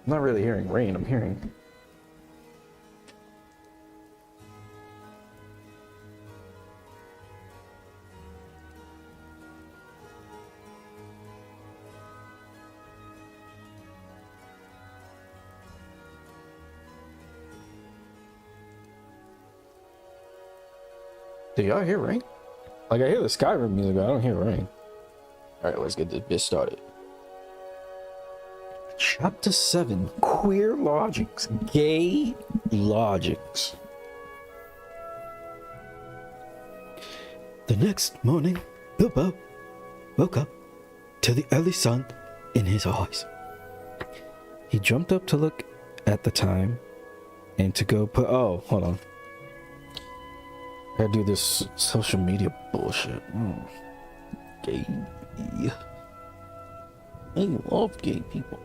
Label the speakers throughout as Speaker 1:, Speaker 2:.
Speaker 1: I'm not really hearing rain. I'm hearing... Do y'all hear rain? Like, I hear the Skyrim music, but I don't hear rain. Alright, let's get this bitch started. Chapter 7. Queer Logics. Gay Logics. The next morning, Bilbo woke up to the early sun in his eyes. He jumped up to look at the time and to go put... Oh, hold on. I gotta do this social media bullshit. Gay. I love gay people.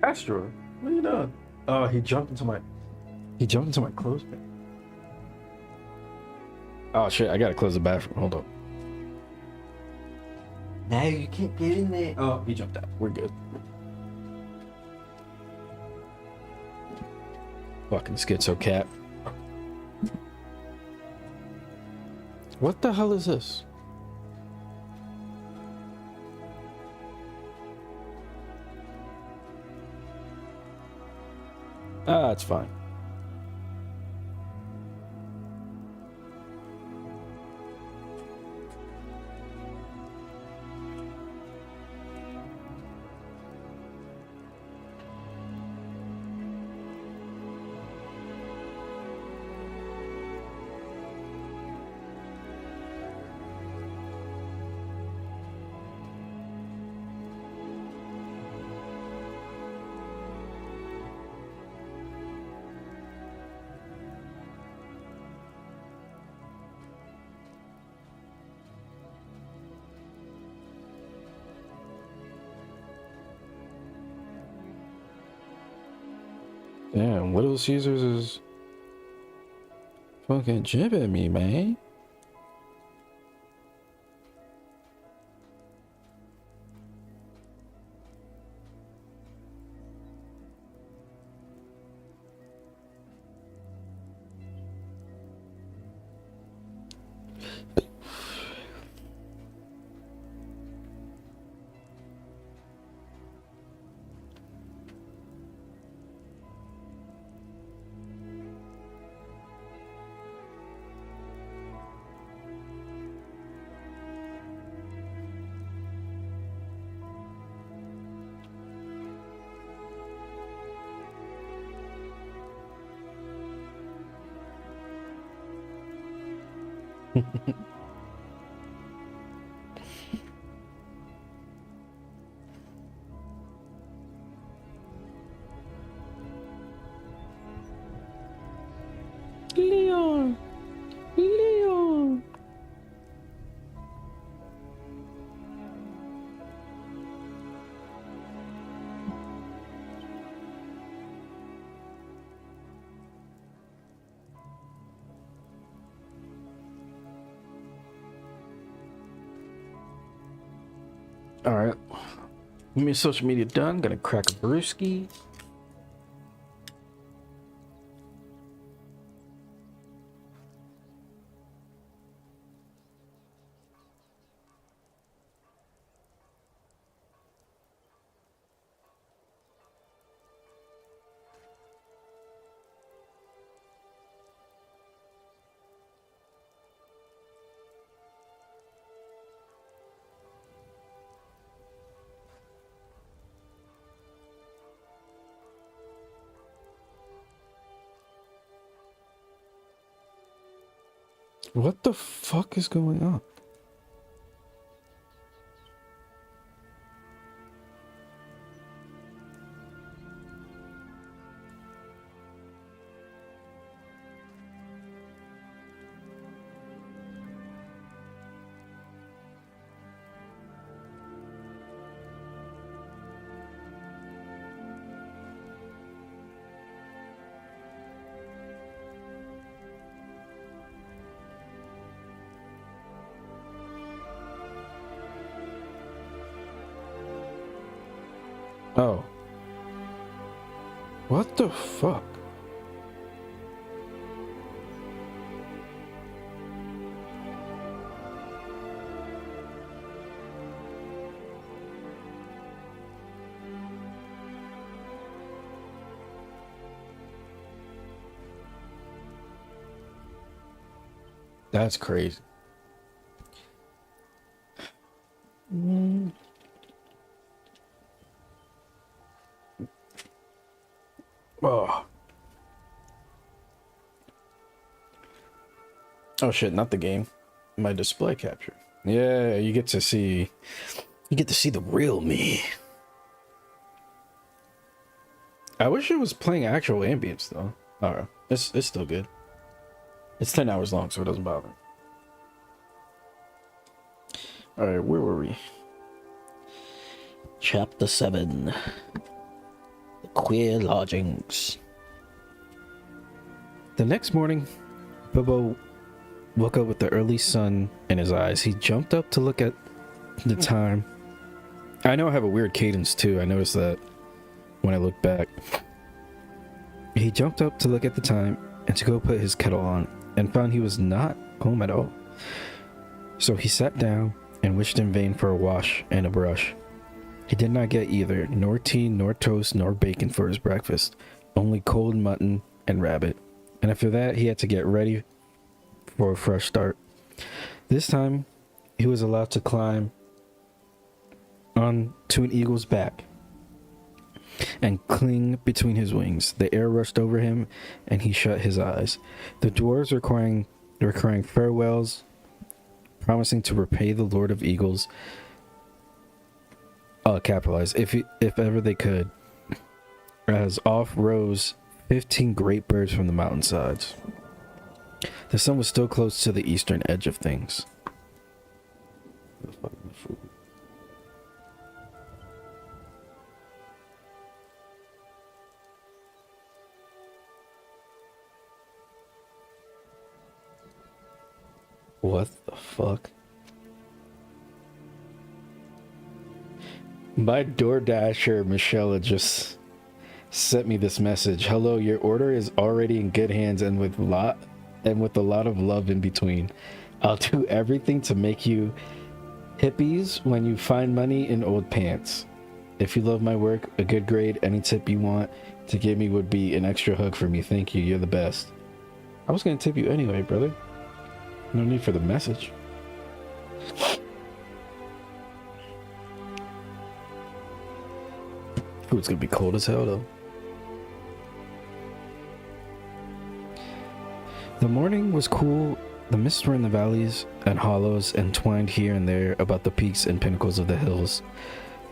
Speaker 1: Astro, what are you doing? Oh, he jumped into my clothespin. Oh shit, I gotta close the bathroom. Hold up.
Speaker 2: No, you can't get in there.
Speaker 1: Oh, he jumped out. We're good. Fucking schizo cat. What the hell is this? Ah, it's fine. Little Caesars is fucking jibbing me, man. Leon! Leon! Alright. Give me social media done. Gonna crack a brewski. What the fuck is going on? Oh. What the fuck? That's crazy. Oh. Oh shit, not the game. My display capture. Yeah, you get to see the real me. I wish it was playing actual ambience though. Alright. It's still good. It's 10 hours long, so it doesn't bother. Alright, where were we? Chapter 7. The Queer Lodgings. The next morning, Bilbo woke up with the early sun in his eyes. He jumped up to look at the time. I know I have a weird cadence too. I noticed that when I look back. He jumped up to look at the time and to go put his kettle on and found he was not home at all. So he sat down and wished in vain for a wash and a brush. He did not get either, nor tea, nor toast, nor bacon for his breakfast, only cold mutton and rabbit. And after that, he had to get ready for a fresh start. This time, he was allowed to climb onto an eagle's back and cling between his wings. The air rushed over him, and he shut his eyes. The dwarves were crying farewells, promising to repay the Lord of Eagles, capitalized, if ever they could, as off rose 15 great birds from the mountainsides. The sun was still close to the eastern edge of things. What the fuck? My DoorDasher, Michelle, just sent me this message. Hello, your order is already in good hands and with a lot of love in between. I'll do everything to make you hippies when you find money in old pants. If you love my work, a good grade, any tip you want to give me would be an extra hug for me. Thank you. You're the best. I was gonna tip you anyway, brother. No need for the message. Ooh, it's gonna be cold as hell though. The morning was cool. The mists were in the valleys and hollows and twined here and there about the peaks and pinnacles of the hills.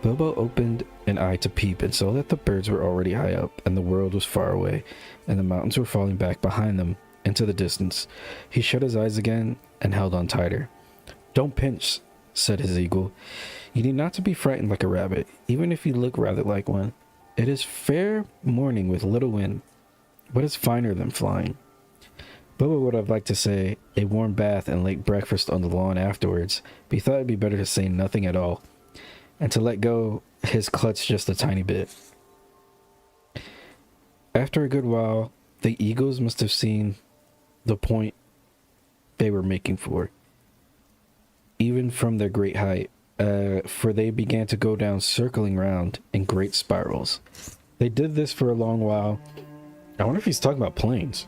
Speaker 1: Bilbo opened an eye to peep and saw that the birds were already high up and the world was far away and the mountains were falling back behind them into the distance. He shut his eyes again and held on tighter. Don't pinch, said his eagle. You need not to be frightened like a rabbit, even if you look rather like one. It is fair morning with little wind. What is finer than flying? Bilbo would have liked to say a warm bath and late breakfast on the lawn afterwards, but he thought it'd be better to say nothing at all, and to let go his clutch just a tiny bit. After a good while, the eagles must have seen the point they were making for, even from their great height, for they began to go down circling round in great spirals. They did this for a long while. I wonder if he's talking about planes.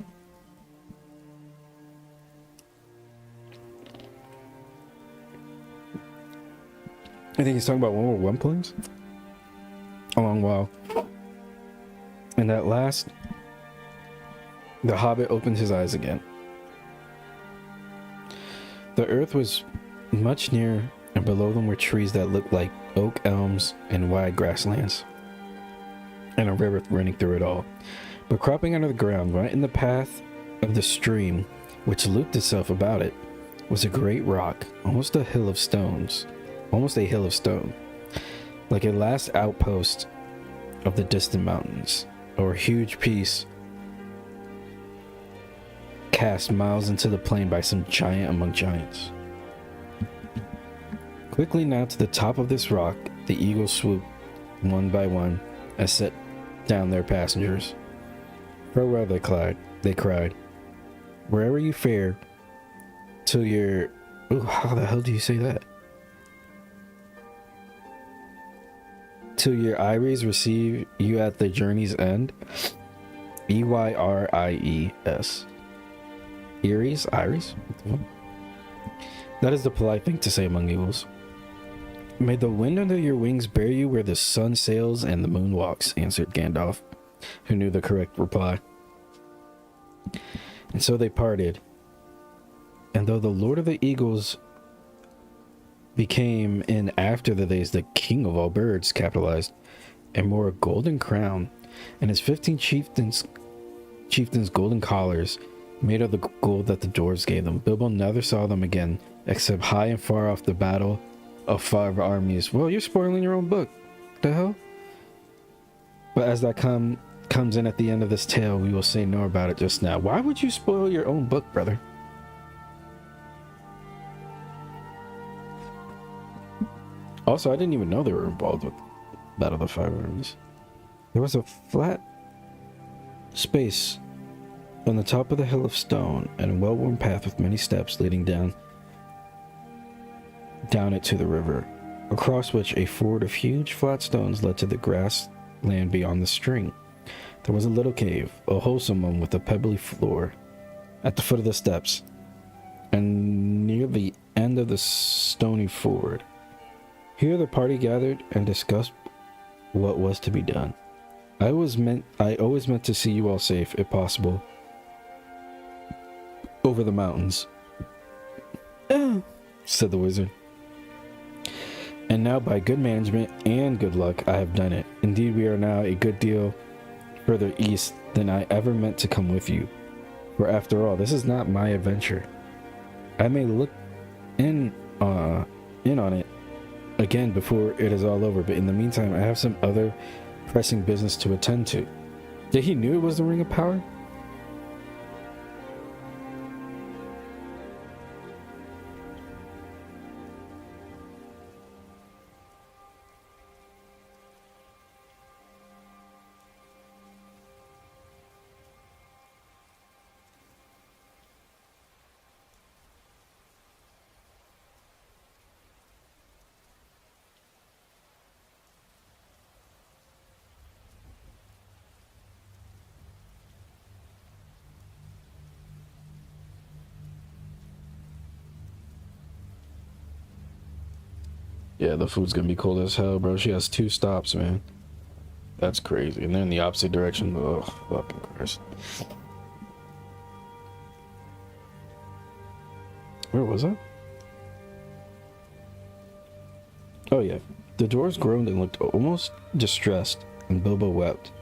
Speaker 1: I think he's talking about World War I planes. A long while. And at last, the Hobbit opened his eyes again. The earth was much nearer, and below them were trees that looked like oak elms and wide grasslands, and a river running through it all. But cropping out of the ground, right in the path of the stream, which looped itself about it, was a great rock, almost a hill of stone, like a last outpost of the distant mountains, or a huge piece cast miles into the plain by some giant among giants. Quickly now to the top of this rock, the eagles swooped, one by one, and set down their passengers. Farewell, they cried. Wherever you fare, till your... Ooh, how the hell do you say that? Till your eyries receive you at the journey's end. Eyries. Eries? Iris? That is the polite thing to say among eagles. May the wind under your wings bear you where the sun sails and the moon walks, answered Gandalf, who knew the correct reply. And so they parted. And though the Lord of the Eagles became in after the days the king of all birds, capitalized, and wore a golden crown, and his 15 chieftains golden collars made of the gold that the dwarves gave them, Bilbo never saw them again, except high and far off the battle of 5 armies. Well, you're spoiling your own book. What the hell? But as that comes in at the end of this tale, we will say no about it just now. Why would you spoil your own book, brother? Also, I didn't even know they were involved with Battle of the 5 Armies. There was a flat space on the top of the hill of stone, and a well-worn path with many steps leading down it to the river, across which a ford of huge flat stones led to the grass land beyond the stream. There was a little cave, a wholesome one with a pebbly floor, at the foot of the steps, and near the end of the stony ford. Here the party gathered and discussed what was to be done. I always meant to see you all safe, if possible, over the mountains, said the wizard. And now, by good management and good luck, I have done it. Indeed, we are now a good deal further east than I ever meant to come with you. For after all, this is not my adventure. I may look in on it again before it is all over, but in the meantime, I have some other pressing business to attend to. Did he knew it was the Ring of Power? Yeah, the food's gonna be cold as hell, bro. She has 2 stops, man. That's crazy. And they're in the opposite direction. Oh, fucking Christ. Where was I? Oh, yeah. The dwarves groaned and looked almost distressed, and Bilbo wept.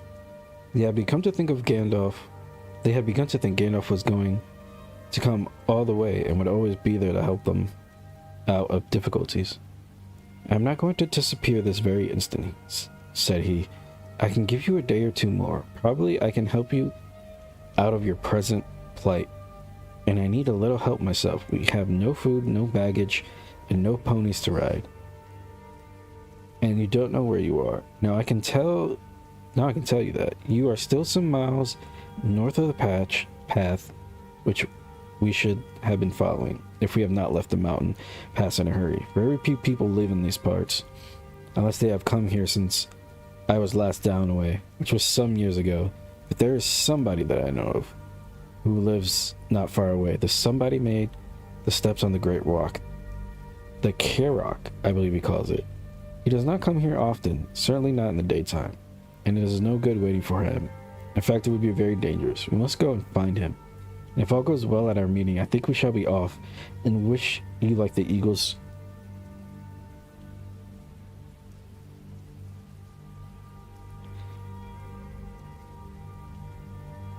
Speaker 1: They had begun to think Gandalf was going to come all the way and would always be there to help them out of difficulties. I'm not going to disappear this very instant, said he. I can give you a day or 2 more. Probably I can help you out of your present plight. And I need a little help myself. We have no food, no baggage, and no ponies to ride. And you don't know where you are. Now I can tell you that. You are still some miles north of the path, which we should have been following, if we have not left the mountain pass in a hurry. Very few people live in these parts, unless they have come here since I was last down away, which was some years ago. But there is somebody that I know of who lives not far away. The somebody made the steps on the Great Rock. The Carrock, I believe he calls it. He does not come here often, certainly not in the daytime, and it is no good waiting for him. In fact, it would be very dangerous. We must go and find him. And if all goes well at our meeting, I think we shall be off, and wish you like the eagles.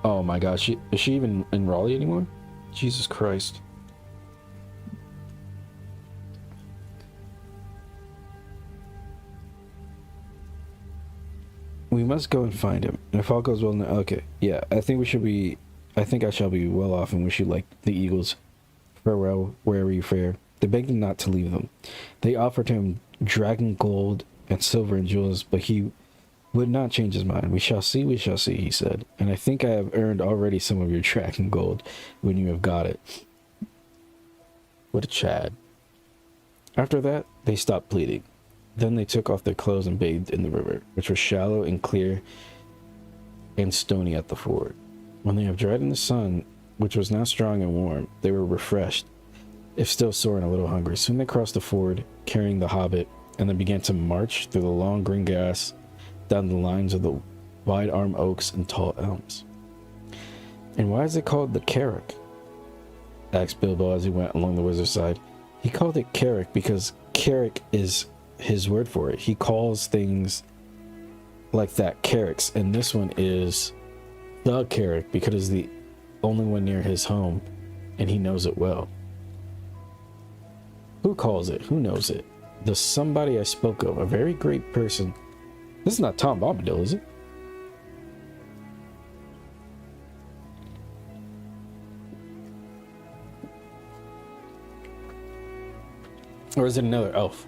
Speaker 1: Oh my gosh, is she even in Raleigh anymore? Jesus Christ. We must go and find him. And if all goes well, okay. Yeah, I think I shall be well off and wish you like the eagles. Farewell, wherever you fare. They begged him not to leave them. They offered him dragon gold and silver and jewels, but he would not change his mind. We shall see, he said. And I think I have earned already some of your dragon gold when you have got it. What a Chad. After that, they stopped pleading. Then they took off their clothes and bathed in the river, which was shallow and clear and stony at the ford. When they have dried in the sun, which was now strong and warm, they were refreshed, if still sore and a little hungry. Soon they crossed the ford, carrying the Hobbit, and then began to march through the long green grass down the lines of the wide arm oaks and tall elms. And why is it called the Carrock? Asked Bilbo as he went along the wizard's side. He called it Carrock because Carrock is his word for it. He calls things like that Carracks, and this one is the Carrock because it's the only one near his home, and he knows it well. Who calls it? Who knows it? The somebody I spoke of, a very great person. This is not Tom Bombadil, is it? Or is it another elf?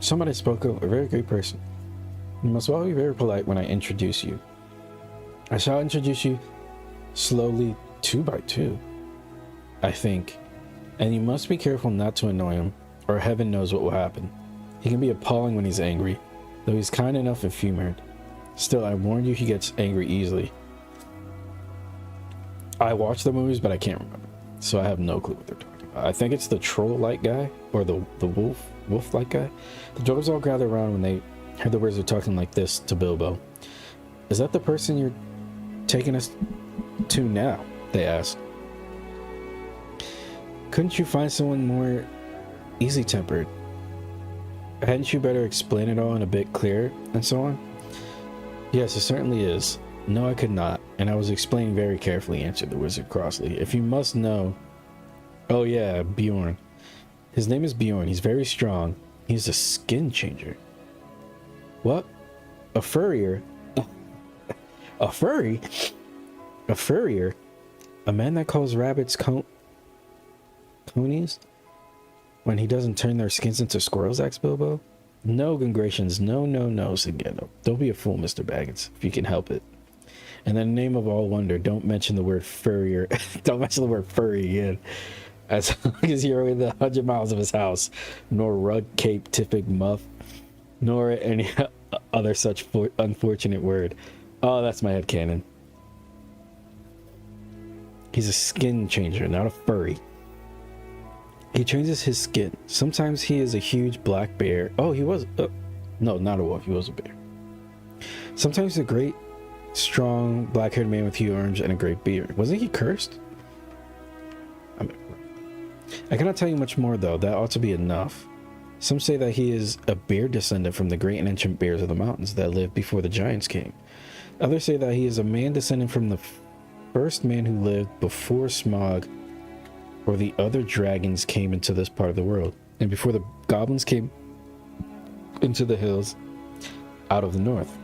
Speaker 1: Somebody spoke of, a very great person. You must all be very polite when I introduce you. I shall introduce you slowly, 2 by 2, I think. And you must be careful not to annoy him, or heaven knows what will happen. He can be appalling when he's angry, though he's kind enough if humored. Still, I warn you, he gets angry easily. I watch the movies, but I can't remember, so I have no clue what they're talking about. I think it's the troll-like guy, or the wolf-like guy. The dwarves all gather around when they heard the wizard talking like this to Bilbo. Is that the person you're taking us to now? They asked. Couldn't you find someone more easy-tempered? Hadn't you better explain it all in a bit clearer, and so on? Yes, it certainly is. No, I could not, and I was explaining very carefully, answered the wizard crossly. If you must know... Oh yeah, Bjorn. His name is Bjorn. He's very strong. He's a skin changer. What? A furrier? A furry? A furrier? A man that calls rabbits conies? When he doesn't turn their skins into squirrels, asked Bilbo. No, Gungrations, no, said Gandalf. Don't be a fool, Mr. Baggins, if you can help it. And in the name of all wonder, don't mention the word furrier. Don't mention the word furry again. As long as you're within 100 miles of his house, nor rug, cape, tippig, muff, nor any other such unfortunate word. Oh, that's my headcanon. He's a skin changer, not a furry. He changes his skin. Sometimes he is a huge black bear. Oh, he was... no, not a wolf. He was a bear. Sometimes a great, strong, black-haired man with huge arms and a great beard. Wasn't he cursed? I cannot tell you much more, though. That ought to be enough. Some say that he is a bear descendant from the great and ancient bears of the mountains that lived before the giants came. Others say that he is a man descendant from the first man who lived before Smog or the other dragons came into this part of the world, and before the goblins came into the hills out of the north.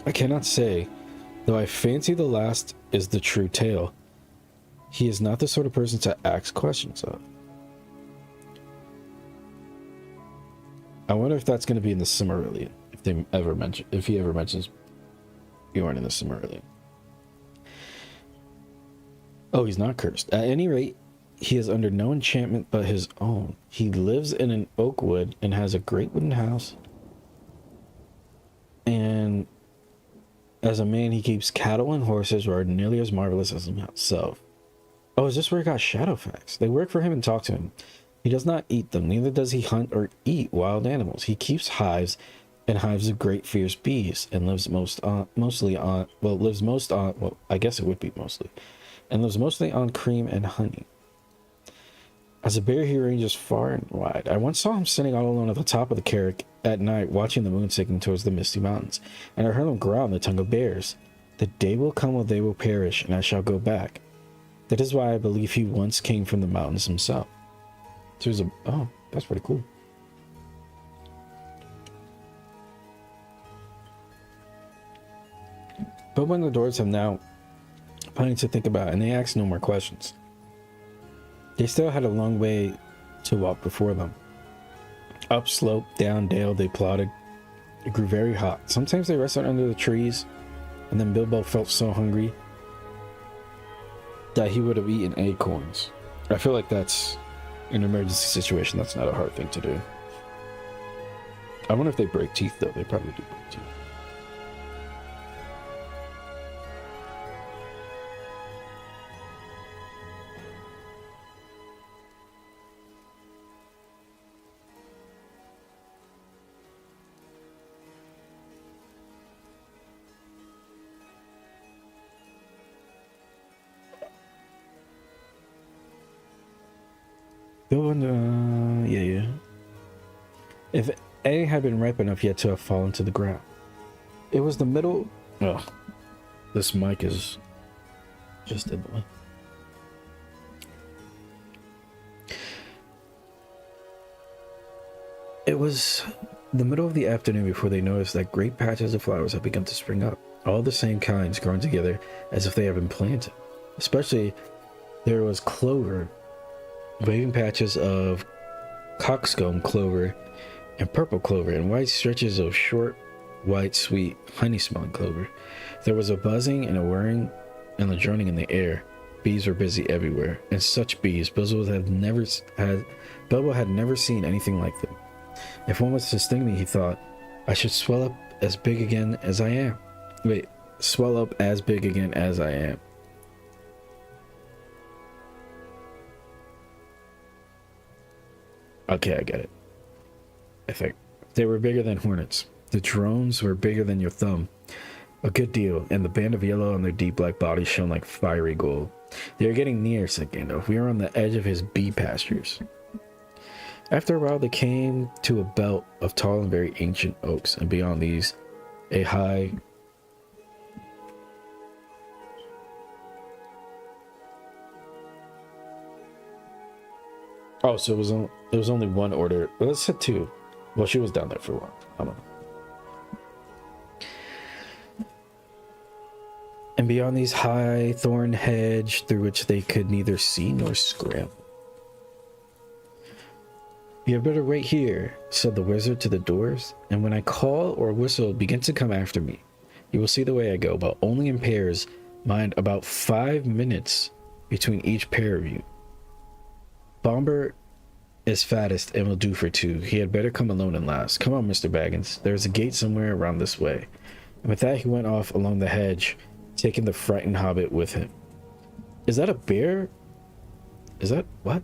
Speaker 1: I cannot say, though I fancy the last is the true tale. He is not the sort of person to ask questions of. I wonder if that's going to be in the Silmarillion, if he ever mentions Bjorn in the Silmarillion. Oh, he's not cursed. At any rate, he is under no enchantment but his own. He lives in an oak wood and has a great wooden house. And as a man, he keeps cattle and horses who are nearly as marvelous as himself. Oh, is this where he got Shadowfax? They work for him and talk to him. He does not eat them, neither does he hunt or eat wild animals. He keeps hives and hives of great fierce bees and lives most on, I guess it would be mostly, and lives mostly on cream and honey. As a bear, he ranges far and wide. I once saw him sitting all alone at the top of the Carrick at night, watching the moon sinking towards the misty mountains, and I heard him growl in the tongue of bears. The day will come when they will perish, and I shall go back. That is why I believe he once came from the mountains himself. So he's oh, that's pretty cool. But when the dwarves have now plenty to think about, and they ask no more questions. They still had a long way to walk before them. Up slope, down dale, they plodded. It grew very hot. Sometimes they rested under the trees, and then Bilbo felt so hungry that he would have eaten acorns. I feel like that's, in an emergency situation, that's not a hard thing to do. I wonder if they break teeth, though. They probably do break teeth. Yeah. If A had been ripe enough yet to have fallen to the ground. It was the middle... Oh, this mic is just in the way. It was the middle of the afternoon before they noticed that great patches of flowers had begun to spring up. All the same kinds growing together as if they had been planted. Especially, there was clover, waving patches of coxcomb clover and purple clover and wide stretches of short, white, sweet, honey-smelling clover. There was a buzzing and a whirring and a droning in the air. Bees were busy everywhere, and such bees Bilbo had never seen anything like them. If one was to sting me, he thought, I should swell up as big again as I am. Swell up as big again as I am. Okay, I get it. I think they were bigger than hornets. The drones were bigger than your thumb. A good deal, and the band of yellow on their deep black bodies shone like fiery gold. They are getting near, said Gandalf. We are on the edge of his bee pastures. After a while, they came to a belt of tall and very ancient oaks, and beyond these, a high... Oh, so it was only one order. Well, let's say two. Well, she was down there for a while. I don't know. And beyond these high thorn hedge through which they could neither see nor scramble. You had better wait here, said the wizard to the dwarves, and when I call or whistle, begin to come after me. You will see the way I go, but only in pairs. Mind, about 5 minutes between each pair of you. Bomber is fattest and will do for two. He had better come alone and last. Come on, Mr. Baggins. There is a gate somewhere around this way. And with that, he went off along the hedge, taking the frightened hobbit with him. Is that a bear? Is that what?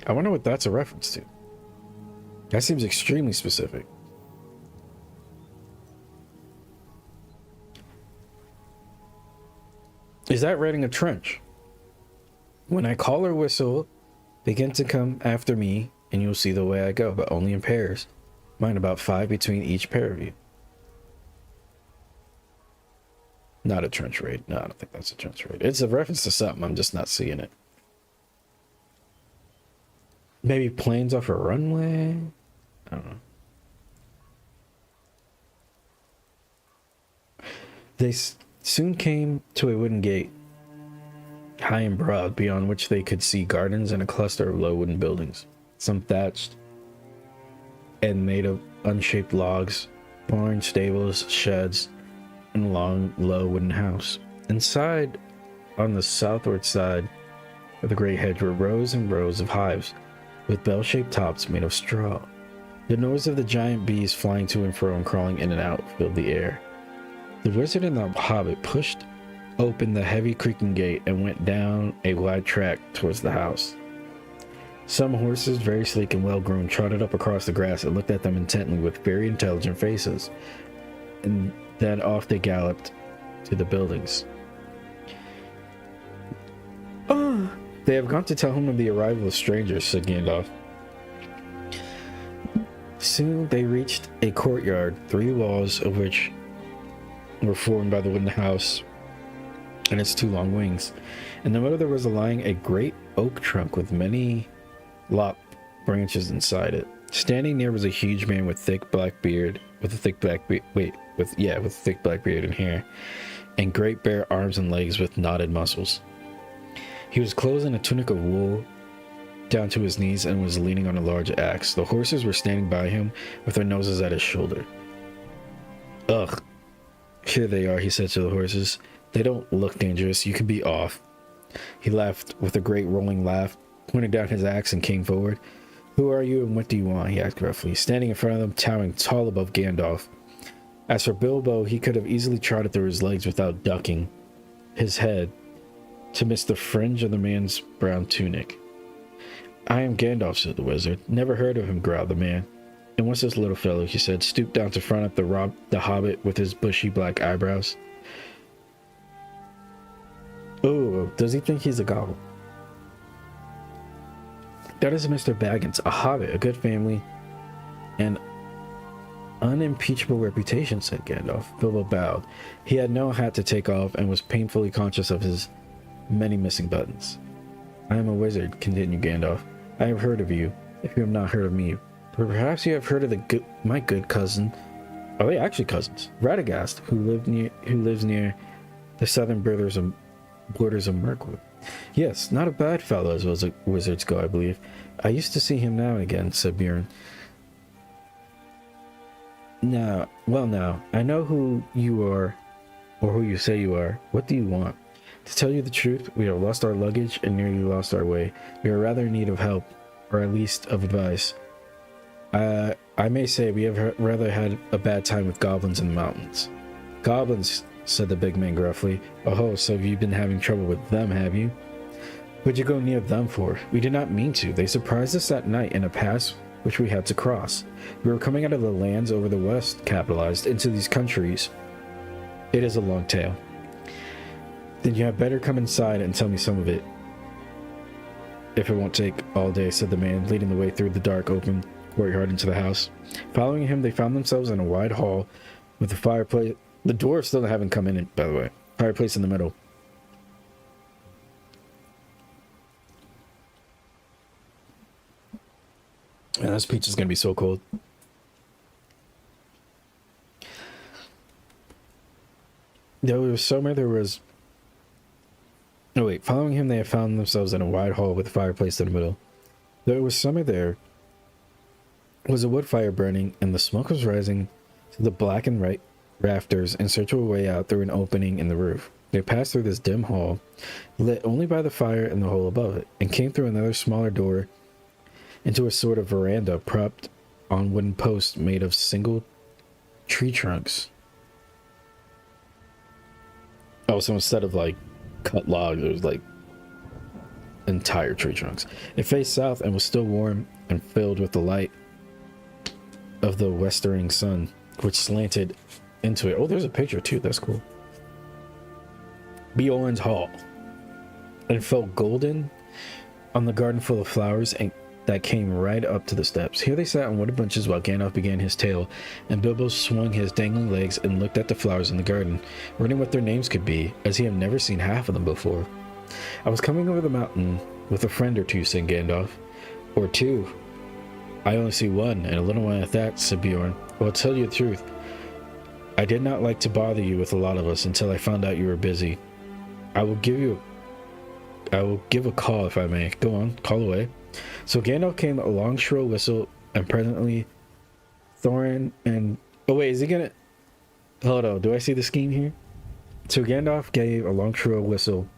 Speaker 1: I wonder what that's a reference to. That seems extremely specific. Is that raiding a trench? When I call or whistle, begin to come after me, and you'll see the way I go, but only in pairs. Mind about 5 between each pair of you. Not a trench raid. No, I don't think that's a trench raid. It's a reference to something. I'm just not seeing it. Maybe planes off a runway? I don't know. They soon came to a wooden gate, high and broad, beyond which they could see gardens and a cluster of low wooden buildings, some thatched and made of unshaped logs, barns, stables, sheds, and a long, low wooden house. Inside, on the southward side of the great hedge, were rows and rows of hives with bell-shaped tops made of straw. The noise of the giant bees flying to and fro and crawling in and out filled the air. The wizard and the hobbit pushed open the heavy creaking gate and went down a wide track towards the house. Some horses, very sleek and well-grown, trotted up across the grass and looked at them intently with very intelligent faces, and then off they galloped to the buildings. "Oh, they have gone to tell him of the arrival of strangers," said Gandalf. Soon they reached a courtyard, 3 walls of which were formed by the wooden house and its 2 long wings. In the middle there was lying a great oak trunk with many lopped branches inside it. Standing near was a huge man with thick black beard, with a thick black beard and hair, and great bare arms and legs with knotted muscles. He was clothed in a tunic of wool down to his knees and was leaning on a large axe. The horses were standing by him with their noses at his shoulder. "Ugh, here they are," he said to the horses. "They don't look dangerous. You can be off." He laughed with a great rolling laugh, pointed down his axe, and came forward. "Who are you and what do you want?" he asked gruffly, standing in front of them, towering tall above Gandalf. As for Bilbo, he could have easily trotted through his legs without ducking his head to miss the fringe of the man's brown tunic. "I am Gandalf," said the wizard. "Never heard of him," growled the man. "And what's this little fellow?" he said, stooped down to front up the hobbit with his bushy black eyebrows. "Oh, does he think he's a goblin?" "That is Mr. Baggins, a hobbit, a good family, and unimpeachable reputation," said Gandalf. Bilbo bowed. He had no hat to take off and was painfully conscious of his many missing buttons. "I am a wizard," continued Gandalf. "I have heard of you, if you have not heard of me. But perhaps you have heard of my good cousin." Are they actually cousins? "Radagast, who lives near the southern borders of Mirkwood." "Yes, not a bad fellow as well as wizards go, I believe. I used to see him now and again," said Bjorn. Now, I know who you are, or who you say you are. What do you want?" "To tell you the truth, we have lost our luggage and nearly lost our way. We are rather in need of help, or at least of advice. I may say we have rather had a bad time with goblins in the mountains." "Goblins," said the big man gruffly. "Oh, so you've been having trouble with them, have you? What'd you go near them for?" "We did not mean to. They surprised us at night in a pass which we had to cross. We were coming out of the lands over the west, capitalized, into these countries. It is a long tale." "Then you had better come inside and tell me some of it, if it won't take all day," said the man, leading the way through the dark, open courtyard into the house. Following him, they found themselves in a wide hall with a fireplace. The dwarves still haven't come in, by the way. Fireplace in the middle. Man, this pizza's gonna be so cold. Following him, they had found themselves in a wide hall with a fireplace in the middle. Though it was summer, there was a wood fire burning, and the smoke was rising to the blackened rafters in search of a way out through an opening in the roof. They passed through this dim hall, lit only by the fire in the hole above it, and came through another smaller door into a sort of veranda propped on wooden posts made of single tree trunks. Oh, so instead of cut logs, it was entire tree trunks. It faced south and was still warm and filled with the light of the westering sun, which slanted into it. Oh, there's a picture too. That's cool. Bjorn's hall. It felt golden on the garden full of flowers and that came right up to the steps. Here they sat on wooded benches while Gandalf began his tale, and Bilbo swung his dangling legs and looked at the flowers in the garden, wondering what their names could be, as he had never seen half of them before. I was coming over the mountain with a friend or two, said Gandalf. Or two. I only see one, and a little one at that, said Bjorn. Well, I'll tell you the truth. I did not like to bother you with a lot of us until I found out you were busy. I will give a call if I may. Go on, call away. So Gandalf came a long shrill whistle, and presently Thorin and... Oh wait, is he gonna... Hold on, do I see the scheme here? So Gandalf gave a long shrill whistle,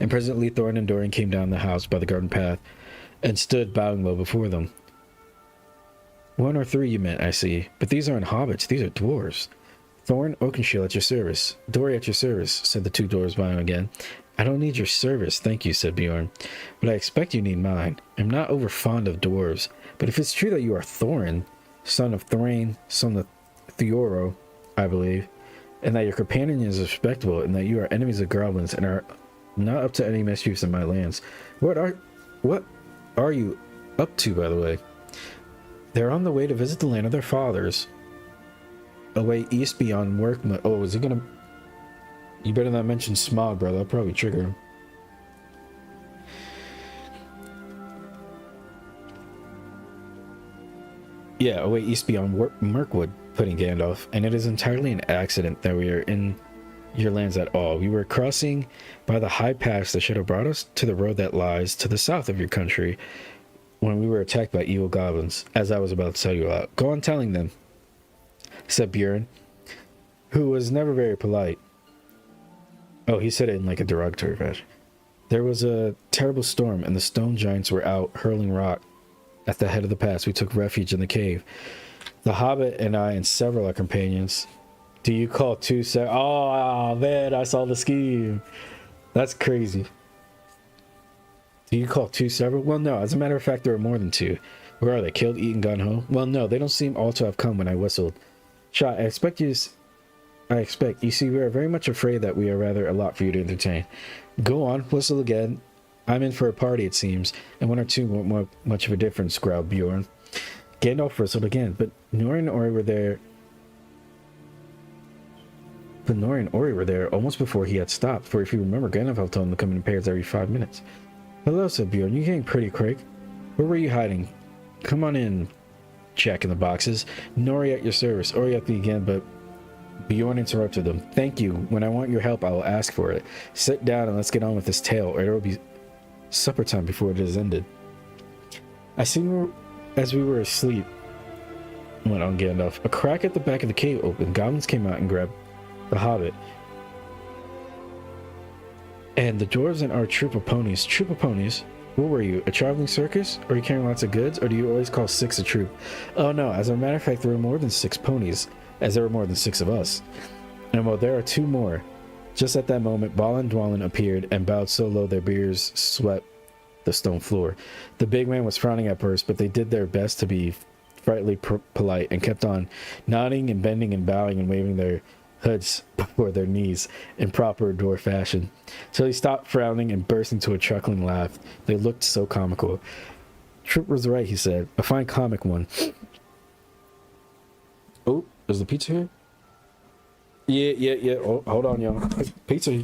Speaker 1: and presently Thorin and Dorian came down the house by the garden path, and stood bowing low before them. One or three you meant, I see, but these aren't hobbits, these are dwarves. Thorin Oakenshield at your service. Dori at your service, said the two dwarves bowing again. I don't need your service, thank you, said Bjorn, but I expect you need mine. I'm not over fond of dwarves, but if it's true that you are Thorin, son of Thrain, son of Theoro, I believe, and that your companion is respectable, and that you are enemies of goblins and are not up to any mischiefs in my lands, what are you up to, by the way? They're on the way to visit the land of their fathers, away east beyond Workman. Oh, is he gonna... You better not mention Smog, bro. That'll probably trigger him. Yeah, away east beyond Mirkwood, putting Gandalf. And it is entirely an accident that we are in your lands at all. We were crossing by the high pass that should have brought us to the road that lies to the south of your country when we were attacked by evil goblins, as I was about to tell you about. Go on telling them, said Bjorn, who was never very polite. Oh, he said it in like a derogatory fashion. There was a terrible storm, and the stone giants were out hurling rock at the head of the pass. We took refuge in the cave. The Hobbit and I and several of our companions. Do you call two Oh, man, I saw the scheme. That's crazy. Do you call two several? Well, no. As a matter of fact, there were more than two. Where are they? Killed, eaten, gone home? Well, no. They don't seem all to have come when I whistled. Shot, I expect. You see, we are very much afraid that we are rather a lot for you to entertain. Go on, whistle again. I'm in for a party, it seems, and one or two won't make much of a difference, growled Bjorn. Gandalf whistled again, but Nori and Ori were there. Almost before he had stopped, for if you remember, Gandalf told him to come in pairs every 5 minutes. Hello, said Bjorn. You're getting pretty quick. Where were you hiding? Come on in, Jack in the boxes. Nori at your service. Ori at me again, but Bjorn interrupted them. Thank you. When I want your help, I will ask for it. Sit down and let's get on with this tale, or it will be supper time before it is ended. I see as we were asleep, went on Gandalf, a crack at the back of the cave opened. Goblins came out and grabbed the Hobbit and the dwarves and our troop of ponies. Troop of ponies? What were you, a traveling circus? Are you carrying lots of goods, or do you always call 6 a troop? Oh no, as a matter of fact, there were more than 6 ponies, as there were more than 6 of us. And well, there are 2 more. Just at that moment, Bal and Dwalin appeared and bowed so low their beards swept the stone floor. The big man was frowning at first, but they did their best to be frightfully polite and kept on nodding and bending and bowing and waving their hoods before their knees in proper dwarf fashion, till he stopped frowning and burst into a chuckling laugh. They looked so comical. Trip was right, he said. A fine comic one. Oh, is the pizza here? Yeah. Oh, hold on, y'all. Pizza.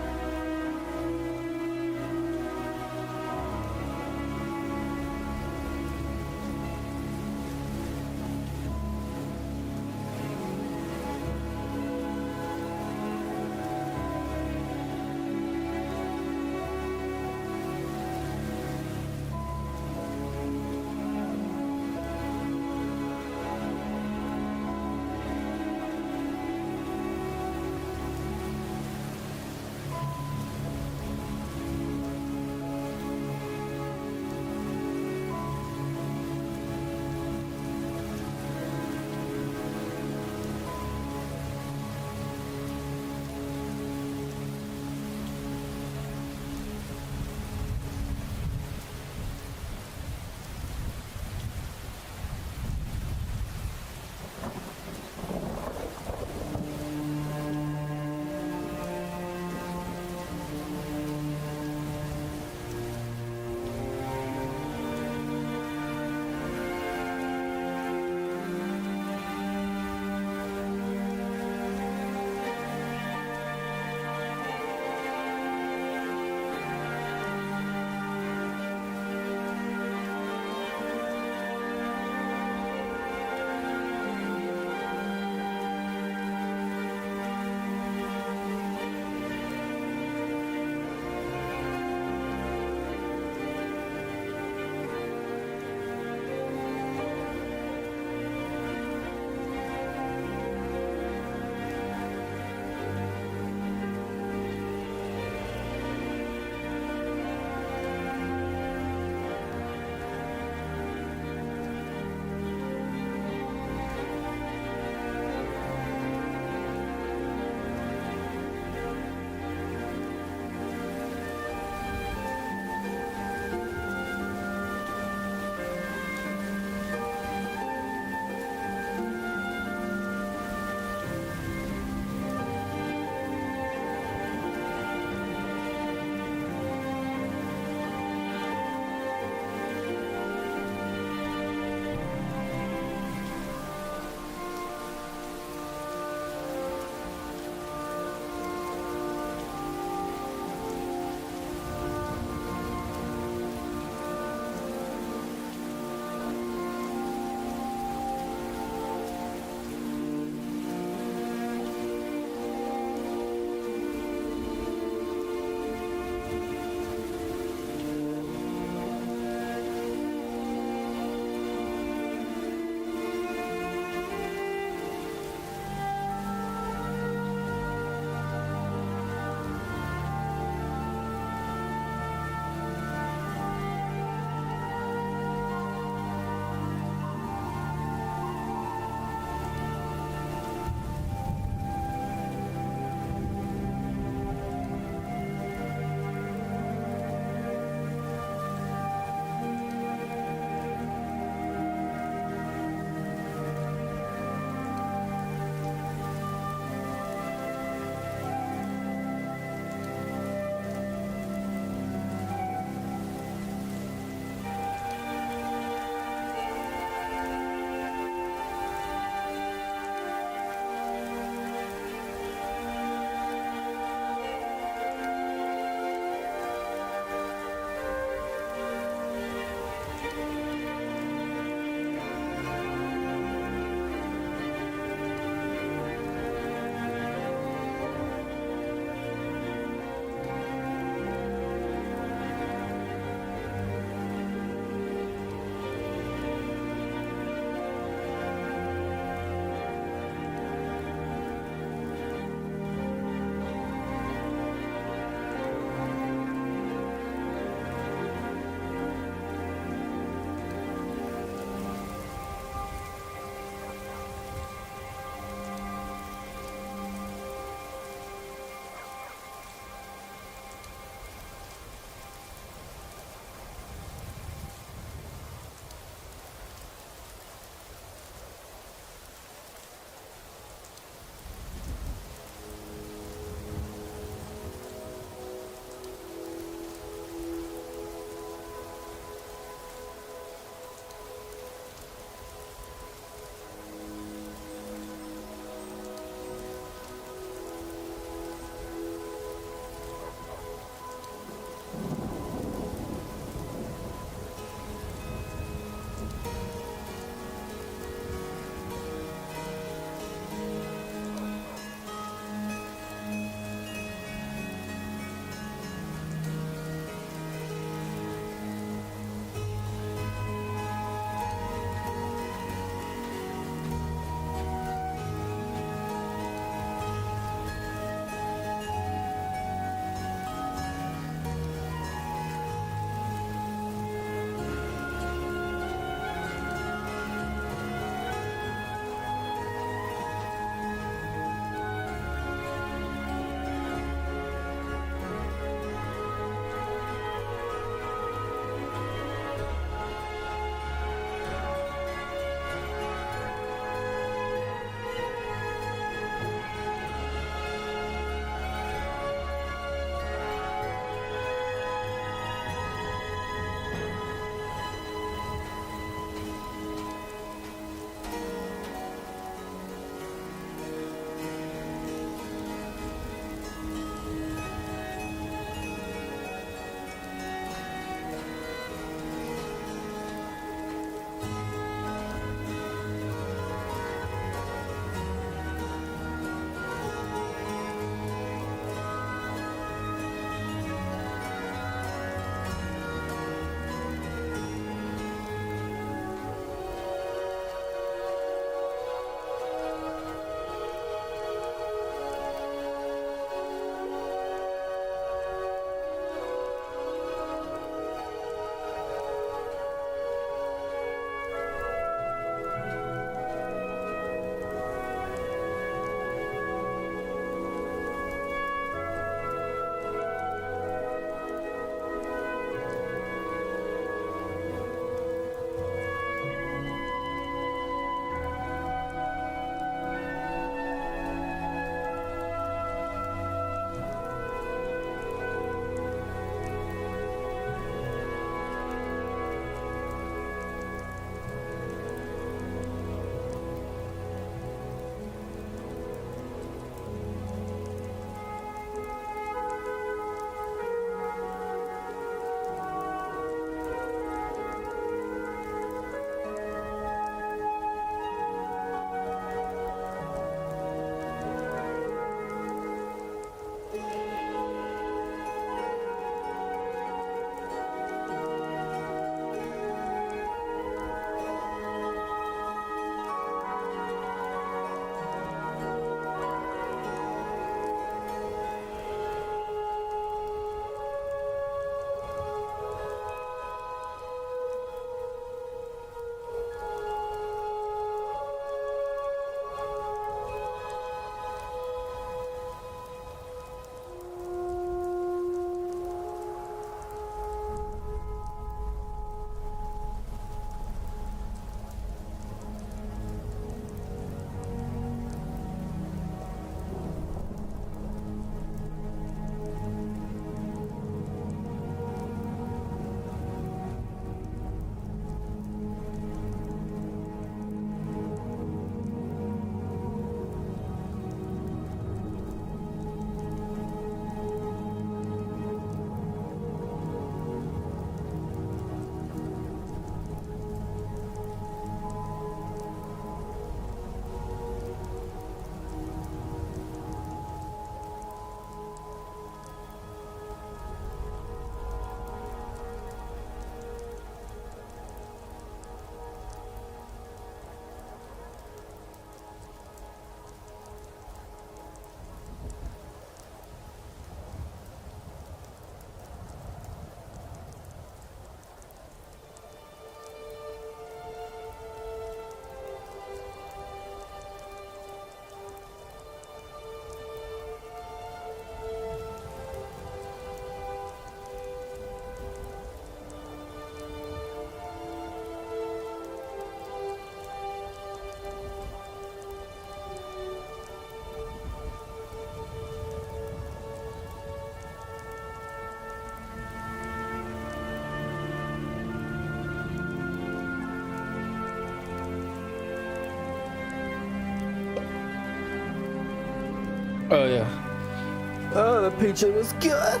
Speaker 1: Oh, yeah.
Speaker 2: Oh, the pizza was good.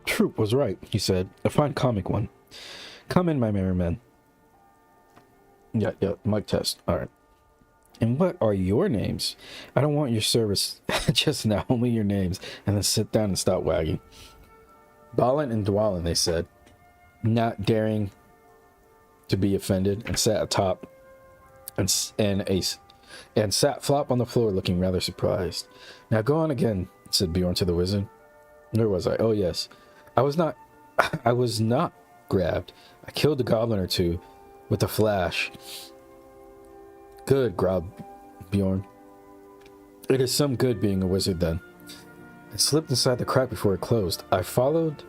Speaker 1: Troop was right, he said. A fine comic one. Come in, my merry men. Yeah, mic test. All right. And what are your names? I don't want your service just now, only your names. And then sit down and stop wagging. Balin and Dwalin, they said, not daring to be offended, and sat atop and sat flop on the floor looking rather surprised. Now go on again, said Bjorn to the wizard. Where was I? Oh, yes. I was not grabbed. I killed a goblin or two with a flash. Good, growled Bjorn. It is some good being a wizard, then. I slipped inside the crack before it closed. I followed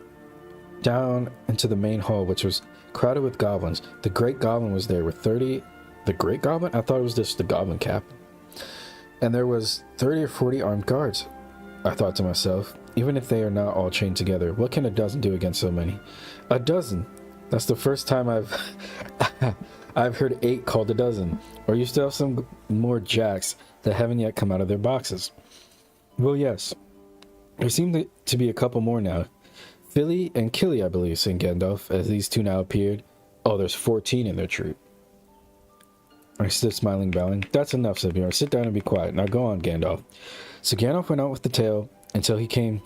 Speaker 1: down into the main hall, which was crowded with goblins. The great goblin was there with 30... The great goblin? I thought it was just the goblin captain. And there was 30 or 40 armed guards. I thought to myself, even if they are not all chained together, what can a dozen do against so many? A dozen? That's the first time I've heard 8 called a dozen. Or you still have some more jacks that haven't yet come out of their boxes. Well, yes. There seem to be a couple more now. Philly and Killy, I believe, said Gandalf, as these two now appeared. Oh, there's 14 in their troop. I stood smiling, bowing. That's enough, said Bjorn. Sit down and be quiet. Now go on, Gandalf. So Gandalf went out with the tale until he came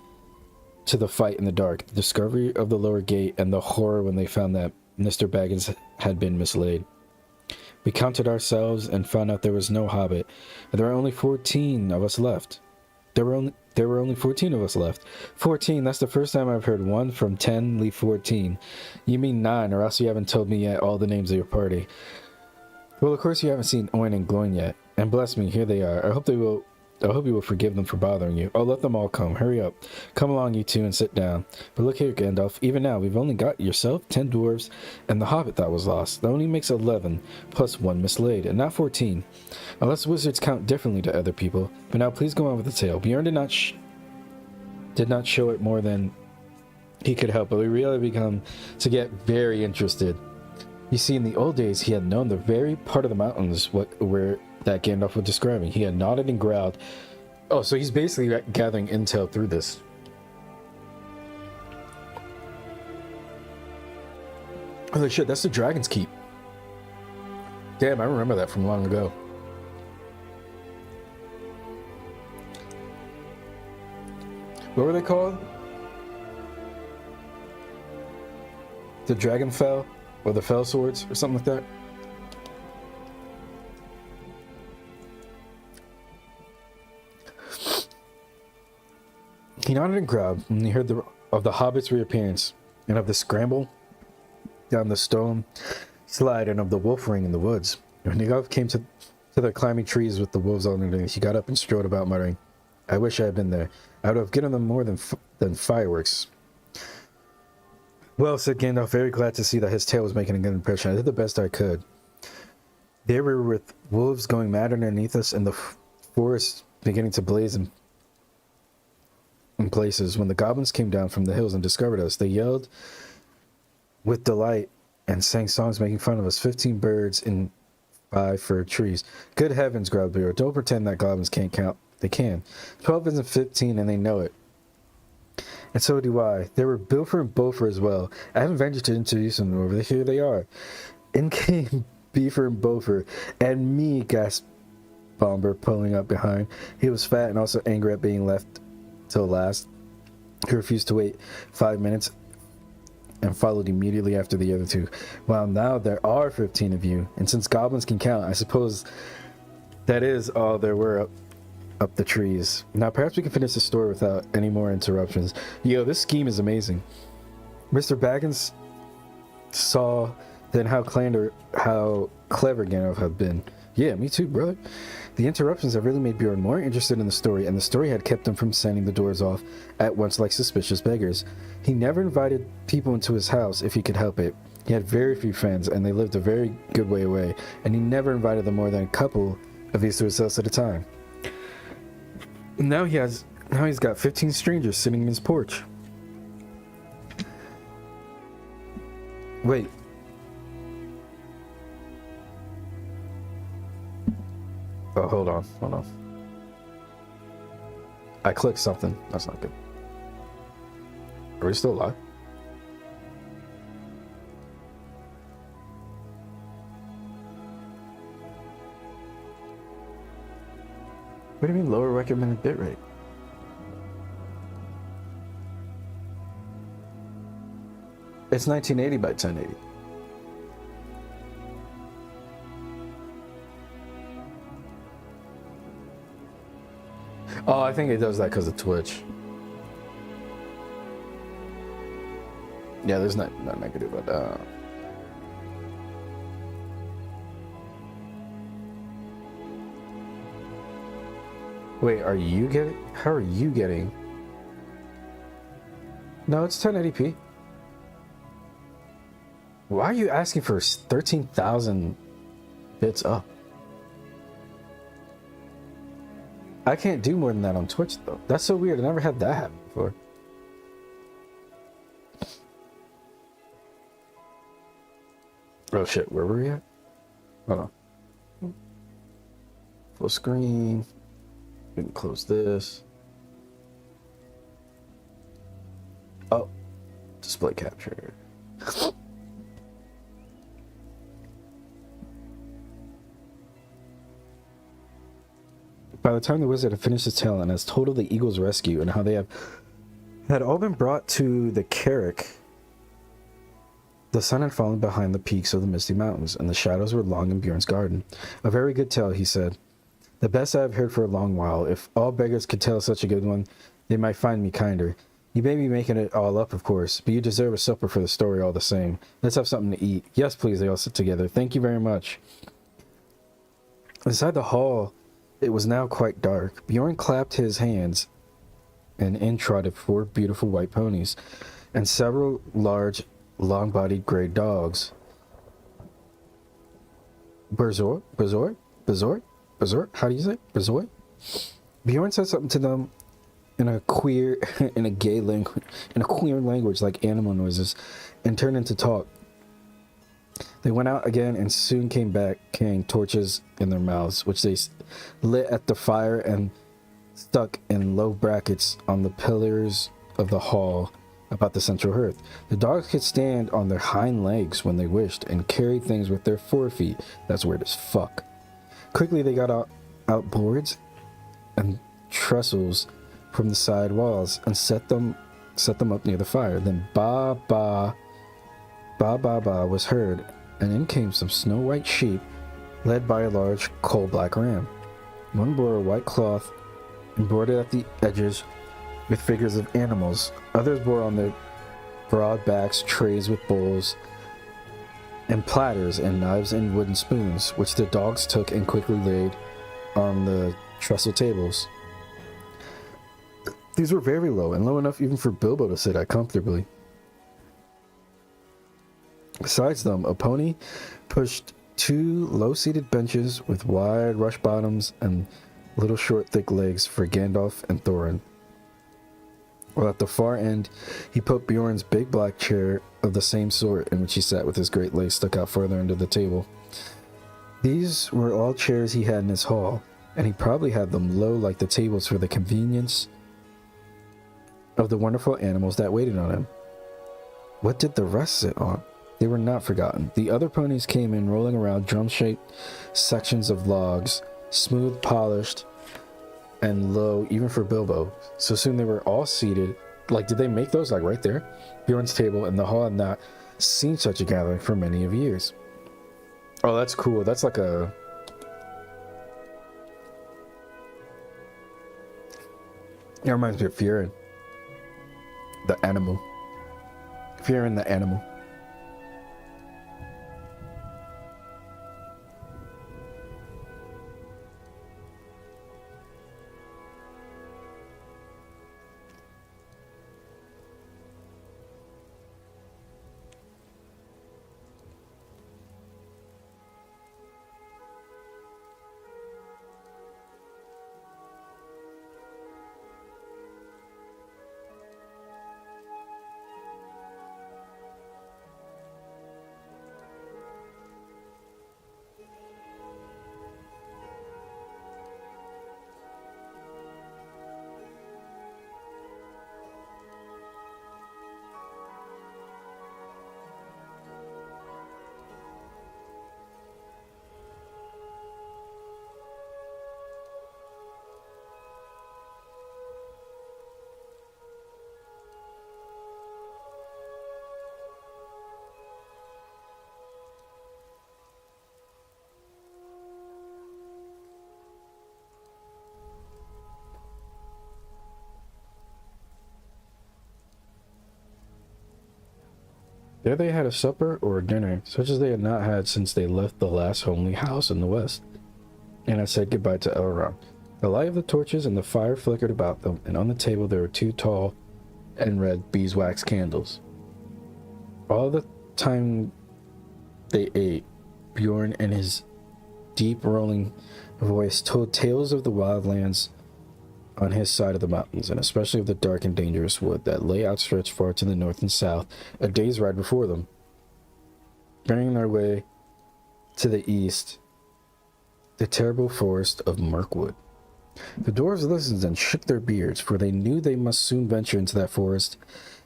Speaker 1: to the fight in the dark, the discovery of the lower gate, and the horror when they found that Mr. Baggins had been mislaid. We counted ourselves and found out there was no hobbit, and there were only 14 of us left. There were only 14 of us left. 14, that's the first time I've heard 1 from 10 leave 14. You mean 9, or else you haven't told me yet all the names of your party. Well, of course you haven't seen Owen and Gloin yet, and bless me, here they are. I hope you will forgive them for bothering you. Oh, let them all come. Hurry up. Come along, you two, and sit down. But look here, Gandalf. Even now, we've only got yourself, 10 dwarves, and the hobbit that was lost. That only makes 11, plus 1 mislaid, and not 14. Unless wizards count differently to other people. But now, please go on with the tale. Bjorn did not show it more than he could help, but we really began to get very interested. You see, in the old days, he had known the very part of the mountains where that Gandalf was describing. He had nodded and growled. Oh, so he's basically gathering intel through this. Holy shit, that's the Dragon's Keep. Damn, I remember that from long ago. What were they called? The Dragonfell? Or the Fell Swords? Or something like that? He nodded and growled when he heard of the Hobbit's reappearance, and of the scramble down the stone slide, and of the wolf ring in the woods. When Gandalf came to the climbing trees with the wolves all underneath, he got up and strode about, muttering, I wish I had been there. I would have given them more than fireworks. Well, said Gandalf, very glad to see that his tale was making a good impression. I did the best I could. There we were with wolves going mad underneath us, and the forest beginning to blaze in places. When the goblins came down from the hills and discovered us, they yelled with delight and sang songs making fun of us. 15 birds in 5 fir trees. Good heavens, growled Bear. Don't pretend that goblins can't count. They can. 12 isn't 15, and they know it. And so do I. There were Bilfer and Bofer as well. I haven't ventured to introduce them over there. Here they are. In came Beefer and Bofer, and me, gasped Bomber, pulling up behind. He was fat and also angry at being left till last. He refused to wait 5 minutes and followed immediately after the other two. Well, now there are 15 of you, and since goblins can count, I suppose that is all there were up the trees. Now perhaps we can finish the story without any more interruptions. Yo, this scheme is amazing. Mr. Baggins saw then how clever Gandalf had been. Yeah, me too, brother. The interruptions have really made Bjorn more interested in the story, and the story had kept him from sending the doors off at once like suspicious beggars. He never invited people into his house if he could help it. He had very few friends, and they lived a very good way away, and he never invited them more than a couple of these to his house at a time. Now he's got 15 strangers sitting in his porch. Wait. Oh, hold on. I clicked something. That's not good. Are we still alive? What do you mean lower recommended bitrate? It's 1980 by 1080. Oh, I think it does that because of Twitch. Yeah, there's nothing I can do about that. Wait, how are you getting? No, it's 1080p. Why are you asking for 13,000 bits up? I can't do more than that on Twitch, though. That's so weird. I never had that happen before. Oh, shit. Where were we at? Hold on. Full screen. We can close this. Oh. Display capture. By the time the wizard had finished his tale and has told of the eagle's rescue and how they had all been brought to the Carrick, the sun had fallen behind the peaks of the misty mountains, and the shadows were long in Bjorn's garden. A very good tale, he said. The best I have heard for a long while. If all beggars could tell such a good one, they might find me kinder. You may be making it all up, of course, but you deserve a supper for the story all the same. Let's have something to eat. Yes, please, they all sit together. Thank you very much. Inside the hall, it was now quite dark. Bjorn clapped his hands, and in trotted 4 beautiful white ponies, and several large, long-bodied gray dogs. Berzor? How do you say? Berzor? Bjorn said something to them in a queer language like animal noises, and turned into talk. They went out again and soon came back carrying torches in their mouths, which they lit at the fire and stuck in low brackets on the pillars of the hall about the central hearth. The dogs could stand on their hind legs when they wished and carry things with their forefeet. That's weird as fuck. Quickly they got out boards and trestles from the side walls and set them up near the fire. Then ba ba was heard, and in came some snow-white sheep, led by a large coal-black ram. One bore a white cloth embroidered at the edges with figures of animals. Others bore on their broad backs trays with bowls and platters and knives and wooden spoons, which the dogs took and quickly laid on the trestle tables. These were very low, and low enough even for Bilbo to sit at comfortably. Besides them, a pony pushed 2 low-seated benches with wide rush bottoms and little short thick legs for Gandalf and Thorin. While at the far end, he put Bjorn's big black chair of the same sort in which he sat with his great legs stuck out further into the table. These were all chairs he had in his hall, and he probably had them low like the tables for the convenience of the wonderful animals that waited on him. What did the rest sit on? They were not forgotten. The other ponies came in rolling around drum-shaped sections of logs, smooth, polished, and low even for Bilbo. So soon they were all seated. Like, did they make those like right there? Bjorn's table and the hall had not seen such a gathering for many of years. Oh, that's cool. That's like a... It reminds me of Fjord. The animal. fearing the animal. There they had a supper or a dinner, such as they had not had since they left the last homely house in the west, and had said goodbye to Elrond. The light of the torches and the fire flickered about them, and on the table there were 2 tall and red beeswax candles. All the time they ate, Bjorn in his deep rolling voice told tales of the wildlands on his side of the mountains, and especially of the dark and dangerous wood that lay outstretched far to the north and south, a day's ride before them. Bearing their way to the east, the terrible forest of Mirkwood. The dwarves listened and shook their beards, for they knew they must soon venture into that forest,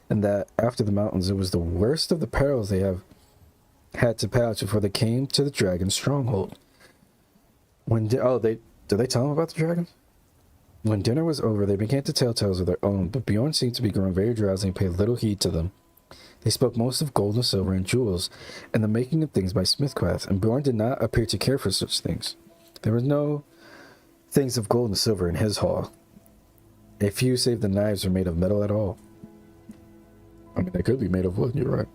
Speaker 1: and that after the mountains it was the worst of the perils they had to pass before they came to the dragon's stronghold. Did they tell them about the dragons? When dinner was over, they began to tell tales of their own, but Bjorn seemed to be growing very drowsy and paid little heed to them. They spoke most of gold and silver and jewels, and the making of things by smithcraft, and Bjorn did not appear to care for such things. There were no things of gold and silver in his hall. A few save the knives were made of metal at all. I mean, they could be made of wood, you're right.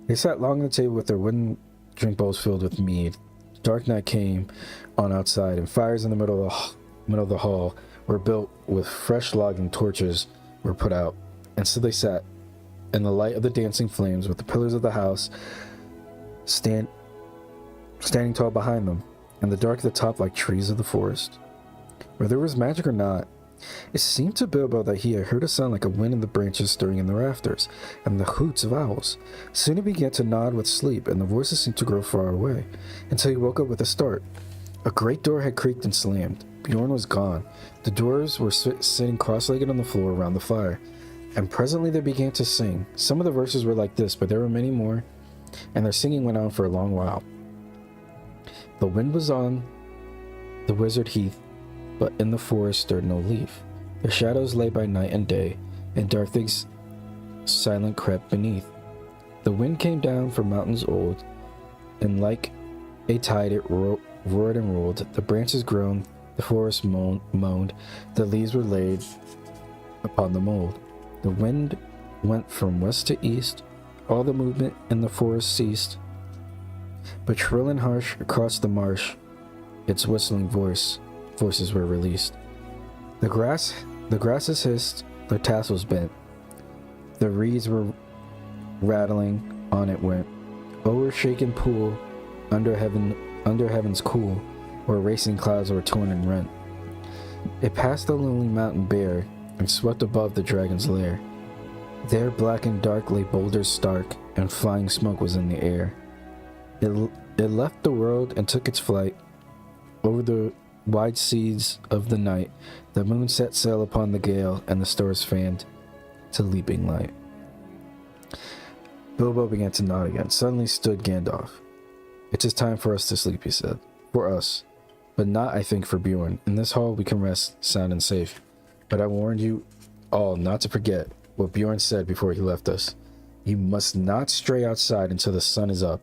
Speaker 1: They sat long at the table with their wooden drink bowls filled with mead. Dark night came on outside, and fires in the middle of the hall were built with fresh logs, and torches were put out. And so they sat in the light of the dancing flames, with the pillars of the house standing tall behind them, and the dark at the top like trees of the forest. Whether it was magic or not, it seemed to Bilbo that he had heard a sound like a wind in the branches stirring in the rafters, and the hoots of owls. Soon he began to nod with sleep, and the voices seemed to grow far away, until he woke up with a start. A great door had creaked and slammed. Bjorn was gone. The dwarves were sitting cross-legged on the floor around the fire, and presently they began to sing. Some of the verses were like this, but there were many more, and their singing went on for a long while. The wind was on the wizard heath, but in the forest stirred no leaf. The shadows lay by night and day, and dark things silent crept beneath. The wind came down from mountains old, and like a tide it roared and rolled. The branches groaned, the forest moaned, the leaves were laid upon the mold. The wind went from west to east, all the movement in the forest ceased. But shrill and harsh across the marsh, its whistling voices were released. The grasses hissed, their tassels bent. The reeds were rattling, on it went. O'er shaken pool, under heaven's cool, where racing clouds were torn and rent. It passed the lonely mountain bare, and swept above the dragon's lair. There black and dark lay boulders stark, and flying smoke was in the air. It left the world and took its flight over the wide seas of the night. The moon set sail upon the gale, and the stars fanned to leaping light. Bilbo began to nod again. Suddenly stood Gandalf. "It is time for us to sleep," he said. "For us, but not, I think, for Bjorn. In this hall we can rest sound and safe. But I warn you all not to forget what Bjorn said before he left us. You must not stray outside until the sun is up,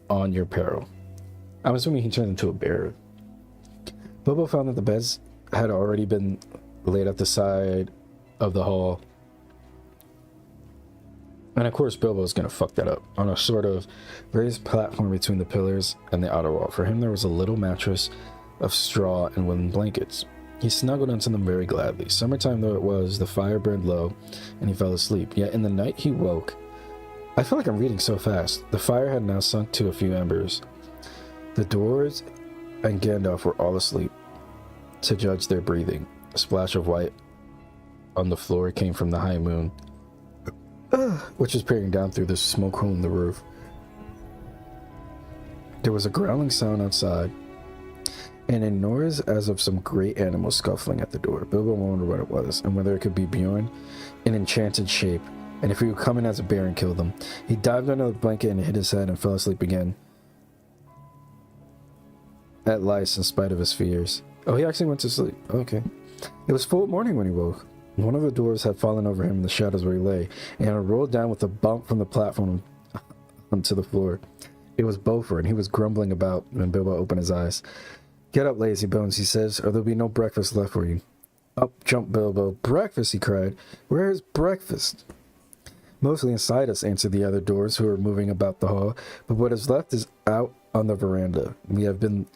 Speaker 1: on your peril." I'm assuming he turned into a bear. Bilbo found that the beds had already been laid at the side of the hall. And of course, Bilbo's gonna fuck that up. On a sort of raised platform between the pillars and the outer wall. For him, there was a little mattress of straw and woolen blankets. He snuggled into them very gladly. Summertime though it was, the fire burned low, and he fell asleep. Yet in the night he woke. I feel like I'm reading so fast. The fire had now sunk to a few embers. The dwarves and Gandalf were all asleep, to judge their breathing. A splash of white on the floor came from the high moon, which was peering down through the smoke hole in the roof. There was a growling sound outside, and a noise as of some great animal scuffling at the door. Bilbo wondered what it was, and whether it could be Bjorn in enchanted shape, and if he would come in as a bear and kill them. He dived under the blanket and hit his head and fell asleep again. At lice in spite of his fears. Oh, he actually went to sleep. Okay. It was full morning when he woke. One of the doors had fallen over him in the shadows where he lay, and it rolled down with a bump from the platform onto the floor. It was Beaufort, and he was grumbling about when Bilbo opened his eyes. "Get up, lazy bones," he says, "or there'll be no breakfast left for you." Up jumped Bilbo. "Breakfast," he cried. "Where is breakfast?" "Mostly inside us," answered the other dwarves who were moving about the hall, "but what is left is out on the veranda. We have been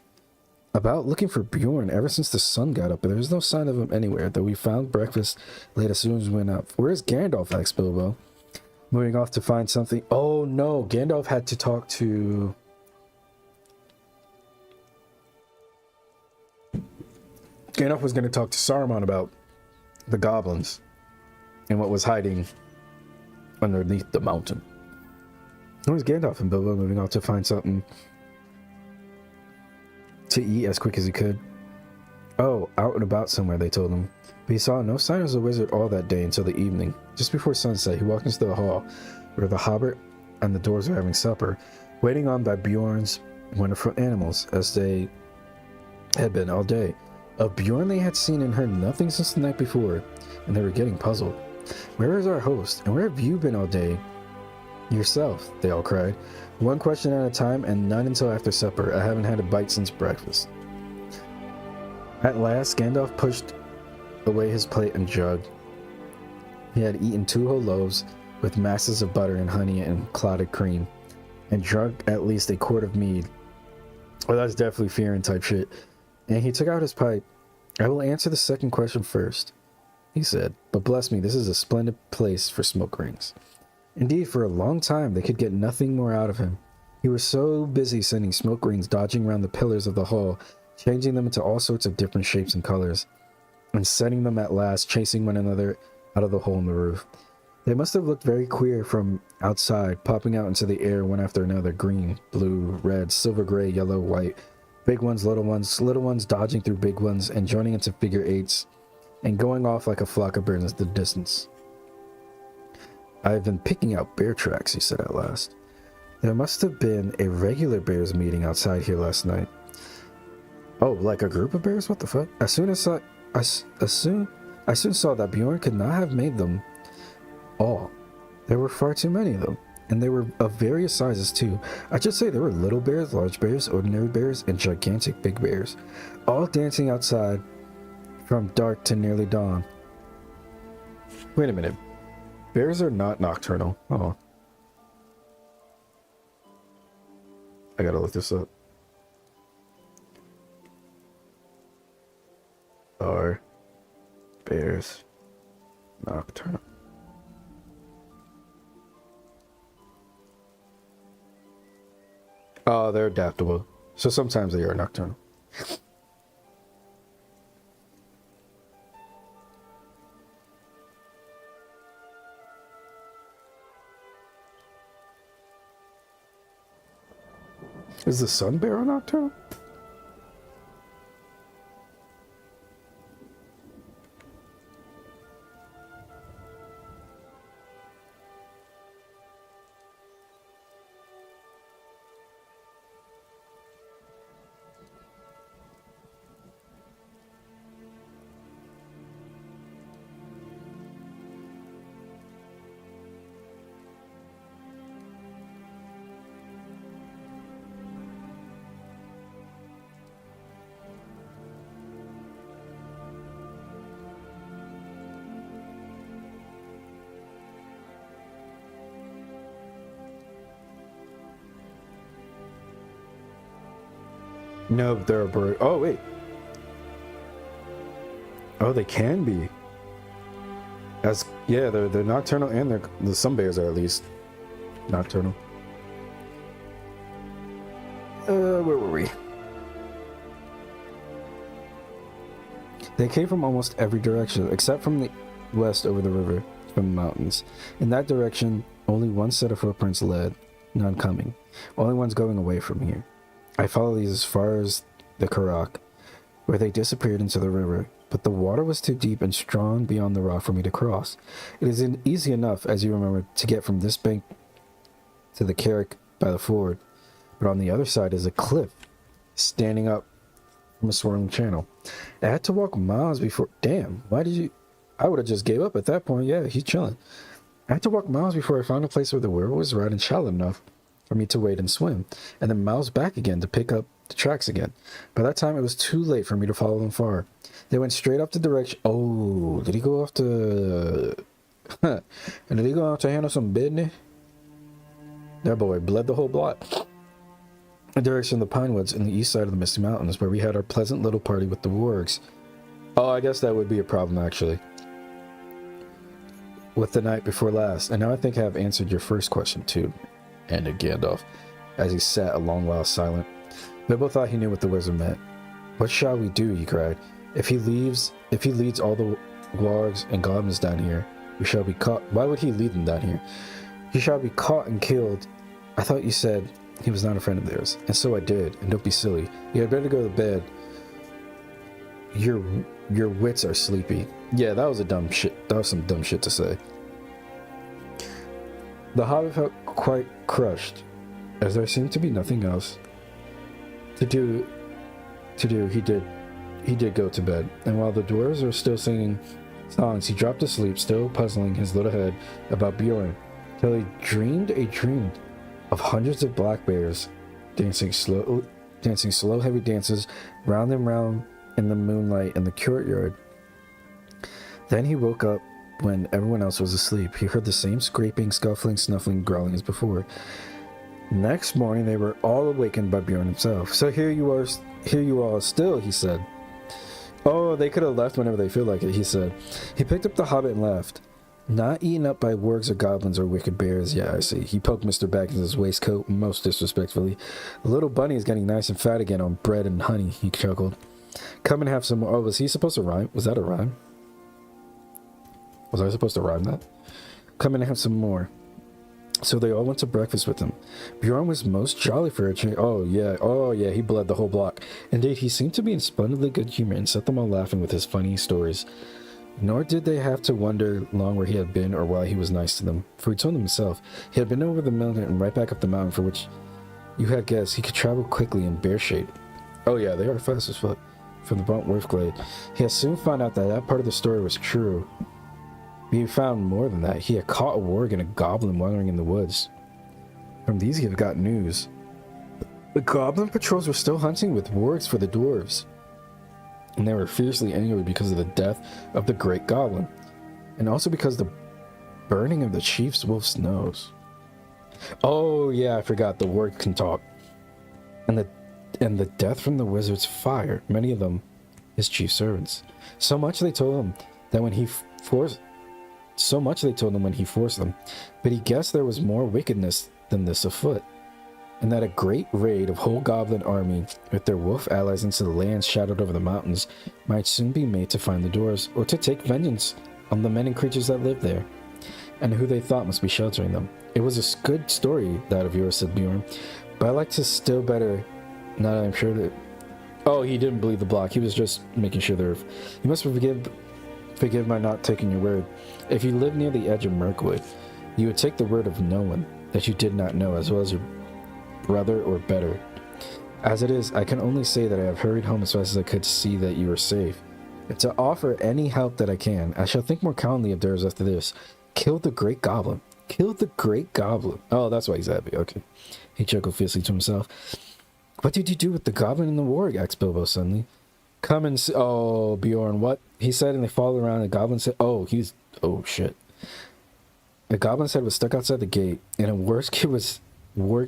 Speaker 1: about looking for Bjorn ever since the sun got up, but there's no sign of him anywhere, though we found breakfast late as soon as we went up." "Where's Gandalf?" asked Bilbo, moving off to find something. Oh no, Gandalf had to talk to... Gandalf was going to talk to Saruman about the goblins and what was hiding underneath the mountain. Where's Gandalf? And Bilbo moving off to find something to eat as quick as he could. "Oh, out and about somewhere," they told him. But he saw no sign of the wizard all that day until the evening. Just before sunset, he walked into the hall where the Hobbit and the dwarves were having supper, waiting on by Bjorn's wonderful animals, as they had been all day. Of Bjorn they had seen and heard nothing since the night before, and they were getting puzzled. "Where is our host, and where have you been all day?" "Yourself," they all cried. "One question at a time, and none until after supper. I haven't had a bite since breakfast." At last, Gandalf pushed away his plate and jug. He had eaten 2 whole loaves with masses of butter and honey and clotted cream, and drunk at least a quart of mead. Well, that's definitely Fearin type shit. And he took out his pipe. "I will answer the second question first," he said, "but bless me, this is a splendid place for smoke rings." Indeed, for a long time they could get nothing more out of him. He was so busy sending smoke rings dodging around the pillars of the hall, changing them into all sorts of different shapes and colors, and setting them at last chasing one another out of the hole in the roof. They must have looked very queer from outside, popping out into the air one after another, green, blue, red, silver gray, yellow, white, big ones, little ones dodging through big ones and joining into figure eights and going off like a flock of birds in the distance. "I've been picking out bear tracks," he said at last. "There must have been a regular bears meeting outside here last night." "Oh, like a group of bears? What the fuck?" I soon saw that Bjorn could not have made them all. There were far too many of them, and they were of various sizes too. I should say there were little bears, large bears, ordinary bears, and gigantic big bears, all dancing outside from dark to nearly dawn. Wait a minute. Bears are not nocturnal. Oh. I gotta look this up. Are bears nocturnal? Oh, they're adaptable. So sometimes they are nocturnal. Is the sun bear a nocturnal? No, they're a bird. Oh, wait. Oh, they can be. They're nocturnal, and some bears are at least nocturnal. Where were we? They came from almost every direction, except from the west over the river, from the mountains. In that direction, only one set of footprints led, none coming. Only one's going away from here. I followed these as far as the Karak, where they disappeared into the river, but the water was too deep and strong beyond the rock for me to cross. It is easy enough, as you remember, to get from this bank to the Karak by the ford, but on the other side is a cliff standing up from a swirling channel. I had to walk miles before... Damn, why did you... I would have just gave up at that point. Yeah, he's chilling. I had to walk miles before I found a place where the river was right and shallow enough for me to wade and swim, and then miles back again to pick up the tracks again. By that time, it was too late for me to follow them far. They went straight up the direction... Oh, did he go off to... And did he go off to handle some business? That boy bled the whole block. The direction of the pine woods in the east side of the Misty Mountains, where we had our pleasant little party with the wargs. Oh, I guess that would be a problem, actually. With the night before last. And now I think I have answered your first question, too. Ended Gandalf, as he sat a long while silent. Bilbo thought he knew what the wizard meant. What shall we do? He cried. If he leads all the wargs and goblins down here, we shall be caught. Why would he lead them down here? He shall be caught and killed. I thought you said he was not a friend of theirs. And so I did. And don't be silly. You had better go to bed. Your wits are sleepy. Yeah, that was a dumb shit. That was some dumb shit to say. The hobbit felt quite crushed, as there seemed to be nothing else to do. He did go to bed, and while the dwarves were still singing songs, he dropped asleep, still puzzling his little head about Bjorn, till he dreamed a dream of hundreds of black bears dancing slow, heavy dances round and round in the moonlight in the courtyard. Then he woke up when everyone else was asleep. He heard the same scraping, scuffling, snuffling, growling as before. Next morning, they were all awakened by Bjorn himself. So here you are still, he said. Oh, they could have left whenever they feel like it, he said. He picked up the hobbit and left. Not eaten up by wargs or goblins or wicked bears. Yeah, I see. He poked Mr. Baggins's waistcoat most disrespectfully. The little bunny is getting nice and fat again on bread and honey, he chuckled. Come and have some more. Oh, was he supposed to rhyme? Was that a rhyme? Was I supposed to rhyme that? Come and have some more. So they all went to breakfast with him. Bjorn was most jolly for a change. Oh yeah, he bled the whole block. Indeed, he seemed to be in splendidly good humor and set them all laughing with his funny stories. Nor did they have to wonder long where he had been or why he was nice to them, for he told them himself he had been over the mountain and right back up the mountain, for which you had guessed he could travel quickly in bear shape. Oh yeah, they are fast as fuck. From the Bruntworth Glade. He had soon found out that part of the story was true. He found more than that. He had caught a warg and a goblin wandering in the woods. From these he had got news. The goblin patrols were still hunting with wargs for the dwarves, and they were fiercely angry because of the death of the great goblin, and also because the burning of the chief's wolf's nose. Oh yeah, I forgot the warg can talk. And the death from the wizard's fire, many of them his chief servants. So much they told him when he forced them, but he guessed there was more wickedness than this afoot, and that a great raid of whole goblin army with their wolf allies into the lands shadowed over the mountains might soon be made to find the doors, or to take vengeance on the men and creatures that lived there, and who they thought must be sheltering them. It was a good story, that of yours, said Bjorn, but I like to still better, now that I'm sure that... Oh, he didn't believe the block, he was just making sure there... You must forgive my not taking your word. If you lived near the edge of Mirkwood, you would take the word of no one that you did not know, as well as your brother or better. As it is, I can only say that I have hurried home as fast as I could to see that you are safe, and to offer any help that I can. I shall think more kindly of theirs after this. Kill the great goblin. Kill the great goblin. Oh, that's why he's happy. Okay. He chuckled fiercely to himself. What did you do with the goblin and the warg? Asked Bilbo suddenly. Come and see. Oh, Bjorn, what? He said, and they followed around. The goblin said, oh, shit. The goblin's head was stuck outside the gate, and a warg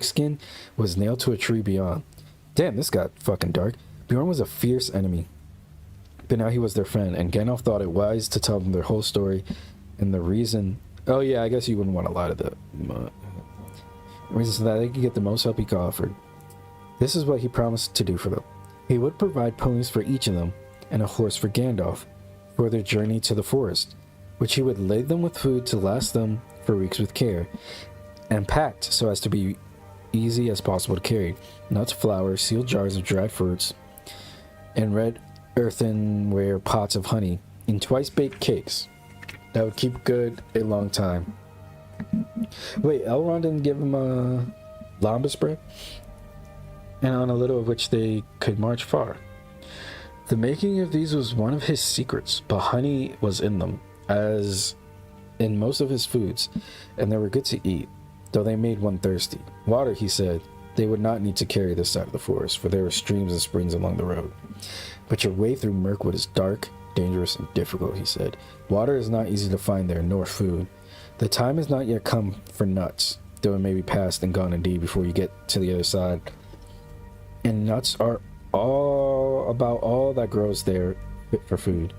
Speaker 1: skin was nailed to a tree beyond. Damn, this got fucking dark. Bjorn was a fierce enemy, but now he was their friend, and Gandalf thought it wise to tell them their whole story and the reason. Oh yeah, I guess you wouldn't want to lie to the reason so that they could get the most help he could offer. This is what he promised to do for them. He would provide ponies for each of them and a horse for Gandalf for their journey to the forest, which he would lade them with food to last them for weeks with care, and packed so as to be easy as possible to carry. Nuts, flowers, sealed jars of dried fruits, and red earthenware pots of honey in twice-baked cakes that would keep good a long time. Wait, Elrond didn't give him a lembas bread? And on a little of which they could march far. The making of these was one of his secrets, but honey was in them, as in most of his foods, and they were good to eat, though they made one thirsty. Water, he said, they would not need to carry this side of the forest, for there were streams and springs along the road. But your way through Mirkwood is dark, dangerous, and difficult, he said. Water is not easy to find there, nor food. The time has not yet come for nuts, though it may be past and gone indeed before you get to the other side. And nuts are all about all that grows there fit for food.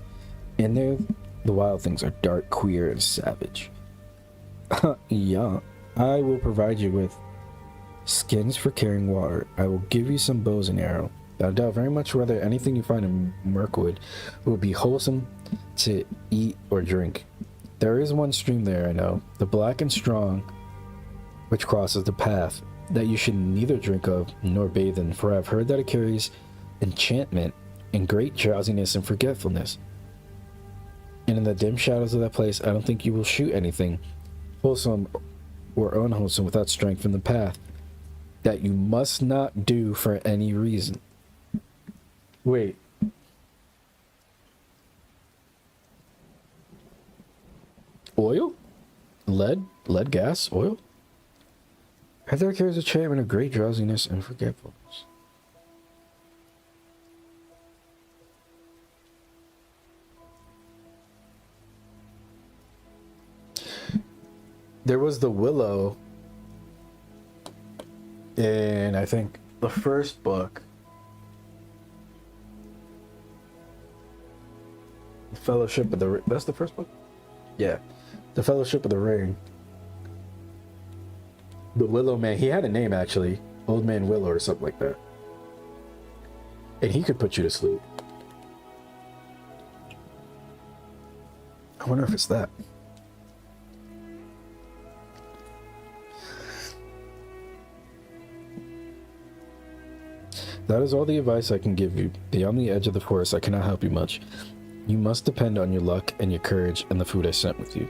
Speaker 1: In there, the wild things are dark, queer, and savage. Yeah, I will provide you with skins for carrying water. I will give you some bows and arrow. I doubt very much whether anything you find in Mirkwood will be wholesome to eat or drink. There is one stream there, I know, the Black and Strong, which crosses the path, that you should neither drink of nor bathe in, for I have heard that it carries enchantment and great drowsiness and forgetfulness. And in the dim shadows of that place, I don't think you will shoot anything, wholesome or unwholesome, without straying from the path, that you must not do for any reason. Wait. Oil? Lead? Lead gas? Oil? Heather carries a enchantment of great drowsiness and forgetfulness. There was the willow in, I think, the first book. The Fellowship of the... That's the first book? Yeah. The Fellowship of the Ring. The Willow Man. He had a name, actually. Old Man Willow or something like that. And he could put you to sleep. I wonder if it's that. That is all the advice I can give you. Beyond the edge of the forest, I cannot help you much. You must depend on your luck and your courage and the food I sent with you.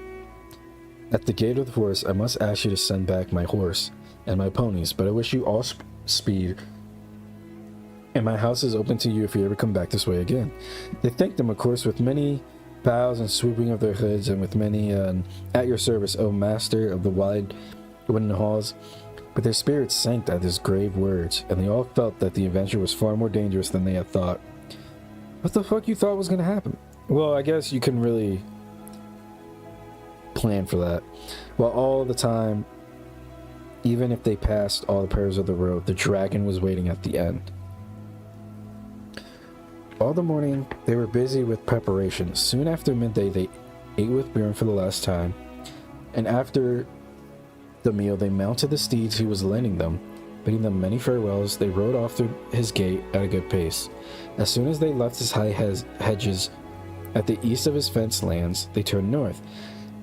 Speaker 1: At the gate of the forest, I must ask you to send back my horse and my ponies, but I wish you all speed, and my house is open to you if you ever come back this way again. They thanked him, of course, with many bows and swooping of their hoods, and with many, at your service, O master of the wide wooden halls. But their spirits sank at his grave words, and they all felt that the adventure was far more dangerous than they had thought. What the fuck you thought was gonna happen? Well, I guess you couldn't really plan for that. Well, all the time, even if they passed all the perils of the road, the dragon was waiting at the end. All the morning, they were busy with preparations. Soon after midday, they ate with Bjorn for the last time, and after the meal, they mounted the steeds he was lending them. Bidding them many farewells, they rode off through his gate at a good pace. As soon as they left his high hedges at the east of his fenced lands, they turned north,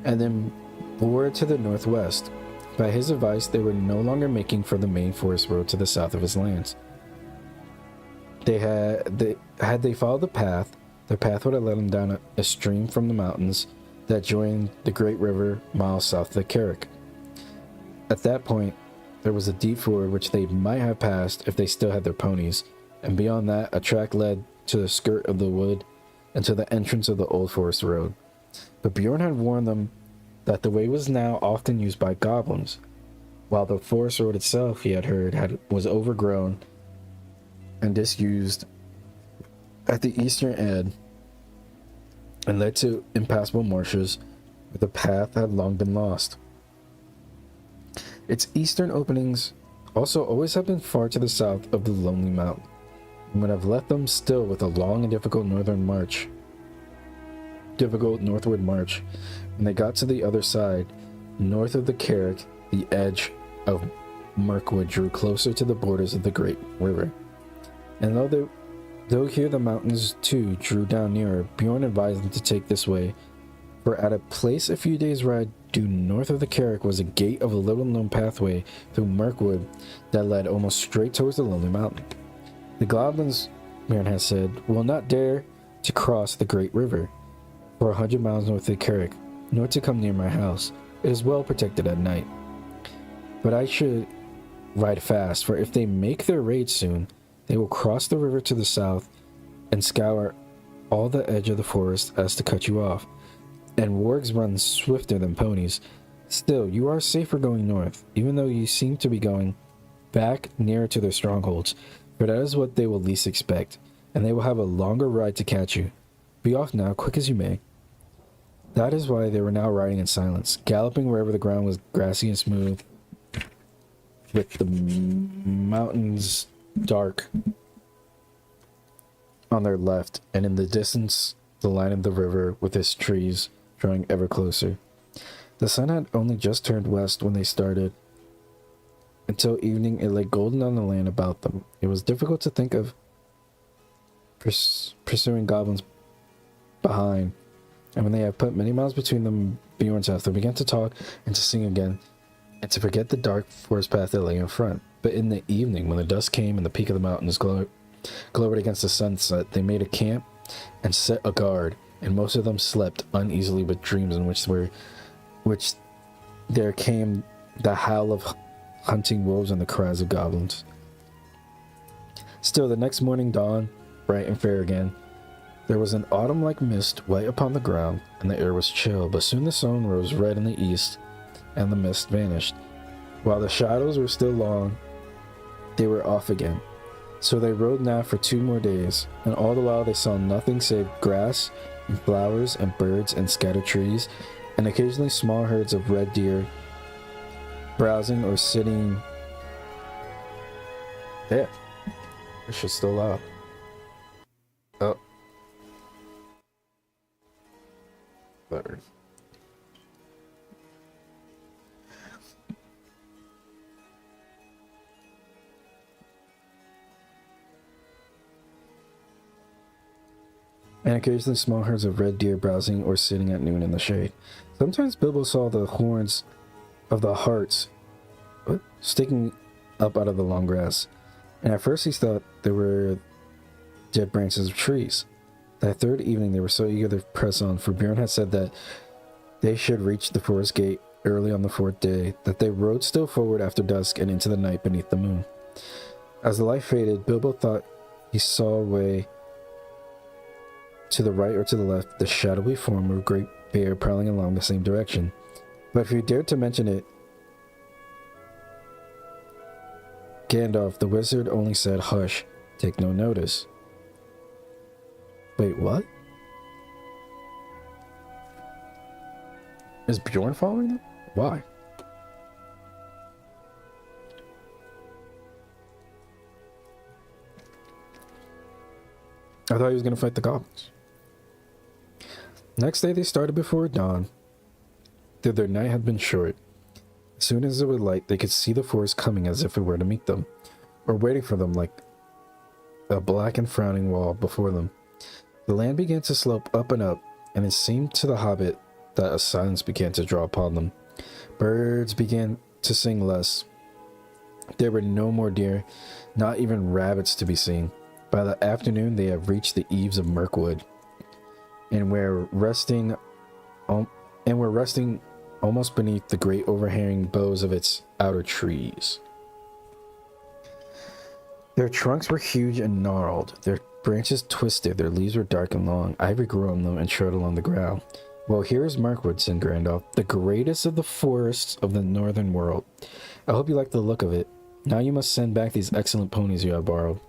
Speaker 1: and then bore to the northwest. By his advice, they were no longer making for the main forest road to the south of his lands. Had they followed the path, their path would have led them down a stream from the mountains that joined the great river miles south of the Carrick. At that point, there was a deep ford which they might have passed if they still had their ponies, and beyond that, a track led to the skirt of the wood and to the entrance of the old forest road. But Bjorn had warned them that the way was now often used by goblins, while the forest road itself, he had heard, was overgrown and disused at the eastern end and led to impassable marshes where the path had long been lost. Its eastern openings Also, always have been far to the south of the Lonely Mountain, and would have left them still with a long and difficult northward march. When they got to the other side, north of the Carrick, the edge of Mirkwood drew closer to the borders of the great river. And though here the mountains too drew down nearer, Bjorn advised them to take this way, for at a place a few days' ride due north of the Carrick was a gate of a little-known pathway through Mirkwood that led almost straight towards the Lonely Mountain. The goblins, Bjorn had said, will not dare to cross the great river for 100 miles north of the Carrick, nor to come near my house. It is well protected at night. But I should ride fast, for if they make their raid soon, they will cross the river to the south and scour all the edge of the forest as to cut you off. And wargs run swifter than ponies. Still, you are safer going north, even though you seem to be going back nearer to their strongholds, for that is what they will least expect, and they will have a longer ride to catch you. Be off now, quick as you may. That is why they were now riding in silence, galloping wherever the ground was grassy and smooth, with the mountains dark on their left, and in the distance the line of the river with its trees drawing ever closer. The sun had only just turned west when they started. Until evening it lay golden on the land about them. It was difficult to think of pursuing goblins behind, and when they had put many miles between them and Bjorn's house, they began to talk and to sing again, and to forget the dark forest path that lay in front. But in the evening, when the dusk came and the peak of the mountains glowed against the sunset, they made a camp and set a guard, and most of them slept uneasily with dreams in which there came the howl of hunting wolves and the cries of goblins. Still, the next morning dawned bright and fair again. There was an autumn-like mist white upon the ground, and the air was chill, but soon the sun rose red in the east, and the mist vanished. While the shadows were still long, they were off again. So they rode now for 2 more days, and all the while they saw nothing save grass and flowers and birds and scattered trees, and occasionally small herds of red deer browsing or sitting. Yeah, this shit's still loud. Oh. Better. And occasionally small herds of red deer browsing or sitting at noon in the shade. Sometimes Bilbo saw the horns of the harts sticking up out of the long grass, and at first he thought they were dead branches of trees. That third evening they were so eager to press on, for Bjorn had said that they should reach the forest gate early on the 4th day, that they rode still forward after dusk and into the night beneath the moon. As the light faded, Bilbo thought he saw a way to the right or to the left the shadowy form of a great bear prowling along the same direction. But if he dared to mention it, Gandalf, the wizard, only said, "Hush, take no notice." Wait, what? Is Bjorn following them? Why? I thought he was going to fight the goblins. Next day they started before dawn, though their night had been short. As soon as it was light, they could see the forest coming as if it were to meet them, or waiting for them like a black and frowning wall before them. The land began to slope up and up, and it seemed to the hobbit that a silence began to draw upon them. Birds began to sing less. There were no more deer, not even rabbits to be seen. By the afternoon they had reached the eaves of Mirkwood, and were resting almost beneath the great overhanging boughs of its outer trees. Their trunks were huge and gnarled, their branches twisted, their leaves were dark and long, ivy grew on them and showed along the ground. "Well, here is Mirkwood," said Gandalf, "the greatest of the forests of the northern world. I hope you like the look of it. Now you must send back these excellent ponies you have borrowed."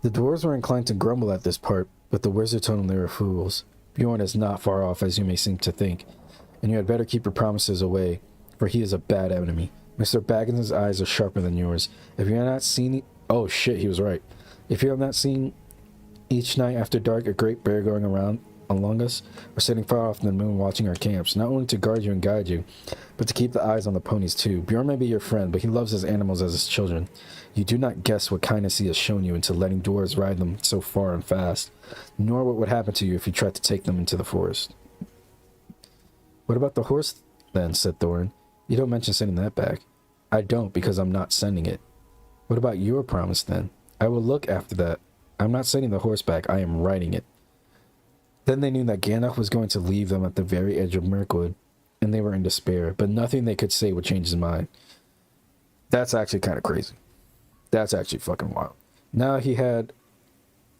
Speaker 1: The dwarves were inclined to grumble at this part, but the wizard told them they were fools. Bjorn is not far off, as you may seem to think, and you had better keep your promises away, for he is a bad enemy. Mr. Baggins' eyes are sharper than yours. If you're not seen... Oh, shit, he was right. If you have not seen each night after dark a great bear going around along us, or sitting far off in the moon watching our camps, not only to guard you and guide you, but to keep the eyes on the ponies too. Bjorn may be your friend, but he loves his animals as his children. You do not guess what kindness he has shown you into letting dwarves ride them so far and fast, nor what would happen to you if you tried to take them into the forest. What about the horse, then? Said Thorin. You don't mention sending that back. I don't, because I'm not sending it. What about your promise, then? I will look after that. I'm not sending the horse back, I am riding it. Then they knew that Gandalf was going to leave them at the very edge of Mirkwood, and they were in despair, but nothing they could say would change his mind. That's actually kind of crazy. That's actually fucking wild. Now he had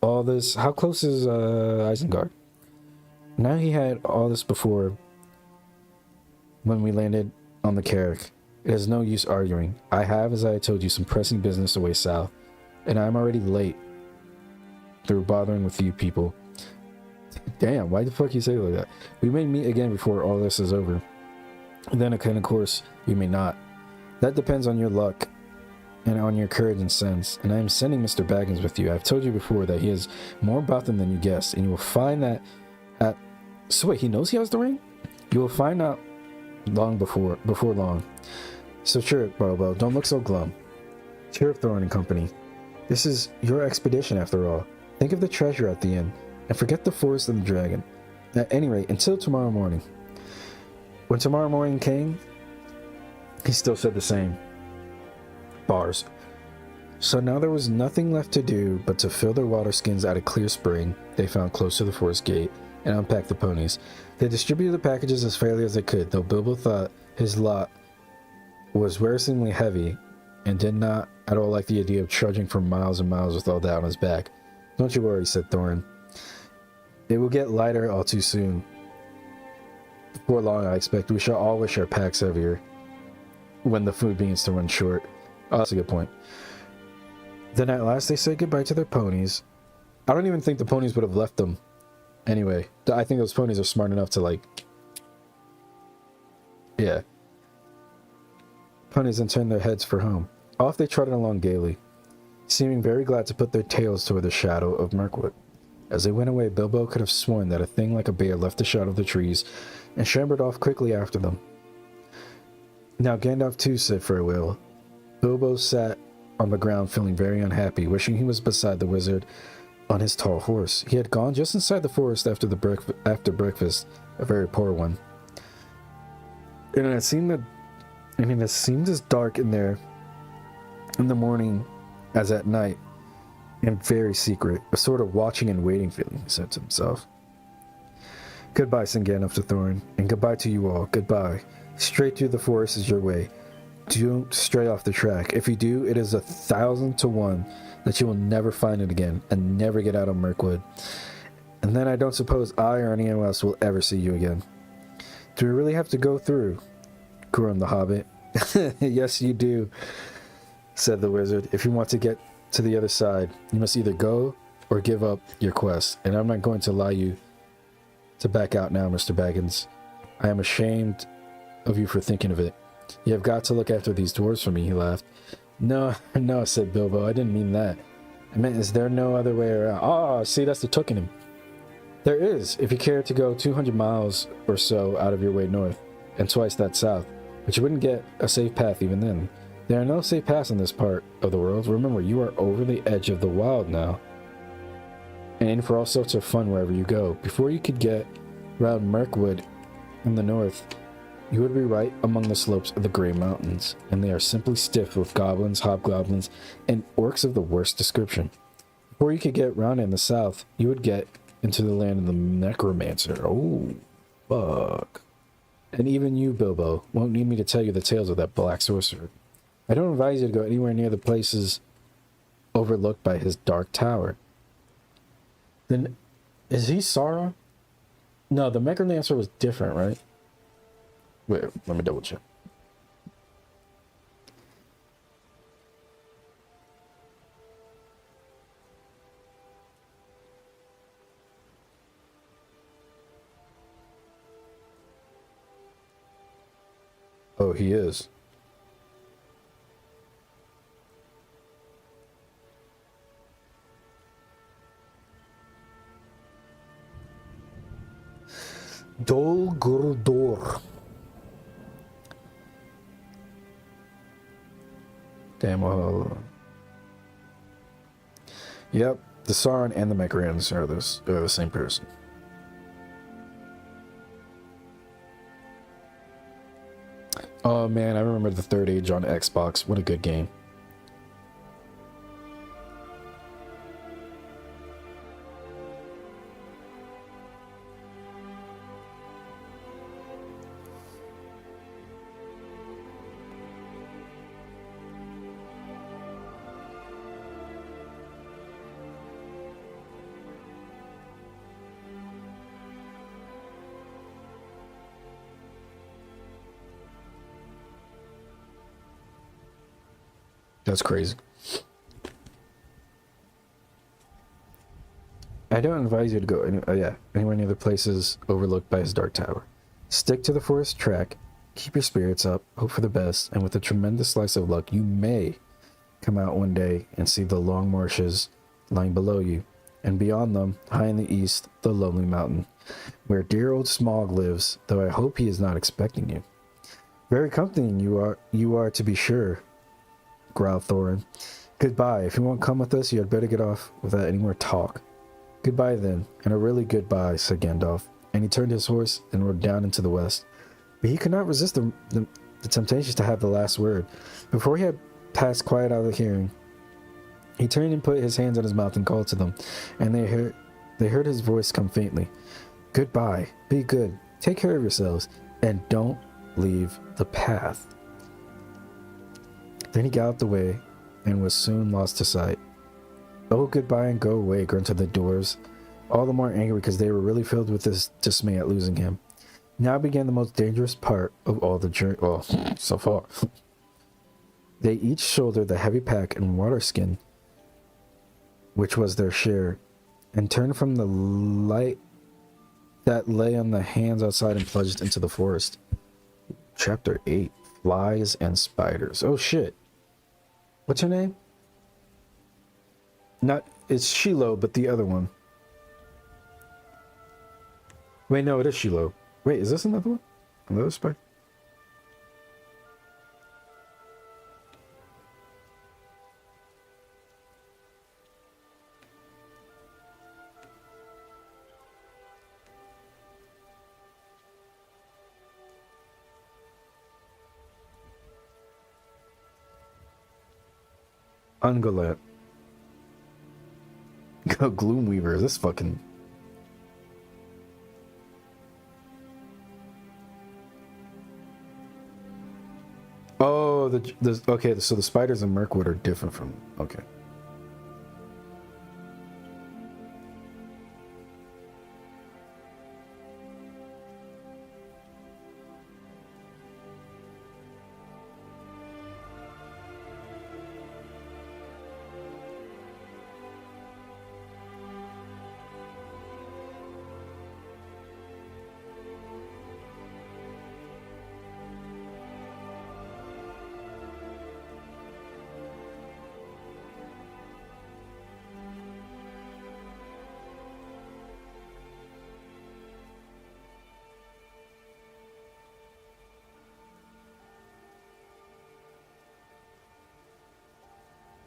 Speaker 1: all this... How close is Isengard? Now he had all this before when we landed on the Carrick. It is no use arguing. I have, as I told you, some pressing business away south, and I'm already late through bothering with you people. Damn, why the fuck you say it like that? We may meet again before all this is over. And then again, of course, we may not. That depends on your luck and on your courage and sense. And I am sending Mr. Baggins with you. I've told you before that he is more about them than you guessed, and you will find that at... So wait, he knows he has the ring? You will find out long before long. So cheer up, Bilbo. Don't look so glum. Cheer up, Thorin and company. This is your expedition after all. Think of the treasure at the end. And forget the forest and the dragon. At any rate, until tomorrow morning. When tomorrow morning came, he still said the same. Bars. So now there was nothing left to do but to fill their water skins at a clear spring they found close to the forest gate and unpack the ponies. They distributed the packages as fairly as they could, though Bilbo thought his lot was wearisomely heavy and did not at all like the idea of trudging for miles and miles with all that on his back. Don't you worry, said Thorin. It will get lighter all too soon. Before long, I expect we shall all wish our packs heavier when the food begins to run short. Oh, that's a good point. Then at last they said goodbye to their ponies. I don't even think the ponies would have left them. Anyway, I think those ponies are smart enough to, like... Yeah. Ponies then turned their heads for home. Off they trotted along gaily, seeming very glad to put their tails toward the shadow of Mirkwood. As they went away, Bilbo could have sworn that a thing like a bear left the shadow of the trees and shambled off quickly after them. Now Gandalf too said farewell. Bilbo sat on the ground feeling very unhappy, wishing he was beside the wizard on his tall horse. He had gone just inside the forest after breakfast, a very poor one. And it seemed as dark in there in the morning as at night. And very secret, a sort of watching and waiting feeling, he said to himself. Goodbye, said Gandalf to Thorin, and goodbye to you all. Goodbye. Straight through the forest is your way. Don't stray off the track. If you do, it is 1,000 to 1 that you will never find it again and never get out of Mirkwood. And then I don't suppose I or anyone else will ever see you again. Do we really have to go through? Groaned the hobbit. Yes, you do, said the wizard. If you want to get to the other side, you must either go or give up your quest, and I'm not going to allow you to back out now, Mr. Baggins. I am ashamed of you for thinking of it. You have got to look after these dwarves for me, he laughed. No, said Bilbo, I didn't mean that. I meant, is there no other way around? Ah, see, that's the Tolkien. There is, if you care to go 200 miles or so out of your way north, and twice that south, but you wouldn't get a safe path even then. There are no safe paths in this part of the world. Remember, you are over the edge of the wild now, and in for all sorts of fun wherever you go. Before you could get round Mirkwood in the north, you would be right among the slopes of the Grey Mountains, and they are simply stiff with goblins, hobgoblins, and orcs of the worst description. Before you could get round in the south, you would get into the land of the necromancer. Oh, fuck. And even you, Bilbo, won't need me to tell you the tales of that black sorcerer. I don't advise you to go anywhere near the places overlooked by his dark tower. Then, is he Sauron? No, the necromancer was different, right? Wait, let me double check. Oh, he is. Dol Guldur. Damn, well. Yep, the Sauron and the Macarons are the same person. Oh man, I remember the Third Age on Xbox. What a good game. That's crazy. I don't advise you to go anywhere near the places overlooked by his dark tower. Stick to the forest track, keep your spirits up, hope for the best, and with a tremendous slice of luck, you may come out one day and see the long marshes lying below you, and beyond them, high in the east, the lonely mountain, where dear old Smaug lives, though I hope he is not expecting you. Very comforting you are to be sure, growled Thorin. Goodbye. If you won't come with us, you had better get off without any more talk. Goodbye then, and a really goodbye, said Gandalf, and he turned his horse and rode down into the west. But he could not resist the temptation to have the last word. Before he had passed quiet out of hearing, he turned and put his hands on his mouth and called to them, and they heard his voice come faintly. Goodbye, be good, take care of yourselves, and don't leave the path. Then he galloped away and was soon lost to sight. Oh, goodbye and go away, grunted the dwarves, all the more angry because they were really filled with this dismay at losing him. Now began the most dangerous part of all the journey. Well, so far. They each shouldered the heavy pack and water skin, which was their share, and turned from the light that lay on the hands outside and plunged into the forest. Chapter 8. Flies and Spiders. Oh shit. What's her name? It's Shiloh, but the other one. Wait, no, it is Shiloh. Wait, is this another one? Another spider? Ungoliant. Gloomweaver, this fucking... Oh, okay, so the spiders in Mirkwood are different from... Okay.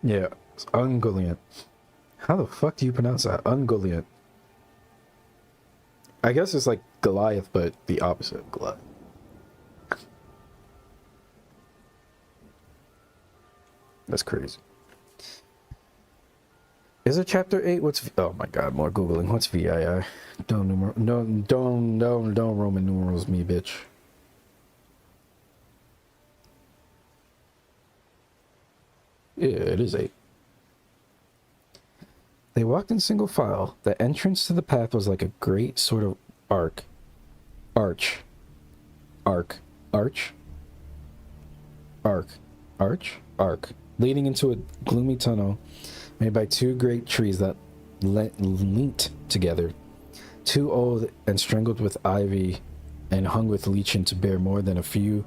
Speaker 1: Yeah, it's Ungoliant. How the fuck do you pronounce that? Ungoliant. I guess it's like Goliath, but the opposite of Goliath. That's crazy. Is it chapter 8? Oh my god, more Googling. What's VII? Don't Roman numerals me, bitch. Yeah, it is 8. They walked in single file. The entrance to the path was like a great sort of arch, leading into a gloomy tunnel made by two great trees that leant together, too old and strangled with ivy and hung with lichen to bear more than a few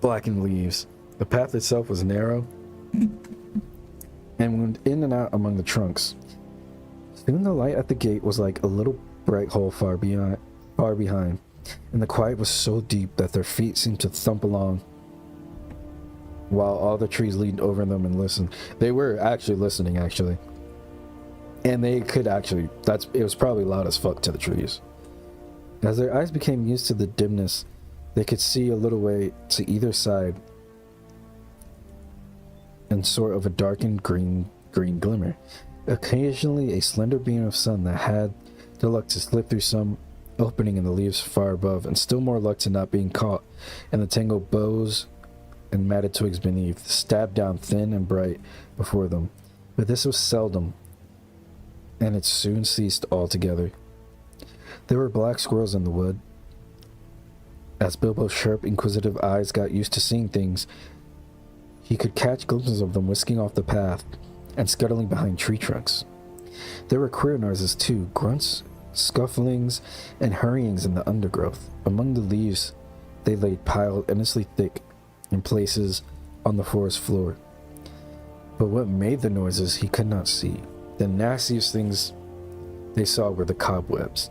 Speaker 1: blackened leaves. The path itself was narrow and wound in and out among the trunks. Soon the light at the gate was like a little bright hole far far behind, and the quiet was so deep that their feet seemed to thump along while all the trees leaned over them and listened. They were actually listening, actually. And they could actually, it was probably loud as fuck to the trees. As their eyes became used to the dimness, they could see a little way to either side and sort of a darkened green glimmer. Occasionally a slender beam of sun that had the luck to slip through some opening in the leaves far above, and still more luck to not being caught in the tangled boughs and matted twigs beneath, stabbed down thin and bright before them. But this was seldom, and it soon ceased altogether. There were black squirrels in the wood. As Bilbo's sharp, inquisitive eyes got used to seeing things, he could catch glimpses of them whisking off the path and scuttling behind tree trunks. There were queer noises too, grunts, scufflings, and hurryings in the undergrowth. Among the leaves they lay piled endlessly thick in places on the forest floor. But what made the noises he could not see. The nastiest things they saw were the cobwebs.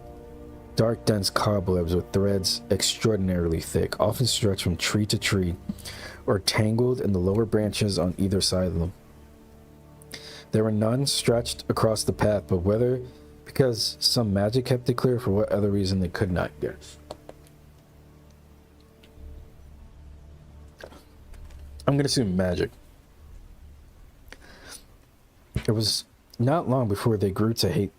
Speaker 1: Dark, dense cobwebs with threads extraordinarily thick, often stretched from tree to tree, or tangled in the lower branches on either side of them. There were none stretched across the path, but whether because some magic kept it clear, for what other reason they could not guess. I'm going to assume magic. It was not long before they grew to hate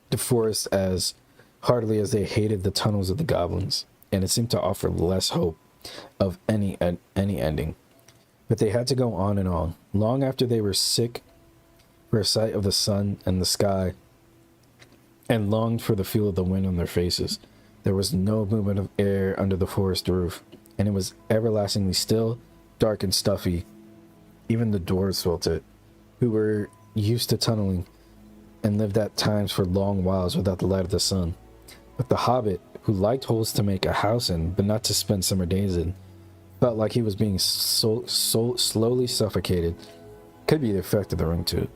Speaker 1: the forest as heartily as they hated the tunnels of the goblins, and it seemed to offer less hope of any ending. But they had to go on and on, long after they were sick for a sight of the sun and the sky, and longed for the feel of the wind on their faces. There was no movement of air under the forest roof, and it was everlastingly still, dark and stuffy. Even the dwarves felt it, who were used to tunneling and lived at times for long whiles without the light of the sun. But the hobbit, who liked holes to make a house in, but not to spend summer days in, felt like he was being so slowly suffocated. Could be the effect of the ring too.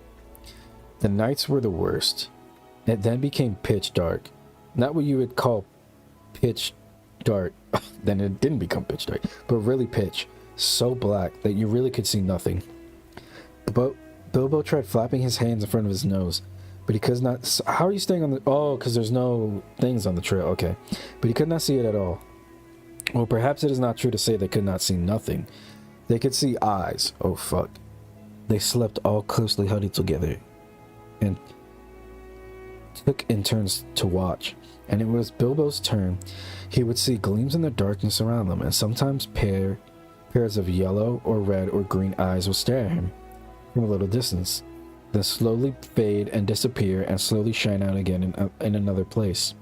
Speaker 1: The nights were the worst. It then became pitch dark. Not what you would call pitch dark. Then it didn't become pitch dark, but really pitch. So black that you really could see nothing. But Bilbo tried flapping his hands in front of his nose, but he could not. How are you staying on the? Oh, because there's no things on the trail. Okay, but he could not see it at all. Well, perhaps it is not true to say they could not see nothing. They could see eyes. Oh fuck! They slept all closely huddled together, and took in turns to watch. And it was Bilbo's turn. He would see gleams in the darkness around them, and sometimes pairs of yellow or red or green eyes would stare at him from a little distance, then slowly fade and disappear and slowly shine out again in another place.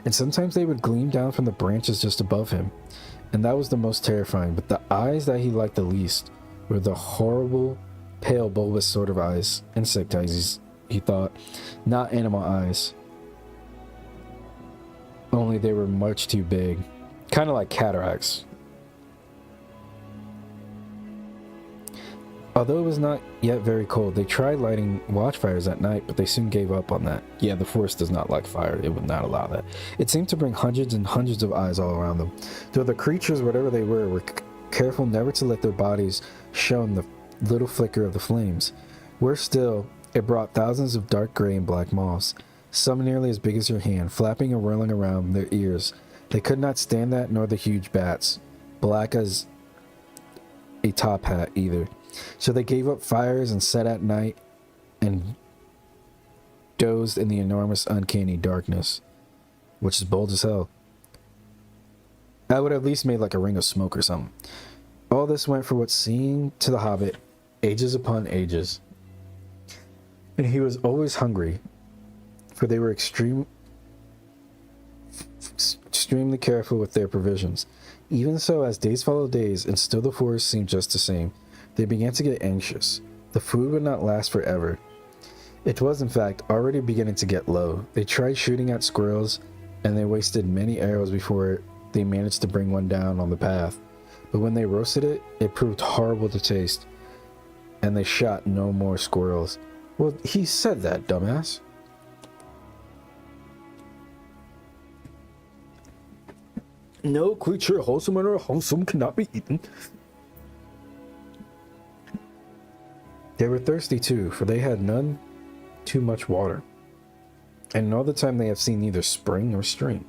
Speaker 1: And sometimes they would gleam down from the branches just above him, and that was the most terrifying. But the eyes that he liked the least were the horrible, pale, bulbous sort of eyes, insect eyes, he thought, not animal eyes. Only they were much too big, kind of like cataracts. Although it was not yet very cold, they tried lighting watchfires at night, but they soon gave up on that. Yeah, the forest does not like fire. It would not allow that. It seemed to bring hundreds and hundreds of eyes all around them, though the creatures, whatever they were careful never to let their bodies show in the little flicker of the flames. Worse still, it brought thousands of dark gray and black moths, some nearly as big as your hand, flapping and whirling around their ears. They could not stand that, nor the huge bats, black as a top hat either. So they gave up fires and sat at night and dozed in the enormous uncanny darkness, which is bold as hell. I would have at least made like a ring of smoke or something. All this went for what seemed to the hobbit ages upon ages. And he was always hungry, for they were extremely careful with their provisions. Even so, as days followed days, and still the forest seemed just the same, they began to get anxious. The food would not last forever. It was, in fact, already beginning to get low. They tried shooting at squirrels, and they wasted many arrows before they managed to bring one down on the path. But when they roasted it, it proved horrible to taste, and they shot no more squirrels. Well, he said that, dumbass. No creature wholesome or wholesome cannot be eaten. They were thirsty too, for they had none too much water, and in all the time they have seen neither spring nor stream.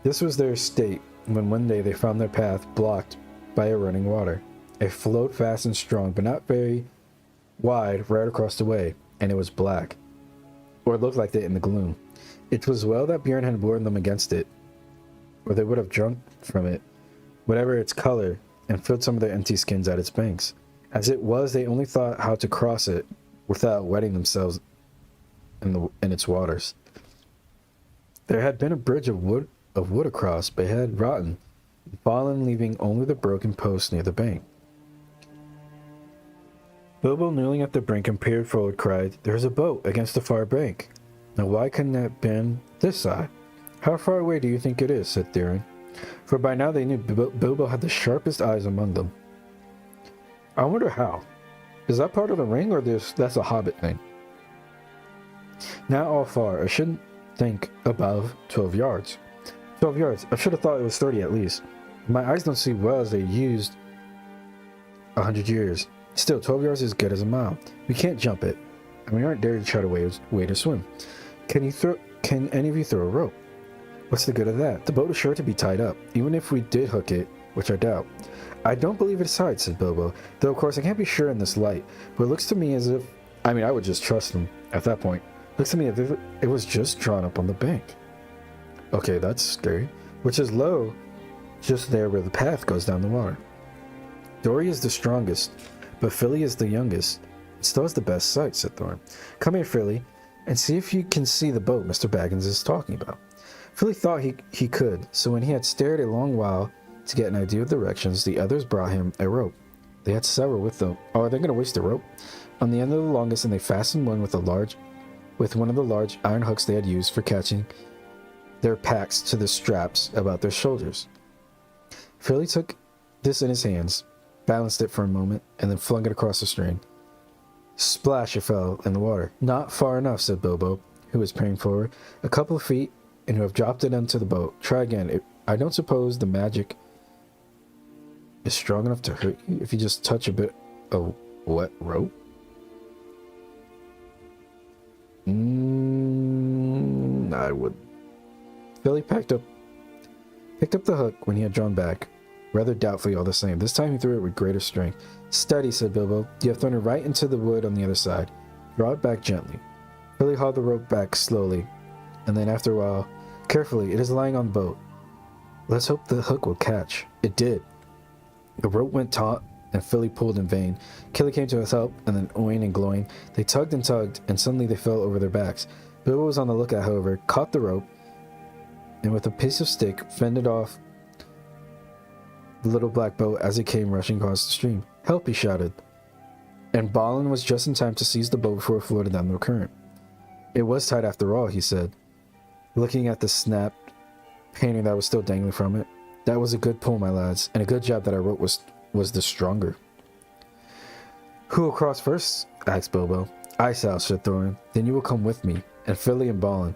Speaker 1: This was their state when one day they found their path blocked by a running water. It flowed fast and strong, but not very wide, right across the way, and it was black, or it looked like that in the gloom. It was well that Bjorn had warned them against it, or they would have drunk from it, whatever its color, and filled some of their empty skins at its banks. As it was, they only thought how to cross it without wetting themselves in its waters. There had been a bridge of wood across, but it had rotten and fallen, leaving only the broken post near the bank. Bilbo, kneeling at the brink and peered forward, cried, "There is a boat against the far bank. Now why couldn't it have been this side?" "How far away do you think it is?" said Theron. For by now they knew Bilbo had the sharpest eyes among them. "I wonder how. Is that part of the ring, or that's a Hobbit thing?" "Not all far. I shouldn't think above 12 yards. 12 yards. I should have thought it was 30 at least. My eyes don't see well as they used 100 years. Still, 12 yards is good as a mile. We can't jump it, and we aren't dared to try to way to swim. Can any of you throw a rope?" "What's the good of that? The boat is sure to be tied up, even if we did hook it, which I doubt." "I don't believe it's tied," said Bilbo, "though of course I can't be sure in this light, but it looks to me as if, I would just trust him at that point. Looks to me as if it was just drawn up on the bank." "Okay, that's scary. Which is low, just there where the path goes down the water." "Dory is the strongest, but Philly is the youngest. It still has the best sight," said Thorin. "Come here, Philly, and see if you can see the boat Mr. Baggins is talking about." Philly thought he could, so when he had stared a long while to get an idea of directions, the others brought him a rope. They had several with them. "Oh, are they going to waste a rope?" "On the end of the longest, and they fastened one with one of the large iron hooks they had used for catching their packs to the straps about their shoulders." Philly took this in his hands, balanced it for a moment, and then flung it across the stream. Splash! It fell in the water. "Not far enough," said Bilbo, who was peering forward. "A couple of feet, and you have dropped it into the boat. Try again. I don't suppose the magic is strong enough to hurt you if you just touch a bit of wet rope." I would. Billy picked up the hook when he had drawn back, rather doubtfully all the same. This time he threw it with greater strength. "Steady," said Bilbo. "You have thrown it right into the wood on the other side. Draw it back gently." Billy hauled the rope back slowly, and then after a while, "Carefully, it is lying on the boat. Let's hope the hook will catch." It did. The rope went taut, and Philly pulled in vain. Killy came to his help, and then Owain and Gloin. They tugged, and suddenly they fell over their backs. Bilbo was on the lookout, however, caught the rope, and with a piece of stick fended off the little black boat as it came rushing across the stream. "Help!" he shouted, and Balin was just in time to seize the boat before it floated down the current. "It was tight after all," he said, looking at the snapped painting that was still dangling from it. "That was a good pull, my lads, and a good job that our rope was the stronger." "Who will cross first?" asked Bilbo. "I shall," said Thorin. "Then you will come with me, and Philly and Balin.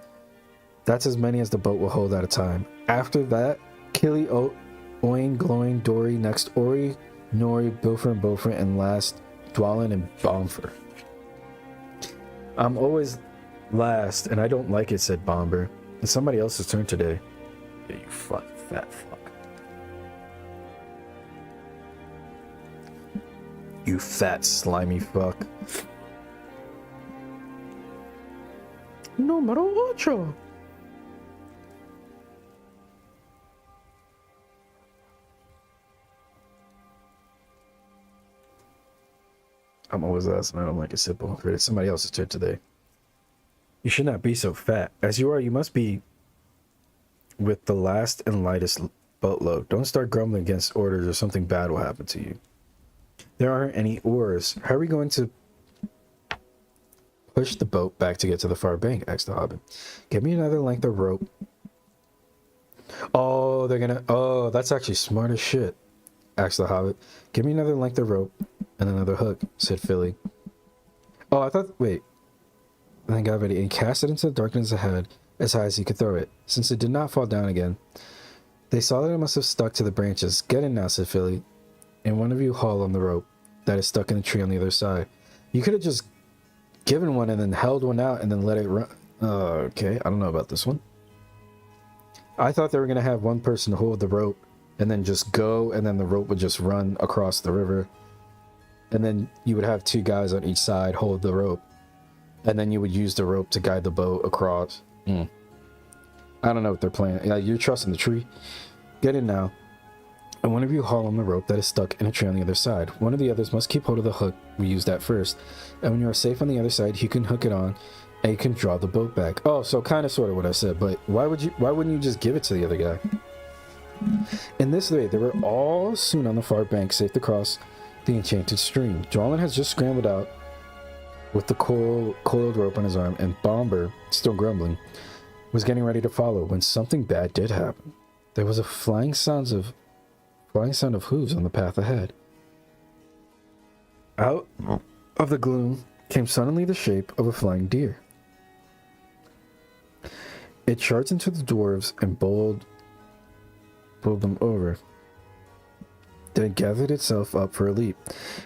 Speaker 1: That's as many as the boat will hold at a time. After that, Killy, Owain, Gloin, Dory, next Ori, Nori, Bilfer and Beaufort, and last, Dwalin and Bomfer." "I'm always last, and I don't like it," said Bomber. "It's somebody else's turn today." "Yeah, you fat fuck. You fat slimy fuck." "Numero ocho." I'm always last, and I don't like it, said Beaufort. "It's somebody else's turn today." "You should not be so fat. As you are, you must be with the last and lightest boatload. Don't start grumbling against orders, or something bad will happen to you." "There aren't any oars. How are we going to push the boat back to get to the far bank?" asked the Hobbit. "Give me another length of rope." "Oh, that's actually smart as shit," asked the Hobbit. "Give me another length of rope and another hook," said Philly. Wait. And then got ready and cast it into the darkness ahead as high as he could throw it. Since it did not fall down again, They saw that it must have stuck to the branches. Get in now, said Philly, and one of you haul on the rope that is stuck in the tree on the other side. You could have just given one and then held one out and then let it run. Okay, I don't know about this one. I thought they were going to have one person hold the rope and then just go, and then the rope would just run across the river. And then you would have two guys on each side hold the rope. And then you would use the rope to guide the boat across. I don't know what they're playing. Yeah, you're trusting the tree. Get in now. And one of you haul on the rope that is stuck in a tree on the other side. One of the others must keep hold of the hook we used at first. And when you are safe on the other side, you can hook it on and you can draw the boat back. Oh, so kind of sort of what I said, but why wouldn't you just give it to the other guy? In this way, they were all soon on the far bank, safe to cross the enchanted stream. Drawlin has just scrambled out with the coiled rope on his arm, and Bomber, still grumbling, was getting ready to follow when something bad did happen. There was a flying sound of hooves on the path ahead. Out of the gloom came suddenly the shape of a flying deer. It charged into the dwarves and bowled them over. Then it gathered itself up for a leap.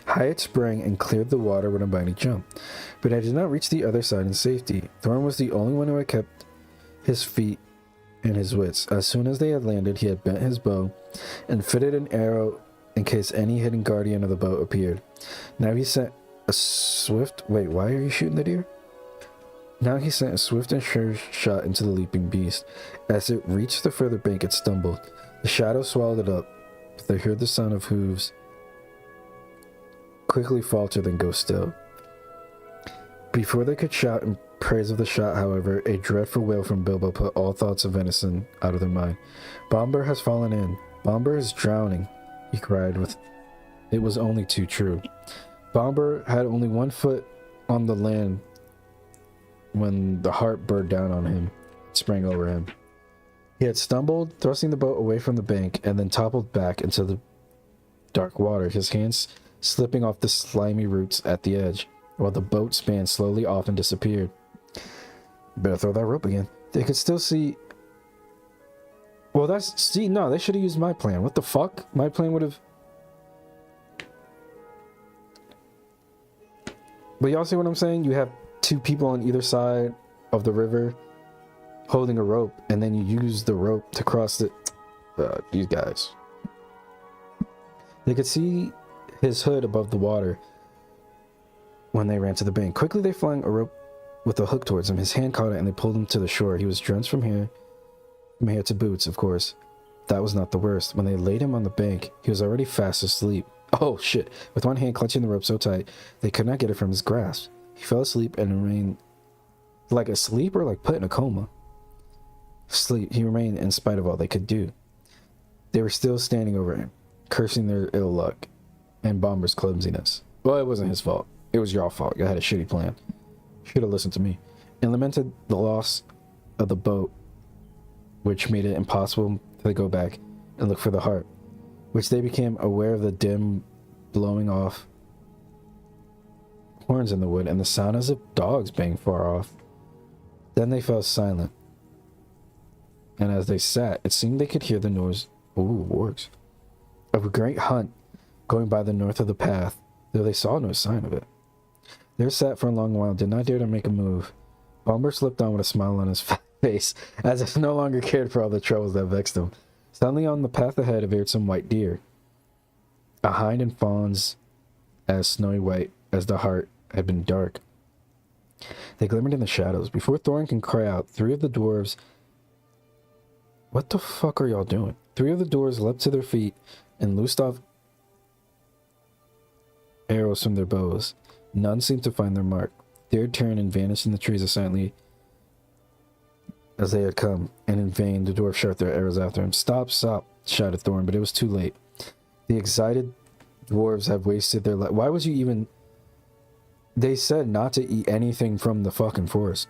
Speaker 1: High it sprang and cleared the water with a mighty jump. But I did not reach the other side in safety. Thorn was the only one who had kept his feet and his wits. As soon as they had landed, he had bent his bow and fitted an arrow in case any hidden guardian of the boat appeared. Now he sent a swift... Wait, why are you shooting the deer? Now he sent a swift and sure shot into the leaping beast. As it reached the further bank, it stumbled. The shadow swallowed it up. They heard the sound of hooves quickly falter, then go still. Before they could shout in praise of the shot, however, a dreadful wail from Bilbo put all thoughts of venison out of their mind. Bomber has fallen in. Bomber is drowning, he cried with... It was only too true. Bomber had only 1 foot on the land when the heart burned down on him, sprang over him. He had stumbled, thrusting the boat away from the bank, and then toppled back into the dark water, his hands slipping off the slimy roots at the edge, while the boat span slowly off and disappeared. Better throw that rope again. They could still see... Well, no, they should have used my plan. What the fuck? My plan would have... But y'all see what I'm saying? You have 2 people on either side of the river holding a rope, and then you use the rope to cross it. These guys. They could see his hood above the water when they ran to the bank. Quickly they flung a rope with a hook towards him. His hand caught it and they pulled him to the shore. He was drenched from hair to boots, of course. That was not the worst. When they laid him on the bank, he was already fast asleep. Oh shit. With one hand clutching the rope so tight, they could not get it from his grasp. He fell asleep and remained... Like asleep or like put in a coma? Sleep. He remained in spite of all they could do. They were still standing over him, cursing their ill luck and Bomber's clumsiness. Well, it wasn't his fault. It was your fault. You had a shitty plan. Should have listened to me. And lamented the loss of the boat, which made it impossible to go back and look for the heart, which they became aware of the dim blowing off horns in the wood and the sound as of dogs baying far off. Then they fell silent, and as they sat, it seemed they could hear the noise, wargs, of a great hunt going by the north of the path, though they saw no sign of it. There sat for a long while, did not dare to make a move. Bomber slipped on with a smile on his face, as if no longer cared for all the troubles that vexed him. Suddenly on the path ahead appeared some white deer, a hind and fawns as snowy white as the heart had been dark. They glimmered in the shadows. Before Thorin can cry out, 3 of the dwarves... What the fuck are y'all doing? 3 of the dwarves leapt to their feet and loosed off arrows from their bows. None seemed to find their mark. They turned and vanished in the trees as silently as they had come, and in vain the dwarves shot their arrows after him. Stop, stop, shouted Thorin, but it was too late. The excited dwarves have wasted their life. Why was you even... They said not to eat anything from the fucking forest.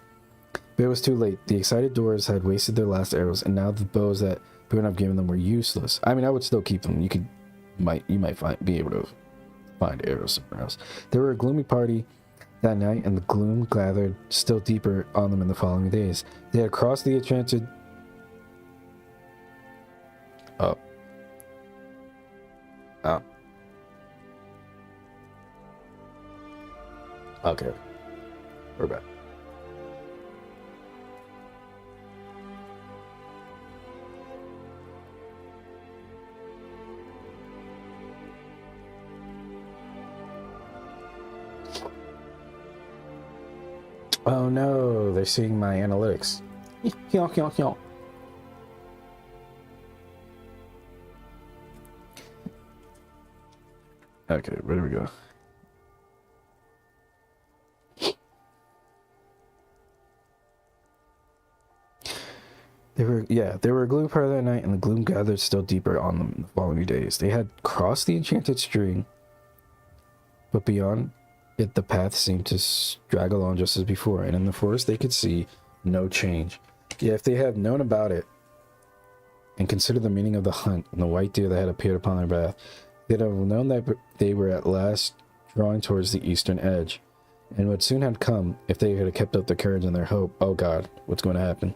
Speaker 1: But it was too late. The excited dwarves had wasted their last arrows, and now the bows that Boone had given them were useless. I mean, I would still keep them. You might be able to find arrows somewhere else. They were a gloomy party that night, and the gloom gathered still deeper on them in the following days. They had crossed the enchanted Oh. Oh. Okay. We're back. Oh no, they're seeing my analytics. Okay, where do we go? They were a gloom part of that night, and the gloom gathered still deeper on them in the following days. They had crossed the enchanted stream, but beyond it the path seemed to drag along just as before, and in the forest they could see no change. Yet if they had known about it, and considered the meaning of the hunt and the white deer that had appeared upon their path, they'd have known that they were at last drawing towards the eastern edge, and would soon have come if they had kept up their courage and their hope. Oh God, what's going to happen?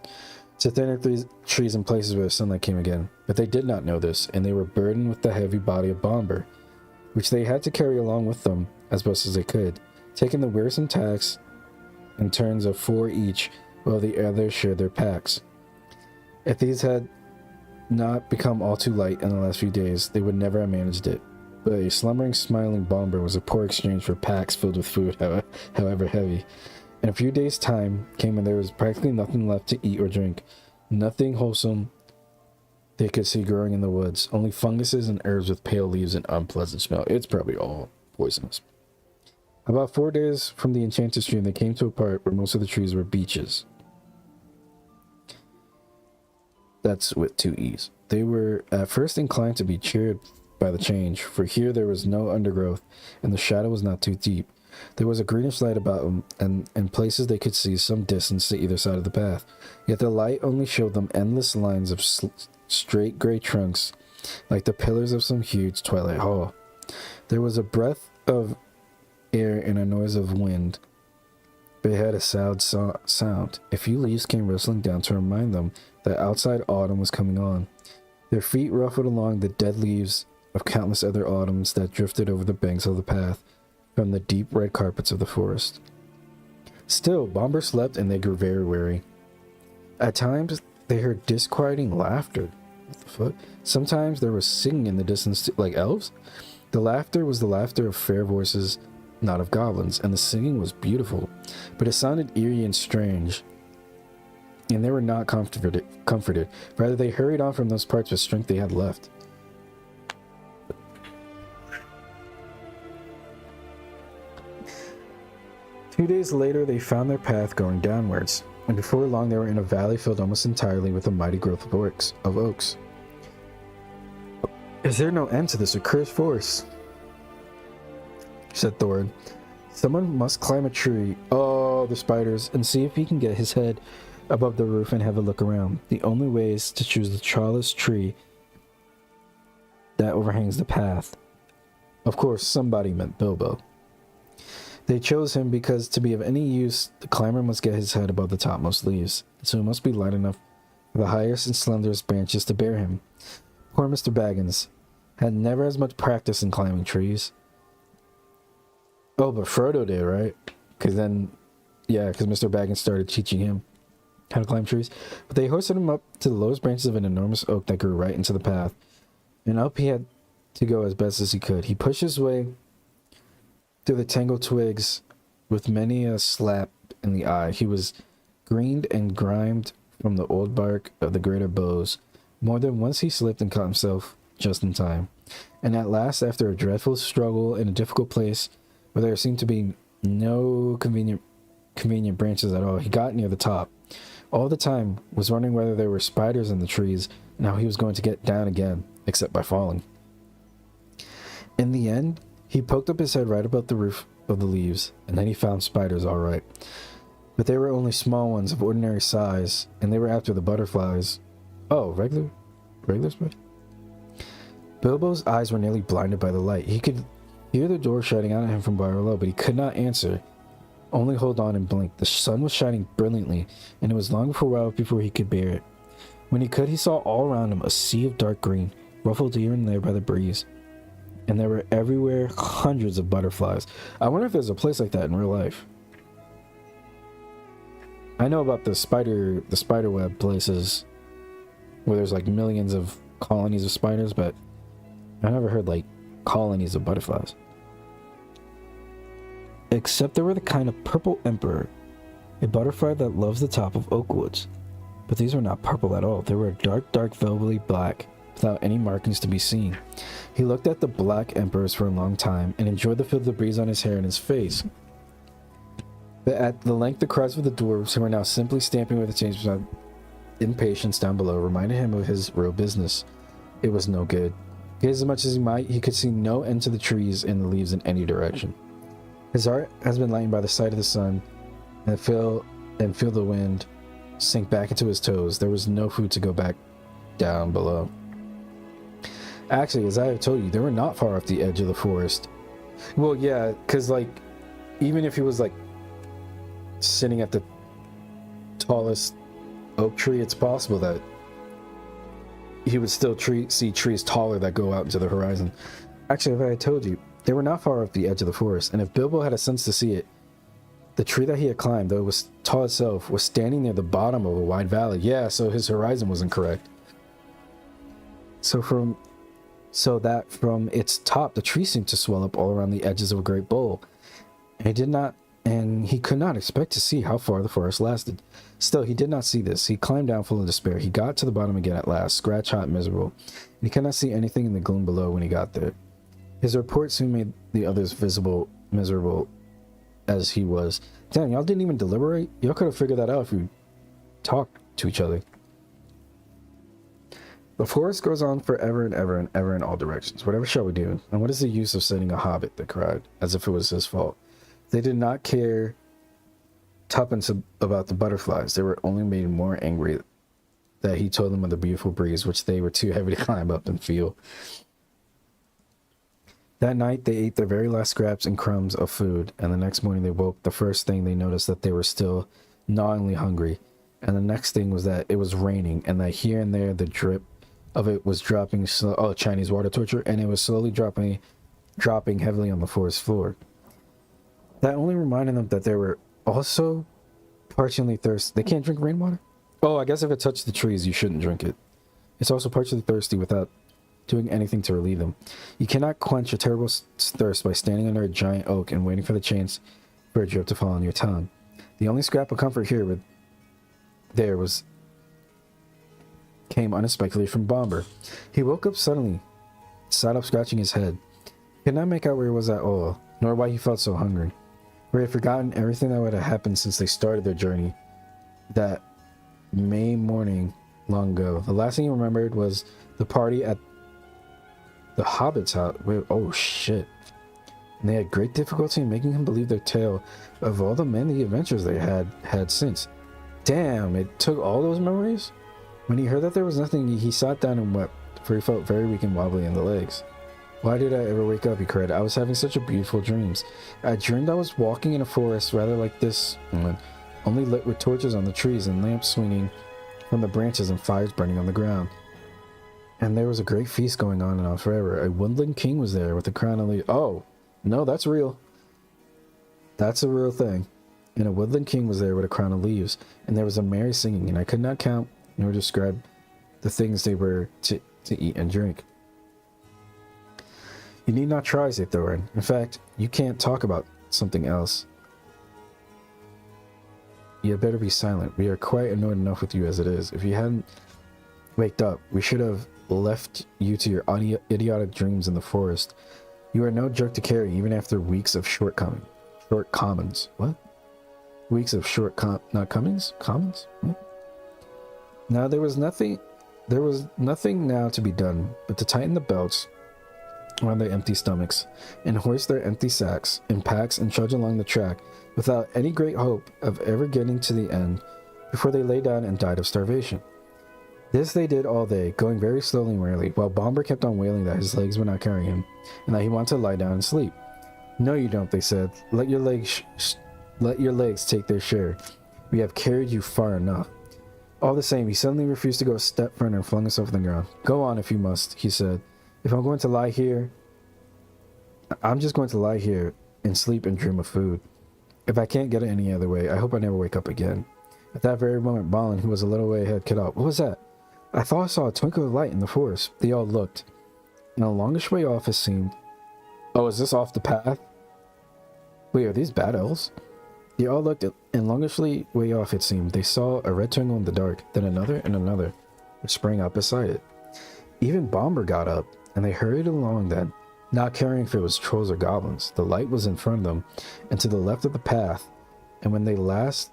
Speaker 1: To thinner trees in places where the sunlight came again. But they did not know this, and they were burdened with the heavy body of Bomber, which they had to carry along with them as best as they could, taking the wearisome tasks in turns of 4 each, while the others shared their packs. If these had not become all too light in the last few days, they would never have managed it. But a slumbering, smiling Bomber was a poor exchange for packs filled with food, however heavy. In a few days' time came when there was practically nothing left to eat or drink. Nothing wholesome they could see growing in the woods. Only funguses and herbs with pale leaves and unpleasant smell. It's probably all poisonous. About 4 days from the enchanted stream, they came to a part where most of the trees were beeches. That's with 2 E's. They were at first inclined to be cheered by the change, for here there was no undergrowth, and the shadow was not too deep. There was a greenish light about them, and in places they could see some distance to either side of the path. Yet the light only showed them endless lines of straight gray trunks, like the pillars of some huge twilight hall. There was a breath of air and a noise of wind, but it had a sad sound. A few leaves came rustling down to remind them that outside autumn was coming on. Their feet ruffled along the dead leaves of countless other autumns that drifted over the banks of the path from the deep red carpets of the forest. Still, Bomber slept, and they grew very weary. At times, they heard disquieting laughter. What the fuck? Sometimes there was singing in the distance, like elves. The laughter was the laughter of fair voices, not of goblins, and the singing was beautiful, but it sounded eerie and strange, and they were not comforted. Rather, they hurried on from those parts with strength they had left. Two days later, they found their path going downwards, and before long they were in a valley filled almost entirely with a mighty growth of oaks. Is there no end to this accursed forest? Said Thorin. Someone must climb a tree, oh, the spiders, and see if he can get his head above the roof and have a look around. The only way is to choose the tallest tree that overhangs the path. Of course, somebody meant Bilbo. They chose him because to be of any use, the climber must get his head above the topmost leaves, so it must be light enough for the highest and slenderest branches to bear him. Poor Mr. Baggins had never as much practice in climbing trees. Oh, but Frodo did, right? Because Mr. Baggins started teaching him how to climb trees. But they hoisted him up to the lowest branches of an enormous oak that grew right into the path, and up he had to go as best as he could. He pushed his way through the tangled twigs with many a slap in the eye. He was greened and grimed from the old bark of the greater boughs. More than once he slipped and caught himself just in time. And at last, after a dreadful struggle in a difficult place where there seemed to be no convenient branches at all, he got near the top. All the time was wondering whether there were spiders in the trees and how he was going to get down again, except by falling. In the end, he poked up his head right above the roof of the leaves, and then he found spiders all right. But they were only small ones of ordinary size, and they were after the butterflies. Oh, regular spiders? Bilbo's eyes were nearly blinded by the light. He could hear the door shouting out at him from below, but he could not answer, only hold on and blink. The sun was shining brilliantly, and it was long before he could bear it. When he could, he saw all around him a sea of dark green, ruffled here and there by the breeze. And there were everywhere hundreds of butterflies. I wonder if there's a place like that in real life. I know about the spider web places where there's like millions of colonies of spiders, but I never heard like colonies of butterflies. Except there were the kind of purple emperor, a butterfly that loves the top of oak woods. But these were not purple at all. They were dark velvety black, without any markings to be seen. He looked at the black emperors for a long time, and enjoyed the feel of the breeze on his hair and his face. But at the length, the cries of the dwarves, who were now simply stamping with the change of impatience down below, reminded him of his real business. It was no good. Gaze as much as he might, he could see no end to the trees and the leaves in any direction. His heart has been lightened by the sight of the sun, and feel the wind sink back into his toes. There was no food to go back down below. Actually, as I have told you, they were not far off the edge of the forest. Well, yeah, because like, even if he was like sitting at the tallest oak tree, it's possible that he would still see trees taller that go out into the horizon. Actually, if I had told you, they were not far off the edge of the forest, and if Bilbo had a sense to see it, the tree that he had climbed, though it was tall itself, was standing near the bottom of a wide valley. Yeah, so his horizon was incorrect. So that from its top, the tree seemed to swell up all around the edges of a great bowl. And he could not expect to see how far the forest lasted. Still, he did not see this. He climbed down full of despair. He got to the bottom again at last, scratch-hot, miserable. And he could not see anything in the gloom below when he got there. His report soon made the others miserable as he was. Damn, y'all didn't even deliberate? Y'all could have figured that out if you talked to each other. The forest goes on forever and ever and ever in all directions. Whatever shall we do? And what is the use of sending a hobbit? They cried, as if it was his fault. They did not care tuppence about the butterflies. They were only made more angry that he told them of the beautiful breeze, which they were too heavy to climb up and feel. That night, they ate their very last scraps and crumbs of food, and the next morning they woke. The first thing they noticed that they were still gnawingly hungry, and the next thing was that it was raining, and that here and there the drip of it was dropping Chinese water torture, and it was slowly dropping heavily on the forest floor. That only reminded them that they were also partially thirsty. They can't drink rainwater? Oh, I guess if it touched the trees, you shouldn't drink it. It's also partially thirsty without doing anything to relieve them. You cannot quench a terrible thirst by standing under a giant oak and waiting for the chance for a drip to fall on your tongue. The only scrap of comfort came unexpectedly from Bomber. He woke up suddenly, sat up scratching his head. He could not make out where he was at all, nor why he felt so hungry. For he had forgotten everything that would have happened since they started their journey that May morning long ago. The last thing he remembered was the party at the Hobbit's house. Oh shit. And they had great difficulty in making him believe their tale of all the many adventures they had since. Damn, it took all those memories? When he heard that there was nothing, he sat down and wept, for he felt very weak and wobbly in the legs. Why did I ever wake up, he cried. I was having such a beautiful dreams. I dreamed I was walking in a forest rather like this one, only lit with torches on the trees and lamps swinging from the branches and fires burning on the ground. And there was a great feast going on and on forever. A woodland king was there with a crown of leaves. Oh, no, that's real. That's a real thing. And a woodland king was there with a crown of leaves. And there was a merry singing, and I could not count nor describe the things they were to eat and drink. You need not try, said Thorin. In fact, you can't talk about something else. You had better be silent. We are quite annoyed enough with you as it is. If you hadn't waked up, we should have left you to your idiotic dreams in the forest. You are no jerk to carry, even after weeks of shortcomings. What? Weeks of commons? What? Now there was nothing now to be done but to tighten the belts around their empty stomachs and hoist their empty sacks in packs and trudge along the track without any great hope of ever getting to the end before they lay down and died of starvation. This they did all day, going very slowly and rarely, while Bomber kept on wailing that his legs would not carry him, and that he wanted to lie down and sleep. No, you don't, they said. Let your legs take their share. We have carried you far enough. All the same, he suddenly refused to go a step further and flung himself on the ground. Go on if you must, he said. If I'm going to lie here, I'm just going to lie here and sleep and dream of food. If I can't get it any other way, I hope I never wake up again. At that very moment, Balin, who was a little way ahead, cut out. What was that? I thought I saw a twinkle of light in the forest. They all looked. And a longish way off it seemed. Oh, is this off the path? Wait, are these bad elves? They all looked, and longishly way off it seemed. They saw a red twinkle in the dark, then another and another, which sprang up beside it. Even Bomber got up, and they hurried along then, not caring if it was trolls or goblins. The light was in front of them, and to the left of the path, and when at last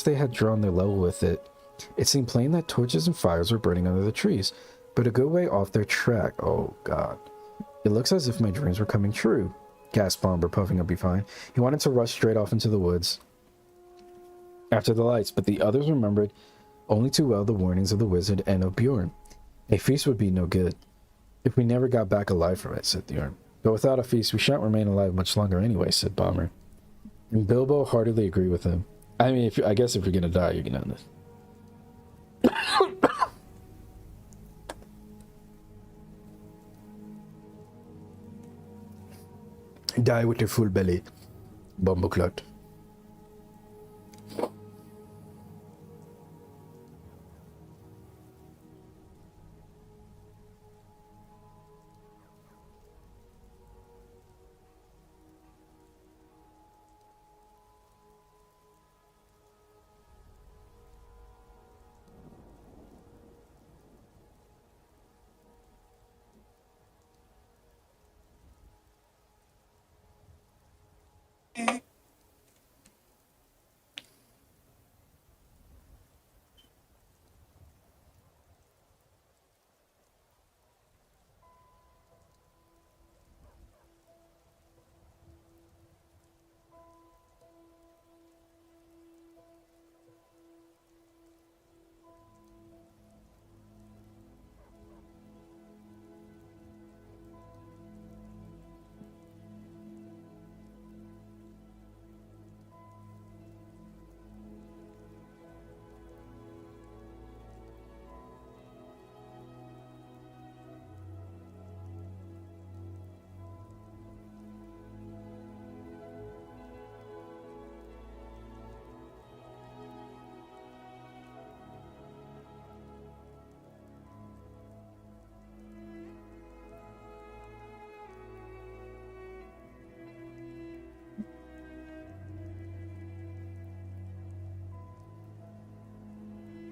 Speaker 1: they had drawn their level with it, it seemed plain that torches and fires were burning under the trees, but a good way off their track. Oh, God. It looks as if my dreams were coming true, gasped Bomber, puffing up behind. He wanted to rush straight off into the woods after the lights, but the others remembered only too well the warnings of the wizard and of Bjorn. A feast would be no good if we never got back alive from it, said Bjorn. But without a feast, we shan't remain alive much longer anyway, said Bomber. And Bilbo heartily agreed with him. I mean, I guess if you're gonna die, you're gonna... Die with your full belly, Bumbleclut.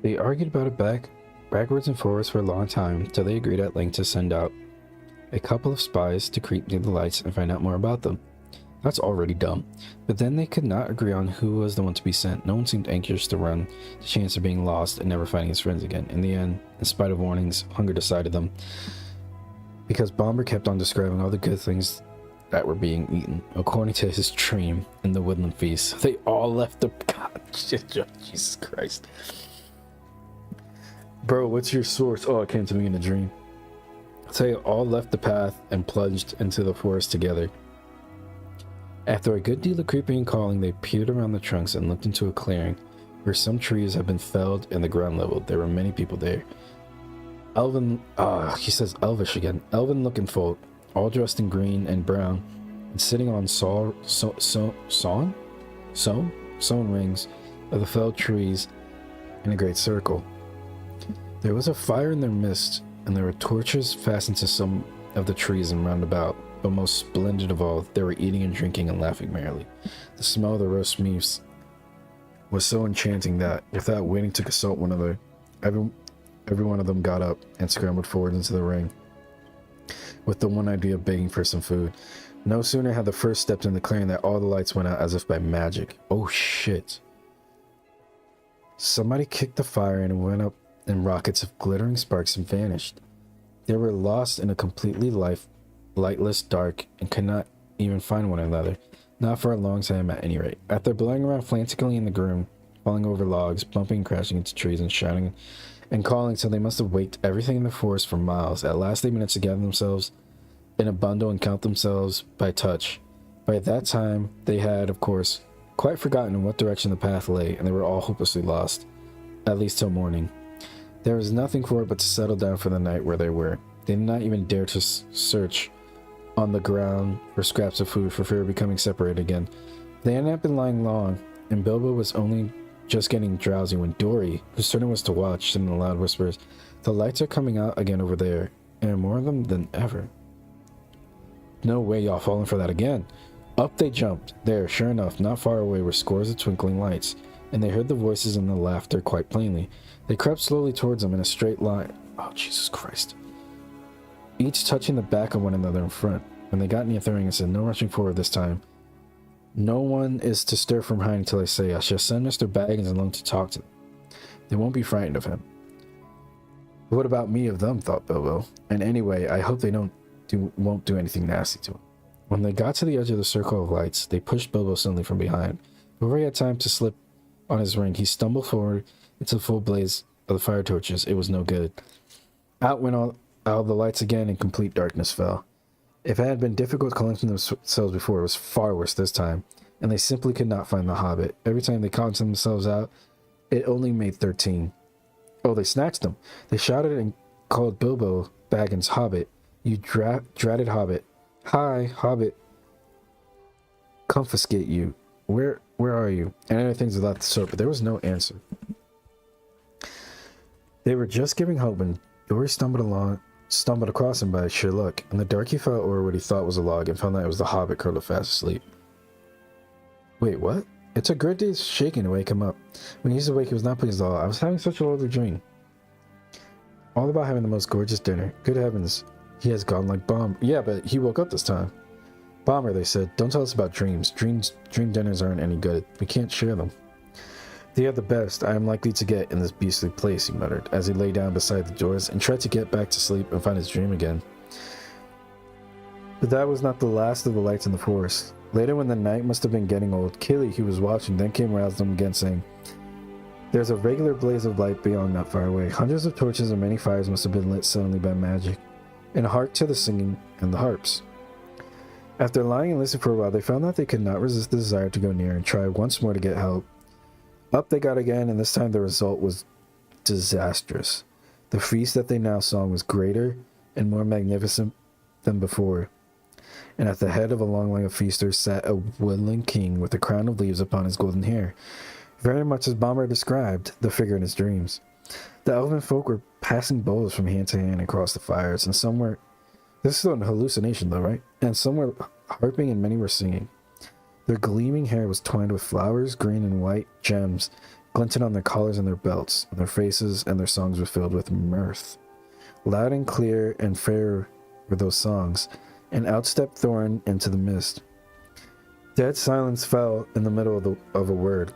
Speaker 1: They argued about it backwards and forwards for a long time, till they agreed at length to send out a couple of spies to creep near the lights and find out more about them. That's already dumb. But then they could not agree on who was the one to be sent. No one seemed anxious to run the chance of being lost and never finding his friends again. In the end, in spite of warnings, hunger decided them, because Bomber kept on describing all the good things that were being eaten, according to his dream in the woodland feast. They all left the... God, Jesus Christ. Bro, what's your source? Oh, it came to me in a dream. So they all left the path and plunged into the forest together. After a good deal of creeping and calling, they peered around the trunks and looked into a clearing where some trees had been felled and the ground leveled. There were many people there. He says elvish again. Elven-looking folk, all dressed in green and brown, and sitting on sawn rings of the felled trees in a great circle. There was a fire in their midst, and there were torches fastened to some of the trees and round about. But most splendid of all, they were eating and drinking and laughing merrily. The smell of the roast meats was so enchanting that, without waiting to consult one another, every one of them got up and scrambled forward into the ring, with the one idea of begging for some food. No sooner had the first stepped in the clearing than all the lights went out as if by magic. Oh shit. Somebody kicked the fire and it went up in rockets of glittering sparks and vanished. They were lost in a completely lightless dark and could not even find one another, not for a long time at any rate. After blowing around frantically in the gloom, falling over logs, bumping and crashing into trees, and shouting and calling till they must have waked everything in the forest for miles, at last they managed to gather themselves in a bundle and count themselves by touch. By that time they had, of course, quite forgotten in what direction the path lay, and they were all hopelessly lost, at least till morning. There was nothing for it but to settle down for the night where they were. They did not even dare to search on the ground for scraps of food for fear of becoming separated again. They had not been lying long, and Bilbo was only just getting drowsy when Dory, whose turn it was to watch, said in loud whispers, "The lights are coming out again over there, and more of them than ever." "No way y'all falling for that again." Up they jumped. There, sure enough, not far away were scores of twinkling lights, and they heard the voices and the laughter quite plainly. They crept slowly towards them in a straight line. Oh, Jesus Christ. Each touching the back of one another in front. When they got near Thorin, said, "No rushing forward this time. No one is to stir from behind until I say. I shall send Mr. Baggins alone to talk to them. They won't be frightened of him." "What about me of them?" thought Bilbo. "And anyway, I hope they won't do anything nasty to him." When they got to the edge of the circle of lights, they pushed Bilbo suddenly from behind. Before he had time to slip on his ring, he stumbled forward into the full blaze of the fire torches. It was no good. Out went all the lights again, and complete darkness fell. If it had been difficult collecting themselves before, it was far worse this time, and they simply could not find the Hobbit. Every time they counted themselves out, it only made 13. Oh, they snatched them. They shouted and called Bilbo Baggins Hobbit. "You dratted Hobbit. Hi, Hobbit. Confiscate you. Where are you?" And other things of that sort, but there was no answer. They were just giving hope when Dory stumbled across him by sheer luck. In the dark he fell over what he thought was a log and found that it was the Hobbit curled up fast asleep. Wait, what? It took great days shaking to wake him up. When he was awake, he was not pleased at all. "I was having such a lovely dream. All about having the most gorgeous dinner. Good heavens, he has gone like Bomber." "Yeah, but he woke up this time." "Bomber," they said, "don't tell us about dreams. Dream dinners aren't any good. We can't share them." "They are the best I am likely to get in this beastly place," he muttered, as he lay down beside the doors and tried to get back to sleep and find his dream again. But that was not the last of the lights in the forest. Later, when the night must have been getting old, Killy, who was watching, then came roused him again, saying, "There's a regular blaze of light beyond not far away. Hundreds of torches and many fires must have been lit suddenly by magic. And hark to the singing and the harps." After lying and listening for a while, they found that they could not resist the desire to go near and try once more to get help. Up they got again, and this time the result was disastrous. The feast that they now saw was greater and more magnificent than before, and at the head of a long line of feasters sat a woodland king with a crown of leaves upon his golden hair, very much as Bomber described the figure in his dreams. The elven folk were passing bowls from hand to hand across the fires, and some were... This is still an hallucination though, right? And some were harping and many were singing. Their gleaming hair was twined with flowers, green and white gems, glinted on their collars and their belts, and their faces and their songs were filled with mirth. Loud and clear and fair were those songs, and out stepped Thorin into the mist. Dead silence fell in the middle of a word.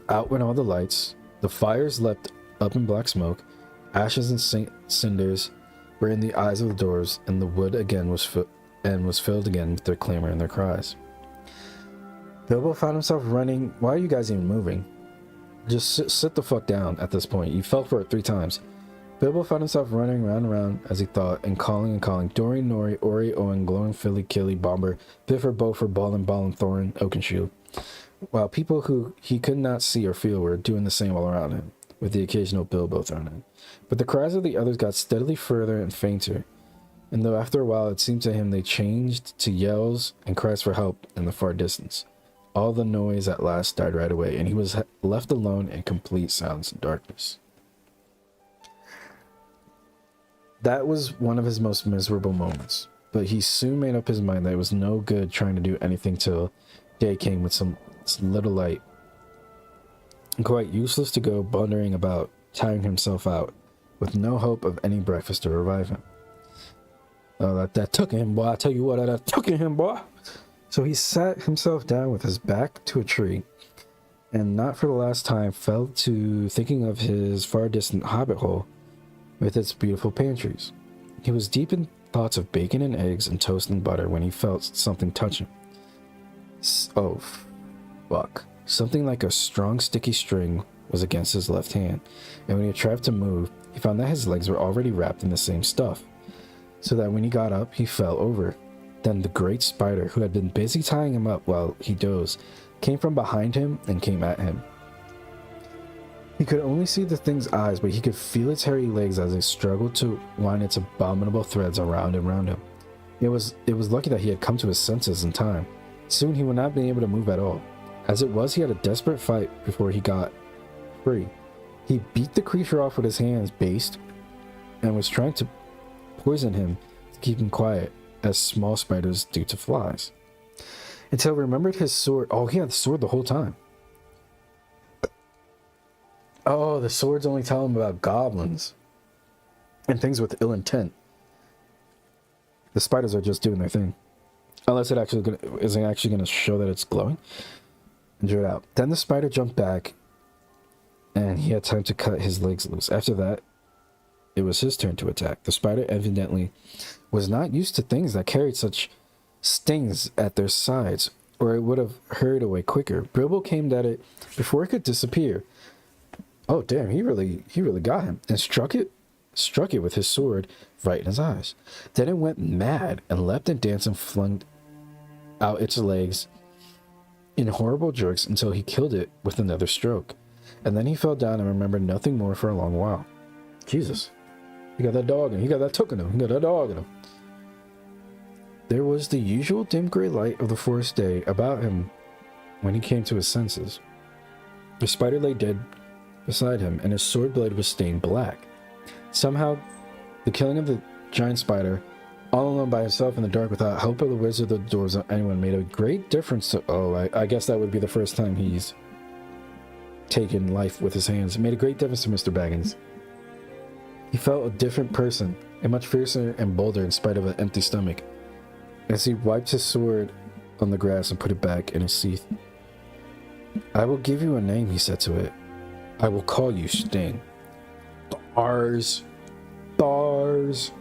Speaker 1: Out went all the lights. The fires leapt up in black smoke. Ashes and cinders were in the eyes of the doors, and the wood again was filled again with their clamor and their cries. Bilbo found himself running. "Why are you guys even moving? Just sit the fuck down." At this point, he fell for it 3 times. Bilbo found himself running round and round as he thought, and calling, Dory, Nori, Ori, Owen, Glorin, Philly, Killy, Bomber, Biffer, Bofer, Ballin, Thorin, Oakenshield, while people who he could not see or feel were doing the same all around him, with the occasional Bilbo thrown in. But the cries of the others got steadily further and fainter, and though after a while it seemed to him they changed to yells and cries for help in the far distance, all the noise at last died right away, and he was left alone in complete silence and darkness. That was one of his most miserable moments, but he soon made up his mind that it was no good trying to do anything till day came with some little light. Quite useless to go blundering about, tiring himself out, with no hope of any breakfast to revive him. Oh, that took him, boy. I tell you what, that took him, boy. So he sat himself down with his back to a tree, and not for the last time fell to thinking of his far distant hobbit hole with its beautiful pantries. He was deep in thoughts of bacon and eggs and toast and butter when he felt something touch him. Oh, fuck. Something like a strong sticky string was against his left hand, and when he tried to move, he found that his legs were already wrapped in the same stuff, so that when he got up, he fell over. Then the great spider, who had been busy tying him up while he dozed, came from behind him and came at him. He could only see the thing's eyes, but he could feel its hairy legs as it struggled to wind its abominable threads around and around him. It was lucky that he had come to his senses in time. Soon he would not be able to move at all. As it was, he had a desperate fight before he got free. He beat the creature off with his hands based and was trying to poison him to keep him quiet, as small spiders do to flies. Until he remembered his sword. Oh, he had the sword the whole time. Oh, the swords only tell him about goblins and things with ill intent. The spiders are just doing their thing. Unless it isn't actually going to show that it's glowing. And drew it out. Then the spider jumped back and he had time to cut his legs loose. After that, it was his turn to attack. The spider evidently was not used to things that carried such stings at their sides, or it would have hurried away quicker. Bilbo came at it before it could disappear. Oh damn, he really got him, and struck it with his sword right in his eyes. Then it went mad and leapt and danced and flung out its legs in horrible jerks until he killed it with another stroke. And then he fell down and remembered nothing more for a long while. Jesus. He got that dog in him. He got that took in him. He got that dog in him. There was the usual dim gray light of the forest day about him when he came to his senses. The spider lay dead beside him, and his sword blade was stained black. Somehow, the killing of the giant spider, all alone by himself in the dark without help of the wizard, the dwarves, or anyone, made a great difference to... Oh, I guess that would be the first time he's taken life with his hands. It made a great difference to Mr. Baggins. He felt a different person, and much fiercer and bolder in spite of an empty stomach, as he wiped his sword on the grass and put it back in its sheath. I will give you a name, he said to it. I will call you Sting. Bars. Bars.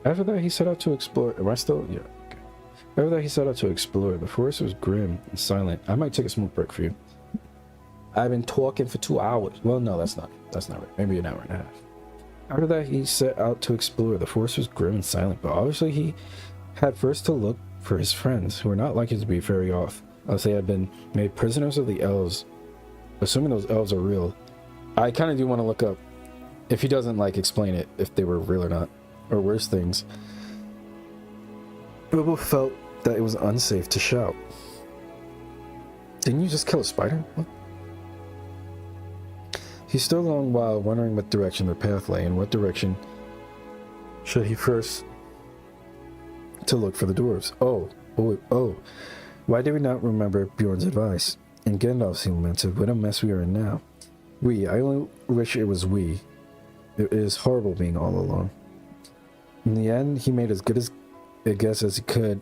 Speaker 1: After that, he set out to explore. Am I still? Yeah. Okay. After that, he set out to explore. The forest was grim and silent. I might take a smoke break for you. I've been talking for 2 hours. Well, no, that's not right. Maybe an hour and a half. After that, he set out to explore. The forest was grim and silent, but obviously he had first to look for his friends, who were not likely to be very off, unless they had been made prisoners of the elves. Assuming those elves are real. I kind of do want to look up, if he doesn't, like, explain it, if they were real or not, or worse things. Bilbo felt that it was unsafe to shout. Didn't you just kill a spider? What? He stood a long while, wondering what direction their path lay, and what direction should he first to look for the dwarves. Oh, why did we not remember Bjorn's advice? And Gandalf, he lamented, what a mess we are in now. I only wish it was we. It is horrible being all alone. In the end, he made as good as a guess as he could.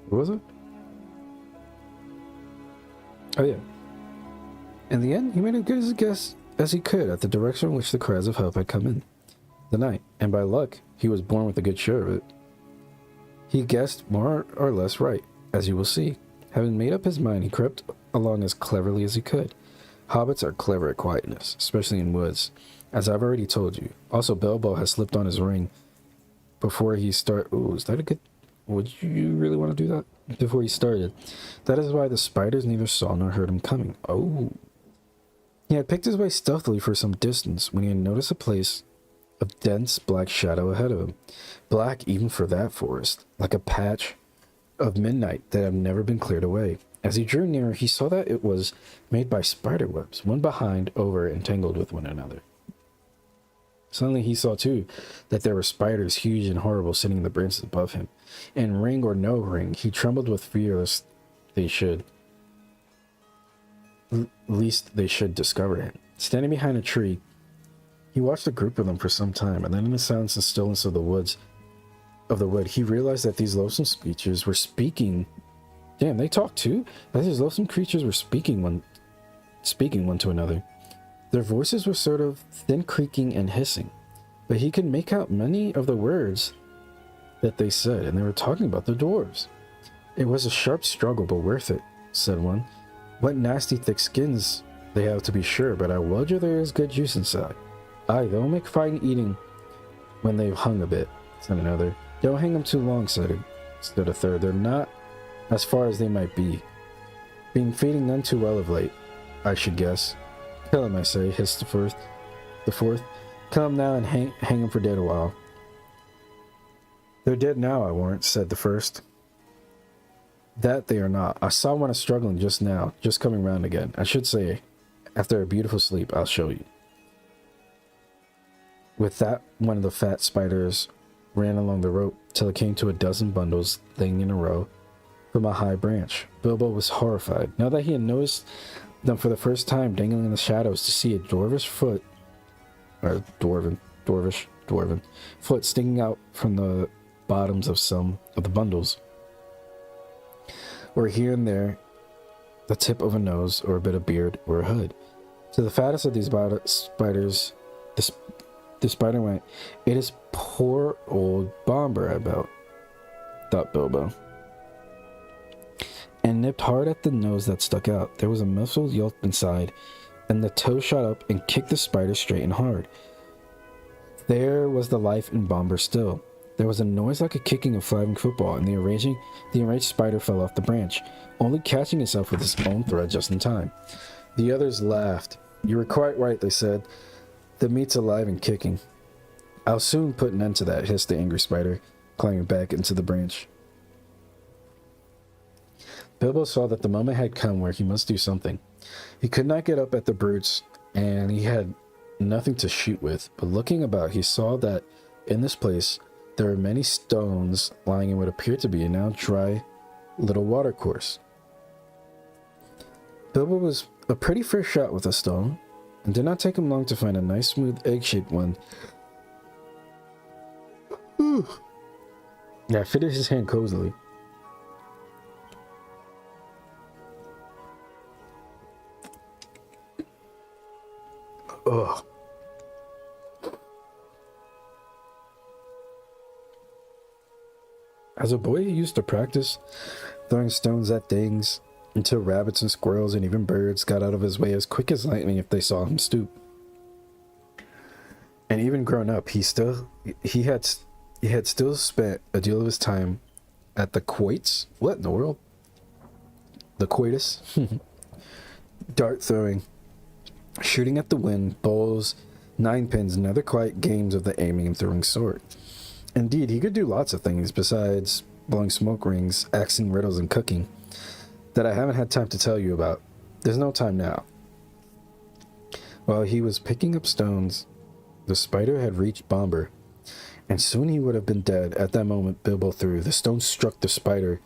Speaker 1: What was it? Oh, yeah. In the end, he made as good as a guess as he could at the direction in which the cries of help had come in the night, and by luck, he was born with a good share of it. He guessed more or less right, as you will see. Having made up his mind, he crept along as cleverly as he could. Hobbits are clever at quietness, especially in woods, as I've already told you. Also, Bilbo has slipped on his ring before he Ooh, is that a good... Would you really want to do that? Before he started. That is why the spiders neither saw nor heard him coming. Oh. He had picked his way stealthily for some distance when he had noticed a place of dense black shadow ahead of him. Black even for that forest, like a patch of midnight that had never been cleared away. As he drew nearer, he saw that it was made by spider webs, one behind, over, and tangled with one another. Suddenly he saw, too, that there were spiders huge and horrible sitting in the branches above him. And ring or no ring, he trembled with fear lest they should... least they should discover him. Standing behind a tree, he watched a group of them for some time, and then in the silence and stillness of the wood, he realized that these loathsome creatures were speaking. Damn, they talk too? That these loathsome creatures were speaking one to another. Their voices were sort of thin creaking and hissing, but he could make out many of the words that they said, and they were talking about the dwarves. It was a sharp struggle, but worth it, said one. What nasty thick skins they have, to be sure, but I wager there is good juice inside. Aye, they'll make fine eating when they've hung a bit, said another. Don't hang them too long, said a third. They're not as far as they might be. Been feeding none too well of late, I should guess. Kill him, I say, hissed the fourth. Kill him now and hang him for dead a while. They're dead now, I warrant, said the first. That they are not. I saw one struggling just now, just coming round again. I should say, after a beautiful sleep, I'll show you. With that, one of the fat spiders ran along the rope till it came to a dozen bundles laying in a row from a high branch. Bilbo was horrified. Now that he had noticed them for the first time dangling in the shadows, to see a dwarvish foot foot sticking out from the bottoms of some of the bundles, or here and there the tip of a nose or a bit of beard or a hood. To the fattest of these spiders, the spider went, "It is poor old Bomber, I bet," thought Bilbo, and nipped hard at the nose that stuck out. There was a muffled yelp inside, and the toe shot up and kicked the spider straight and hard. There was the life in Bomber still. There was a noise like a kicking of flying football, and the enraged spider fell off the branch, only catching itself with its own thread just in time. The others laughed. "You were quite right," they said. "The meat's alive and kicking." "I'll soon put an end to that," hissed the angry spider, climbing back into the branch. Bilbo saw that the moment had come where he must do something. He could not get up at the brutes, and he had nothing to shoot with, but looking about, he saw that in this place there were many stones lying in what appeared to be a now dry little watercourse. Bilbo was a pretty fair shot with a stone, and did not take him long to find a nice smooth egg-shaped one. Yeah, fitted his hand cozily. Ugh. As a boy, he used to practice throwing stones at things until rabbits and squirrels and even birds got out of his way as quick as lightning if they saw him stoop. And even grown up, he had still spent a deal of his time at the quoits. What in the world? The coitus. Dart throwing, shooting at the wind, bowls, ninepins, and other quiet games of the aiming and throwing sort. Indeed, he could do lots of things besides blowing smoke rings, axing riddles, and cooking that I haven't had time to tell you about. There's no time now. While he was picking up stones, the spider had reached Bomber, and soon he would have been dead. At that moment, Bilbo threw. The stone struck the spider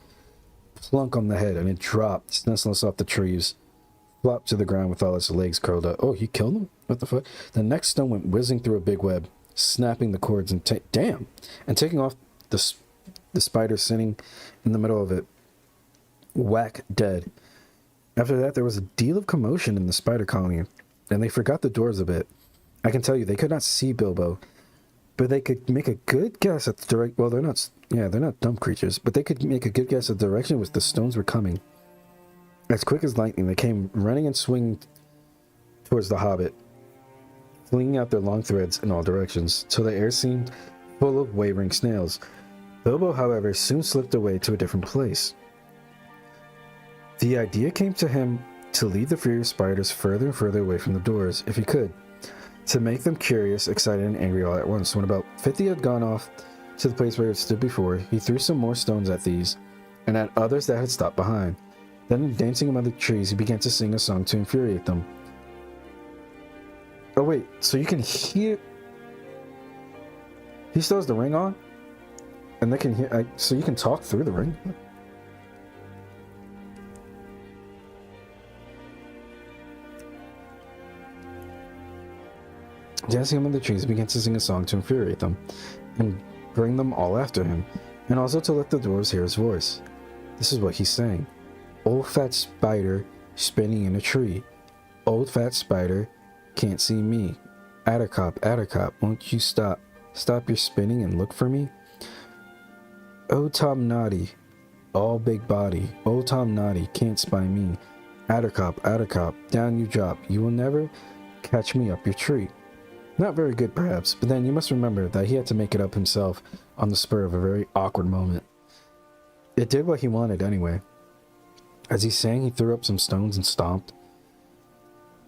Speaker 1: plunk on the head, and it dropped senseless off the trees, flopped to the ground with all its legs curled up. Oh, he killed him? What the fuck? The next stone went whizzing through a big web, snapping the cords and taking off the spider sitting in the middle of it. Whack, dead. After that, there was a deal of commotion in the spider colony, and they forgot the doors a bit. I can tell you, they could not see Bilbo, but they could make a good guess at the direct. Well, they're not dumb creatures, but they could make a good guess at the direction which the stones were coming. As quick as lightning, they came running and swinging towards the Hobbit, flinging out their long threads in all directions, till the air seemed full of wavering snails. Bilbo, however, soon slipped away to a different place. The idea came to him to lead the furious spiders further and further away from the doors, if he could, to make them curious, excited, and angry all at once. When about 50 had gone off to the place where it stood before, he threw some more stones at these, and at others that had stopped behind. Then, dancing among the trees, he began to sing a song to infuriate them. Oh wait, so you can hear... He still has the ring on? And they can hear... so you can talk through the ring? Dancing among the trees, he began to sing a song to infuriate them, and bring them all after him, and also to let the dwarves hear his voice. This is what he sang. Old fat spider spinning in a tree. Old fat spider can't see me. Attercop, won't you stop? Stop your spinning and look for me? Oh, Tom Noddy, all big body. Oh, Tom Noddy, can't spy me. Attercop, down you drop. You will never catch me up your tree. Not very good, perhaps, but then you must remember that he had to make it up himself on the spur of a very awkward moment. It did what he wanted anyway. As he sang, he threw up some stones and stomped.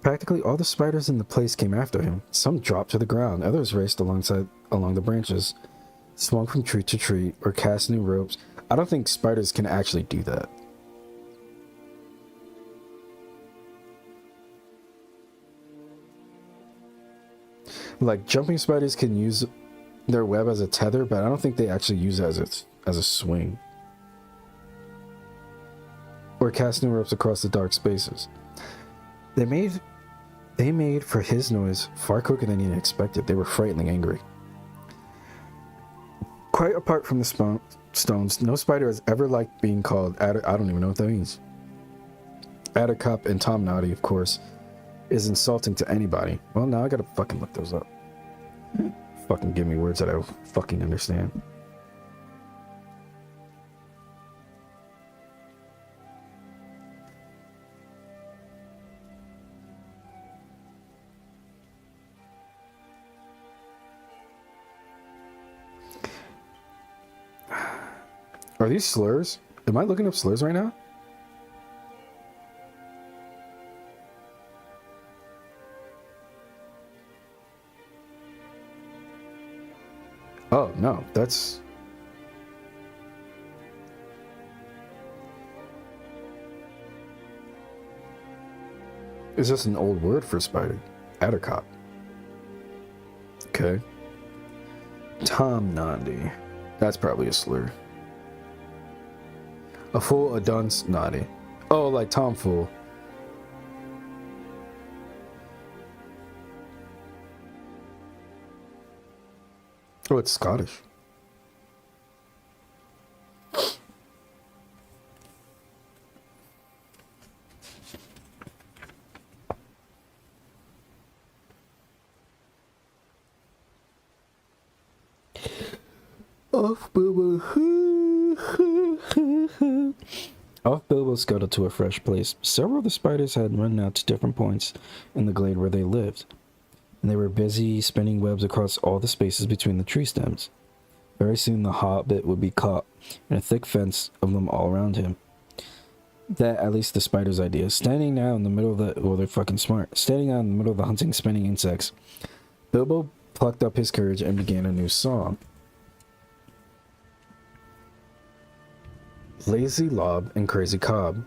Speaker 1: Practically all the spiders in the place came after him. Some dropped to the ground, others raced along the branches, swung from tree to tree, or cast new ropes. I don't think spiders can actually do that. Like, jumping spiders can use their web as a tether, but I don't think they actually use it as a swing. Or cast new ropes across the dark spaces. They made for his noise far quicker than he expected. They were frighteningly angry. Quite apart from the stones, no spider has ever liked being called I don't even know what that means. Attercop and Tom Noddy, of course, is insulting to anybody. Well, now I gotta fucking look those up. Fucking give me words that I fucking understand. Are these slurs? Am I looking up slurs right now? Oh, no, that's... Is this an old word for spider? Attercop. Okay. Tom Nandi. That's probably a slur. A fool, a dunce, naughty. Oh, like Tom Fool. Oh, it's Scottish. Off Bilbo. Off Bilbo scuttled to a fresh place. Several of the spiders had run out to different points in the glade where they lived, and they were busy spinning webs across all the spaces between the tree stems. Very soon the Hobbit would be caught in a thick fence of them all around him. That, at least the spider's idea. Standing now in the middle of the... Well, they're fucking smart. Standing out in the middle of the hunting, spinning insects, Bilbo plucked up his courage and began a new song. Lazy Lob and Crazy Cobb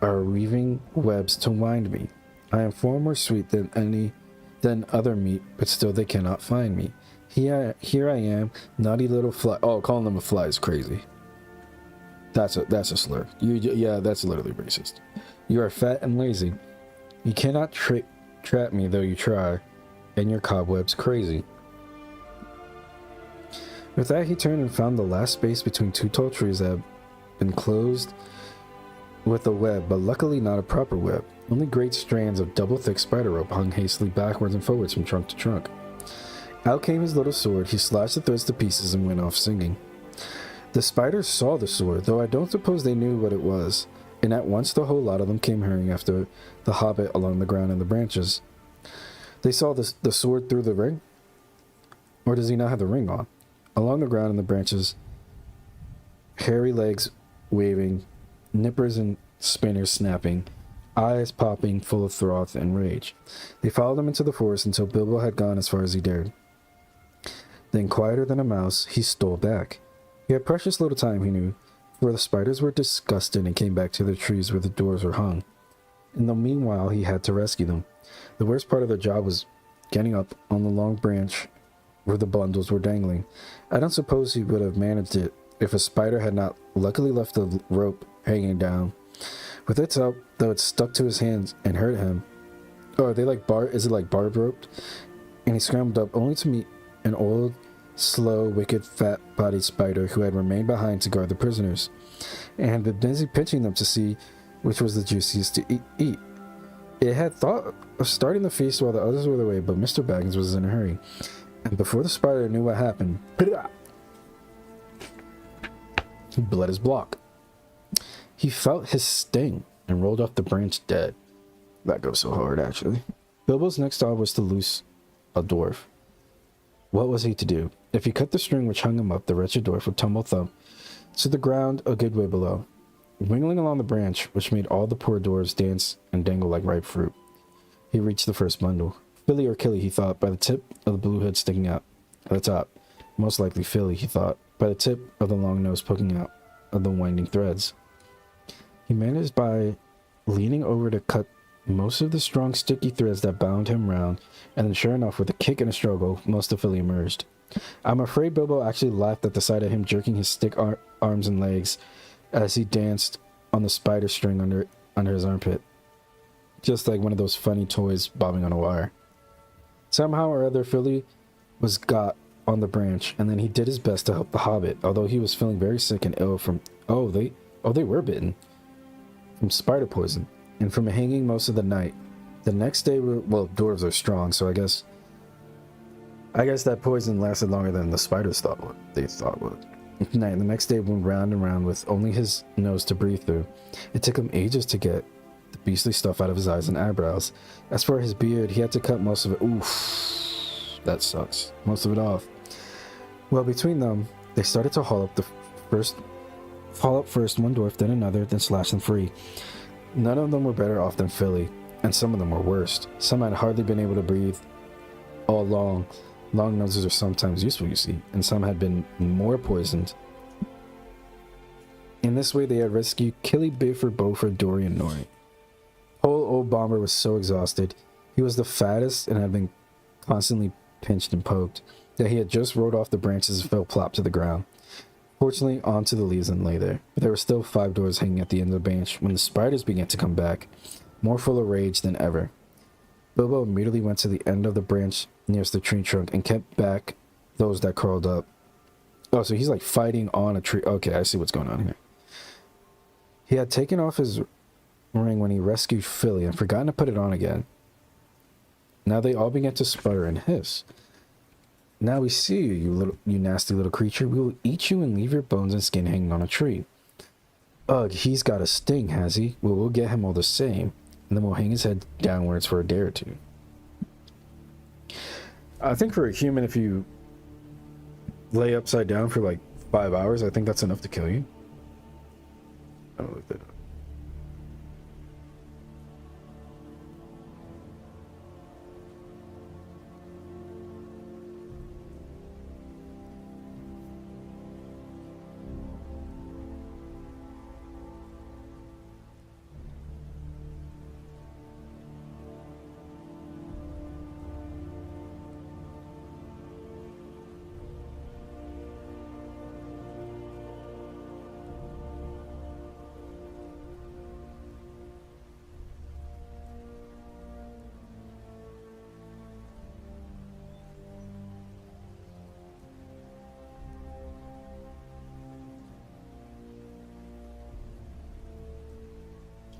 Speaker 1: are weaving webs to wind me. I am far more sweet than other meat, but still they cannot find me. Here I am, naughty little fly. Oh, calling them a fly is crazy. That's a slur. Yeah, that's literally racist. You are fat and lazy. You cannot trap me though you try, and your cobweb's crazy. With that, he turned and found the last space between two tall trees that had been closed with a web, but luckily not a proper web. Only great strands of double-thick spider rope hung hastily backwards and forwards from trunk to trunk. Out came his little sword. He slashed the threads to pieces and went off singing. The spiders saw the sword, though I don't suppose they knew what it was, and at once the whole lot of them came hurrying after the Hobbit along the ground and the branches. They saw the sword through the ring? Or does he not have the ring on? Along the ground and the branches, hairy legs waving, nippers and spinners snapping, eyes popping full of froth and rage. They followed him into the forest until Bilbo had gone as far as he dared. Then, quieter than a mouse, he stole back. He had precious little time, he knew, for the spiders were disgusted and came back to their trees where the doors were hung. In the meanwhile, he had to rescue them. The worst part of the job was getting up on the long branch where the bundles were dangling. I don't suppose he would have managed it if a spider had not luckily left the rope hanging down. With its help, though, it stuck to his hands and hurt him. Oh, are they like is it like barbed rope? And he scrambled up only to meet an old, slow, wicked, fat-bodied spider who had remained behind to guard the prisoners, and had been busy pinching them to see which was the juiciest to eat. It had thought of starting the feast while the others were away, but Mr. Baggins was in a hurry, and before the spider knew what happened, he bled his block. He felt his sting and rolled off the branch dead. That goes so hard, actually. Bilbo's next thought was to loose a dwarf. What was he to do? If he cut the string which hung him up, the wretched dwarf would tumble thump to the ground a good way below, wingling along the branch, which made all the poor dwarves dance and dangle like ripe fruit. He reached the first bundle. Philly or Killy, he thought, by the tip of the blue hood sticking out at the top. Most likely Philly, he thought, by the tip of the long nose poking out of the winding threads. He managed by leaning over to cut most of the strong sticky threads that bound him round, and then sure enough, with a kick and a struggle, most of Philly emerged. I'm afraid Bilbo actually laughed at the sight of him jerking his stick arms and legs as he danced on the spider string under his armpit. Just like one of those funny toys bobbing on a wire. Somehow or other, Philly was got on the branch, and then he did his best to help the Hobbit, although he was feeling very sick and ill from... they were bitten. From spider poison, and from hanging most of the night. The next day, dwarves are strong, so I guess that poison lasted longer than the spiders they thought would. The next day went round and round with only his nose to breathe through. It took him ages to get the beastly stuff out of his eyes and eyebrows. As for his beard, he had to cut most of it. Oof, that sucks. Most of it off. Well, between them, they started to haul up the first haul up first one dwarf, then another, then slash them free. None of them were better off than Philly, and some of them were worse. Some had hardly been able to breathe all along. Long noses are sometimes useful, you see, and some had been more poisoned. In this way, they had rescued Killy, Bifford, Beaufort, Dory, and Nori. Whole old Bomber was so exhausted. He was the fattest and had been constantly pinched and poked, that he had just rolled off the branches and fell plop to the ground. Fortunately, onto the leaves and lay there. But there were still 5 doors hanging at the end of the bench when the spiders began to come back, more full of rage than ever. Bilbo immediately went to the end of the branch nearest the tree trunk and kept back those that crawled up. Oh, so he's like fighting on a tree. Okay, I see what's going on here. He had taken off his ring when he rescued Philly and forgotten to put it on again. Now they all began to sputter and hiss. Now we see you, you nasty little creature. We will eat you and leave your bones and skin hanging on a tree. Ugh, he's got a sting, has he? Well, we'll get him all the same. And then we'll hang his head downwards for a day or two. I think for a human, if you lay upside down for like 5 hours, I think that's enough to kill you. I'll look that up.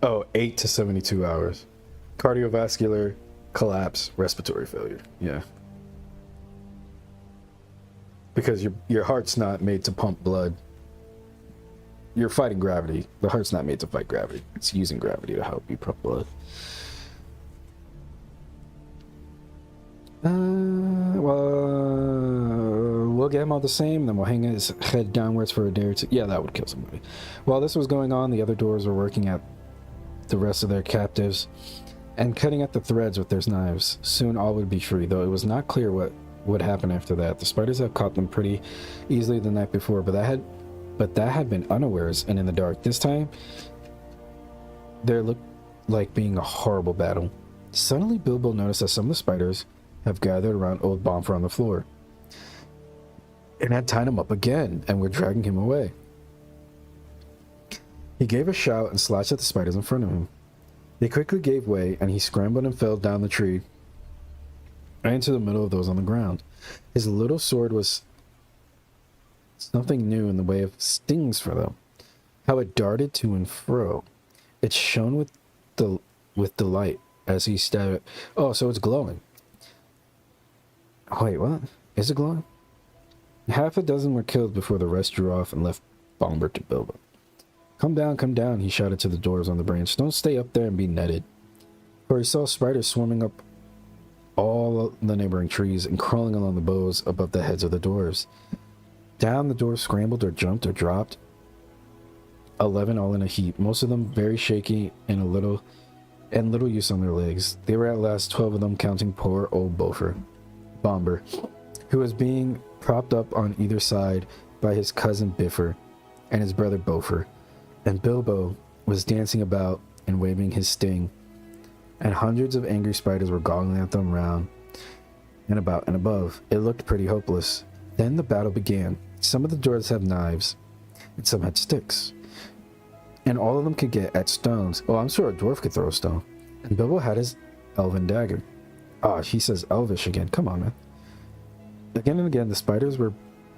Speaker 1: Oh, 8 to 72 hours. Cardiovascular collapse, respiratory failure. Yeah. Because your heart's not made to pump blood. You're fighting gravity. The heart's not made to fight gravity. It's using gravity to help you pump blood. We'll get him all the same, then we'll hang his head downwards for a day or two. Yeah, that would kill somebody. While this was going on, the other doors were working at the rest of their captives and cutting at the threads with their knives. Soon all would be free, though it was not clear what would happen after that. The spiders had caught them pretty easily the night before, but that had been unawares and in the dark. This time, there looked like being a horrible battle. Suddenly, Bilbo noticed that some of the spiders have gathered around old Bomfur on the floor and had tied him up again and were dragging him away. He gave a shout and slashed at the spiders in front of him. They quickly gave way, and he scrambled and fell down the tree right into the middle of those on the ground. His little sword was something new in the way of stings for them. How it darted to and fro. It shone with delight as he stabbed it. Oh, so it's glowing. Wait, what? Is it glowing? Half a dozen were killed before the rest drew off and left Bomber to Bilbo. Come down, he shouted to the dwarves on the branch. Don't stay up there and be netted. For he saw spiders swarming up all the neighboring trees and crawling along the boughs above the heads of the dwarves. Down the dwarves scrambled or jumped or dropped. 11 all in a heap, most of them very shaky and little use on their legs. They were at last 12 of them, counting poor old Bomber, who was being propped up on either side by his cousin Biffer and his brother Beaufort. And Bilbo was dancing about and waving his sting, and hundreds of angry spiders were goggling at them round and about and above. It looked pretty hopeless. Then the battle began. Some of the dwarves had knives, and some had sticks, and all of them could get at stones. Oh, I'm sure a dwarf could throw a stone. And Bilbo had his elven dagger. Ah, he says elvish again. Come on, man. Again and again, the spiders were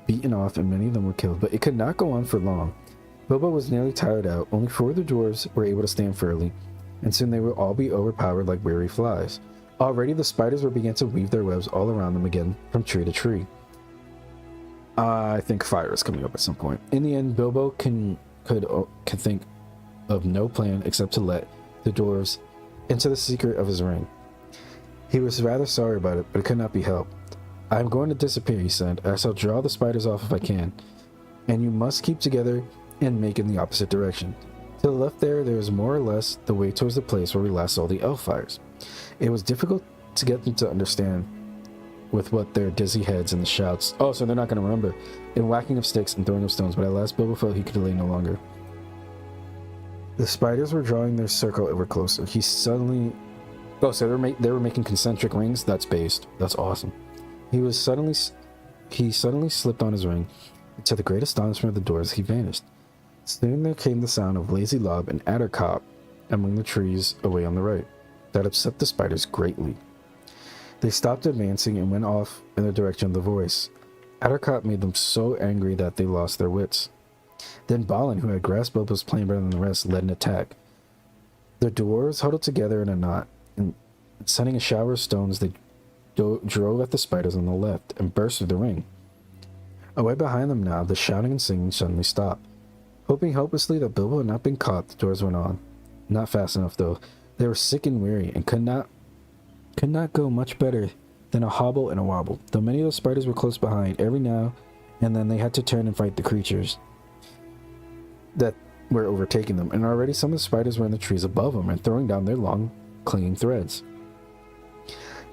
Speaker 1: beaten off, and many of them were killed, but it could not go on for long. Bilbo was nearly tired out. Only 4 of the dwarves were able to stand fairly, and soon they would all be overpowered like weary flies. Already the spiders were beginning to weave their webs all around them again, from tree to tree. I think fire is coming up at some point. In the end, Bilbo could think of no plan except to let the dwarves into the secret of his ring. He was rather sorry about it, but it could not be helped. I am going to disappear, he said. I shall draw the spiders off if I can, and you must keep together and make in the opposite direction. To the left there was more or less the way towards the place where we last saw the elf fires. It was difficult to get them to understand with what their dizzy heads and the shouts. Oh, so they're not going to remember. And whacking of sticks and throwing of stones, but at last Bilbo felt he could delay no longer. The spiders were drawing their circle ever closer. He suddenly... Oh, so they were making concentric rings? That's based. That's awesome. He suddenly slipped on his ring, and to the great astonishment of the dwarves, he vanished. Soon there came the sound of lazy lob and addercop among the trees away on the right. That upset the spiders greatly. They stopped advancing and went off in the direction of the voice. Addercop made them so angry that they lost their wits. Then Balin, who had grasped Bilbo's plan better than the rest, led an attack. The dwarves huddled together in a knot, and sending a shower of stones, they drove at the spiders on the left and burst through the ring. Away behind them now, the shouting and singing suddenly stopped. Hoping hopelessly that Bilbo had not been caught, the dwarves went on. Not fast enough, though. They were sick and weary, and could not go much better than a hobble and a wobble. Though many of the spiders were close behind, every now and then they had to turn and fight the creatures that were overtaking them, and already some of the spiders were in the trees above them and throwing down their long, clinging threads.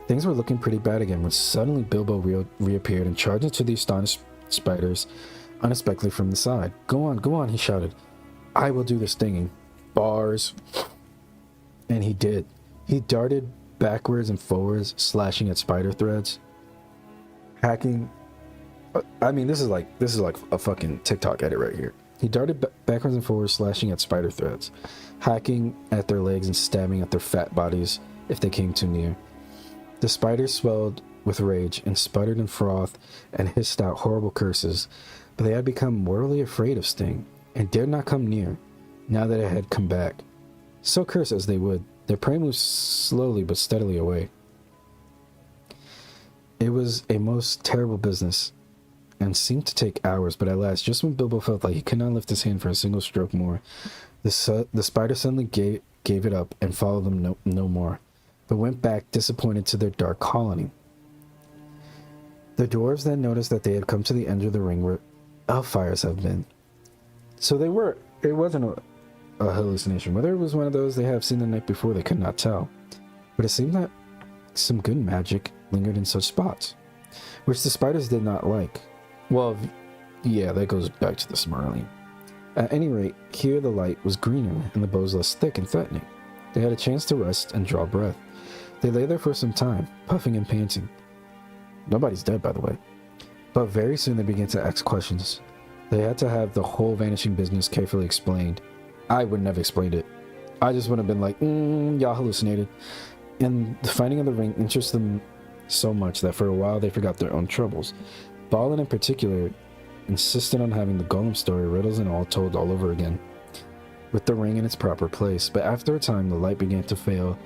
Speaker 1: Things were looking pretty bad again when suddenly Bilbo reappeared and charged into the astonished spiders unexpectedly from the side. Go on, he shouted. I will do the stinging. Bars. And he did. He darted backwards and forwards, slashing at spider threads, hacking. I mean, this is like a fucking TikTok edit right here. He darted backwards and forwards, slashing at spider threads, hacking at their legs and stabbing at their fat bodies if they came too near. The spiders swelled with rage and sputtered and frothed and hissed out horrible curses, but they had become mortally afraid of Sting and dared not come near, now that it had come back. So curse as they would, their prey moved slowly but steadily away. It was a most terrible business, and seemed to take hours, but at last, just when Bilbo felt like he could not lift his hand for a single stroke more, the spider suddenly gave it up and followed them no more, but went back disappointed to their dark colony. The dwarves then noticed that they had come to the end of the ring where elf fires have been. So it wasn't a hallucination. Whether it was one of those they have seen the night before, they could not tell. But it seemed that some good magic lingered in such spots, which the spiders did not like. Well, yeah, that goes back to the Smarling. At any rate, here the light was greener and the boughs less thick and threatening. They had a chance to rest and draw breath. They lay there for some time, puffing and panting. Nobody's dead, by the way. But very soon they began to ask questions. They had to have the whole vanishing business carefully explained. I wouldn't have explained it. I just would have been like, y'all hallucinated. And the finding of the ring interested them so much that for a while they forgot their own troubles. Balin in particular insisted on having the Gollum story, riddles and all, told all over again, with the ring in its proper place. But after a time the light began to fail,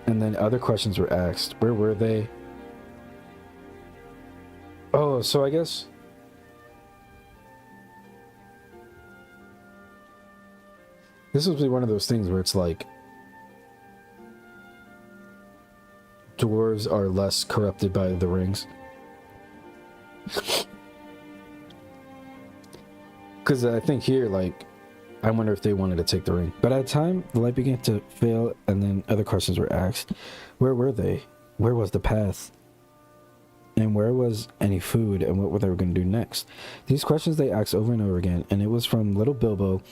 Speaker 1: and then other questions were asked. Where were they? Oh, so I guess this would be one of those things where it's like dwarves are less corrupted by the rings. Because I think here, like, I wonder if they wanted to take the ring. But at a time, the light began to fail, and then other questions were asked. Where were they? Where was the path? And where was any food, and what were they going to do next? These questions they asked over and over again, and it was from little Bilbo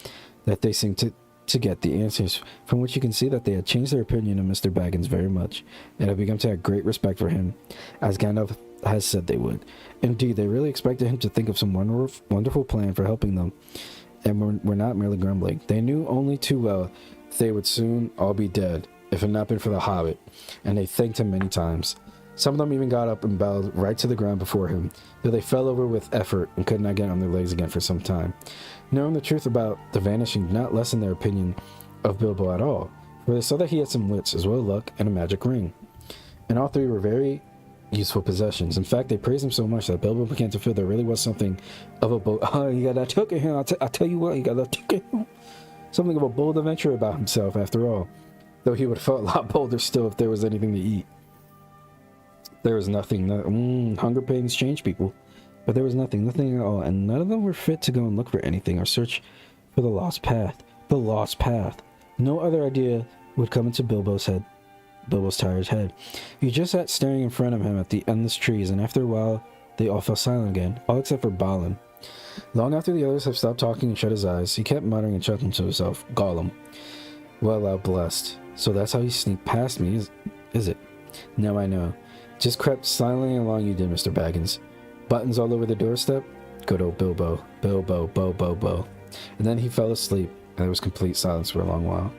Speaker 1: that they seemed to get the answers, from which you can see that they had changed their opinion of Mr. Baggins very much, and had begun to have great respect for him, as Gandalf has said they would. Indeed, they really expected him to think of some wonderful plan for helping them, and were not merely grumbling. They knew only too well they would soon all be dead, if it had not been for the Hobbit, and they thanked him many times. Some of them even got up and bowed right to the ground before him, though they fell over with effort and could not get on their legs again for some time. Knowing the truth about the vanishing did not lessen their opinion of Bilbo at all, for they saw that he had some wits, as well as luck and a magic ring, and all three were very useful possessions. In fact, they praised him so much that Bilbo began to feel there really was something of a he got that took in him. I tell you what, he got that took in him. Something of a bold adventure about himself, after all. Though he would have felt a lot bolder still if there was anything to eat. There was nothing. Hunger pains change people. But there was nothing at all, and none of them were fit to go and look for anything or search for the lost path. The lost path. No other idea would come into Bilbo's tired head. He just sat staring in front of him at the endless trees, and after a while, they all fell silent again, all except for Balin. Long after the others had stopped talking and shut his eyes, he kept muttering and chuckling to himself, Gollum. Well, out blessed. So that's how you sneaked past me, is it? Now I know. Just crept silently along you did, Mr. Baggins. Buttons all over the doorstep? Good old Bilbo. Bo. And then he fell asleep, and there was complete silence for a long while.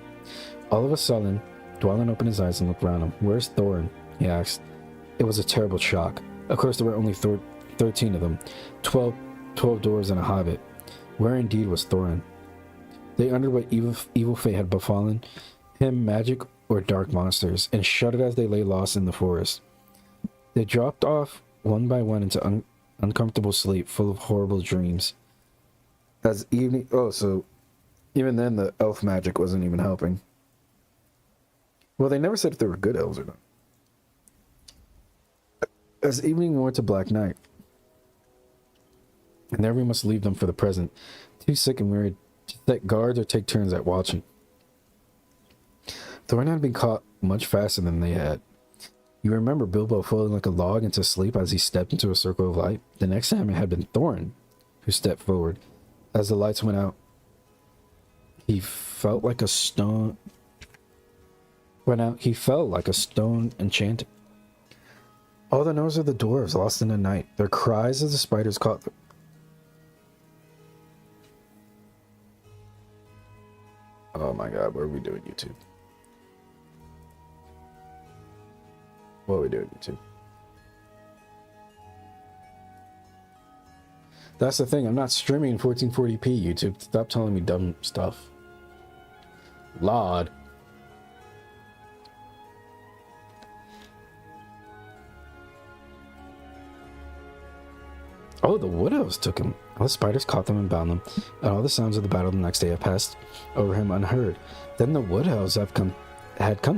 Speaker 1: All of a sudden, Dwalin opened his eyes and looked around him. Where's Thorin? He asked. It was a terrible shock. Of course, there were only 13 of them. 12 dwarves and a hobbit. Where indeed was Thorin? They wondered what evil fate had befallen him, magic or dark monsters, and shuddered as they lay lost in the forest. They dropped off one by one into uncomfortable sleep, full of horrible dreams. As evening... Oh, so even then the elf magic wasn't even helping. Well, they never said if they were good elves or not. As evening wore to black night, and there we must leave them for the present, too sick and weary to set guards or take turns at watching. Thorin had been caught much faster than they had. You remember Bilbo falling like a log into sleep as he stepped into a circle of light? The next time it had been Thorin who stepped forward. As the lights went out, he felt like a stone... He fell like a stone enchanted. All the noise of the dwarves lost in the night. Their cries as the spiders caught them. Oh my god, what are we doing, YouTube? What are we doing, YouTube? That's the thing, I'm not streaming in 1440p, YouTube. Stop telling me dumb stuff. Lord. Oh, the wood elves took him. All the spiders caught them and bound them, and all the sounds of the battle the next day had passed over him unheard. Then the wood elves had come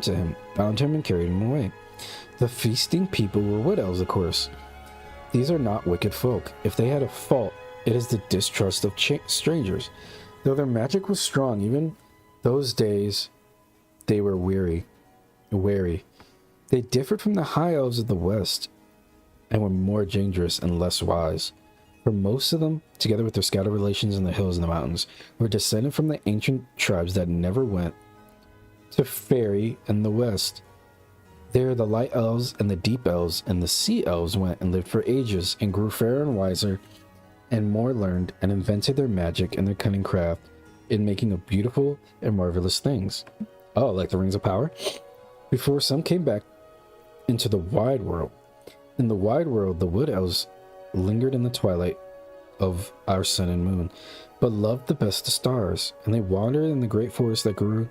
Speaker 1: to him, bound him, and carried him away. The feasting people were wood elves, of course. These are not wicked folk. If they had a fault, it is the distrust of strangers. Though their magic was strong, even those days, they were wary. They differed from the high elves of the west, and were more dangerous and less wise. For most of them, together with their scattered relations in the hills and the mountains, were descended from the ancient tribes that never went to Fairy in the west. There the light elves and the deep elves and the sea elves went and lived for ages, and grew fairer and wiser and more learned, and invented their magic and their cunning craft in making of beautiful and marvelous things. Oh, like the rings of power? Before some came back into the wide world. In the wide world, the wood elves lingered in the twilight of our sun and moon, but loved the best of stars, and they wandered in the great forest that grew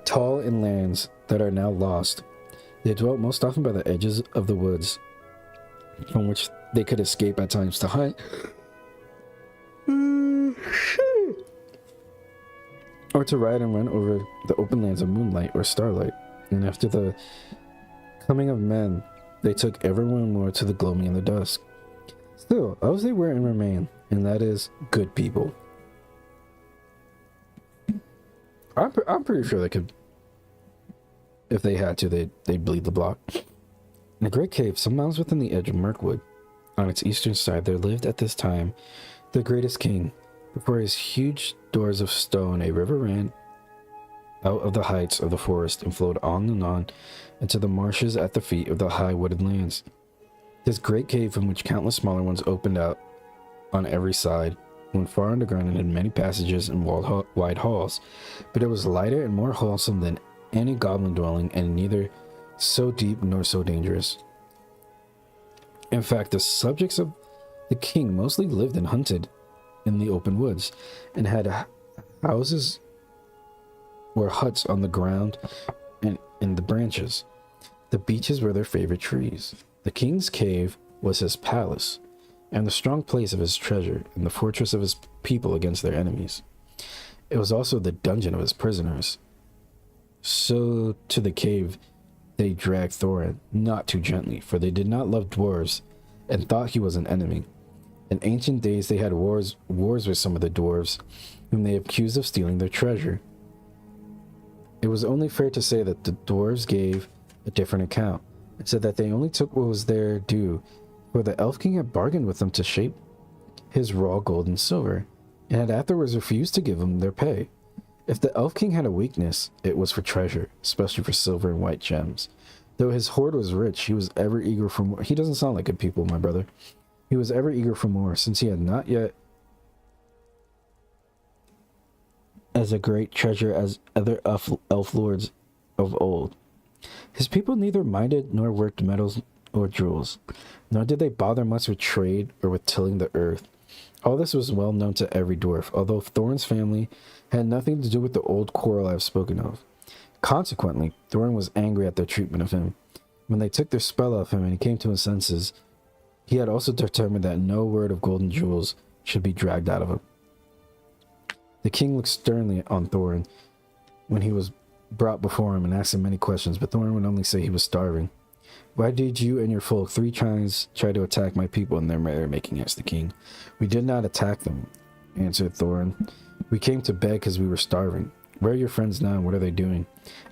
Speaker 1: tall in lands that are now lost. They dwelt most often by the edges of the woods, from which they could escape at times to hunt, or to ride and run over the open lands of moonlight or starlight. And after the coming of men, they took everyone more to the gloaming and the dusk. Still, elves they were and remain, and that is good people. I'm pretty sure they could, if they had to, they'd bleed the block. In a great cave, some miles within the edge of Mirkwood, on its eastern side, there lived at this time the greatest king. Before his huge doors of stone, a river ran out of the heights of the forest and flowed on and on into the marshes at the feet of the high wooded lands. This great cave, from which countless smaller ones opened out on every side, went far underground and had many passages and wide halls, but it was lighter and more wholesome than any goblin dwelling, and neither so deep nor so dangerous. In fact, the subjects of the king mostly lived and hunted in the open woods, and had houses or huts on the ground and in the branches. The beeches were their favorite trees. The king's cave was his palace, and the strong place of his treasure, and the fortress of his people against their enemies. It was also the dungeon of his prisoners. So to the cave they dragged Thorin, not too gently, for they did not love dwarves and thought he was an enemy. In ancient days, they had wars with some of the dwarves, whom they accused of stealing their treasure. It was only fair to say that the dwarves gave a different account, and said that they only took what was their due, for the Elf King had bargained with them to shape his raw gold and silver, and had afterwards refused to give them their pay. If the Elf King had a weakness, it was for treasure, especially for silver and white gems. Though his hoard was rich, he was ever eager for more. He doesn't sound like good people, my brother. He was ever eager for more, since he had not yet as a great treasure as other elf lords of old. His people neither minded nor worked metals or jewels, nor did they bother much with trade or with tilling the earth. All this was well known to every dwarf, although Thorin's family had nothing to do with the old quarrel I have spoken of. Consequently, Thorin was angry at their treatment of him. When they took their spell off him and he came to his senses, he had also determined that no word of gold and jewels should be dragged out of him. The king looked sternly on Thorin when he was brought before him and asked him many questions, but Thorin would only say he was starving. Why did you and your folk 3 times try to attack my people in their merrymaking? Asked the king. We did not attack them, answered Thorin. We came to beg because we were starving. Where are your friends now and what are they doing?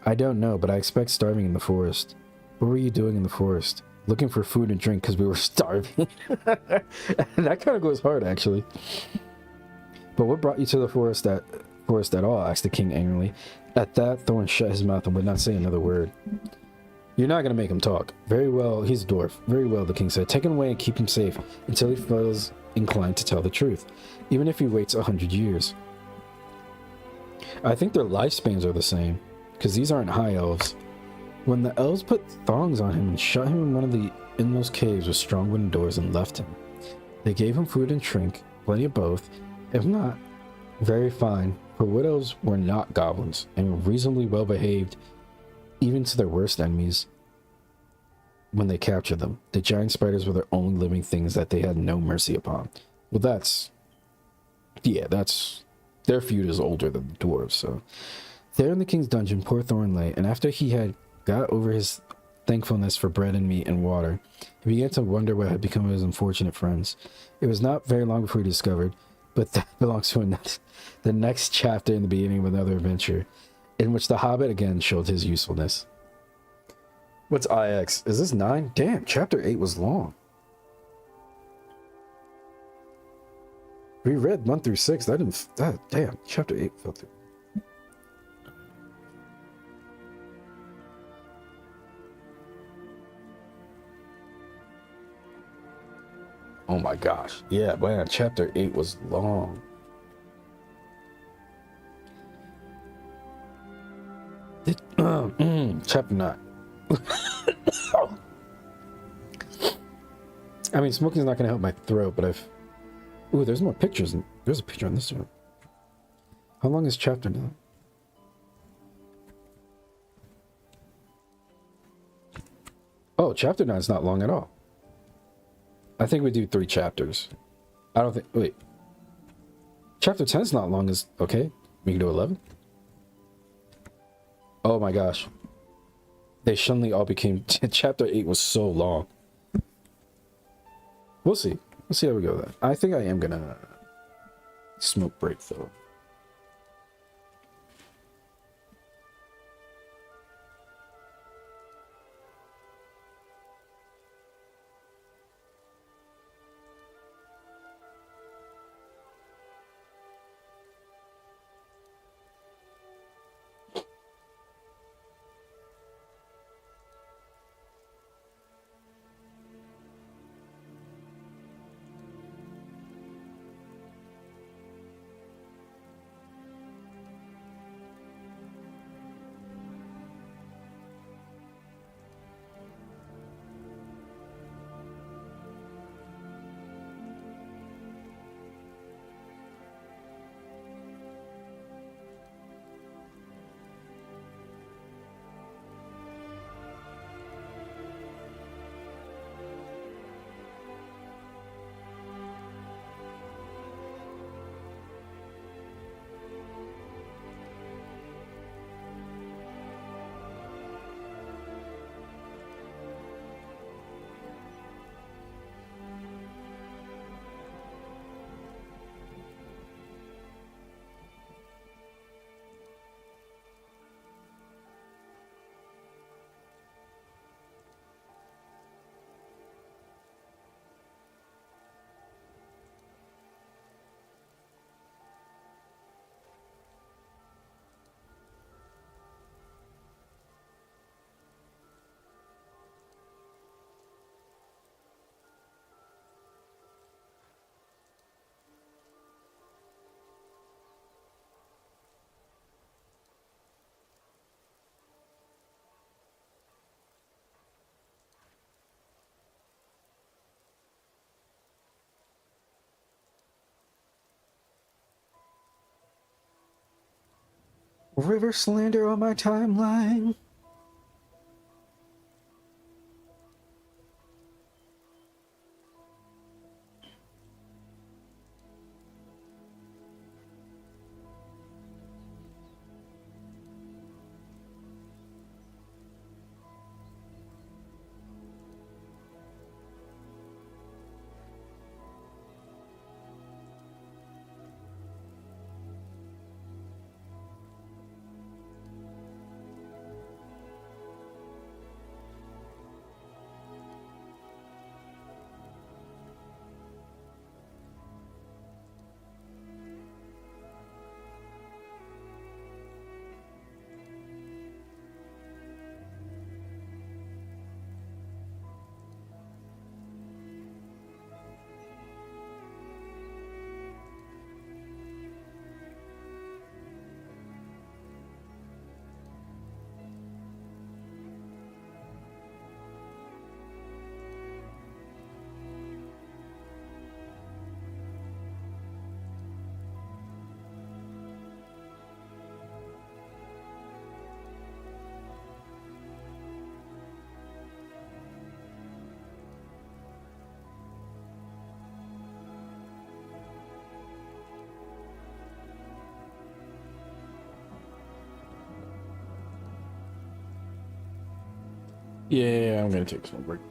Speaker 1: I don't know, but I expect starving in the forest. What were you doing in the forest? Looking for food and drink because we were starving. That kind of goes hard, actually. But what brought you to the forest at all? Asked the king angrily. At that, Thorin shut his mouth and would not say another word. You're not going to make him talk. Very well, he's a dwarf. Very well, the king said. Take him away and keep him safe until he feels inclined to tell the truth, even if he waits 100 years. I think their lifespans are the same, because these aren't high elves. When the elves put thongs on him and shut him in one of the inmost caves with strong wooden doors and left him, they gave him food and drink, plenty of both, if not very fine, for wood elves were not goblins, and were reasonably well behaved even to their worst enemies when they captured them. The giant spiders were their only living things that they had no mercy upon. Well, that's their feud is older than the dwarves, so. There in the king's dungeon, poor Thorin lay, and after he had got over his thankfulness for bread and meat and water, he began to wonder what had become of his unfortunate friends. It was not very long before he discovered, but that belongs to the next chapter in the beginning of another adventure, in which the Hobbit again showed his usefulness. What's IX? Is this 9? Damn, chapter 8 was long. We read 1 through 6. Damn, chapter 8 fell through. Oh my gosh. Yeah, man, chapter 8 was long. Chapter 9. I mean, smoking's not going to help my throat, but I've... Ooh, there's more pictures. There's a picture on this one. How long is chapter 9? Oh, chapter 9 is not long at all. I think we do 3 chapters. I don't think... Wait. Chapter 10 is not long as... Okay. We can do 11. Oh my gosh. They suddenly all became... Chapter 8 was so long. We'll see. We'll see how we go with that. I think I am gonna... smoke break, though. River slander on my timeline.
Speaker 3: Yeah, I'm gonna take some break.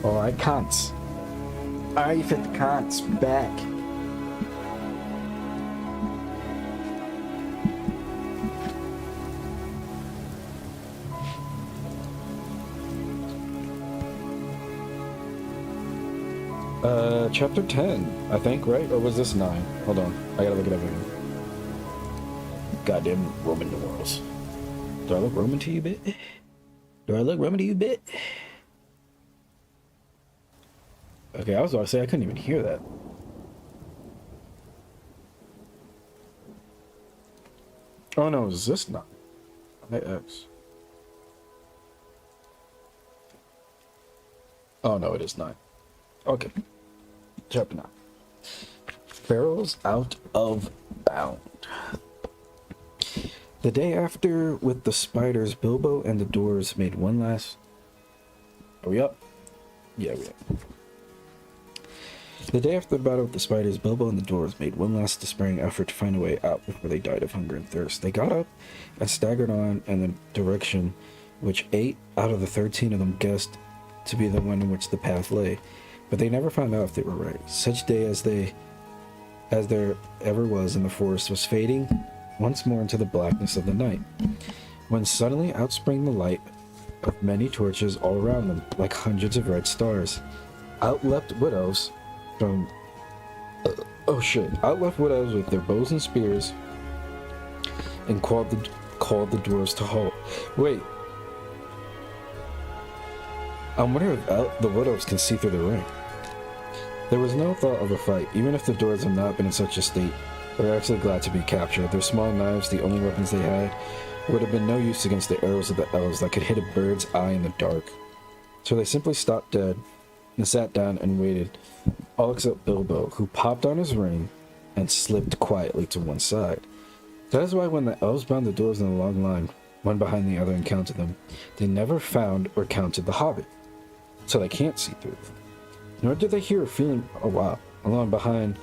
Speaker 1: Alright, cunts. Alright, you fit the cunts. Back. Chapter 10, I think, right? Or was this 9? Hold on. I gotta look it up again. Goddamn Roman numerals. Do I look Roman to you, bit? Do I look Roman to you, bit? Okay, I was about to say I couldn't even hear that. Oh no, is this not? IX. Oh no, it is 9. Okay. Chapter 9. Barrels out of bound. The day after, with the spiders, Bilbo and the dwarves made one last... Are we up? Yeah, we are. The day after the battle with the spiders, Bilbo and the dwarves made one last despairing effort to find a way out before they died of hunger and thirst. They got up and staggered on in the direction which 8 out of the 13 of them guessed to be the one in which the path lay. But they never found out if they were right. Such day as there ever was in the forest was fading once more into the blackness of the night, when suddenly out sprang the light of many torches all around them, like hundreds of red stars. Out leapt wood elves from... Out leapt wood elves with their bows and spears, and called the dwarves to halt. Wait. I'm wondering if the wood elves can see through the ring. There was no thought of a fight, even if the dwarves had not been in such a state. They were actually glad to be captured. Their small knives, the only weapons they had, would have been no use against the arrows of the elves that could hit a bird's eye in the dark. So they simply stopped dead and sat down and waited, all except Bilbo, who popped on his ring and slipped quietly to one side. That is why when the elves bound the dwarves in a long line, one behind the other, and counted them, they never found or counted the Hobbit, so they can't see through them. Nor did they hear a feeling, along behind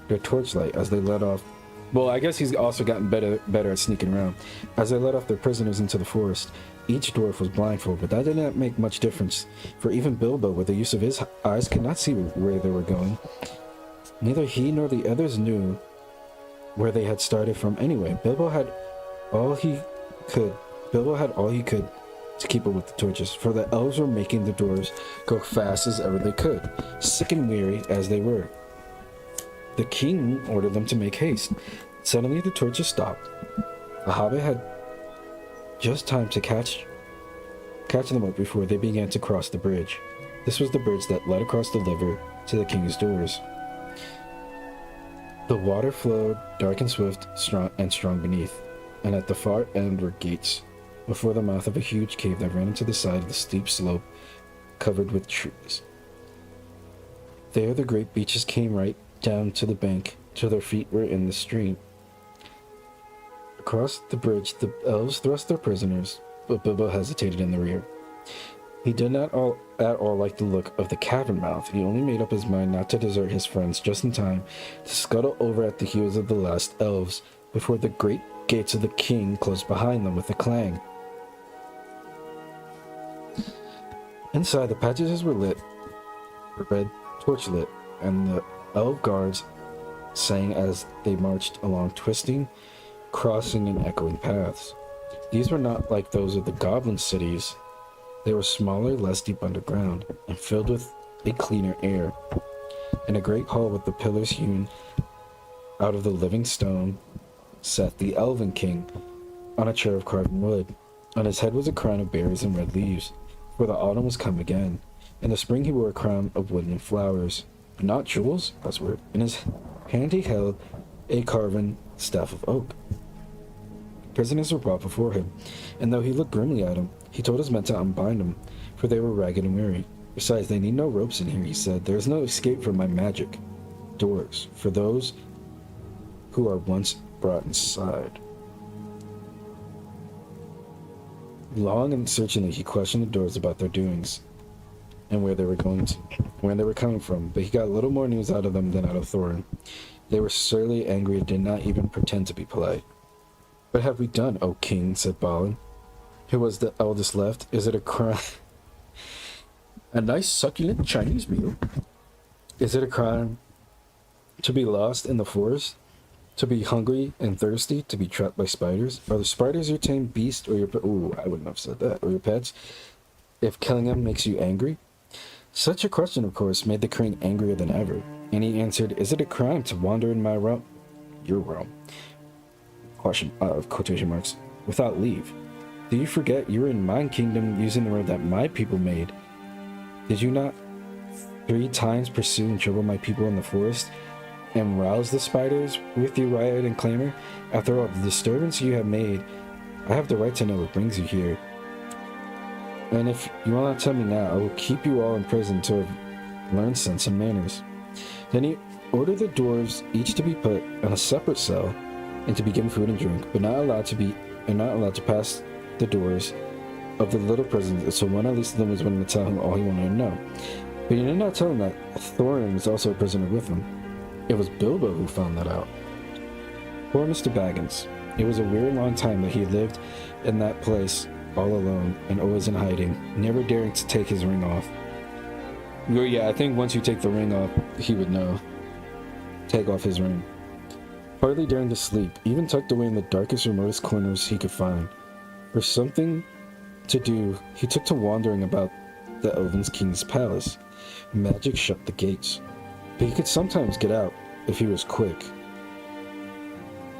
Speaker 1: their torchlight as they led off. Well, I guess he's also gotten better at sneaking around. As they led off their prisoners into the forest, each dwarf was blindfolded, but that did not make much difference, for even Bilbo, with the use of his eyes, could not see where they were going. Neither he nor the others knew where they had started from anyway. Bilbo had all he could to keep up with the torches, for the elves were making the dwarves go fast as ever they could, sick and weary as they were. The king ordered them to make haste. Suddenly the torches stopped. The Hobbit had just time to catch them up before they began to cross the bridge. This was the bridge that led across the river to the king's doors. The water flowed dark and swift, strong beneath, and at the far end were gates before the mouth of a huge cave that ran into the side of the steep slope covered with trees. There the great beaches came right down to the bank till their feet were in the stream. Across the bridge the elves thrust their prisoners, but Bilbo hesitated in the rear. He did not at all like the look of the cavern mouth. He only made up his mind not to desert his friends just in time to scuttle over at the heels of the last elves before the great gates of the king closed behind them with a clang. Inside, the passages were red torch lit, and the elf guards sang as they marched along twisting, crossing, and echoing paths. These were not like those of the goblin cities. They were smaller, less deep underground, and filled with a cleaner air. In a great hall with the pillars hewn out of the living stone sat the Elven King on a chair of carved wood. On his head was a crown of berries and red leaves, for the autumn was come again. In the spring he wore a crown of wood and flowers, but not jewels, that's weird. In his hand he held a carven staff of oak. Prisoners were brought before him, and though he looked grimly at them, he told his men to unbind them, for they were ragged and weary. Besides, they need no ropes in here, he said. There is no escape from my magic. Doors, for those who are once brought inside. Long and searchingly he questioned the dwarves about their doings, and where they were coming from, but he got little more news out of them than out of Thorin. They were surly, angry, and did not even pretend to be polite. "What have we done, O king?" said Balin, who was the eldest left. "Is it a crime? A nice succulent Chinese meal. Is it a crime to be lost in the forest? To be hungry and thirsty? To be trapped by spiders? Are the spiders your tame beast or your... Ooh, I wouldn't have said that. Or your pets? If killing them makes you angry? Such a question, of course, made the king angrier than ever. And he answered, is it a crime to wander in my realm? Your realm. Quotation marks. Without leave. Do you forget you were in my kingdom using the road that my people made? Did you not 3 times pursue and trouble my people in the forest and rouse the spiders with your riot and clamor? After all the disturbance you have made, I have the right to know what brings you here. And if you will not tell me now, I will keep you all in prison until I've learned sense and manners. Then he ordered the dwarves each to be put in a separate cell and to be given food and drink, but not allowed to pass the doors of the little prison, so one at least of them was willing to tell him all he wanted to know. But he did not tell him that Thorin was also a prisoner with him. It was Bilbo who found that out. Poor Mr. Baggins. It was a weird long time that he lived in that place all alone and always in hiding, never daring to take his ring off. Well, yeah, I think once you take the ring off, he would know. Take off his ring. Hardly daring to sleep, even tucked away in the darkest, remotest corners he could find. For something to do, he took to wandering about the Elven King's palace. Magic shut the gates, but he could sometimes get out if he was quick.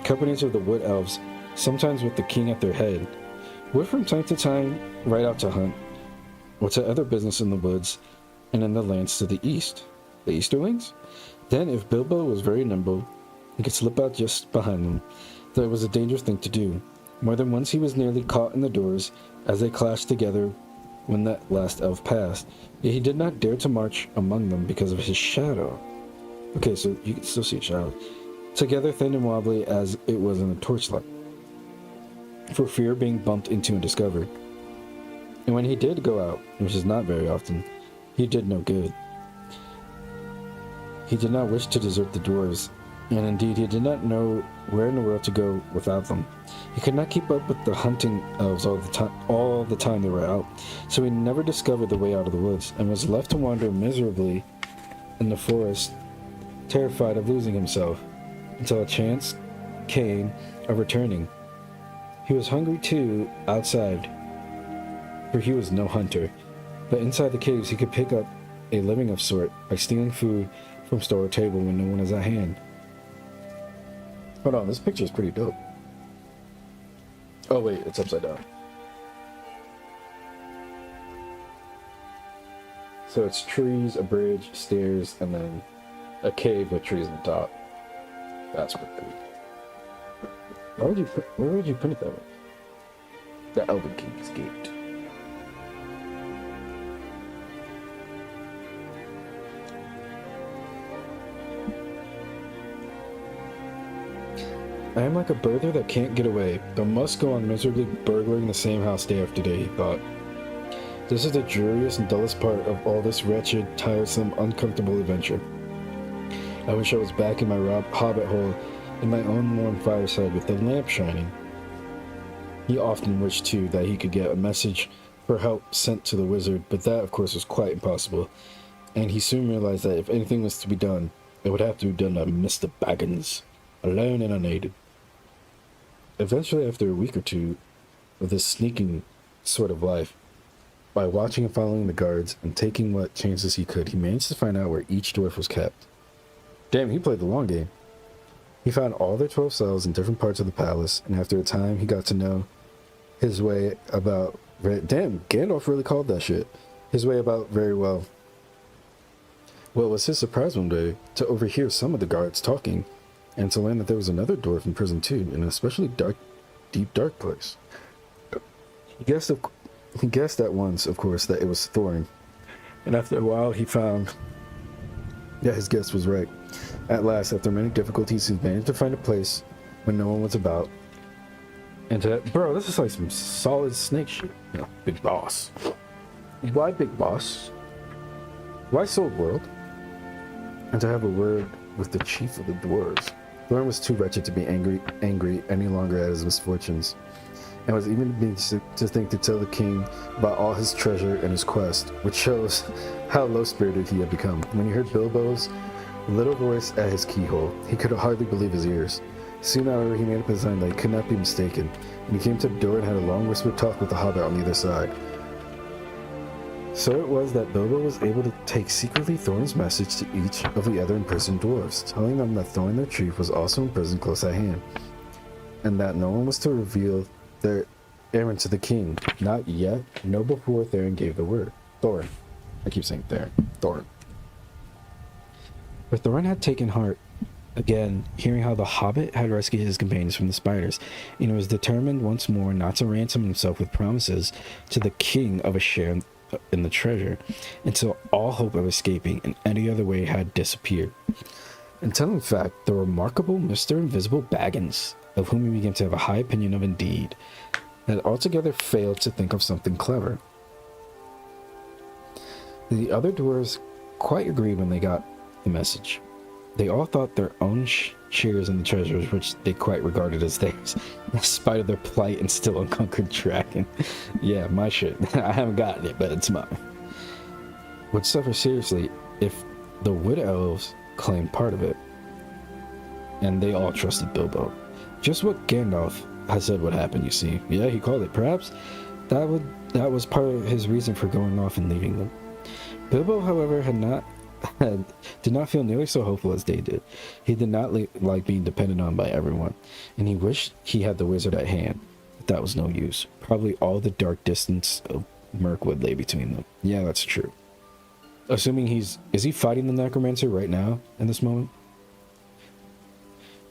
Speaker 1: Companies of the Wood Elves, sometimes with the king at their head, would from time to time ride out to hunt, or to other business in the woods and in the lands to the east. The Easterlings? Then, if Bilbo was very nimble, he could slip out just behind them, though it was a dangerous thing to do. More than once he was nearly caught in the doors as they clashed together when that last elf passed, yet he did not dare to march among them because of his shadow. Okay, so you can still see a shadow. Together, thin and wobbly as it was in the torchlight, for fear of being bumped into and discovered. And when he did go out, which is not very often, he did no good. He did not wish to desert the dwarves, and indeed he did not know where in the world to go without them. He could not keep up with the hunting elves all the time they were out, so he never discovered the way out of the woods, and was left to wander miserably in the forest, terrified of losing himself, until a chance came of returning. He was hungry too, outside, for he was no hunter, but inside the caves he could pick up a living of sort by stealing food from store or table when no one is at hand. Hold on, this picture is pretty dope. Oh wait, it's upside down. So it's trees, a bridge, stairs, and then a cave with trees on the top. That's pretty cool. Where would you put it that way? The Elven King's Gate. I am like a burglar that can't get away, but must go on miserably burglaring the same house day after day, he thought. This is the dreariest and dullest part of all this wretched, tiresome, uncomfortable adventure. I wish I was back in my hobbit hole in my own warm fireside with the lamp shining. He often wished, too, that he could get a message for help sent to the wizard, but that, of course, was quite impossible, and he soon realized that if anything was to be done, it would have to be done by Mr. Baggins, alone and unaided. Eventually, after a week or two of this sneaking sort of life, by watching and following the guards and taking what chances he could, he managed to find out where each dwarf was kept. Damn, he played the long game. He found all their 12 cells in different parts of the palace, and after a time, he got to know his way about... Damn, Gandalf really called that shit. His way about very well. What was his surprise one day to overhear some of the guards talking, and to learn that there was another dwarf in prison too, in an especially deep dark place. He guessed at once, of course, that it was Thorin, and after a while he found that his guess was right. At last, after many difficulties, he managed to find a place when no one was about. And bro, this is like some solid snake shit. You know, big boss. Why big boss? Why sold world? And to have a word with the chief of the dwarves. Thorin was too wretched to be angry any longer at his misfortunes. and was even beginning to think to tell the king about all his treasure and his quest, which shows how low-spirited he had become. When he heard Bilbo's little voice at his keyhole, he could hardly believe his ears. Soon, however, he made up his mind that he could not be mistaken, and he came to the door and had a long whispered talk with the Hobbit on either side. So it was that Bilbo was able to take secretly Thorin's message to each of the other imprisoned dwarves, telling them that Thorin the chief was also imprisoned close at hand, and that no one was to reveal their errand to the king. Not yet, no before Thorin gave the word. Thorin. I keep saying Thorin. Thorin. But Thorin had taken heart again, hearing how the Hobbit had rescued his companions from the spiders, and was determined once more not to ransom himself with promises to the king of a share in the treasure, until all hope of escaping in any other way had disappeared. Until, in fact, the remarkable Mr. Invisible Baggins, of whom he began to have a high opinion of indeed, had altogether failed to think of something clever. The other dwarves quite agreed when they got the message. They all thought their own shares in the treasures, which they quite regarded as theirs, in spite of their plight and still unconquered dragon. Yeah, my shit. I haven't gotten it, but it's mine. Would suffer seriously if the Wood Elves claimed part of it. And they all trusted Bilbo. Just what Gandalf had said would happen, you see. Yeah, he called it. Perhaps that was part of his reason for going off and leaving them. Bilbo, however, did not feel nearly so hopeful as they did. He did not like being depended on by everyone, and he wished he had the wizard at hand, but that was no use. Probably all the dark distance of Mirkwood lay between them. Yeah, that's true. Assuming is he fighting the necromancer right now, in this moment?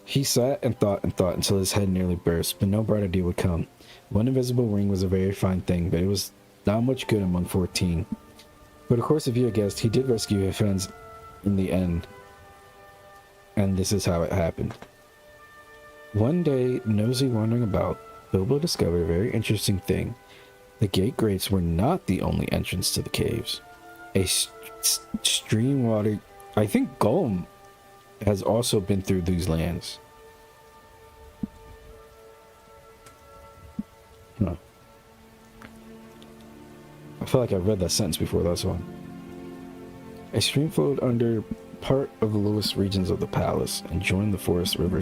Speaker 1: He sat and thought until his head nearly burst, but no bright idea would come. One invisible ring was a very fine thing, but it was not much good among 14. But of course, if you had guessed, he did rescue his friends in the end. And this is how it happened. One day, nosy wandering about, Bilbo discovered a very interesting thing. The gate grates were not the only entrance to the caves. A stream water... I think Gollum has also been through these lands. Huh. I feel like I've read that sentence before, that's one. A stream flowed under part of the lowest regions of the palace and joined the Forest River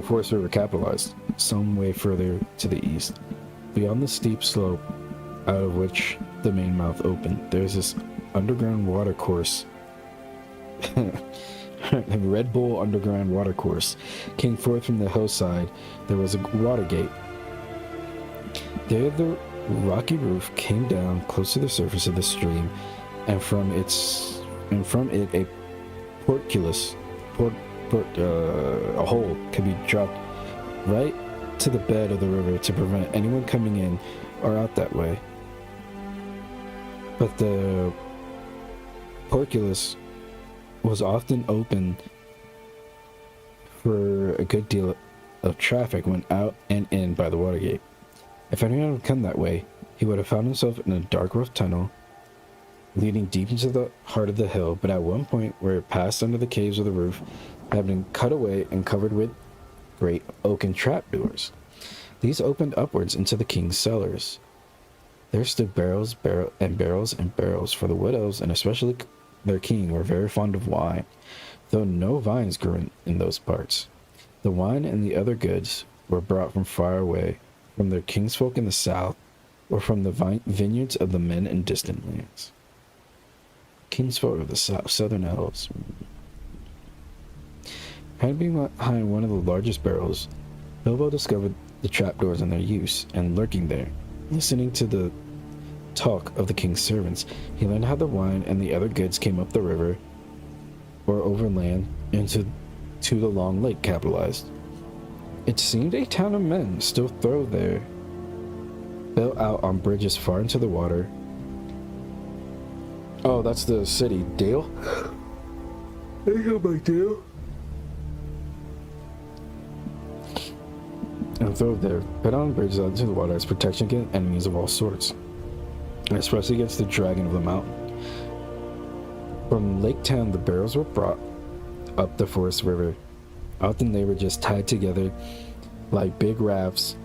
Speaker 1: Forest River capitalized, some way further to the east. Beyond the steep slope out of which the main mouth opened, there's this underground water course. The Red Bull underground water course came forth from the hillside. There was a water gate. There the rocky roof came down close to the surface of the stream, and from it a portcullis, a hole could be dropped right to the bed of the river to prevent anyone coming in or out that way. But the portcullis was often open for a good deal of traffic went out and in by the Watergate. If anyone had come that way, he would have found himself in a dark, rough tunnel leading deep into the heart of the hill, but at one point where it passed under the caves of the roof had been cut away and covered with great oaken trapdoors. These opened upwards into the king's cellars. There stood barrels for the Wood Elves, and especially their king, were very fond of wine, though no vines grew in those parts. The wine and the other goods were brought from far away, from their kinsfolk in the south, or from the vineyards of the men in distant lands. Kinsfolk of the southern elves. Hiding behind one of the largest barrels, Bilbo discovered the trapdoors and their use, and lurking there, listening to the talk of the king's servants, he learned how the wine and the other goods came up the river or overland into the long lake capitalized. It seemed a town of men still throve there, built out on bridges far into the water. Oh, that's the city. Dale? I know my Dale. And throve there, built on bridges out into the water as protection against enemies of all sorts, and especially against the dragon of the mountain. From Lake Town, the barrels were brought up the Forest River. Often they were just tied together like big rafts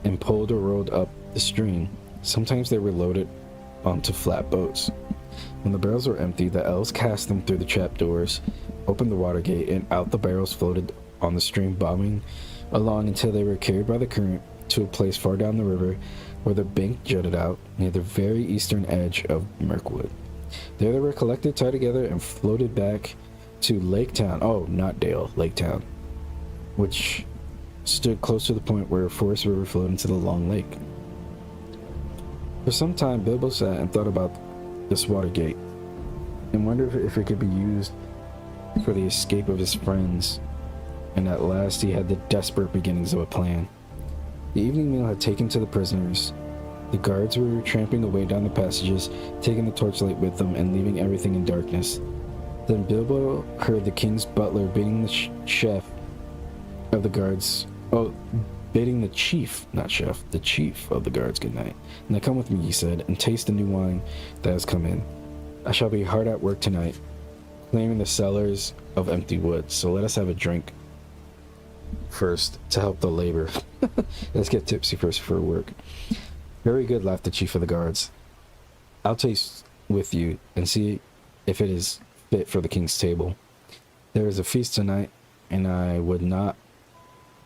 Speaker 1: and pulled or rolled up the stream. Sometimes they were loaded onto flat boats. When the barrels were empty, the elves cast them through the trapdoors, opened the water gate, and out the barrels floated on the stream, bobbing along until they were carried by the current to a place far down the river where the bank jutted out near the very eastern edge of Mirkwood. There they were collected, tied together, and floated back to Lake Town. Oh, not Dale, Lake Town, which stood close to the point where Forest River flowed into the Long Lake. For some time, Bilbo sat and thought about this water gate and wondered if it could be used for the escape of his friends, and at last he had the desperate beginnings of a plan. The evening meal had taken to the prisoners. The guards were tramping away down the passages, taking the torchlight with them and leaving everything in darkness. Then Bilbo heard the king's butler bidding the chef of the guards, bidding the chief, not chef, the chief of the guards good night. "Now come with me," he said, "and taste the new wine that has come in. I shall be hard at work tonight, clearing the cellars of empty wood, so let us have a drink first to help the labor." Let's get tipsy first for work. "Very good," laughed the chief of the guards. "I'll taste with you and see if it is fit for the king's table. There is a feast tonight, and I would not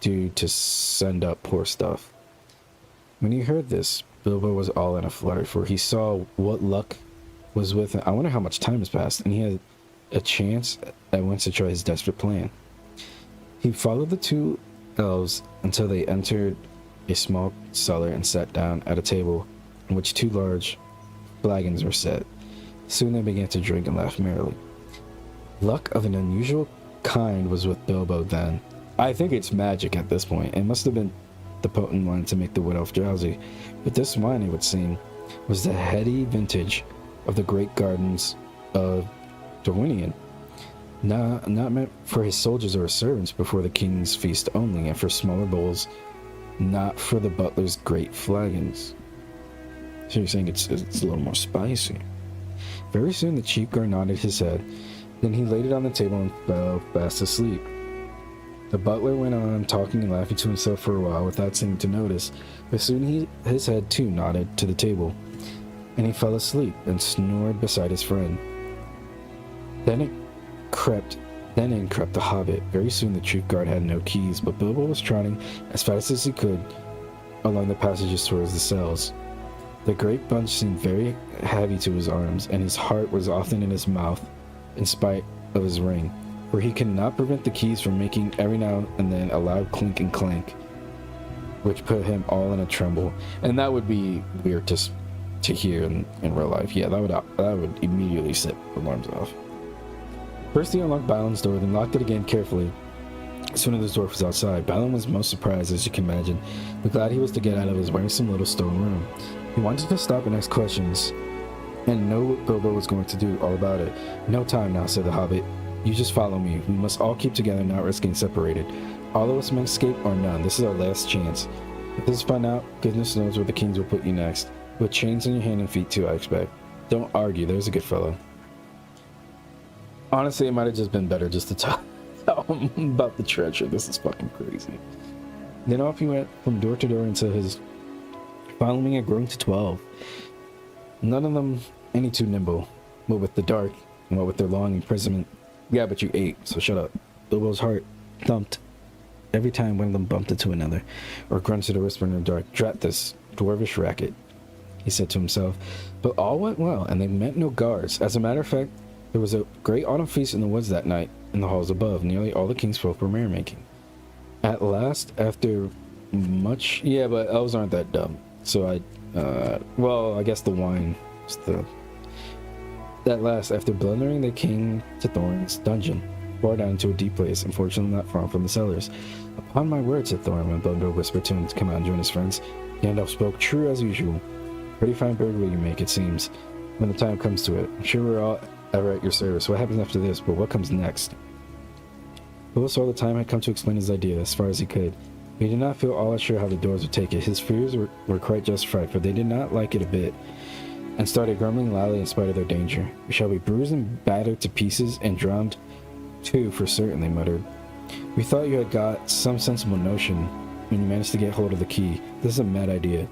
Speaker 1: do to send up poor stuff." When he heard this, Bilbo was all in a flutter, for he saw what luck was with him. I wonder how much time has passed, and he had a chance at once to try his desperate plan. He followed the two elves until they entered a small cellar and sat down at a table on which two large flagons were set. Soon they began to drink and laugh merrily. Luck of an unusual kind was with Bilbo then. I think it's magic at this point. It must have been the potent wine to make the wood elf drowsy. But this wine, it would seem, was the heady vintage of the great gardens of Dorwinion. Not meant for his soldiers or his servants before the king's feast only, and for smaller bowls, not for the butler's great flagons. So you're saying it's a little more spicy. Very soon the chief guard nodded his head. Then he laid it on the table and fell fast asleep. The butler went on talking and laughing to himself for a while without seeming to notice, but soon his head too nodded to the table, and he fell asleep and snored beside his friend. Then in crept the Hobbit. Very soon the chief guard had no keys, but Bilbo was trotting as fast as he could along the passages towards the cells. The great bunch seemed very heavy to his arms, and his heart was often in his mouth, in spite of his ring, for he could not prevent the keys from making every now and then a loud clink and clank, which put him all in a tremble. And that would be weird to hear in real life. Yeah, that would immediately set alarms off. First he unlocked Balin's door, then locked it again carefully. As soon as the dwarf was outside, Balin was most surprised, as you can imagine, but glad he was to get out of his wearisome little stone room. He wanted to stop and ask questions, and know what Bilbo was going to do all about it. "No time now," said the Hobbit. "You just follow me. We must all keep together, not risk getting separated. All of us may escape or none. This is our last chance. If this is found out, goodness knows where the kings will put you next. With chains on your hand and feet too, I expect. Don't argue, there's a good fellow." Honestly, it might have just been better just to tell him about the treasure. This is fucking crazy. Then off he went from door to door until his following had grown to 12. None of them any too nimble, what with the dark and what with their long imprisonment. "Yeah, but you ate, so shut up." Bilbo's heart thumped every time one of them bumped into another, or grunted or whispered in the dark. "Drat this dwarvish racket," he said to himself. But all went well, and they met no guards. As a matter of fact, there was a great autumn feast in the woods that night in the halls above. Nearly all the king's folk were merrymaking. At last, after much... Yeah, but elves aren't that dumb. So I guess the wine is the... At last, after blundering, they came to Thorin's dungeon, far down into a deep place, unfortunately not far from the cellars. "Upon my word," said Thorin when Bilbo whispered to him to come out and join his friends. Gandalf spoke true as usual. "Pretty fine burglary you make, it seems, when the time comes to it. I'm sure we're all ever at your service. What happens after this, but what comes next?" Bilbo saw the time had come to explain his idea as far as he could. He did not feel all that sure how the dwarves would take it. His fears were quite justified, for they did not like it a bit, and started grumbling loudly in spite of their danger. "We shall be bruised and battered to pieces, and drowned too, for certain," they muttered. "We thought you had got some sensible notion when you manage to get hold of the key. This is a mad idea.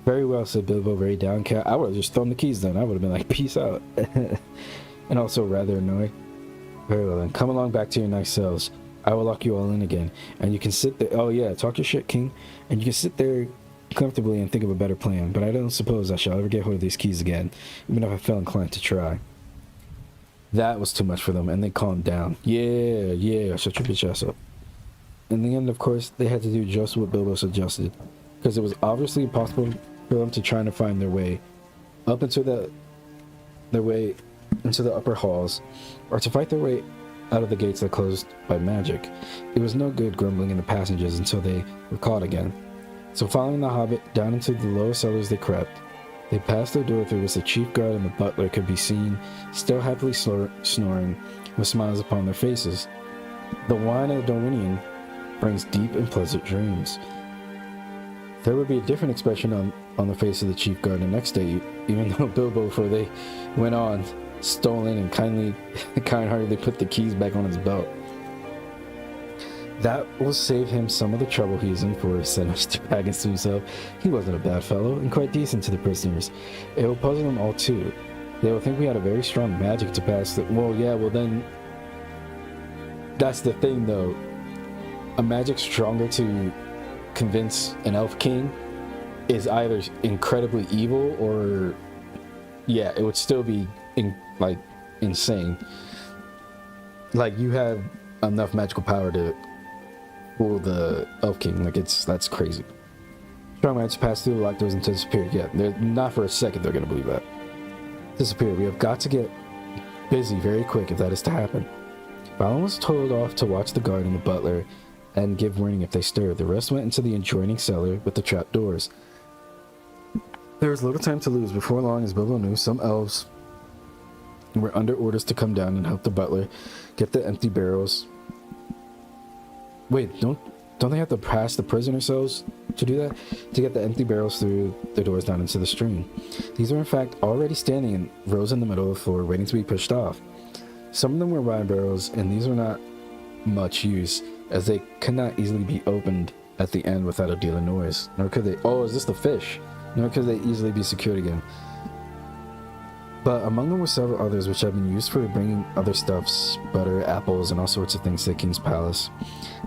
Speaker 1: Very well, said Bilbo, very downcast. I would have just thrown the keys then. I would have been like, peace out. And also rather annoyed. Very well then, come along back to your nice cells. I will lock you all in again. And you can sit there. Oh yeah, talk your shit, King. And you can sit there comfortably and think of a better plan. But I don't suppose I shall ever get hold of these keys again, even if I felt inclined to try. That was too much for them, and they calmed down. Yeah, shut your bitch ass up. In the end, of course, they had to do just what Bilbo suggested, because it was obviously impossible for them to try to find their way up into the upper halls, or to fight their way out of the gates that closed by magic. It was no good grumbling in the passages until they were caught again. So following the hobbit down into the lower cellars they crept. They passed the door through which the chief guard and the butler could be seen, still happily snoring, with smiles upon their faces. The wine of the Dorwinian brings deep and pleasant dreams. There would be a different expression on the face of the chief guard the next day, even though Bilbo, before they went on, stole in and kind-heartedly put the keys back on his belt. That will save him some of the trouble he's in for, said Mr. Baggins to himself. He wasn't a bad fellow, and quite decent to the prisoners. It will puzzle them all too. They will think we had a very strong magic to pass the— well, then... that's the thing, though. A magic stronger to convince an elf king is either incredibly evil or... yeah, it would still be, insane. Like, you have enough magical power to fool the elf king. That's crazy. Strong magic passed through the locked doors and disappeared. Yeah, they're not for a second they're gonna believe that. Disappeared. We have got to get busy very quick if that is to happen. Balin was told off to watch the guard and the butler and give warning if they stirred. The rest went into the adjoining cellar with the trap doors. There was little time to lose. Before long, as Bilbo knew, some elves were under orders to come down and help the butler get the empty barrels. Wait, don't they have to pass the prisoner cells to do that? To get the empty barrels through the doors down into the stream. These were in fact already standing in rows in the middle of the floor, waiting to be pushed off. Some of them were wine barrels, and these were not much use, as they could not easily be opened at the end without a deal of noise. Nor could they— oh, is this the fish? Nor could they easily be secured again. But among them were several others which had been used for bringing other stuffs, butter, apples, and all sorts of things to the king's palace.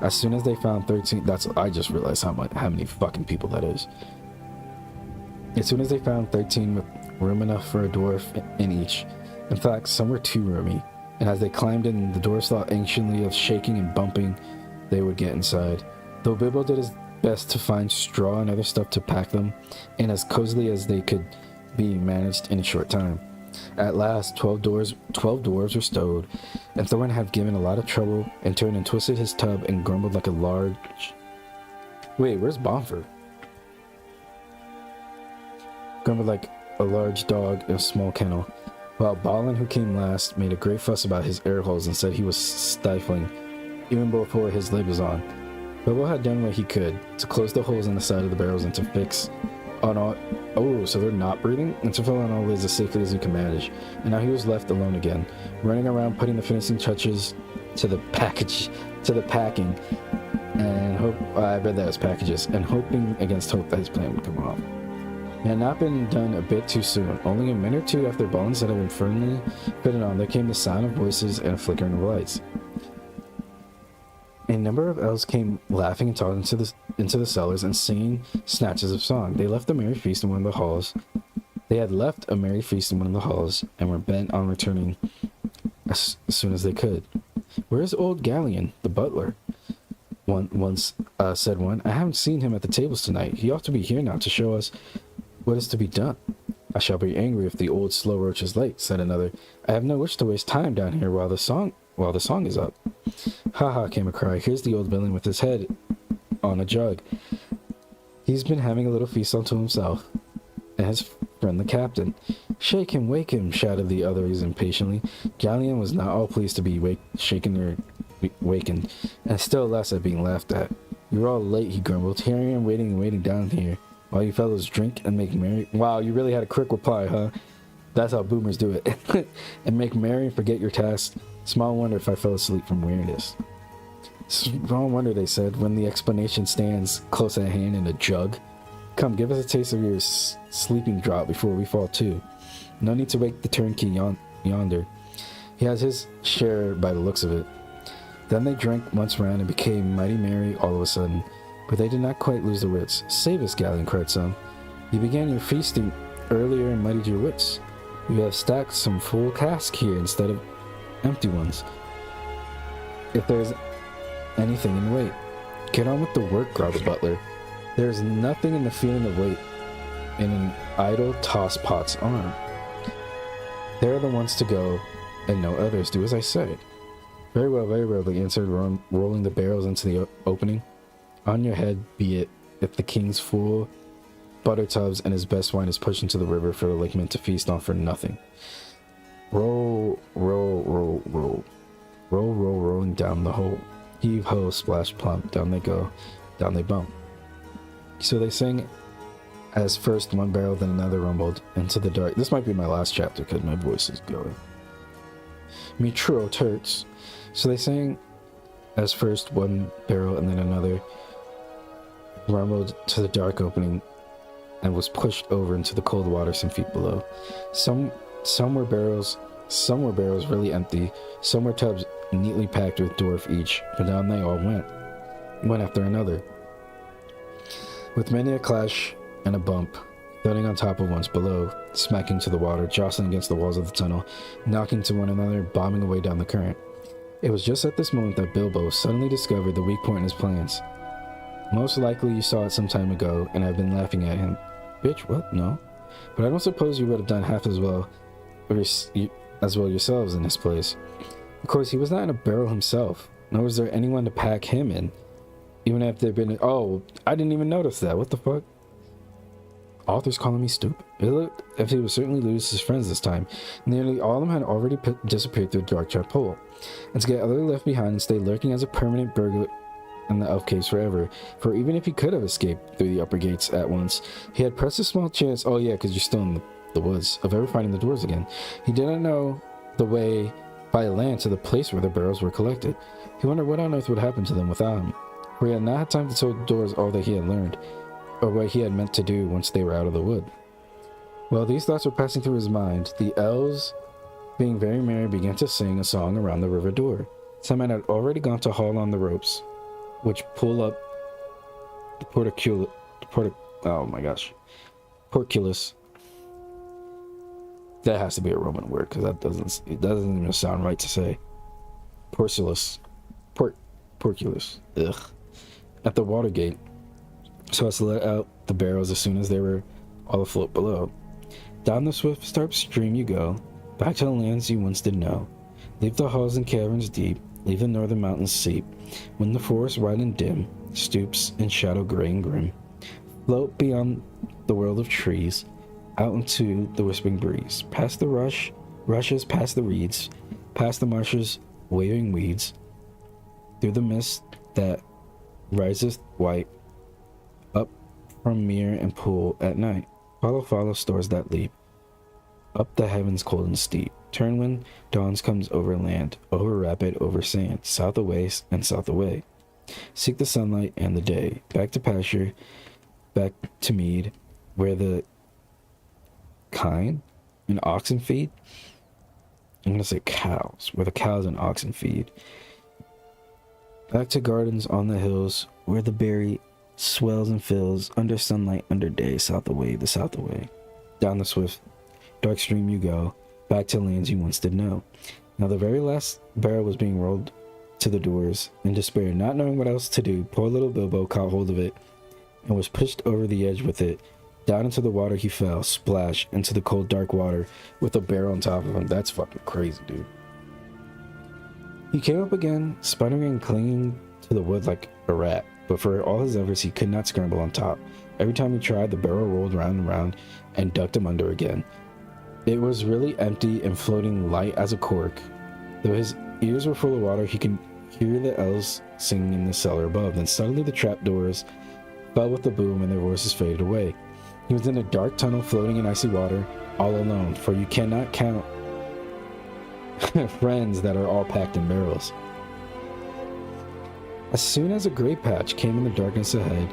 Speaker 1: As soon as they found 13— I just realized how many fucking people that is. As soon as they found 13 with room enough for a dwarf in each. In fact, some were too roomy, and as they climbed in, the dwarves thought anciently of shaking and bumping they would get inside. Though Bilbo did his best to find straw and other stuff to pack them in as cozily as they could be managed in a short time. At last, 12 dwarves were stowed, and Thorin had given a lot of trouble and turned and twisted his tub and grumbled like a large... wait, where's Bonford? Grumbled like a large dog in a small kennel, while Balin, who came last, made a great fuss about his air holes and said he was stifling, even before his lid was on. Bilbo had done what he could to close the holes in the side of the barrels and to fix on all... oh, so they're not breathing? And to fill on all lids as safely as you can manage. And now he was left alone again, running around putting the finishing touches to the packing, and hope... I read that as packages, and hoping against hope that his plan would come off. It had not been done a bit too soon. Only a minute or two after Balin's had been firmly fitted on, there came the sound of voices and a flickering of lights. A number of elves came laughing and talking into the cellars and singing snatches of song. They had left a merry feast in one of the halls and were bent on returning as soon as they could. Where's old Gallion, the butler? Said one. I haven't seen him at the tables tonight. He ought to be here now to show us what is to be done. I shall be angry if the old slow roach is late, said another. I have no wish to waste time down here while the song is up. Ha ha, came a cry. Here's the old villain with his head on a jug. He's been having a little feast unto himself and his friend the captain. Shake him, wake him, shouted the others impatiently. Gallion was not all pleased to be shaken or wakened, and still less at being laughed at. You're all late, he grumbled. Here I am waiting down here, while you fellows drink and make merry. Wow, you really had a quick reply, huh? That's how boomers do it. And make merry and forget your task. Small wonder if I fell asleep from weariness. No wonder they said, when the explanation stands close at hand in a jug. Come, give us a taste of your sleeping draught before we fall too. No need to wake the turnkey yonder. He has his share by the looks of it. Then they drank once round and became mighty merry all of a sudden. But they did not quite lose their wits. Save us, Galleon, cried some. You began your feasting earlier and muddied your wits. You have stacked some full casks here instead of empty ones. If there's anything in weight, get on with the work, growled the butler. There is nothing in the feeling of weight in an idle toss-pot's arm. They are the ones to go, and no others. Do as I say. Very well, they answered, rolling the barrels into the opening. On your head be it, if the king's full butter tubs and his best wine is pushed into the river for the lakemen to feast on for nothing. Roll, roll, roll, roll. Roll, roll, rolling down the hole. Heave, ho, splash, plump. Down they go, down they bump. So they sang as first one barrel, then another rumbled into the dark. This might be my last chapter because my voice is going. Me true turts. So they sang as first one barrel and then another rumbled to the dark opening and was pushed over into the cold water some feet below. Some were barrels really empty, some were tubs neatly packed with dwarf each, but down they all went, one after another, with many a clash and a bump, thudding on top of ones below, smacking to the water, jostling against the walls of the tunnel, knocking to one another, bombing away down the current. It was just at this moment that Bilbo suddenly discovered the weak point in his plans. Most likely you saw it some time ago, and I've been laughing at him. Bitch, what? No. But I don't suppose you would have done half as well yourselves in this place. Of course, he was not in a barrel himself, nor was there anyone to pack him in. Even if there'd been... Oh, I didn't even notice that. What the fuck? Author's calling me stupid. It looked as if he would certainly lose his friends this time. Nearly all of them had already disappeared through the dark trap hole. And to get others left behind and stay lurking as a permanent burglar in the elf caves forever. For even if he could have escaped through the upper gates at once, he had pressed a small chance... Oh yeah, because you're still in the woods, of ever finding the doors again. He didn't know the way by land to the place where the barrels were collected. He wondered what on earth would happen to them without him, for he had not had time to tell the doors all that he had learned, or what he had meant to do once they were out of the wood. While these thoughts were passing through his mind, the elves, being very merry, began to sing a song around the river door. Some men had already gone to haul on the ropes, which pull up the portcullis. That has to be a Roman word, because it doesn't even sound right to say. Porculus. Ugh. At the water gate, so as to let out the barrels as soon as they were all afloat below. Down the swift stark stream you go, back to the lands you once did know. Leave the halls and caverns deep, leave the northern mountains seep, when the forest wide and dim stoops in shadow gray and grim. Float beyond the world of trees, out into the whispering breeze, past the rushes, past the reeds, past the marshes, waving weeds, through the mist that riseth white, up from mere and pool at night. Follow stars that leap, up the heavens cold and steep. Turn when dawns comes over land, over rapid, over sand, south away and south away. Seek the sunlight and the day, back to pasture, back to mead, where the kine and oxen feed. I'm gonna say cows, where the cows and oxen feed. Back to gardens on the hills, where the berry swells and fills, under sunlight, under day, south away, the south away. Down the swift, dark stream you go, back to lands you once did know. Now the very last barrel was being rolled to the doors. In despair, not knowing what else to do, poor little Bilbo caught hold of it, and was pushed over the edge with it. Down into the water he fell, splash, into the cold dark water, with a barrel on top of him. That's fucking crazy, dude. He came up again, sputtering and clinging to the wood like a rat, but for all his efforts he could not scramble on top. Every time he tried, the barrel rolled round and round and ducked him under again. It was really empty and floating light as a cork. Though his ears were full of water, he could hear the elves singing in the cellar above. Then suddenly the trapdoors fell with a boom and their voices faded away. He was in a dark tunnel floating in icy water, all alone, for you cannot count friends that are all packed in barrels. As soon as a gray patch came in the darkness ahead,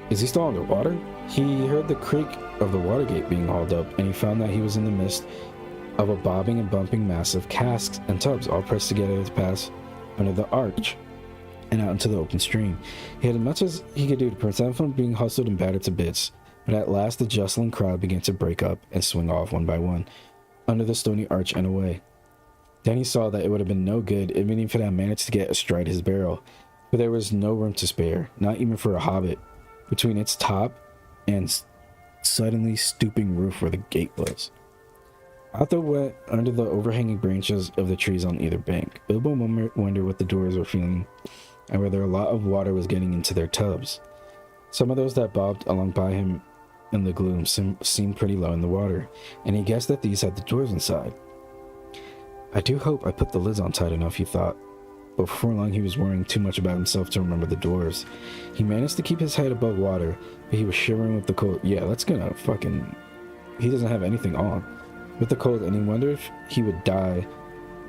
Speaker 1: is he still underwater? He heard the creak of the water gate being hauled up, and he found that he was in the midst of a bobbing and bumping mass of casks and tubs, all pressed together to pass under the arch and out into the open stream. He had as much as he could do to prevent them from being hustled and battered to bits, but at last the jostling crowd began to break up and swing off one by one under the stony arch and away. Then he saw that it would have been no good even if it had managed to get astride his barrel, for there was no room to spare, not even for a hobbit, between its top and suddenly stooping roof where the gate was. Out the wet, under the overhanging branches of the trees on either bank, Bilbo wondered what the doors were feeling, and whether a lot of water was getting into their tubs. Some of those that bobbed along by him in the gloom seemed pretty low in the water, and he guessed that these had the doors inside. I do hope I put the lids on tight enough, he thought, but before long he was worrying too much about himself to remember the doors. He managed to keep his head above water, but he was shivering with the cold. Yeah, that's gonna fucking... He doesn't have anything on. With the cold, and he wondered if he would die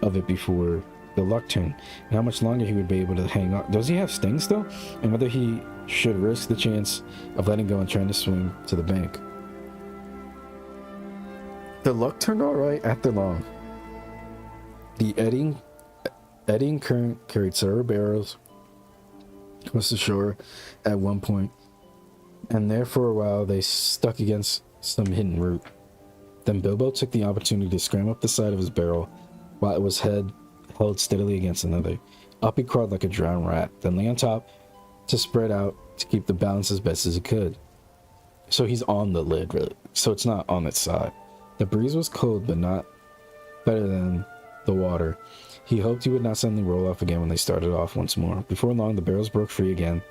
Speaker 1: of it before the luck turn, and how much longer he would be able to hang on. Does he have stings still? And whether he should risk the chance of letting go and trying to swim to the bank. The luck turned alright after long. The eddying current carried several barrels across the shore at one point, and there for a while they stuck against some hidden root. Then Bilbo took the opportunity to scram up the side of his barrel while it was held steadily against another. Up he crawled like a drowned rat, then lay on top to spread out to keep the balance as best as he could. So he's on the lid, really. So it's not on its side. The breeze was cold, but not better than the water. He hoped he would not suddenly roll off again when they started off once more. Before long, the barrels broke free again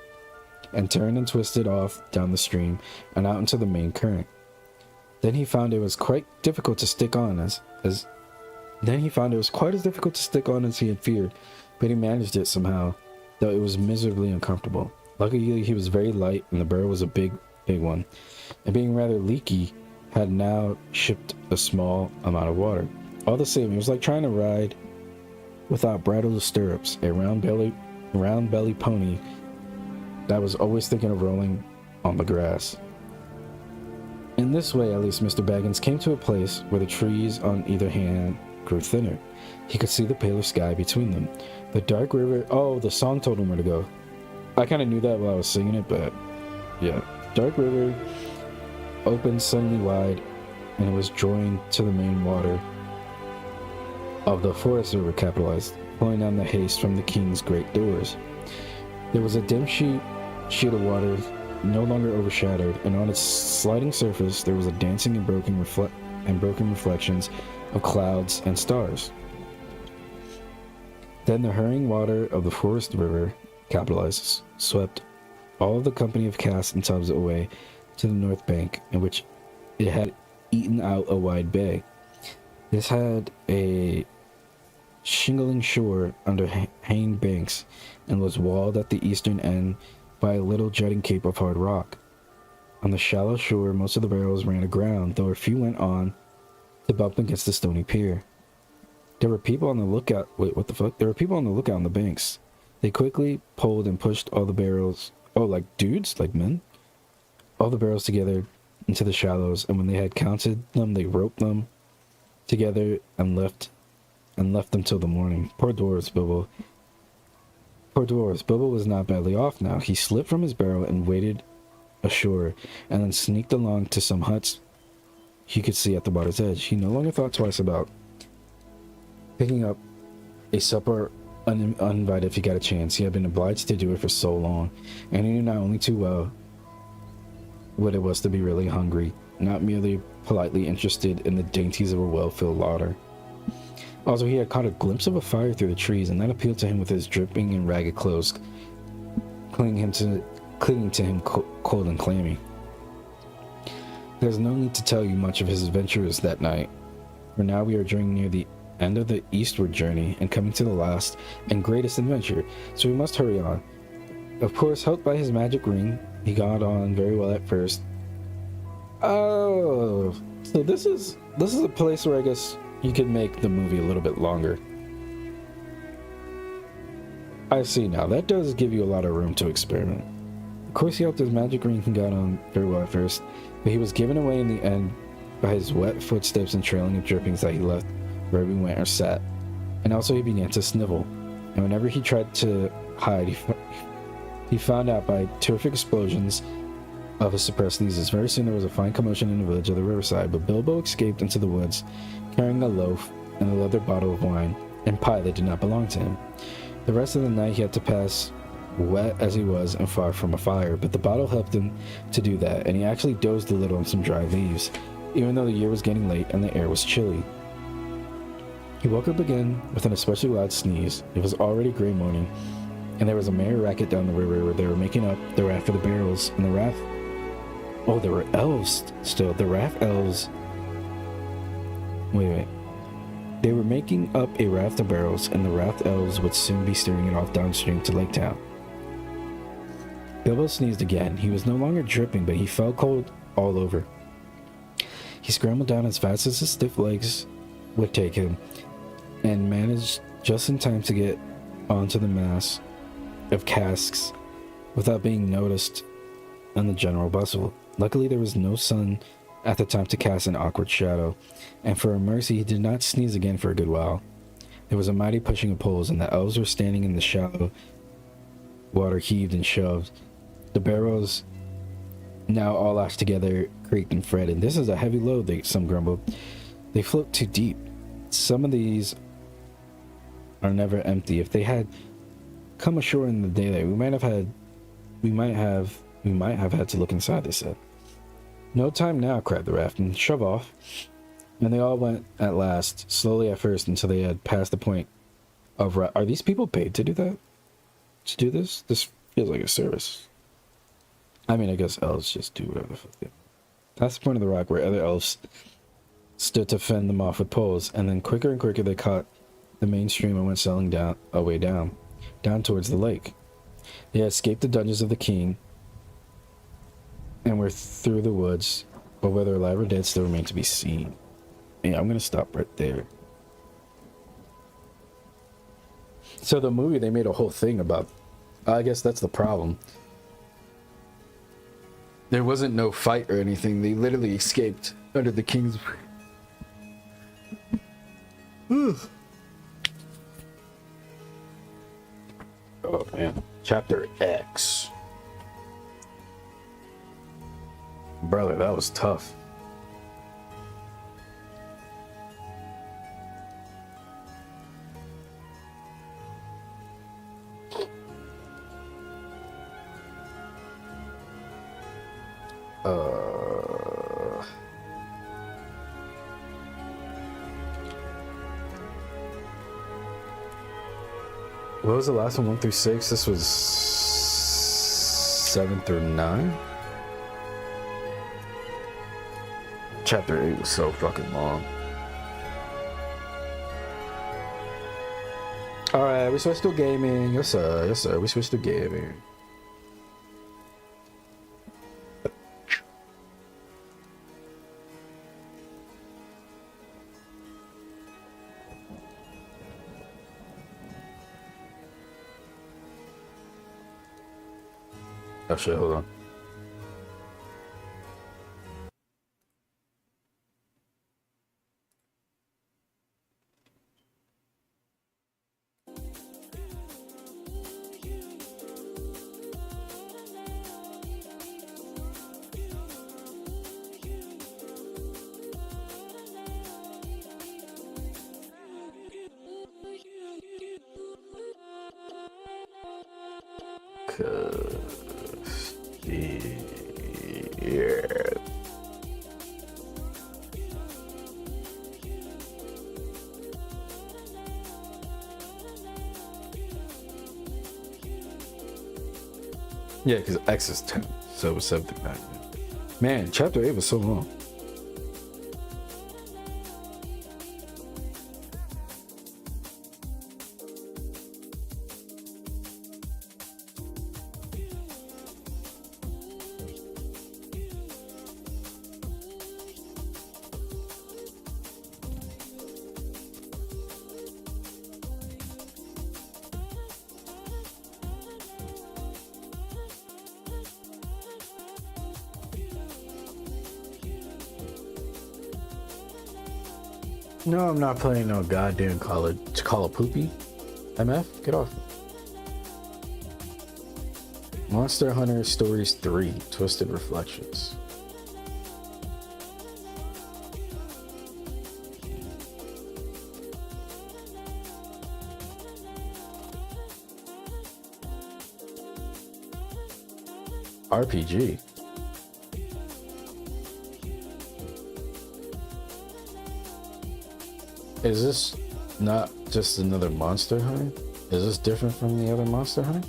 Speaker 1: and turned and twisted off down the stream and out into the main current. Then he found it was quite difficult to stick on as difficult to stick on as he had feared, but he managed it somehow, though it was miserably uncomfortable. Luckily, he was very light, and the barrel was a big one, and being rather leaky, had now shipped a small amount of water. All the same, it was like trying to ride without bridle or stirrups, a round belly pony that was always thinking of rolling on the grass. In this way, at least, Mr. Baggins came to a place where the trees on either hand grew thinner. He could see the paler sky between them. The dark river... Oh, the song told him where to go. I kind of knew that while I was singing it, but... yeah. Dark river opened suddenly wide, and it was joined to the main water of the forest river, capitalized, flowing down the haste from the king's great doors. There was a dim sheet of water no longer overshadowed, and on its sliding surface there was a dancing and broken reflections of clouds and stars. Then the hurrying water of the forest river, capitalized, swept all of the company of casks and tubs away to the north bank, in which it had eaten out a wide bay. This had a shingling shore under hanging banks, and was walled at the eastern end by a little jutting cape of hard rock. On the shallow shore, most of the barrels ran aground, though a few went on to bump against the stony pier. There were people on the lookout. Wait, what the fuck? There were people on the lookout on the banks. They quickly pulled and pushed all the barrels. Oh, like dudes? Like men? All the barrels together into the shallows, and when they had counted them, they roped them together and left them till the morning. Poor dwarves, Bilbo. Bilbo was not badly off now. He slipped from his barrel and waded ashore, and then sneaked along to some huts he could see at the water's edge. He no longer thought twice about picking up a supper uninvited if he got a chance. He had been obliged to do it for so long, and he knew not only too well what it was to be really hungry, not merely politely interested in the dainties of a well-filled larder. Also, he had caught a glimpse of a fire through the trees, and that appealed to him with his dripping and ragged clothes clinging to him cold and clammy. There's no need to tell you much of his adventures that night, for now we are drawing near the end of the eastward journey and coming to the last and greatest adventure, so we must hurry on. Of course, helped by his magic ring, he got on very well at first. Oh, so this is a place where I guess you could make the movie a little bit longer. I see now. That does give you a lot of room to experiment. Of course, he hoped his magic ring got on very well at first, but he was given away in the end by his wet footsteps and trailing of drippings that he left wherever he went or sat. And also he began to snivel, and whenever he tried to hide, he found out by terrific explosions of his suppressed sneezes. Very soon there was a fine commotion in the village of the riverside, but Bilbo escaped into the woods, carrying a loaf and a leather bottle of wine and pie that did not belong to him. The rest of the night he had to pass, wet as he was and far from a fire, but the bottle helped him to do that, and he actually dozed a little on some dry leaves, even though the year was getting late and the air was chilly. He woke up again with an especially loud sneeze. It was already gray morning, and there was a merry racket down the river where they were making up the raft for the barrels, and the raft... Oh, there were elves still. The raft elves... Wait. They were making up a raft of barrels, and the raft elves would soon be steering it off downstream to Lake Town. Bilbo sneezed again. He was no longer dripping, but he felt cold all over. He scrambled down as fast as his stiff legs would take him, and managed just in time to get onto the mass of casks without being noticed in the general bustle. Luckily, there was no sun at the time to cast an awkward shadow, and for a mercy he did not sneeze again for a good while. There was a mighty pushing of poles, and the elves were standing in the shallow water, heaved and shoved. The barrels, now all lashed together, creaked and fretted. This is a heavy load, some grumbled. They float too deep. Some of these are never empty. If they had come ashore in the daylight, we might have had to look inside, they said. No time now, cried the raftsman. Shove off. And they all went at last, slowly at first, until they had passed the point of... Are these people paid to do that? To do this? This feels like a service. I mean, I guess elves just do whatever the fuck they... That's the point of the rock where other elves stood to fend them off with poles, and then quicker and quicker they caught the main stream and went sailing away down towards the lake. They had escaped the dungeons of the king and were through the woods, but whether alive or dead still remained to be seen. Yeah, I'm gonna stop right there. So the movie, they made a whole thing about... I guess that's the problem. There wasn't no fight or anything. They literally escaped under the king's... Oh man. Chapter X. Brother, that was tough. What was the last one? 1 through 6? This was 7 through 9? Chapter 8 was so fucking long. Alright, we switched to gaming. Yes sir, we switched to gaming. Oh shit, hold on. Yeah, because X is 10, so it was 7 through 9. Man, chapter 8 was so long.
Speaker 3: No, I'm not playing no goddamn Call of Poopy. MF, get off. Monster Hunter Stories 3, Twisted Reflections. RPG. Is this not just another Monster Hunter? Is this different from the other Monster Hunter?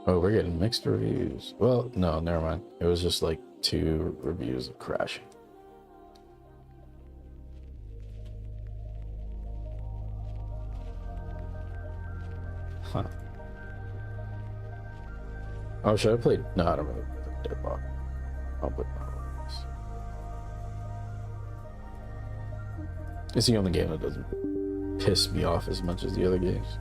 Speaker 3: Oh, we're getting mixed reviews. Well, no, never mind. It was just like 2 reviews of crashing. Huh. Oh, should I play? No, I don't really play Deadlock. I'll play Marvelrivals. It's the only game that doesn't piss me off as much as the other games.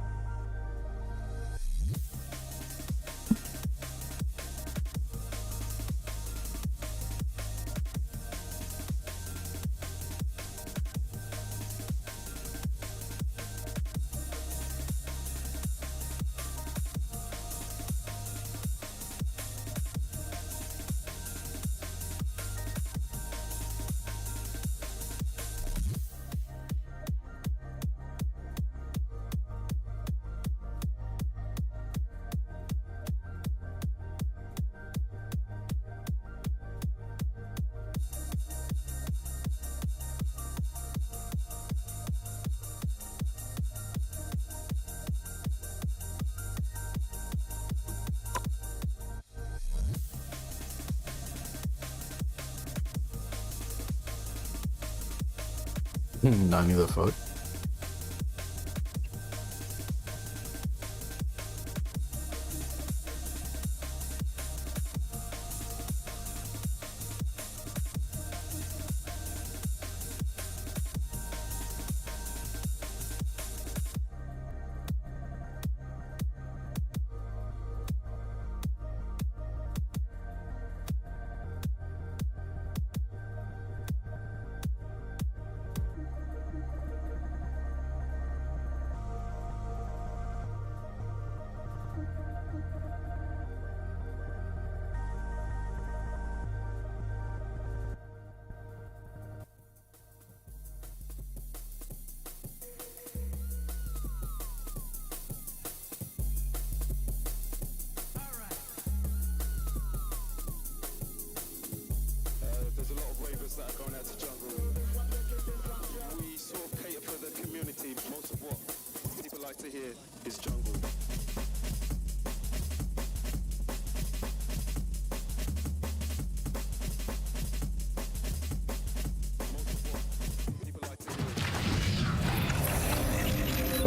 Speaker 3: None of the fuck.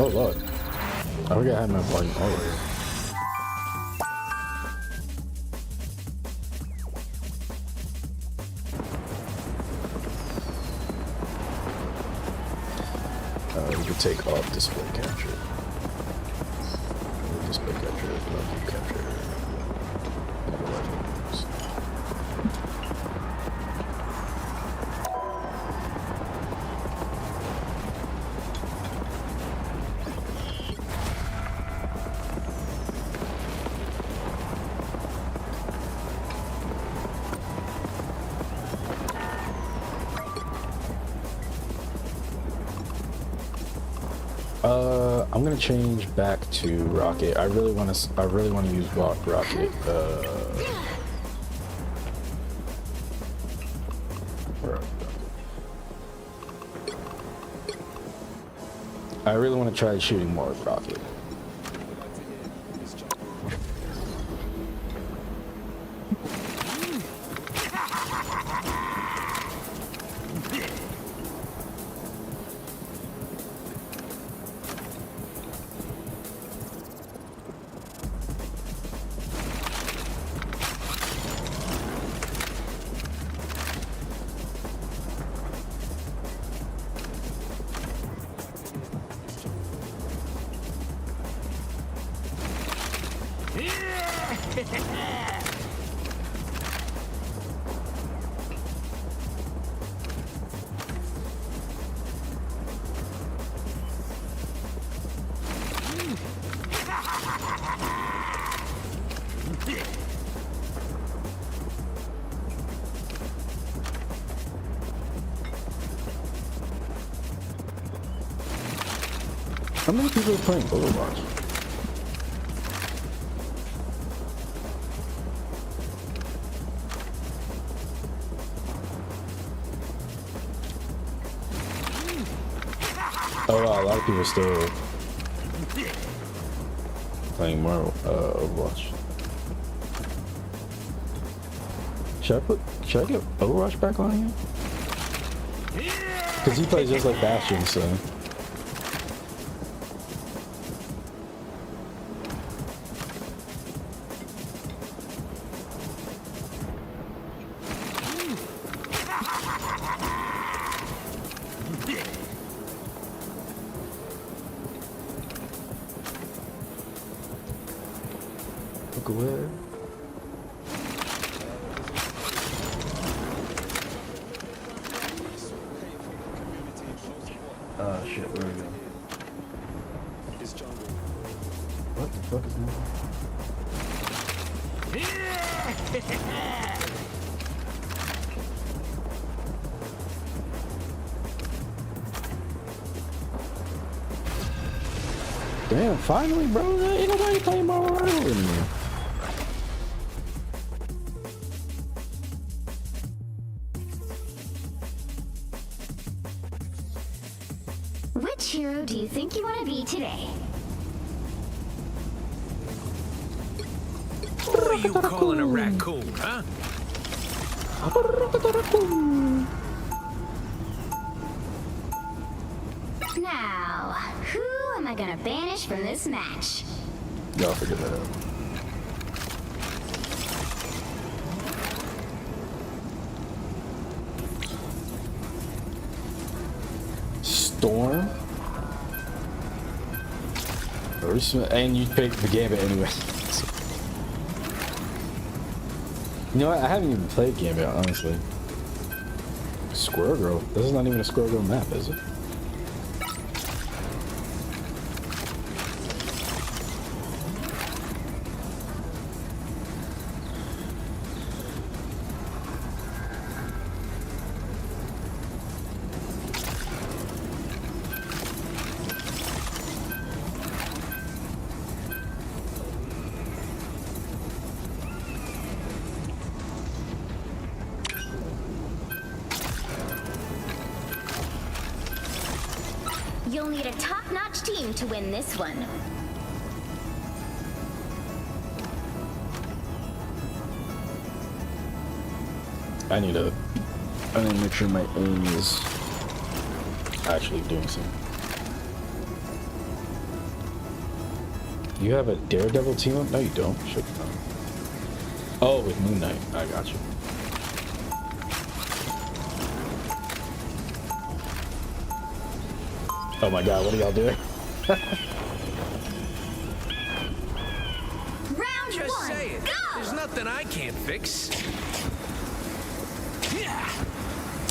Speaker 3: Oh lord. I forgot I had my volume all the way. We could take off display capture. Display capture, volume capture. I'm gonna change back to rocket. I really want to use rocket. I really want to try shooting more with rocket. How many people are playing Overwatch? Oh wow, a lot of people still playing more Overwatch. Should I get Overwatch back on here? Because he plays just like Bastion, so. Look away. Oh shit, where are we going? What the fuck is that? Damn, finally, bro. Ain't nobody playing Marvel Rivals anymore.
Speaker 4: Which hero do you think you want to be today?
Speaker 5: What are you calling a raccoon, huh?
Speaker 4: Now, who am I gonna banish from this match?
Speaker 3: Y'all figure that out. Storm? And you picked the Gambit anyway. You know what? I haven't even played Gambit, honestly. Squirrel Girl. This is not even a Squirrel Girl map, is it?
Speaker 4: You'll need a top-notch team to win this one.
Speaker 3: I need to make sure my aim is actually doing something. You have a Daredevil team up? No, you don't. Should not. Oh, with Moon Knight. I got you. Oh my god, what are y'all doing?
Speaker 4: Round
Speaker 5: Just
Speaker 4: one,
Speaker 5: say it.
Speaker 4: go!
Speaker 5: There's nothing I can't fix.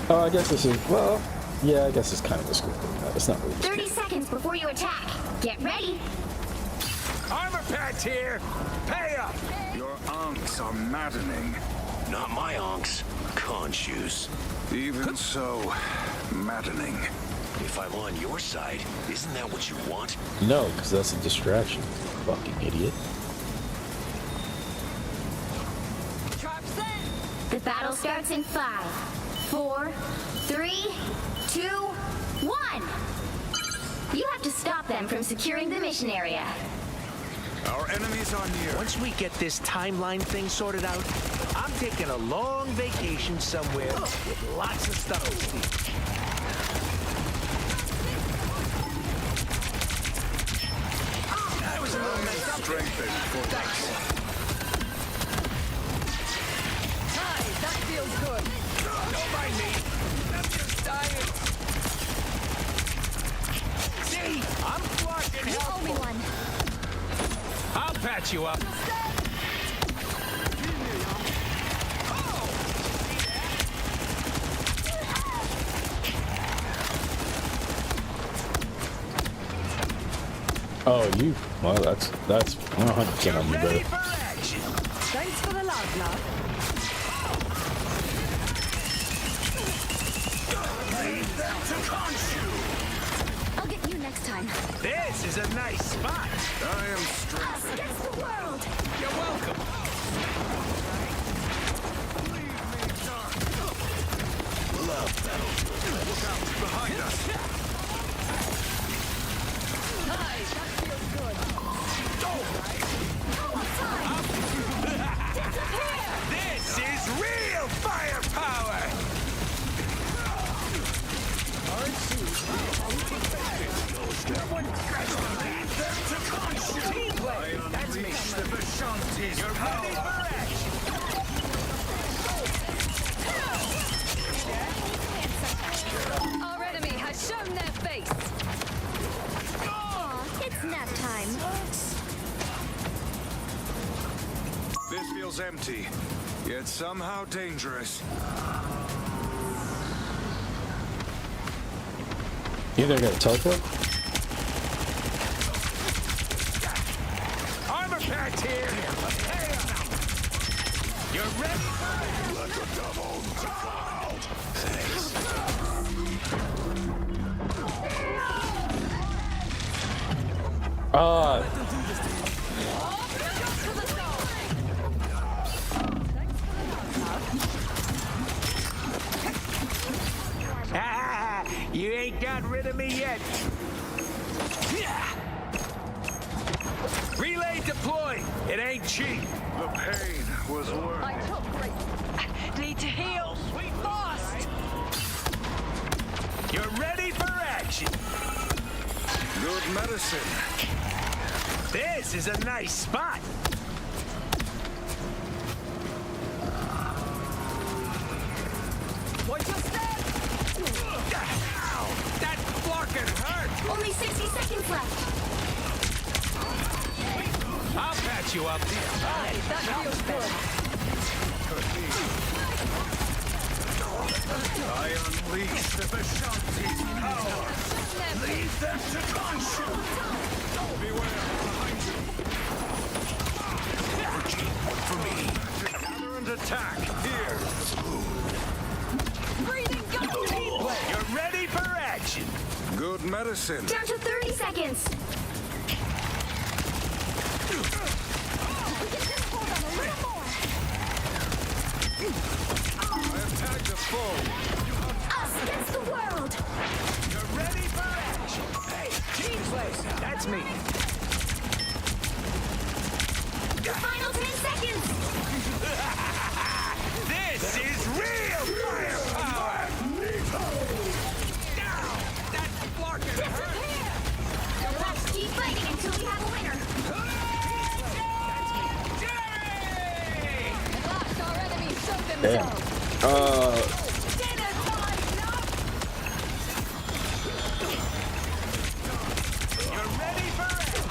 Speaker 3: Oh, I guess this is, well, yeah, I guess it's kind of a script. It's not really.
Speaker 4: 30 seconds before you attack. Get ready.
Speaker 5: Armor patch here. Pay up.
Speaker 6: Your ankhs are maddening.
Speaker 7: Not my onks. Con shoes.
Speaker 6: Even so, maddening.
Speaker 7: If I'm on your side, isn't that what you want?
Speaker 3: No, because that's a distraction. Fucking idiot.
Speaker 4: The battle starts in 5, 4, 3, 2, 1. You have to stop them from securing the mission area.
Speaker 6: Our enemies are near.
Speaker 5: Once we get this timeline thing sorted out, I'm taking a long vacation somewhere with lots of stuff to see. I was a little messed up.
Speaker 6: Strengthened for battle.
Speaker 2: That feels good.
Speaker 5: Don't mind me. I'm just dying. See? I'm flush and
Speaker 4: You owe me
Speaker 5: helpful.
Speaker 4: one.
Speaker 5: I'll patch you up.
Speaker 3: Oh, you. Well, that's 100% on you,
Speaker 5: Ready
Speaker 3: brother.
Speaker 5: for action.
Speaker 2: Thanks for the love, love.
Speaker 4: I'll get you next time.
Speaker 5: This is a nice spot.
Speaker 6: I am strong.
Speaker 4: Us against the world.
Speaker 5: You're welcome.
Speaker 6: Behind us.
Speaker 2: Hi, that feels good.
Speaker 5: This is real firepower.
Speaker 6: I unleash the Vishanti's power.
Speaker 2: Our enemy has shown their face.
Speaker 4: Aw, it's nap time.
Speaker 6: This feels empty, yet somehow dangerous.
Speaker 3: You either got a teleport?
Speaker 5: Armor packed here. You're ready for You ain't got rid of me yet. Relay deployed. It ain't cheap.
Speaker 6: The pain was worth
Speaker 2: I
Speaker 6: it.
Speaker 2: took great.
Speaker 5: Need to heal. Sweet lost. You're ready for action.
Speaker 6: Good medicine.
Speaker 5: This is a nice spot.
Speaker 2: Watch your step.
Speaker 5: Ow! That fucking hurt.
Speaker 4: Only 60 seconds left.
Speaker 5: I'll patch you up.
Speaker 2: Hi, that feels good.
Speaker 6: I unleash the Vishanti's power. Lead them to Khonshu. Beware behind you. Gather and attack. Here.
Speaker 2: Breathing gun.
Speaker 5: You're ready for action.
Speaker 6: Good medicine.
Speaker 4: Down to 30 seconds. We can just hold on a little more.
Speaker 6: I have tagged a foe.
Speaker 4: Us against the world.
Speaker 5: You're ready for action. Hey, team play. That's me.
Speaker 4: The final 10 seconds.
Speaker 5: This is real firepower. Now, that fucking hurt.
Speaker 4: Let's keep fighting until we have a winner.
Speaker 5: Jerry!
Speaker 2: At last, our enemies showed
Speaker 3: Damn.
Speaker 2: themselves.
Speaker 4: Dinner time, love.
Speaker 5: You're ready for action.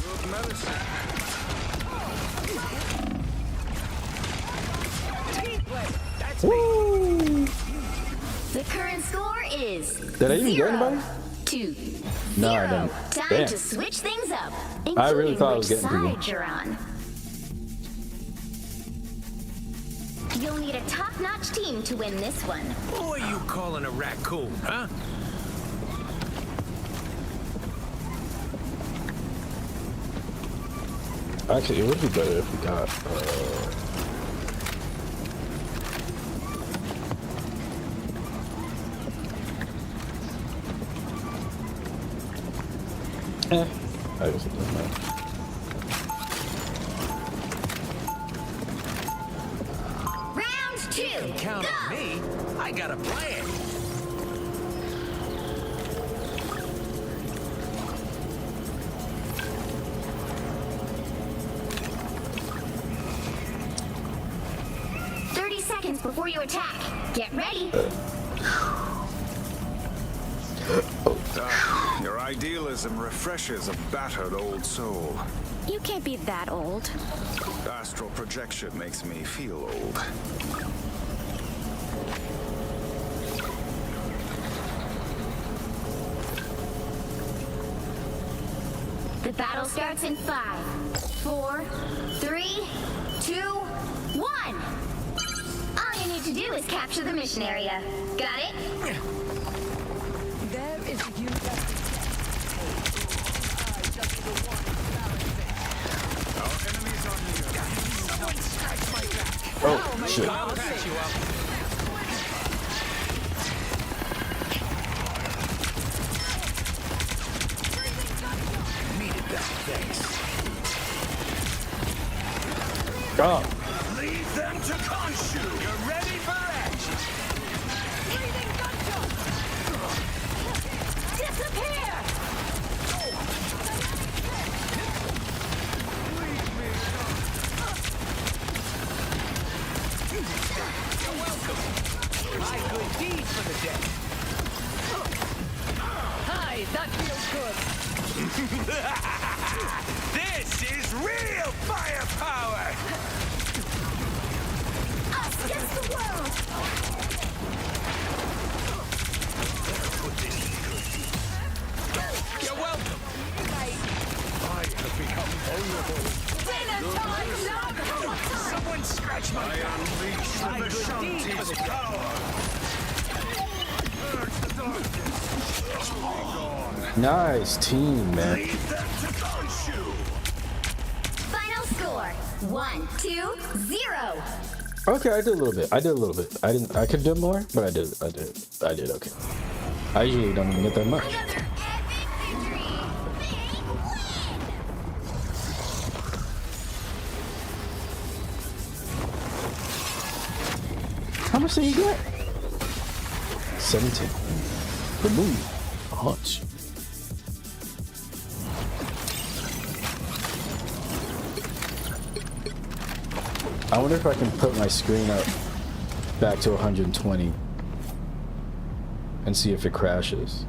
Speaker 6: Good medicine.
Speaker 5: Team play. That's me.
Speaker 4: The current score is
Speaker 3: Did I even get
Speaker 4: 0
Speaker 3: anybody?
Speaker 4: to
Speaker 3: No, I
Speaker 4: 0.
Speaker 3: didn't.
Speaker 4: Time
Speaker 3: Damn.
Speaker 4: to switch things up.
Speaker 3: I really
Speaker 4: including
Speaker 3: thought I
Speaker 4: which
Speaker 3: was getting people.
Speaker 4: side you're on. You'll need a top-notch team to win this one.
Speaker 5: Who are you calling a raccoon, huh?
Speaker 3: Actually, it would be better if we got. I guess it doesn't matter.
Speaker 4: Round 2.
Speaker 5: Count
Speaker 4: Go.
Speaker 5: on me. I got a plan.
Speaker 4: Before you attack, get ready.
Speaker 6: Your idealism refreshes a battered old soul.
Speaker 4: You can't be that old.
Speaker 6: Astral projection makes me feel old.
Speaker 4: The battle starts in 5, 4, 3, 2, 1. All you need to do is capture the mission area. Got it?
Speaker 2: There is a view that
Speaker 6: Our enemies are near.
Speaker 5: Someone scratch my back.
Speaker 3: Oh, shit.
Speaker 5: I'll patch you up. Needed that, thanks.
Speaker 3: Oh,
Speaker 7: Leave them to Khonshu.
Speaker 5: You're ready for action.
Speaker 2: breathing gunshot!
Speaker 4: Disappear!
Speaker 5: You're welcome. My good deed for the day.
Speaker 2: Hi, that feels good.
Speaker 5: This is real firepower.
Speaker 4: Us against the world!
Speaker 5: You're welcome.
Speaker 6: I have become vulnerable.
Speaker 2: Dinner time, dog!
Speaker 5: Someone scratch my
Speaker 6: I
Speaker 5: back.
Speaker 6: unleash
Speaker 5: My
Speaker 6: the
Speaker 5: good deed for
Speaker 6: Vishanti's
Speaker 5: the day.
Speaker 6: power. Purge the darkness.
Speaker 3: nice team, man.
Speaker 7: Leave them to Khonshu.
Speaker 4: Final score 1, 2, 0.
Speaker 3: Okay, I did a little bit. I could do more, but I did. Okay. I usually don't even get that much.
Speaker 4: Another epic victory! Big win!
Speaker 3: How much did you get? 17. Remove. Hunch. I wonder if I can put my screen up back to 120 and see if it crashes.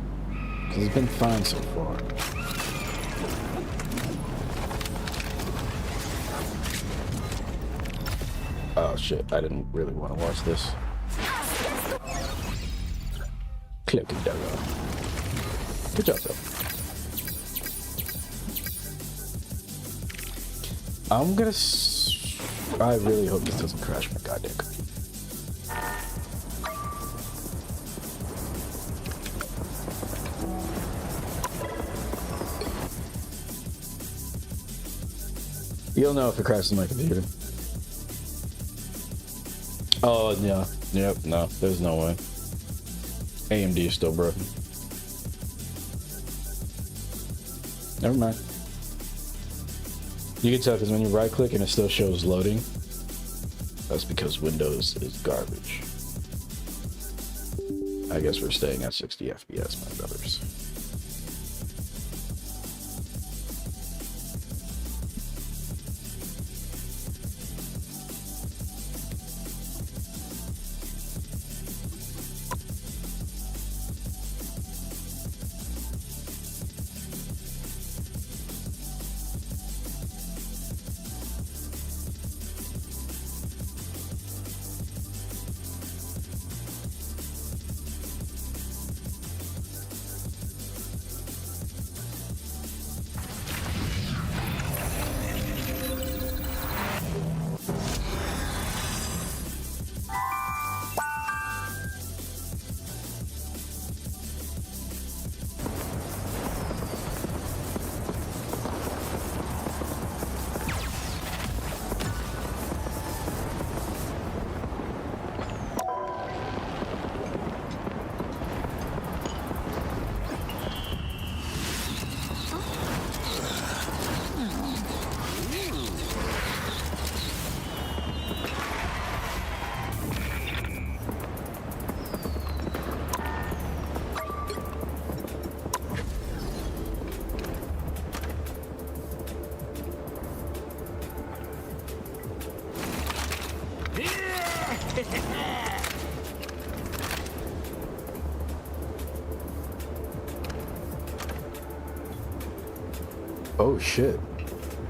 Speaker 3: Because it's been fine so far. Oh shit, I didn't really want to watch this. Click it down. Good job, though. I really hope this doesn't crash my goddamn computer. You'll know if it crashes my computer. Oh, yeah. Yep, no, there's no way. AMD is still broken. Never mind. You can tell because when you right click and it still shows loading, that's because Windows is garbage. I guess we're staying at 60 FPS, my brothers. Oh shit.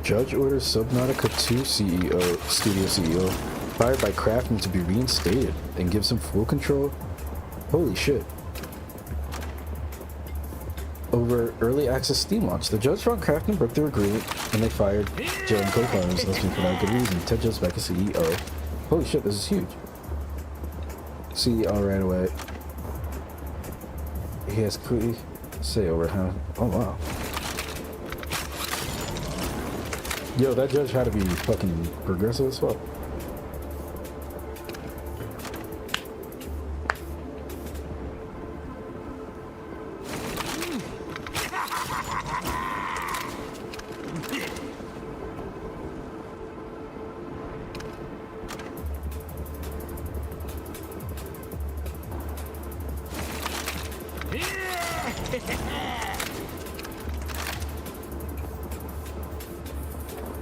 Speaker 3: Judge orders Subnautica 2 studio CEO fired by Crafton to be reinstated and gives him full control. Holy shit. over early access Steam launch. The judge found crafting broke their agreement, and they fired Joe and co-founders listing for no good reason. Ted Joe's back as CEO. Holy shit, this is huge. CEO ran away. He has clearly say over how. Oh wow. Yo, that judge had to be fucking progressive as well.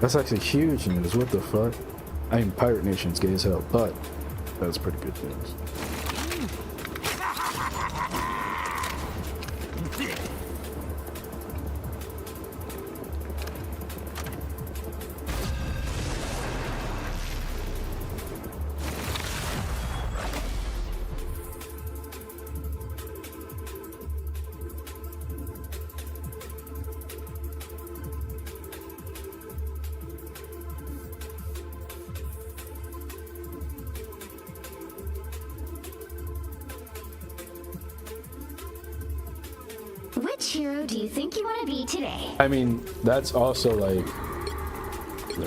Speaker 3: That's actually huge news. What the fuck? I mean, Pirate Nation's gay as hell, but that's pretty good news.
Speaker 4: Which hero do you think you want to be today?
Speaker 3: I mean, that's also like.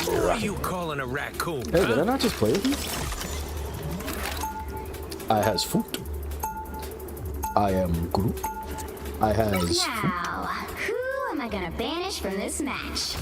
Speaker 5: Who are you calling a raccoon?
Speaker 3: Hey, did I not just play with you? I has food. I am Groot. I has.
Speaker 4: Now, who am I gonna banish from this match?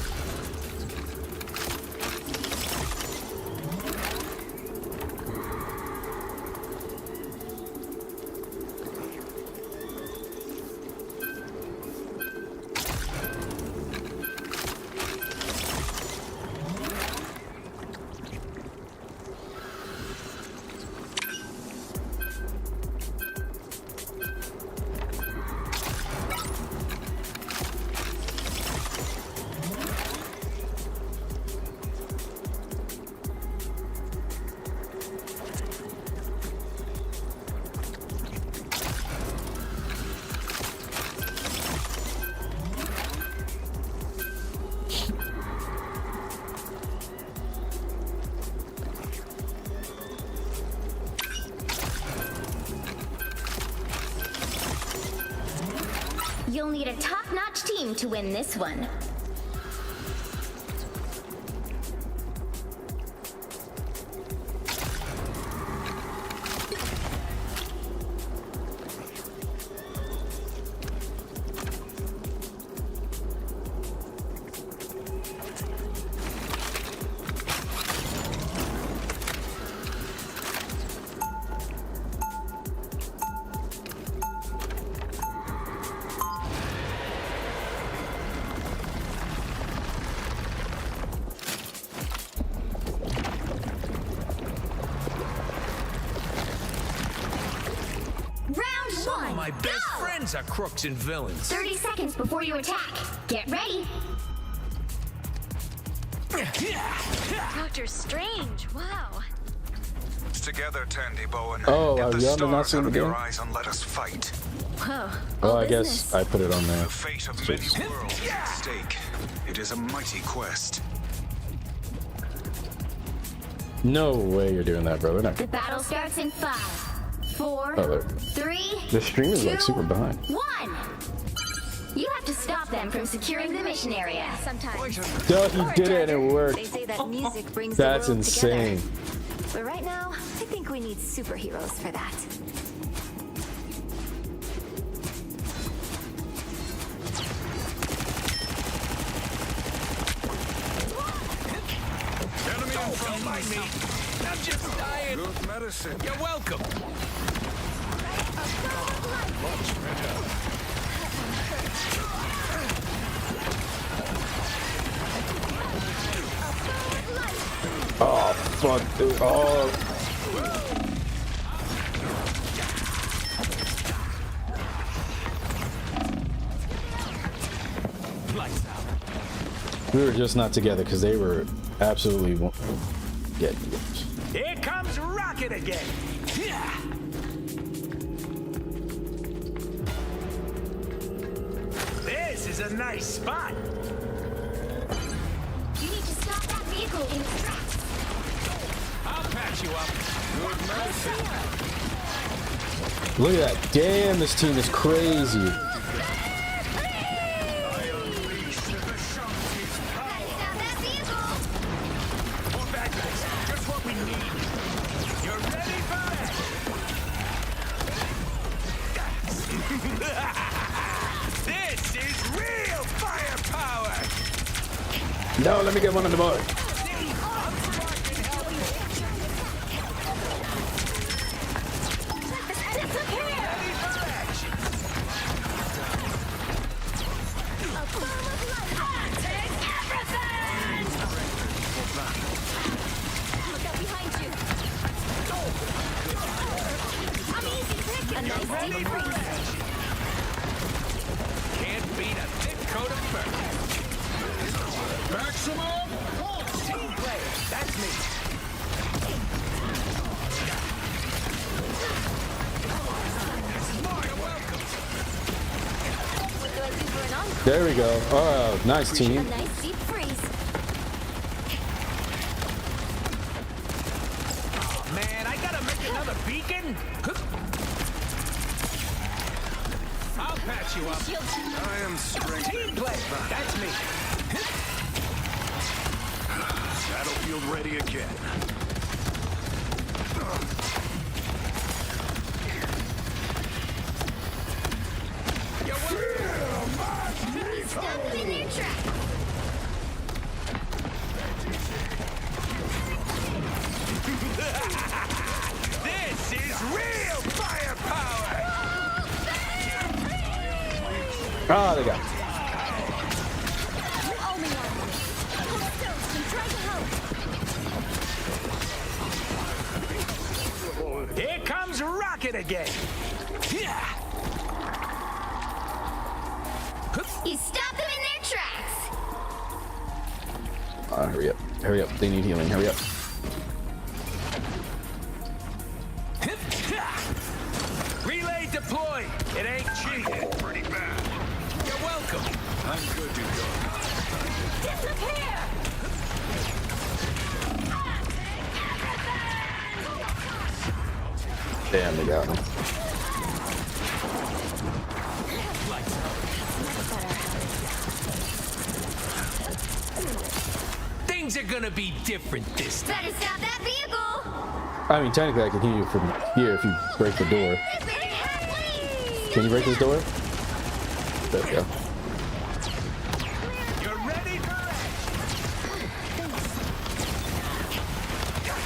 Speaker 4: You'll need a top-notch team to win this one.
Speaker 5: My best friends are crooks and villains.
Speaker 4: 30 seconds before you attack. Get ready.
Speaker 8: Doctor Strange, wow.
Speaker 6: Together, Tandy Bowen.
Speaker 3: Oh,
Speaker 6: Get
Speaker 3: are
Speaker 6: the
Speaker 3: you on the not
Speaker 6: stars
Speaker 3: seeing
Speaker 6: out
Speaker 3: the
Speaker 6: of your
Speaker 3: game?
Speaker 6: eyes and let us fight.
Speaker 8: Whoa.
Speaker 3: Well,
Speaker 8: all
Speaker 3: I
Speaker 8: business.
Speaker 3: guess I put it on there.
Speaker 6: The fate of many worlds is at stake. It is a mighty quest.
Speaker 3: No way you're doing that, brother. No.
Speaker 4: The battle starts in 5, 4,
Speaker 3: Oh, there.
Speaker 4: 3,
Speaker 3: The stream is like
Speaker 4: 2,
Speaker 3: super behind.
Speaker 4: 1. You have to stop them from securing the mission area.
Speaker 8: Sometimes.
Speaker 3: Duh, he did it and it
Speaker 8: They
Speaker 3: worked.
Speaker 8: say that music brings
Speaker 3: That's
Speaker 8: the world
Speaker 3: insane.
Speaker 8: together. But right now, I think we need superheroes for that.
Speaker 6: Enemy in front
Speaker 5: Don't mind me. I'm just dying.
Speaker 6: Good medicine.
Speaker 5: You're welcome.
Speaker 3: Oh, fuck. Dude. Oh.
Speaker 5: Lights out.
Speaker 3: We were just not together because they were absolutely getting it.
Speaker 5: Here comes Rocket again. nice spot.
Speaker 4: You need to stop that vehicle in its tracks.
Speaker 5: I'll patch you up. Good mercy.
Speaker 3: Look at that. Damn, this team is crazy.
Speaker 4: Stop that vehicle.
Speaker 5: More bad guys. Just what we need. You're ready for that? This is real firepower.
Speaker 3: No, let me get one on the board.
Speaker 5: Can't beat a thick coat of fur. Maximum team player. That's me.
Speaker 8: What do I do for an encore?
Speaker 3: There we go. Oh, nice
Speaker 8: A
Speaker 3: team.
Speaker 8: nice deep freeze.
Speaker 5: Man, I gotta make another beacon. I'll patch you up.
Speaker 6: I am strength.
Speaker 5: Team player. That's me.
Speaker 6: Battlefield ready again.
Speaker 4: Stop them in their tracks.
Speaker 5: This is real firepower.
Speaker 3: Ah, they got it.
Speaker 8: You owe me one. Hold stones and try to help.
Speaker 5: Here comes Rocket again. Yeah.
Speaker 4: You stop them in their tracks.
Speaker 3: Hurry up. Hurry up. They need healing. Hurry up.
Speaker 5: Relay deployed. It ain't cheap.
Speaker 6: Pretty bad.
Speaker 5: You're welcome.
Speaker 6: I'm good to go.
Speaker 4: Disappear.
Speaker 3: Damn, they got him.
Speaker 5: Things are gonna be different this time.
Speaker 4: Better stop that vehicle.
Speaker 3: I mean, technically, I can hear you from here if you break the door. Can you break this door? There we go.
Speaker 5: You're ready for it.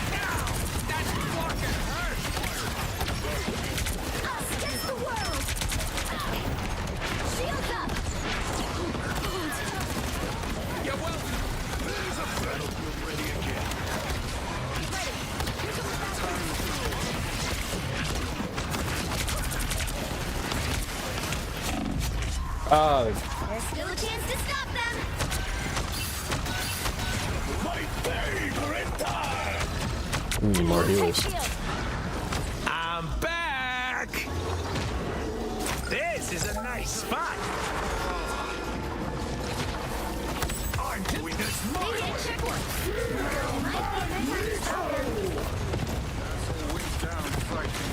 Speaker 5: Now, that's fucking hurt.
Speaker 4: Us against the world. Shields up.
Speaker 5: You're welcome.
Speaker 6: Battlefield ready again.
Speaker 3: Ah,
Speaker 4: There's still a chance to stop them.
Speaker 6: My favorite time.
Speaker 3: we need more healers.
Speaker 5: I'm back. This is a nice spot.
Speaker 6: I'm doing this my way. Way down fighting.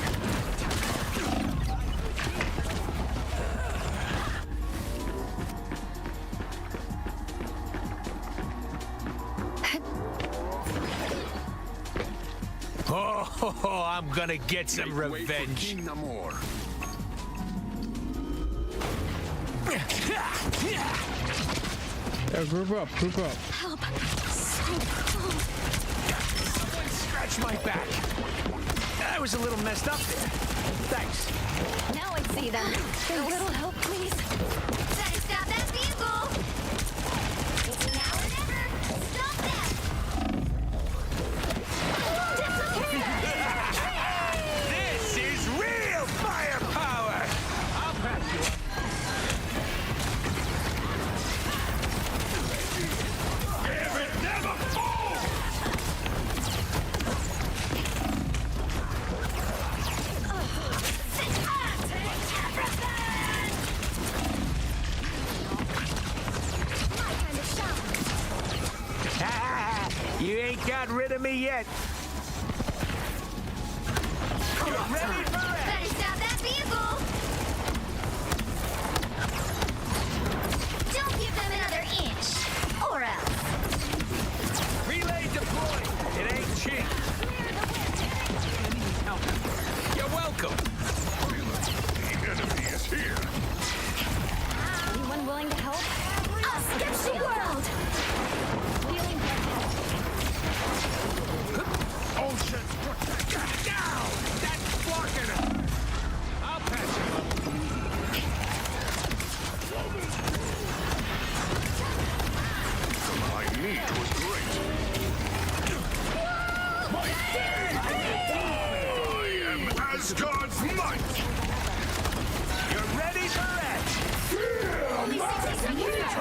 Speaker 5: Oh, I'm gonna get some
Speaker 6: Wait for
Speaker 5: revenge.
Speaker 6: King Namor.
Speaker 9: Yeah, group up, group up.
Speaker 8: Help. So close.
Speaker 5: Someone scratch my back. I was a little messed up there. Thanks.
Speaker 8: Now I see them. A little help, please.
Speaker 4: Better stop that vehicle. It's now or never. Stop them.
Speaker 5: This is real firepower. I'll patch you up. got rid of me yet. You ready for it?
Speaker 4: Better stop that vehicle! Don't give them another inch, or else.
Speaker 5: Relay deployed. It ain't cheap. You're welcome.
Speaker 7: The enemy is here.
Speaker 8: Anyone willing to help?
Speaker 4: I'll skip the world!
Speaker 8: Feeling
Speaker 5: Ocean's protector down. That's blocking him. I'll patch him up.
Speaker 7: My meat was great. I am Asgard's might.
Speaker 5: You're ready for it.
Speaker 4: Only 60 seconds left.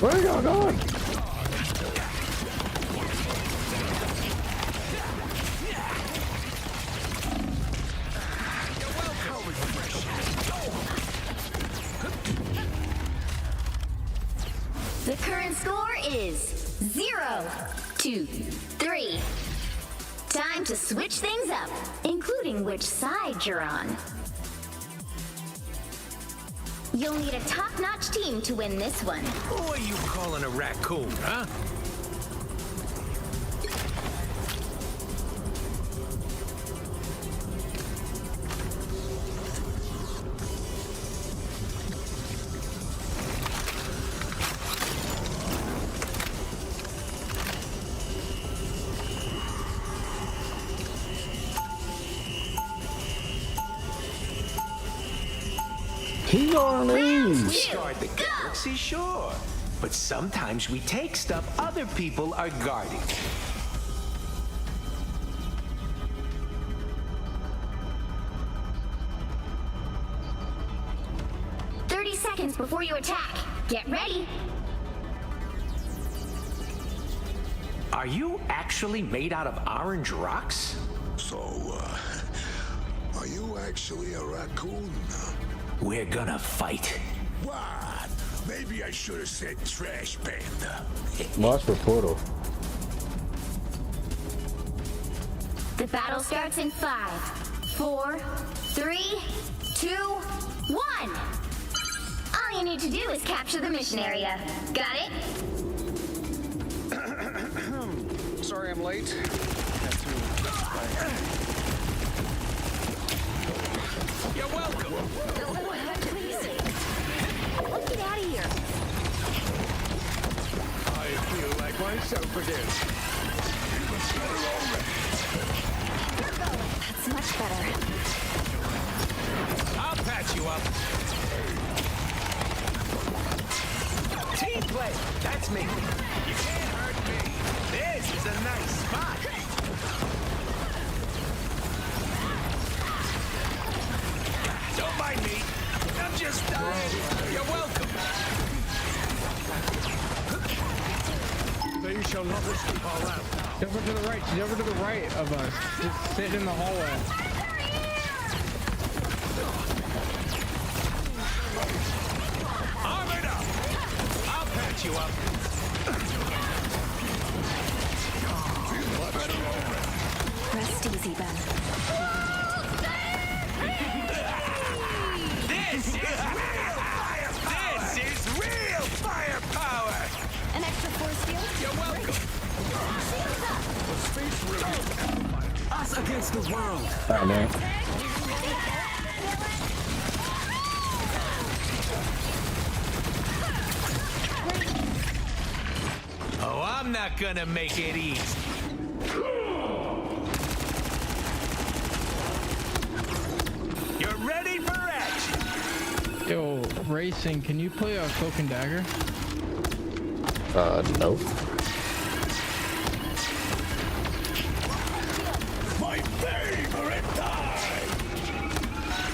Speaker 3: Where are y'all going?
Speaker 4: The current score is 0-3. Time to switch things up, including which side you're on. You'll need a top-notch team to win this one.
Speaker 5: Who are you calling a raccoon, huh?
Speaker 3: He on these.
Speaker 5: Guard the galaxy, sure. But sometimes we take stuff other people are guarding.
Speaker 4: Seconds before you attack. Get ready.
Speaker 5: Are you actually made out of orange rocks?
Speaker 7: So, are you actually a raccoon?
Speaker 5: We're gonna fight.
Speaker 7: What? Maybe I should have said trash panda.
Speaker 3: Watch for portal.
Speaker 4: The battle starts in 5, 4, 3, 2, 1. All you need to do is capture the mission area. Got it?
Speaker 6: Sorry I'm late.
Speaker 5: You're welcome.
Speaker 8: please. Let's get out of here.
Speaker 5: I feel like myself again.
Speaker 8: That's much better.
Speaker 5: I'll patch you up. Team play. That's me. You can't hurt me. This is a nice spot. Don't mind me. I'm just dying. You're welcome. They shall not escape our wrath.
Speaker 9: She's over to the right. She's over to the right of us. Just sitting in the hallway.
Speaker 5: Armored up. I'll patch you up.
Speaker 8: Rest easy, Ben.
Speaker 5: This is real firepower! This is real firepower!
Speaker 8: An extra force field?
Speaker 5: You're welcome. Us against the world.
Speaker 3: Alright, man.
Speaker 5: Oh, I'm not gonna make it easy. You're ready for action.
Speaker 9: Yo, racing, can you play a Cloak and Dagger?
Speaker 3: No.
Speaker 7: My favorite time!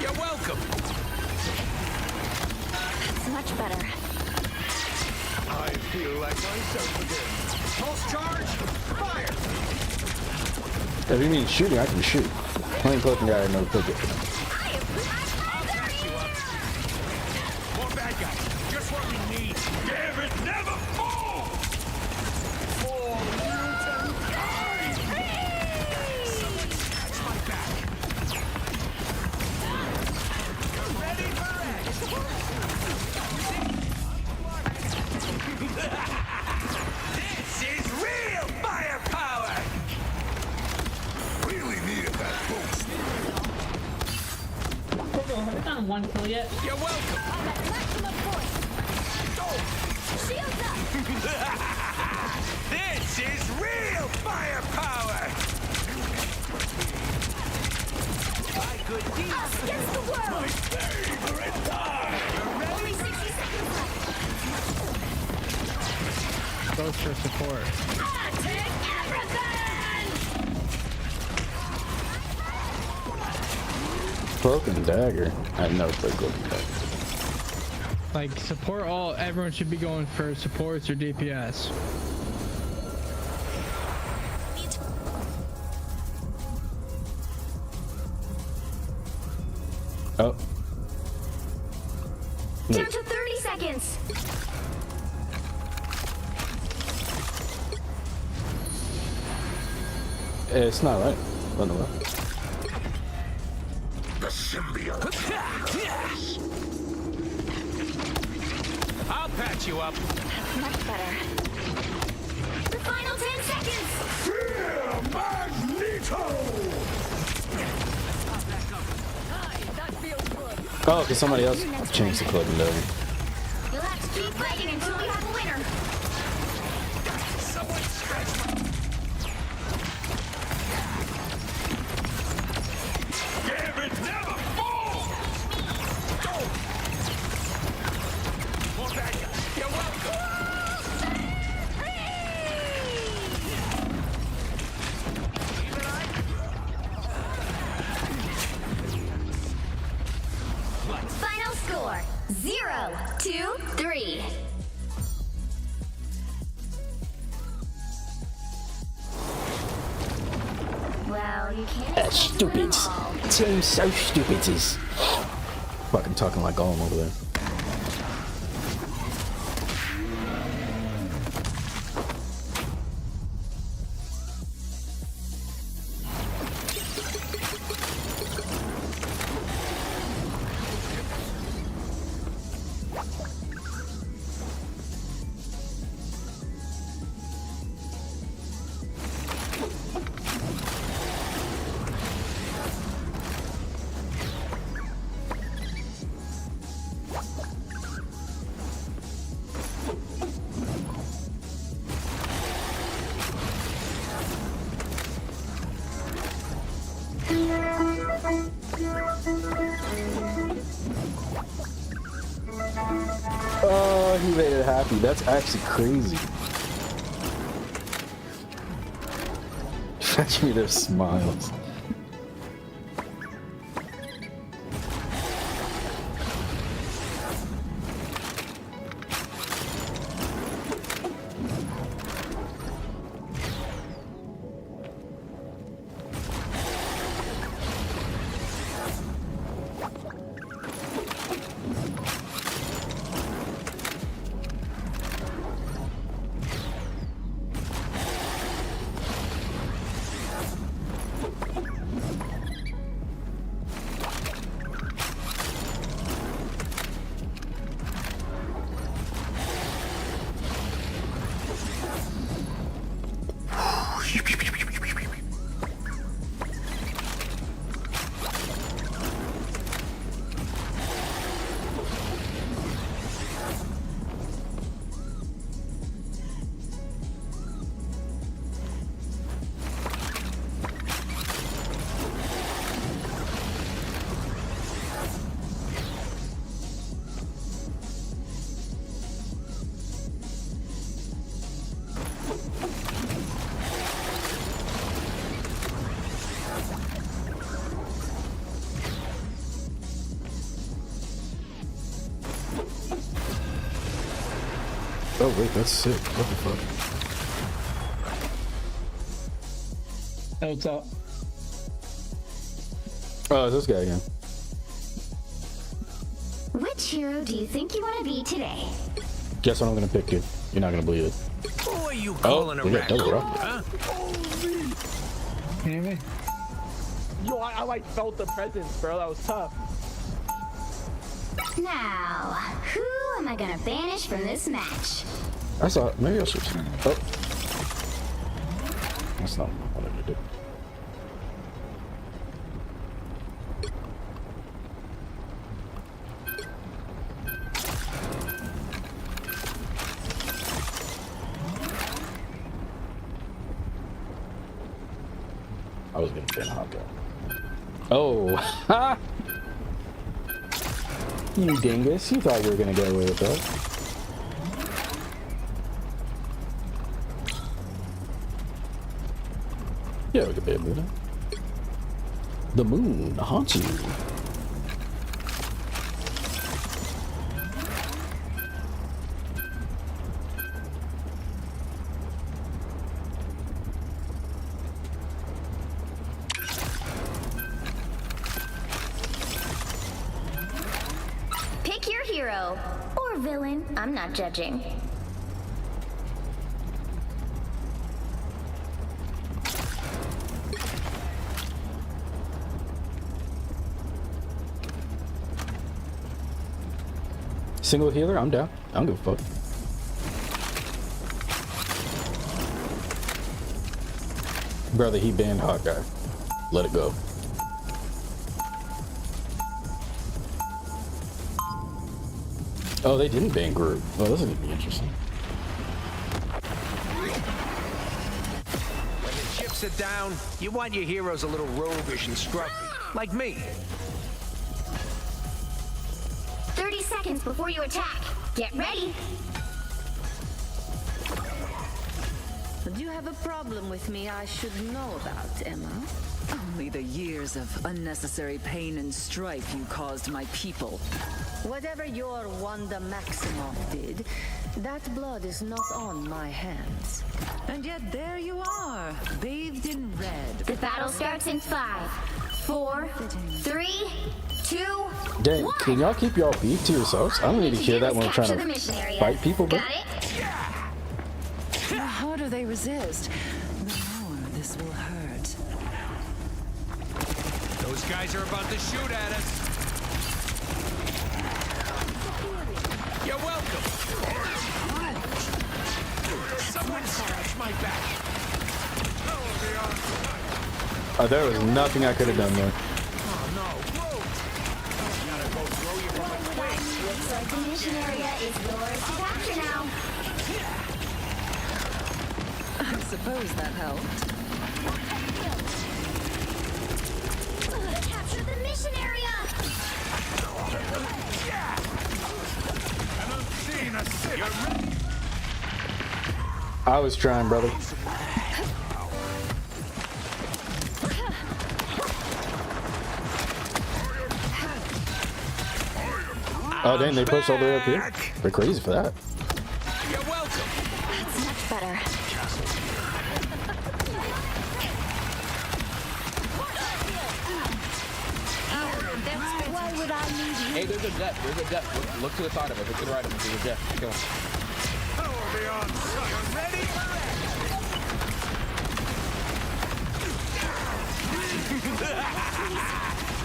Speaker 5: You're welcome.
Speaker 8: It's much better.
Speaker 5: I feel like myself again. Pulse charge, fire!
Speaker 3: If you mean shooting, I can shoot. Playing Cloak and Dagger, no click it.
Speaker 5: I'll patch you up. More bad guys. Just what we need.
Speaker 7: Damn it, never fall!
Speaker 9: gotten one kill yet?
Speaker 5: You're welcome.
Speaker 8: I'm at maximum force. Shields up.
Speaker 5: This is real firepower. My good deed.
Speaker 8: Us against the world.
Speaker 5: My favorite time.
Speaker 8: Only 60 seconds left.
Speaker 9: Goes for support.
Speaker 8: I take everything.
Speaker 3: Cloak and dagger. I've never played cloak and dagger.
Speaker 9: Like support all. Everyone should be going for supports or DPS.
Speaker 3: Oh.
Speaker 4: Down
Speaker 3: Wait.
Speaker 4: to 30 seconds.
Speaker 3: It's not right. Run away.
Speaker 7: The symbiote.
Speaker 5: I'll patch you up.
Speaker 4: Much better. The final 10 seconds.
Speaker 2: Aye, that feels good.
Speaker 3: Oh, because somebody else changed the cloak and dagger.
Speaker 4: You'll have to keep fighting until we have a winner.
Speaker 5: Someone stretch my... Damn it, never fall! More bad guys. You're welcome.
Speaker 4: Final score 0-3. Well, you can't.
Speaker 3: That's stupid. Team's so stupid. Is fucking talking like Gollum over there. Oh, he made it happy. That's actually crazy. Fetch me their smiles. Oh wait, that's sick. What the fuck?
Speaker 9: Hey, what's up?
Speaker 3: Oh, it's this guy again.
Speaker 4: Which hero do you think you want to be today?
Speaker 3: Guess what I'm gonna pick, kid. You're not gonna believe it.
Speaker 5: Who are you calling a
Speaker 3: we got
Speaker 5: raccoon,
Speaker 3: double
Speaker 5: huh?
Speaker 9: Can you hear me?
Speaker 10: Yo, I like felt the presence, bro. That was tough.
Speaker 4: Now, who am I gonna banish from this match?
Speaker 3: I saw it. Maybe I should. Oh. That's not what I need to do. was gonna ban Hawkeye. Oh, ha! You dingus! You thought you were gonna get away with that? Yeah, we could ban Moon. The moon haunts you.
Speaker 4: Pick your hero or villain. I'm not judging.
Speaker 3: Single healer, I'm down. I don't give a fuck. Brother, he banned Hawkeye. Let it go. Oh, they didn't ban Groot. Oh, this is gonna be interesting.
Speaker 5: When the chips are down, you want your heroes a little roguish and scruffy, like me.
Speaker 4: 30 seconds before you attack. Get ready.
Speaker 2: Do you have a problem with me I should know about, Emma?
Speaker 11: Only the years of unnecessary pain and strife you caused my people.
Speaker 2: Whatever your Wanda Maximoff did, that blood is not on my hands.
Speaker 11: And yet there you are, bathed in red.
Speaker 4: The battle starts in 5, 4, 3, 2,
Speaker 3: Dang,
Speaker 4: 1.
Speaker 3: can y'all keep y'all beef to yourselves? I don't need to hear that when I'm trying to fight people, bro.
Speaker 4: Got it?
Speaker 11: The harder they resist, the more this will hurt.
Speaker 5: Those guys are about to shoot at us. You're welcome. Someone scratch my back.
Speaker 3: Oh, there was nothing I could have done there.
Speaker 4: Looks like the mission area is yours to capture now.
Speaker 11: I suppose that helped.
Speaker 4: Capture the mission area!
Speaker 3: I was trying, brother. Oh, dang, they pushed all the way up here? They're crazy for that.
Speaker 5: You're welcome.
Speaker 4: That's much better.
Speaker 2: Why would I need you?
Speaker 10: Hey, there's a jet. There's a jet. Look to the side of it. Look to the right of it. There's a jet. Go.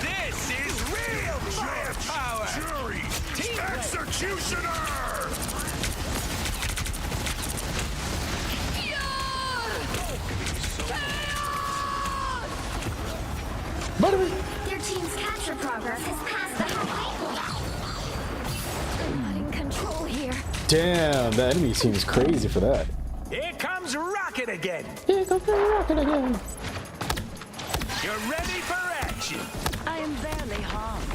Speaker 5: This is real power.
Speaker 6: Jury! Executioner!
Speaker 4: Their team's capture progress has passed the halfway point. I'm not in control here.
Speaker 3: Damn, the enemy seems crazy for that.
Speaker 5: Here comes Rocket again.
Speaker 3: Here comes the rocket again.
Speaker 5: You're ready for action.
Speaker 2: I am barely harmed.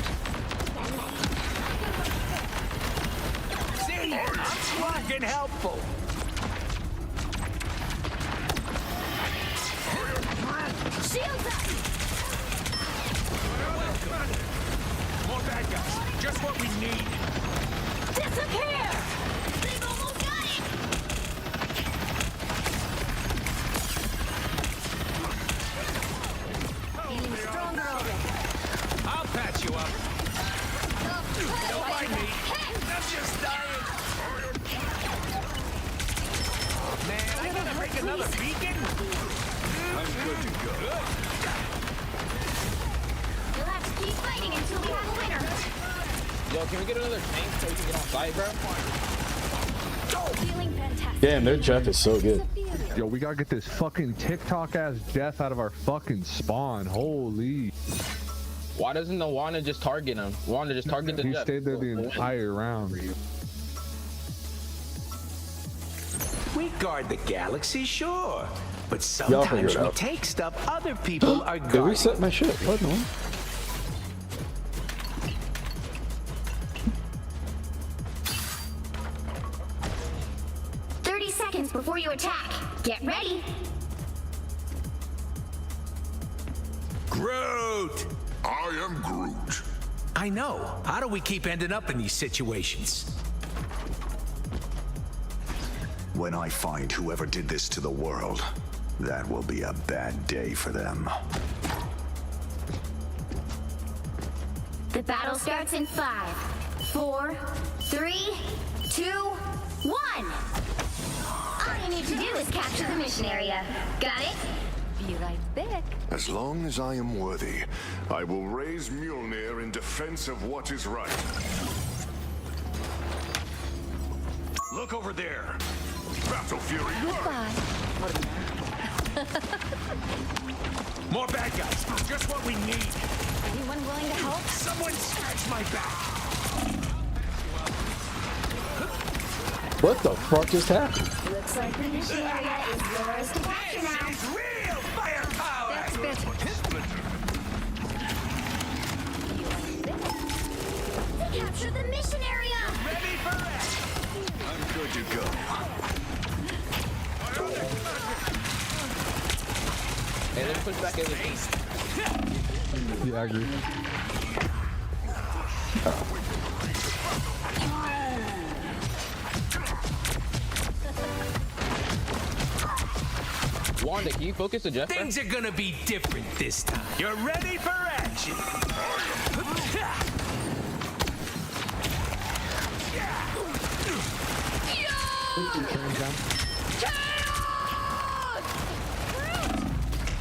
Speaker 5: See, I'm fucking helpful.
Speaker 4: Shields up!
Speaker 5: More bad guys. Just what we need.
Speaker 4: Disappear! They've almost got it! Feeling stronger already.
Speaker 5: I'll patch you up. Don't mind me. I'm just dying. Man, I gotta make another beacon. I'm good to go.
Speaker 4: You'll have to keep fighting until we have a winner.
Speaker 10: Yo, can we get another tank so we can get on site, bro?
Speaker 4: Feeling fantastic.
Speaker 3: Damn, their Jeff is so good.
Speaker 12: Yo, we gotta get this fucking TikTok ass Jeff out of our fucking spawn. Holy.
Speaker 10: Why doesn't the Wanda just target him? Wanda just target the
Speaker 12: He
Speaker 10: Jeff.
Speaker 12: stayed there the entire round.
Speaker 5: We guard the galaxy, sure. But
Speaker 3: Y'all figure
Speaker 5: sometimes
Speaker 3: it
Speaker 5: we
Speaker 3: out.
Speaker 5: take stuff other people are
Speaker 3: They
Speaker 5: guarding.
Speaker 3: reset my shit. What no?
Speaker 4: 30 seconds before you attack. Get ready.
Speaker 5: Groot!
Speaker 6: I am Groot.
Speaker 5: I know. How do we keep ending up in these situations?
Speaker 7: When I find whoever did this to the world, that will be a bad day for them.
Speaker 4: The battle starts in 5, 4, 3, 2, 1. All you need to do is capture the mission area. Got it?
Speaker 2: Be right back.
Speaker 6: As long as I am worthy, I will raise Mjolnir in defense of what is right. Look over there. Battle Fury.
Speaker 2: Goodbye.
Speaker 5: More bad guys. Just what we need.
Speaker 2: Anyone willing to help?
Speaker 5: Someone scratch my back.
Speaker 3: What the fuck just happened?
Speaker 4: Looks like the mission area is yours to capture now.
Speaker 5: This is real firepower.
Speaker 2: That's better.
Speaker 4: They captured the mission area.
Speaker 5: Ready for action.
Speaker 7: I'm good to go.
Speaker 10: Hey, let's push back everything.
Speaker 12: Yeah, I agree.
Speaker 10: Wanda, can you focus the Jeff?
Speaker 5: Things are gonna be different this time. You're ready for action.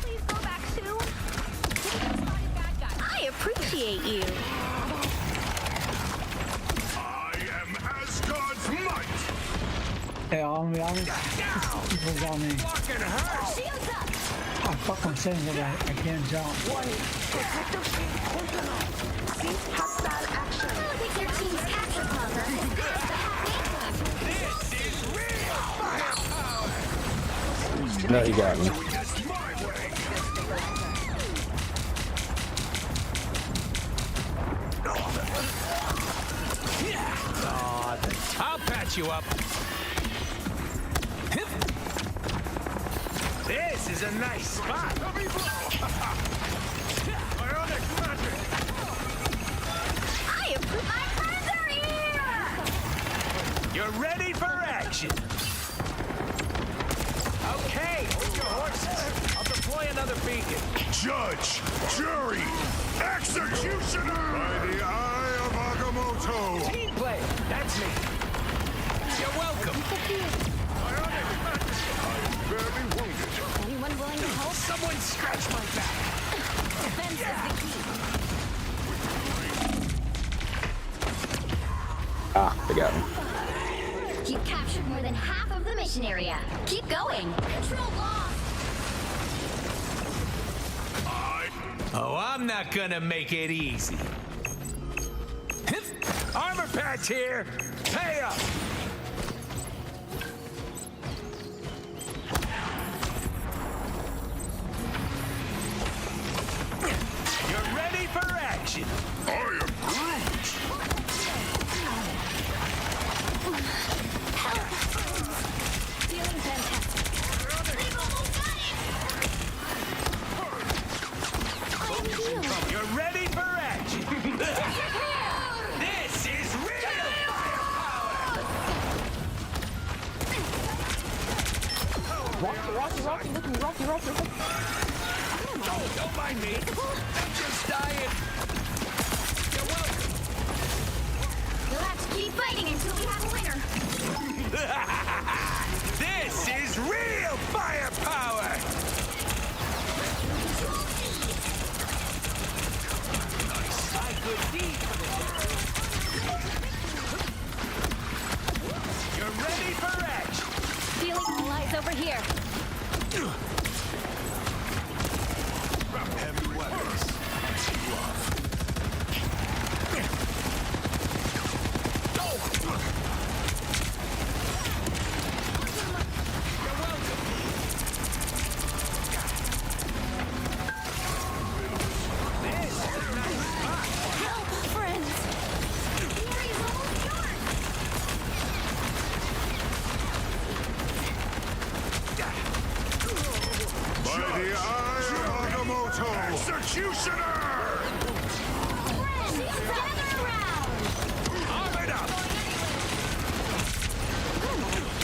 Speaker 4: Please go back soon. I appreciate you.
Speaker 6: I am Asgard's might.
Speaker 13: Hey, on me. People's on me.
Speaker 5: Fucking hurt.
Speaker 4: Shields up.
Speaker 13: I'm fucking saying that I can't jump.
Speaker 4: With your team's capture cover.
Speaker 5: This is real firepower.
Speaker 3: No, he got me.
Speaker 6: It's my way.
Speaker 5: I'll patch you up. This is a nice spot.
Speaker 4: I approve. My friends are here.
Speaker 5: You're ready for action. Okay, hold your horses. I'll deploy another beacon.
Speaker 6: Judge, jury, executioner! By the eye of Agamotto!
Speaker 5: Team player, that's me. You're welcome.
Speaker 6: I'm very wounded.
Speaker 2: Anyone willing to help?
Speaker 5: Someone scratch my back.
Speaker 2: Defense is the key.
Speaker 3: Ah, they got me.
Speaker 4: You've captured more than half of the mission area. Keep going. Control lost.
Speaker 5: Oh, I'm not gonna make it easy. Armor patch here. Pay up. You're ready for action.
Speaker 6: I am Groot!
Speaker 2: Feeling fantastic.
Speaker 4: They've almost got it.
Speaker 5: You're ready for action. This is real firepower.
Speaker 10: Rocky.
Speaker 5: Don't mind me. I'm just dying. You're welcome.
Speaker 4: We'll have to keep fighting until we have a winner.
Speaker 5: This is real firepower. Nice. My good deed for the You're ready for action.
Speaker 2: Feeling lies over here.
Speaker 6: Heavy weapons.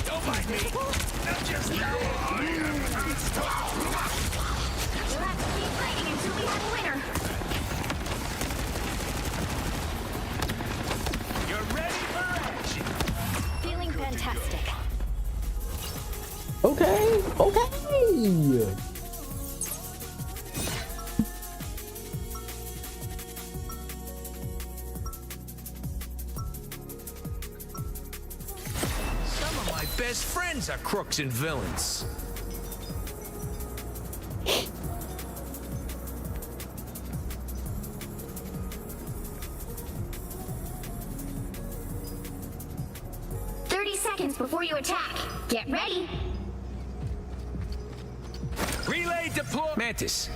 Speaker 5: Don't mind me. Not just now.
Speaker 4: We'll have to keep fighting until we have a winner.
Speaker 5: You're ready for action.
Speaker 8: Feeling fantastic.
Speaker 3: Okay.
Speaker 5: Some of my best friends are crooks and villains.
Speaker 4: Seconds before you attack. Get ready.
Speaker 5: Relay deploy. Mantis,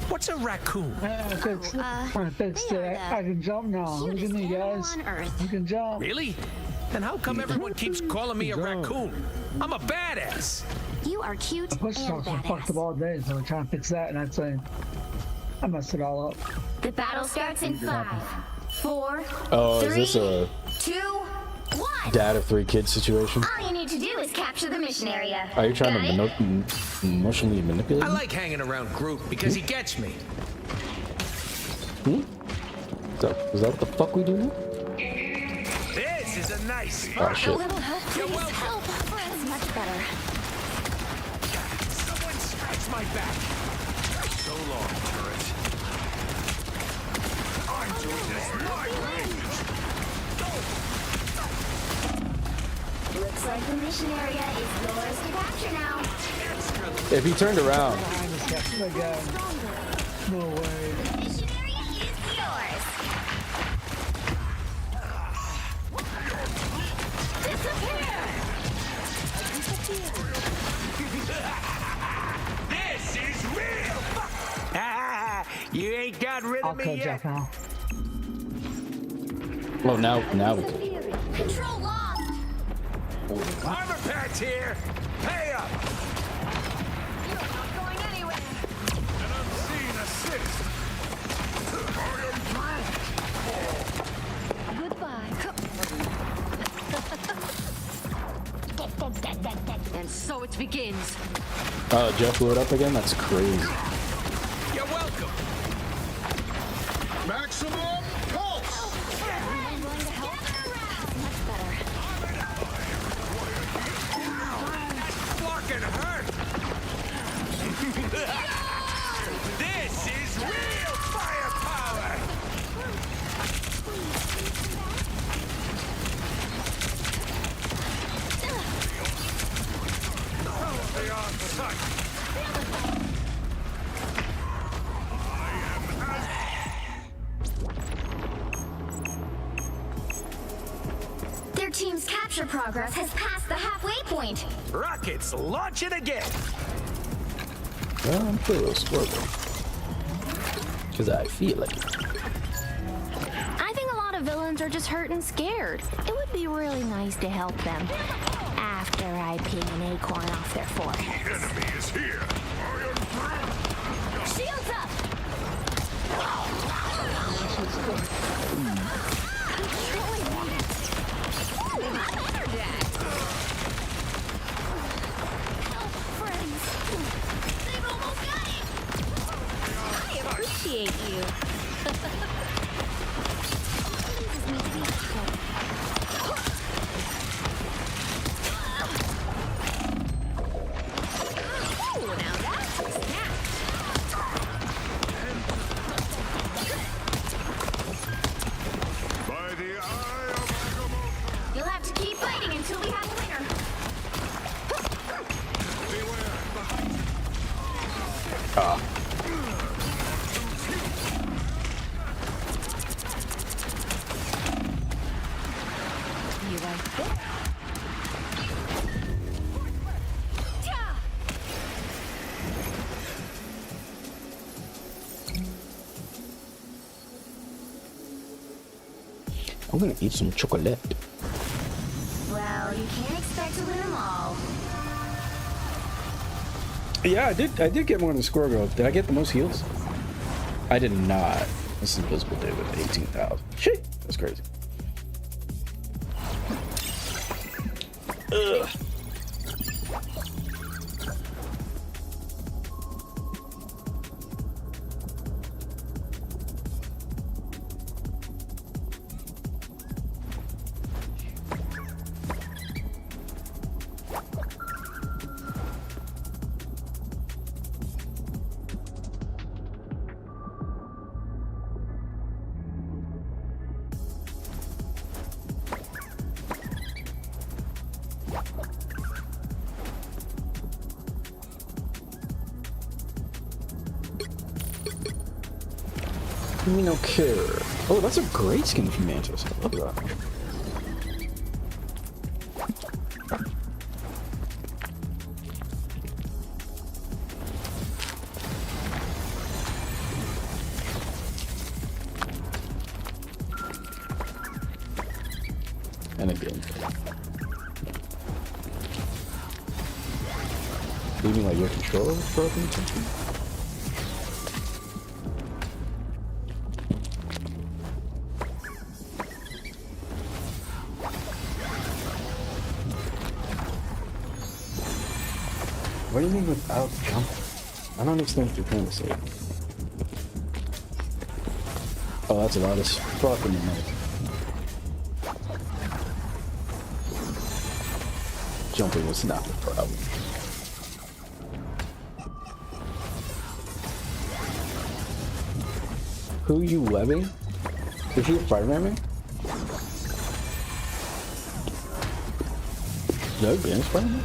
Speaker 5: what's a raccoon?
Speaker 13: I fixed it. I can jump now. Look at me, guys. I can jump.
Speaker 5: Really? Then how come everyone keeps calling me a raccoon? I'm a badass.
Speaker 8: You are cute
Speaker 13: I pushed
Speaker 8: and
Speaker 13: stuff fucked up all day, so we're trying to fix that, and I'd say I messed it all up.
Speaker 4: The battle starts in 5, 4,
Speaker 3: Oh,
Speaker 4: 3,
Speaker 3: is this a
Speaker 4: 2, 1.
Speaker 3: dad of 3 kids situation?
Speaker 4: All you need to do is capture the mission area.
Speaker 3: Are you trying
Speaker 4: Got
Speaker 3: to
Speaker 4: it?
Speaker 3: emotionally manipulate
Speaker 5: I
Speaker 3: me?
Speaker 5: like hanging around Groot because he gets me.
Speaker 3: Is that what the fuck we do now?
Speaker 5: This is a nice
Speaker 3: Oh
Speaker 5: spot.
Speaker 3: shit.
Speaker 5: You're welcome.
Speaker 8: help. That's much better.
Speaker 5: Someone scratch my back. So long, turret. I'm doing this my way.
Speaker 4: Looks like the mission area is yours to capture now.
Speaker 3: If he turned around,
Speaker 13: No way.
Speaker 4: The mission area is yours. Disappear!
Speaker 5: This is real. You ain't got rid
Speaker 13: I'll
Speaker 5: of me
Speaker 13: cut
Speaker 5: yet.
Speaker 13: Jeff now.
Speaker 3: well now we can.
Speaker 4: Control lost.
Speaker 5: Armor patch here. Pay up.
Speaker 4: You're not going anywhere.
Speaker 6: An unseen assist.
Speaker 2: Goodbye. And so it begins.
Speaker 3: Jeff blew it up again? That's crazy.
Speaker 5: You're welcome.
Speaker 6: Maximum pulse.
Speaker 8: I'm going to help. Much better.
Speaker 5: Fucking hurt. This is real firepower. Beyond sight.
Speaker 4: Their team's capture progress has passed the halfway point.
Speaker 5: Rockets, launch it again.
Speaker 3: Well, I'm still a squirtle. Because I feel like it.
Speaker 8: I think a lot of villains are just hurt and scared. It would be really nice to help them after I ping an acorn off their forehead.
Speaker 6: Enemy is here.
Speaker 4: Shields up! They've almost got it!
Speaker 8: I appreciate you.
Speaker 6: By the eye of Agamotto.
Speaker 4: You'll have to keep fighting until we have a winner.
Speaker 6: Beware behind you.
Speaker 8: You right there.
Speaker 3: I'm gonna eat some chocolate.
Speaker 4: Well, you can't expect to win them all.
Speaker 3: Yeah, I did get more than Squirrel. Did I get the most heals? I did not. This is Invisible Day with 18,000. Shit, that's crazy. Ugh. Me no care. Oh, that's a great skin from Mantis. I love that. And again. Leaving like your controller is broken or something? What do you mean without jumping? I don't understand what you're trying to say. Oh, that's a lot of fucking noise. Jumping was not the problem. Who you webbing? Is he a Spider-Man? No, Ben Spider-Man?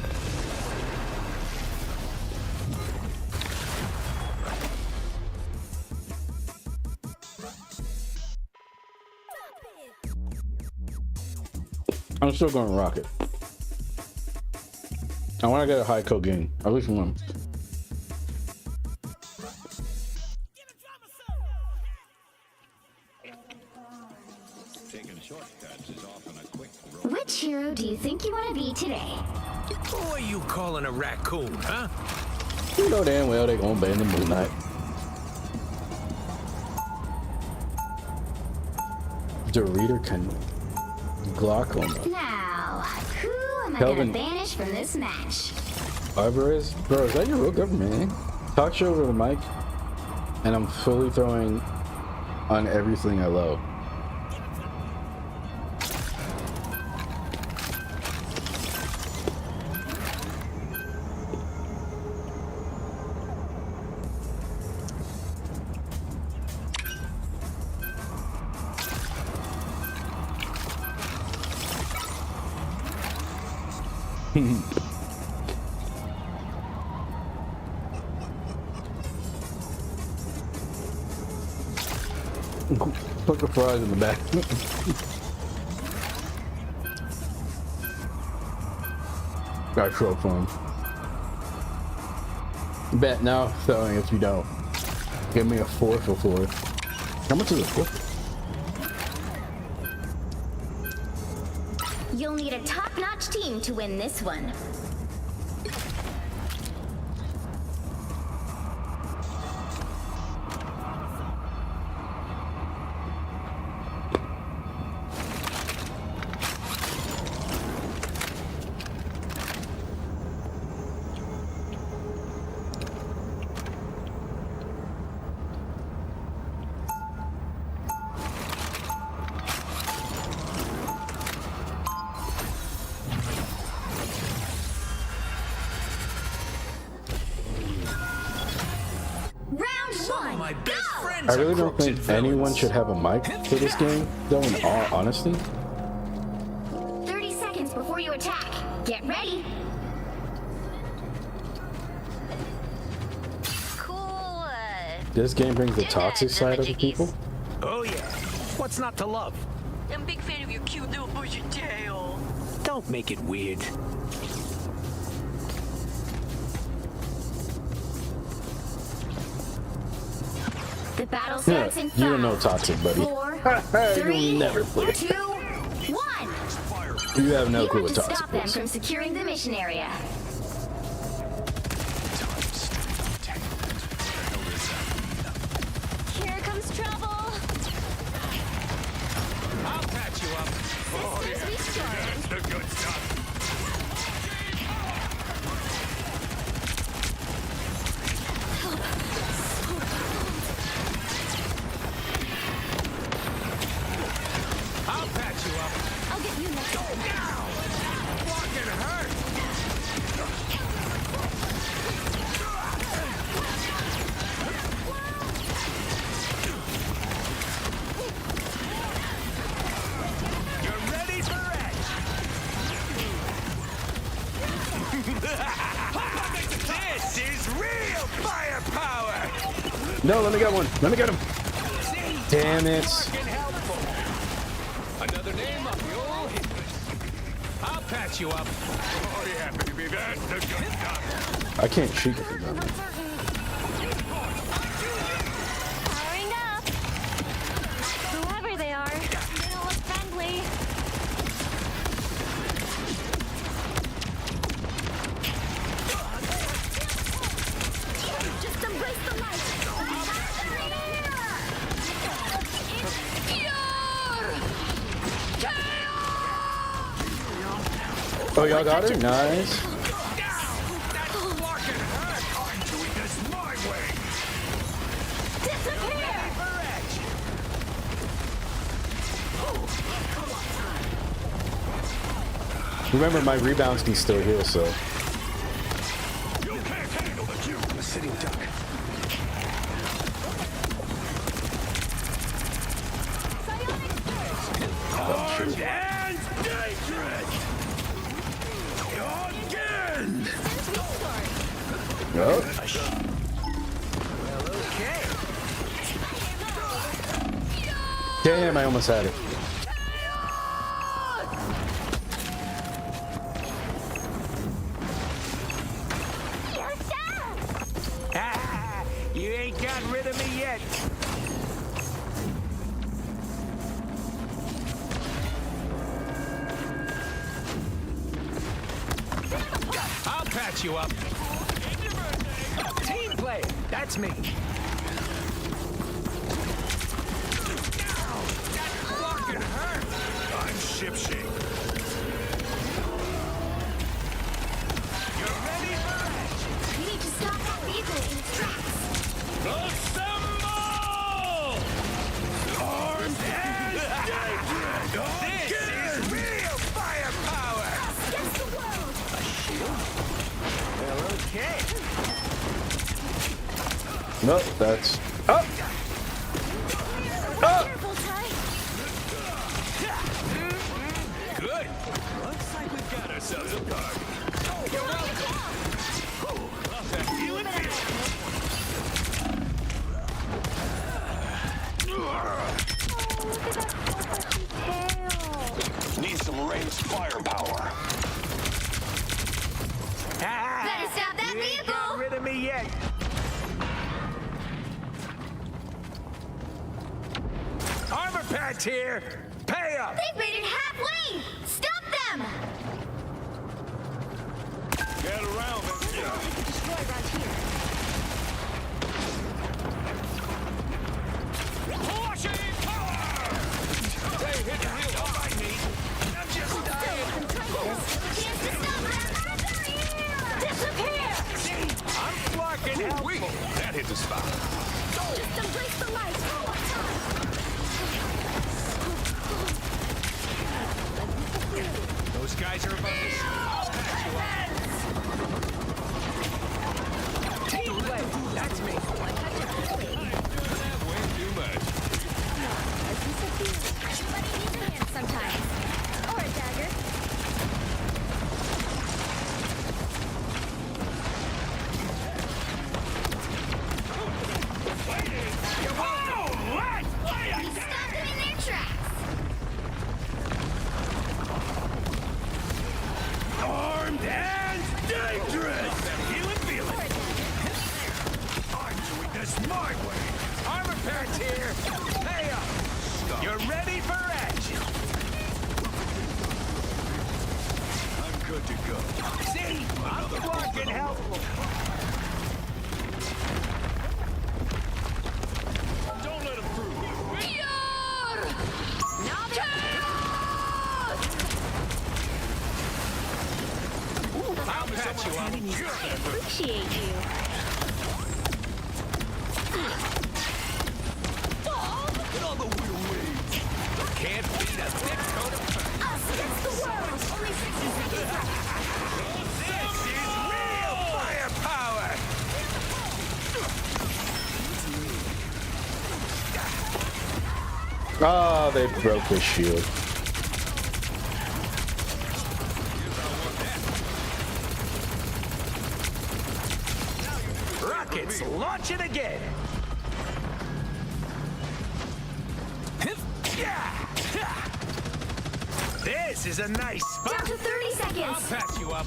Speaker 3: I'm still going to rock it. I want to get a high cocaine, at least one.
Speaker 4: Which hero do you think you want to be today?
Speaker 5: Who are you calling a raccoon, huh?
Speaker 3: You know damn well they gonna ban the Moon Knight. The reader can glaucoma.
Speaker 4: Now, who am I
Speaker 3: Kelvin.
Speaker 4: gonna banish from this match?
Speaker 3: Alvarez? Bro, is that your real government, man? Talk shit over the mic, and I'm fully throwing on everything I love. Put the fries in the back. Got troll fun. Bet now throwing if you don't. Give me a 4 for 4. How much is a 4?
Speaker 4: You'll need a top-notch team to win this one.
Speaker 3: I really don't think anyone should have a mic for this game, though, in all honesty.
Speaker 4: 30 seconds before you attack. Get ready.
Speaker 8: Cool.
Speaker 3: This game brings the toxic side of the people.
Speaker 5: Oh yeah. What's not to love?
Speaker 8: I'm a big fan of your cute little bushy tail.
Speaker 5: Don't make it weird.
Speaker 4: The battle starts in 5,
Speaker 3: you don't know toxic, buddy.
Speaker 4: 4, 3,
Speaker 3: You'll never play.
Speaker 4: 2, 1.
Speaker 3: You have no clue what
Speaker 4: to
Speaker 3: toxic
Speaker 4: stop them
Speaker 3: is.
Speaker 4: from securing the mission area. Here
Speaker 3: No, let me get one. Let me get him. Damn it.
Speaker 5: Another name up the old hit list. I'll patch you up.
Speaker 6: Oh yeah, baby, that's the good stuff.
Speaker 3: I can't shoot with them.
Speaker 8: Powering up. Whoever they are, they don't look friendly. Just embrace the light.
Speaker 3: Oh, y'all got her? Nice. Remember, my rebounds can still heal, so.
Speaker 6: You can't handle the cube. I'm a sitting duck. Armed and dangerous! Again!
Speaker 3: Oh.
Speaker 5: Well, okay.
Speaker 3: Damn, I almost had it.
Speaker 5: You ain't got rid of me yet. I'll patch you up. Team play. That's me. That fucking hurt.
Speaker 6: I'm shipshape.
Speaker 5: You're ready for action.
Speaker 4: We need to stop that vehicle in its tracks.
Speaker 5: Assemble!
Speaker 6: Armed and dangerous!
Speaker 5: This is real firepower!
Speaker 4: Against the world!
Speaker 5: Well, okay.
Speaker 3: No, that's. Oh!
Speaker 4: Careful, Ty.
Speaker 5: Good. Looks like we've got ourselves a party. You're welcome. Love that feeling.
Speaker 6: Need some raised firepower.
Speaker 4: Better stop that
Speaker 5: You ain't
Speaker 4: vehicle!
Speaker 5: got rid of me yet. Armor patch here. Pay up.
Speaker 4: They've made it halfway! Stop them!
Speaker 6: Get around it.
Speaker 4: Destroy around here.
Speaker 5: Washing power. They hit the real hard, mate. I'm just dying.
Speaker 4: Chance to stop them! Disappear!
Speaker 5: I'm blocking helpful.
Speaker 6: That hit the spot.
Speaker 4: Just embrace the light!
Speaker 5: Those guys are about to. I'll patch you up. Team play. That's me. That way too much.
Speaker 4: Everybody needs a hand sometimes. Or a dagger. Stop them in their tracks!
Speaker 6: Armed and dangerous! Feeling, feeling. I'm doing this my way.
Speaker 5: Armor patch here. Pay up. You're ready for action.
Speaker 6: I'm good to go.
Speaker 5: See, I'm blocking helpful.
Speaker 6: Don't let him through.
Speaker 5: I'll patch you up.
Speaker 8: Appreciate you.
Speaker 6: Look at all the wheel waves.
Speaker 5: Can't beat a thick coat of fur.
Speaker 4: Us against the world! Only 60 seconds left!
Speaker 5: This is real firepower.
Speaker 3: Oh, they broke his shield.
Speaker 5: Rockets launching again. This is a nice spot.
Speaker 4: Down to 30 seconds.
Speaker 5: I'll patch you up.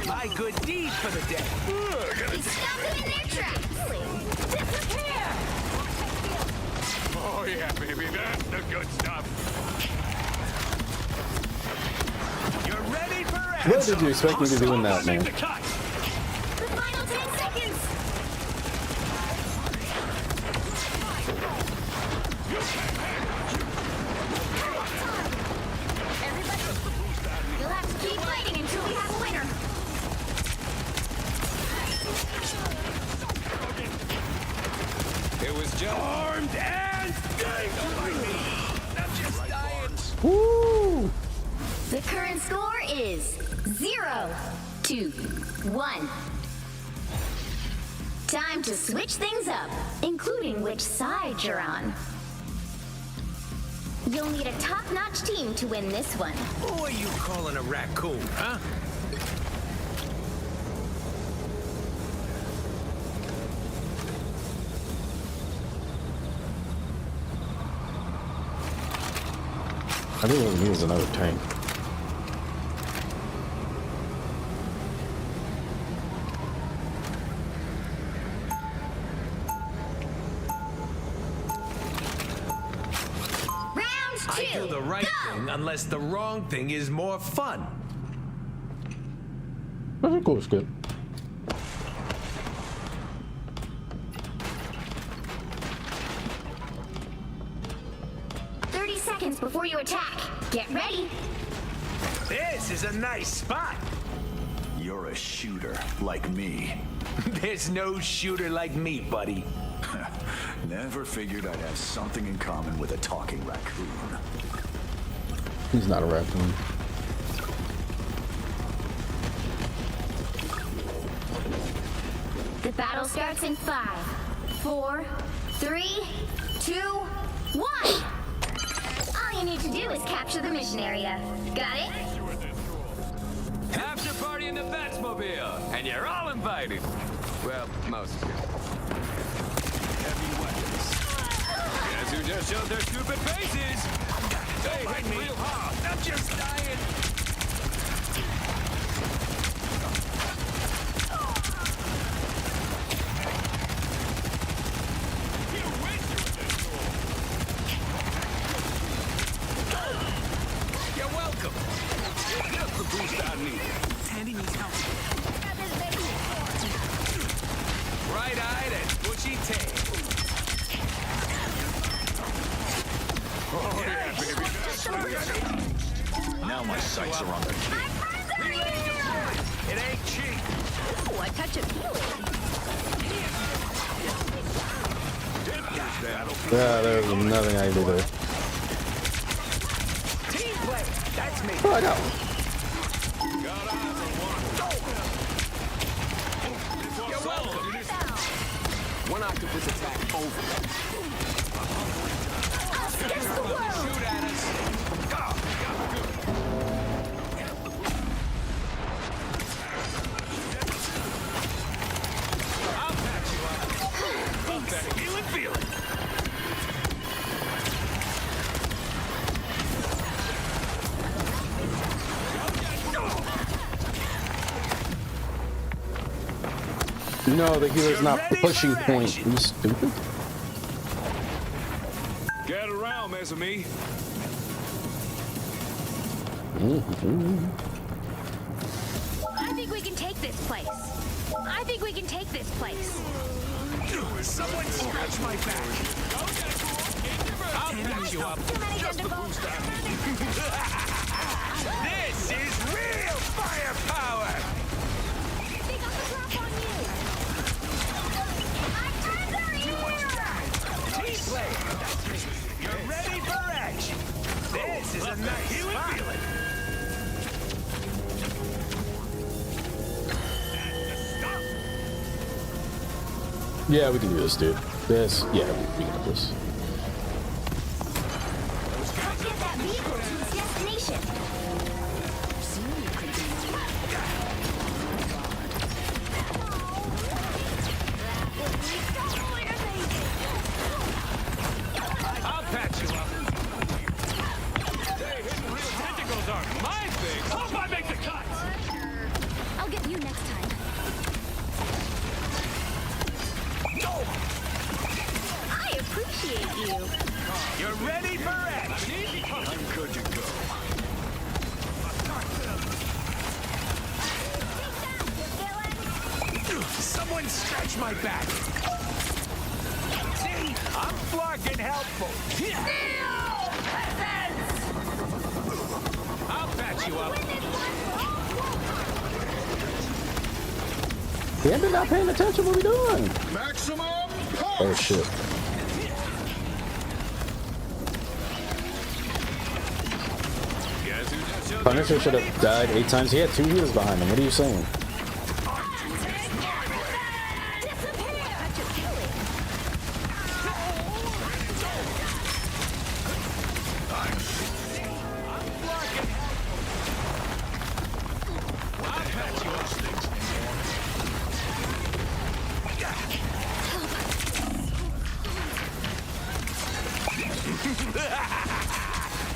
Speaker 5: My good deed for the day.
Speaker 4: You stopped them in their tracks. Disappear.
Speaker 6: Oh yeah, baby, that's the good stuff.
Speaker 5: You're ready for action.
Speaker 3: What did you expect me to do in that, man?
Speaker 4: The final 10 seconds. Everybody, you'll have to keep fighting until we have a winner.
Speaker 5: It was just armed and I'm just dying.
Speaker 3: Woo!
Speaker 4: The current score is 0-1. Time to switch things up, including which side you're on. You'll need a top-notch team to win this one.
Speaker 5: Who are you calling a raccoon, huh?
Speaker 3: I think what we need is another tank.
Speaker 4: Round 2.
Speaker 5: I do the right thing unless the wrong thing is more fun.
Speaker 3: Of course, good.
Speaker 4: Before you attack, get ready.
Speaker 5: This is a nice spot.
Speaker 7: You're a shooter like me.
Speaker 5: There's no shooter like me, buddy.
Speaker 7: Never figured I'd have something in common with a talking raccoon.
Speaker 3: He's not a raccoon.
Speaker 4: The battle starts in 5, 4, 3, 2, 1. All you need to do is capture the mission area. Got it?
Speaker 14: After party in the Batmobile, and you're all invited. Well, most of you. Heavy weapons. Guess who just showed their stupid faces? They hit real hard.
Speaker 5: I'm just dying. You're welcome.
Speaker 14: Look the boost I need.
Speaker 5: Tandy needs help. Bright-eyed and bushy-tailed.
Speaker 6: Oh yeah, baby.
Speaker 7: Now my sights are on the king.
Speaker 5: It ain't cheap.
Speaker 2: Ooh, a touch of healing.
Speaker 3: Yeah, there's nothing I can do there.
Speaker 5: Team play. That's me.
Speaker 3: Oh, I got one.
Speaker 5: You're welcome.
Speaker 14: One octopus attack over.
Speaker 4: Against the world.
Speaker 5: Shoot at us. I'll patch you up. Better healing feeling.
Speaker 3: No, the healer's not pushing point. You stupid.
Speaker 14: Get around, mes amis.
Speaker 8: I think we can take this place. I think we can take this place.
Speaker 5: Someone scratch my back. I'll patch you up. This is real firepower.
Speaker 8: They got the drop on you.
Speaker 5: Team play. You're ready for action. This is a nice spot.
Speaker 3: Yeah, we can do this, dude. This, yeah, we can do this.
Speaker 4: Help get that vehicle to its destination.
Speaker 5: I'll patch you up. You're ready for action.
Speaker 6: I'm good to go.
Speaker 5: Someone stretch my back. See, I'm fucking helpful. I'll patch you up.
Speaker 3: Damn it, not paying attention. What are we doing?
Speaker 6: Maximum
Speaker 3: Oh shit. Punisher should have died 8 times. He had 2 heals behind him. What are you saying?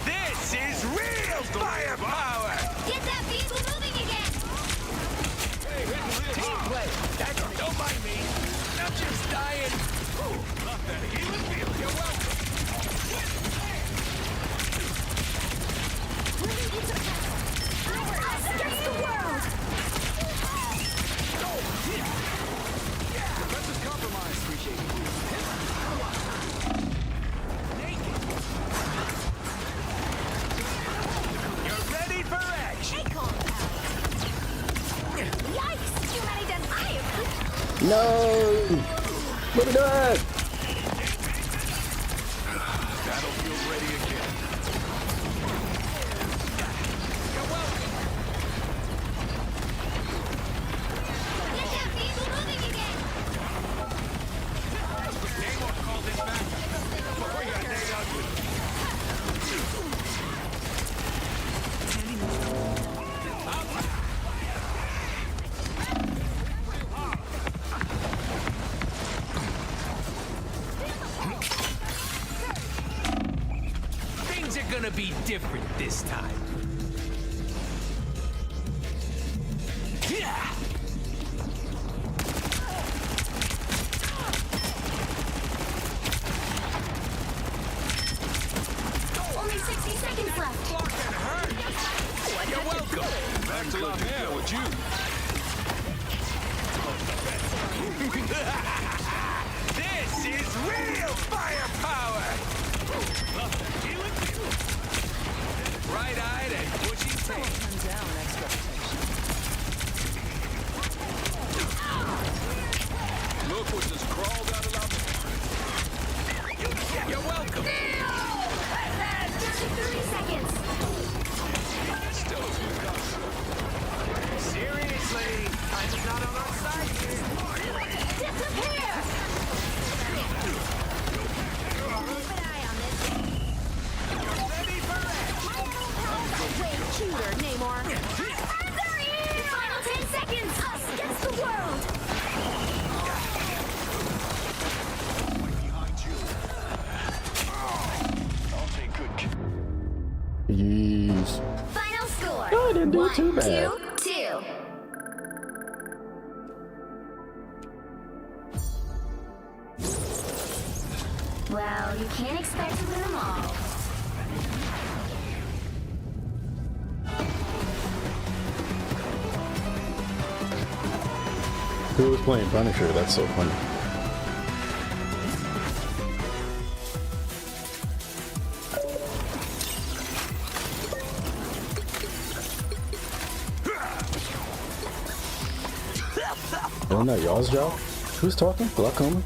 Speaker 5: This is real firepower!
Speaker 4: Get that vehicle moving again!
Speaker 5: Team play! Don't mind me. I'm just dying. Love that healing feel. You're welcome.
Speaker 4: Us against the world!
Speaker 5: Let's just compromise. Appreciate it. You're ready for action.
Speaker 4: Yikes! Too many than I have.
Speaker 3: No! What are we doing?
Speaker 6: Battlefield ready again.
Speaker 5: You're welcome.
Speaker 4: Get that vehicle moving again!
Speaker 5: Namor called it back. Before you got Nate ugly. Things are gonna be different this time. Yeah.
Speaker 4: Only 60 seconds left.
Speaker 5: Fucking hurt. You're welcome.
Speaker 6: Back to La Mer with you.
Speaker 5: This is real firepower. Bright-eyed and pushing pain.
Speaker 6: Look what just crawled out of La Mer.
Speaker 5: You're welcome.
Speaker 4: 30 seconds.
Speaker 6: Still a few guns.
Speaker 5: Seriously, I'm not on our side here.
Speaker 4: Disappear! Keep an eye on this.
Speaker 5: You're ready for action.
Speaker 4: Way cuter, Namor. Final 10 seconds. Us against the world.
Speaker 6: Behind you. I'll take good care.
Speaker 3: Jeez.
Speaker 4: Final score.
Speaker 3: Oh, I didn't do too bad.
Speaker 4: 1-2-2. Well, you can't expect to win them all.
Speaker 3: Who was playing Punisher? That's so funny. Isn't that y'all's job? Who's talking? Glaucoma?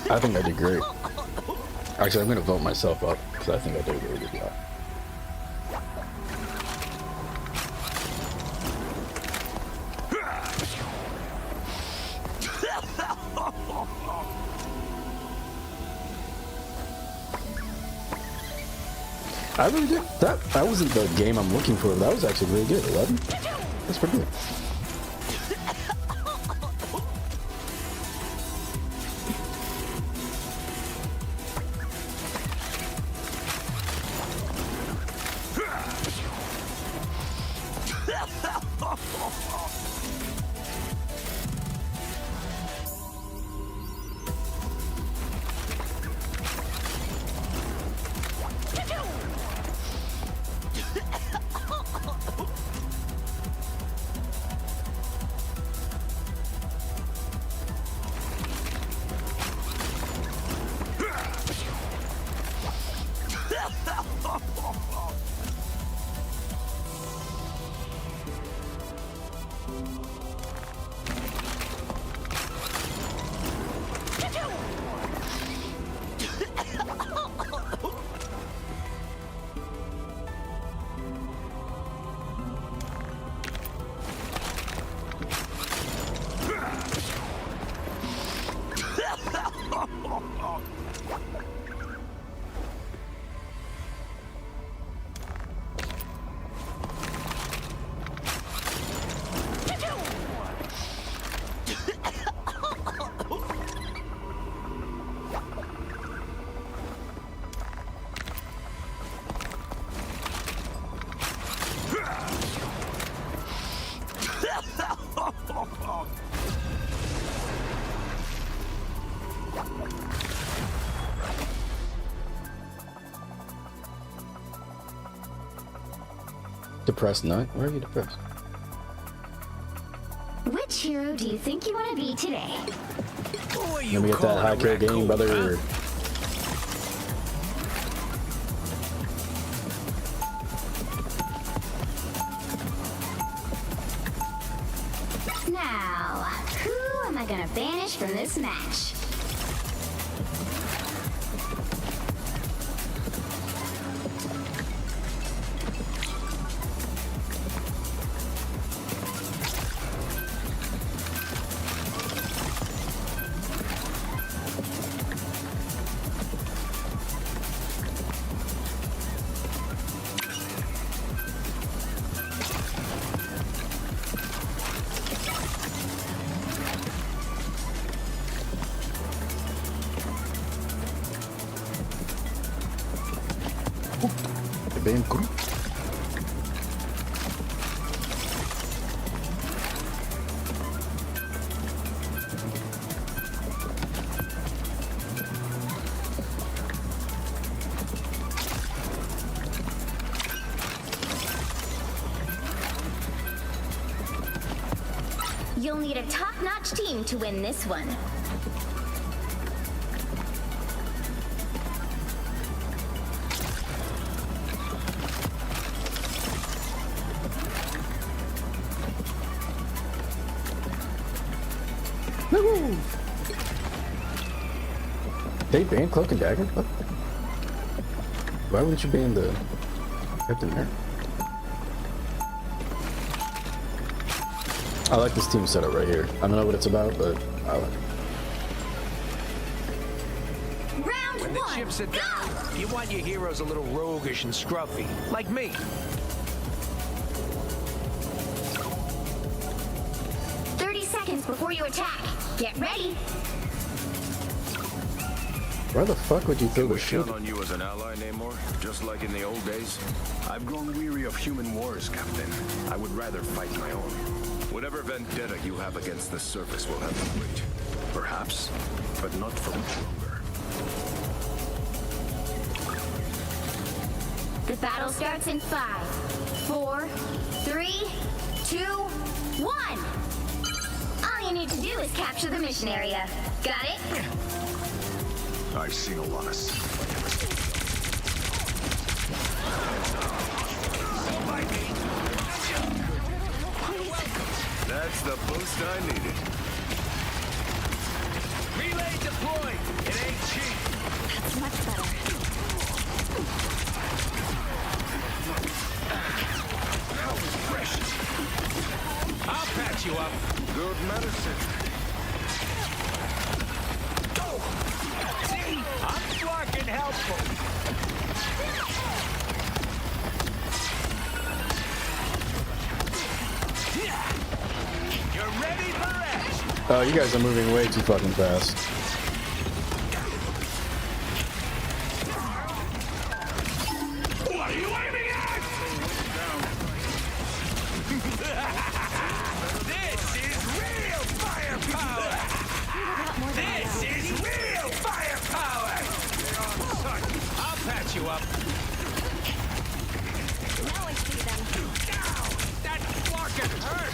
Speaker 3: I think I did great. Actually, I'm gonna vote myself up because I think I did a really good job. I really did. That wasn't the game I'm looking for, but that was actually really good. 11? That's pretty good. Depressed nut? Why are you depressed?
Speaker 4: Which hero do you think you want to be today?
Speaker 3: Let me get that high kill game, brother.
Speaker 4: Now, who am I gonna banish from this match?
Speaker 3: Bem cru.
Speaker 4: You'll need a top-notch team to win this one.
Speaker 3: They banned Cloak and Dagger? What? Why wouldn't you ban the Captain America? I like this team setup right here. I don't know what it's about, but I like it.
Speaker 5: When the chips are down, you want your heroes a little roguish and scruffy, like me.
Speaker 4: Before you attack, get ready.
Speaker 3: Why the fuck would you throw the shield?
Speaker 6: Count on you as an ally, Namor, just like in the old days. I've grown weary of human wars, Captain. I would rather fight my own. Whatever vendetta you have against the surface will have to wait. Perhaps, but not for much longer.
Speaker 4: The battle starts in 5, 4, 3, 2, 1. All you need to do is capture the mission area. Got it?
Speaker 7: I've seen a lot of
Speaker 6: That's the boost I needed.
Speaker 5: Relay deployed. It ain't cheap.
Speaker 8: That's much better.
Speaker 5: How refreshing. I'll patch you up.
Speaker 6: Good medicine.
Speaker 5: See? I'm fucking helpful.
Speaker 3: Oh, you guys are moving way too fucking fast.
Speaker 6: What are you aiming at?
Speaker 5: This is real firepower! This is real firepower! I'll patch you up.
Speaker 8: Now I see them.
Speaker 5: Ow! That fucking hurt!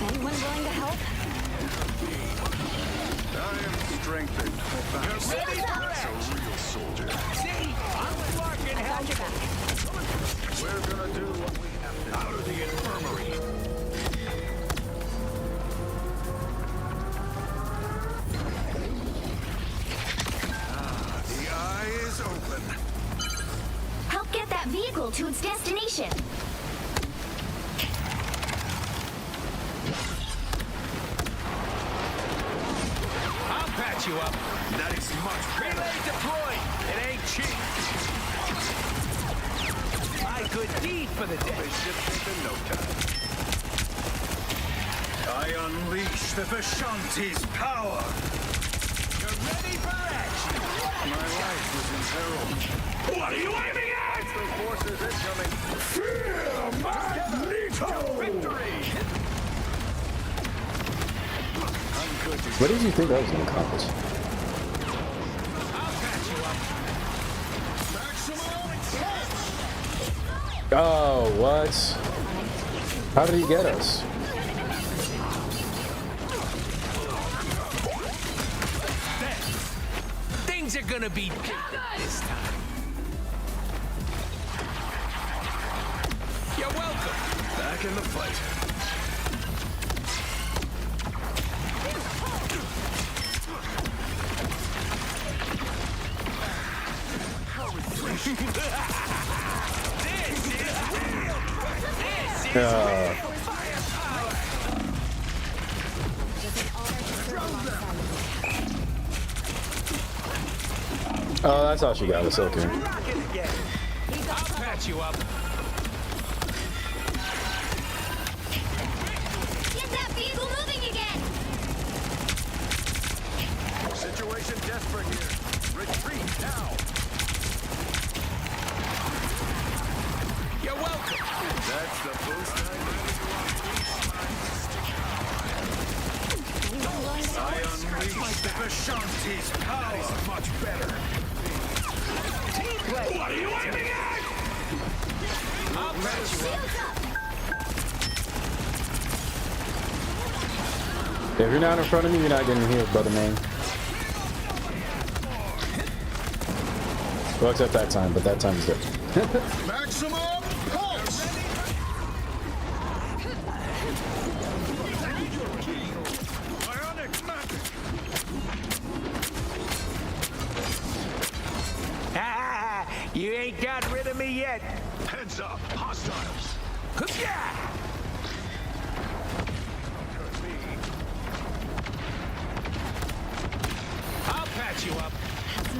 Speaker 8: Anyone willing to help?
Speaker 6: I am strengthened for battle.
Speaker 5: You're ready for
Speaker 6: That's a real soldier.
Speaker 5: See? I'm fucking helping.
Speaker 6: We're gonna do what we have to.
Speaker 5: Out of the infirmary.
Speaker 6: The eye is open.
Speaker 4: Help get that vehicle to its destination.
Speaker 5: I'll patch you up.
Speaker 6: That is much better.
Speaker 5: Relay deployed. It ain't cheap. My good deed for the day.
Speaker 6: They shipped it in no time. I unleash the Vishanti's power.
Speaker 5: You're ready for action.
Speaker 6: My life was in peril.
Speaker 5: What are you aiming at?
Speaker 6: The forces incoming. Fear Magneto!
Speaker 5: Victory!
Speaker 6: I'm good to
Speaker 3: What did you think that was going to accomplish?
Speaker 5: I'll patch you up.
Speaker 3: Oh, what? How did he get us?
Speaker 5: Things are gonna be good this time. You're welcome.
Speaker 6: back in the fight.
Speaker 3: Oh, that's how she got us. Okay.
Speaker 5: I'll patch you up.
Speaker 4: Get that vehicle moving again!
Speaker 6: Situation desperate here. Retreat now.
Speaker 5: You're welcome.
Speaker 6: That's the boost I unleash the Vishanti's power. That is much better.
Speaker 5: What are you aiming at? I'll patch you up.
Speaker 3: If you're not in front of me, you're not getting healed, brother man. Well, except that time, but that time is good.
Speaker 6: Maximum pulse. Bionic magic.
Speaker 5: You ain't got rid of me yet.
Speaker 6: Heads up, hostiles.
Speaker 5: Yeah. I'll patch you up.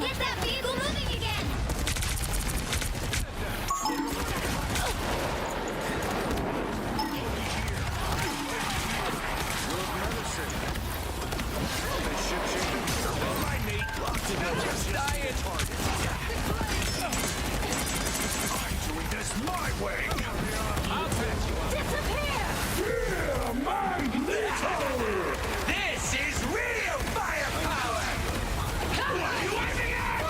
Speaker 4: Get that vehicle moving again!
Speaker 6: My way.
Speaker 5: I'll patch you up.
Speaker 6: Fear Magneto.
Speaker 5: This is real firepower. What are you aiming at?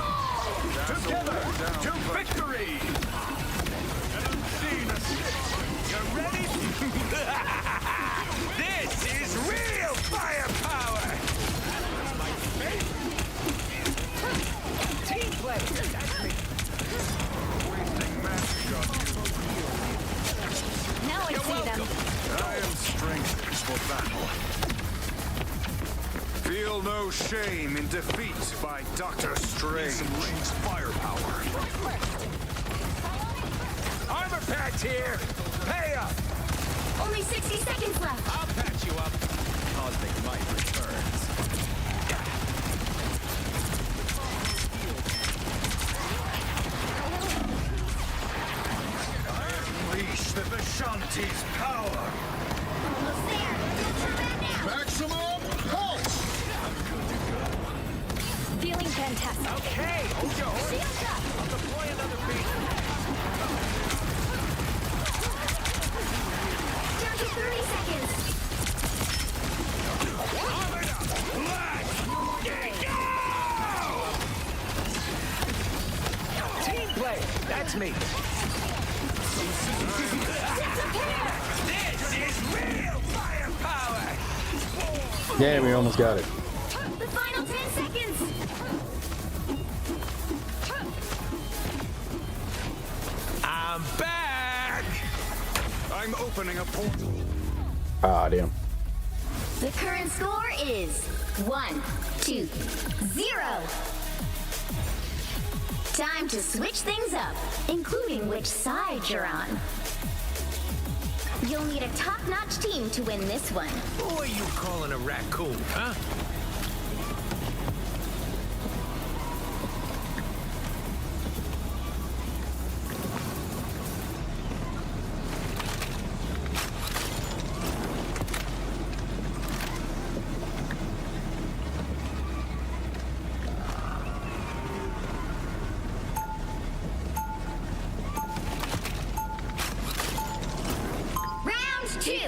Speaker 5: Together to victory. You ready? This is real firepower. That's my favorite. Team play. That's me.
Speaker 8: Now I see them.
Speaker 6: I am strengthened for battle. Feel no shame in defeat by Dr. Strange. Some firepower.
Speaker 5: Armor patch here. Pay up.
Speaker 4: Only 60 seconds left.
Speaker 5: I'll patch you up.
Speaker 6: Cosmic might returns. Unleash the Vishanti's power.
Speaker 5: Hold your horse.
Speaker 4: Shields up.
Speaker 5: I'll deploy another beat.
Speaker 4: Down to 30 seconds.
Speaker 5: Team play. That's me. This is real firepower.
Speaker 3: Yeah, we almost got it.
Speaker 4: The final 10 seconds.
Speaker 5: I'm back.
Speaker 6: I'm opening a portal.
Speaker 3: Ah, damn.
Speaker 4: The current score is 1-2-0. Time to switch things up, including which side you're on. You'll need a top-notch team to win this one.
Speaker 5: Who are you calling a raccoon, huh?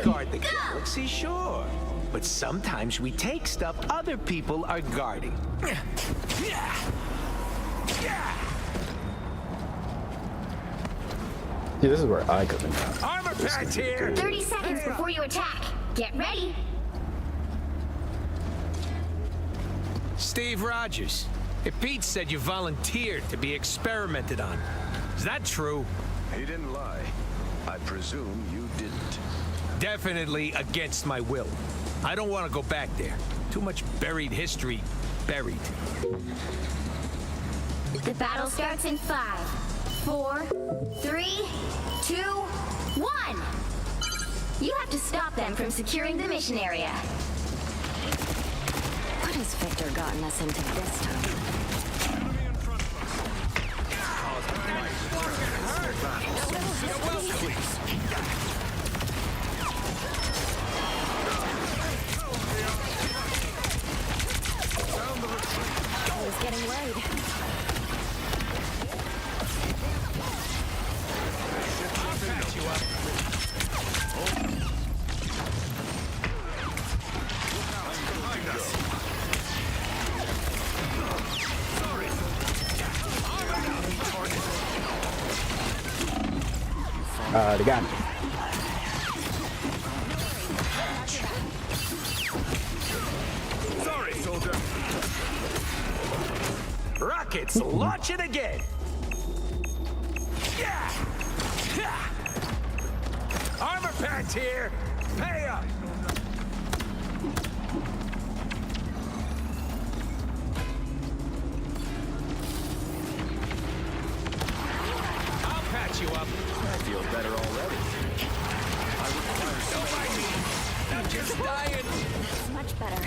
Speaker 5: Guard the galaxy, sure. But sometimes we take stuff other people are guarding.
Speaker 3: See, this is where I come in.
Speaker 5: Armor packs here!
Speaker 4: 30 seconds before you attack. Get ready.
Speaker 5: Steve Rogers. If Pete said you volunteered to be experimented on. Is that true?
Speaker 6: He didn't lie. I presume you didn't.
Speaker 5: Definitely against my will. I don't want to go back there. Too much buried history. Buried.
Speaker 4: The battle starts in 5, 4, 3, 2, 1. You have to stop them from securing the mission area.
Speaker 2: What has Victor gotten us into this time? I was getting worried.
Speaker 5: I'll patch you up.
Speaker 3: They got me.
Speaker 5: Sorry, soldier. Rockets, launch it again. Yeah. Yeah. Armor packs here. Pay up. I'll patch you up.
Speaker 6: I feel better already. I require
Speaker 5: Don't mind me. I'm just dying.
Speaker 8: That's much better.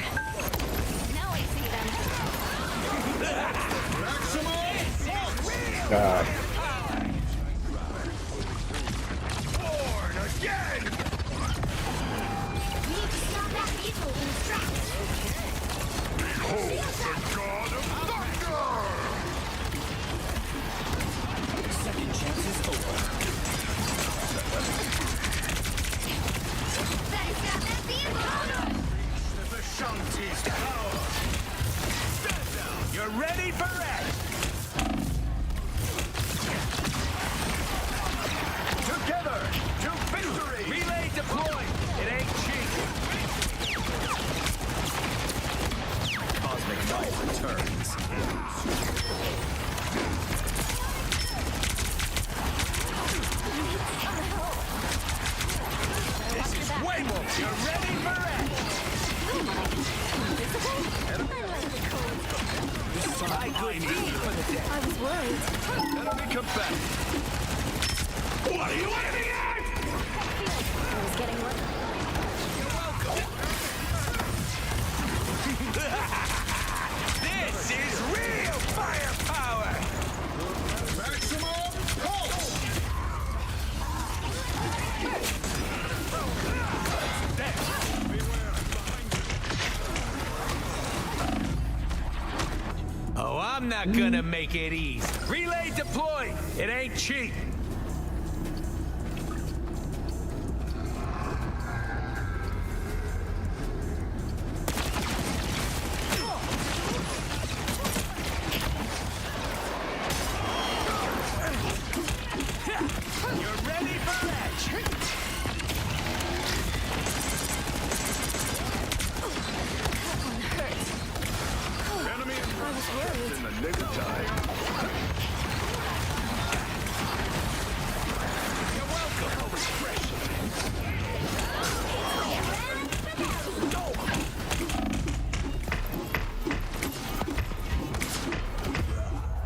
Speaker 8: Now I see them.
Speaker 5: Born again.
Speaker 4: We need to stop that vehicle in its tracks.
Speaker 6: Behold the god of thunder!
Speaker 5: Second chance is over.
Speaker 4: Better stop that vehicle.
Speaker 6: The Shanti's power!
Speaker 5: Stand down. You're ready for rest.
Speaker 6: Together to victory!
Speaker 5: Relay deployed. It ain't cheap.
Speaker 6: Cosmic Knight returns.
Speaker 5: This is way more. You're ready for rest. I could eat for the day.
Speaker 8: I was worried.
Speaker 6: Enemy combatant! What are you aiming at?
Speaker 2: I was getting worried.
Speaker 5: You're welcome. This is real firepower.
Speaker 6: Maximum pulse!
Speaker 5: Oh, I'm not gonna make it easy. Relay deployed. It ain't cheap. You're ready for action.
Speaker 6: Enemy in the nick of time.
Speaker 5: You're welcome.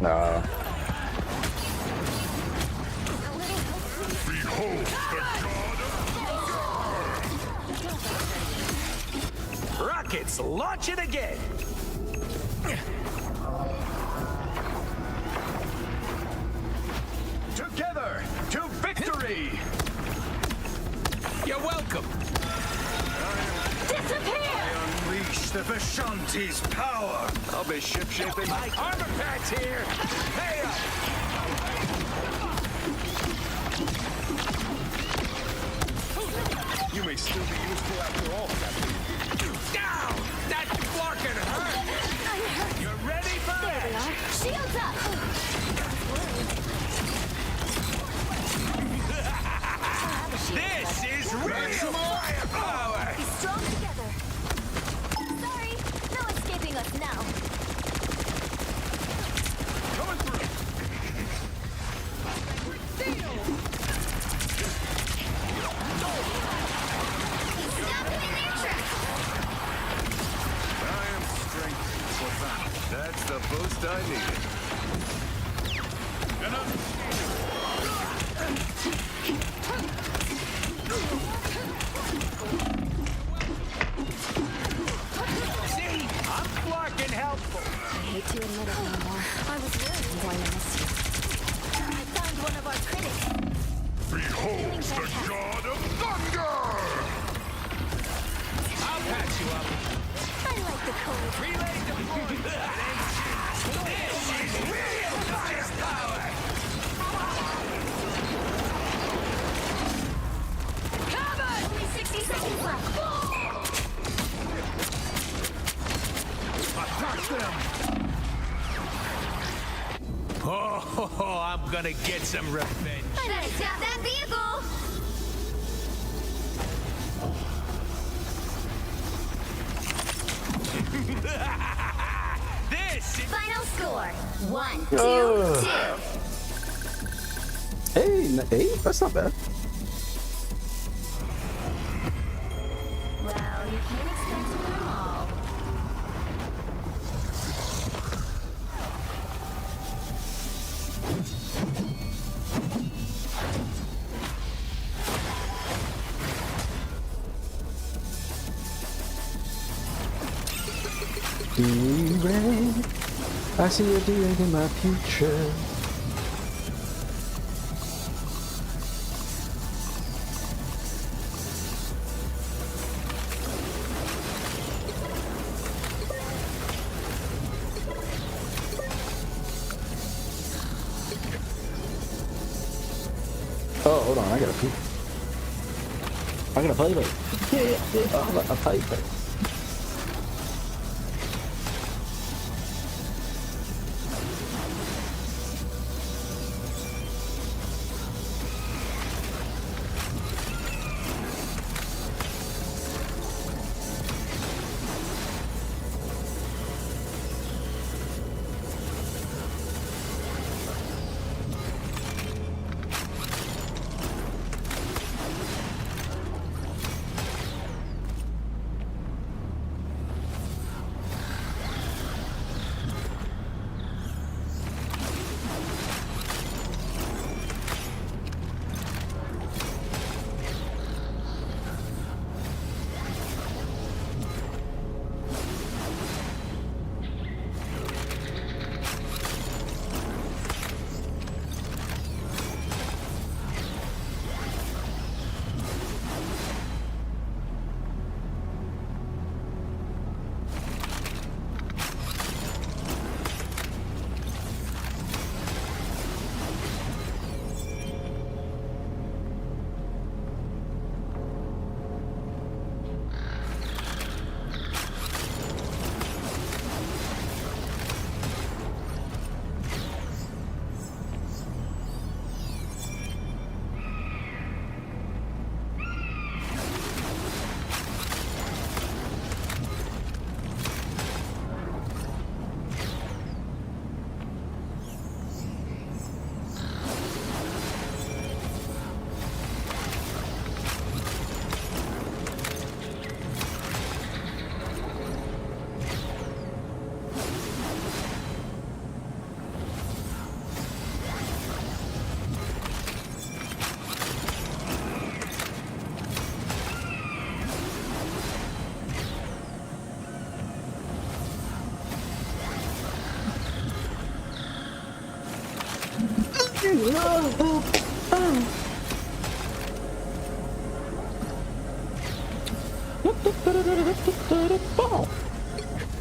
Speaker 3: Nah.
Speaker 6: Behold the god of
Speaker 5: Rockets, launch it again.
Speaker 6: Together to victory!
Speaker 5: You're welcome.
Speaker 6: I unleash the Vishanti's power! I'll be ship-shaping
Speaker 5: My armor patch here. Hey up.
Speaker 6: You may still be useful after all, Captain.
Speaker 5: Down. That Flarkin hurt. You're ready for action.
Speaker 4: Shields up!
Speaker 5: This is real firepower.
Speaker 4: Be strong together. Sorry, no escaping us now.
Speaker 6: Coming through!
Speaker 4: Stop them in their tracks!
Speaker 6: I am strength for battle. That's the boost I needed.
Speaker 5: See, I'm Flarkin helpful.
Speaker 8: I hate to admit it anymore. I was worried I'm going to miss you.
Speaker 4: I found one of our critics.
Speaker 6: Behold the god of thunder!
Speaker 5: I'll patch you up.
Speaker 4: I like the cold.
Speaker 5: Relay deployed. This is real firepower.
Speaker 4: Cover! Only 60 seconds left.
Speaker 6: Attack them!
Speaker 5: Oh, I'm gonna get some revenge.
Speaker 4: I better stop that vehicle!
Speaker 5: This is
Speaker 4: Final score. 1, 2,
Speaker 3: Ugh.
Speaker 4: 2.
Speaker 3: Hey, hey, that's not bad.
Speaker 4: Well, you can't expect to win them all.
Speaker 3: D-Ray, I see a D-Ray in my future. Oh, hold on, I gotta pee. I gotta play it. Yeah. I'll play it.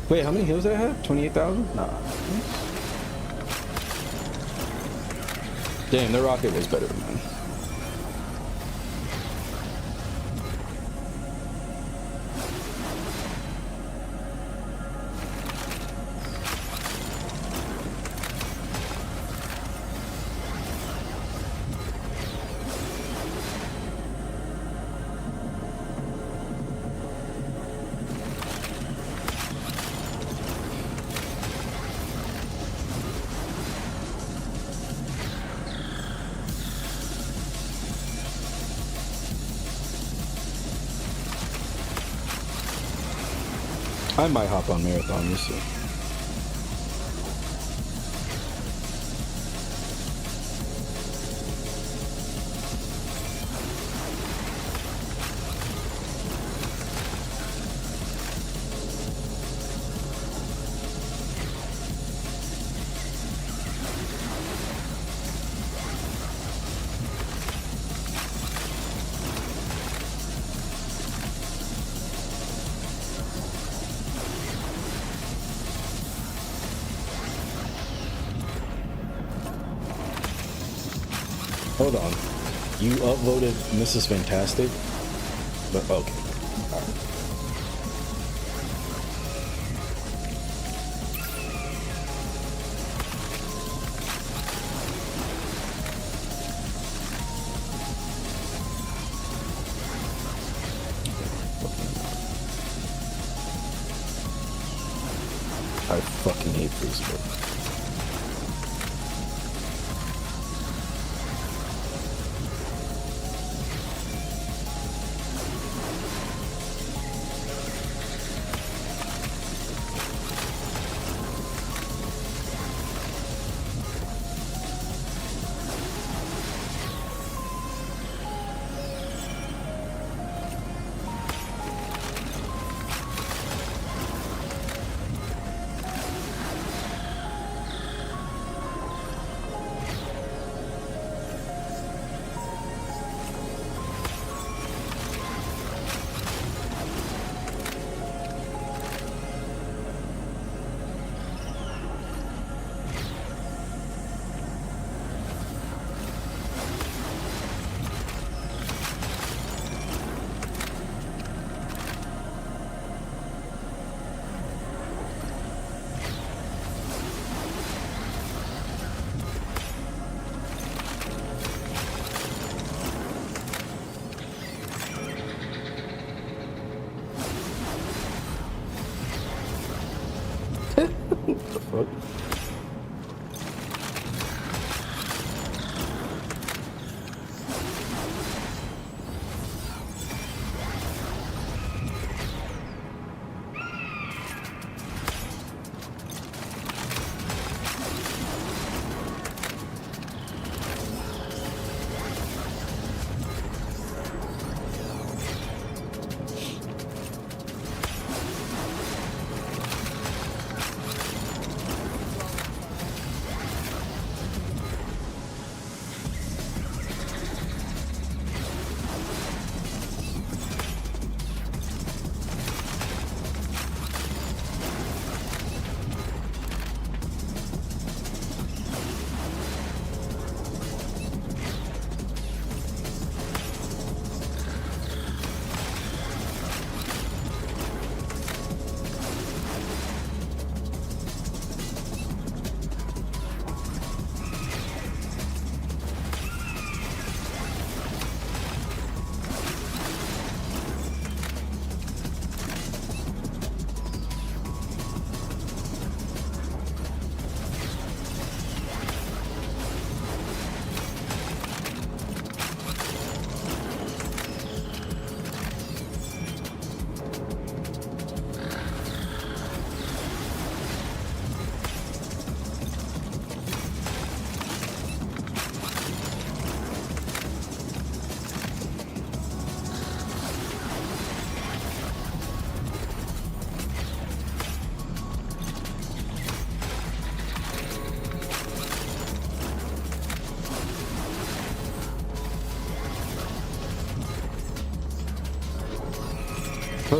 Speaker 3: Wait, how many heals did I have? 28,000? Nah. Damn, the rocket was better than mine. I might hop on Marathon, we'll see. Hold on. You upvoted Mrs. Fantastic? But okay. Alright. I fucking hate Facebook. What the fuck?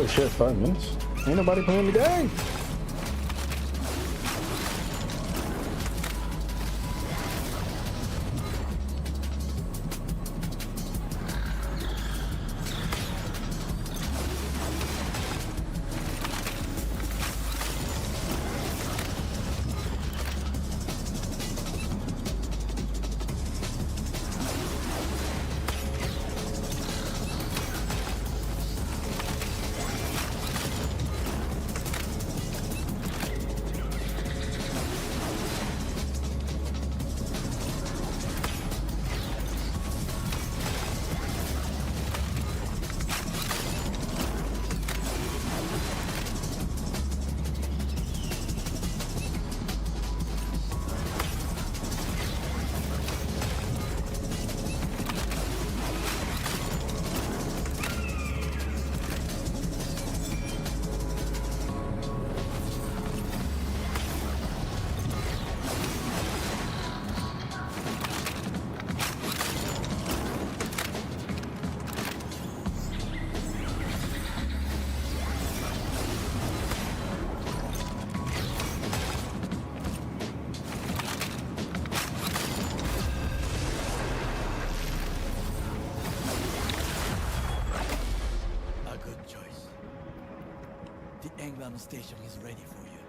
Speaker 3: Oh shit, 5 minutes? Ain't nobody playing the game.
Speaker 15: Station is ready for you.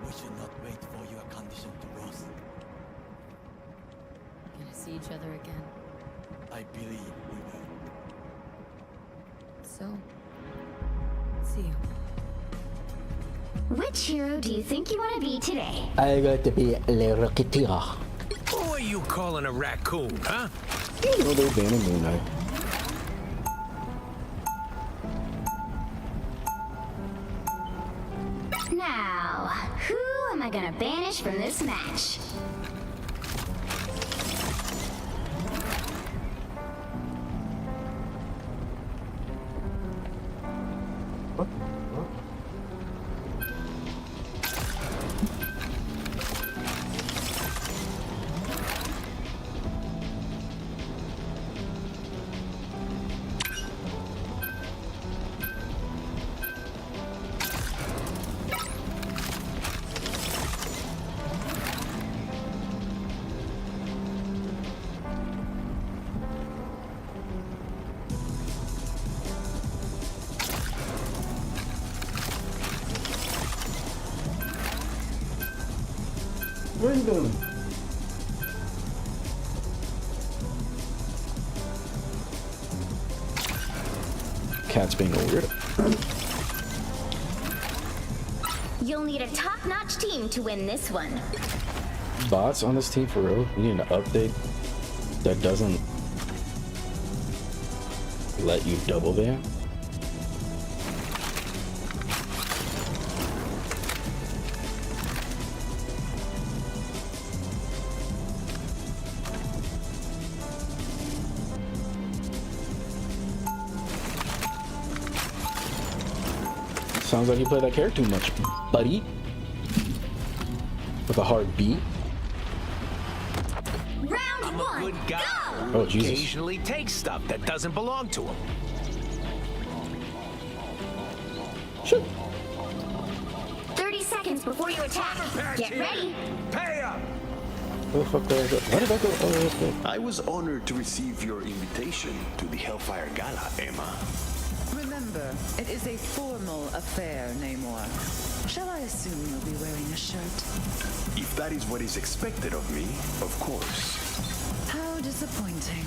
Speaker 15: We should not wait for your condition to worsen.
Speaker 16: Gonna see each other again.
Speaker 15: I believe we will.
Speaker 16: So, see you.
Speaker 4: Which hero do you think you want to be today?
Speaker 17: I got to be Le Rocketeer.
Speaker 5: Who are you calling a raccoon, huh?
Speaker 3: You know they're banning Moon Knight.
Speaker 4: Now, who am I gonna banish from this match?
Speaker 3: Bring them. Cat's being a weirdo.
Speaker 4: You'll need a top-notch team to win this one.
Speaker 3: Bots on this team for real? We need an update that doesn't let you double ban. Sounds like you play that character too much, buddy. With a hard B.
Speaker 5: I'm a good guy.
Speaker 3: Oh, Jesus.
Speaker 5: Occasionally takes stuff that doesn't belong to him.
Speaker 3: Shit.
Speaker 4: 30 seconds before you attack. Get ready.
Speaker 5: Pay up.
Speaker 3: Where the fuck did I go? Why did I go? Oh, okay.
Speaker 6: I was honored to receive your invitation to the Hellfire Gala, Emma.
Speaker 11: Remember, it is a formal affair, Namor. Shall I assume you'll be wearing a shirt?
Speaker 6: If that is what is expected of me, of course.
Speaker 11: How disappointing.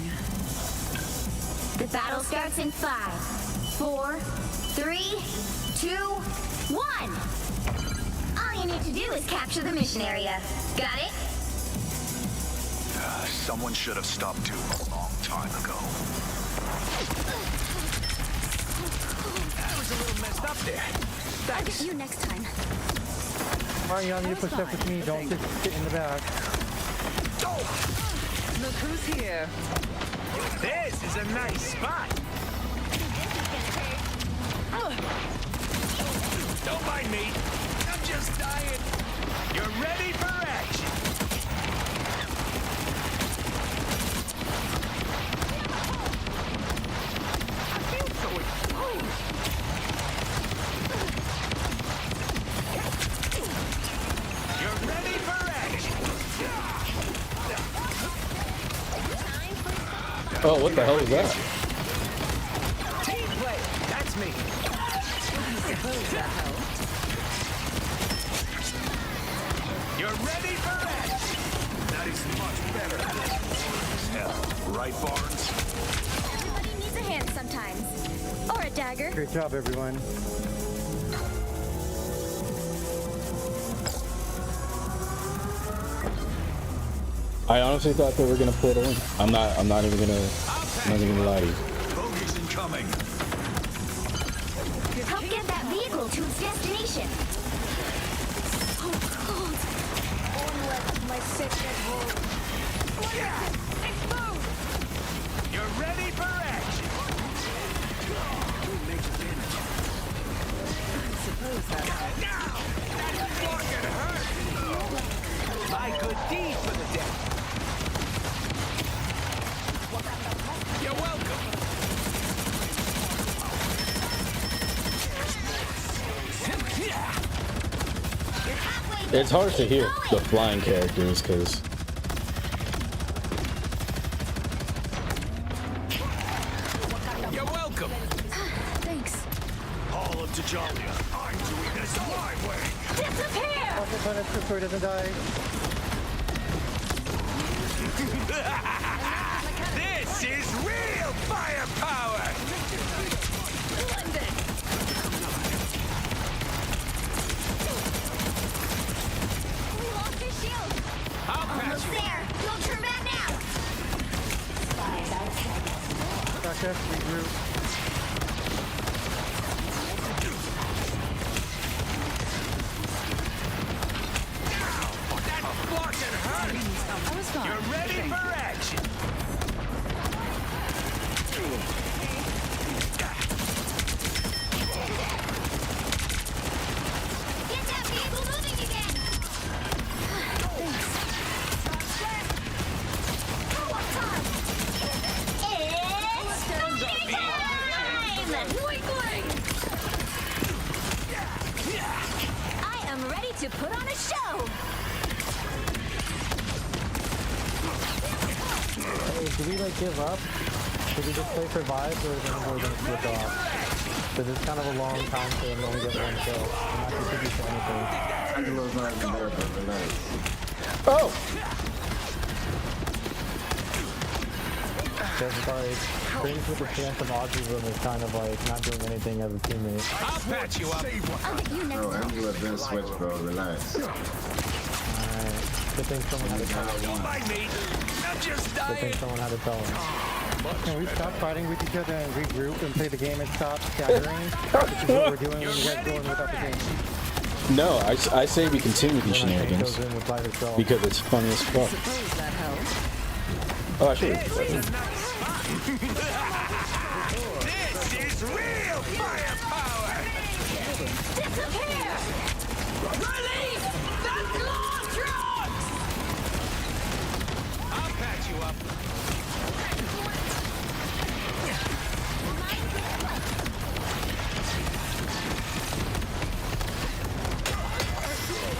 Speaker 4: The battle starts in 5, 4, 3, 2, 1. All you need to do is capture the mission area. Got it?
Speaker 7: Someone should have stopped you a long time ago.
Speaker 5: That was a little messed up there.
Speaker 4: I'll get you next time.
Speaker 10: Marion, you push up with me. Don't just sit in the back.
Speaker 11: Look who's here.
Speaker 5: This is a nice spot. Don't mind me. I'm just dying. You're ready for action. I feel so exposed.
Speaker 3: Oh, what the hell is that?
Speaker 5: Team play. That's me.
Speaker 11: Suppose that helped.
Speaker 5: You're ready for action.
Speaker 6: That is much better. Hell, right, Barnes?
Speaker 4: Everybody needs a hand sometimes. Or a dagger.
Speaker 18: Great job, everyone.
Speaker 3: I honestly thought they were gonna pull it in. I'm not even gonna lie to you.
Speaker 6: Bogey's incoming.
Speaker 4: Help get that vehicle to its destination. Oh, God. Unless my sickness will... Explode!
Speaker 5: You're ready for action.
Speaker 11: Suppose that helped.
Speaker 5: Now! That fucking hurt! My good deed for the day. You're welcome.
Speaker 3: It's hard to hear the flying characters because
Speaker 5: You're welcome.
Speaker 4: Thanks.
Speaker 6: All of Tajalia. I'm doing this my way.
Speaker 4: Disappear!
Speaker 18: So he doesn't die.
Speaker 5: This is real firepower!
Speaker 4: Splendid! We lost his shield.
Speaker 5: I'll patch
Speaker 4: Almost
Speaker 5: you.
Speaker 4: there. Don't turn back now.
Speaker 18: Gotcha. Regroup.
Speaker 5: That fucking hurt!
Speaker 11: I was fine.
Speaker 5: You're ready for action.
Speaker 4: Get that vehicle moving again. Thanks. What time? It's moving time! Boing! I am ready to put on a show.
Speaker 18: Hey, do we like give up? Should we just play for vibes, or is we're gonna switch off? Because it's kind of a long time to only get one kill. I'm not contribute to anything.
Speaker 19: Angelo's not even there, but relax.
Speaker 3: oh,
Speaker 18: Because like, things with the chance of autism is kind of like not doing anything as a teammate.
Speaker 5: I'll patch you up.
Speaker 4: I'll get you next
Speaker 19: Bro,
Speaker 4: time.
Speaker 19: Angela didn't switch, bro. Relax.
Speaker 18: Alright. Good thing someone had to tell him.
Speaker 5: Don't mind me. I'm just
Speaker 18: Good thing
Speaker 5: dying.
Speaker 18: someone had to tell him. Can we stop fighting with each other and regroup and play the game and stop scattering? Which is what we're doing when you guys go in without the game.
Speaker 3: no! I say we continue these shenanigans
Speaker 18: Goes in with by herself.
Speaker 3: because it's funny as fuck.
Speaker 11: Suppose that helped.
Speaker 3: Oh, I should.
Speaker 5: This is real firepower.
Speaker 4: Disappear!
Speaker 5: Release the claw drugs. I'll patch you up.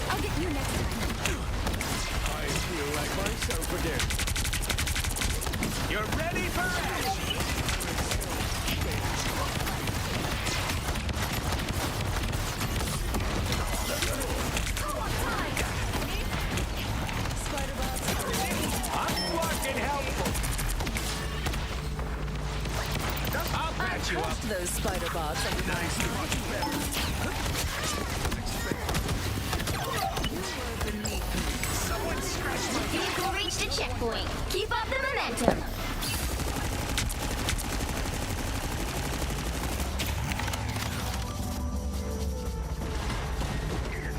Speaker 4: I'll get you next time.
Speaker 5: I feel like myself again. You're ready for action. I'm fucking helpful. I'll patch you up.
Speaker 11: Trust those spider bots under my
Speaker 5: Someone scratch my
Speaker 4: Vehicle reached a checkpoint. Keep up the momentum.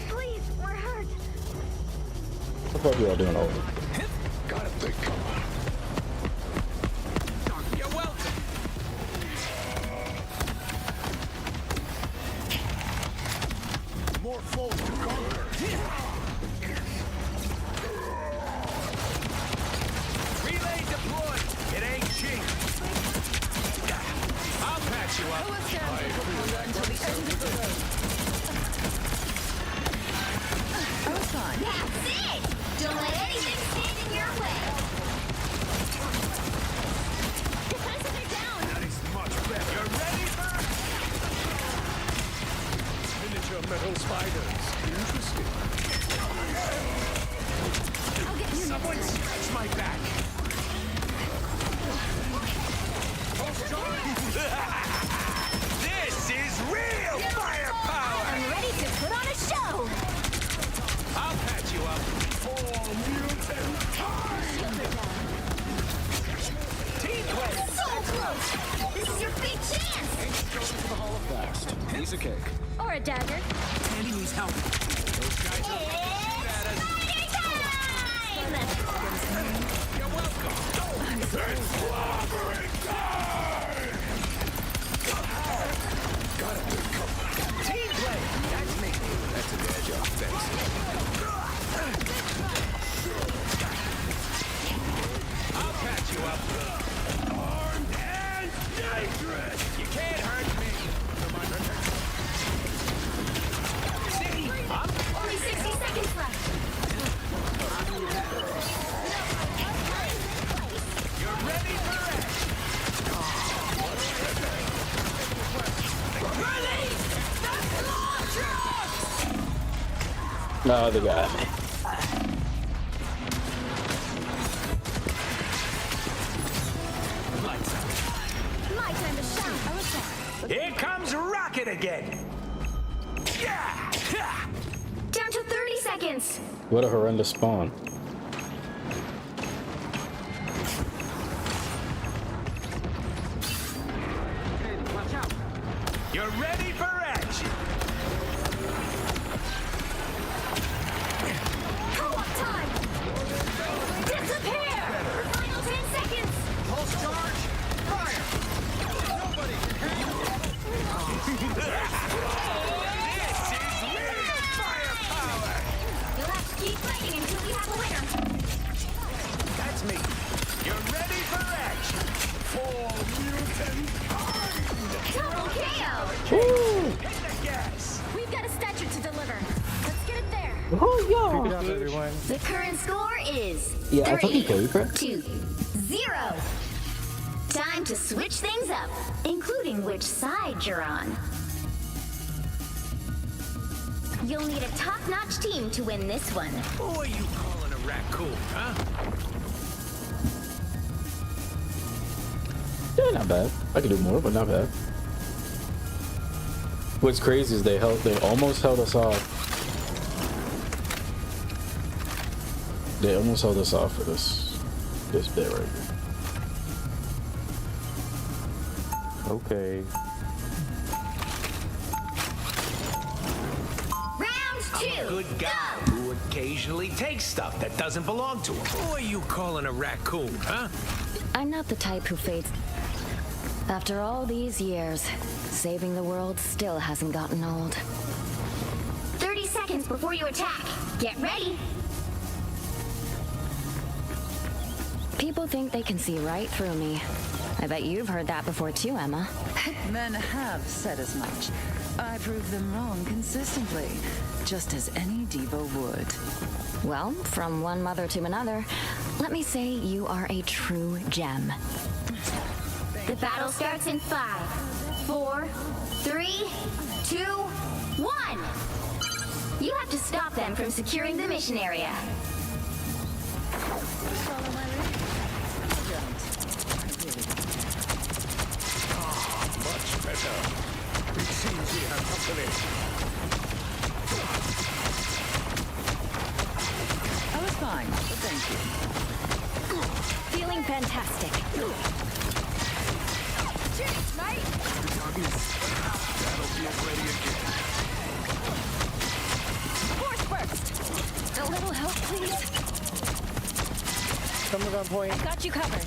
Speaker 4: Please, we're hurt.
Speaker 3: What the fuck are y'all doing over?
Speaker 6: Gotta think.
Speaker 5: You're welcome.
Speaker 6: More foes to conquer.
Speaker 5: Relay deployed. It ain't cheap. I'll patch you up.
Speaker 11: until the end of the road. I was fine.
Speaker 4: That's it! Don't let anything stand in your way.
Speaker 5: metal spiders. Interesting. Someone scratch my back. This is real firepower!
Speaker 4: I'm ready to put on a show!
Speaker 5: I'll patch you up. For mutant Team play!
Speaker 4: So close! This is your big chance!
Speaker 3: To the Hall of Fast. Piece of cake.
Speaker 8: Or a dagger.
Speaker 5: Andy needs help. Those guys are You're welcome. It's clobbering time! Got a big cup. Team play! That's me. That's a bad job. Thanks. I'll patch you up. Armed and dangerous! You can't hurt me.
Speaker 4: Only 60 seconds left.
Speaker 5: You're ready for it.
Speaker 3: No, they got me.
Speaker 4: My time to shine.
Speaker 5: Here comes Rocket again. Yeah!
Speaker 4: Down to 30 seconds.
Speaker 3: What a horrendous spawn.
Speaker 5: You're ready for action.
Speaker 4: Co-op time. Disappear. Final 10 seconds.
Speaker 5: Pulse charge. Fire. Nobody can This is real firepower.
Speaker 4: You'll have to keep fighting until we have a winner.
Speaker 5: That's me. You're ready for action. For mutant kind.
Speaker 4: Double KO.
Speaker 5: Hit the gas.
Speaker 4: We've got a statue to deliver. Let's get it there.
Speaker 18: Keep it up, everyone.
Speaker 4: The current score is
Speaker 17: Yeah, I thought you paid for it.
Speaker 4: 2-0. Time to switch things up, including which side you're on. You'll need a top-notch team to win this one.
Speaker 5: Who are you calling a raccoon, huh?
Speaker 3: Yeah, not bad. I could do more, but not bad. What's crazy is they almost held us off. They almost held us off for this bit right here.
Speaker 18: Okay.
Speaker 4: Round 2.
Speaker 5: Good guy who occasionally takes stuff that doesn't belong to him. Who are you calling a raccoon, huh?
Speaker 2: I'm not the type who fades. After all these years, saving the world still hasn't gotten old.
Speaker 4: 30 seconds before you attack. Get ready.
Speaker 2: People think they can see right through me. I bet you've heard that before too, Emma.
Speaker 11: Men have said as much. I prove them wrong consistently, just as any diva would.
Speaker 2: Well, from one mother to another, let me say you are a true gem.
Speaker 4: The battle starts in 5, 4, 3, 2, 1. You have to stop them from securing the mission area.
Speaker 5: Much better. It seems we have company.
Speaker 11: I was fine, but thank you.
Speaker 2: Feeling fantastic.
Speaker 4: Cheers, mate!
Speaker 5: That'll be ready again.
Speaker 2: Force burst! A little help, please.
Speaker 18: Someone's on point.
Speaker 2: I got you covered.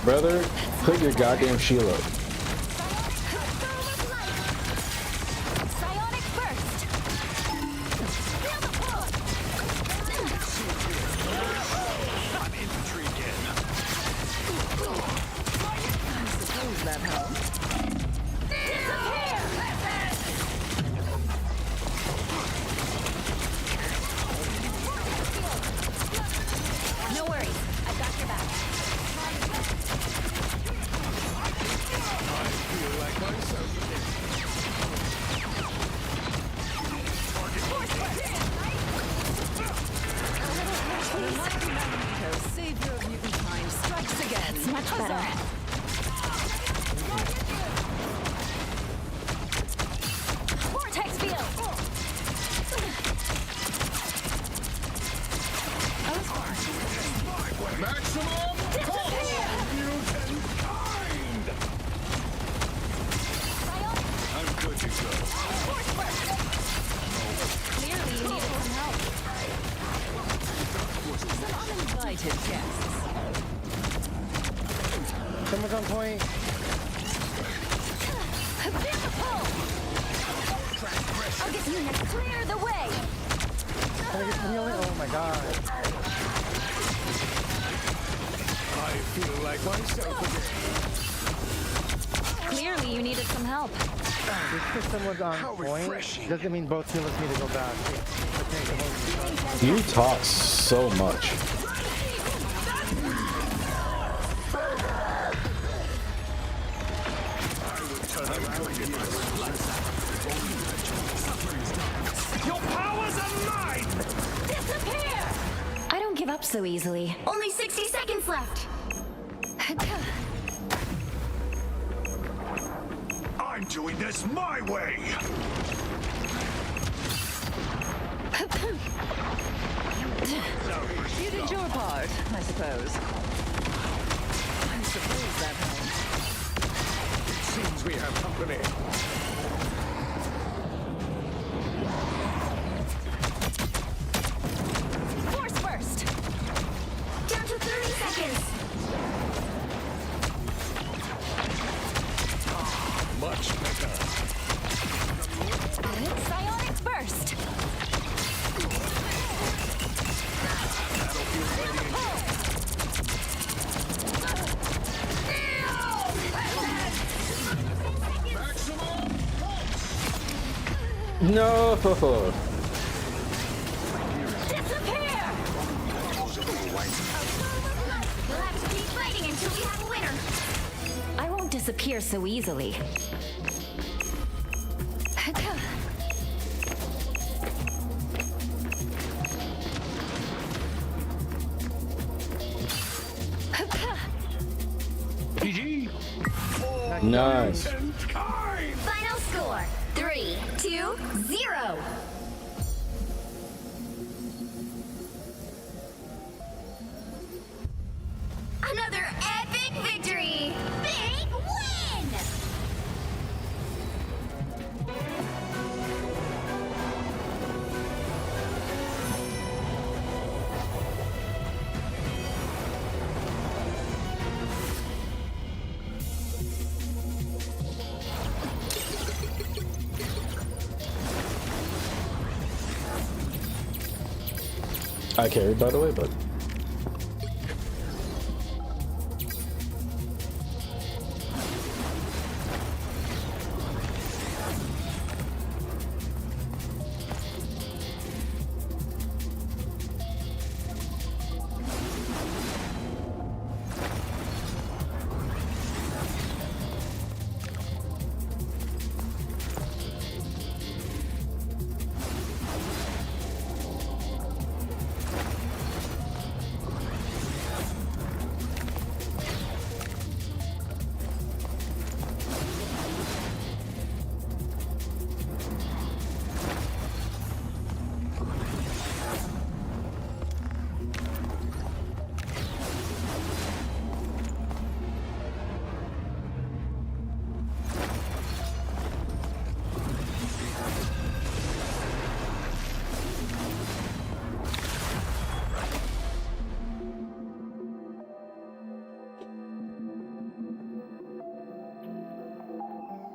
Speaker 3: Brother, put your goddamn shield up.
Speaker 2: Much better. Vortex field!
Speaker 6: Maximum pulse! Mutant kind! I'm good to go.
Speaker 2: Clearly you needed some help.
Speaker 11: Some uninvited guests.
Speaker 18: Someone's on point.
Speaker 2: I'll get you to clear the way!
Speaker 18: Can I get some healing? Oh my god.
Speaker 5: I feel like myself again.
Speaker 2: Clearly you needed some help.
Speaker 18: Just because someone's on point doesn't mean both healers need to go back.
Speaker 3: You talk so much.
Speaker 5: Your powers are mine!
Speaker 2: Disappear! I don't give up so easily.
Speaker 4: Only 60 seconds left.
Speaker 6: I'm doing this my way!
Speaker 11: You did your part, I suppose. I suppose that helps.
Speaker 5: It seems we have company.
Speaker 2: Force burst!
Speaker 4: Down to 30 seconds.
Speaker 5: Much better.
Speaker 2: Psionic burst!
Speaker 3: No.
Speaker 2: Disappear!
Speaker 4: We'll have to keep fighting until we have a winner.
Speaker 2: I won't disappear so easily.
Speaker 5: GG.
Speaker 3: Nice.
Speaker 4: Final score 3-2-0. Another epic victory! Big win!
Speaker 3: I carried, by the way, but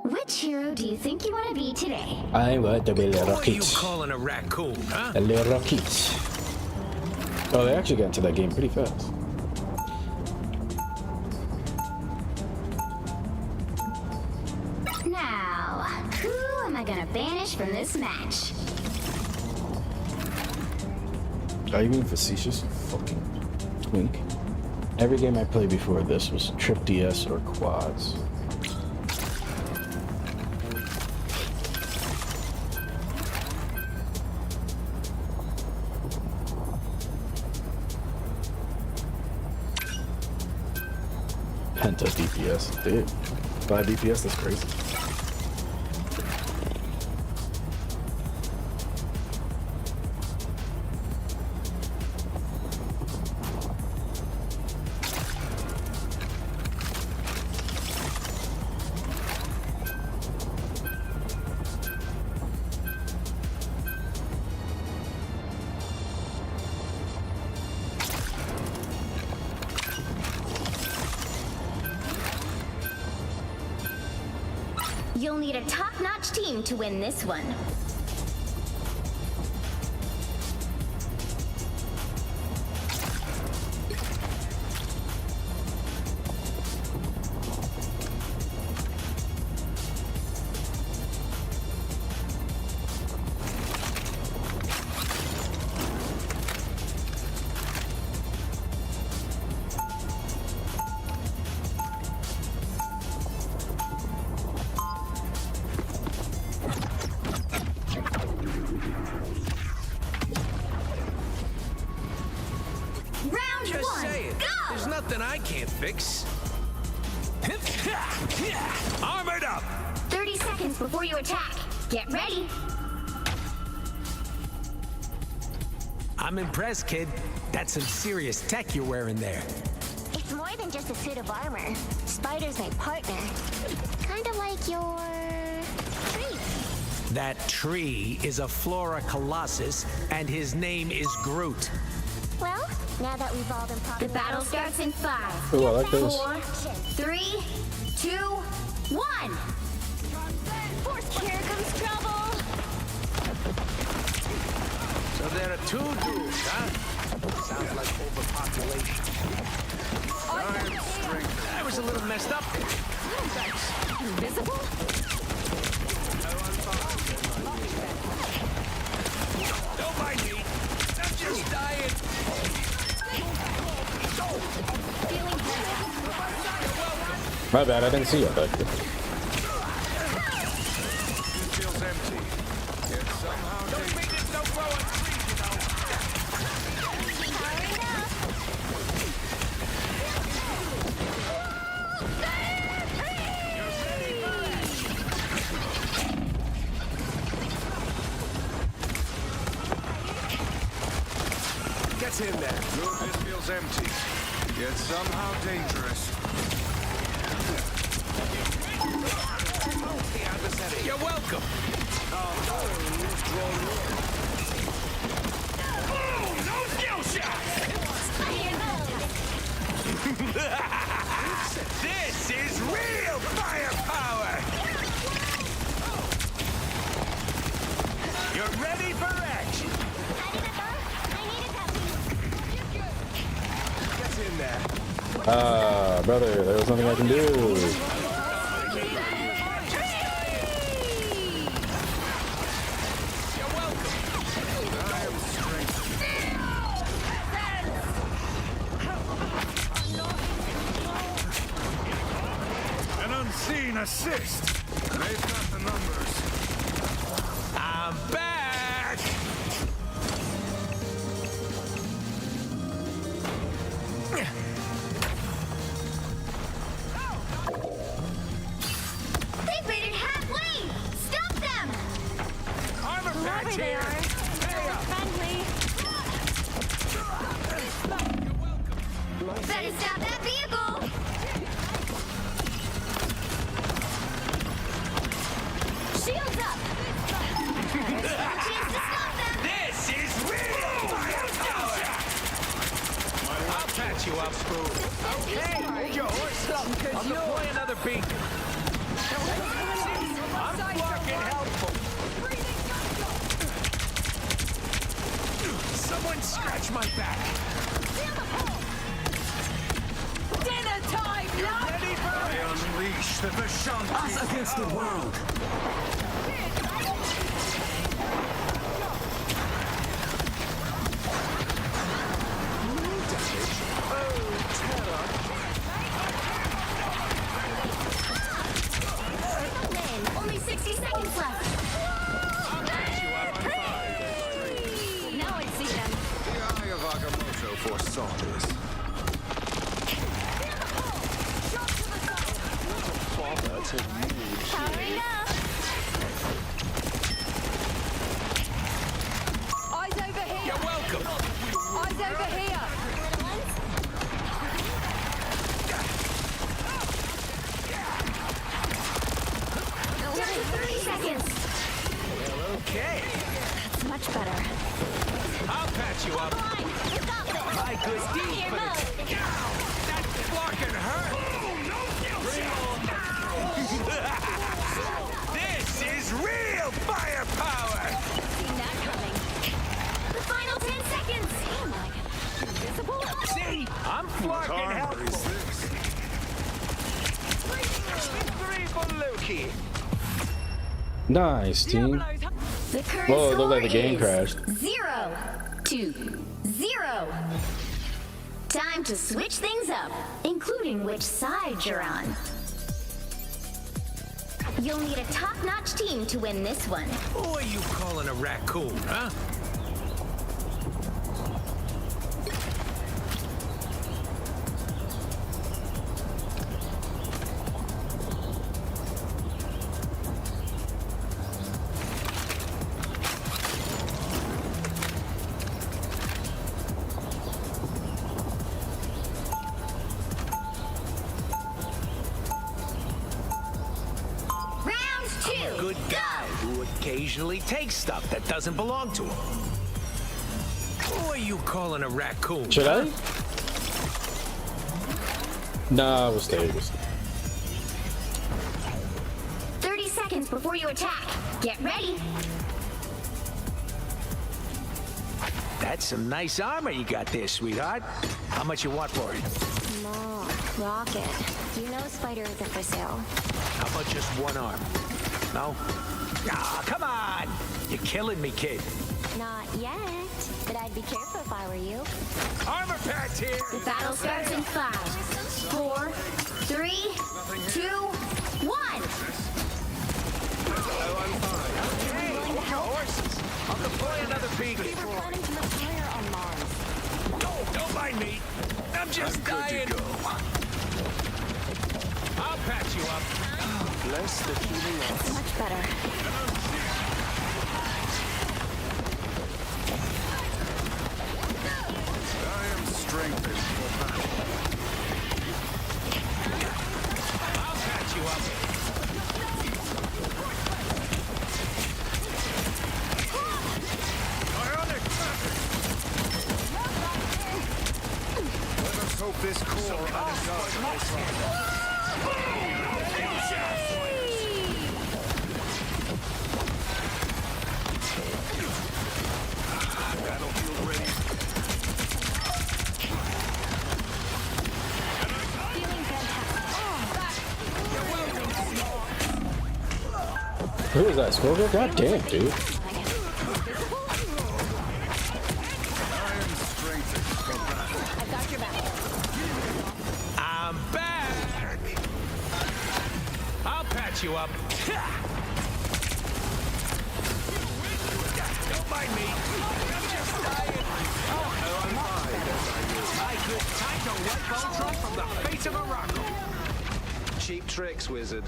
Speaker 4: Which hero do you think you want to be today?
Speaker 3: I want to be a
Speaker 5: What are you
Speaker 3: rocket.
Speaker 5: calling a raccoon, huh?
Speaker 3: A little rocket. Oh, they actually got into that game pretty fast.
Speaker 4: Now, who am I gonna banish from this match?
Speaker 3: Are you being facetious? You fucking twink. Every game I played before this was Trip DS or quads. penta DPS. Dude, 5 DPS, that's crazy.
Speaker 4: You'll need a top-notch team to win this one.
Speaker 5: There's nothing I can't fix. Armored up!
Speaker 4: 30 seconds before you attack. Get ready.
Speaker 5: I'm impressed, kid. That's some serious tech you're wearing there.
Speaker 8: It's more than just a suit of armor. Spider's my partner. Kind of like your tree.
Speaker 5: That tree is a Flora Colossus, and his name is Groot.
Speaker 8: Well, now that we've all been
Speaker 4: The battle starts in 5,
Speaker 3: Ooh, I like this.
Speaker 4: 4, 3, 2, 1.
Speaker 8: Here comes trouble.
Speaker 5: So there are 2 dudes, huh? Sounds like overpopulation. I was a little messed up.
Speaker 4: Invisible?
Speaker 5: Don't mind me. I'm just dying.
Speaker 3: My bad, I didn't see you back there.
Speaker 6: Feels empty. Yet somehow
Speaker 5: Don't make it so growing trees, you know. Gets in there.
Speaker 6: Good, this feels empty. Yet somehow dangerous.
Speaker 5: You're welcome. No skill shot! This is real firepower! You're ready for action. Gets in there.
Speaker 3: Brother, there was nothing I can do.
Speaker 6: Assist! They've got the numbers.
Speaker 5: I'm back!
Speaker 4: They've made it halfway! Stop them!
Speaker 5: Armor patch
Speaker 8: they
Speaker 5: here!
Speaker 8: are. Friendly.
Speaker 4: Better stop that vehicle! Shields up! There's no chance to stop them!
Speaker 5: This is real firepower! I'll patch you up, Spoon. Okay, hold your horse. I'll deploy another beacon. I'm fucking helpful. Someone scratch my back.
Speaker 11: Dinner time, love!
Speaker 5: Ready for
Speaker 6: I unleash the Vishanti.
Speaker 15: Us against the world.
Speaker 4: Only 60 seconds left! No one see them.
Speaker 6: The eye of Agamotto foresaw this.
Speaker 8: Powering up.
Speaker 5: Eyes over here. You're welcome. Eyes over here.
Speaker 4: Down to 30 seconds.
Speaker 5: Well, okay.
Speaker 2: That's much better.
Speaker 5: I'll patch you up. My good deed for the... That fucking hurt. This is real firepower.
Speaker 2: Seen that coming.
Speaker 4: The final 10 seconds.
Speaker 2: Invisible?
Speaker 5: See, I'm fucking helpful. Victory for Loki.
Speaker 3: Nice, team.
Speaker 4: The current
Speaker 3: Whoa, it
Speaker 4: score
Speaker 3: looked like the game
Speaker 4: is
Speaker 3: crashed.
Speaker 4: 0-0. Time to switch things up, including which side you're on. You'll need a top-notch team to win this one.
Speaker 5: Who are you calling a raccoon, huh?
Speaker 4: Round 2.
Speaker 5: Good guy who occasionally takes stuff that doesn't belong to him. Who are you calling a raccoon?
Speaker 3: Should
Speaker 5: huh?
Speaker 3: I? Nah, we'll stay.
Speaker 4: 30 seconds before you attack. Get ready.
Speaker 5: That's some nice armor you got there, sweetheart. How much you want for it?
Speaker 2: Mom, Rocket. You know Spider isn't for sale.
Speaker 5: How about just one arm? No? Ah, come on! You're killing me, kid.
Speaker 2: Not yet, but I'd be careful if I were you.
Speaker 5: Armor patch here!
Speaker 4: The battle starts in 5, 4, 3, 2, 1.
Speaker 5: Hey, horses! I'll deploy another beacon.
Speaker 2: We were planning to retire on Mars.
Speaker 5: No, don't mind me. I'm just dying. I'll patch you up.
Speaker 6: Bless the healing
Speaker 2: That's
Speaker 6: arts.
Speaker 2: much better.
Speaker 6: I am strengthened for battle.
Speaker 5: I'll patch you up.
Speaker 6: Let us hope this core undoes this one. Battlefield ready.
Speaker 2: Feeling fantastic.
Speaker 3: Who is that, Scorpio? God damn, dude.
Speaker 2: I've got your back.
Speaker 5: I'm back. I'll patch you up. Don't mind me. I'm just dying. Oh, my good time to wipe Ultron from the face of a rock.
Speaker 6: Cheap tricks, wizard.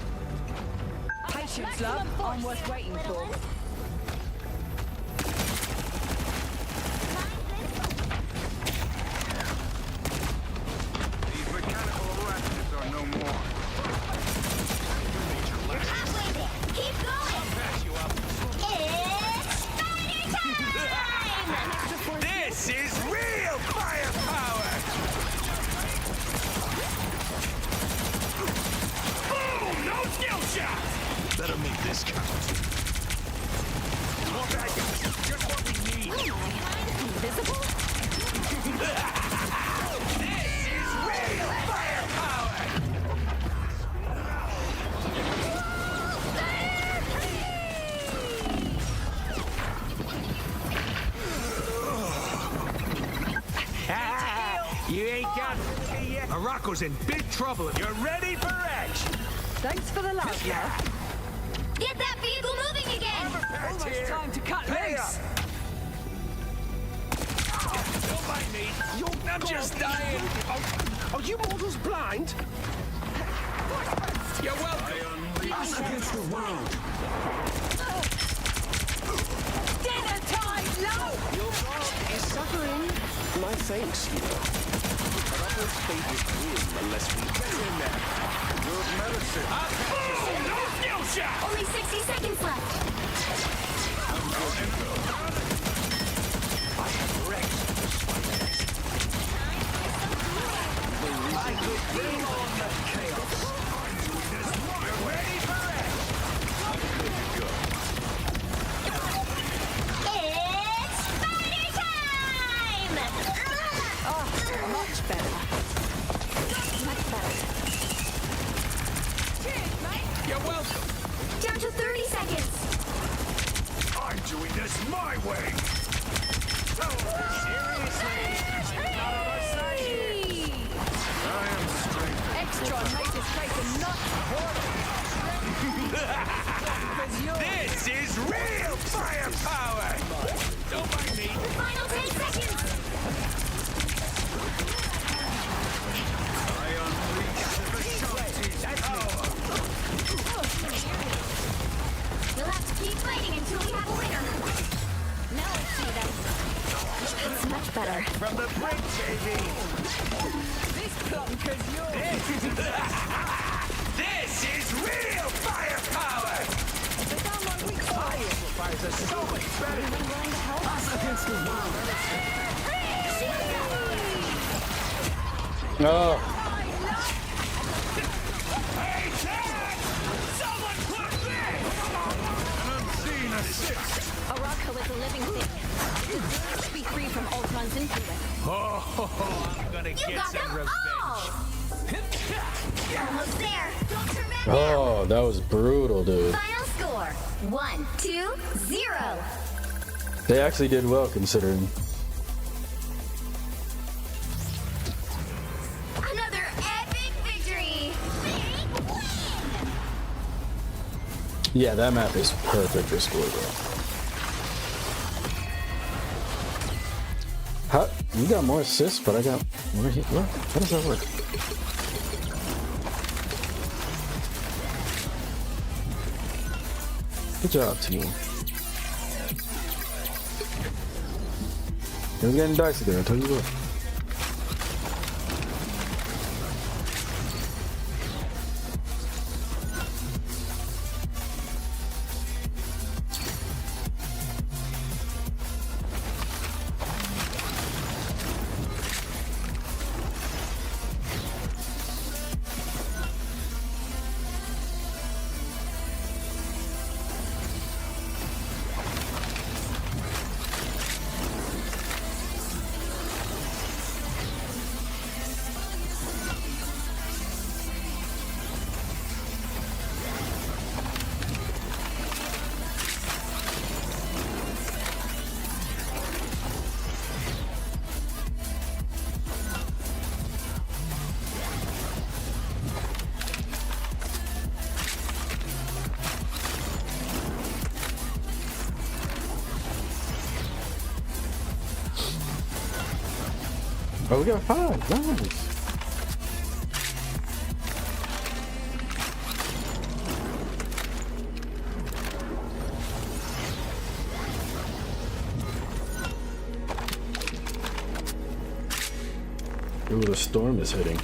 Speaker 11: Patience, love. I'm worth waiting for.
Speaker 6: These mechanical ratchets are no more.
Speaker 4: You're halfway there. Keep going.
Speaker 5: I'll patch you up.
Speaker 4: It's Spider time!
Speaker 5: This is real firepower! Boom! No skill shot! Better make this count. More baggage. Just what we need.
Speaker 2: Invisible?
Speaker 5: This is real firepower! You ain't got me yet. Morocco's in big trouble. You're ready for action.
Speaker 11: Thanks for the love, love.
Speaker 4: Get that vehicle moving again!
Speaker 11: Almost time to cut loose.
Speaker 5: Don't mind me. I'm just dying.
Speaker 10: Are you mortals blind?
Speaker 5: You're welcome. Us against the world.
Speaker 4: Dinner time, low!
Speaker 5: Your dog is suffering. My thanks, you know. But I won't fade with grim unless we get in there. Good medicine. No shot!
Speaker 4: Only 60 seconds left.
Speaker 5: I have wrecked the spiders. I could bring on the chaos. You're ready for it? I'm good to go.
Speaker 4: It's spider time!
Speaker 2: Oh, much better. Much better.
Speaker 4: Cheers, mate!
Speaker 5: You're welcome.
Speaker 4: Down to 30 seconds.
Speaker 5: I'm doing this my way. Seriously? Not on our side here. I am strength.
Speaker 2: Extra make this place a nut
Speaker 5: This is real firepower. Don't mind me.
Speaker 4: Final 10 seconds.
Speaker 5: I unleash the Shanty's power.
Speaker 4: You'll have to keep fighting until we have a winner.
Speaker 2: Now I see that. It's much better.
Speaker 5: From the brink, baby.
Speaker 2: This clunk is yours.
Speaker 5: This is real firepower. Fireflies are so much better. Us against the world.
Speaker 3: Oh.
Speaker 5: Hey, Chad! Someone put this! An unseen assist.
Speaker 2: Araka is a living thing. Be free from Ultron's influence.
Speaker 5: Oh, I'm gonna get some revenge.
Speaker 4: Almost there. Don't turn back.
Speaker 3: Oh, that was brutal, dude.
Speaker 4: Final score 1-2-0.
Speaker 3: They actually did well considering.
Speaker 4: Another epic victory. Big win.
Speaker 3: Yeah, that map is perfect for Squirtle. How you got more assists, but I got more hit. What? How does that work? Good job, team. It was getting dicey there, I tell you what. Oh, we got 5. Nice. Ooh, the storm is hitting.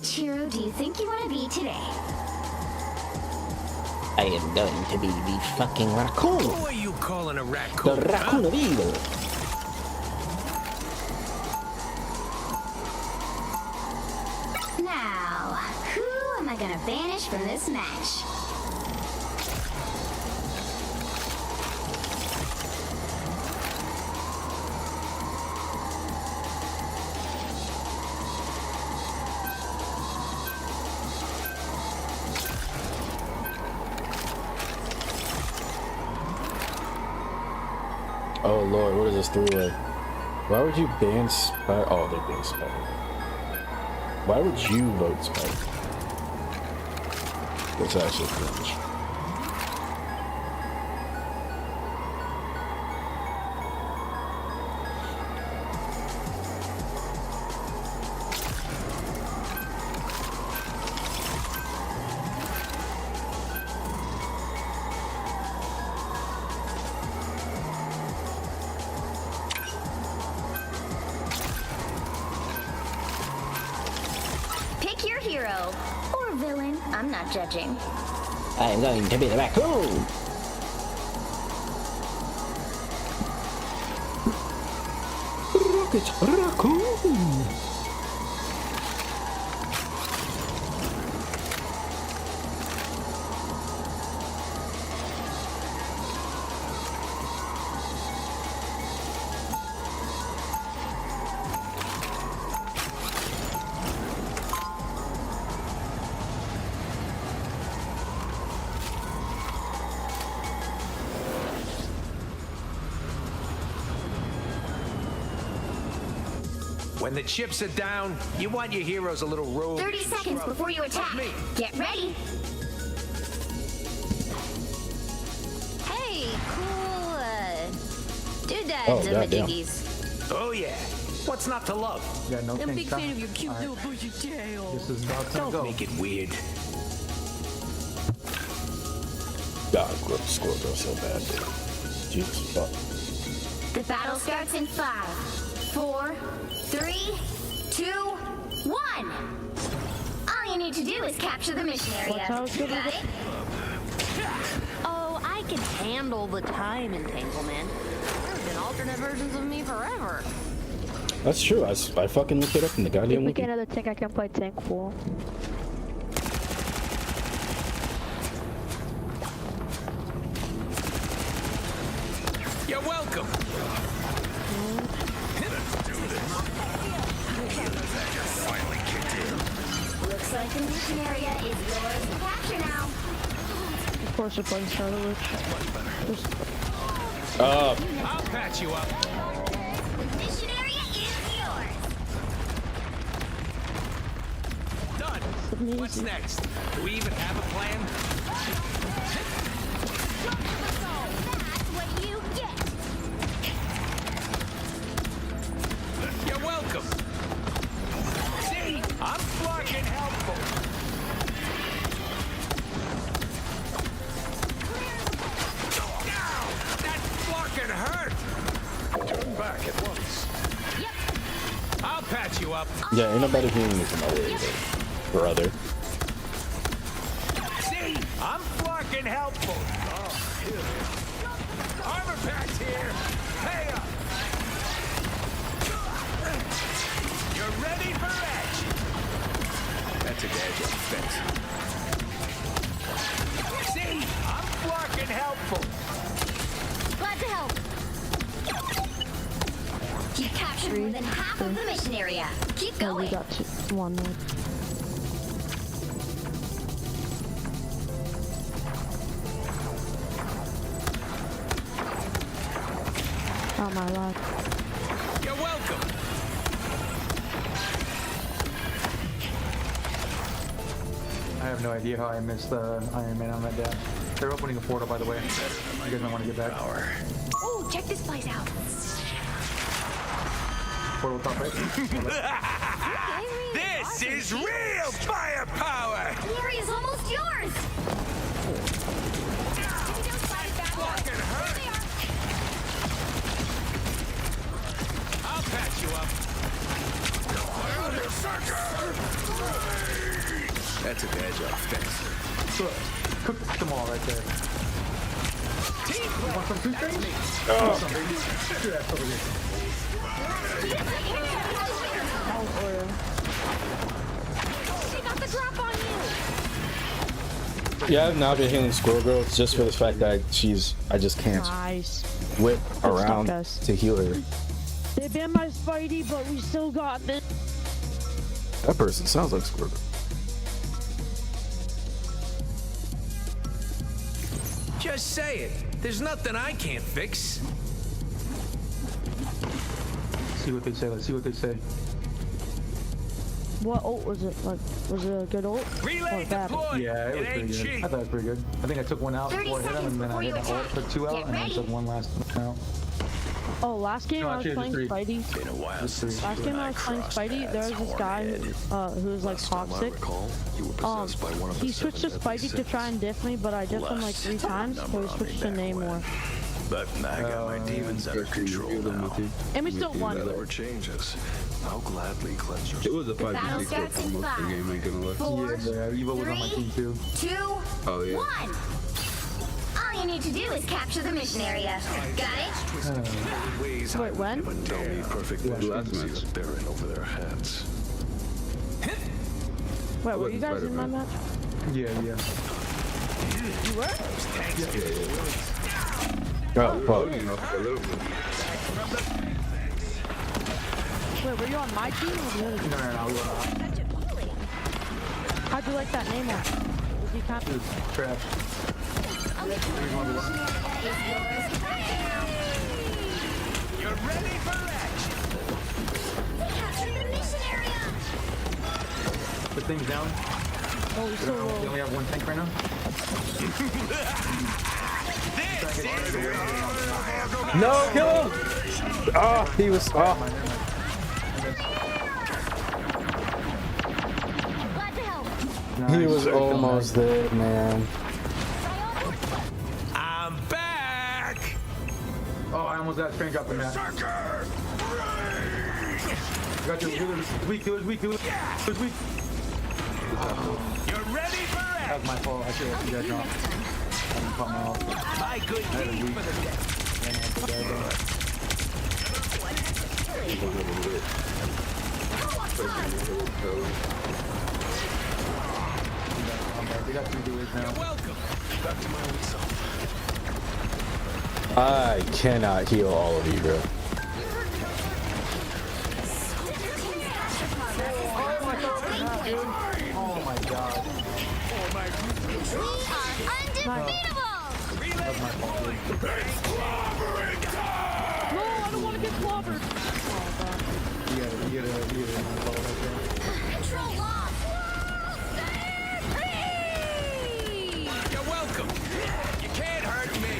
Speaker 4: Which hero do you think you want to be today?
Speaker 17: I am going to be the fucking raccoon.
Speaker 5: Who are you calling a raccoon?
Speaker 17: The raccoon of evil.
Speaker 4: Now, who am I gonna banish from this match?
Speaker 3: Oh lord, what is this three-way? Why would you ban Spike? Oh, they're being Spike. Why would you vote Spike? That's actually cringe.
Speaker 4: Pick your hero. Or villain. I'm not judging.
Speaker 17: I am going to be the raccoon.
Speaker 1: Rocket Raccoon.
Speaker 5: When the chips are down, you want your heroes a little rogue.
Speaker 4: 30 seconds before you attack. Get ready. Hey, cool, doodads and majiggies.
Speaker 5: Oh yeah. What's not to love?
Speaker 18: Yeah, no
Speaker 16: I'm a
Speaker 18: thanks,
Speaker 16: big
Speaker 18: huh?
Speaker 16: fan of your cute
Speaker 18: All right.
Speaker 16: little bushy tail.
Speaker 18: This is not gonna
Speaker 5: Don't
Speaker 18: go.
Speaker 5: make it weird.
Speaker 3: God, score goes so bad, dude. Jesus fuck.
Speaker 4: The battle starts in 5, 4, 3, 2, 1. All you need to do is capture the mission area. Got it?
Speaker 8: Oh, I can handle the time entanglement. There's been alternate versions of me forever.
Speaker 3: That's true. I fucking looked it up in the goddamn
Speaker 20: If we
Speaker 3: wiki.
Speaker 20: get another tank, I can play tank pool.
Speaker 5: You're welcome.
Speaker 4: Looks like the mission area is yours to capture now.
Speaker 20: Of course, we're playing Starter Witch.
Speaker 5: I'll patch you up.
Speaker 4: The mission area is yours.
Speaker 5: Done. What's next? Do we even have a plan?
Speaker 4: That's what you get.
Speaker 5: You're welcome. See, I'm fucking helpful. Ow! That fucking hurt. Turn back at once.
Speaker 4: Yep.
Speaker 5: I'll patch you up.
Speaker 3: Yeah, ain't nobody hearing me from over here, brother.
Speaker 5: See, I'm fucking helpful. Armor patch here. Hey up. You're ready for action. That's a dash on fence. See, I'm fucking helpful.
Speaker 4: Glad to help. You captured more than half of the mission area. Keep
Speaker 20: No, we
Speaker 4: going.
Speaker 20: got one more. Oh my lord.
Speaker 5: You're welcome.
Speaker 18: I have no idea how I missed the Iron Man on that dash. They're opening a portal, by the way. You guys might want to get back.
Speaker 8: Oh, check this place out.
Speaker 18: Portal top right.
Speaker 5: This is real firepower.
Speaker 4: The area's almost yours.
Speaker 5: Fucking hurt. I'll patch you up.
Speaker 14: That's a badge off. Thanks.
Speaker 18: Look, cook them all right there. You want some food things?
Speaker 14: Oh.
Speaker 18: Some, baby. Do that over here.
Speaker 8: She got the drop on you.
Speaker 3: Yeah, I've now been healing Squirrel Girl just for the fact that I just can't whip around to heal her.
Speaker 20: They banned my Spidey, but we still got this.
Speaker 3: That person sounds like Squirrel Girl.
Speaker 5: Just say it. There's nothing I can't fix.
Speaker 18: See what they say. Let's see what they say.
Speaker 20: What ult was it? Like, was it a good ult?
Speaker 5: Relay deployed.
Speaker 18: Yeah, it was pretty good. I thought it was pretty good. I think I took one out before I hit him, and then I hit the ult, took two out, and then took one last one out.
Speaker 20: Oh, last game I was playing Spidey. Last game I was playing Spidey, there was this guy who was like toxic. He switched to Spidey to try and diff me, but I diffed him like 3 times, so he switched to Namor.
Speaker 6: But I got my demons under control now.
Speaker 20: And we still won.
Speaker 6: Whatever changes, I'll gladly cleanse your.
Speaker 19: It was a 5v6 for most of the game, ain't gonna lie.
Speaker 18: Yeah, Evo was on my team too.
Speaker 4: 2,
Speaker 19: Oh yeah.
Speaker 4: 1. All you need to do is capture the mission area. Got it?
Speaker 20: Wait, when?
Speaker 6: Tell me perfect
Speaker 19: last match.
Speaker 6: bearing over their heads.
Speaker 20: Wait, were you guys in my match?
Speaker 18: Yeah.
Speaker 20: You were?
Speaker 3: Oh, fuck.
Speaker 20: Wait, were you on my team or the other team?
Speaker 18: No, we were not.
Speaker 20: How'd you like that name on? Was he kind of
Speaker 18: trash?
Speaker 5: You're ready for action.
Speaker 4: Capture the mission area.
Speaker 18: Put things down.
Speaker 20: Oh, we still
Speaker 18: You only have one tank right now?
Speaker 3: No, kill him! Oh, he was. Oh. He was almost there, man.
Speaker 5: I'm back.
Speaker 18: Oh, I almost got strange up in that. Got your healer's weak, healer's weak, healer's weak.
Speaker 5: You're ready for action.
Speaker 18: That was my fault. I should have let you guys off. I didn't pop my off.
Speaker 5: My good deed for the day.
Speaker 18: They got 3 duels now.
Speaker 5: You're welcome. Back to my old self.
Speaker 3: I cannot heal all of you, bro.
Speaker 18: Oh my god.
Speaker 4: We are undefeatable.
Speaker 18: That's my fault, dude.
Speaker 20: No, I don't want to get clobbered.
Speaker 18: You gotta follow that thing.
Speaker 4: Control lost.
Speaker 5: You're welcome. You can't hurt me.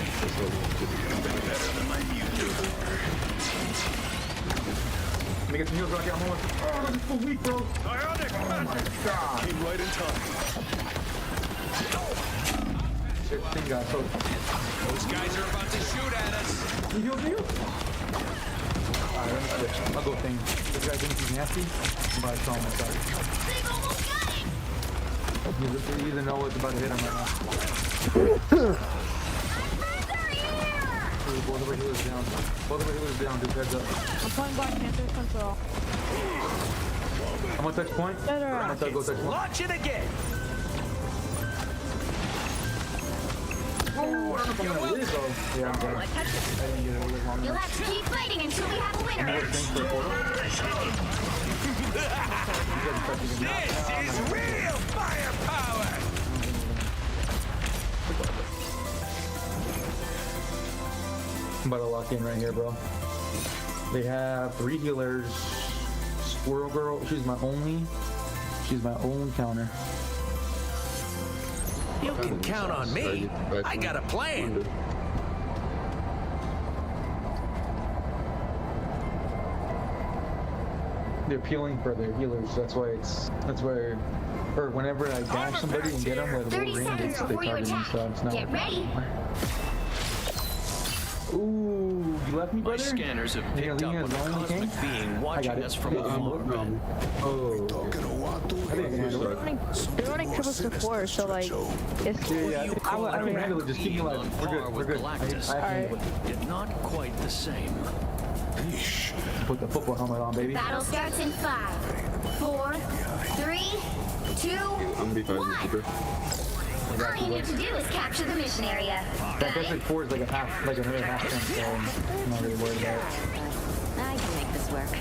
Speaker 18: Let me get some heals, Rocky. I'm almost. Oh, this is so weak, bro. Oh my god.
Speaker 6: Came right in time.
Speaker 18: Shit, thing got so.
Speaker 5: Those guys are about to shoot at us.
Speaker 18: You healed me? Alright, let me switch. I'll go thing. This guy thinks he's nasty, but I saw him myself. You either know what's about to hit him right now. Both of our healers down. Both of our healers down, dude. Heads up.
Speaker 20: I'm playing Black Panther Control.
Speaker 18: I'm gonna touch point. I'm gonna go touch point.
Speaker 5: Launch it again.
Speaker 18: Oh, I don't know if I'm gonna live though. Yeah, I'm dead. I didn't get it live long
Speaker 4: You'll
Speaker 18: enough.
Speaker 4: have to keep fighting until we have a winner.
Speaker 5: This is real firepower.
Speaker 18: I'm about to lock in right here, bro. They have 3 healers. Squirrel Girl, she's my only counter.
Speaker 5: You can count on me. I got a plan.
Speaker 18: They're peeling for their healers. That's why or whenever I dash somebody and get them at a low range, they target me. So it's not.
Speaker 4: Get ready.
Speaker 18: Ooh,
Speaker 21: You left me,
Speaker 5: My
Speaker 21: brother?
Speaker 5: scanners have picked up on a cosmic being watching us from afar.
Speaker 21: Oh.
Speaker 20: They're running triple support, so like, it's...
Speaker 21: Yeah. I can handle it. Just keep me alive. We're good.
Speaker 5: Alright. Yet not quite the same.
Speaker 21: Put the football helmet on, baby.
Speaker 4: Battle starts in 5, 4, 3, 2, 1. All you need to do is capture the mission area.
Speaker 21: That like 4 is like another half turn, so I'm not really worried about it.
Speaker 2: I can make this work.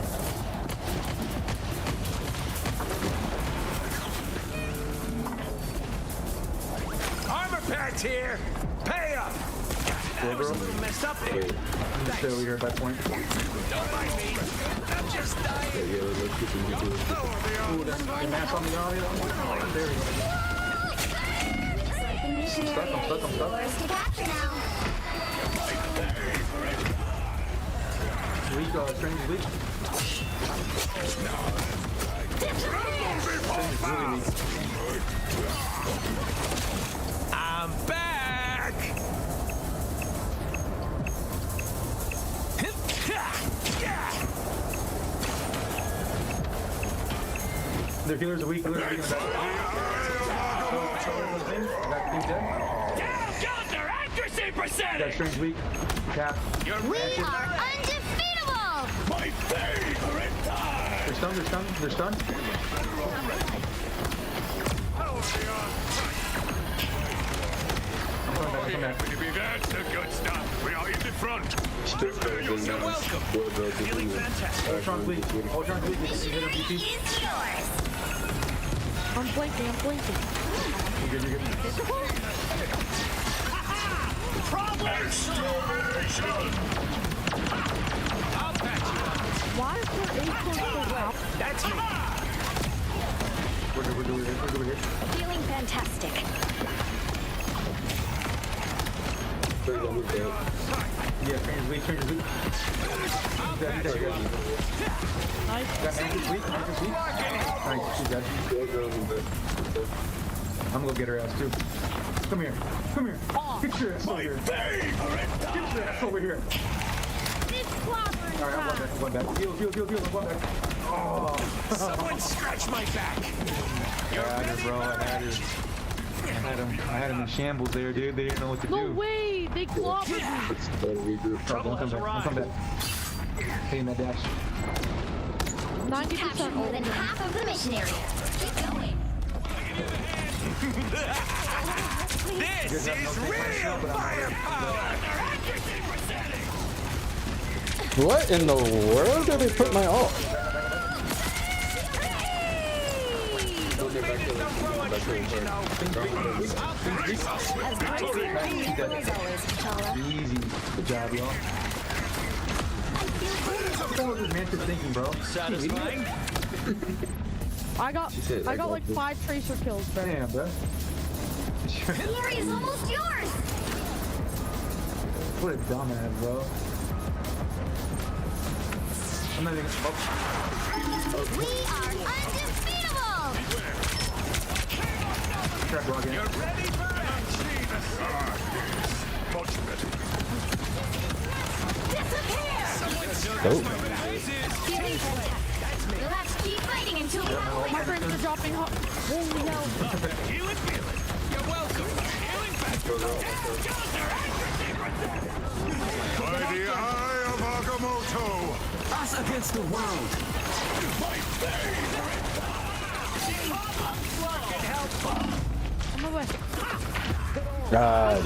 Speaker 5: Armor packs here! Pay up! That was a little messed up there.
Speaker 21: I'm just stay over here at that point.
Speaker 5: Don't mind me. I'm just dying.
Speaker 21: Ooh, that's the mask on the audio. There we go. I'm stuck. Weak, strange weak.
Speaker 5: I'm back!
Speaker 21: Their healers are weak.
Speaker 5: Down, counter accuracy percentage!
Speaker 21: That strange weak. Chap.
Speaker 4: We are undefeatable!
Speaker 5: My favorite time!
Speaker 21: They're stunned. I'm coming back.
Speaker 5: That's the good stuff. We are in the front. You're welcome. Feeling fantastic.
Speaker 21: Ultron's weak. You hit him, DP.
Speaker 20: I'm blinking.
Speaker 21: You're good.
Speaker 5: I'll patch you up.
Speaker 20: Why is there 8 points so well?
Speaker 5: That's me.
Speaker 21: We're good here.
Speaker 2: Feeling fantastic.
Speaker 21: Yeah, Train's weak.
Speaker 20: Nice.
Speaker 21: Got Mantis weak. Nice, she's dead. I'm gonna get her ass too. Come here. Get your ass over here. Alright, I'm going back. Heal, I'm going back. Oh.
Speaker 5: Someone scratch my back.
Speaker 21: I had her, bro. I had him in shambles there, dude. They didn't know what to do.
Speaker 20: No way! They clobbered me!
Speaker 5: Trouble has arrived.
Speaker 21: Come back. Hey, that dash.
Speaker 20: 90%
Speaker 4: More than half of the mission area. Keep going.
Speaker 5: This is real firepower!
Speaker 3: What in the world did they put my ult?
Speaker 21: Easy. Good job, y'all. What the hell is this Mantis thinking, bro?
Speaker 5: Satisfying?
Speaker 20: I got like 5 tracer kills, bro.
Speaker 21: Damn, bro.
Speaker 4: Glory is almost yours!
Speaker 21: What a dumbass, bro. I'm not even.
Speaker 4: We are undefeatable!
Speaker 21: Trap rock in.
Speaker 5: You're ready for action! Much better.
Speaker 4: Disappear!
Speaker 2: Feeling fantastic.
Speaker 4: Let's keep fighting until we have
Speaker 20: My friends are dropping hot. Holy hell.
Speaker 5: Feel it. You're welcome. Healing factor.
Speaker 6: By the eye of Agamotto!
Speaker 15: Us against the world!
Speaker 5: My favorite!
Speaker 20: On my way.
Speaker 3: Dog.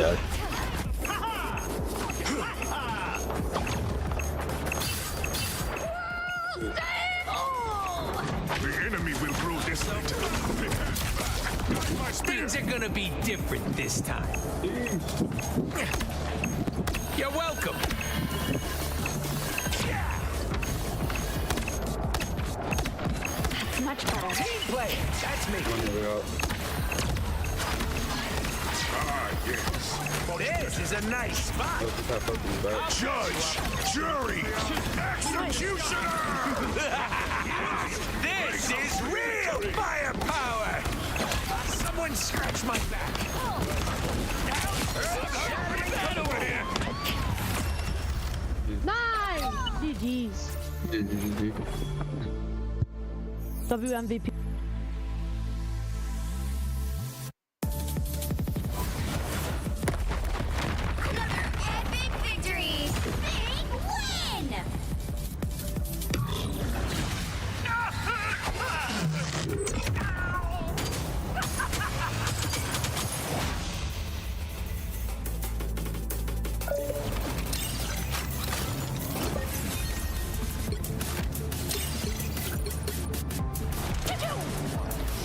Speaker 6: The enemy will grow distant.
Speaker 5: Things are gonna be different this time. You're welcome.
Speaker 2: That's much better.
Speaker 5: Team play. That's me.
Speaker 6: Ah, yes.
Speaker 5: This is a nice spot.
Speaker 6: Judge, jury, executioner!
Speaker 5: This is real firepower. Someone scratch my back.
Speaker 20: Nice! GG's. WMVP.
Speaker 4: Epic victory! Big win!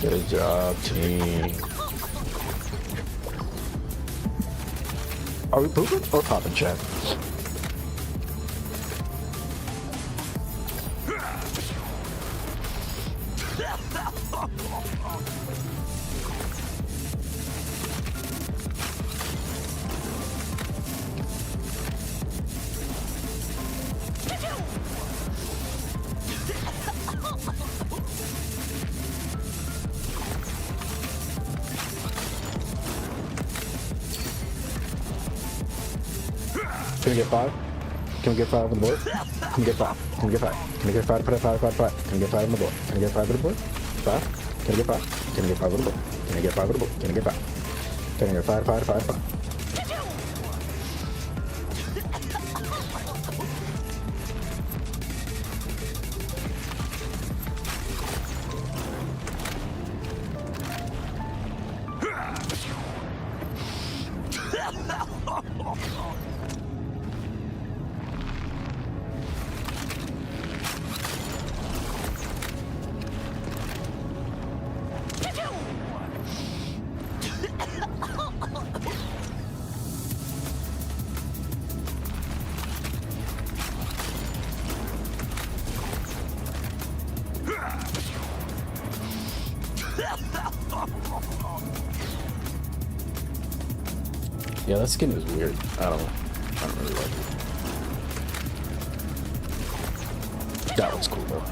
Speaker 3: Good job, team. Are we pooping or popping, chat? Can we get 5? Can we get 5 on the board? Can we get 5? Can we get 5? Can we get 5? Put it 5, 5, 5. Can we get 5 on the board? Can we get 5 on the board? 5? Can we get 5? Can we get 5 on the board? Can we get 5 on the board? Can we get 5? Can we get 5, 5, 5, 5? Yeah, that skin is weird. I don't really like it. That one's cool though.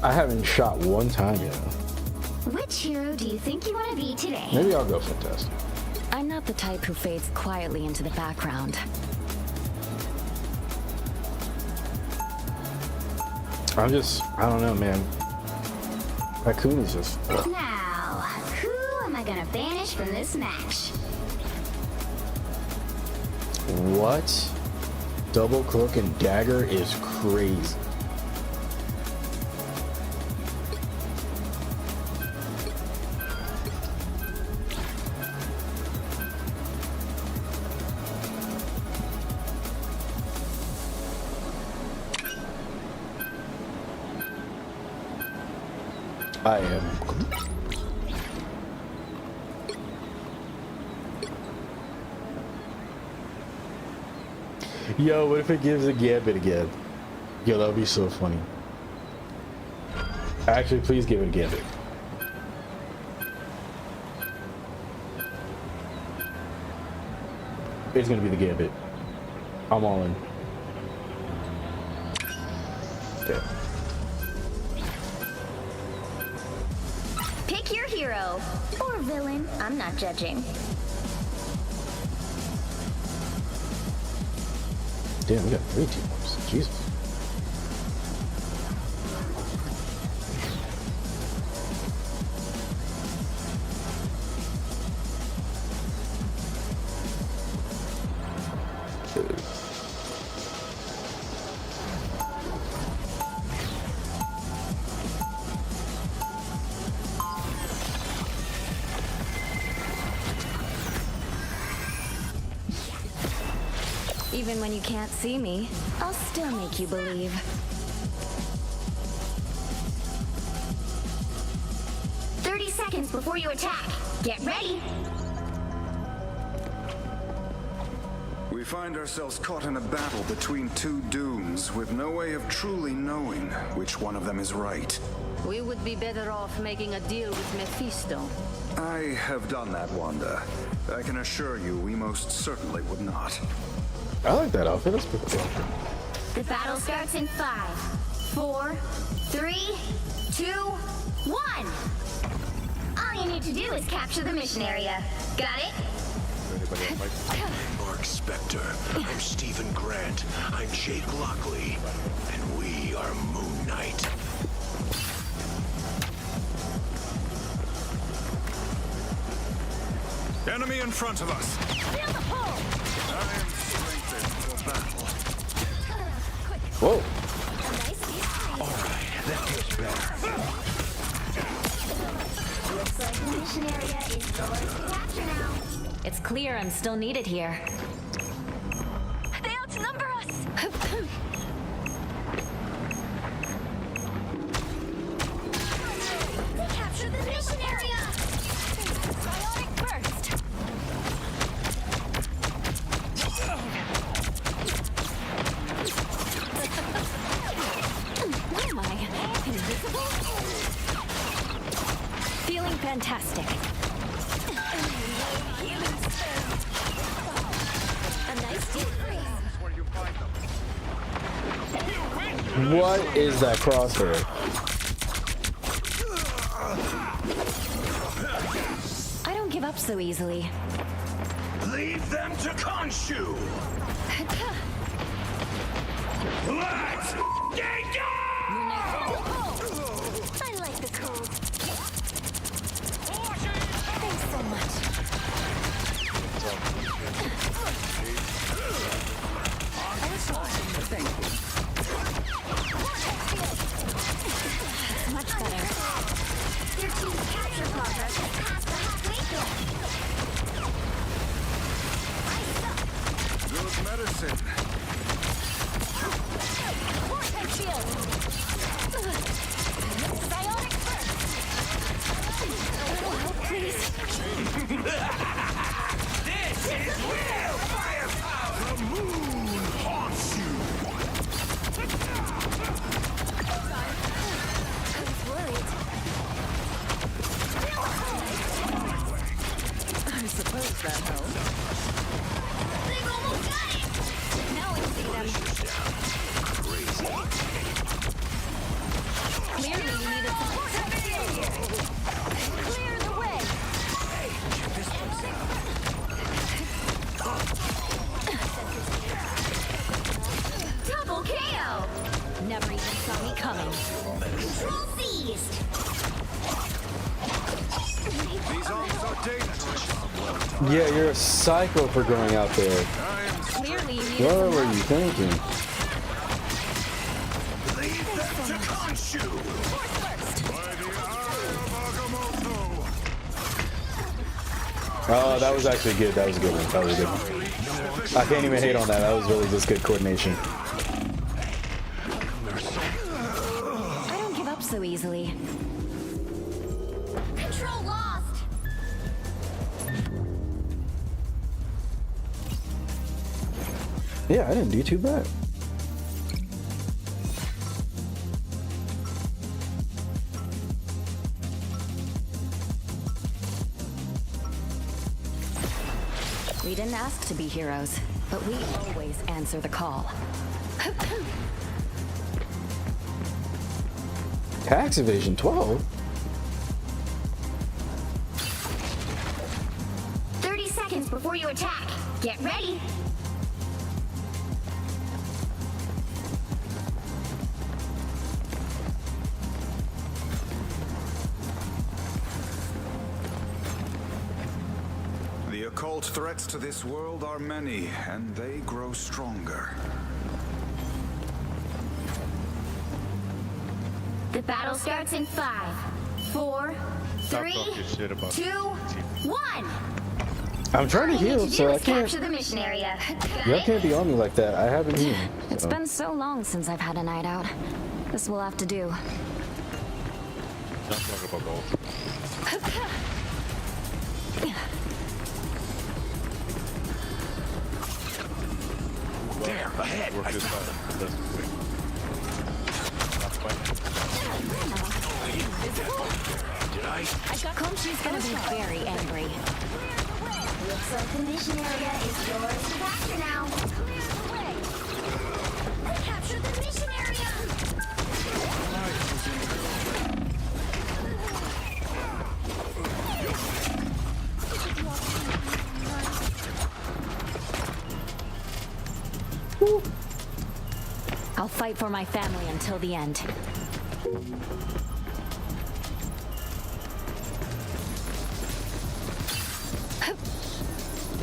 Speaker 3: I haven't shot one time yet.
Speaker 4: Which hero do you think you want to be today?
Speaker 3: Maybe I'll go fantastic.
Speaker 2: I'm not the type who fades quietly into the background.
Speaker 3: I don't know, man. Raccoon is just... ugh.
Speaker 4: Now, who am I gonna banish from this match?
Speaker 3: What? Double cloak and dagger is crazy. I am. Yo, what if it gives a gambit again? Yo, that would be so funny. Actually, please give it a gambit. It's gonna be the gambit. I'm all in. Okay.
Speaker 4: Pick your hero. Or villain. I'm not judging.
Speaker 3: Damn, we got 3 teams. Jesus.
Speaker 2: Even when you can't see me, I'll still make you believe.
Speaker 4: Seconds before you attack. Get ready.
Speaker 7: We find ourselves caught in a battle between two dooms with no way of truly knowing which one of them is right.
Speaker 9: We would be better off making a deal with Mephisto.
Speaker 7: I have done that, Wanda. I can assure you we most certainly would not.
Speaker 3: I like that outfit. That's pretty cool.
Speaker 4: The battle starts in 5, 4, 3, 2, 1. All you need to do is capture the mission area. Got it?
Speaker 5: Mark Spector. I'm Stephen Grant. I'm Jake Lockley. And we are Moon Knight.
Speaker 6: Enemy in front of us.
Speaker 4: Feel the pull.
Speaker 7: I am strengthened for battle.
Speaker 3: Whoa.
Speaker 5: Alright, that feels better.
Speaker 4: Looks like the mission area is yours to capture now.
Speaker 2: It's clear I'm still needed here.
Speaker 4: They outnumber us. They captured the mission area. Bionic burst.
Speaker 2: What am I? Invisible? Feeling fantastic.
Speaker 4: A nice deal.
Speaker 3: What is that crosshair?
Speaker 2: I don't give up so easily.
Speaker 5: Leave them to Khonshu. Let's get going!
Speaker 4: I like the cold. Thanks so much.
Speaker 11: Thank you.
Speaker 2: Much better.
Speaker 4: Your team's capture progress has passed the halfway point.
Speaker 7: Good medicine.
Speaker 4: Vortex shield. Bionic burst.
Speaker 2: Please.
Speaker 5: This is real firepower! The moon haunts you!
Speaker 4: I was worried.
Speaker 11: I suppose that helps.
Speaker 4: They've almost got it.
Speaker 2: Now I see them. Clearly you needed some
Speaker 4: Vortex shield. Clear the way. Double KO.
Speaker 2: Never even saw me coming.
Speaker 4: Control seized.
Speaker 7: These arms are dangerous.
Speaker 3: Yeah, you're a psycho for going out there.
Speaker 2: Clearly you needed
Speaker 3: What
Speaker 2: some
Speaker 3: were
Speaker 2: help.
Speaker 3: you thinking?
Speaker 5: Leave them to Khonshu!
Speaker 3: Oh, that was actually good. That was a good one. That was a good one. I can't even hate on that. That was really just good coordination.
Speaker 2: I don't give up so easily.
Speaker 4: Control lost.
Speaker 3: Yeah, I didn't do too bad.
Speaker 2: We didn't ask to be heroes, but we always answer the call.
Speaker 3: Tax evasion 12?
Speaker 4: 30 seconds before you attack. Get ready.
Speaker 7: The occult threats to this world are many, and they grow stronger.
Speaker 4: The battle starts in 5, 4, 3, 2, 1.
Speaker 3: I'm trying to heal, so I can't.
Speaker 4: Capture the mission area.
Speaker 3: Y'all can't be on me like that. I haven't healed.
Speaker 2: It's
Speaker 3: So.
Speaker 2: been so long since I've had a night out. This will have to do.
Speaker 12: Not talking about gold.
Speaker 5: There, ahead.
Speaker 12: Work this out. That's quick.
Speaker 5: Did I?
Speaker 2: She's gonna be very angry.
Speaker 4: Looks like the mission area is yours to capture now. Capture the mission area.
Speaker 2: I'll fight for my family until the end.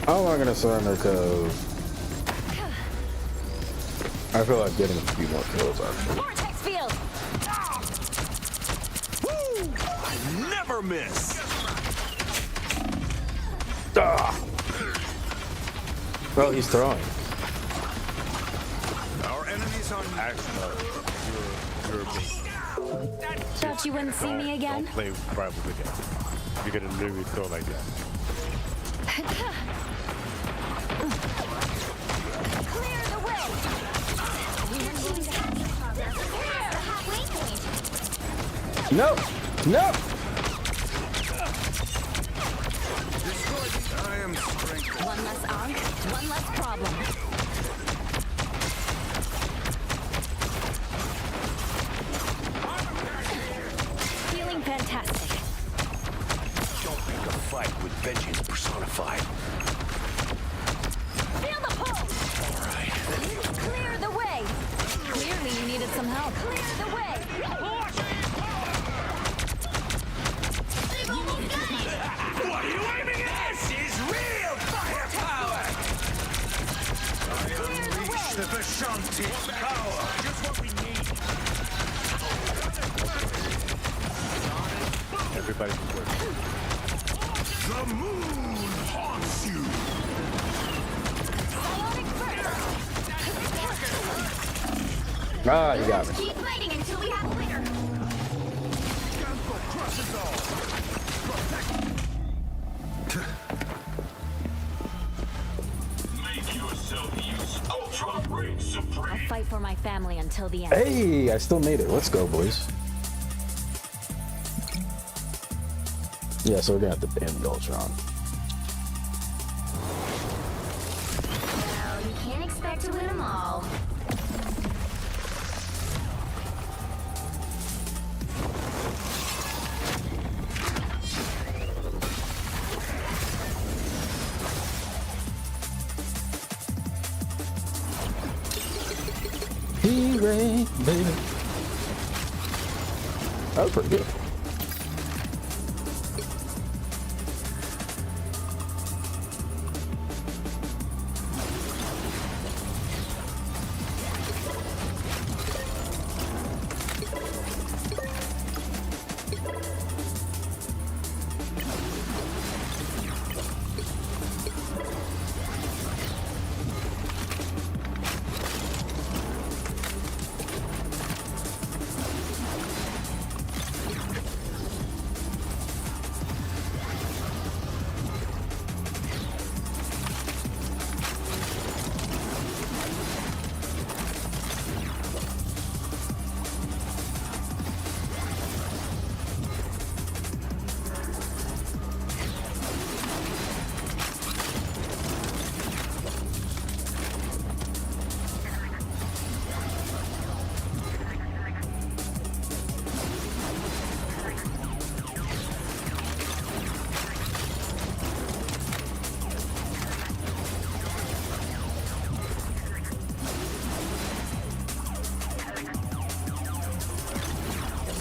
Speaker 3: How am I gonna surrender? Cause I feel like getting a few more kills actually.
Speaker 2: Vortex field.
Speaker 5: Woo! I never miss.
Speaker 3: Ah. Oh, he's throwing.
Speaker 7: Our enemies on
Speaker 12: You're me.
Speaker 2: Thought you wouldn't see me again?
Speaker 12: Don't play rivals again. You're gonna literally throw like that.
Speaker 4: Clear the way.
Speaker 3: No! No!
Speaker 7: I am strength.
Speaker 2: One less arc, one less problem. Feeling fantastic.
Speaker 5: Don't make a fight with vengeance personified.
Speaker 2: Feel the pulse!
Speaker 5: Alright.
Speaker 2: Clear the way! Clearly you needed some help. Clear the way!
Speaker 5: What are you aiming at? This is real firepower!
Speaker 7: I unleash the Vishanti power.
Speaker 5: Just what we need.
Speaker 12: Everybody's working.
Speaker 5: The moon haunts you.
Speaker 3: Ah, you got me.
Speaker 4: Keep fighting until we have a winner.
Speaker 5: Make yourself use Ultra Ring Supreme.
Speaker 2: I'll fight for my family until the end.
Speaker 3: Hey, I still made it. Let's go, boys. Yeah, so we're gonna have to ban the Ultron.
Speaker 4: Well, you can't expect to win them all.
Speaker 3: He-Ray, baby. That was pretty good.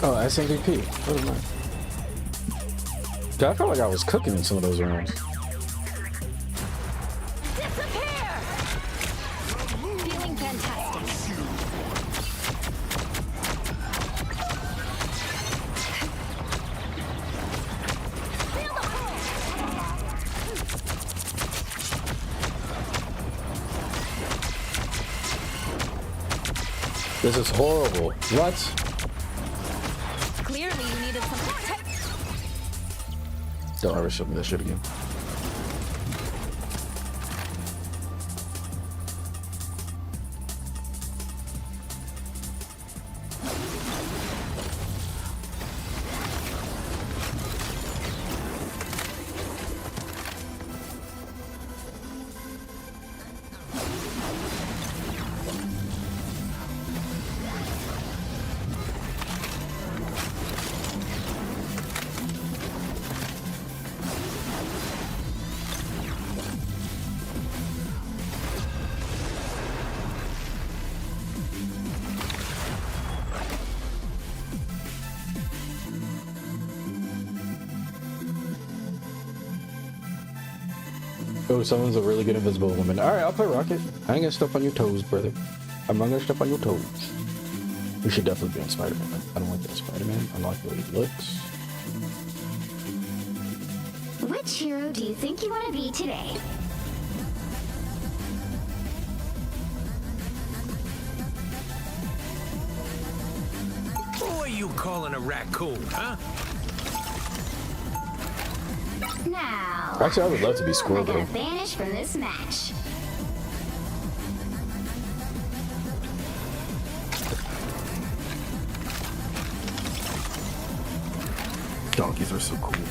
Speaker 3: Oh, that's MVP. What am I? I felt like I was cooking in some of those rounds.
Speaker 2: Feeling fantastic.
Speaker 3: This is horrible. What?
Speaker 8: Clearly you needed some tech.
Speaker 3: Don't ever show me that shit again. Oh, someone's a really good invisible woman. Alright, I'll play Rocket. I ain't gonna step on your toes, brother. I'm not gonna step on your toes. We should definitely be on Spider-Man. I don't like that Spider-Man. I like the way he looks.
Speaker 4: Which hero do you think you want to be today?
Speaker 5: Who are you calling a raccoon, huh?
Speaker 4: Now,
Speaker 3: Actually, I would love to be Squirrel,
Speaker 4: I'm gonna
Speaker 3: though.
Speaker 4: vanish from this match.
Speaker 3: Donkeys are so cool.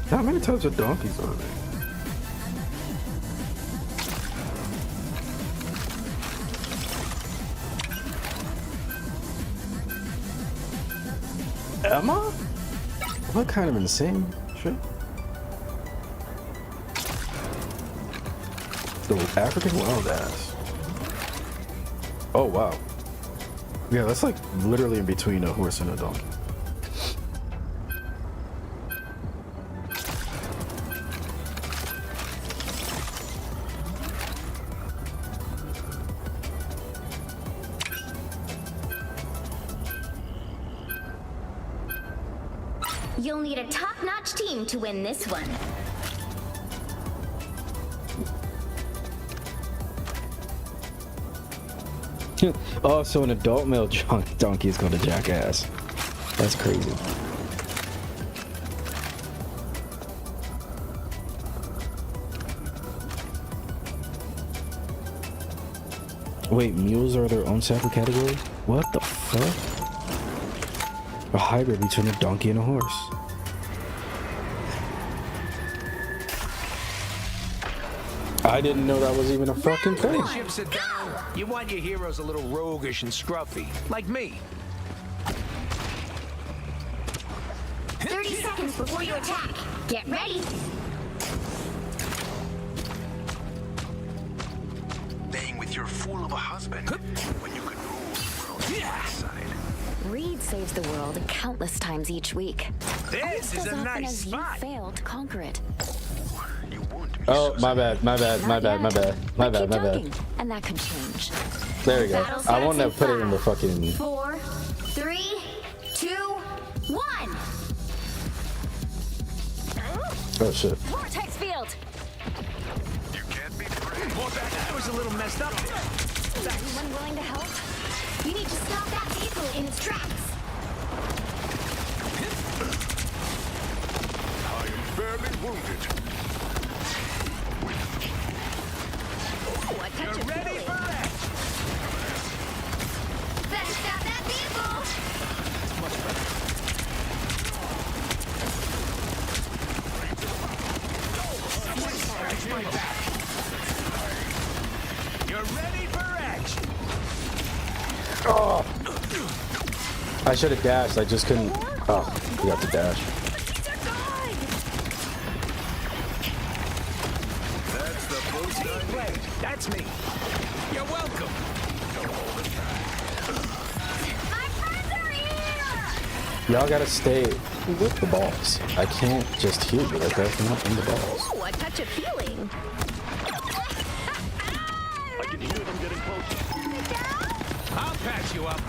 Speaker 3: How many types of donkeys are there? Emma? What kind of insane shit? The African wild ass. Oh wow. Yeah, that's like literally in between a horse and a donkey.
Speaker 4: You'll need a top-notch team to win this one.
Speaker 3: Oh, so an adult male donkey is called a jackass. That's crazy. Wait, mules are their own separate category? What the fuck? A hybrid between a donkey and a horse. I didn't know that was even a fucking thing.
Speaker 5: Ships it down. You want your heroes a little roguish and scruffy, like me.
Speaker 4: 30 seconds before you attack. Get ready.
Speaker 5: Staying with your fool of a husband when you could rule the world on my side.
Speaker 2: Reed saves the world countless times each week.
Speaker 5: This is
Speaker 2: as
Speaker 5: a
Speaker 2: often
Speaker 5: nice
Speaker 2: as
Speaker 5: spot.
Speaker 2: you fail to conquer it.
Speaker 3: Oh, my bad, my bad, my bad, my bad, my bad, my bad.
Speaker 2: And that can change.
Speaker 3: There we go. I wanted to put it in the fucking...
Speaker 4: 4, 3, 2, 1.
Speaker 3: Oh shit.
Speaker 2: Vortex field.
Speaker 5: You can't be brave. Well, that was a little messed up.
Speaker 2: Is anyone willing to help?
Speaker 4: You need to stop that vehicle in its tracks.
Speaker 5: I am barely wounded.
Speaker 4: Ooh, I touch
Speaker 5: You're ready for that?
Speaker 4: Better stop that vehicle.
Speaker 5: You're ready for action.
Speaker 3: Oh. I should have dashed. I just couldn't. Oh, you got to dash.
Speaker 5: That's the post play. That's me. You're welcome.
Speaker 4: My friends are here.
Speaker 3: Y'all gotta stay with the balls. I can't just heal you like that if I'm not in the balls.
Speaker 8: Ooh, a touch of healing.
Speaker 5: I can hear them getting closer. I'll patch you up.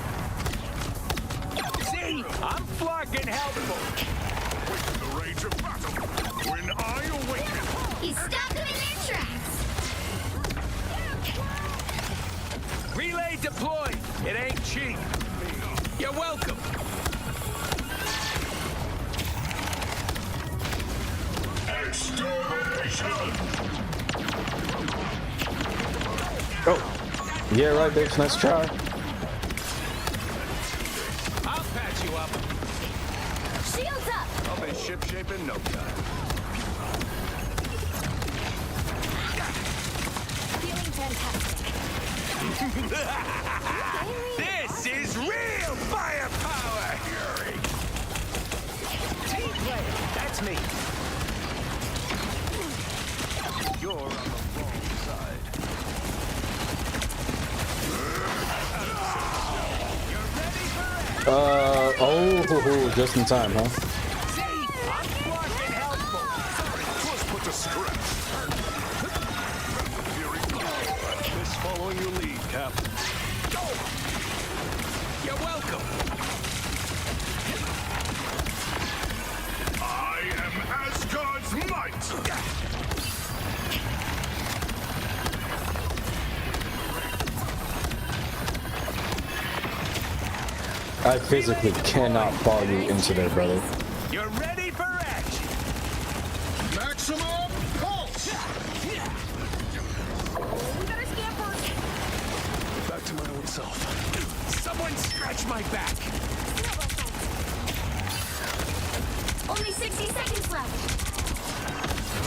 Speaker 5: See, I'm flogging helpful. Within the range of battle, when I awaken.
Speaker 4: You stop them in their tracks.
Speaker 14: deployed. It ain't cheap. You're welcome.
Speaker 3: Oh, yeah, right, bitch. Nice try.
Speaker 14: I'll patch you up.
Speaker 4: Shields up!
Speaker 6: I'll be shipshape in no time.
Speaker 4: Feeling fantastic.
Speaker 14: This is real firepower! Team player, that's me. You're on the wrong side.
Speaker 3: Oh, just in time, huh?
Speaker 6: Put to scratch. Just following your lead, Cap.
Speaker 14: You're welcome.
Speaker 6: I am Asgard's might.
Speaker 3: I physically cannot follow you into there, brother.
Speaker 14: You're ready for action.
Speaker 6: Maximum pulse.
Speaker 4: We better scamper.
Speaker 14: Back to my old self. Someone scratch my back.
Speaker 4: Only 60 seconds left.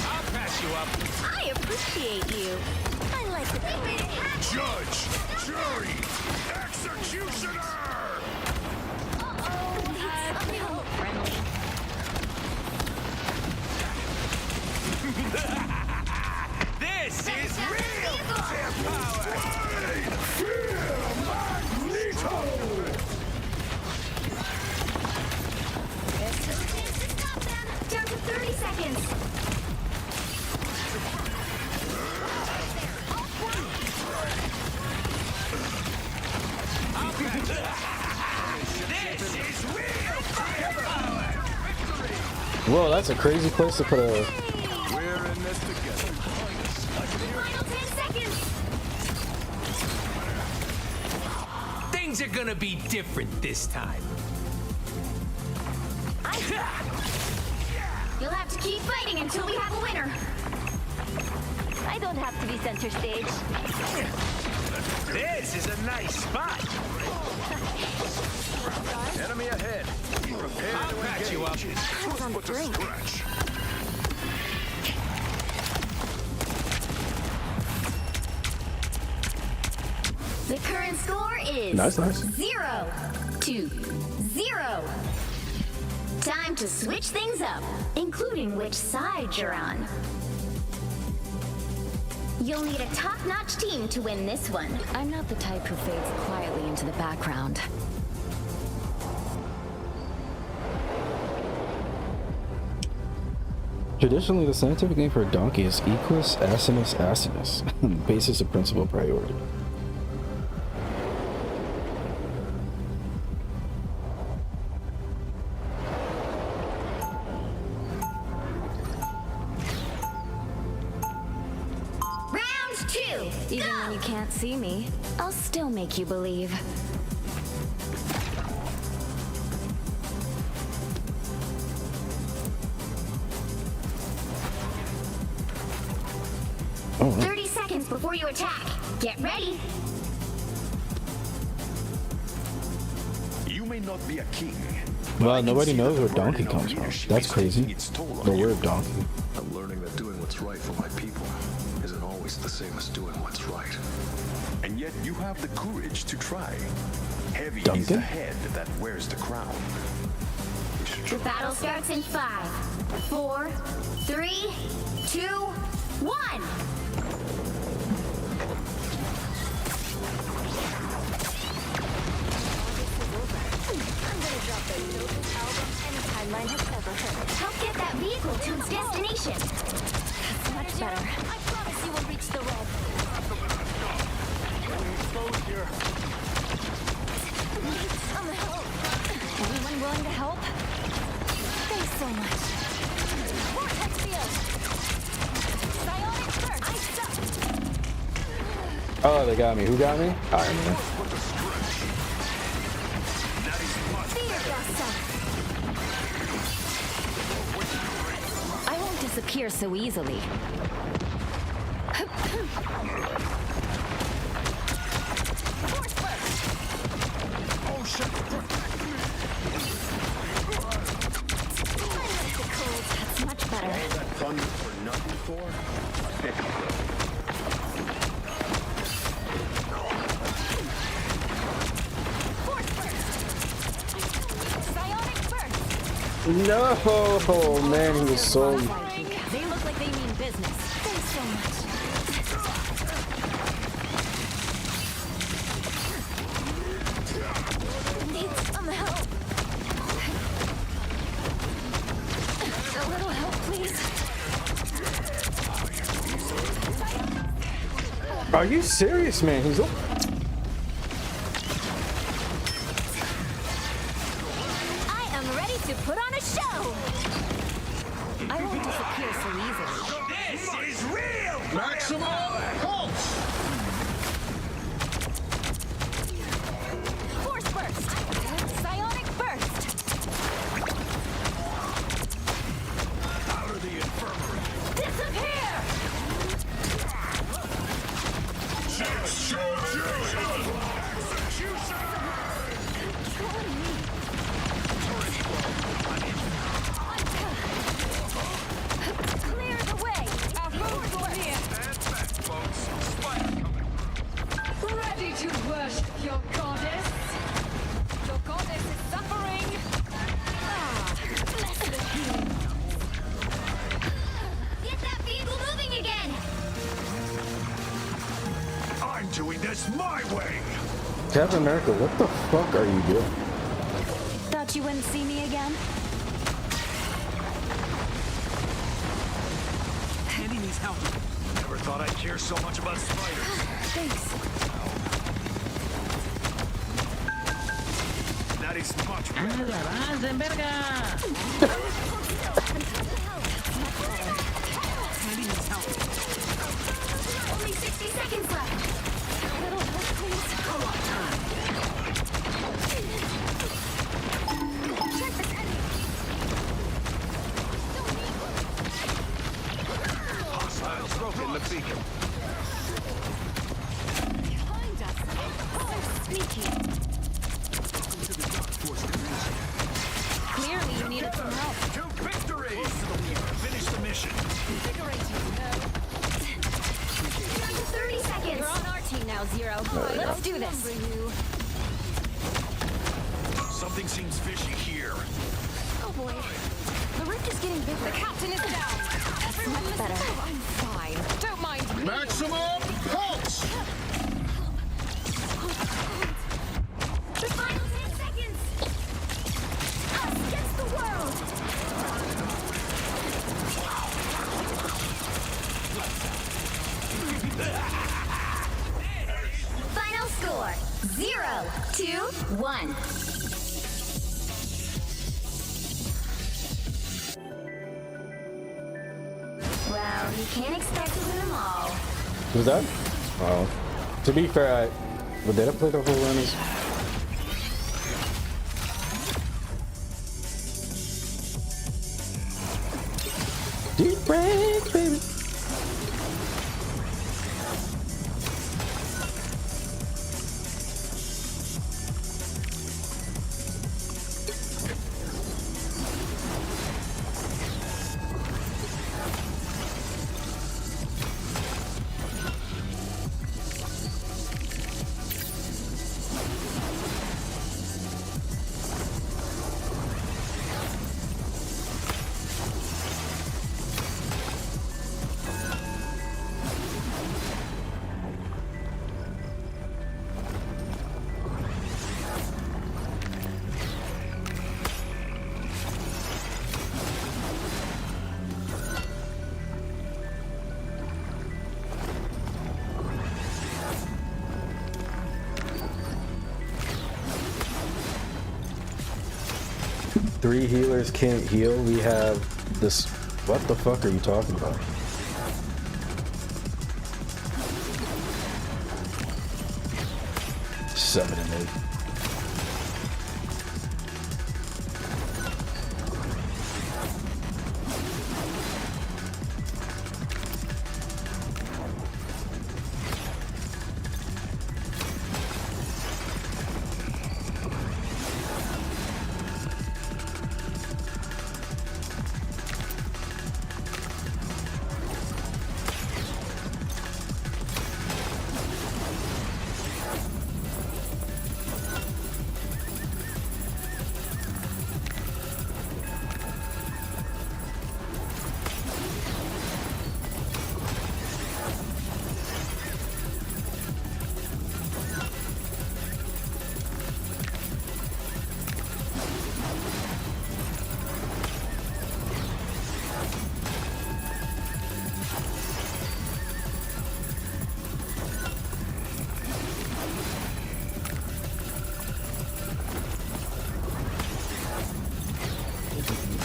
Speaker 14: I'll patch you up.
Speaker 8: I appreciate you. I like the
Speaker 6: Judge, jury, executioner.
Speaker 14: This is real firepower!
Speaker 4: Down to 30 seconds.
Speaker 14: This is real firepower!
Speaker 3: Whoa, that's a crazy place to put a...
Speaker 6: We're in this together.
Speaker 4: Final 10 seconds.
Speaker 14: Things are gonna be different this time.
Speaker 4: You'll have to keep fighting until we have a winner.
Speaker 8: I don't have to be center stage.
Speaker 14: This is a nice spot.
Speaker 6: Enemy ahead. Prepare
Speaker 14: I'll
Speaker 6: to
Speaker 14: patch
Speaker 6: engage.
Speaker 14: you up.
Speaker 6: Put to scratch.
Speaker 4: The current score is
Speaker 3: Nice.
Speaker 4: 0-0. Time to switch things up, including which side you're on. You'll need a top-notch team to win this one.
Speaker 2: I'm not the type who fades quietly into the background.
Speaker 3: Traditionally, the scientific name for a donkey is Equus asinus asinus, basis of principal priority.
Speaker 4: Round 2.
Speaker 2: Even when you can't see me, I'll still make you believe.
Speaker 3: Oh,
Speaker 4: 30 seconds before you attack. Get ready.
Speaker 6: You may not be a king.
Speaker 3: well, nobody knows where donkey comes from. That's crazy. The word donkey.
Speaker 6: I'm learning that doing what's right for my people isn't always the same as doing what's right. And yet you have the courage to try. Heavy is
Speaker 3: Duncan?
Speaker 6: the head that wears the crown.
Speaker 4: The battle starts in 5, 4, 3, 2, 1. Help get that vehicle to its destination.
Speaker 8: That's much better. I promise you will reach the red.
Speaker 4: Some help.
Speaker 2: Anyone willing to help?
Speaker 8: Thanks so much. Vortex field. Psionic burst.
Speaker 3: Oh, they got me. Who got me? Iron Man.
Speaker 2: I won't disappear so easily.
Speaker 5: Oh shit!
Speaker 2: That's much better.
Speaker 5: All that thunder for nothing for?
Speaker 3: No, man, he was so.
Speaker 2: They look like they mean business. Thanks so much. Need some help. A little help, please.
Speaker 3: Are you serious, man? He's.
Speaker 2: To put on a show. I won't disappear so easily.
Speaker 5: This is real! Maximum pulse!
Speaker 2: Force burst! Psionic burst!
Speaker 5: Out of the infirmary!
Speaker 2: Disappear! Clear the way! Our foes are here!
Speaker 5: Stand back, folks.
Speaker 9: Ready to worship your goddess?
Speaker 2: Your goddess is suffering! Ah, blessed be.
Speaker 4: Get that vehicle moving again!
Speaker 5: I'm doing this my way!
Speaker 3: Captain America, what the fuck are you doing?
Speaker 2: Thought you wouldn't see me again?
Speaker 5: Andy needs help. Never thought I'd care so much about spiders.
Speaker 2: Thanks.
Speaker 5: That is much better. Andy needs help.
Speaker 4: Only 60 seconds left.
Speaker 2: A little help, please.
Speaker 4: Check this enemy.
Speaker 5: Hostiles broken the beacon.
Speaker 2: Behind us. So sneaky.
Speaker 5: Welcome to the Dark Force Division.
Speaker 2: Clearly you needed some help.
Speaker 5: To victory! Finish the mission.
Speaker 2: Invigorating, no.
Speaker 4: Down to 30 seconds.
Speaker 2: You're on our team now, Zero. Let's do this.
Speaker 5: Something seems fishy here.
Speaker 2: Oh boy. The rift is getting bigger. The captain is down. That's much better. I'm fine. Don't mind me.
Speaker 5: Maximum pulse!
Speaker 4: The final 10 seconds. Us against the world. Final score 0-1. Well, you can't expect to win them all.
Speaker 3: Who's that? Oh. To be fair, did I play the whole run? Deep break, baby. Three healers can't heal. We have this. What the fuck are you talking about? 7 and 8.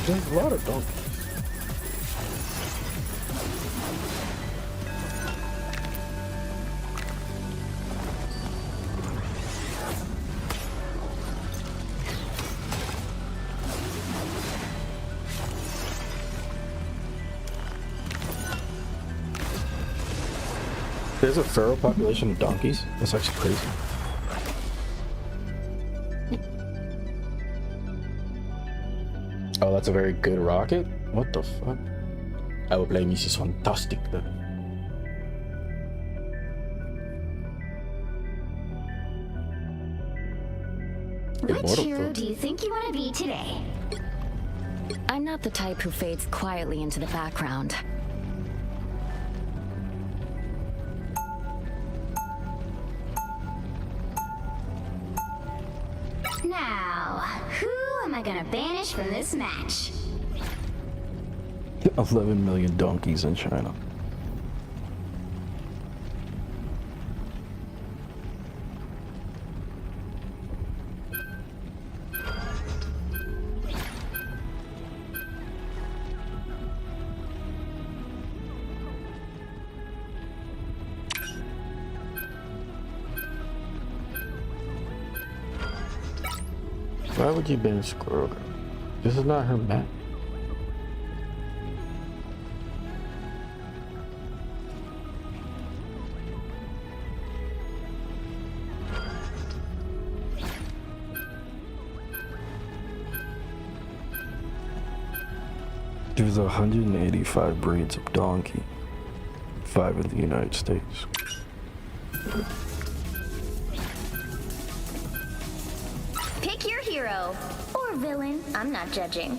Speaker 3: There's a lot of donkeys. There's a feral population of donkeys? That's actually crazy. Oh, that's a very good rocket? What the fuck? I will blame this is fantastic though.
Speaker 2: Which hero do you think you want to be today? I'm not the type who fades quietly into the background.
Speaker 4: Now, who am I gonna banish from this match?
Speaker 3: 11 million donkeys in China. Why would you ban Squirrel Girl? This is not her map. There's 185 breeds of donkey, 5 in the United States.
Speaker 4: Pick your hero or villain. I'm not judging.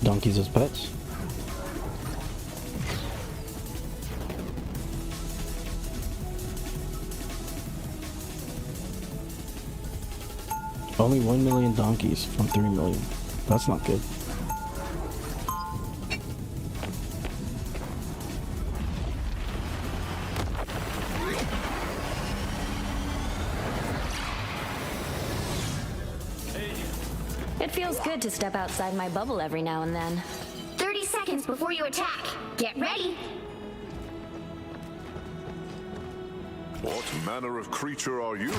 Speaker 3: Donkeys as pets? Only 1 million donkeys from 3 million. That's not good.
Speaker 2: It feels good to step outside my bubble every now and then.
Speaker 4: 30 seconds before you attack. Get ready.
Speaker 13: What manner of creature are you?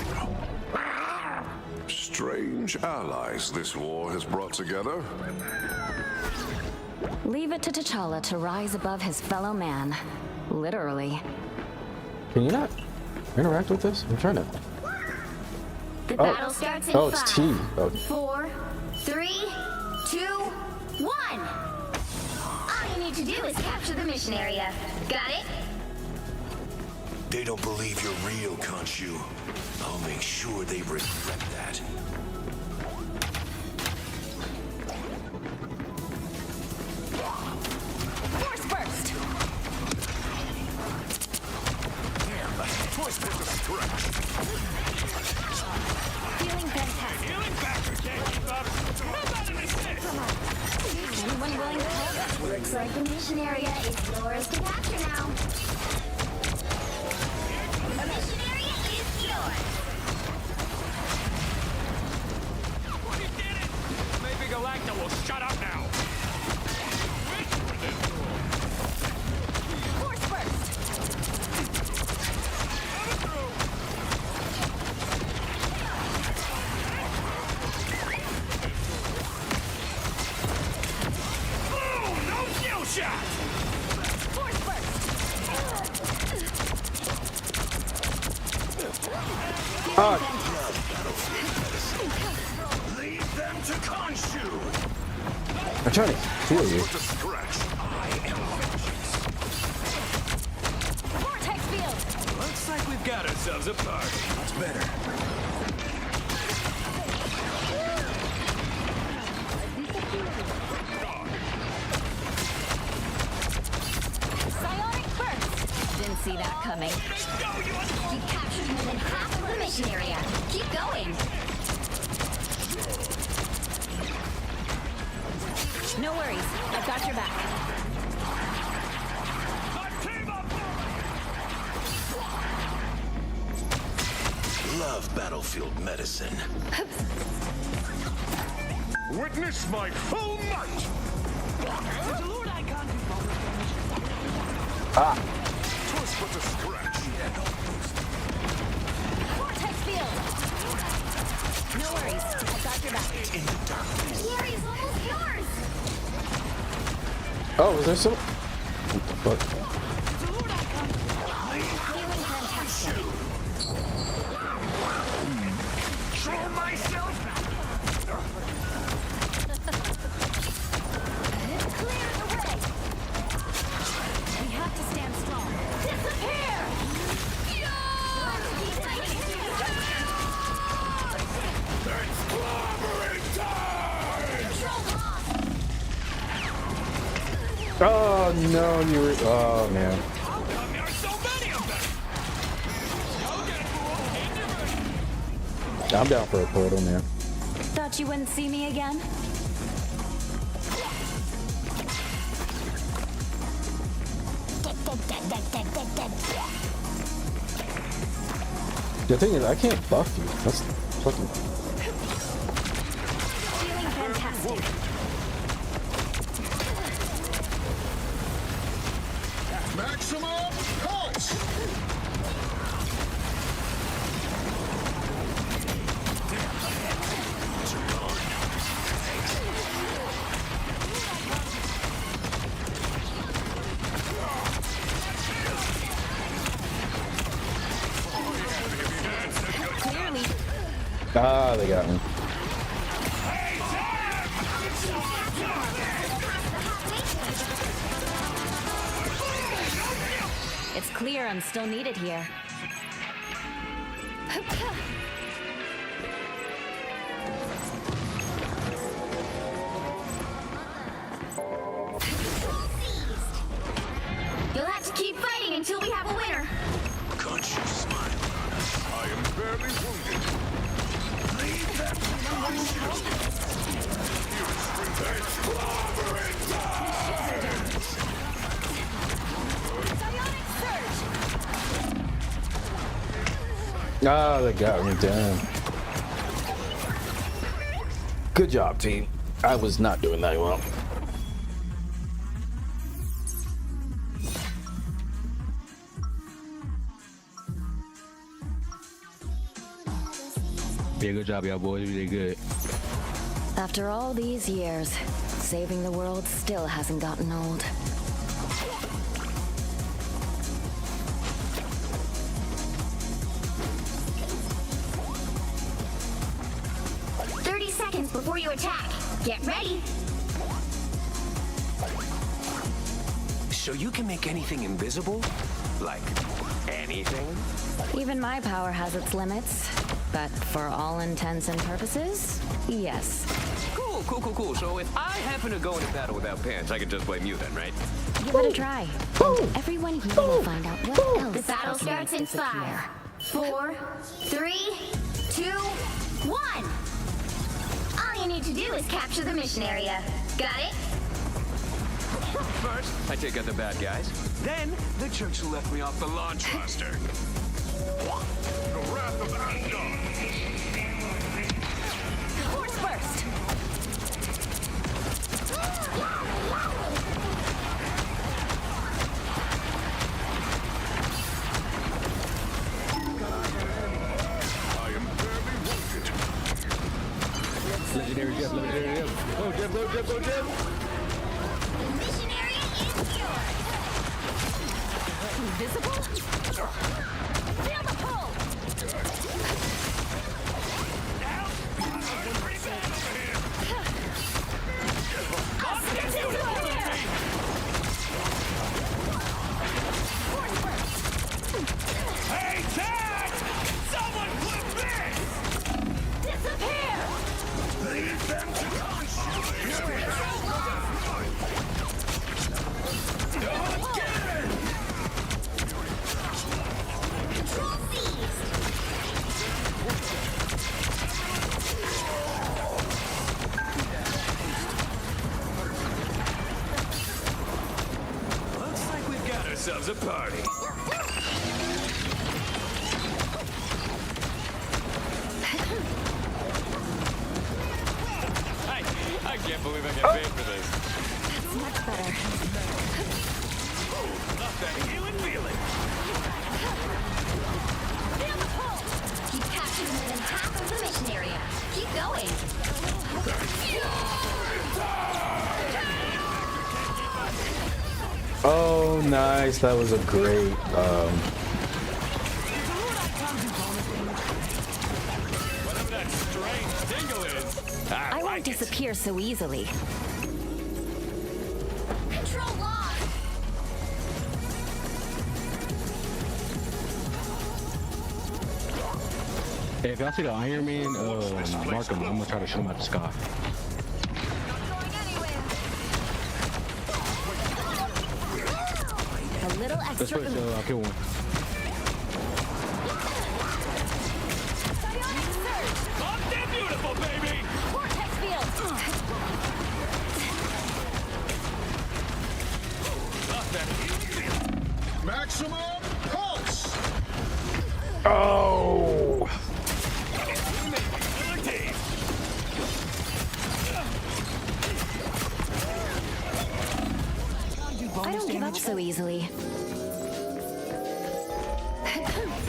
Speaker 13: Strange allies this war has brought together.
Speaker 2: Leave it to T'Challa to rise above his fellow man. Literally.
Speaker 3: Can you not interact with this? I'm trying to.
Speaker 4: The battle starts in 5,
Speaker 3: it's T. Oh.
Speaker 4: 4, 3, 2, 1. All you need to do is capture the mission area. Got it?
Speaker 5: They don't believe you're real, Khonshu. I'll make sure they regret that.
Speaker 4: Force burst.
Speaker 5: Damn, that's twice worth of stretch.
Speaker 4: Feeling fantastic.
Speaker 5: Healing factor can't keep up. How about an assist?
Speaker 4: Anyone willing to hold it? Looks like the mission area is yours to capture now. The mission area is yours.
Speaker 14: We did it! Maybe Galactus
Speaker 5: Arena will shut up now.
Speaker 4: Force burst.
Speaker 5: Boom! No skill shot.
Speaker 4: Force burst.
Speaker 5: Lead them to Khonshu.
Speaker 3: I'm trying to heal you.
Speaker 5: To stretch. I am vengeance.
Speaker 4: Vortex field.
Speaker 14: Looks like we've got ourselves a party.
Speaker 5: That's better.
Speaker 4: Psionic burst.
Speaker 2: Didn't see that coming.
Speaker 4: You captured more than half of the mission area. Keep going.
Speaker 2: No worries. I've got your back.
Speaker 5: Love battlefield medicine.
Speaker 13: Witness my full might!
Speaker 3: Ah!
Speaker 5: Twas but a scratch.
Speaker 4: Vortex field.
Speaker 2: No worries. I've got your back.
Speaker 5: In the darkness.
Speaker 4: The area's almost yours.
Speaker 3: Oh, is there some? What the fuck?
Speaker 4: Feeling fantastic.
Speaker 5: Throw myself.
Speaker 4: Clear the way. We have to stand strong. Disappear.
Speaker 5: It's clobbering time!
Speaker 3: Oh no, you were. Oh man.
Speaker 5: There are so many of them!
Speaker 3: I'm down for a portal, man.
Speaker 2: Thought you wouldn't see me again?
Speaker 3: The thing is, I can't buff you. That's fucking.
Speaker 4: Feeling fantastic.
Speaker 5: Maximum punch!
Speaker 2: Clearly.
Speaker 3: Ah, they got me.
Speaker 2: It's clear I'm still needed here.
Speaker 4: You'll have to keep fighting until we have a winner.
Speaker 5: Can't you smile? I am barely wounded. Leave them to Khonshu. It's clobbering time!
Speaker 4: Psionic surge.
Speaker 3: Ah, they got me down. Good job, team. I was not doing that well.
Speaker 10: Yeah, good job, y'all boys. You did good.
Speaker 2: After all these years, saving the world still hasn't gotten old.
Speaker 4: Before you attack, get ready.
Speaker 14: So you can make anything invisible? Like, anything?
Speaker 2: Even my power has its limits, but for all intents and purposes, yes.
Speaker 14: Cool. So if I happen to go into battle without pants, I can just blame you then, right?
Speaker 2: Give it a try. And everyone here will find out what else.
Speaker 4: The battle starts in 5, 4, 3, 2, 1. All you need to do is capture the mission area. Got it?
Speaker 14: First, I take out the bad guys. Then, the church left me off the launch roster.
Speaker 5: The wrath of Asgard.
Speaker 4: Force burst.
Speaker 10: Legendary Jeff, legendary Jeff. Go Jeff, go Jeff, go Jeff.
Speaker 4: The mission area is yours.
Speaker 2: Invisible?
Speaker 4: Feel the pull.
Speaker 5: Hey, Dad! Someone clip this!
Speaker 4: Disappear!
Speaker 5: Leave them to
Speaker 4: Control seized!
Speaker 14: Looks like we've got ourselves a party. I can't believe I get paid for this.
Speaker 2: That's much better.
Speaker 14: Love that healing feeling.
Speaker 4: Feel the pull! You've captured more than half of the mission area. Keep going.
Speaker 3: Oh, nice. That was a great.
Speaker 14: Whatever that strange dingle is.
Speaker 2: I won't disappear so easily.
Speaker 4: Control lost!
Speaker 10: Hey, if y'all see the Iron Man, mark him. I'm gonna try to shoot him out the sky.
Speaker 2: A little
Speaker 10: Let's
Speaker 2: extra.
Speaker 10: switch, I'll kill one.
Speaker 14: Up there, beautiful, baby!
Speaker 2: Vortex field!
Speaker 14: Love that healing feeling.
Speaker 5: Maximum pulse!
Speaker 3: Oh!
Speaker 2: I don't give up so easily.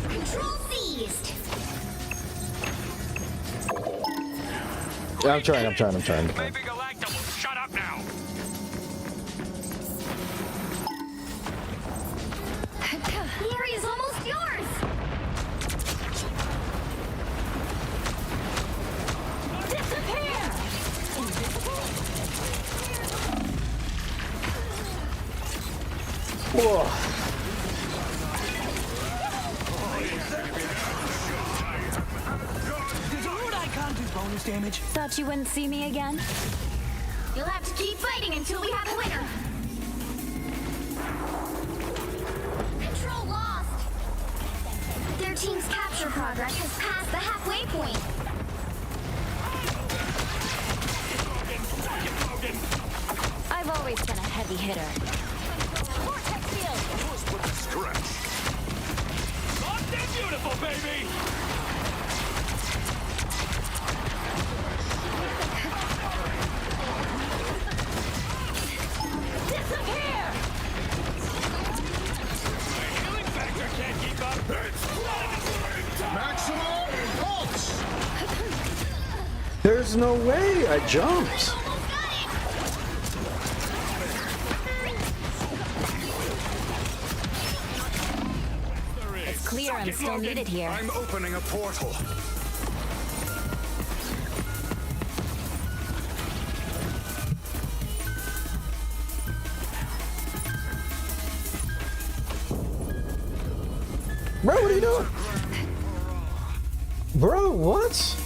Speaker 4: Control seized!
Speaker 3: Yeah, I'm trying.
Speaker 14: Baby Galactical, shut up now!
Speaker 4: The area's almost yours! Disappear!
Speaker 3: Whoa.
Speaker 15: There's a route I can't do bonus damage.
Speaker 2: Thought you wouldn't see me again?
Speaker 4: You'll have to keep fighting until we have a winner. Control lost. Their team's capture progress has passed the halfway point.
Speaker 2: I've always been a heavy hitter.
Speaker 4: Vortex field.
Speaker 13: With the stretch.
Speaker 14: Up there, beautiful, baby!
Speaker 4: Disappear!
Speaker 14: My healing factor can't keep up.
Speaker 5: Maximum pulse!
Speaker 3: There's no way. I jumped.
Speaker 2: It's clear I'm still needed here.
Speaker 7: I'm opening a portal.
Speaker 3: Bro, what are you doing? Bro, what?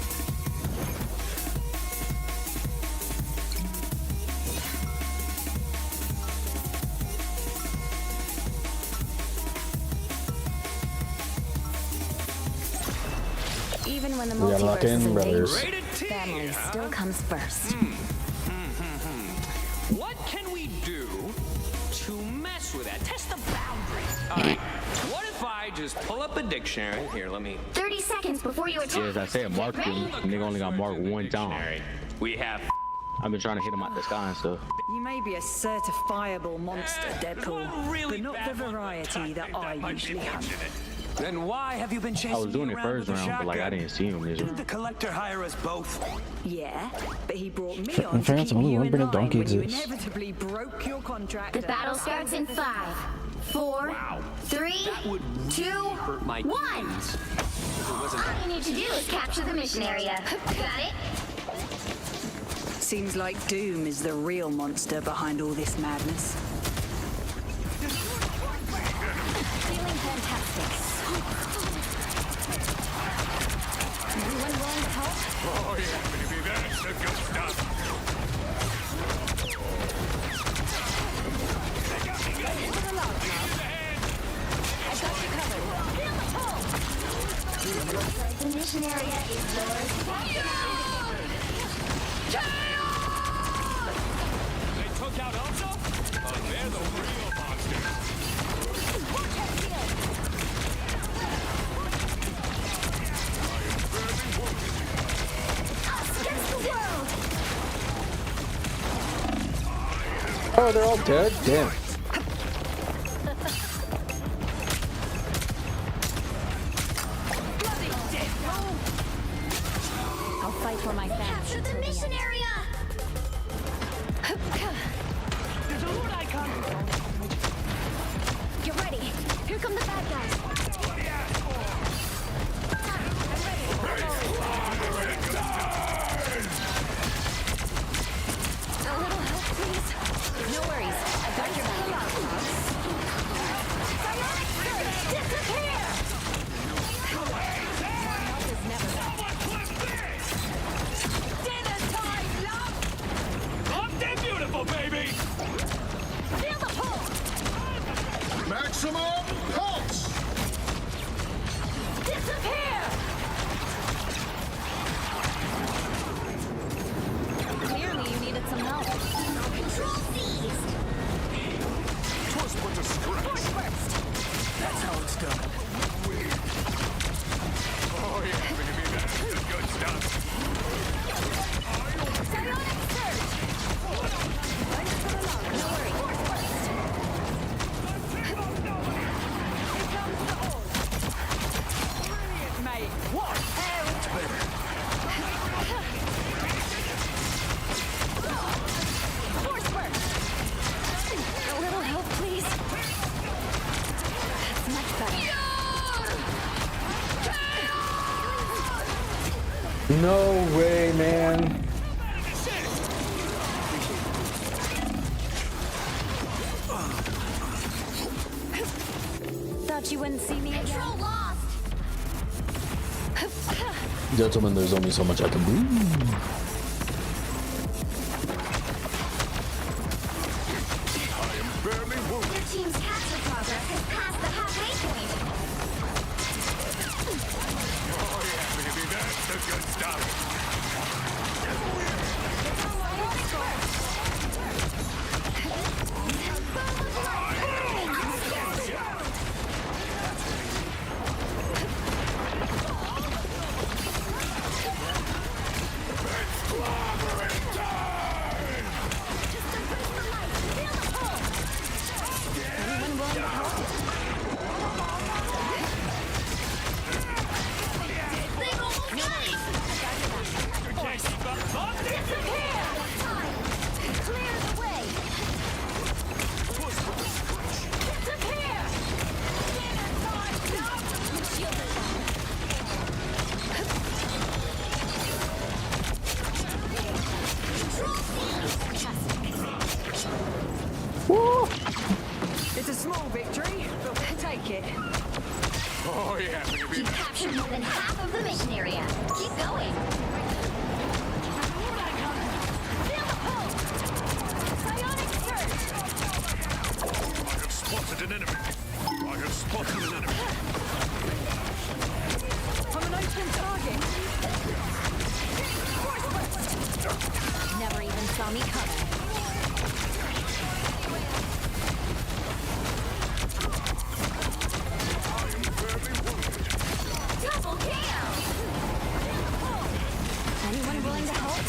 Speaker 2: Even when the
Speaker 3: We gotta lock
Speaker 2: multiverse is
Speaker 3: in,
Speaker 2: in
Speaker 3: brothers.
Speaker 2: danger, family still comes first.
Speaker 14: What can we do to mess with that? Test the boundaries. Alright, what if I just pull up a dictionary? Here, let me...
Speaker 4: 30 seconds before you attack.
Speaker 10: Yeah, as I said, mark him. Nigga only got marked one time.
Speaker 14: We have...
Speaker 10: I've been trying to hit him out the sky and stuff.
Speaker 11: You may be a certifiable monster, Deadpool,
Speaker 14: really
Speaker 11: but not the variety that I usually hunt.
Speaker 5: Then why have you been chasing
Speaker 10: I was doing
Speaker 5: me
Speaker 10: it
Speaker 5: around
Speaker 10: first
Speaker 5: with a
Speaker 10: round, but like I
Speaker 5: shotgun?
Speaker 10: didn't see him.
Speaker 5: Didn't the collector hire us both?
Speaker 11: Yeah, but he brought me
Speaker 1: In
Speaker 11: on to
Speaker 1: fairness,
Speaker 11: keep
Speaker 1: only
Speaker 11: you
Speaker 1: one
Speaker 11: in
Speaker 1: Brennan
Speaker 11: line
Speaker 1: donkey
Speaker 11: when you
Speaker 1: exists.
Speaker 11: inevitably broke your contract.
Speaker 4: The battle starts in 5, 4, 3, 2, 1. All you need to do is capture the mission area. Got it?
Speaker 11: Seems like Doom is the real monster behind all this madness.
Speaker 2: Feeling fantastic. Anyone willing to help?
Speaker 6: Oh yeah, baby, that's the good stuff.
Speaker 2: I've got you covered. Feel the pull!
Speaker 4: The mission area is yours.
Speaker 14: They took out Elsa? Oh, they're the real monsters.
Speaker 3: Oh, they're all dead? Damn.
Speaker 2: I'll fight for my fans.
Speaker 4: Capture the mission area!
Speaker 20: There's a loot icon.
Speaker 2: Get ready. Here come the bad guys. A little help, please. No worries. I've got your back.
Speaker 4: Disappear!
Speaker 2: Help is never back.
Speaker 4: Dinner time, love!
Speaker 14: Up there, beautiful, baby!
Speaker 4: Feel the pull!
Speaker 13: Maximum pulse!
Speaker 4: Disappear!
Speaker 2: Clearly, you needed some help.
Speaker 4: Control seized!
Speaker 13: Twas but a scratch.
Speaker 4: Force first!
Speaker 5: That's how it's done.
Speaker 6: Oh yeah, baby, that's the good stuff.
Speaker 4: Psionic surge! Thanks for the love. No worries. Force first! Here comes the ult! Brilliant, mate! What? Hair and Force first!
Speaker 2: A little help, please. That's much better.
Speaker 3: No way, man.
Speaker 2: Thought you wouldn't see me again.
Speaker 4: Control lost!
Speaker 3: Gentlemen, there's only so much I can do.
Speaker 13: Barely wounded.
Speaker 4: Your team's capture progress has passed the halfway point.
Speaker 6: Oh yeah, baby, that's the good stuff.
Speaker 2: Anyone willing to help?
Speaker 4: Disappear! Time! Clear the way! Disappear!
Speaker 11: It's a small victory, but we'll take it.
Speaker 6: Oh yeah, baby.
Speaker 4: You've captured more than half of the mission area. Keep going. Feel the pull! Psionic surge!
Speaker 6: I have spotted an enemy. I have spotted an enemy.
Speaker 11: I'm an open target.
Speaker 2: Never even saw me coming.
Speaker 4: Double kill!
Speaker 2: Anyone willing to help?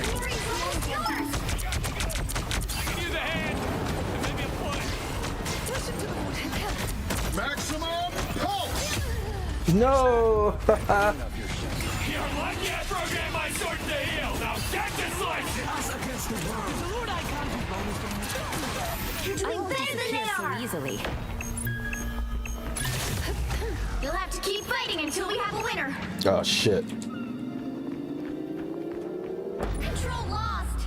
Speaker 4: Glory's almost yours!
Speaker 14: Give the hand! And maybe a foot!
Speaker 13: Maximum
Speaker 3: No!
Speaker 5: You're lucky I programmed my sword to heal. Now get this license. Against the world.
Speaker 4: You're doing better than they are.
Speaker 2: Easily.
Speaker 4: You'll have to keep fighting until we have a winner.
Speaker 3: Oh shit.
Speaker 4: Control lost.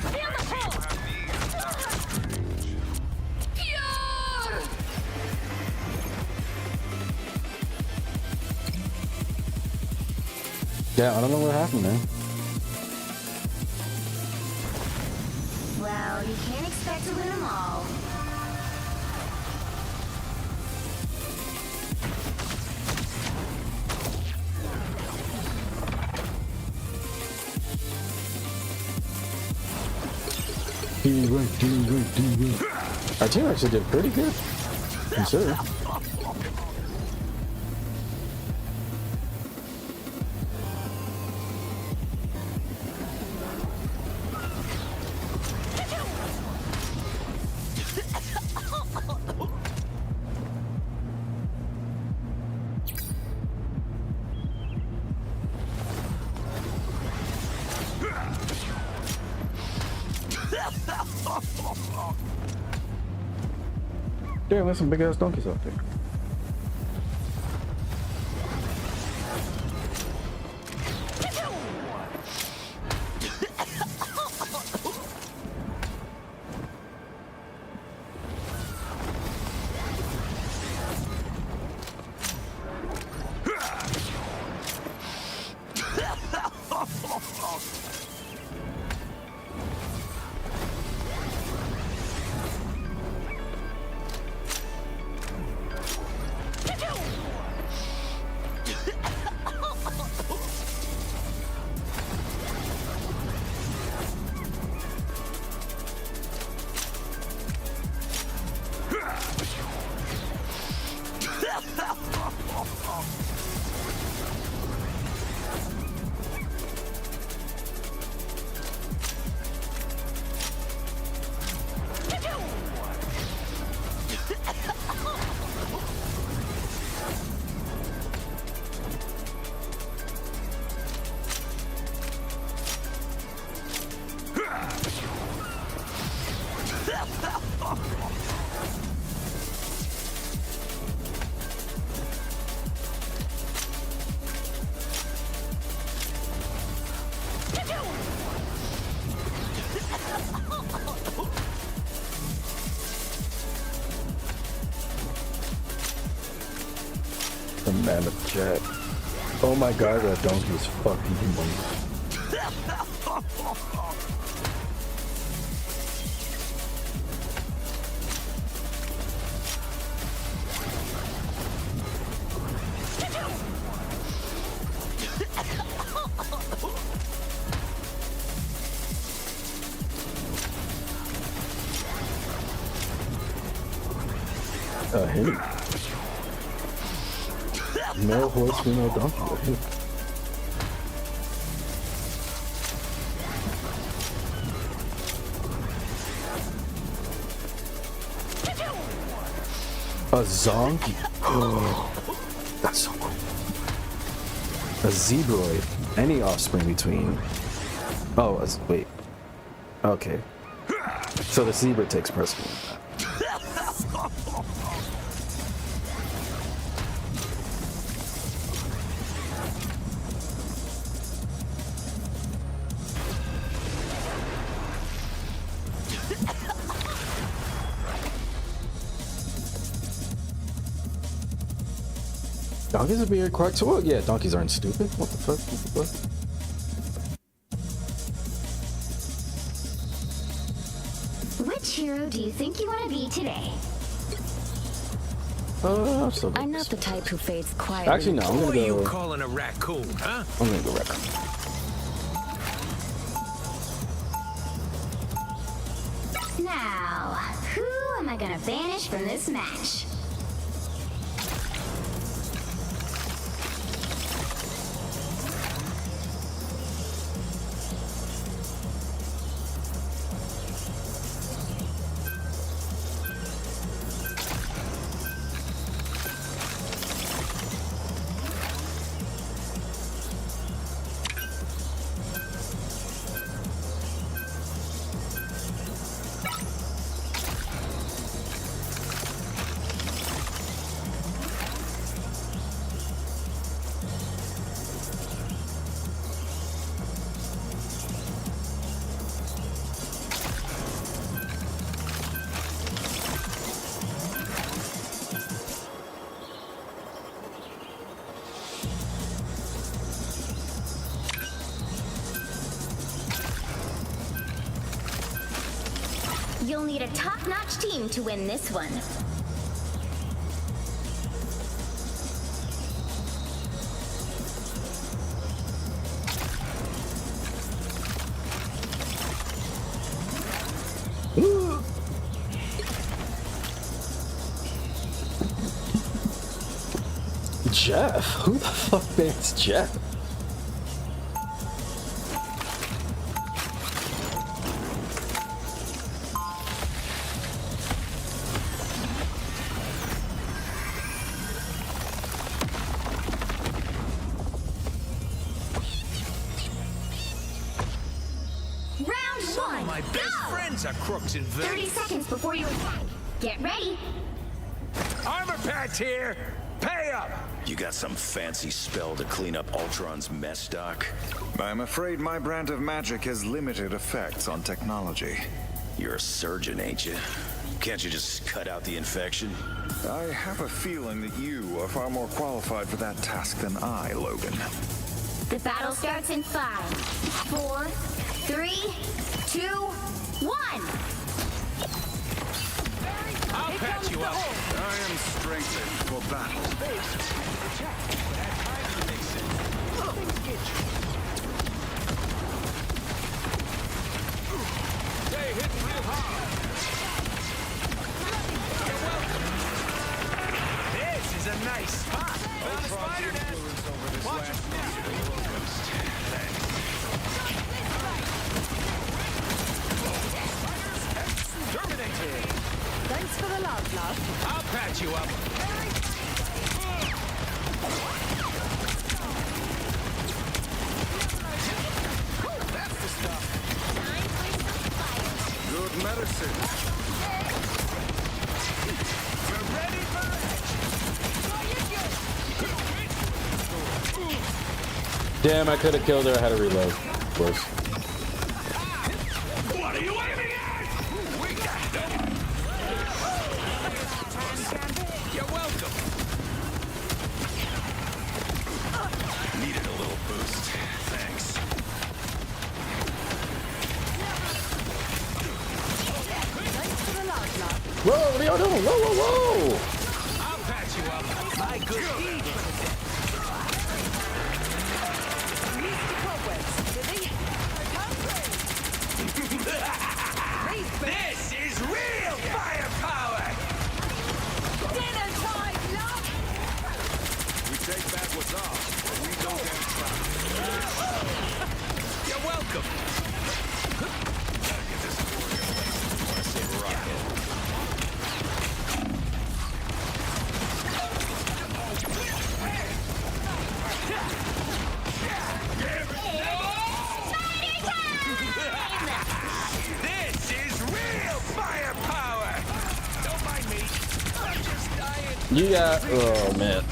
Speaker 4: Feel the pull. Pure.
Speaker 3: Yeah, I don't know what happened, man.
Speaker 4: Well, you can't expect to win them all.
Speaker 3: Our team actually did pretty good, considering. Damn, there's some big ass donkeys out there. The man of Jack. Oh my god, that donkey is fucking humongous. Him. Male horse, female donkey. Him. A zonkey. Oh, that's so cool. A zebroid. Any offspring between. Oh, wait. Okay. So the zebra takes precedent. Donkeys would be a quite too. Yeah, donkeys aren't stupid. What the fuck? What the fuck?
Speaker 4: Which hero do you think you want to be today?
Speaker 2: I'm not the type who fades quietly.
Speaker 3: Actually, no. I'm gonna go.
Speaker 5: What are you calling a raccoon, huh?
Speaker 3: I'm gonna go raccoon.
Speaker 4: Now, who am I gonna banish from this match? You'll need a top-notch team to win this one.
Speaker 3: Jeff? Who the fuck names Jeff?
Speaker 4: Round 1,
Speaker 5: My best friends are crooks in
Speaker 4: 30 seconds before you attack. Get ready.
Speaker 5: Armor patch here. Pay up.
Speaker 17: You got some fancy spell to clean up Ultron's mess, Doc?
Speaker 7: I'm afraid my brand of magic has limited effects on technology.
Speaker 17: You're a surgeon, ain't you? Can't you just cut out the infection?
Speaker 7: I have a feeling that you are far more qualified for that task than I, Logan.
Speaker 4: The battle starts in 5, 4, 3, 2, 1.
Speaker 5: I'll patch you up.
Speaker 7: I am strengthened for battle.
Speaker 5: Stay hitting real hard. You're welcome. This is a nice spot. Found a spider nest. Watch your step. Terminated.
Speaker 9: Thanks for the love.
Speaker 5: I'll patch you up. That's the stuff.
Speaker 7: Good medicine.
Speaker 5: We're ready for
Speaker 3: Damn, I could have killed her. I had to reload. Of course.
Speaker 5: What are you aiming at? We got them. You're welcome.
Speaker 17: Needed a little boost. Thanks.
Speaker 3: Whoa, what are y'all doing? Whoa, whoa, whoa!
Speaker 5: I'll patch you up. My good deed for the day. This is real firepower!
Speaker 9: Dinner time, love!
Speaker 6: We take back what's ours, but we don't get trapped.
Speaker 5: You're welcome.
Speaker 17: Gotta get this warrior. Wanna save a rocket?
Speaker 5: This is real firepower! Don't mind me. I'm just dying.
Speaker 3: You got. Oh, man.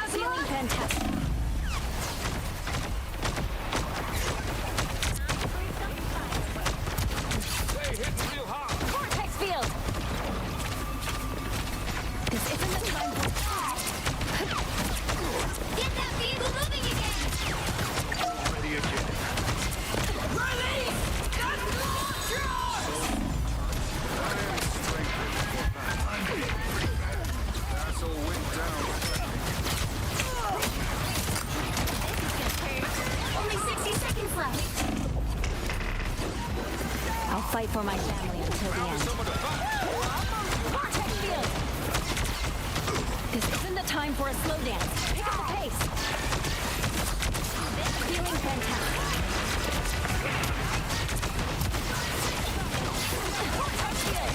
Speaker 2: Feeling fantastic.
Speaker 5: Hey, hitting real hard.
Speaker 2: Vortex field. This isn't the time for.
Speaker 4: Get that vehicle moving again.
Speaker 5: Ready again.
Speaker 4: Release that launcher!
Speaker 7: Castle went down.
Speaker 4: Only 60 seconds left.
Speaker 2: I'll fight for my family until the end. Vortex field. This isn't the time for a slow dance. Pick up the pace. Feeling fantastic. Vortex field.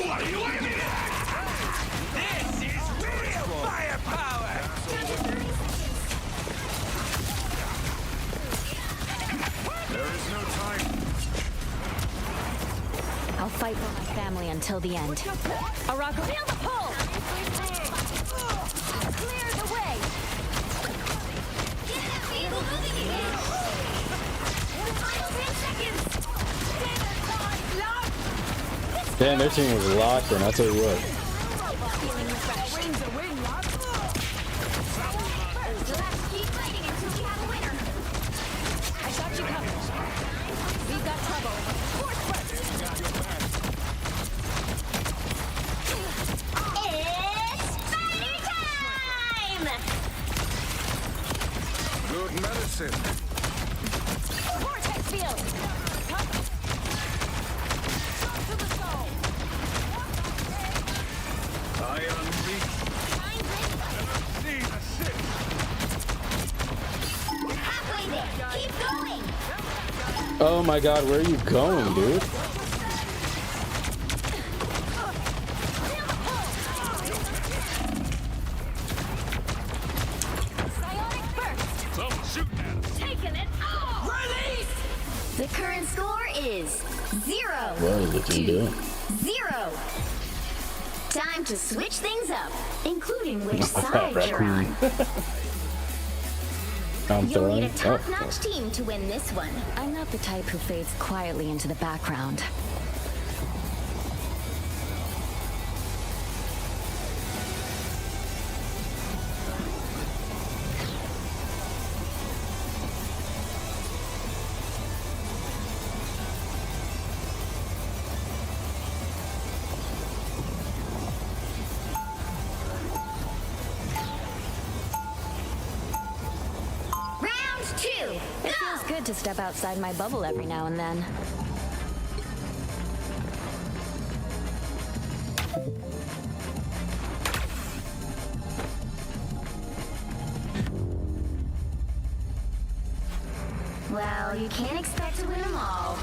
Speaker 5: What are you aiming at? This is real firepower!
Speaker 7: There is no time.
Speaker 2: I'll fight for my family until the end. Arago, feel the pull! Clear the way!
Speaker 3: Damn, their team was locked in, I'll tell you what.
Speaker 2: Keep fighting until we have a winner. I got you covered. We've got trouble.
Speaker 4: It's fighter time!
Speaker 7: Good medicine.
Speaker 2: Vortex field. To the soul.
Speaker 7: I unleash.
Speaker 4: Halfway there. Keep going.
Speaker 3: Oh my god, where are you going, dude?
Speaker 2: Psionic burst. Taking it all. Release.
Speaker 4: The current score is 0
Speaker 3: What is the team doing?
Speaker 4: 0. Time to switch things up, including which side you're on.
Speaker 3: I'm
Speaker 4: You'll need
Speaker 3: throwing.
Speaker 4: a top-notch team to win this one.
Speaker 2: I'm not the type who fades quietly into the background.
Speaker 4: Round 2.
Speaker 2: It feels good to step outside my bubble every now and then.
Speaker 4: Well, you can't expect to win them all.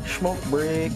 Speaker 3: Smoke break.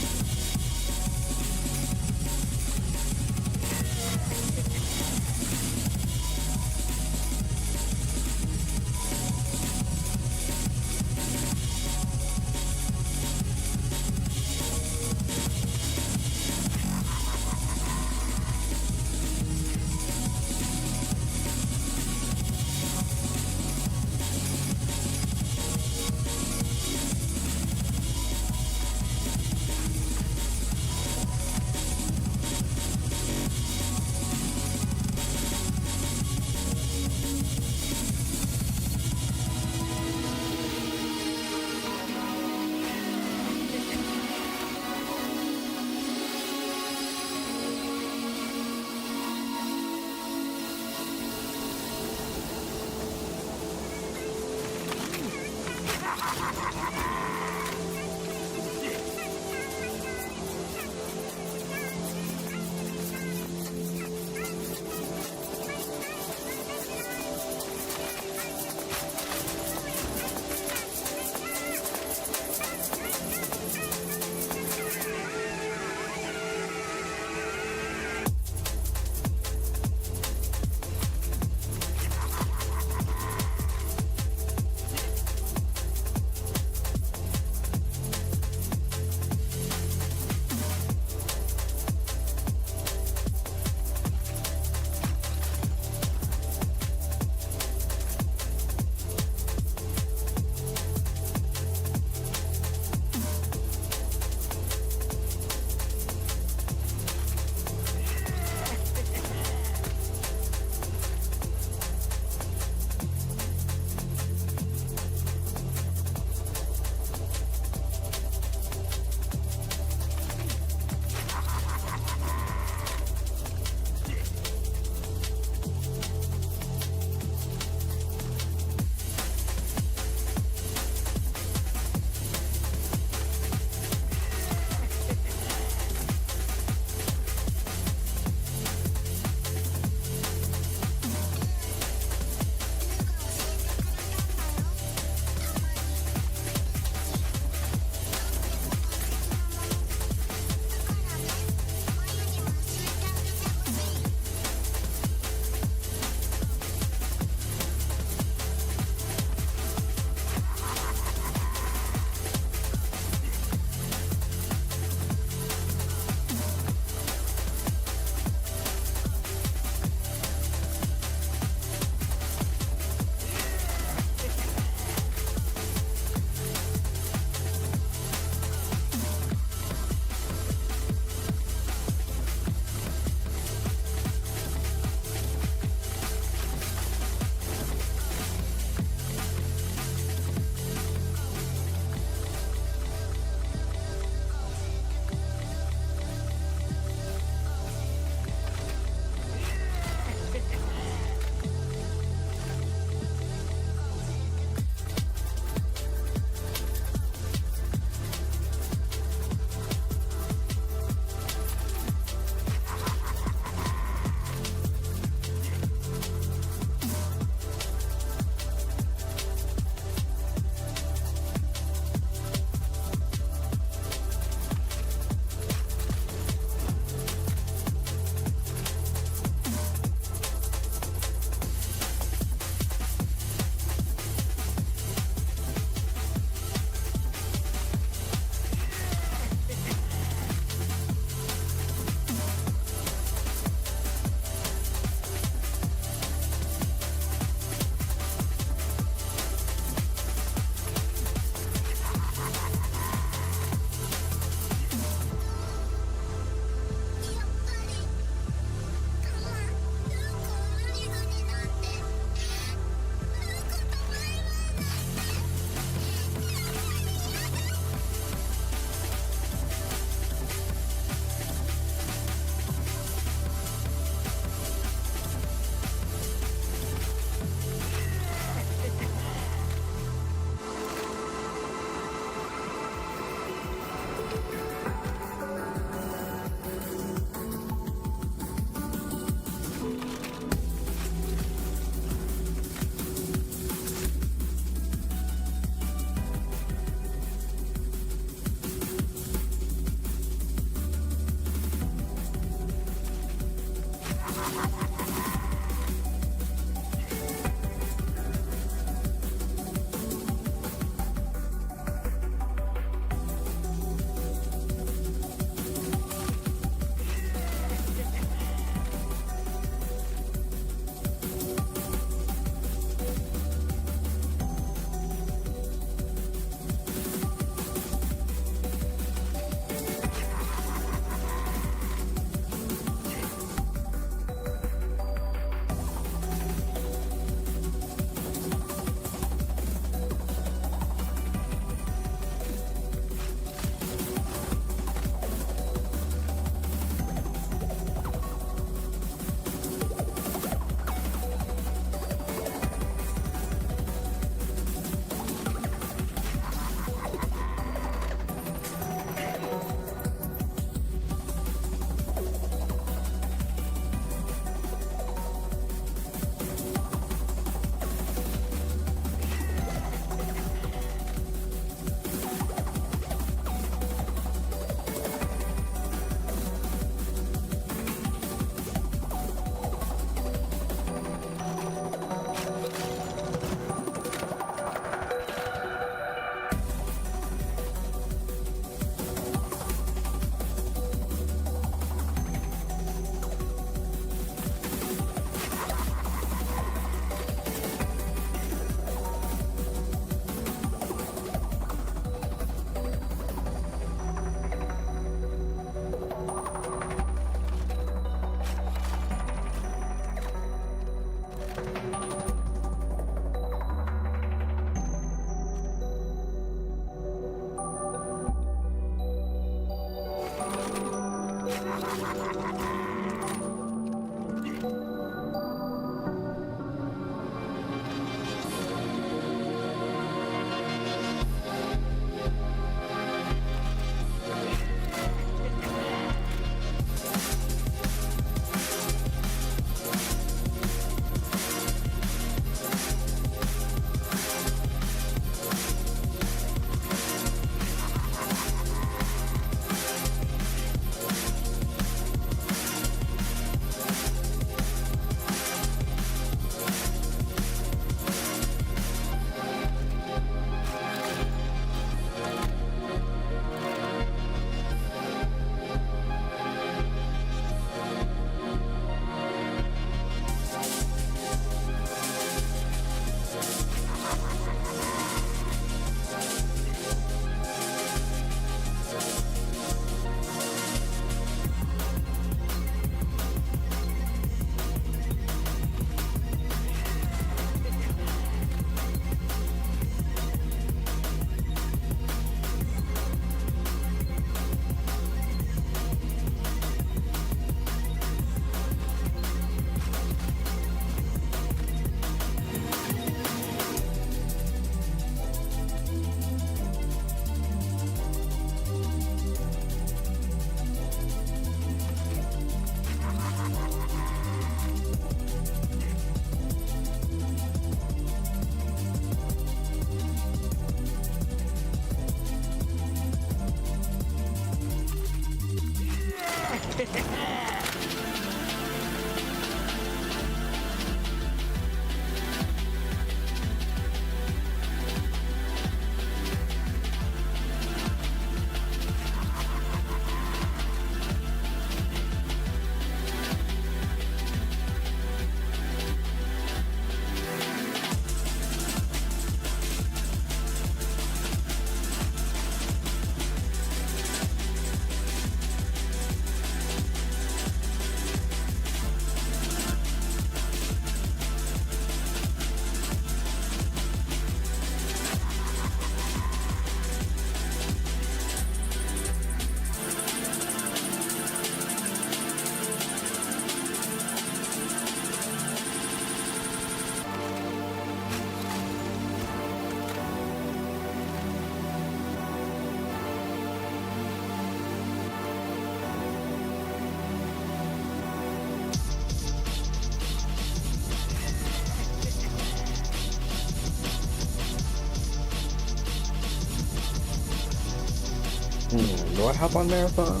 Speaker 3: Do I hop on Marathon?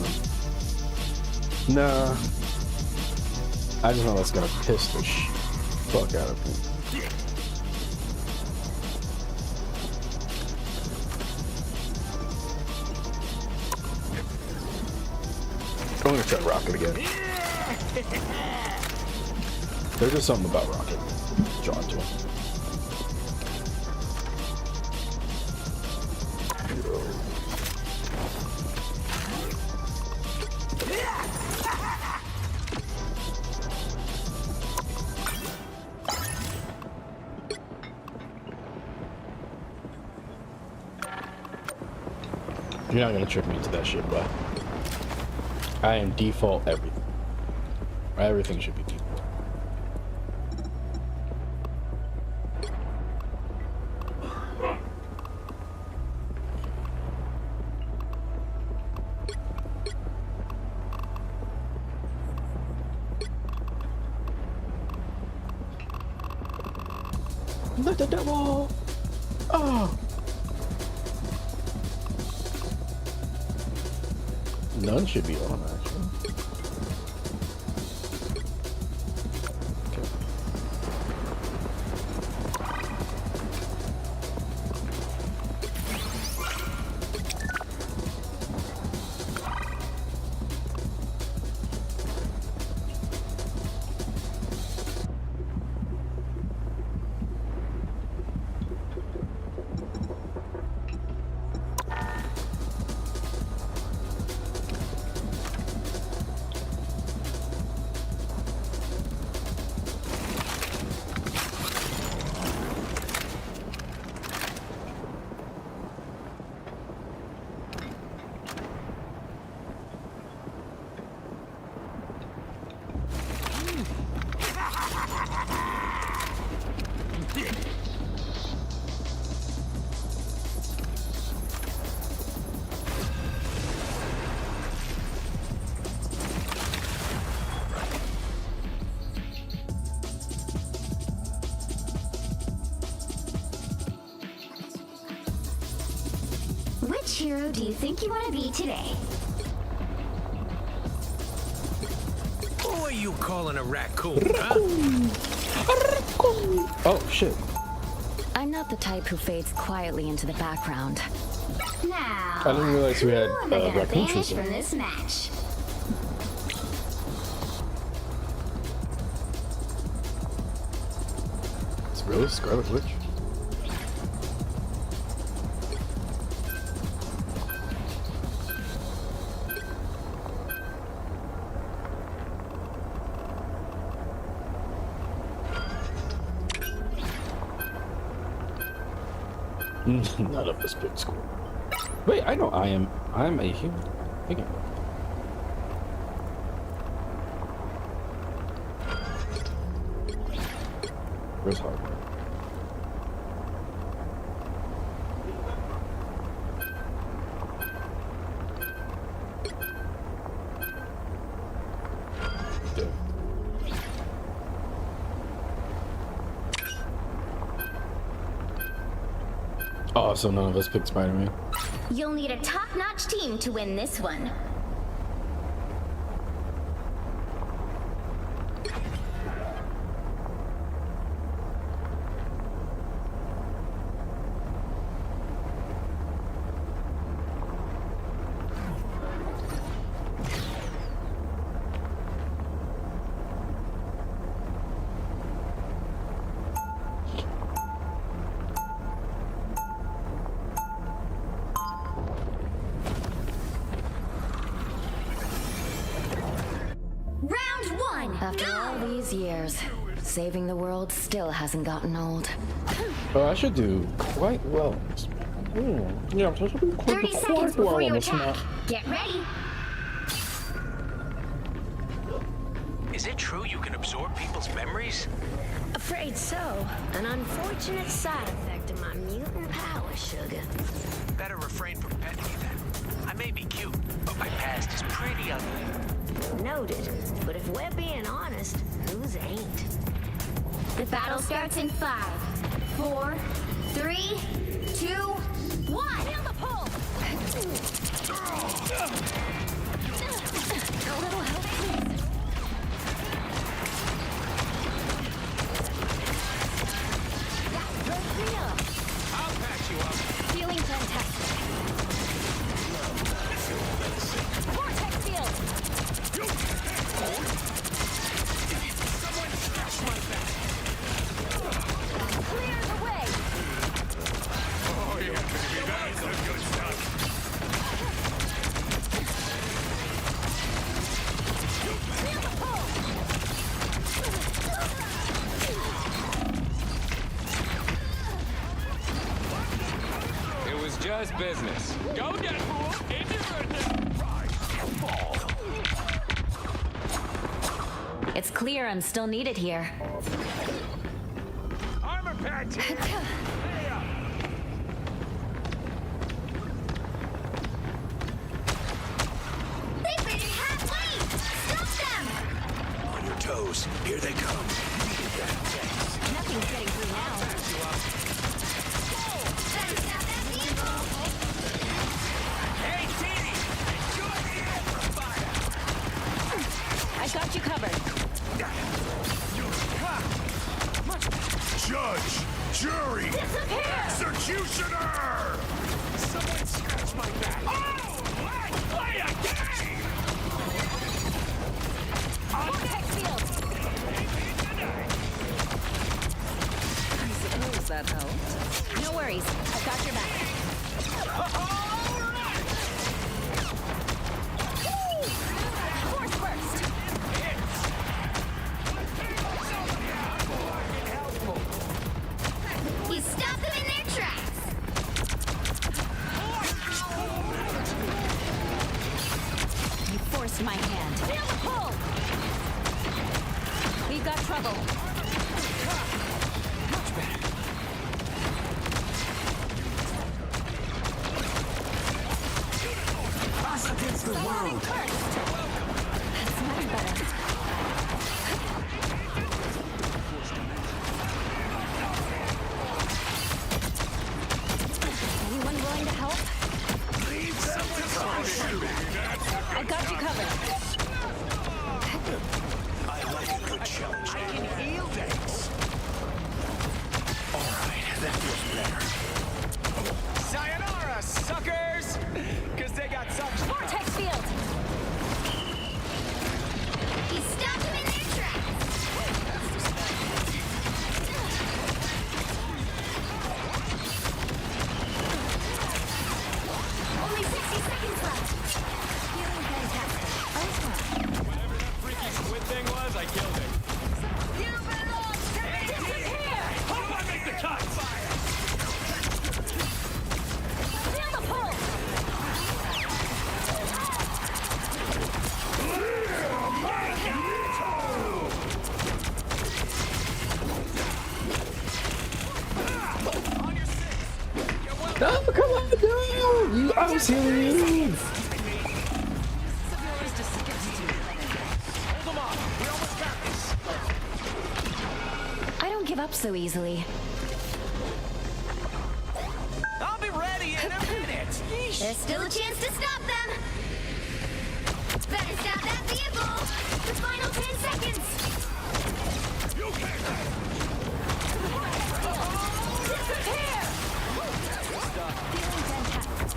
Speaker 3: Nah. I just know that's gonna piss the fuck out of me. I'm gonna try Rocket again. There's just something about Rocket drawn to him. You're not gonna trick me into that shit, but I am default everything. Everything should be default. Let the devil! Oh! None should be on, actually.
Speaker 4: Which hero do you think you want to be today?
Speaker 17: Who are you calling a raccoon, huh?
Speaker 3: Oh, shit.
Speaker 2: I'm not the type who fades quietly into the background.
Speaker 4: Now,
Speaker 3: I didn't realize we had
Speaker 4: who am I gonna
Speaker 3: raccoon
Speaker 4: banish
Speaker 3: troops.
Speaker 4: from this match?
Speaker 3: It's really Scarlet Witch. None of us picked school. Wait, I know I am a human. Again. Where's Hardware? Oh, so none of us picked Spider-Man.
Speaker 4: You'll need a top-notch team to win this one.
Speaker 2: After all these years, saving the world still hasn't gotten old.
Speaker 3: Oh, I should do quite well. Yeah, I'm supposed to do
Speaker 4: 30 seconds before you attack. Get ready.
Speaker 17: Is it true you can absorb people's memories?
Speaker 16: Afraid so. An unfortunate side effect of my mutant power, sugar.
Speaker 17: Better refrain from petting me then. I may be cute, but my past is pretty ugly.
Speaker 16: Noted. But if we're being honest, whose ain't?
Speaker 4: The battle starts in 5, 4, 3, 2, 1.
Speaker 2: Feel the pull! A little help, please.
Speaker 14: business. Go, Deadpool! Into your
Speaker 2: It's clear I'm still needed here.
Speaker 5: Armor pad team!
Speaker 4: They've made it halfway! Stop them!
Speaker 5: On your toes. Here they come.
Speaker 2: Nothing's getting through now.
Speaker 4: Better stop that vehicle!
Speaker 5: Hey, Dee! Enjoy the amplifier!
Speaker 2: I got you covered.
Speaker 13: Judge! Jury! Executioner!
Speaker 5: Someone scratch my back! Oh! Let's play a game!
Speaker 2: Vortex field!
Speaker 11: I suppose that helped.
Speaker 2: No worries. I've got your back. Force burst!
Speaker 4: You stopped them in their tracks!
Speaker 2: You forced my hand. Feel the pull! We've got trouble.
Speaker 5: Us against the world!
Speaker 2: That's much better. Anyone willing to help?
Speaker 5: Leave them to shoot!
Speaker 2: I've got you covered.
Speaker 5: I like a good challenge. I can heal things. Alright, that feels better.
Speaker 14: Sayonara, suckers! Because they got such...
Speaker 2: Vortex field!
Speaker 4: You stopped them in their tracks! Only 60 seconds left! Feeling fantastic.
Speaker 14: Whatever that freaky squid thing was, I killed it.
Speaker 4: You belong to me!
Speaker 2: Disappear!
Speaker 5: Hope I make the cut!
Speaker 2: Feel the pull!
Speaker 3: No, come on, no! You, I was healing you!
Speaker 2: I don't give up so easily.
Speaker 5: I'll be ready in a minute!
Speaker 4: There's still a chance to stop them! Better stop that vehicle! The final 10 seconds!
Speaker 5: You can't!
Speaker 4: Disappear!
Speaker 2: Feeling fantastic.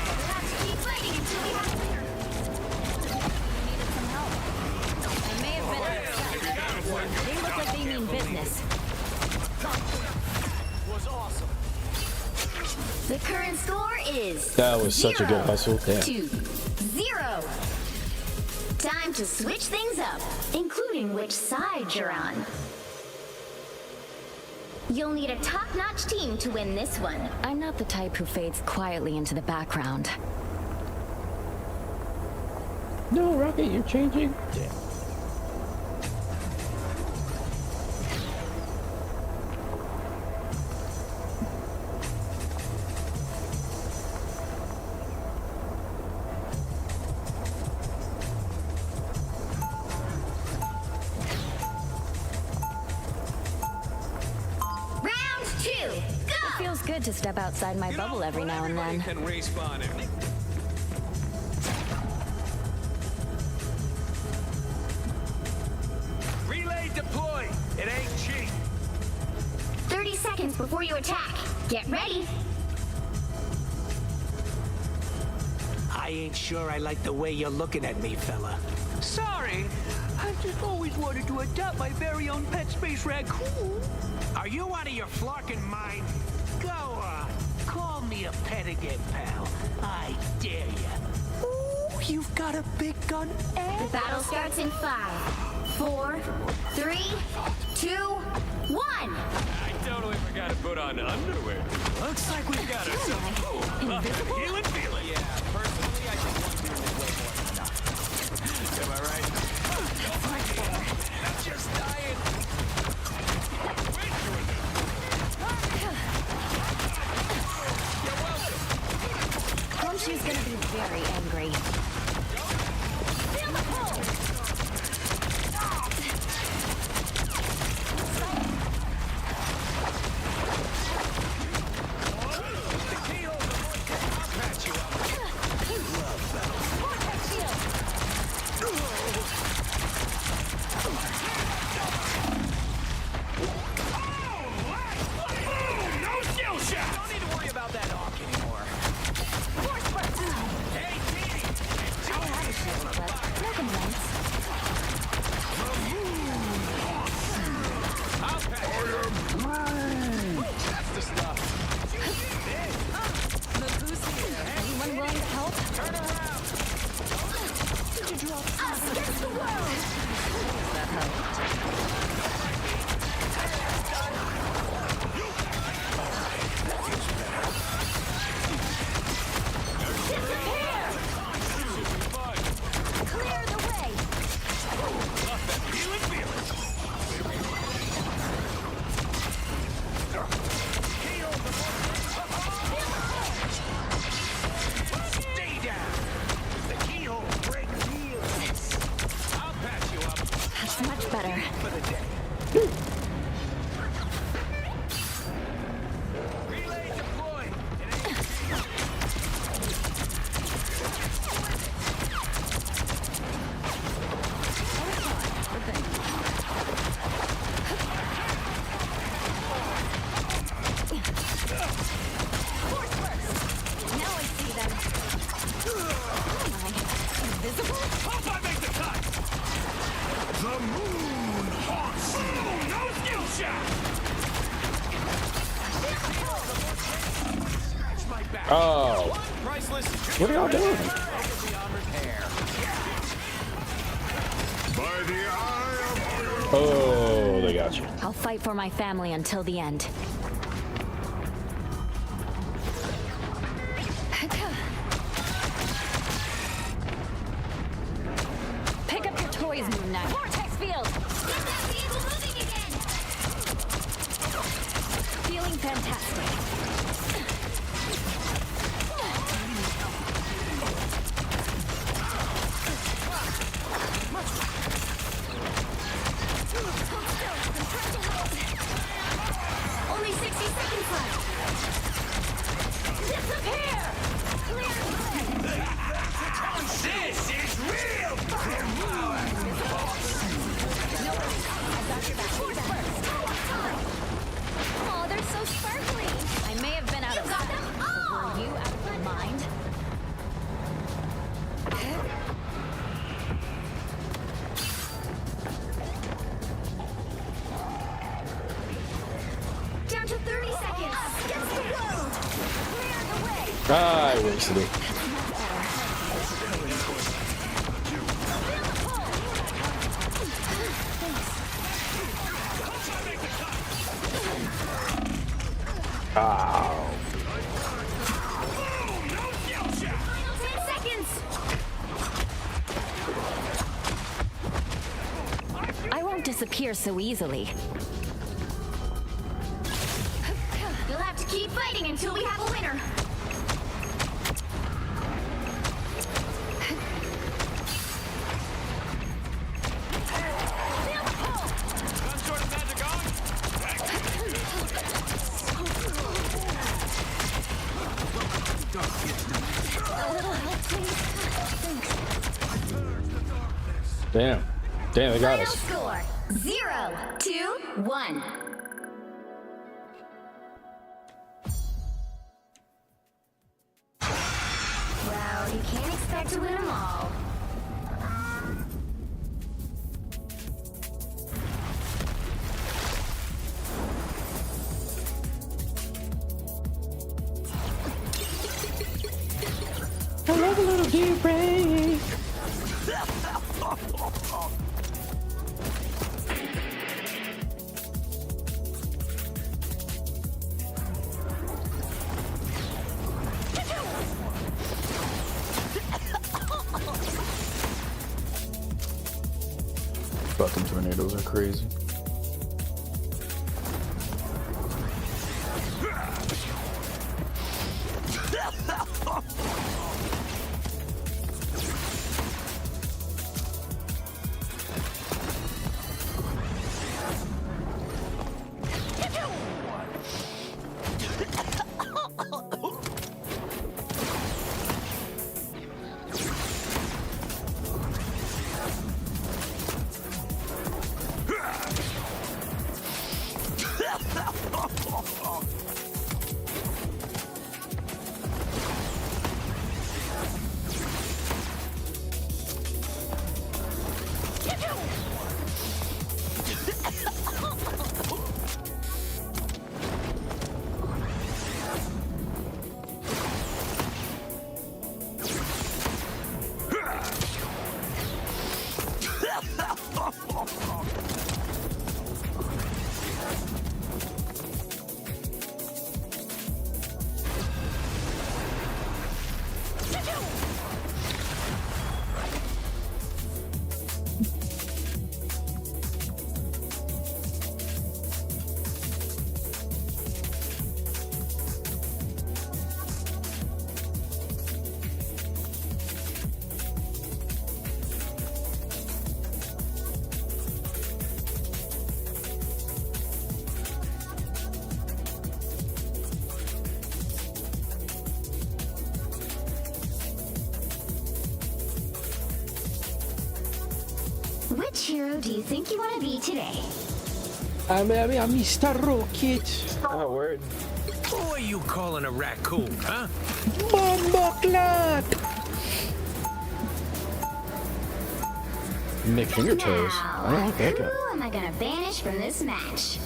Speaker 4: We'll have to keep fighting until we have clear.
Speaker 2: Needed some help. I may have been upset. They look like they mean business.
Speaker 5: Was awesome.
Speaker 4: The current score is
Speaker 3: That was such a good hustle. Damn.
Speaker 4: 2-0. Time to switch things up, including which side you're on. You'll need a top-notch team to win this one.
Speaker 2: I'm not the type who fades quietly into the background.
Speaker 3: No, Rocket, you're changing. Damn.
Speaker 4: Round 2, go!
Speaker 2: It feels good to step outside my bubble every now and then.
Speaker 14: Can respawn it.
Speaker 5: Relay deploy! It ain't cheap!
Speaker 4: 30 seconds before you attack. Get ready.
Speaker 17: I ain't sure I like the way you're looking at me, fella. Sorry. I've just always wanted to adopt my very own pet space raccoon. Are you out of your flarkin' mind? Go on. Call me a pet again, pal. I dare ya.
Speaker 4: Ooh,
Speaker 17: you've got a big gun.
Speaker 4: The battle starts in 5, 4, 3, 2, 1.
Speaker 14: I totally forgot to put on underwear. Looks like we've got ourselves a healing feeling. Yeah, personally, I think one beer is way more than enough. Am I right? I'm just dying.
Speaker 2: Gumshoe's gonna be very angry. Feel the pull!
Speaker 3: Oh. What are y'all doing? Oh, they got you.
Speaker 2: I'll fight for my family until the end. Pick up your toys, Moon Knight. Vortex field!
Speaker 4: Get that vehicle moving again!
Speaker 2: Feeling fantastic.
Speaker 4: Only 60 seconds left. Disappear! Clear the way.
Speaker 17: This is real power!
Speaker 2: I've got your back. Oh, they're so sparkly. I may have been out of step, but were you out of your mind?
Speaker 4: Down to 30 seconds. Against the road. Clear the way.
Speaker 3: I wasted it. Oh.
Speaker 4: Final 10 seconds.
Speaker 2: I won't disappear so easily.
Speaker 4: You'll have to keep fighting until we have a winner.
Speaker 3: Damn. Damn, they got
Speaker 4: Final
Speaker 3: us.
Speaker 4: score 0-1. Well, you can't expect to win them all.
Speaker 1: I love a little Magic break.
Speaker 3: Fucking tornadoes are crazy.
Speaker 4: Which hero do you think you want to be today?
Speaker 1: I'm Mr. Rocket.
Speaker 3: Oh, word.
Speaker 17: Who are you calling a raccoon, huh?
Speaker 1: Bumbleclot.
Speaker 3: Nick Fingertoes. I don't like that guy.
Speaker 4: Who am I gonna banish from this match?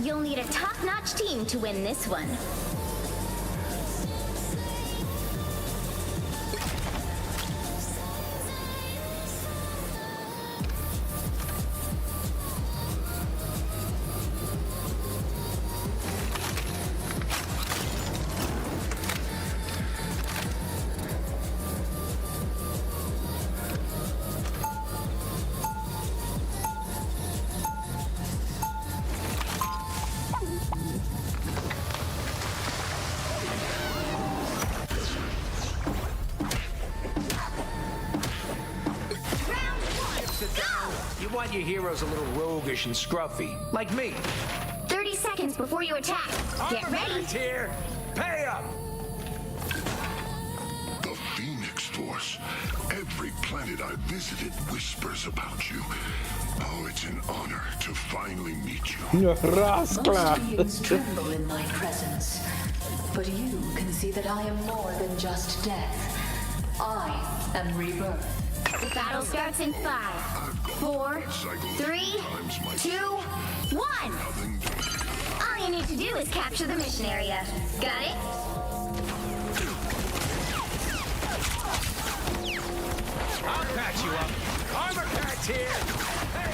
Speaker 4: You'll need a top-notch team to win this one.
Speaker 17: You want your heroes a little roguish and scruffy, like me.
Speaker 4: 30 seconds before you attack. Get ready.
Speaker 17: Here, pay up.
Speaker 13: The Phoenix Force. Every planet I've visited whispers about you. Oh, it's an honor to finally meet you.
Speaker 11: Most beings tremble in my presence, but you can see that I am more than just death. I am rebirth.
Speaker 4: The battle starts in 5, 4, 3, 2, 1. All you need to do is capture the mission area. Got it?
Speaker 17: I'll patch you up. Armor Cat's here. Hey,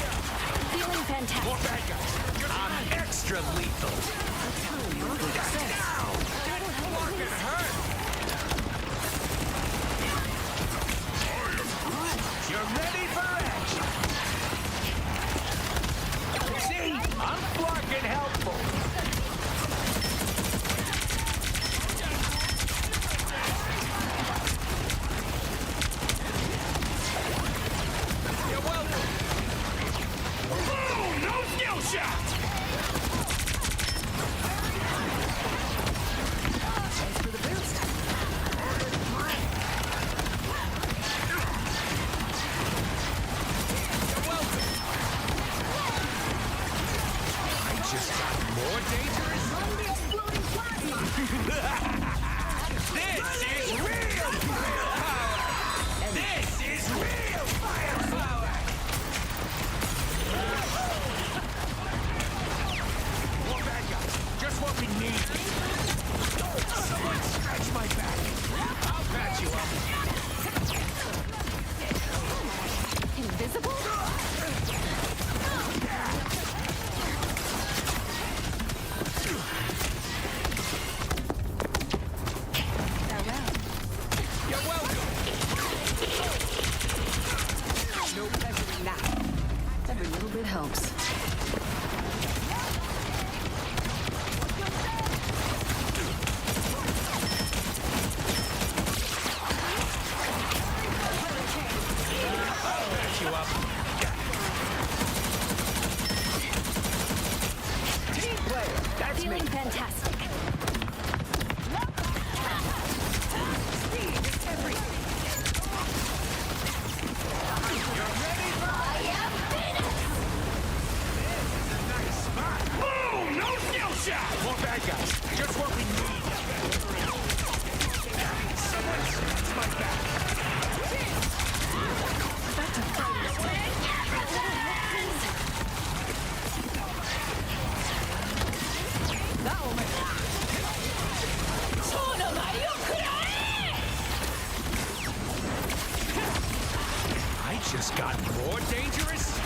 Speaker 2: Feeling fantastic.
Speaker 17: more bad guys. I'm extra lethal. Down. Fucking hurt. You're ready for action. more dangerous?
Speaker 4: Exploding plasma!
Speaker 17: This is real firepower! This is real firepower! More bad guys, just what we need. Someone scratch my back. I'll patch you up.
Speaker 2: Invisible?
Speaker 17: You're welcome.
Speaker 9: No pleasure in that. Every little bit helps.
Speaker 17: I'll patch you up. Team player, that's
Speaker 2: Feeling
Speaker 17: me.
Speaker 2: fantastic.
Speaker 17: Speed is everything. You're ready for This is a nice spot. Boom! No skill shot! More bad guys. Just what we need. Someone scratch my back.
Speaker 2: That's a fighter's That'll make
Speaker 17: I just got more dangerous.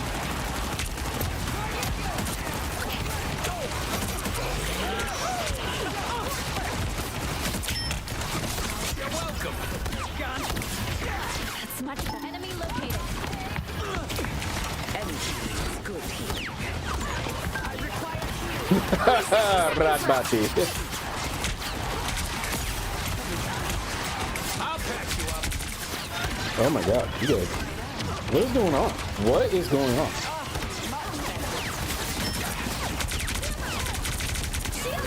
Speaker 17: You're welcome. Gun.
Speaker 2: That's much better. Enemy located.
Speaker 9: Energy is good healing.
Speaker 2: I require
Speaker 3: Ratbati.
Speaker 17: I'll patch you up.
Speaker 3: Oh my god, you good. What is going on? What is going on?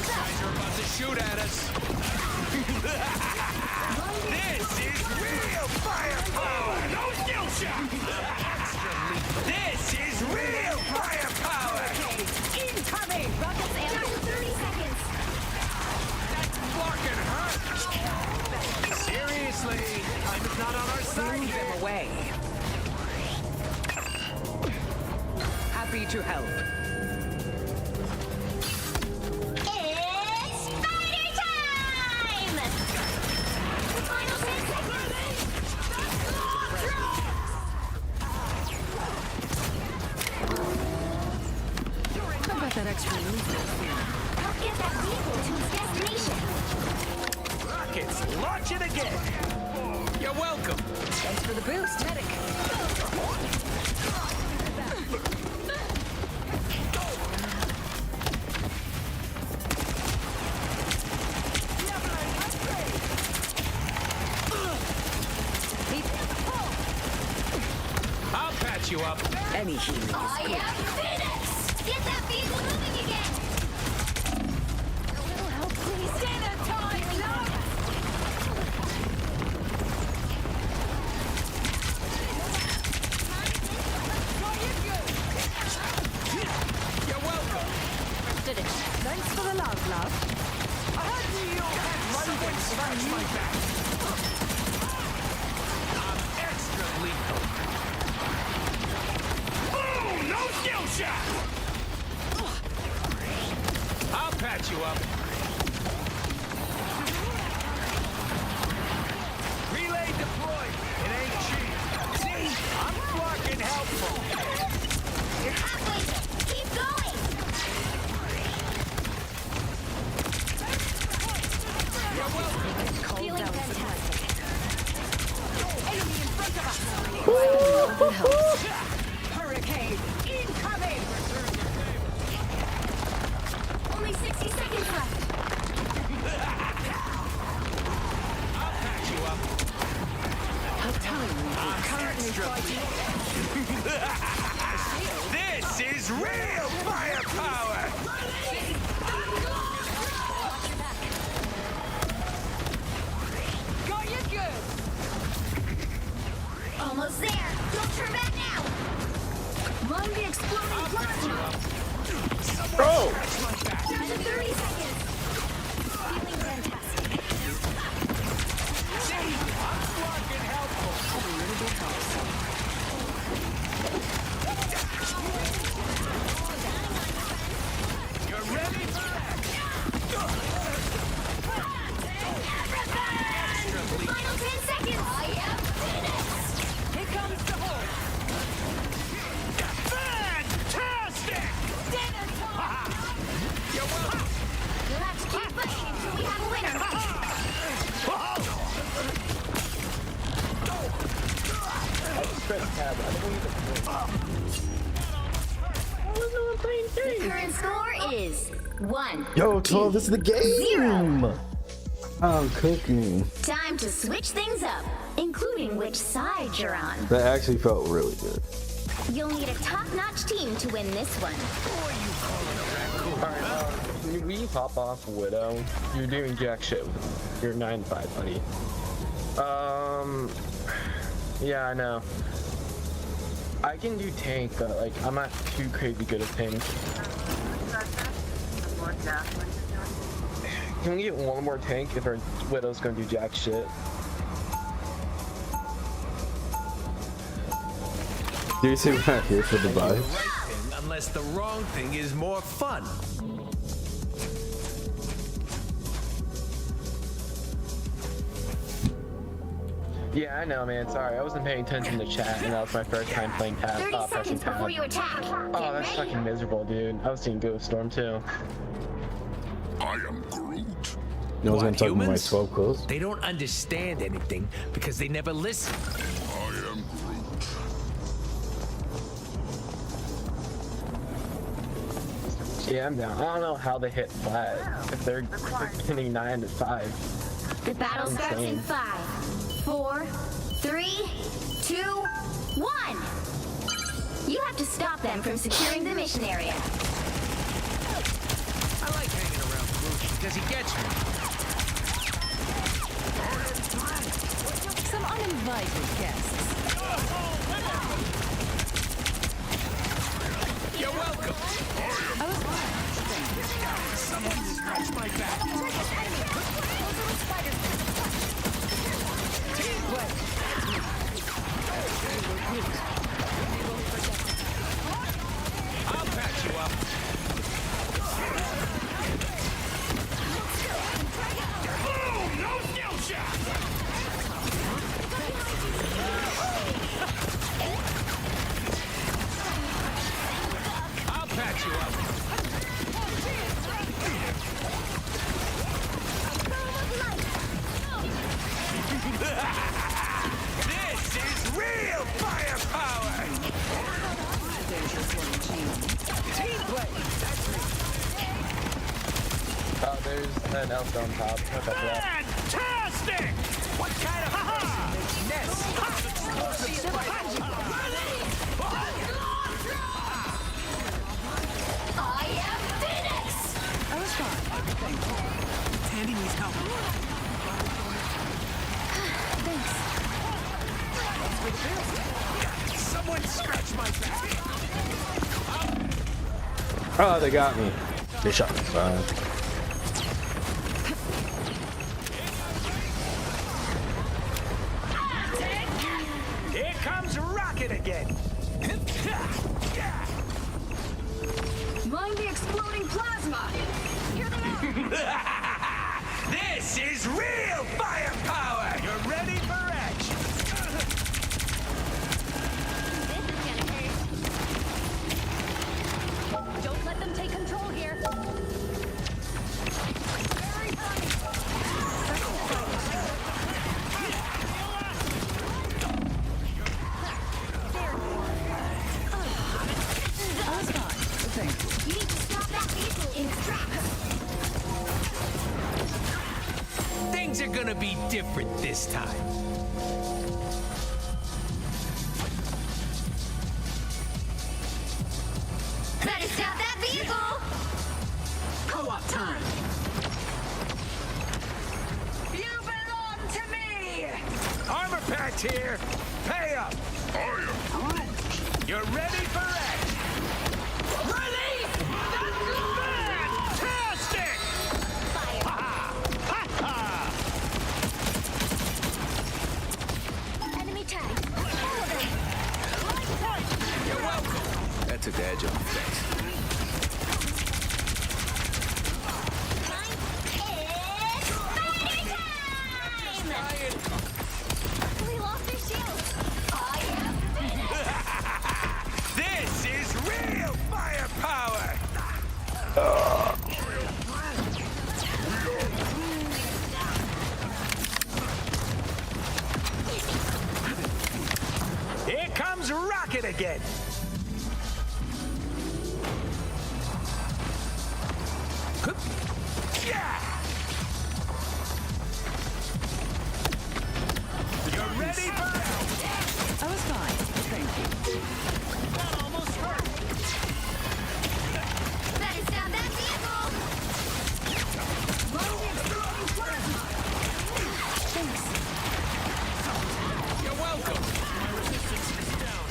Speaker 17: Guys are about to shoot at us. This is real firepower. No skill shot. Extra lethal. This is real firepower.
Speaker 2: incoming! Rockets and
Speaker 4: 30 seconds!
Speaker 17: That's fucking hurt. Seriously, time is not on our side
Speaker 9: Move
Speaker 17: here.
Speaker 9: them away. Happy to help.
Speaker 4: It's spider time! The final 10 seconds!
Speaker 9: How about that extra movement?
Speaker 4: Help get that vehicle to its destination!
Speaker 17: Rockets, launch it again. You're welcome.
Speaker 9: Thanks for the boost, medic.
Speaker 17: I'll patch you up.
Speaker 9: Any healing is
Speaker 4: I
Speaker 9: good.
Speaker 4: am finished! Get that vehicle moving again!
Speaker 2: a little help, please. Dinner time, love!
Speaker 17: You're welcome.
Speaker 2: Did it.
Speaker 9: Thanks for the love, love.
Speaker 17: Someone scratch my back. I'm extra lethal. Boom! No skill shot. I'll patch you up. Relay deployed. It ain't cheap. See? I'm fucking helpful.
Speaker 4: You're halfway there! Keep going!
Speaker 17: You're welcome.
Speaker 2: Feeling fantastic.
Speaker 9: Enemy in front of us. Hurricane incoming.
Speaker 4: Only 60 seconds left!
Speaker 17: I'll patch you up.
Speaker 9: How timely.
Speaker 17: I'm
Speaker 9: Currently
Speaker 17: extra
Speaker 9: fighting.
Speaker 17: This is real firepower!
Speaker 9: Got you good.
Speaker 4: Almost there! Don't turn back now! Run the exploding plasma!
Speaker 3: Oh!
Speaker 4: 30 seconds. Feeling fantastic.
Speaker 17: You're ready for
Speaker 4: Final 10 seconds. I am finished.
Speaker 17: Here comes the horse. Fantastic!
Speaker 4: Dinner time.
Speaker 17: You're welcome.
Speaker 4: You'll have to keep pushing until we have a winner.
Speaker 3: I just pressed tab. I don't need to
Speaker 4: The current score is 1.
Speaker 3: Yo, 12, this is the game!
Speaker 4: 0.
Speaker 3: I'm cooking.
Speaker 4: Time to switch things up, including which side you're on.
Speaker 3: That actually felt really good.
Speaker 4: You'll need a top-notch team to win this one.
Speaker 19: Alright, we pop off Widow. You're doing jack shit with your 9-5, buddy. Yeah, I know. I can do tank, but like I'm not too crazy good at tank. Can we get one more tank if our Widow's gonna do jack shit?
Speaker 3: Seriously, we're not here for the vibe.
Speaker 17: Unless the wrong thing is more fun.
Speaker 19: Yeah, I know, man. Sorry, I wasn't paying attention to chat, and that was my first time playing tab.
Speaker 4: 30
Speaker 19: pressing
Speaker 4: seconds
Speaker 19: tab.
Speaker 4: before you attack.
Speaker 19: Oh, that's fucking miserable, dude. I was seeing Ghost Storm too.
Speaker 13: I am Groot.
Speaker 3: No one's gonna talk about my
Speaker 17: humans?
Speaker 3: 12 clothes.
Speaker 17: They don't understand anything because they never listen.
Speaker 13: I am Groot.
Speaker 19: Yeah, I'm down. I don't know how they hit flat if they're hitting 9 to 5.
Speaker 4: The battle starts in 5, 4, 3, 2, 1. You have to stop them from securing the mission area.
Speaker 17: I like hanging around Groot because he gets me.
Speaker 2: Some uninvited guests.
Speaker 17: You're welcome. Someone scratch my back. Team play. I'll patch you up. Boom! No skill shot. I'll patch you up. This is real firepower! Team play!
Speaker 19: Oh, there's an elf on top. What about that?
Speaker 17: Fantastic! What kind of person makes nests?
Speaker 4: I am Phoenix!
Speaker 2: I was fine. Thank you.
Speaker 17: Tandy needs help. Someone scratch my back!
Speaker 3: Oh, they got me. They shot me. Fine.
Speaker 17: Here comes Rocket again!
Speaker 4: Mind the exploding plasma! Here they are!
Speaker 17: This is real firepower! You're ready for action!
Speaker 2: Don't let them take control here. Very funny. Thank you.
Speaker 4: You need to stop that vehicle in its tracks!
Speaker 17: Things are gonna be different this time.
Speaker 4: Better stop that vehicle!
Speaker 17: Co-op time!
Speaker 4: You belong to me!
Speaker 17: Armor patch here! Pay up!
Speaker 13: I am Groot.
Speaker 17: You're ready for action!
Speaker 4: Release
Speaker 14: with the edge on. Thanks.
Speaker 4: We lost their shield.
Speaker 17: This is real firepower! Here comes Rocket again! Yeah! You're ready, bud?
Speaker 2: I was fine. Thank you.
Speaker 17: That almost hurt!
Speaker 4: Better stop that vehicle! Thanks.
Speaker 14: You're welcome.
Speaker 17: My resistance is down.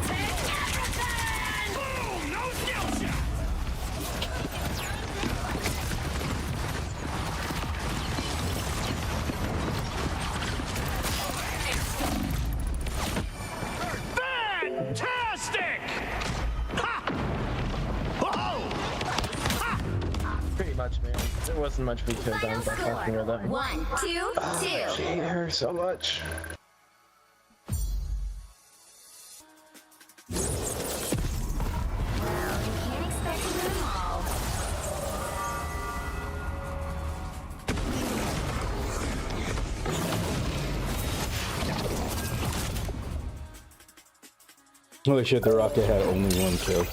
Speaker 4: Take everything!
Speaker 17: Boom! No skill shot! Fantastic! Ha! Oh! Ha!
Speaker 19: Pretty much, man. There wasn't much we could have done by fucking with them.
Speaker 4: 1, 2, 2.
Speaker 19: I hate her so much.
Speaker 4: Well, you can't expect to win them all.
Speaker 3: Holy shit, the Rocket had only one kill.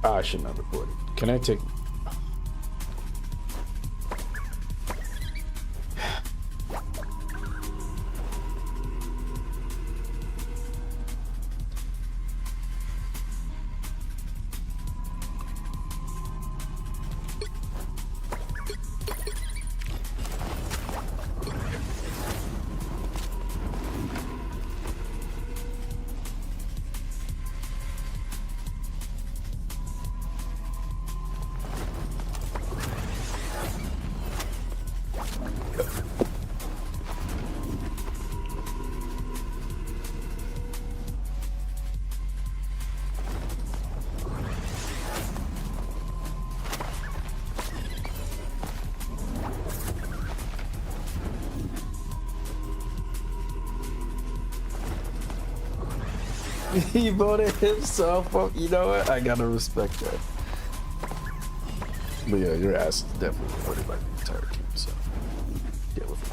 Speaker 3: I should not record it. Can I take... He voted himself up. You know what? I gotta respect that. But yeah, your ass is definitely voted by the entire team, so deal with it.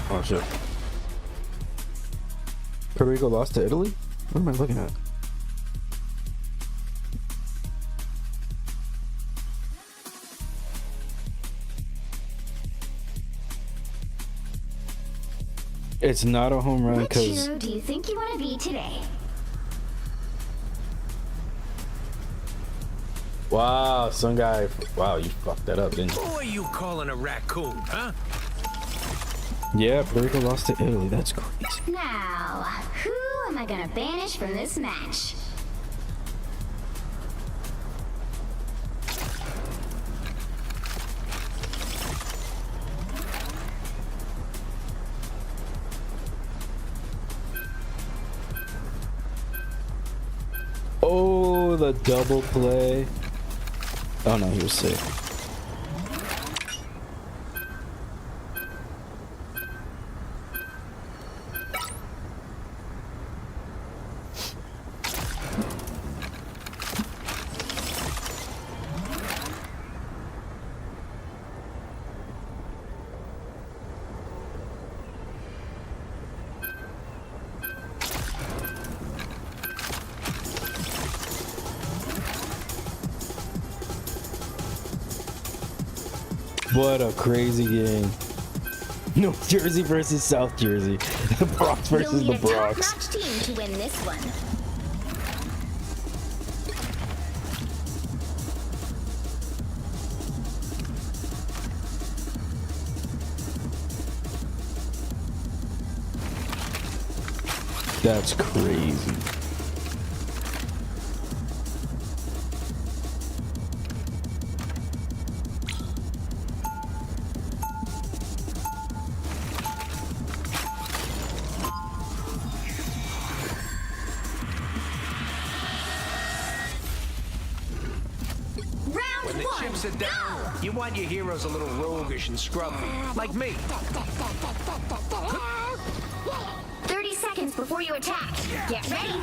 Speaker 3: Oh shit. Puerto Rico lost to Italy? What am I looking at? It's not a home run because...
Speaker 4: Which hero do you think you want to be today?
Speaker 3: Wow, some guy. Wow, you fucked that up, didn't you?
Speaker 17: Who are you calling a raccoon, huh?
Speaker 1: Yeah, Puerto Rico lost to Italy. That's crazy.
Speaker 4: Now, who am I gonna banish from this match?
Speaker 1: Oh, the double play. Oh no, he was sick. What a crazy game. North Jersey versus South Jersey. The Bronx versus
Speaker 4: You'll need
Speaker 1: the
Speaker 4: a
Speaker 1: Bronx.
Speaker 4: top-notch team to win this one.
Speaker 1: That's crazy.
Speaker 17: When the chips are down, you want your heroes a little roguish and scruffy, like me.
Speaker 4: 30 seconds before you attack. Get ready.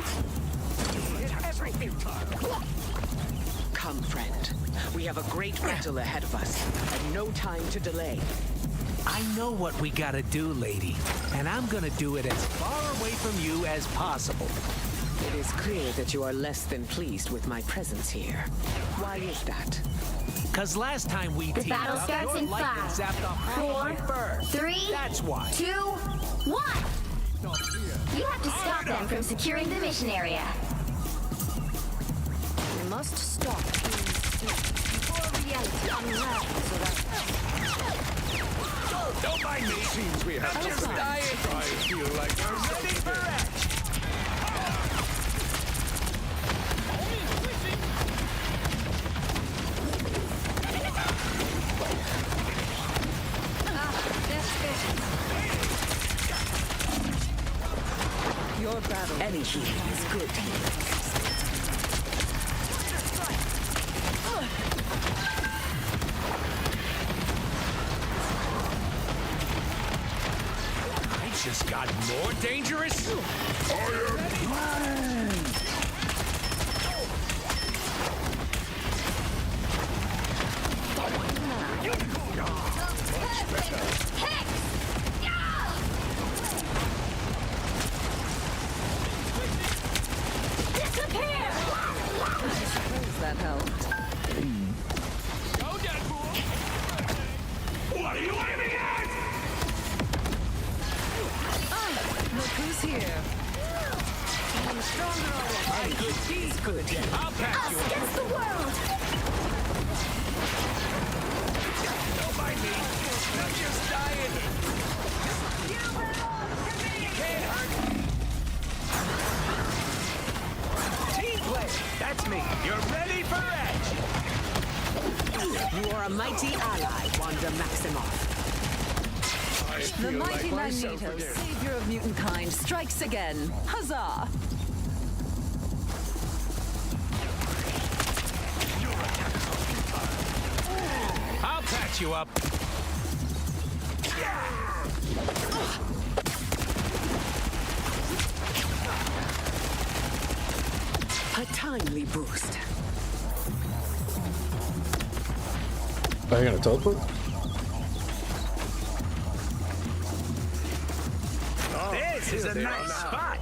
Speaker 18: Come, friend. We have a great battle ahead of us, and no time to delay.
Speaker 17: I know what we gotta do, lady, and I'm gonna do it as far away from you as possible.
Speaker 18: It is clear that you are less than pleased with my presence here. Why is that?
Speaker 17: Cause last time we
Speaker 4: The
Speaker 17: teamed
Speaker 4: battle
Speaker 17: up,
Speaker 4: starts
Speaker 17: your
Speaker 4: in
Speaker 17: lightning
Speaker 4: 5,
Speaker 17: zapped off half my
Speaker 4: 4,
Speaker 17: fur.
Speaker 4: 3,
Speaker 17: That's why.
Speaker 4: 2, 1. You have to stop them from securing the mission area.
Speaker 9: We must stop being stupid before reality unravels around us.
Speaker 14: Don't mind me. Seems we have just dying. I feel like we're ready for action.
Speaker 18: Your battle any healing is good.
Speaker 17: I just got more dangerous.
Speaker 18: That helped.
Speaker 17: What are you aiming at?
Speaker 18: Look who's here. I'm stronger already.
Speaker 17: Good deeds, good. I'll pack you up.
Speaker 4: Against the world.
Speaker 17: Don't mind me. I'm just dying. You can't hurt me. Team play. That's me. You're ready for action.
Speaker 18: You are a mighty ally, Wanda Maximoff.
Speaker 9: The mighty Magneto, savior of mutant kind, strikes again. Huzzah!
Speaker 17: I'll patch you up.
Speaker 18: A timely boost.
Speaker 3: Are you gonna teleport?
Speaker 17: This is a nice spot.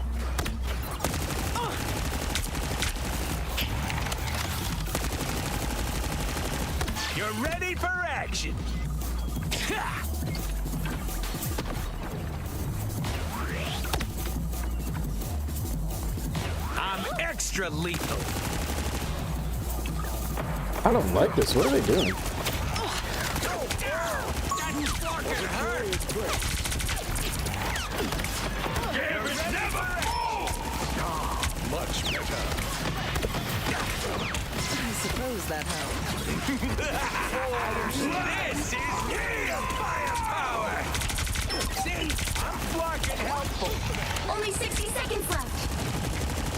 Speaker 17: You're ready for action. I'm extra lethal.
Speaker 3: I don't like this. What are they doing?
Speaker 5: Much better.
Speaker 9: I suppose that helped.
Speaker 17: This is real firepower! See? I'm fucking helpful.
Speaker 4: Only 60 seconds left.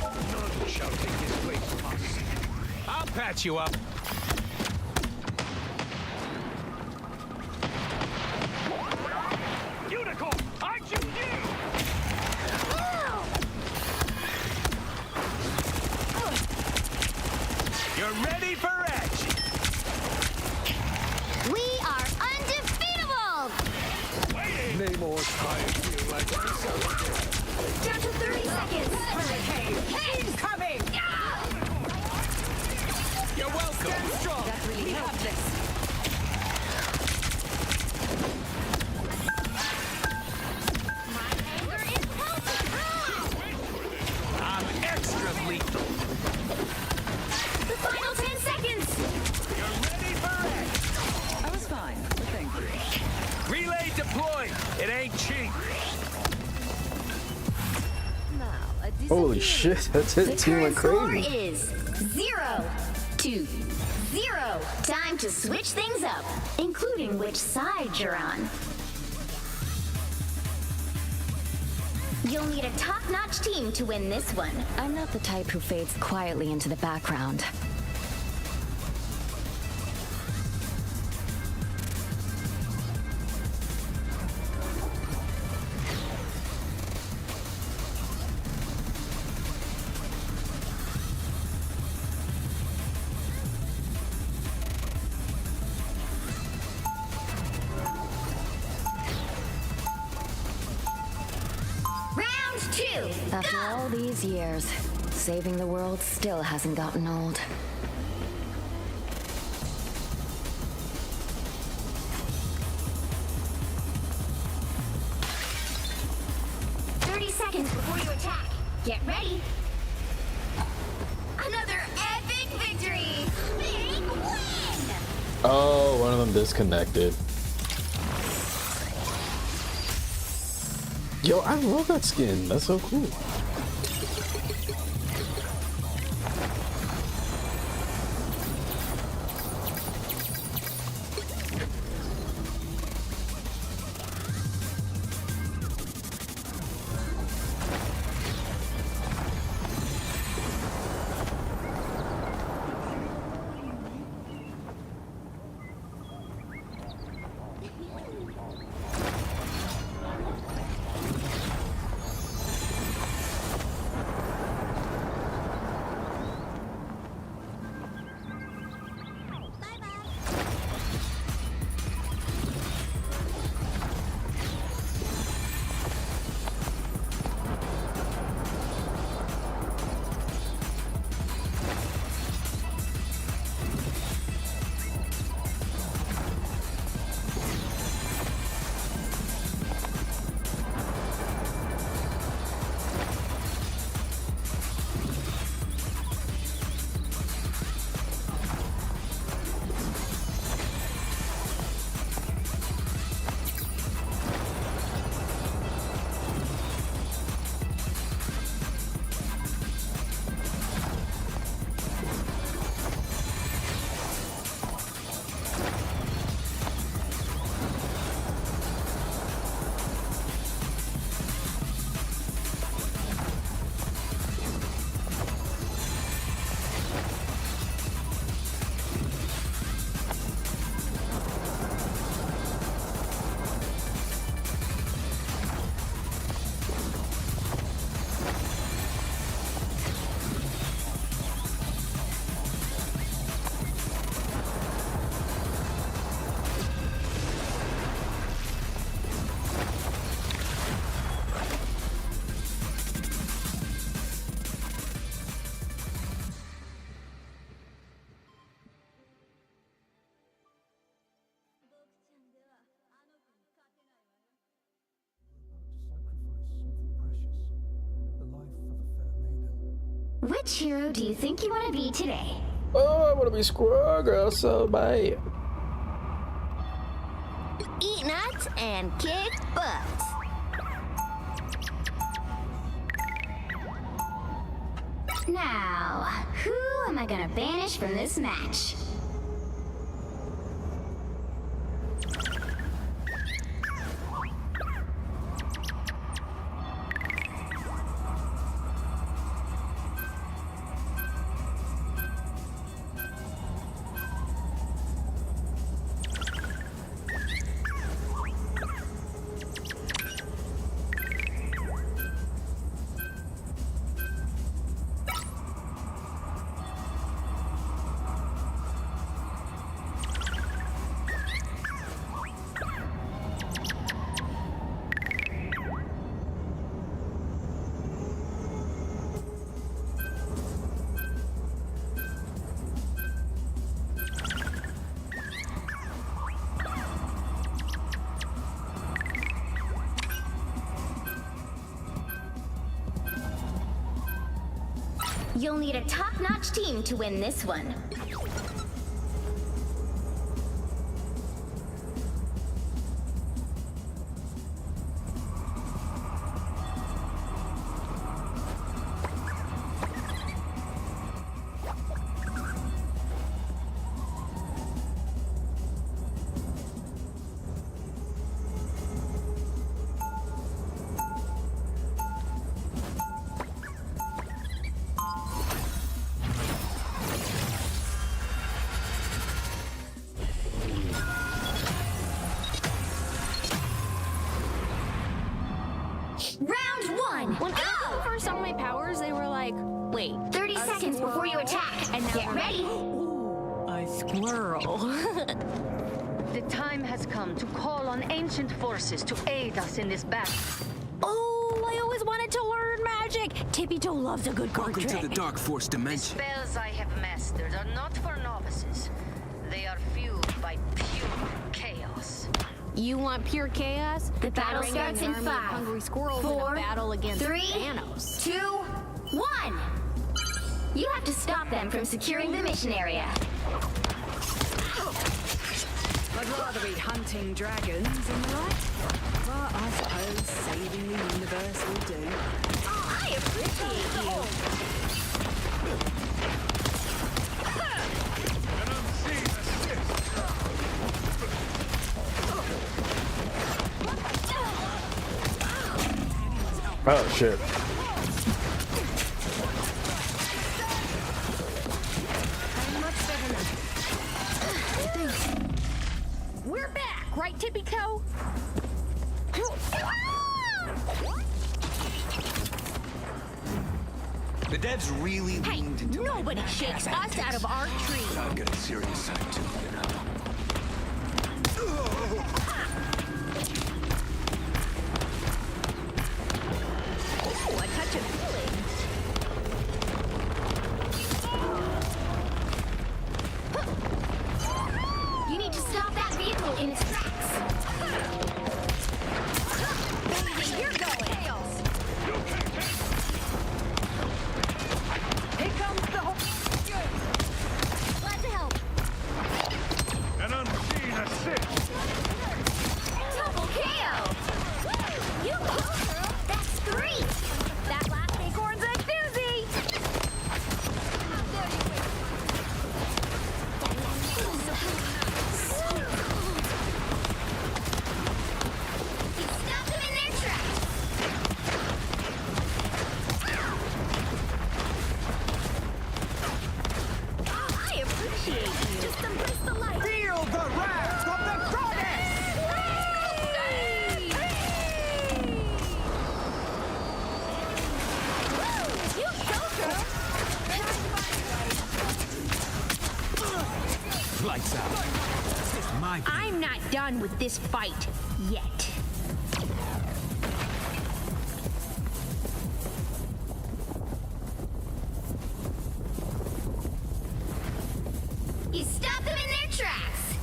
Speaker 17: None shall take his place from us. I'll patch you up. Unicorn, I choose you! You're ready for action.
Speaker 4: We are undefeatable!
Speaker 5: Namor's tired feel like
Speaker 4: Down to 30 seconds.
Speaker 9: Hurricane incoming!
Speaker 17: You're welcome.
Speaker 9: Stand strong. That really helped this.
Speaker 17: I'm extra lethal.
Speaker 4: The final 10 seconds.
Speaker 17: You're ready for action.
Speaker 9: I was fine, but thank you.
Speaker 17: Relay deployed. It ain't cheap.
Speaker 3: Holy shit, that's it.
Speaker 4: The
Speaker 3: Team went
Speaker 4: current score
Speaker 3: crazy.
Speaker 4: is 0-0. Time to switch things up, including which side you're on. You'll need a top-notch team to win this one.
Speaker 2: I'm not the type who fades quietly into the background.
Speaker 4: Round 2.
Speaker 2: After all these years, saving the world still hasn't gotten old.
Speaker 4: Seconds before you attack. Get ready. Another epic victory. Big win.
Speaker 3: Oh, one of them disconnected. Yo, I love that skin. That's so cool.
Speaker 4: Which hero do you think you want to be today?
Speaker 3: Oh, I want to be Squirrel Girl so bad.
Speaker 8: Eat nuts and kick butts.
Speaker 4: Now, who am I gonna banish from this match? You'll need a top-notch team to win this one. Round one,
Speaker 8: When
Speaker 4: go!
Speaker 8: I first saw my powers, they were like, wait,
Speaker 4: 30 seconds before you attack.
Speaker 8: and now
Speaker 4: Get
Speaker 8: we're
Speaker 4: ready.
Speaker 9: I squirrel.
Speaker 21: The time has come to call on ancient forces to aid us in this battle.
Speaker 8: Oh, I always wanted to learn magic. Tippy Toe loves a good card
Speaker 14: Welcome
Speaker 8: trick.
Speaker 14: to the Dark Force
Speaker 21: The
Speaker 14: dimension.
Speaker 21: spells I have mastered are not for novices. They are fueled by pure chaos.
Speaker 8: You want pure chaos?
Speaker 4: The battle
Speaker 8: Bring
Speaker 4: starts
Speaker 8: an
Speaker 4: in
Speaker 8: army of
Speaker 4: 5,
Speaker 8: hungry squirrels in
Speaker 4: 4,
Speaker 8: a battle against
Speaker 4: 3,
Speaker 8: Thanos.
Speaker 4: 2, 1. You have to stop them from securing the mission area.
Speaker 9: I'd rather be hunting dragons, am I right? But I suppose saving the universe will do.
Speaker 4: Oh, I appreciate you.
Speaker 3: Oh shit.
Speaker 8: We're back, right, Tippy Toe?
Speaker 14: The devs really
Speaker 8: Hey,
Speaker 14: leaned into my
Speaker 8: nobody shakes us out of our tree.
Speaker 14: I've got a serious side too, you know.
Speaker 8: Ooh, a touch of feeling.
Speaker 4: You need to stop that vehicle in its tracks.
Speaker 8: Baby, you're going.
Speaker 9: Here comes the whole...
Speaker 8: Glad to help.
Speaker 13: An unseen assist.
Speaker 4: Double KO. You go, girl. That's 3.
Speaker 8: That last acorn's a doozy.
Speaker 4: Stop them in their tracks.
Speaker 8: I appreciate you. Just embrace the light.
Speaker 17: Feel the wrath of the goddess!
Speaker 8: You go, girl.
Speaker 14: Lights out. It's my
Speaker 8: I'm not done with this fight yet.
Speaker 4: You stop them in their tracks.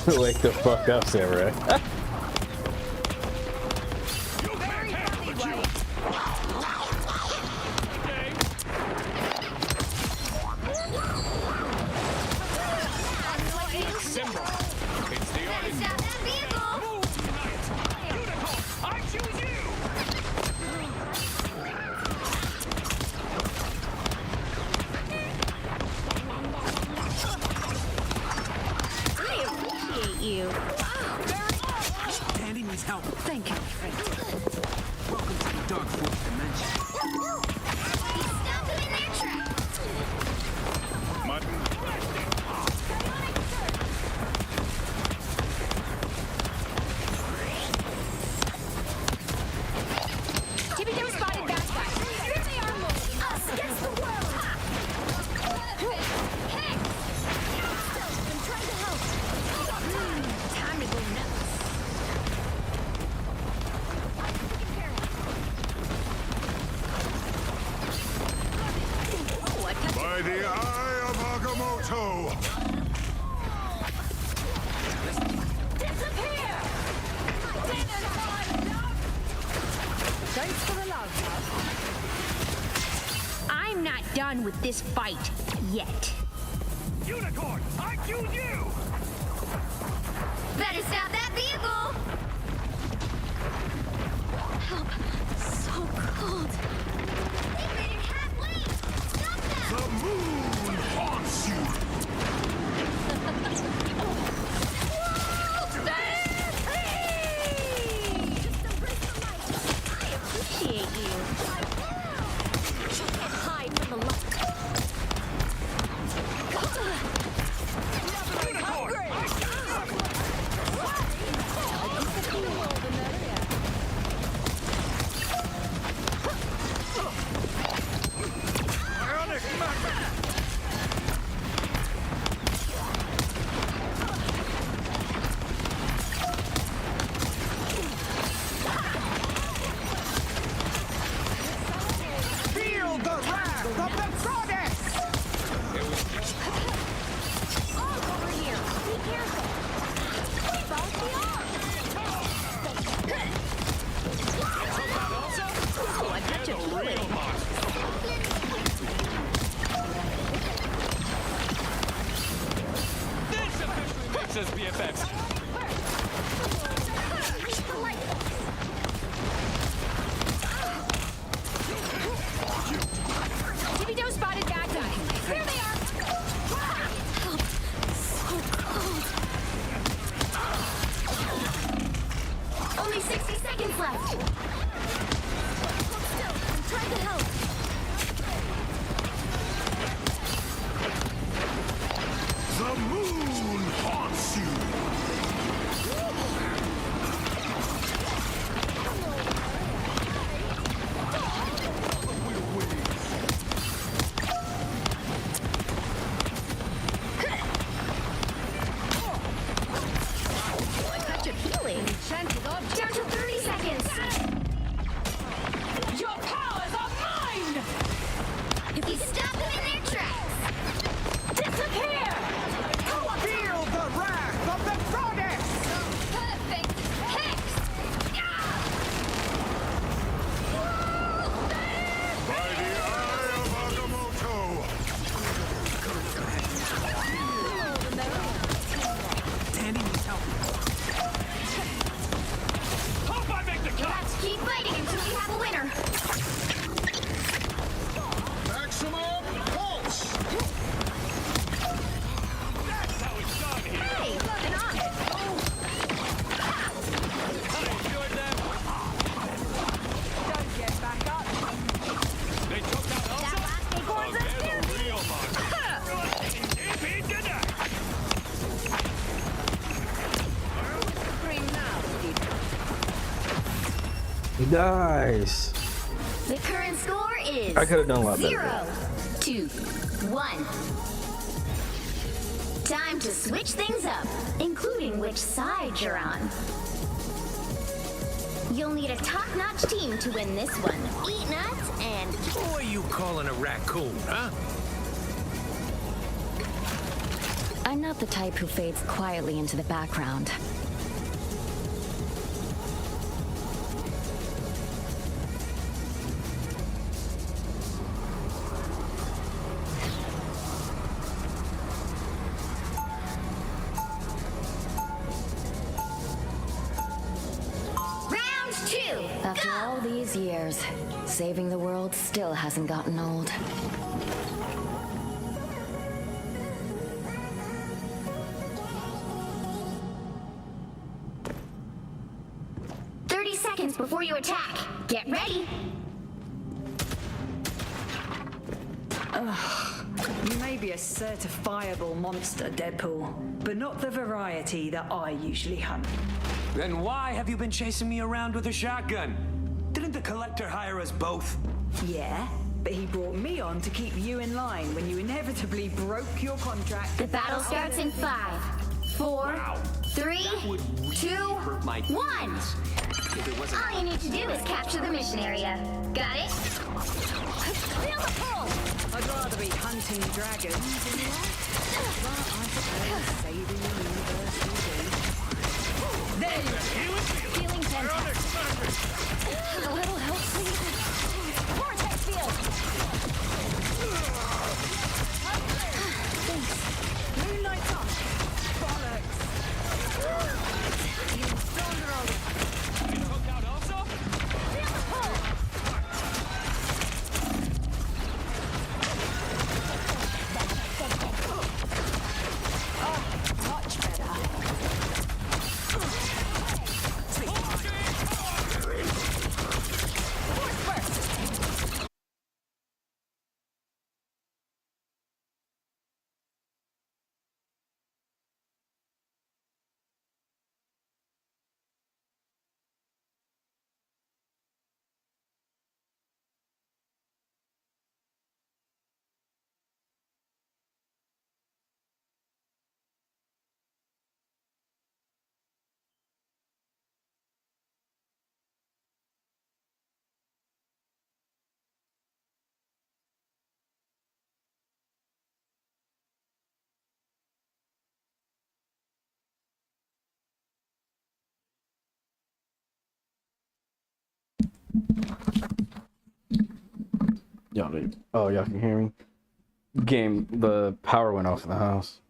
Speaker 3: Wake the fuck up, Samurai.
Speaker 8: Very fun.
Speaker 13: the eye of Agamotto!
Speaker 2: Disappear!
Speaker 9: Thanks for the love,
Speaker 8: I'm not done with this fight yet.
Speaker 5: Unicorn, I choose you!
Speaker 4: Better stop that vehicle!
Speaker 2: Help. So cold.
Speaker 4: They made it halfway! Stop them!
Speaker 13: The moon haunts you!
Speaker 8: I appreciate you. Hide from the light.
Speaker 17: Feel the wrath of the goddess!
Speaker 8: Over here. Be careful. Bounce the arm. Oh, I got you feeling.
Speaker 14: This officially makes us BFFs.
Speaker 8: TV spotted bad guy. Here they are.
Speaker 2: Help. So cold.
Speaker 4: Only 60 seconds left.
Speaker 2: Hold still. I'm trying to help.
Speaker 13: The moon haunts you!
Speaker 8: I got you feeling.
Speaker 4: Down to 30 seconds.
Speaker 9: Your powers are mine!
Speaker 4: If you stop them in their tracks.
Speaker 2: Disappear!
Speaker 17: Feel the wrath of the goddess!
Speaker 4: Perfect hex!
Speaker 13: By the eye of Agamotto!
Speaker 17: Danny needs help.
Speaker 5: Hope I make the cut!
Speaker 4: Let's keep fighting until we have a winner.
Speaker 13: Maximum pulse!
Speaker 5: That's how it's done here!
Speaker 8: Hey, loading on it.
Speaker 5: I enjoyed them.
Speaker 9: Don't get back up.
Speaker 5: They took out Elsa?
Speaker 8: That last acorn's
Speaker 5: Oh,
Speaker 8: a
Speaker 5: they're the real monsters.
Speaker 3: Nice.
Speaker 4: The current score is
Speaker 3: I could have done a lot better.
Speaker 4: 0 to 1. Time to switch things up, including which side you're on. You'll need a top-notch team to win this one. Eat nuts and
Speaker 17: Who are you calling a raccoon, huh?
Speaker 2: I'm not the type who fades quietly into the background.
Speaker 4: round 2.
Speaker 2: After all these years, saving the world still hasn't gotten old.
Speaker 4: Before you attack, get ready.
Speaker 9: You may be a certifiable monster, Deadpool, but not the variety that I usually hunt.
Speaker 17: Then why have you been chasing me around with a shotgun? Didn't the collector hire us both?
Speaker 9: Yeah, but he brought me on to keep you in line when you inevitably broke your contract.
Speaker 4: The battle starts in 5, 4, 3, 2, 1. All you need to do is capture the mission area. Got it?
Speaker 9: I'd rather be hunting hunting dragons in the light. But I suppose saving the universe will do.
Speaker 2: There you go. Feeling fantastic. A little help, please. Vortex field. Thanks.
Speaker 9: Moonlight's up. Bollocks. You stronger on it.
Speaker 14: You hook out also?
Speaker 2: Feel the pull. Oh, much better. Force burst.
Speaker 3: Y'all can hear me? Game, the power went off in the house.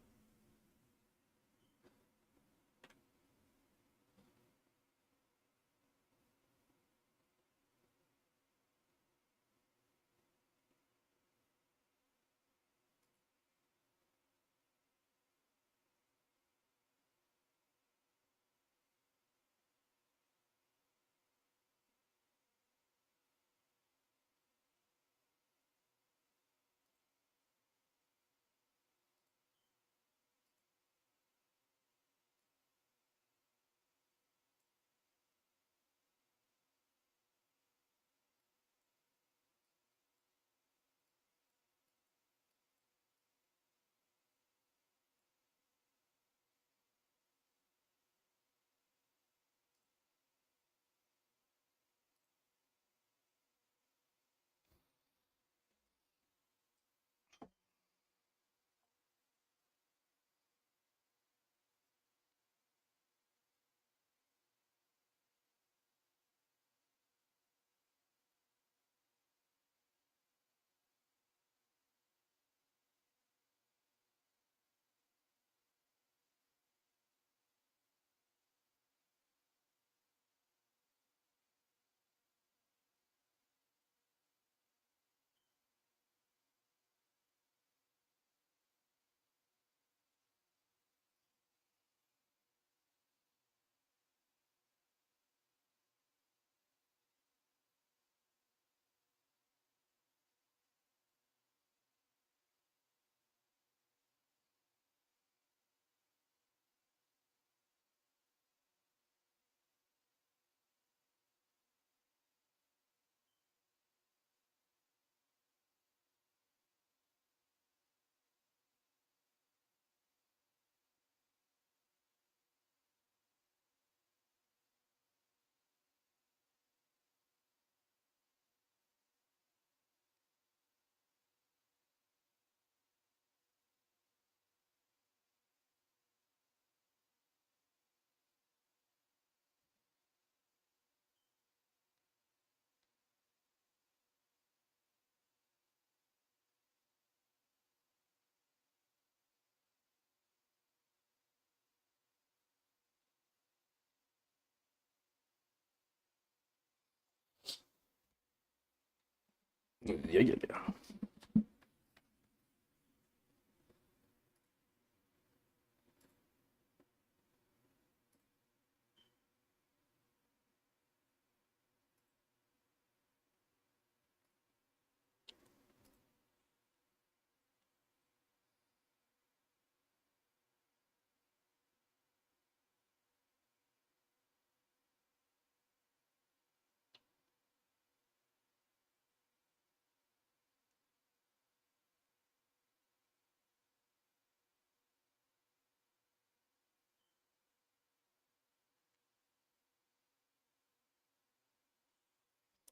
Speaker 3: Yeah.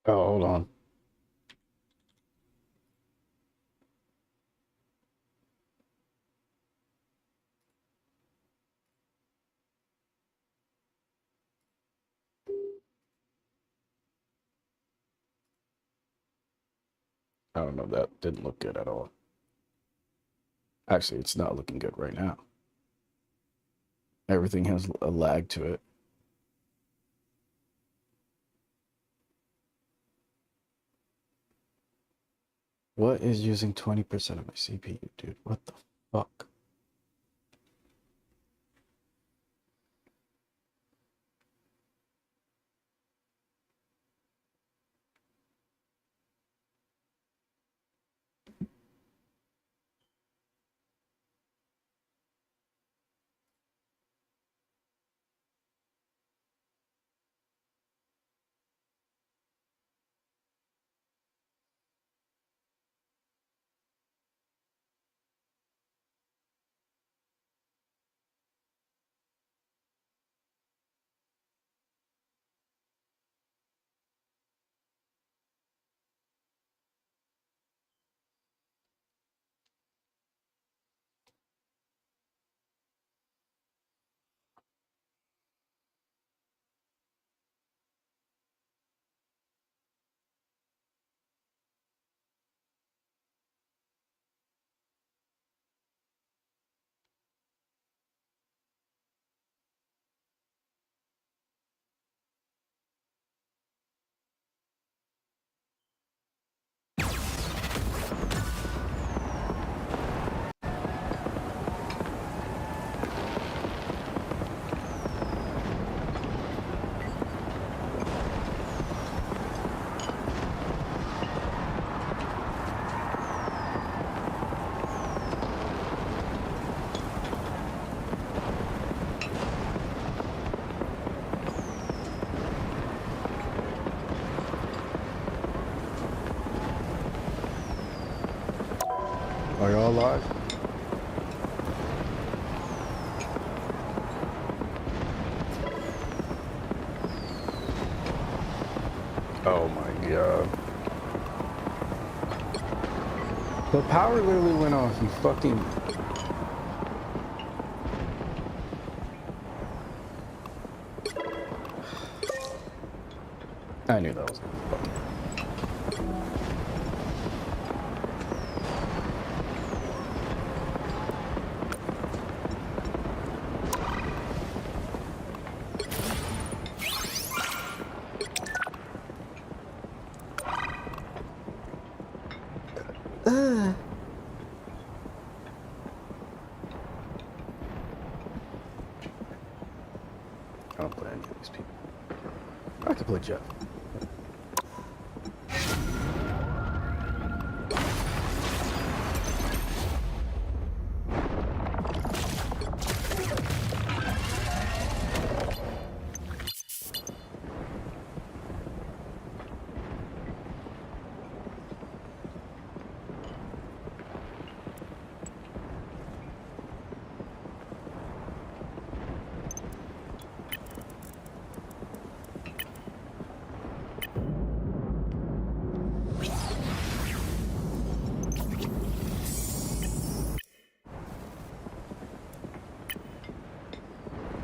Speaker 3: Oh, hold on. I don't know, that didn't look good at all. Actually, it's not looking good right now. Everything has a lag to it. What is using 20% of my CPU, dude? What the fuck? Are y'all live? Oh my god. The power literally went off, you fucking... I knew that was fucking... I don't play any of these people. I could play Jeff.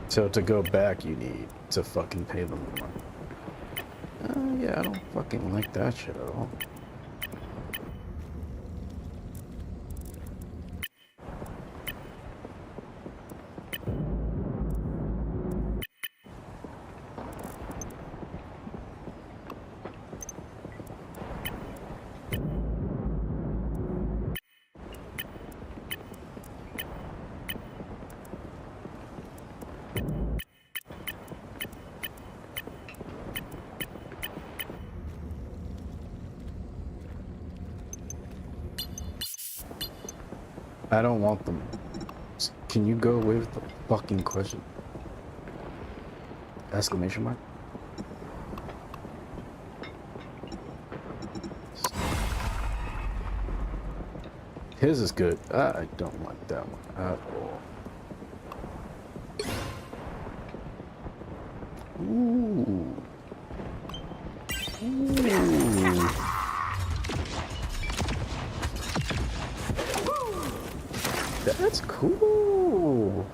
Speaker 3: So to go back, you need to fucking pay them more. Yeah, I don't fucking like that shit at all. I don't want them. Can you go away with the fucking question? Exclamation mark? His is good. I don't like that one at all. Ooh. Ooh. That's cool.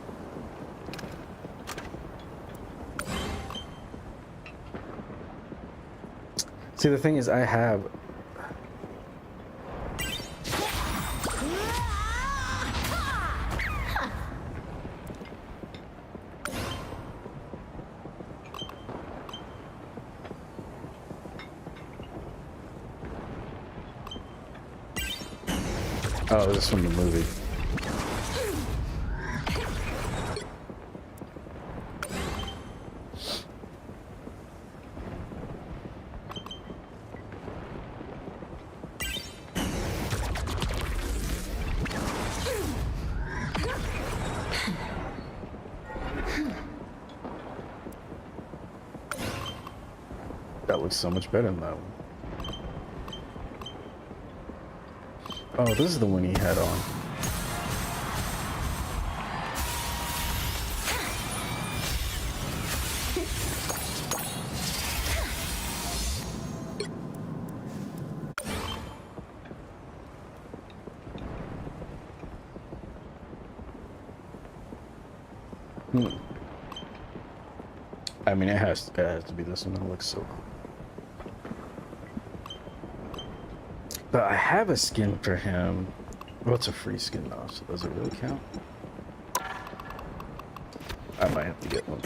Speaker 3: See, the thing is, I have Oh, this is from the movie. That looks so much better than that one. Oh, this is the one he had on. I mean, it has to be this one. It looks so cool. But I have a skin for him. Well, it's a free skin though, so does it really count? I might have to get one.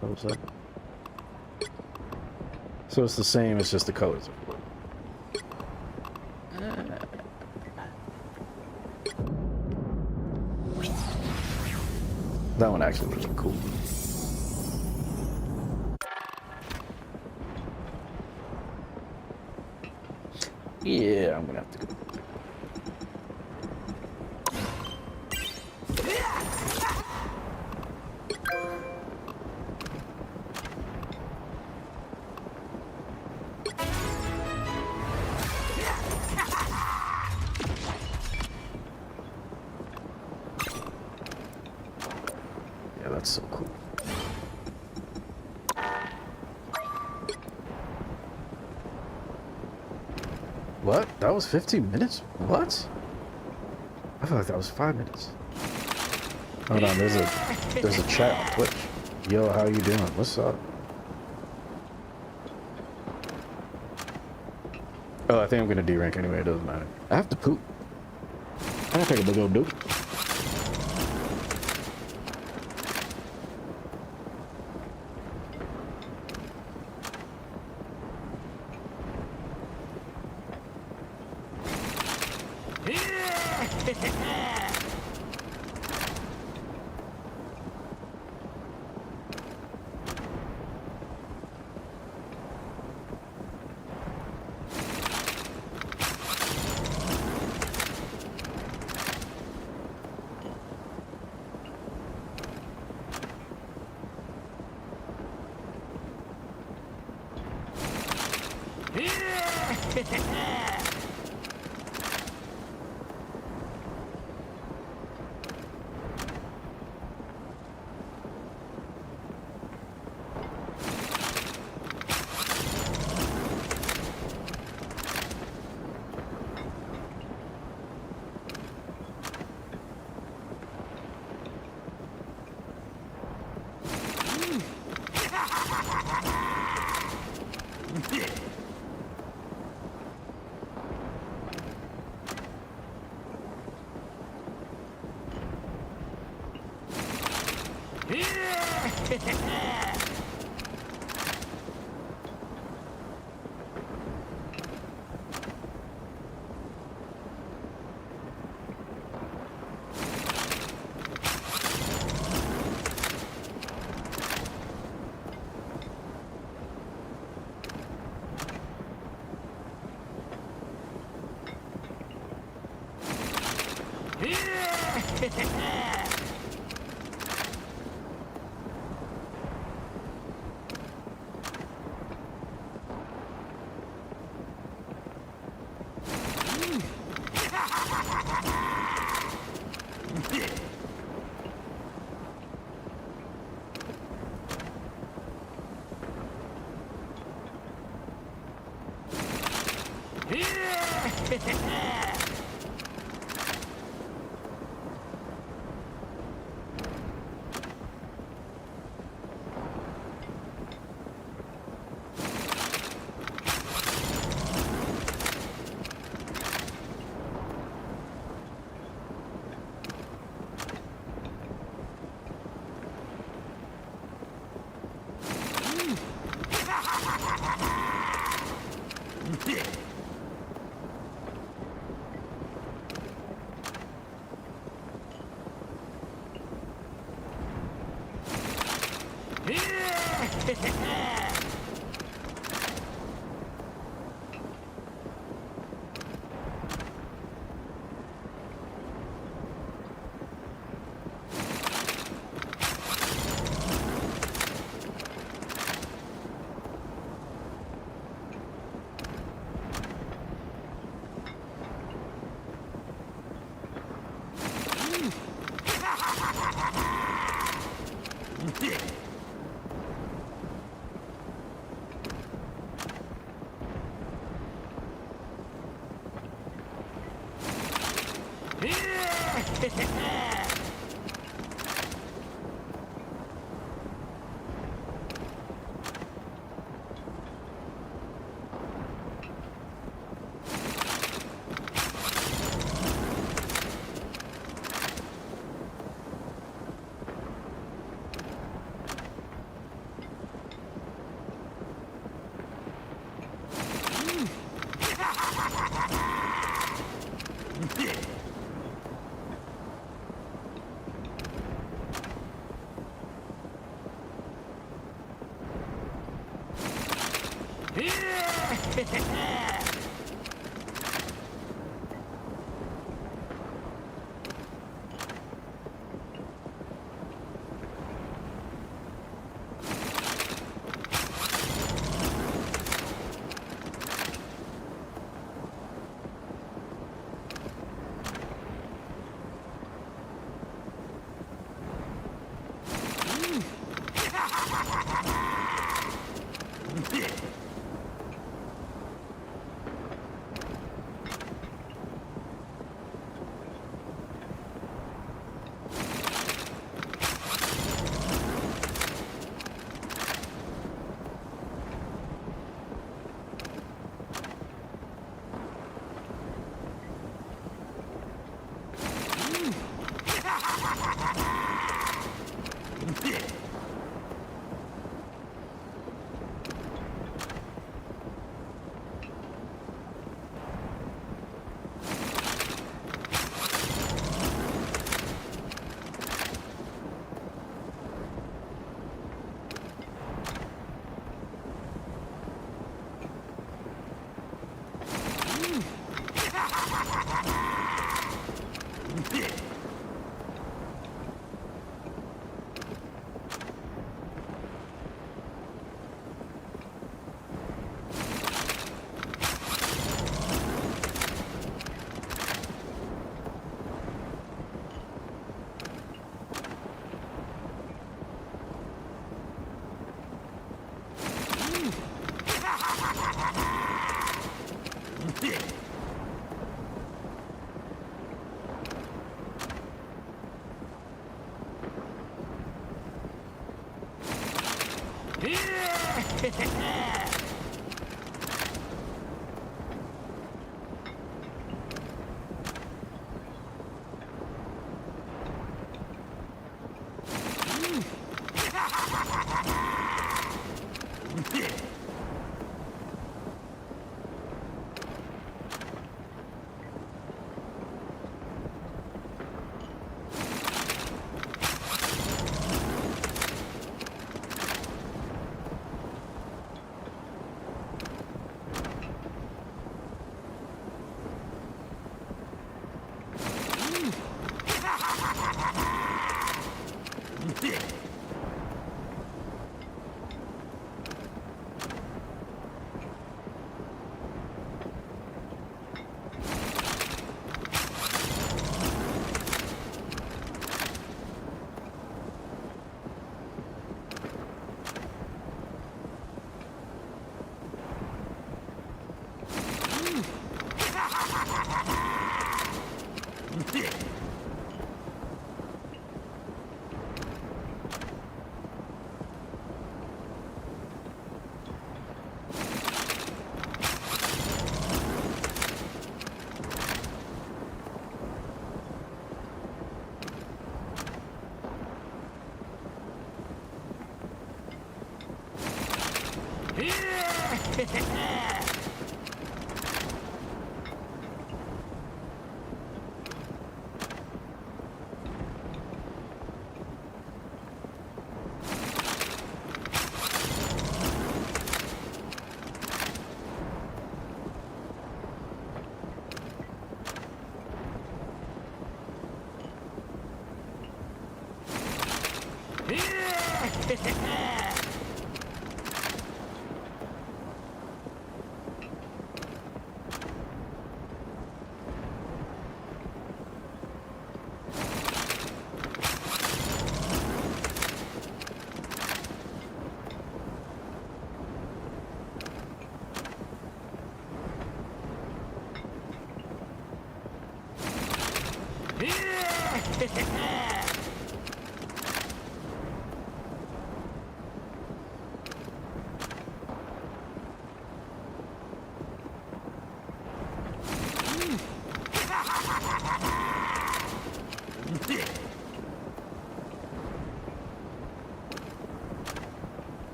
Speaker 3: What was that? So it's the same, it's just the colors. That one actually looks cool. Yeah, I'm gonna have to go. That's so cool. What? That was 15 minutes? What? I feel like that was 5 minutes. Hold on, there's a chat on Twitch. Yo, how you doing? What's up? Oh, I think I'm gonna D-rank anyway, it doesn't matter. I have to poop. I gotta take a big old doop.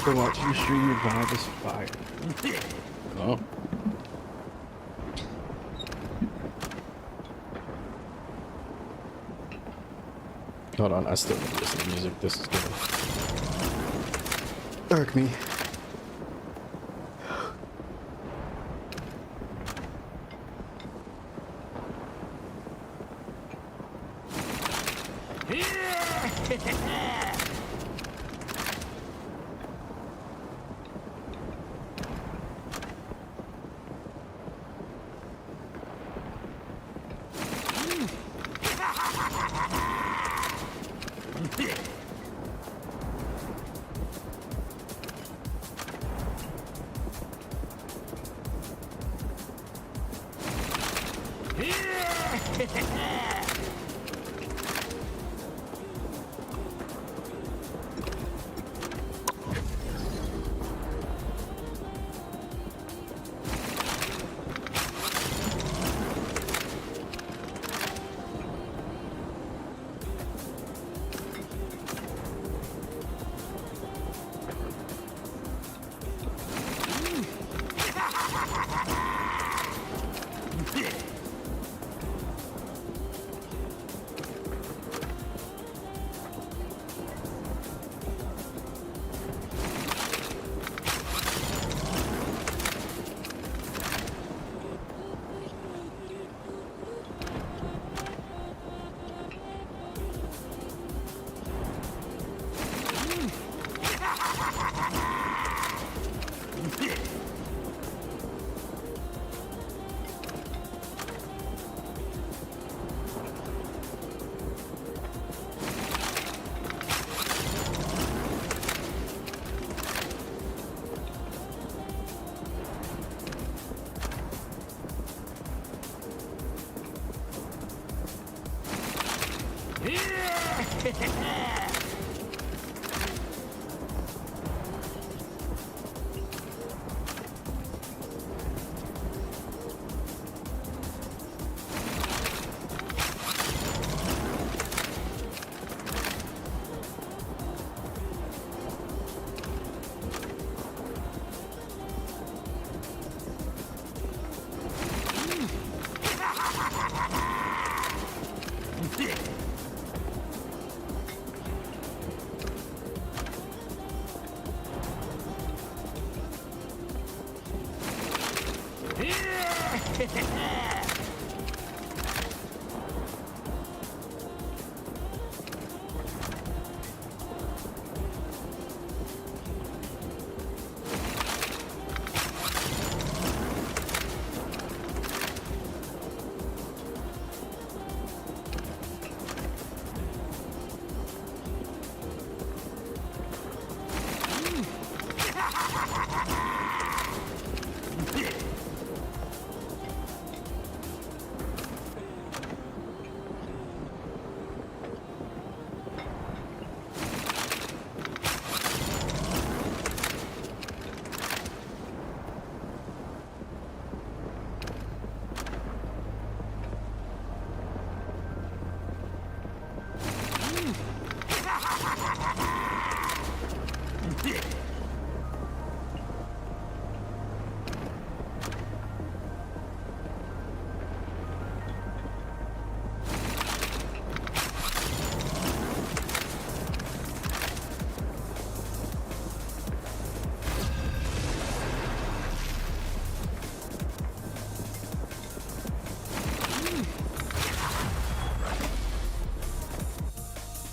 Speaker 1: So watching you stream your vibe is fire. Oh. Hold on, I still need to listen to music. This is gonna irk me.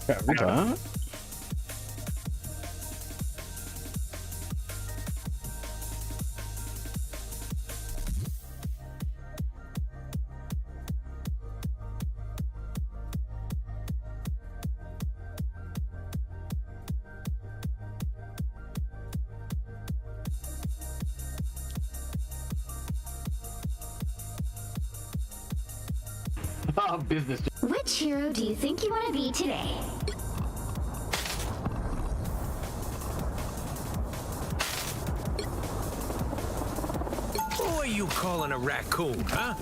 Speaker 3: Every time.
Speaker 10: Business.
Speaker 4: Which hero do you think you want to be today?
Speaker 17: Who are you calling a raccoon, huh?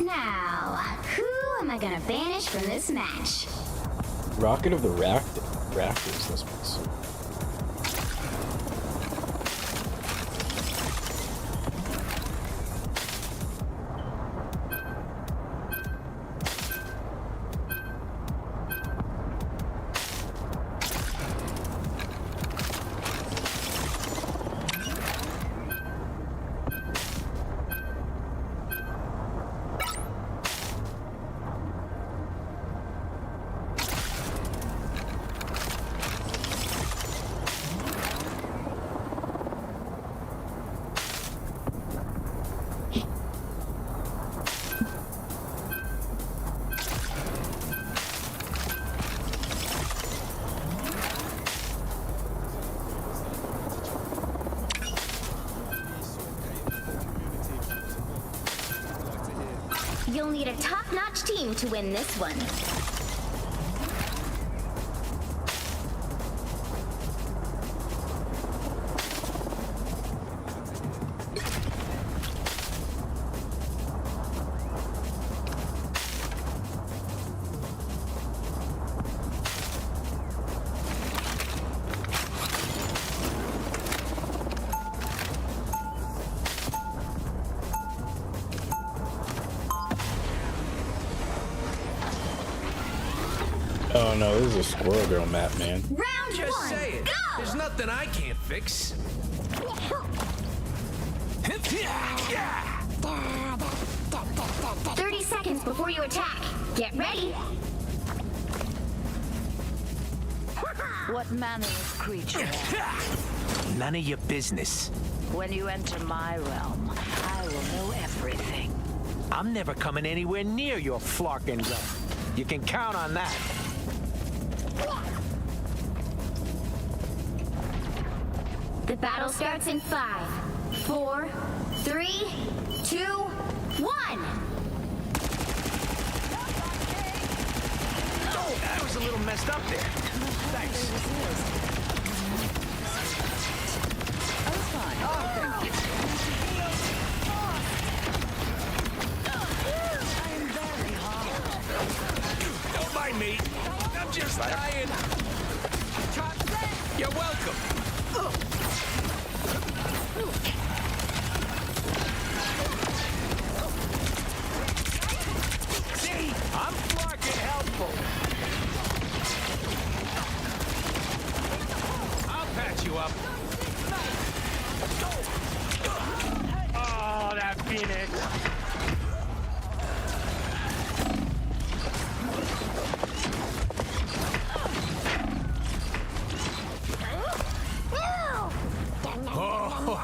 Speaker 4: Now, who am I gonna banish from this match?
Speaker 3: Rocket of the Rafters, this was.
Speaker 4: You'll need a top-notch team to win this one.
Speaker 3: Oh no, this is a Squirrel Girl map, man.
Speaker 4: Round
Speaker 17: Just
Speaker 4: one,
Speaker 17: say it.
Speaker 4: go!
Speaker 17: There's nothing I can't fix.
Speaker 4: 30 seconds before you attack. Get ready.
Speaker 21: What manner of creature?
Speaker 17: None of your business.
Speaker 21: When you enter my realm, I will know everything.
Speaker 17: I'm never coming anywhere near your flarkin' realm. You can count on that.
Speaker 4: The battle starts in 5, 4, 3, 2, 1.
Speaker 17: Oh, that was a little messed up there. Thanks. Don't mind me. I'm just dying. You're welcome. See, I'm flarkin' helpful. in it.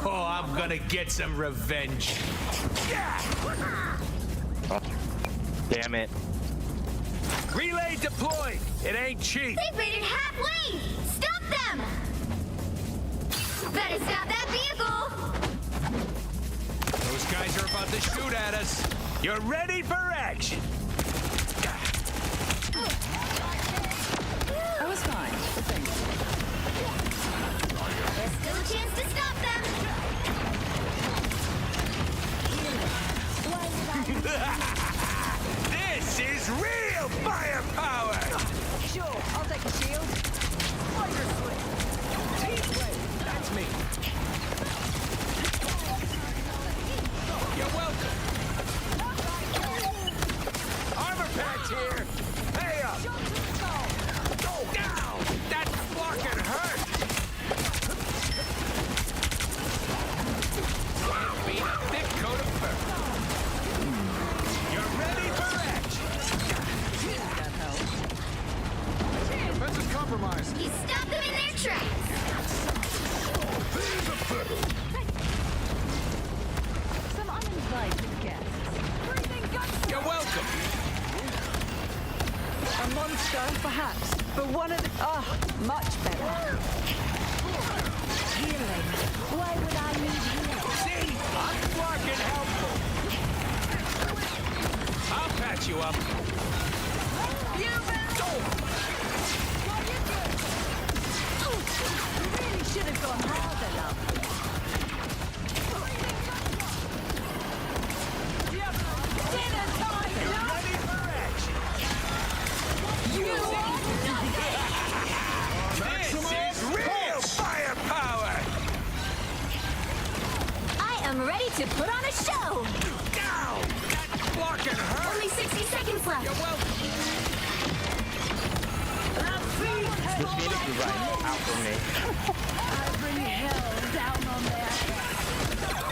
Speaker 17: Oh, I'm gonna get some revenge.
Speaker 19: Damn it.
Speaker 17: Relay deployed. It ain't cheap.
Speaker 4: They've made it halfway! Stop them! Better stop that vehicle!
Speaker 17: Those guys are about to shoot at us. You're ready for action.
Speaker 9: I was fine, but thank you.
Speaker 4: There's still a chance to stop them!
Speaker 17: This is real firepower!
Speaker 9: Sure, I'll take the shield. Fighter swing.
Speaker 17: Team play. That's me. You're welcome. Armor packs here. Pay up. Go down. That fucking hurt. Can't beat a thick coat of fur. You're ready for action.
Speaker 7: Defense is compromised.
Speaker 4: You stop them in their tracks!
Speaker 9: Some uninvited guests. Breathing guns.
Speaker 17: You're welcome.
Speaker 9: A monster, perhaps, but one of the... much better.
Speaker 2: Healing. Why would I need healing?
Speaker 17: See? I'm fucking helpful. I'll patch you up.
Speaker 9: You really should have gone harder, love. Dinner time, love!
Speaker 17: Ready for action. This is real firepower.
Speaker 4: I am ready to put on a show!
Speaker 17: Down. That fucking hurt.
Speaker 4: Only 60 seconds left!
Speaker 17: You're welcome.
Speaker 19: This Phoenix is like out for me.
Speaker 9: I bring hell down on their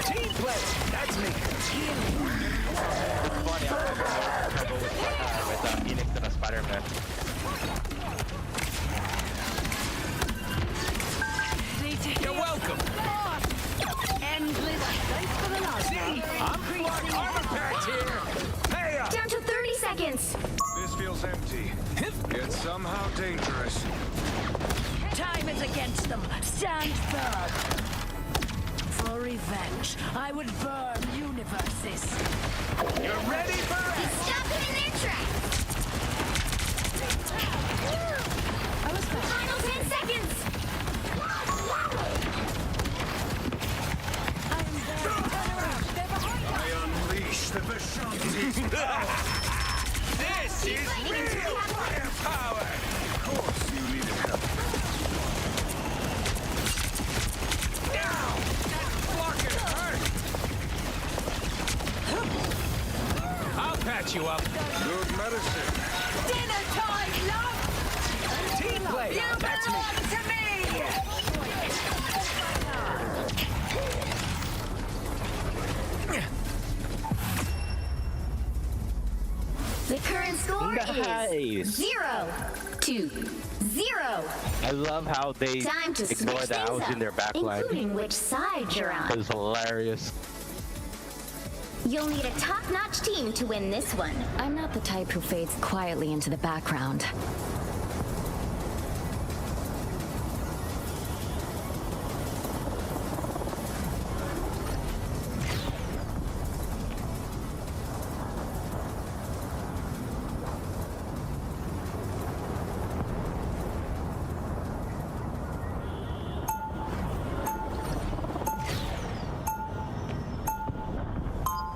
Speaker 17: Team play. That's me.
Speaker 19: It's funny, I'm having more trouble with Phoenix than a Spider-Man.
Speaker 17: You're welcome.
Speaker 9: endless space for the last
Speaker 17: See? I'm fucking armor packs here. Pay up.
Speaker 4: Down to 30 seconds!
Speaker 7: This feels empty, yet somehow dangerous.
Speaker 9: Time is against them. Stand firm. For revenge, I would burn universes.
Speaker 17: You're ready for
Speaker 4: You
Speaker 17: action.
Speaker 4: stop them in their tracks! Final 10 seconds!
Speaker 7: I unleash the Vishanti's power.
Speaker 17: This is real firepower.
Speaker 7: Of course you needed help.
Speaker 17: Down. That fucking hurt. I'll patch you up.
Speaker 7: Good medicine.
Speaker 9: Dinner time, love!
Speaker 17: Team play.
Speaker 9: You
Speaker 17: That's me.
Speaker 9: belong to me!
Speaker 4: The current score is 0-0.
Speaker 19: I love how they
Speaker 4: Time to
Speaker 19: ignore
Speaker 4: switch
Speaker 19: that I was
Speaker 4: things
Speaker 19: in their
Speaker 4: up,
Speaker 19: back line.
Speaker 4: including which side you're on.
Speaker 19: It was hilarious.
Speaker 4: You'll need a top-notch team to win this one.
Speaker 2: I'm not the type who fades quietly into the background.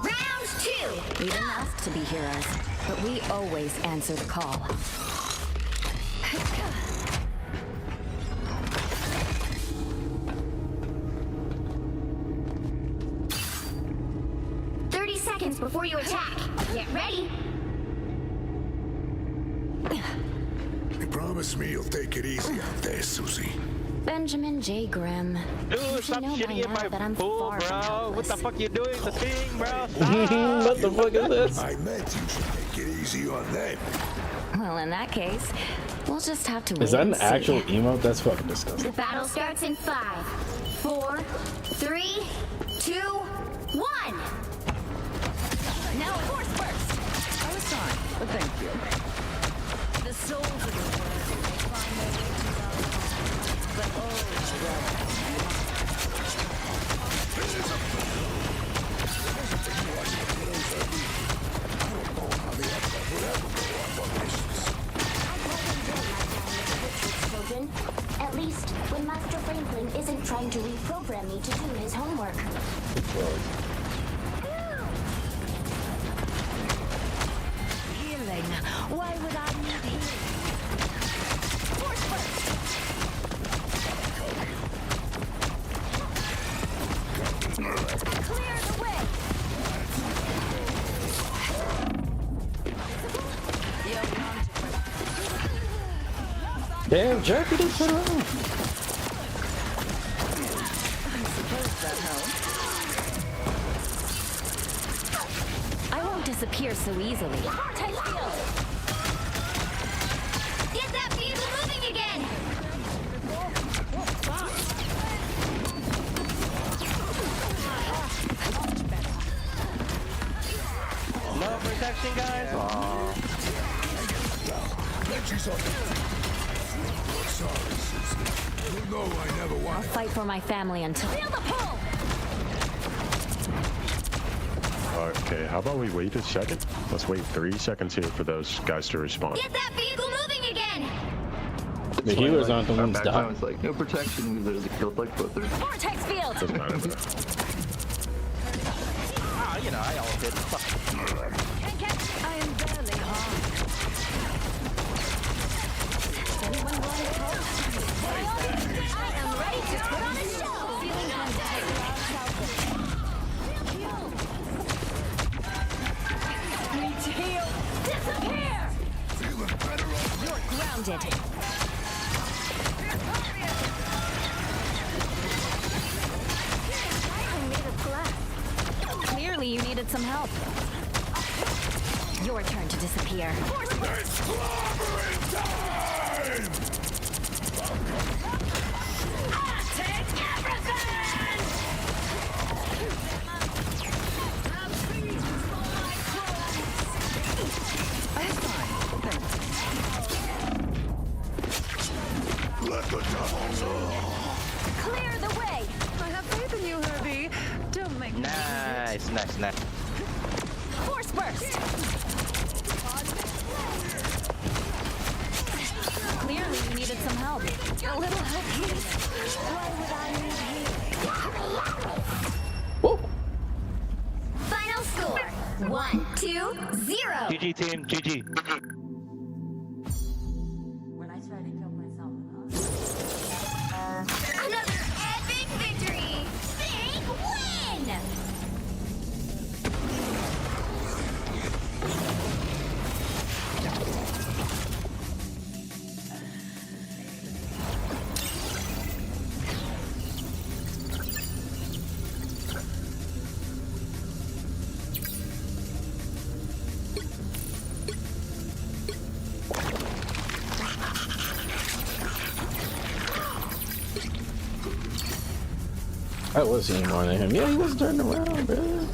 Speaker 4: Round 2!
Speaker 2: We didn't ask to be heroes, but we always answer the call.
Speaker 4: Seconds before you attack. Get ready.
Speaker 13: You promise me you'll take it easy out there, Susie.
Speaker 2: Benjamin J. Grimm.
Speaker 19: Dude, stop shitting in my pool, bro. What the fuck you doing? The thing, bro.
Speaker 3: What the fuck is this?
Speaker 13: I meant you should make it easy on them.
Speaker 2: Well, in that case, we'll just have to wait
Speaker 3: Is that an
Speaker 2: and see.
Speaker 3: actual emote? That's fucking disgusting.
Speaker 4: The battle starts in 5, 4, 3, 2, 1.
Speaker 2: Now force first.
Speaker 9: I was fine, but thank you.
Speaker 21: The souls of the world may find their way to our home, but always
Speaker 4: Children, at least when Master Franklin isn't trying to reprogram me to do his homework.
Speaker 2: Healing. Why would I need healing? Force first. Clear the way.
Speaker 3: Damn, jerky didn't turn around.
Speaker 2: I won't disappear so easily. Take field.
Speaker 4: Get that vehicle moving again!
Speaker 19: No protection, guys.
Speaker 13: Sorry, Susan. You know I never
Speaker 2: I'll
Speaker 13: wanted.
Speaker 2: fight for my family until. Feel the pull.
Speaker 12: Okay, how about we wait a second? Let's wait 3 seconds here for those guys to respond.
Speaker 4: Get that vehicle moving again!
Speaker 3: The healers aren't the ones dying.
Speaker 22: It's like no protection. We literally killed like both their.
Speaker 2: Vortex field.
Speaker 12: Doesn't matter.
Speaker 19: Ah, you know, I all did.
Speaker 2: Can't catch. I am barely harmed. Anyone want to talk? I am ready to put on a show. Feeling Need to heal. Disappear. You're grounded. I'm made of glass. Clearly, you needed some help. Your turn to disappear.
Speaker 13: It's clobbering time!
Speaker 2: Take everything!
Speaker 13: Let the devils
Speaker 2: Clear the way!
Speaker 9: I have faith in you, Herbie. Don't make me
Speaker 19: Nice.
Speaker 2: Force burst! Clearly, you needed some help. A little help here. Why would I need healing?
Speaker 4: Final score 1, 2, 0.
Speaker 19: GG team, GG.
Speaker 21: When I try to kill myself,
Speaker 4: Another epic victory! Big win!
Speaker 3: I was seeing more than him. Yeah, he wasn't turning around, bro.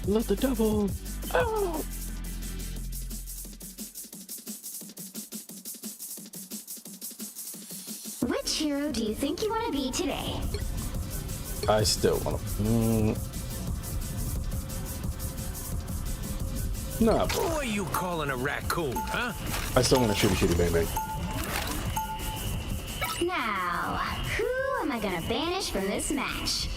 Speaker 1: Let the devil out!
Speaker 4: Which hero do you think you want to be today?
Speaker 3: I still want to. Nah, bro.
Speaker 17: Who are you calling a raccoon, huh?
Speaker 3: I still want to shooty bang bang.
Speaker 4: Now, who am I gonna banish from this match?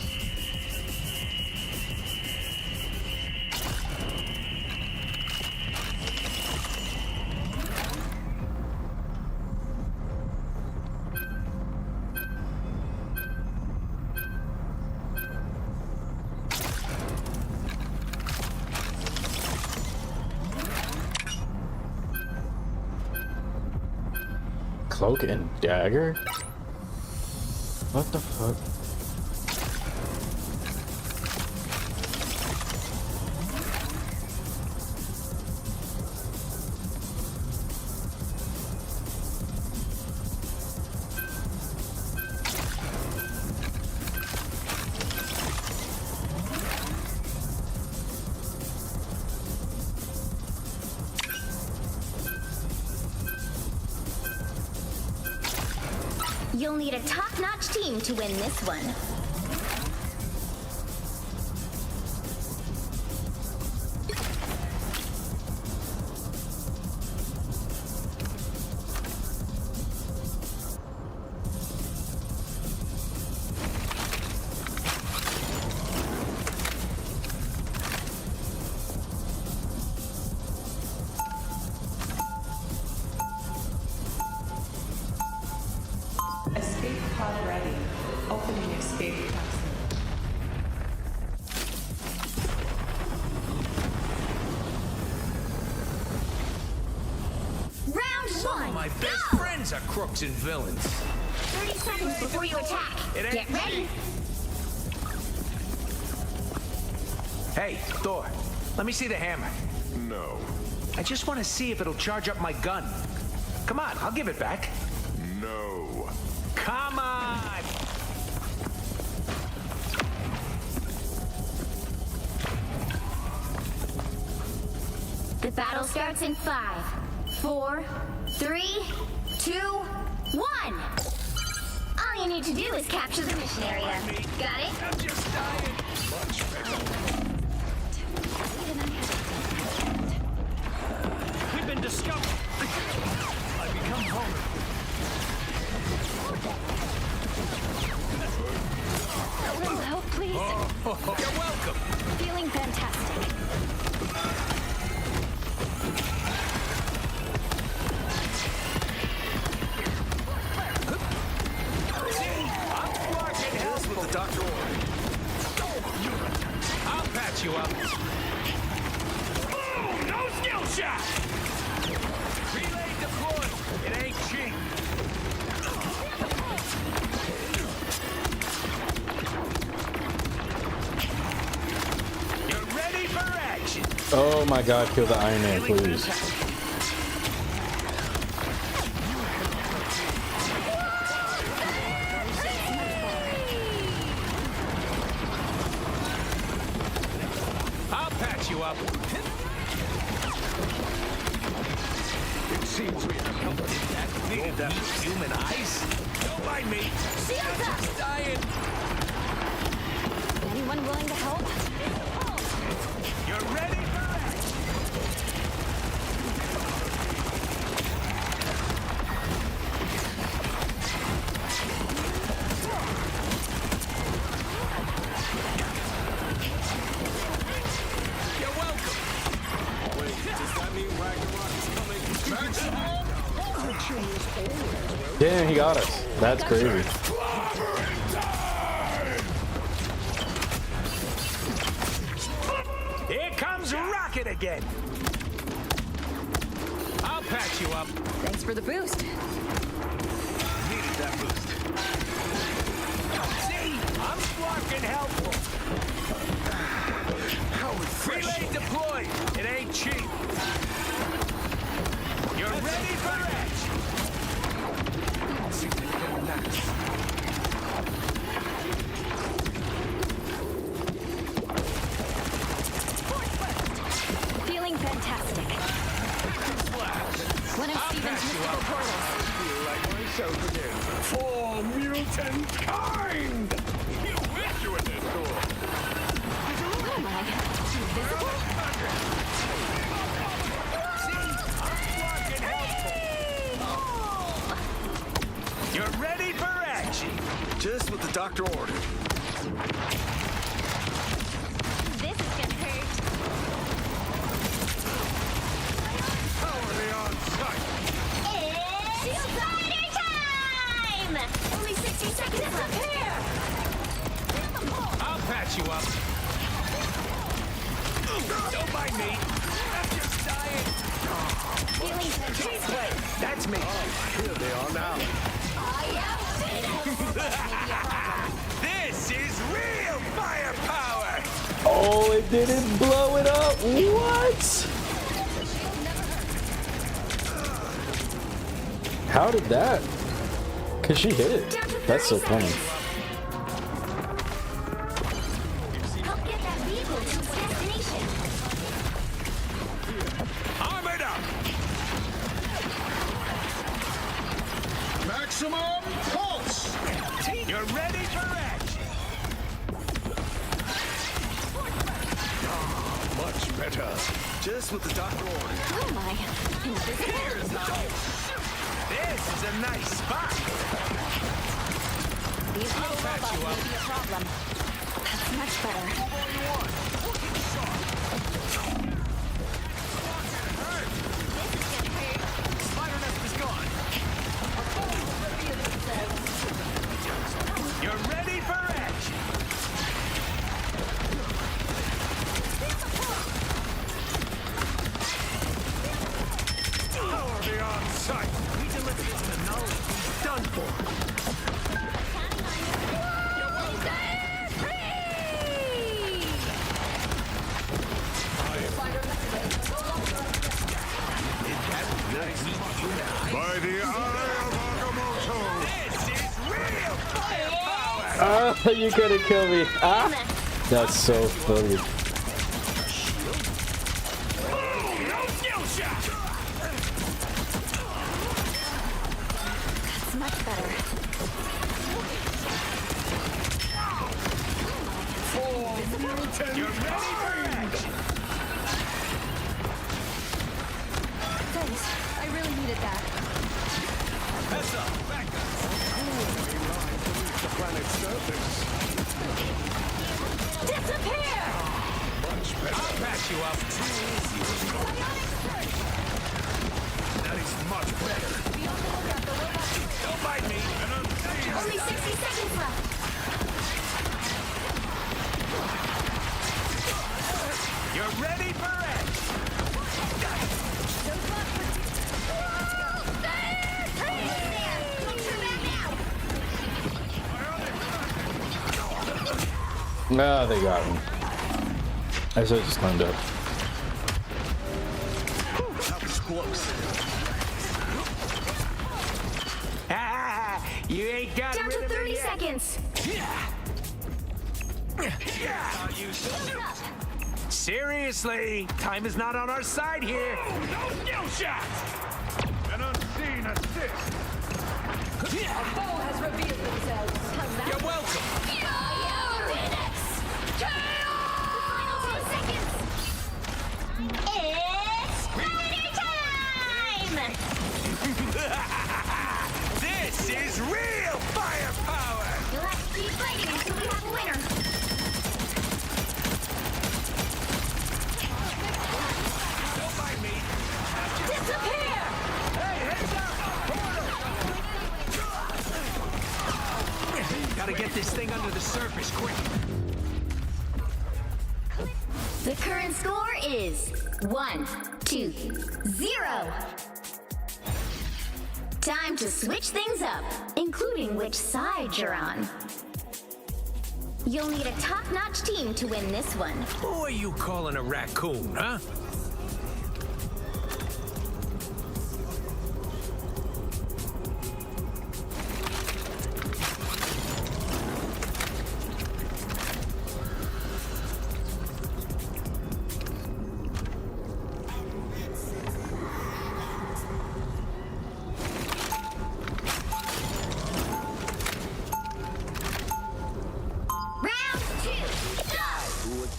Speaker 3: Cloak and dagger? What the fuck?
Speaker 4: You'll need a top-notch team to win this one.
Speaker 11: Escape pod ready. Opening escape capsule.
Speaker 4: Round
Speaker 17: Some
Speaker 4: one.
Speaker 17: of my best friends are crooks and villains.
Speaker 4: 30 seconds before you attack.
Speaker 17: It ain't
Speaker 4: Get ready.
Speaker 17: me. Hey, Thor, let me see the hammer.
Speaker 6: No.
Speaker 17: I just want to see if it'll charge up my gun. Come on, I'll give it back.
Speaker 6: No.
Speaker 17: Come on!
Speaker 4: The battle starts in 5, 4, 3, 2, 1. All you need to do is capture the mission area. Got it?
Speaker 17: I'm just dying. We've been discovered. I become vulnerable.
Speaker 2: A little help, please.
Speaker 17: You're welcome.
Speaker 2: Feeling fantastic.
Speaker 17: I'm sparking help with the doctor ordered. I'll patch you up. Boom! No skill shot! Relay deployed. It ain't cheap. You're ready for action.
Speaker 3: Oh my god, kill the Iron Man, please.
Speaker 17: I'll patch you up. It seems we have company that needed that with human eyes. Don't mind me.
Speaker 2: Shields up!
Speaker 17: Just dying.
Speaker 2: Anyone willing to help?
Speaker 17: You're ready for action.
Speaker 3: Damn, he got us. That's crazy.
Speaker 17: Here comes Rocket again. I'll patch you up.
Speaker 2: Thanks for the boost.
Speaker 17: Needed that boost. See, I'm fucking helpful. How refreshing. Relay deployed. It ain't cheap. You're ready for action.
Speaker 2: Feeling fantastic. One of Steven's mystical portals.
Speaker 5: For mutant kind! You wish you were this cool.
Speaker 2: What am I? Invisible?
Speaker 17: You're ready for action.
Speaker 7: Just what the doctor ordered.
Speaker 4: This is gonna hurt.
Speaker 5: Power the on-site!
Speaker 4: It's spider time! Only 60 seconds left here!
Speaker 17: I'll patch you up. Don't mind me. I'm just dying.
Speaker 2: Feeling fantastic.
Speaker 17: That's me.
Speaker 5: Here they are now.
Speaker 17: This is real firepower.
Speaker 3: Oh, it didn't blow it up. What? How did that? Cause she hit it. That's so funny.
Speaker 4: Help get that vehicle to its destination.
Speaker 17: Armored up.
Speaker 5: Maximum pulse!
Speaker 17: You're ready for action.
Speaker 5: Much better.
Speaker 7: Just what the doctor ordered.
Speaker 2: What am I? Invisible?
Speaker 17: This is a nice spot.
Speaker 2: These little
Speaker 17: I'll patch
Speaker 2: robots
Speaker 17: you
Speaker 2: may
Speaker 17: up.
Speaker 2: be a problem. That's much better.
Speaker 17: Spider nest is gone. You're ready for action.
Speaker 5: Power the on-site!
Speaker 17: We delivered it to the null. He's done for.
Speaker 5: By the eye of Agamotto!
Speaker 17: This is real firepower.
Speaker 3: Oh, you couldn't kill me. Ah, that's so funny.
Speaker 17: No skill shot.
Speaker 2: That's much better.
Speaker 17: You're ready for action.
Speaker 2: Thanks. I really needed that.
Speaker 17: Heads up. Back up.
Speaker 5: The planet's surface.
Speaker 2: Disappear!
Speaker 5: Much better.
Speaker 17: I'll patch you up.
Speaker 5: That is much better.
Speaker 17: Don't bite me.
Speaker 4: Only 60 seconds left.
Speaker 17: You're ready for action.
Speaker 3: Ah, they got me. I should have just climbed up.
Speaker 5: That was close.
Speaker 17: Ah, you ain't got
Speaker 4: Down
Speaker 17: rid
Speaker 4: to
Speaker 17: of
Speaker 4: 30
Speaker 17: it yet.
Speaker 4: seconds.
Speaker 17: Seriously, time is not on our side here.
Speaker 5: No skill shot! An unseen assist!
Speaker 9: Foe has revealed themselves.
Speaker 17: You're welcome.
Speaker 4: It's spider time!
Speaker 17: This is real firepower.
Speaker 4: You'll have to keep fighting until we have a winner.
Speaker 17: Don't mind me.
Speaker 2: Disappear!
Speaker 17: Hey, heads up. this thing under the surface, quick.
Speaker 4: The current score is 1-2-0. Time to switch things up, including which side you're on. You'll need a top-notch team to win this one.
Speaker 17: Who are you calling a raccoon, huh?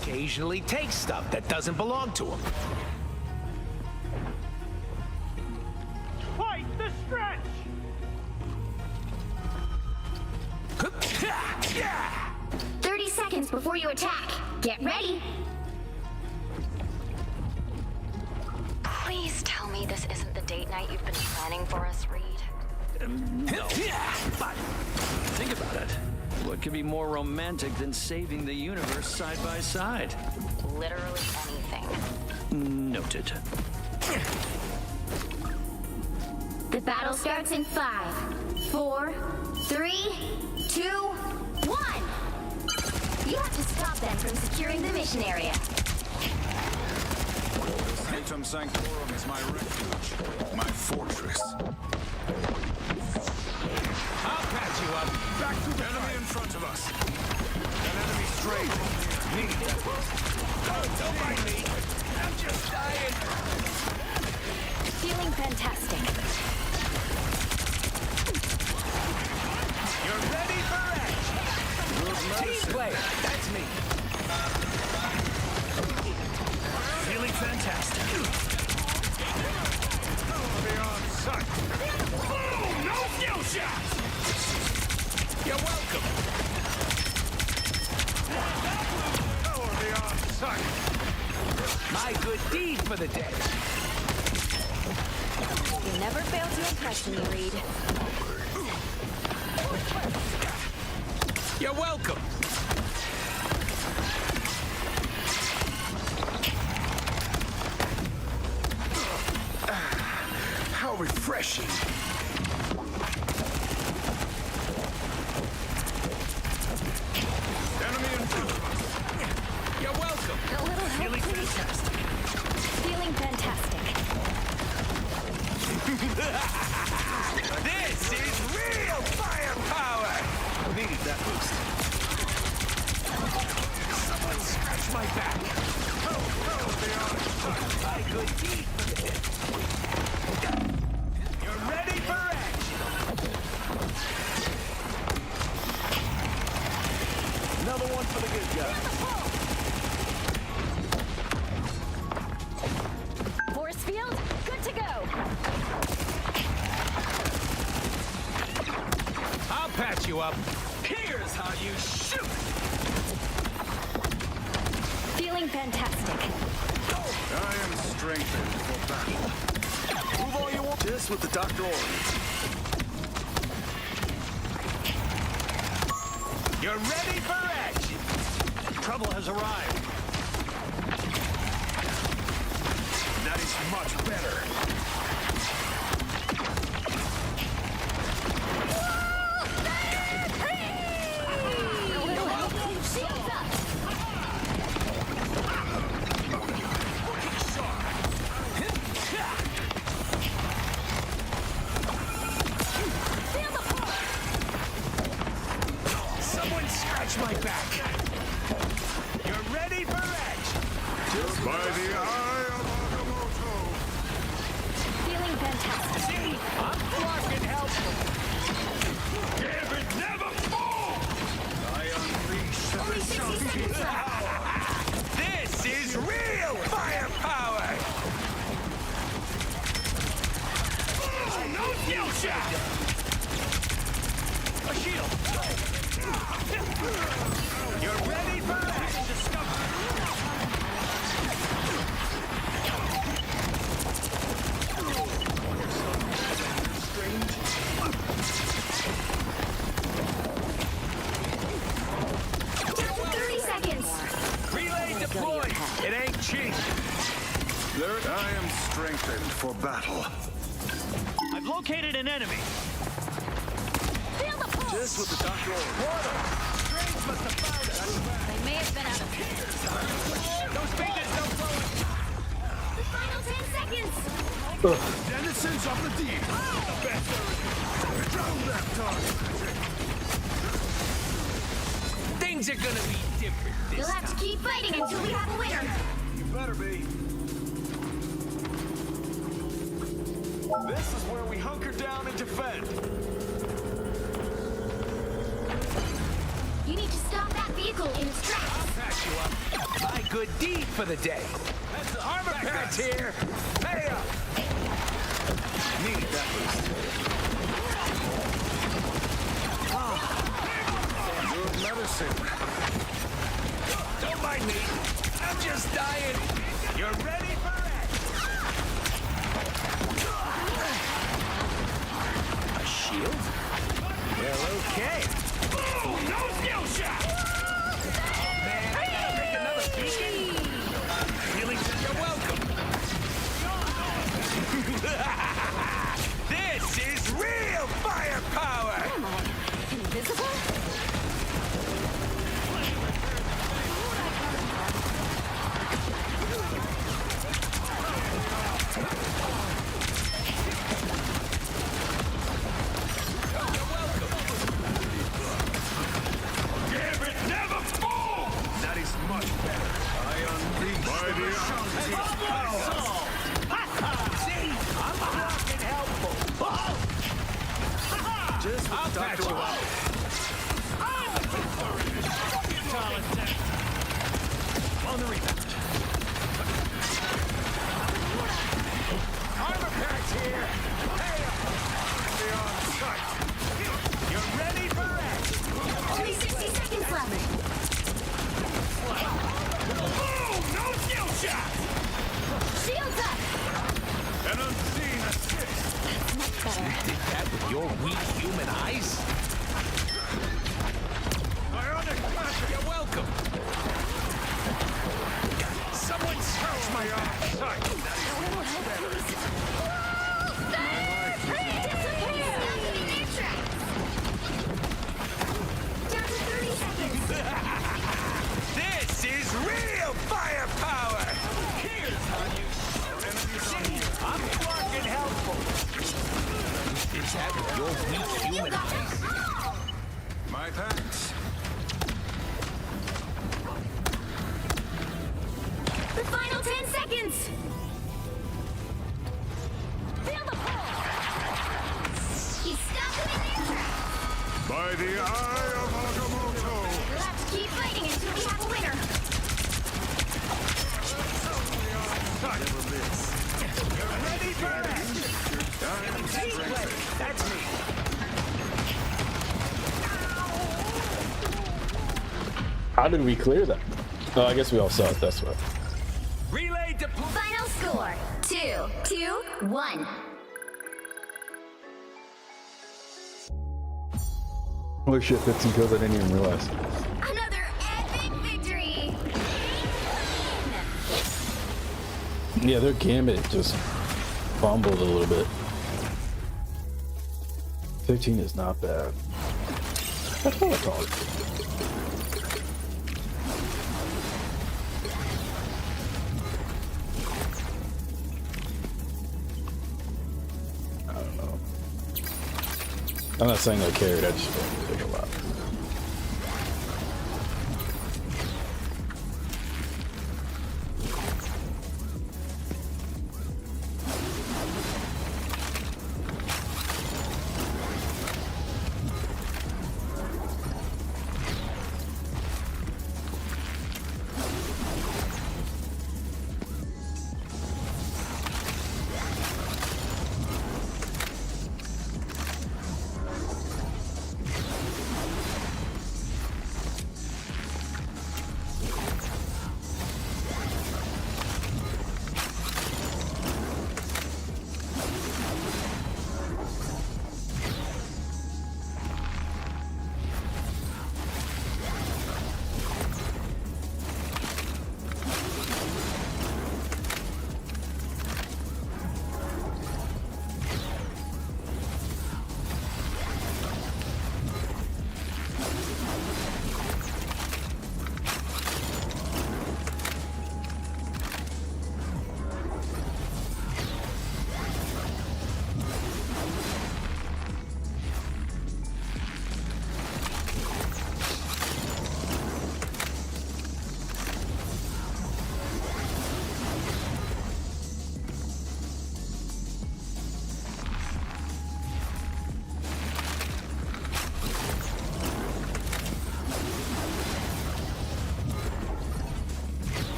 Speaker 17: Occasionally takes stuff that doesn't belong to him.
Speaker 5: Fight the stretch!
Speaker 4: 30 seconds before you attack. Get ready.
Speaker 2: Please tell me this isn't the date night you've been planning for us, Reed.
Speaker 15: No. But think about it. What could be more romantic than saving the universe side by side?
Speaker 2: Literally anything.
Speaker 15: Noted.
Speaker 4: The battle starts in 5, 4, 3, 2, 1. You have to stop them from securing the mission area.
Speaker 7: Sanctum Sanctorum is my refuge, my fortress.
Speaker 17: I'll patch you up.
Speaker 7: Back to the enemy in front of us. An enemy straight.
Speaker 17: Me. Don't mind me. I'm just dying.
Speaker 2: Feeling fantastic.
Speaker 17: You're ready for action. Team player. That's me. Feeling fantastic.
Speaker 5: Beyond sight.
Speaker 17: Oh, no skill shot. You're welcome.
Speaker 5: Power beyond sight.
Speaker 17: My good deed for the day.
Speaker 2: You never fail to impress me, Reed.
Speaker 17: You're welcome.
Speaker 5: How refreshing.
Speaker 7: Enemy in front of us.
Speaker 17: You're welcome.
Speaker 2: A little help,
Speaker 17: Feeling
Speaker 2: please.
Speaker 17: fantastic.
Speaker 2: Feeling fantastic.
Speaker 17: This is real firepower.
Speaker 5: Needed that boost.
Speaker 17: Someone scratch my back.
Speaker 5: Power beyond sight.
Speaker 17: My good deed for the day. You're ready for action.
Speaker 5: Another one for the good guy.
Speaker 2: Force field, good to go.
Speaker 17: I'll patch you up. Here's how you shoot.
Speaker 2: Feeling fantastic.
Speaker 7: I am strengthened for battle.
Speaker 5: Move all you want. Just what the doctor orders.
Speaker 17: You're ready for action.
Speaker 5: Trouble has arrived. That is much better.
Speaker 2: A little help, please. Shields up. Feel the pull.
Speaker 17: Someone scratch my back. You're ready for action.
Speaker 7: By the eye of Agamotto.
Speaker 2: Feeling fantastic.
Speaker 17: See, I'm fucking helpful.
Speaker 5: David never fall!
Speaker 7: I unleash the
Speaker 4: Only 60 seconds left.
Speaker 17: This is real firepower. No skill shot. A shield. You're ready for action.
Speaker 7: for battle.
Speaker 15: I've located an enemy.
Speaker 2: Feel the pulse!
Speaker 5: Just what the doctor ordered.
Speaker 15: Strange must have found us.
Speaker 2: They may have been out of
Speaker 15: Those fingers don't blow it.
Speaker 4: The final 10 seconds.
Speaker 5: Denizens of the deep. The best. Drown that target.
Speaker 15: Things are gonna be different this
Speaker 4: You'll have to keep fighting until we have a winner.
Speaker 5: You better be. This is where we hunker down and defend.
Speaker 4: You need to stop that vehicle in its tracks.
Speaker 15: I'll patch you up. My good deed for the day. That's the armor parts here. Pay up.
Speaker 5: Need that boost. Good medicine.
Speaker 15: Don't mind me. I'm just dying. You're ready for it. A shield? Well, okay. Boom! No skill shot! Man, I gotta make another beacon. Feeling you're welcome. This is real firepower!
Speaker 2: Am I invisible?
Speaker 5: Damn it, never fall! That is much better. I unleash the Vishanti's power.
Speaker 15: See? I'm fucking helpful.
Speaker 5: Just what
Speaker 15: I'll
Speaker 5: the
Speaker 15: patch
Speaker 5: doctor
Speaker 15: you up. On the rebound. Armor packs here. Hey up.
Speaker 5: They are on sight.
Speaker 15: You're ready for action.
Speaker 4: Only 60 seconds left.
Speaker 5: Boom! No skill shot!
Speaker 4: Shields up.
Speaker 5: An unseen assist.
Speaker 2: Much better.
Speaker 15: You did that with your weak human eyes?
Speaker 5: Ionic magic.
Speaker 15: You're welcome. Someone search my eyes.
Speaker 5: Sight. That is much better.
Speaker 4: Down to 30 seconds.
Speaker 15: This is real firepower!
Speaker 5: Here's how you... Our enemies on you.
Speaker 15: I'm fucking helpful. Is that with your weak human eyes?
Speaker 7: My thanks.
Speaker 4: The final 10 seconds.
Speaker 2: Feel the pulse!
Speaker 4: He's stuck in their tracks.
Speaker 13: By the eye of Agamotto.
Speaker 4: You'll have to keep fighting until we have a winner.
Speaker 5: Never miss.
Speaker 15: You're ready for action. That's me.
Speaker 3: How did we clear that? Oh, I guess we all saw it. That's what.
Speaker 15: Relay deploy.
Speaker 4: Final score 2-1.
Speaker 3: Holy shit, 15 kills. I didn't even realize.
Speaker 4: Another epic victory.
Speaker 3: Yeah, their gambit just fumbled a little bit. 15 is not bad. That's what I call it. I don't know. I'm not saying I carried, I just don't think a lot.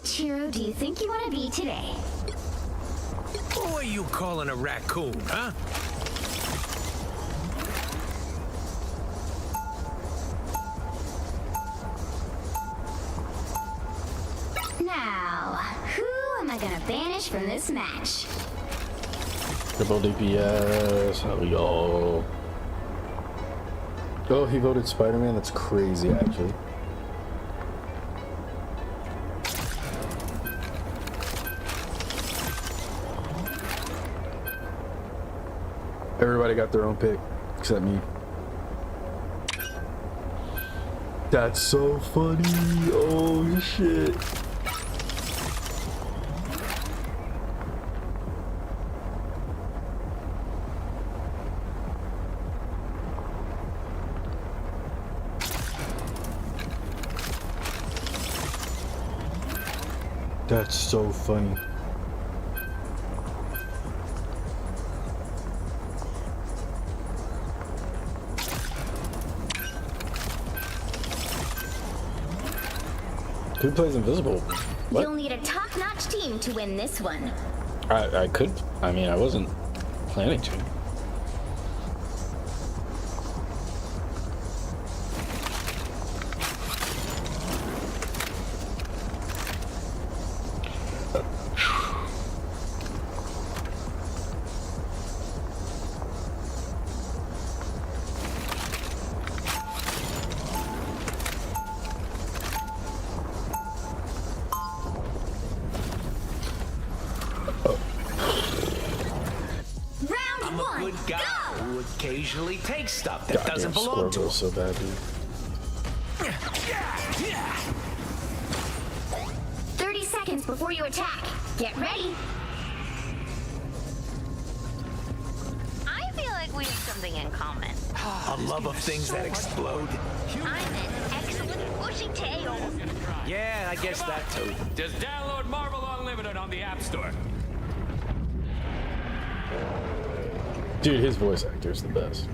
Speaker 4: Which hero do you think you want to be today?
Speaker 17: Who are you calling a raccoon, huh?
Speaker 4: Now, who am I gonna banish from this match?
Speaker 3: Triple DPS. Hell yo. Oh, he voted Spider-Man? That's crazy, actually. Everybody got their own pick, except me. That's so funny. Oh, shit. That's so funny. Who plays invisible? What?
Speaker 4: You'll need a top-notch team to win this one.
Speaker 3: I could. I mean, I wasn't planning to.
Speaker 17: I'm a good guy who occasionally takes stuff that doesn't belong to him.
Speaker 3: So bad, dude.
Speaker 4: 30 seconds before you attack. Get ready.
Speaker 21: I feel like we have something in common.
Speaker 17: A love of things that explode.
Speaker 21: I'm an excellent bushy tail.
Speaker 17: Yeah, I guess that too.
Speaker 14: Just download Marvel Unlimited on the App Store.
Speaker 3: Dude, his voice actor is the best.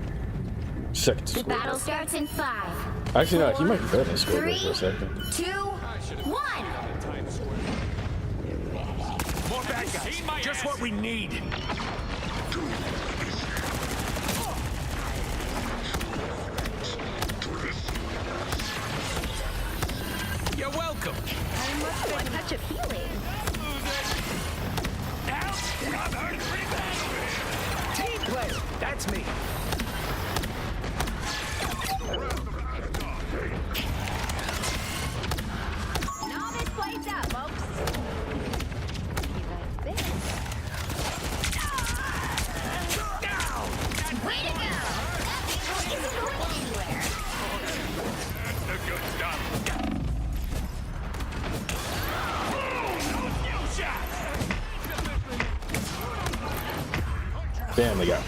Speaker 3: Second to
Speaker 4: The
Speaker 3: Squirtle.
Speaker 4: battle starts in 5.
Speaker 3: Actually, no, he might be better than
Speaker 4: 3,
Speaker 3: Squirtle for a second.
Speaker 4: 2, 1.
Speaker 17: More bad guys. Just what we need. You're welcome.
Speaker 21: One touch of healing.
Speaker 17: Team player. That's me.
Speaker 21: Novice plays out, folks.
Speaker 4: Way to go. That vehicle isn't going anywhere.
Speaker 14: That's good stuff.
Speaker 3: Damn, they got.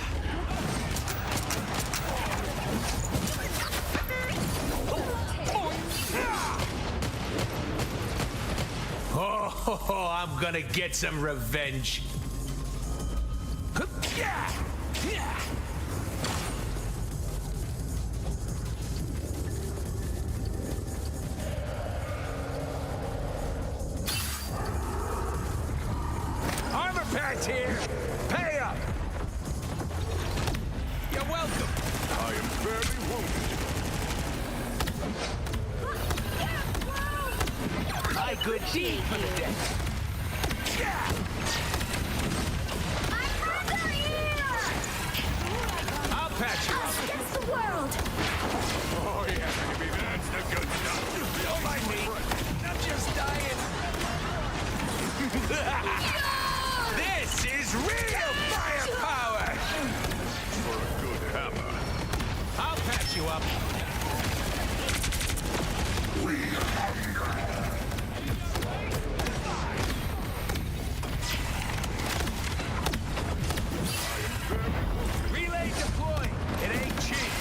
Speaker 17: Oh, I'm gonna get some revenge. Armor patch here. Pay up. You're welcome.
Speaker 13: I am very wounded.
Speaker 17: My good deed for the day. I'll patch you up.
Speaker 4: Against the world.
Speaker 14: Oh, yeah, baby, that's the good stuff.
Speaker 17: Don't mind me. I'm just dying. This is real firepower.
Speaker 13: For a good hammer.
Speaker 17: I'll patch you up.
Speaker 13: We hunger.
Speaker 17: Relay deployed. It ain't cheap.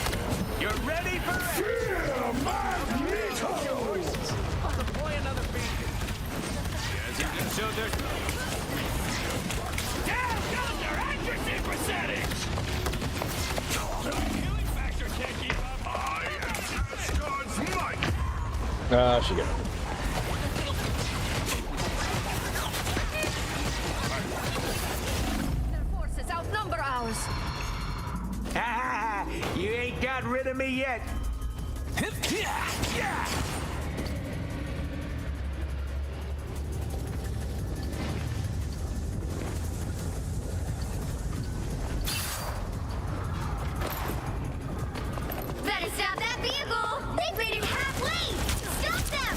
Speaker 17: You're ready for it?
Speaker 13: Fear magneto!
Speaker 17: I'll deploy another beacon.
Speaker 14: Yes, you can show their...
Speaker 17: Down under accuracy percentage!
Speaker 14: Healing factor can't keep up.
Speaker 13: I am Asgard's might!
Speaker 3: Ah, she got it.
Speaker 17: got rid of me yet.
Speaker 4: Better stop that vehicle! They've made it half lane! Stop them!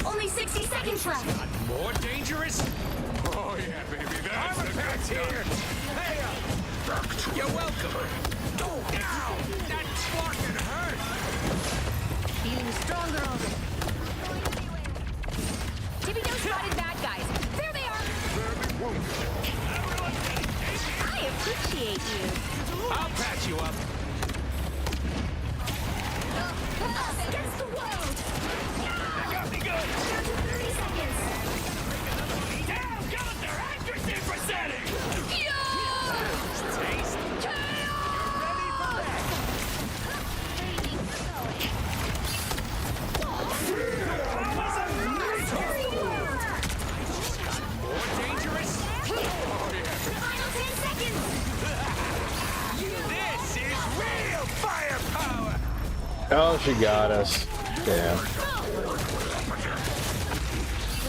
Speaker 4: Only 60 seconds left.
Speaker 15: More dangerous? Oh yeah, baby. That's the good here. Hey, you're welcome. Oh, ow! That fucking hurt.
Speaker 2: Feeling stronger already. Tippy toe spotted bad guys. There they are. I appreciate you.
Speaker 15: I'll patch you up.
Speaker 4: Against the world!
Speaker 15: That got me good.
Speaker 4: Down to 30 seconds.
Speaker 15: Damn, God, their accuracy percentage.
Speaker 4: Taste.
Speaker 15: More dangerous?
Speaker 4: Final 10 seconds.
Speaker 15: This is real firepower.
Speaker 3: Oh, she got us. Damn.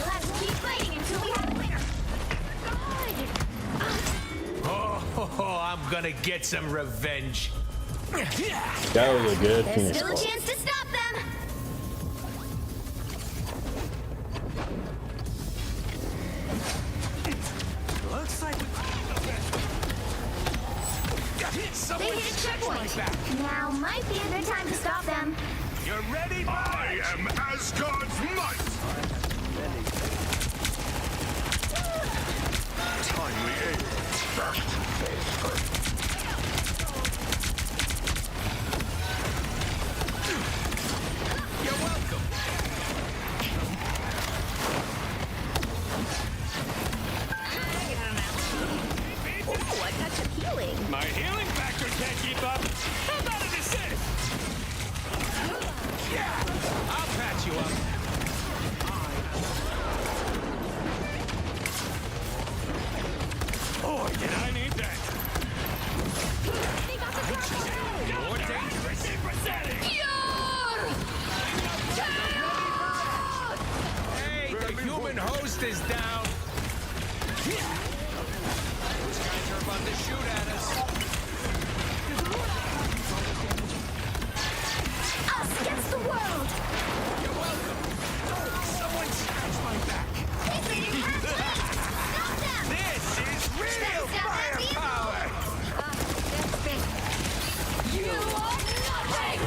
Speaker 4: Let's keep fighting until we have a winner.
Speaker 17: Oh, I'm gonna get some revenge.
Speaker 3: That was a good
Speaker 4: There's
Speaker 3: Phoenix
Speaker 4: still a
Speaker 3: call.
Speaker 4: chance to stop them.
Speaker 15: Looks like
Speaker 4: They hit a checkpoint. Now might be a good time to stop them.
Speaker 15: you're ready, boys?
Speaker 13: I am Asgard's might! Timely aid.
Speaker 15: You're welcome.
Speaker 2: Ooh, a touch of healing.
Speaker 15: My healing factor can't keep up. How about an assist? Yeah, I'll patch you up. Oh, did I need that? More dangerous. Hey, the human host is down. Those guys are about to shoot at us.
Speaker 4: Us against the world.
Speaker 15: You're welcome. Someone scratch my back.
Speaker 4: They made it half lane. Stop them.
Speaker 15: This is real
Speaker 4: Stop that
Speaker 15: firepower.
Speaker 4: You are nothing.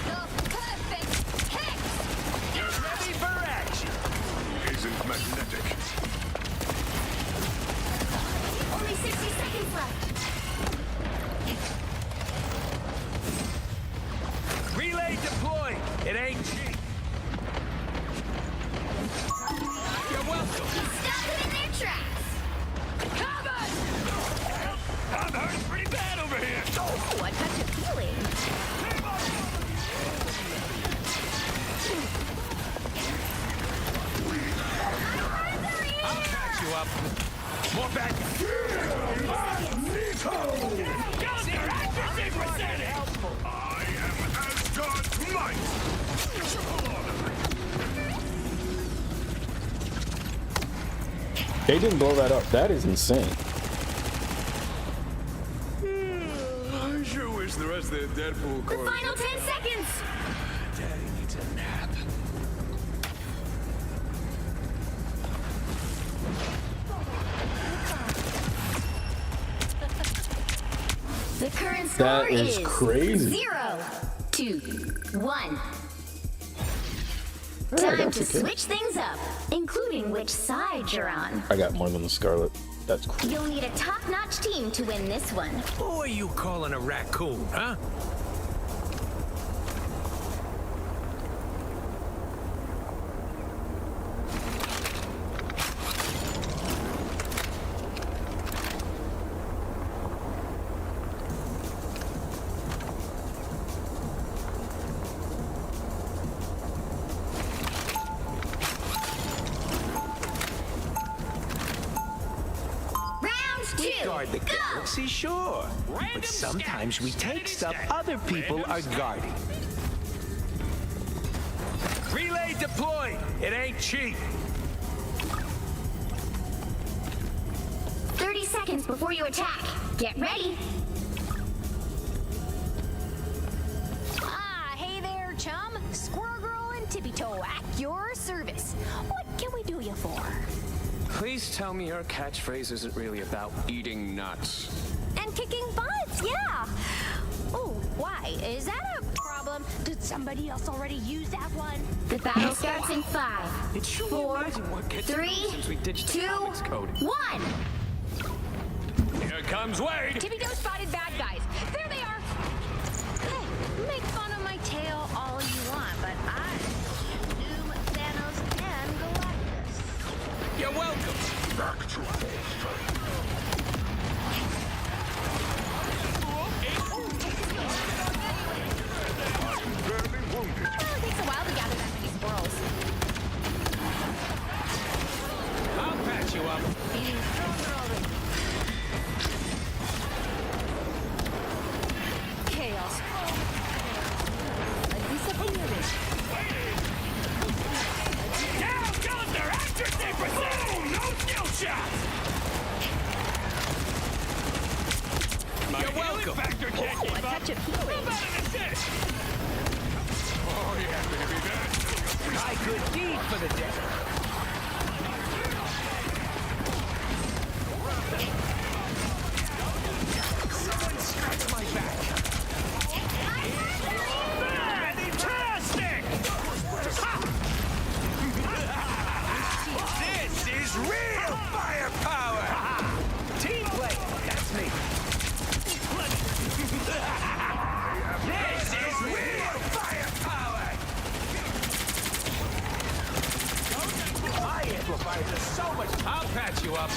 Speaker 2: The perfect hit.
Speaker 15: You're ready for action.
Speaker 13: Isn't magnetic.
Speaker 4: Only 60 seconds left.
Speaker 17: Relay deployed. It ain't cheap.
Speaker 15: You're welcome.
Speaker 4: Stop them in their tracks.
Speaker 15: I'm hurt pretty bad over here.
Speaker 2: Ooh, a touch of healing.
Speaker 15: I'll patch you up. More back. Got their accuracy percentage.
Speaker 13: I am Asgard's might!
Speaker 3: They didn't blow that up. That is insane.
Speaker 6: I sure wish the rest of the Deadpool
Speaker 4: The
Speaker 6: chorus.
Speaker 4: final 10 seconds.
Speaker 15: Daddy needs a nap.
Speaker 4: The current score
Speaker 3: That is crazy.
Speaker 4: 0-2-1.
Speaker 3: I
Speaker 4: Time
Speaker 3: got
Speaker 4: to
Speaker 3: 2K.
Speaker 4: switch things up, including which side you're on.
Speaker 3: I got more than the Scarlet. That's cool.
Speaker 4: You'll need a top-notch team to win this one.
Speaker 17: Who are you calling a raccoon, huh? We guard the galaxy, sure. But sometimes we take stuff other people are guarding. Relay deployed. It ain't cheap.
Speaker 4: 30 seconds before you attack. Get ready.
Speaker 2: Ah, hey there, chum. Squirrel Girl and Tippy Toe at your service. What can we do you for?
Speaker 14: Please tell me your catchphrase isn't really about eating nuts.
Speaker 2: And kicking butts, yeah. Oh, why? Is that a problem? Did somebody else already use that one?
Speaker 4: The battle starts in 5,
Speaker 14: It's truly
Speaker 4: 4,
Speaker 14: amazing what gets
Speaker 4: 3,
Speaker 14: since we ditched the
Speaker 4: 2,
Speaker 14: comics code.
Speaker 4: 1.
Speaker 14: Here comes Wade.
Speaker 2: Tippy Toe spotted bad guys. There they are. Hey, make fun of my tail all you want, but I Doom, Thanos, and Galactus.
Speaker 14: You're welcome.
Speaker 13: Back to full strength. Barely wounded.
Speaker 2: Well, it takes a while to gather that many squirrels.
Speaker 14: I'll patch you up.
Speaker 2: Feeling stronger already. Chaos. A disappearance.
Speaker 15: Down, Gunther! Accuracy percent! No skill shots!
Speaker 14: You're welcome.
Speaker 15: Factor can't
Speaker 2: Oh, a
Speaker 15: keep up.
Speaker 2: touch of healing.
Speaker 15: How about an assist? Oh, you happy to be back?
Speaker 17: My good deed for the day. Someone scratch my back.
Speaker 15: Fantastic!
Speaker 17: This is real firepower. Team play. That's me. This is real firepower. My amplifiers are so much.
Speaker 14: I'll patch you up.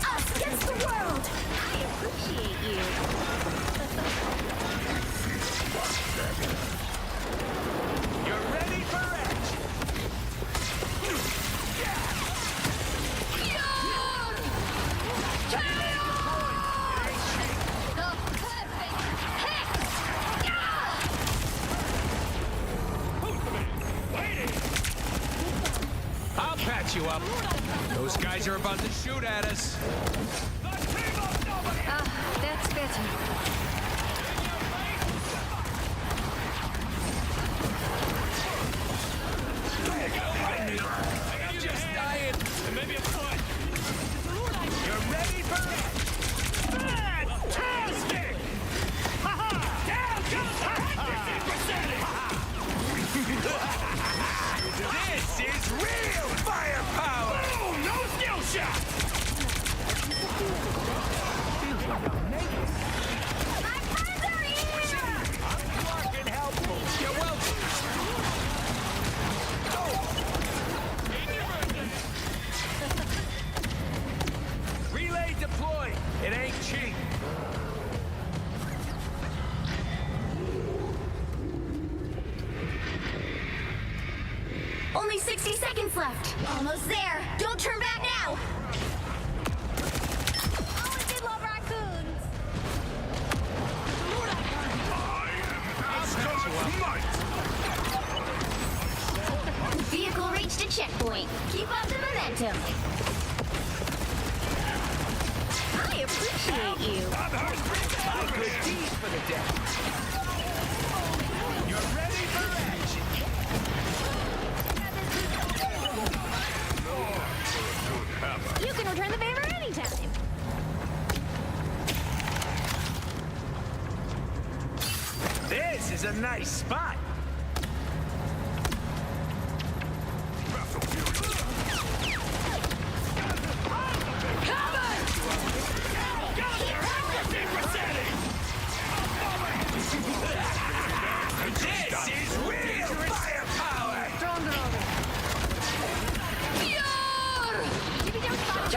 Speaker 4: Us against the world.
Speaker 2: I appreciate you.
Speaker 17: You're ready for action.
Speaker 14: I'll patch you up. Those guys are about to shoot at us.
Speaker 2: Ah, that's better.
Speaker 14: I'm just dying.
Speaker 15: Maybe a foot.
Speaker 17: You're ready for action.
Speaker 15: Fantastic! Ha-ha! Down, Gunther! Accuracy percentage!
Speaker 17: This is real firepower.
Speaker 15: Boom! No skill shot!
Speaker 4: My friends are here!
Speaker 17: I'm fucking helpful.
Speaker 14: You're welcome.
Speaker 17: Relay deployed. It ain't cheap.
Speaker 4: Only 60 seconds left. Almost there. Don't turn back now.
Speaker 2: Oh, I did love raccoons.
Speaker 4: Vehicle reached a checkpoint. Keep up the momentum.
Speaker 2: I appreciate you.
Speaker 17: My good deed for the day. You're ready for action.
Speaker 2: You can return the favor anytime.
Speaker 17: This is a nice spot. This is real firepower.
Speaker 2: Tippy Toe spotted.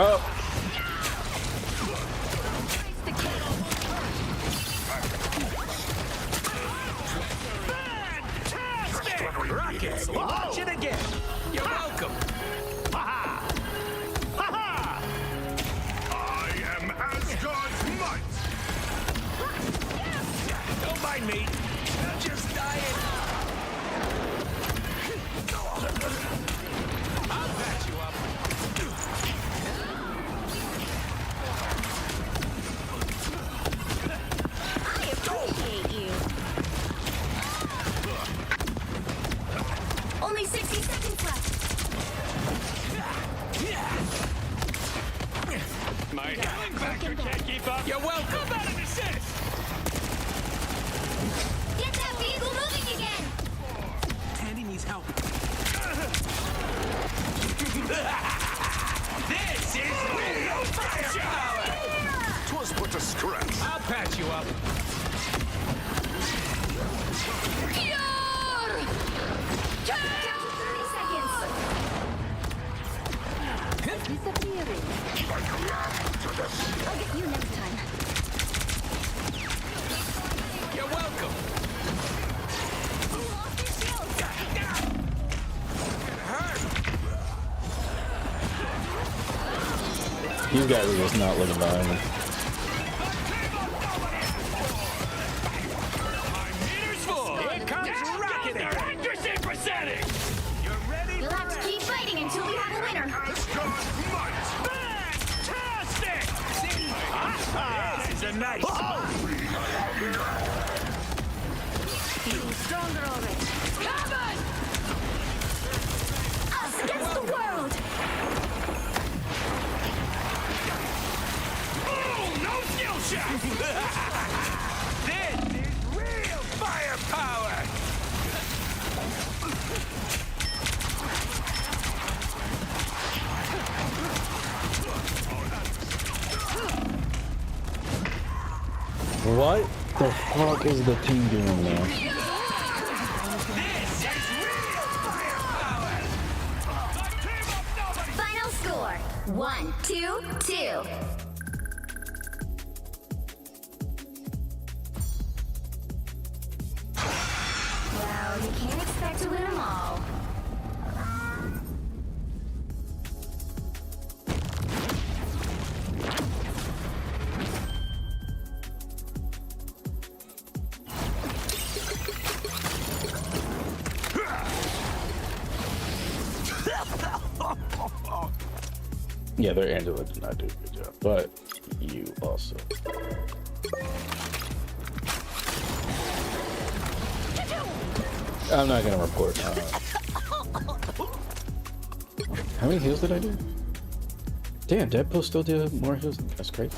Speaker 3: Oh.
Speaker 15: Rockets, launch it again. You're welcome. Ha-ha! Ha-ha!
Speaker 13: I am Asgard's might.
Speaker 15: Don't mind me. I'm just dying. I'll patch you up.
Speaker 8: I appreciate you.
Speaker 4: Only 60 seconds left.
Speaker 14: My healing factor can't keep up.
Speaker 15: You're welcome.
Speaker 14: How about an assist?
Speaker 4: Get that vehicle moving again.
Speaker 15: Tandy needs help. This is real firepower.
Speaker 13: 'Twas but a scratch.
Speaker 15: I'll patch you up.
Speaker 2: Disappearing. I'll get you next time.
Speaker 15: You're welcome.
Speaker 3: These guys are just not looking behind me.
Speaker 15: Meter's full. Here comes rocketing.
Speaker 14: Accuracy percentage.
Speaker 15: You're ready?
Speaker 4: You'll have to keep fighting until we have a winner.
Speaker 15: Fantastic! This is a nice spot.
Speaker 2: Feeling stronger already.
Speaker 4: Come on! Us against the world!
Speaker 15: Oh, no skill shot! This is real firepower!
Speaker 3: What the fuck is the team doing now?
Speaker 4: Final score 1-2-2. Well, you can't expect to win them all.
Speaker 3: Yeah, their Angela did not do a good job, but you also. I'm not gonna report. How many heals did I do? Damn, Deadpool still did more heals. That's crazy.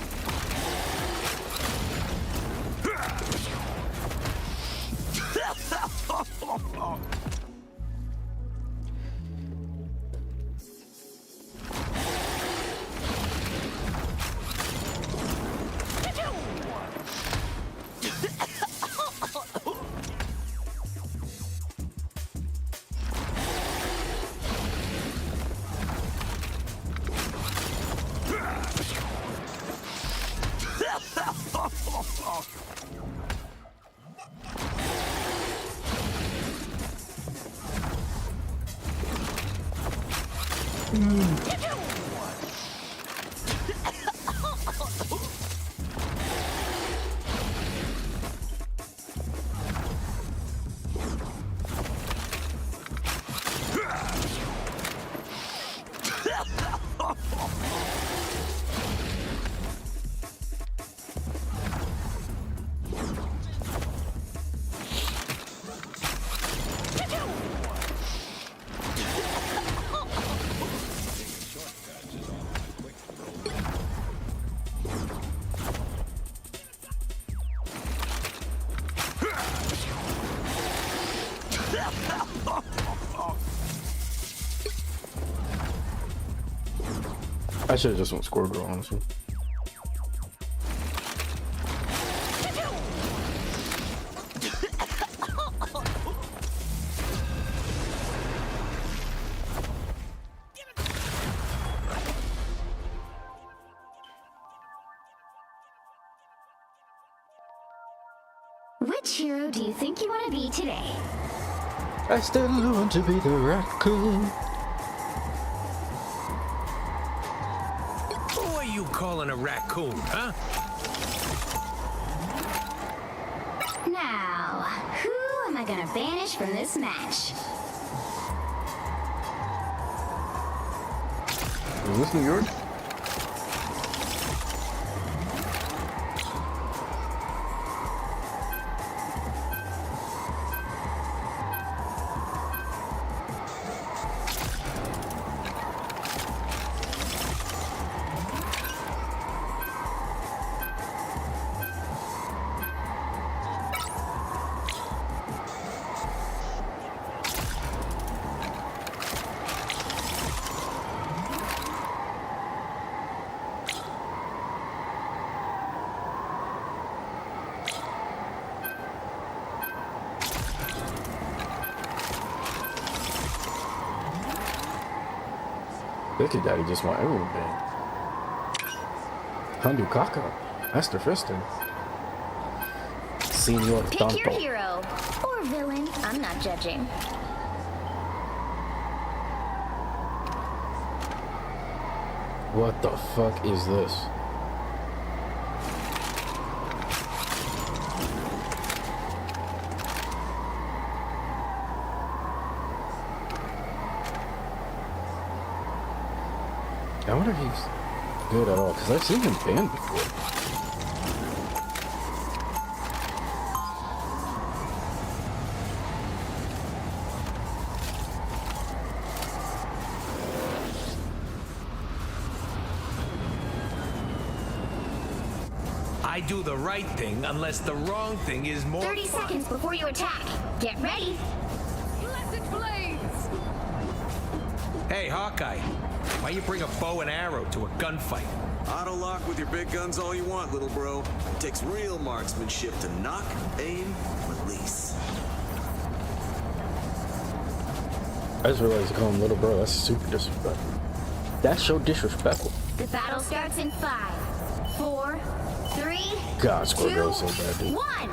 Speaker 3: I should have just went score girl, honestly.
Speaker 4: Which hero do you think you want to be today?
Speaker 1: I still want to be the raccoon.
Speaker 15: Who are you calling a raccoon, huh?
Speaker 4: Now, who am I gonna banish from this match?
Speaker 3: Is this New York? Bicky Daddy just want everything. Handu Kaka, Master Fister, Senior
Speaker 4: Pick your
Speaker 3: Tanto.
Speaker 4: hero or villain. I'm not judging.
Speaker 3: What the fuck is this? I wonder if he's good at all, because I've seen him banned before.
Speaker 15: I do the right thing unless the wrong thing is more
Speaker 4: 30 seconds before you attack. Get ready.
Speaker 9: Blessed blades!
Speaker 15: Hey, Hawkeye, why you bring a bow and arrow to a gunfight?
Speaker 5: Auto lock with your big guns all you want, little bro. It takes real marksmanship to knock, aim, release.
Speaker 3: I just realized to call him little bro. That's super disrespectful. That's so disrespectful.
Speaker 4: The battle starts in 5, 4, 3,
Speaker 3: God,
Speaker 4: 2,
Speaker 3: Scorpio's so bad, dude.
Speaker 4: 1.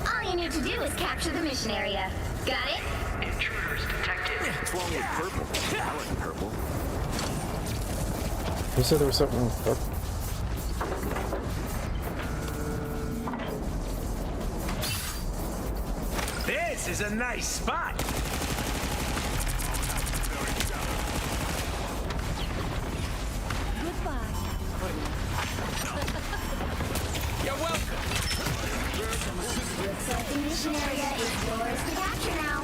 Speaker 4: All you need to do is capture the mission area. Got it?
Speaker 5: Intruders detected. What's wrong with purple? I like purple.
Speaker 3: Who said there was something wrong with purple?
Speaker 15: This is a nice spot. You're welcome.
Speaker 4: Looks like the mission area is yours to capture now.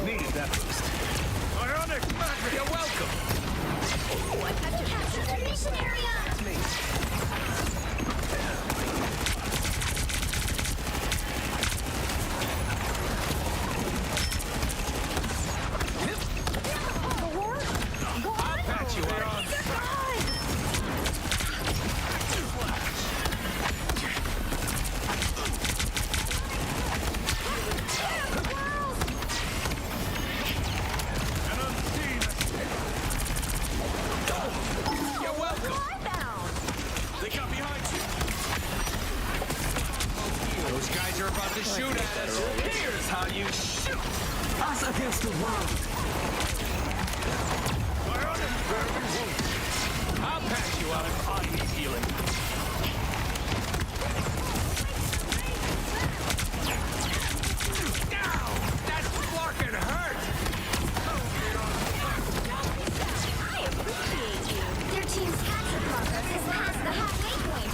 Speaker 15: Needed that boost. Ionic magic. You're welcome.
Speaker 4: Oh, I have to capture the mission area.
Speaker 15: That's me. I'll patch you up. You're welcome.
Speaker 5: They got behind you.
Speaker 15: Those guys are about to shoot at us. Here's how you shoot. Us against the world. I'll patch you up. I need healing. Ow! That's fucking hurt.
Speaker 4: I appreciate you. Your team's capture progress is past the halfway point.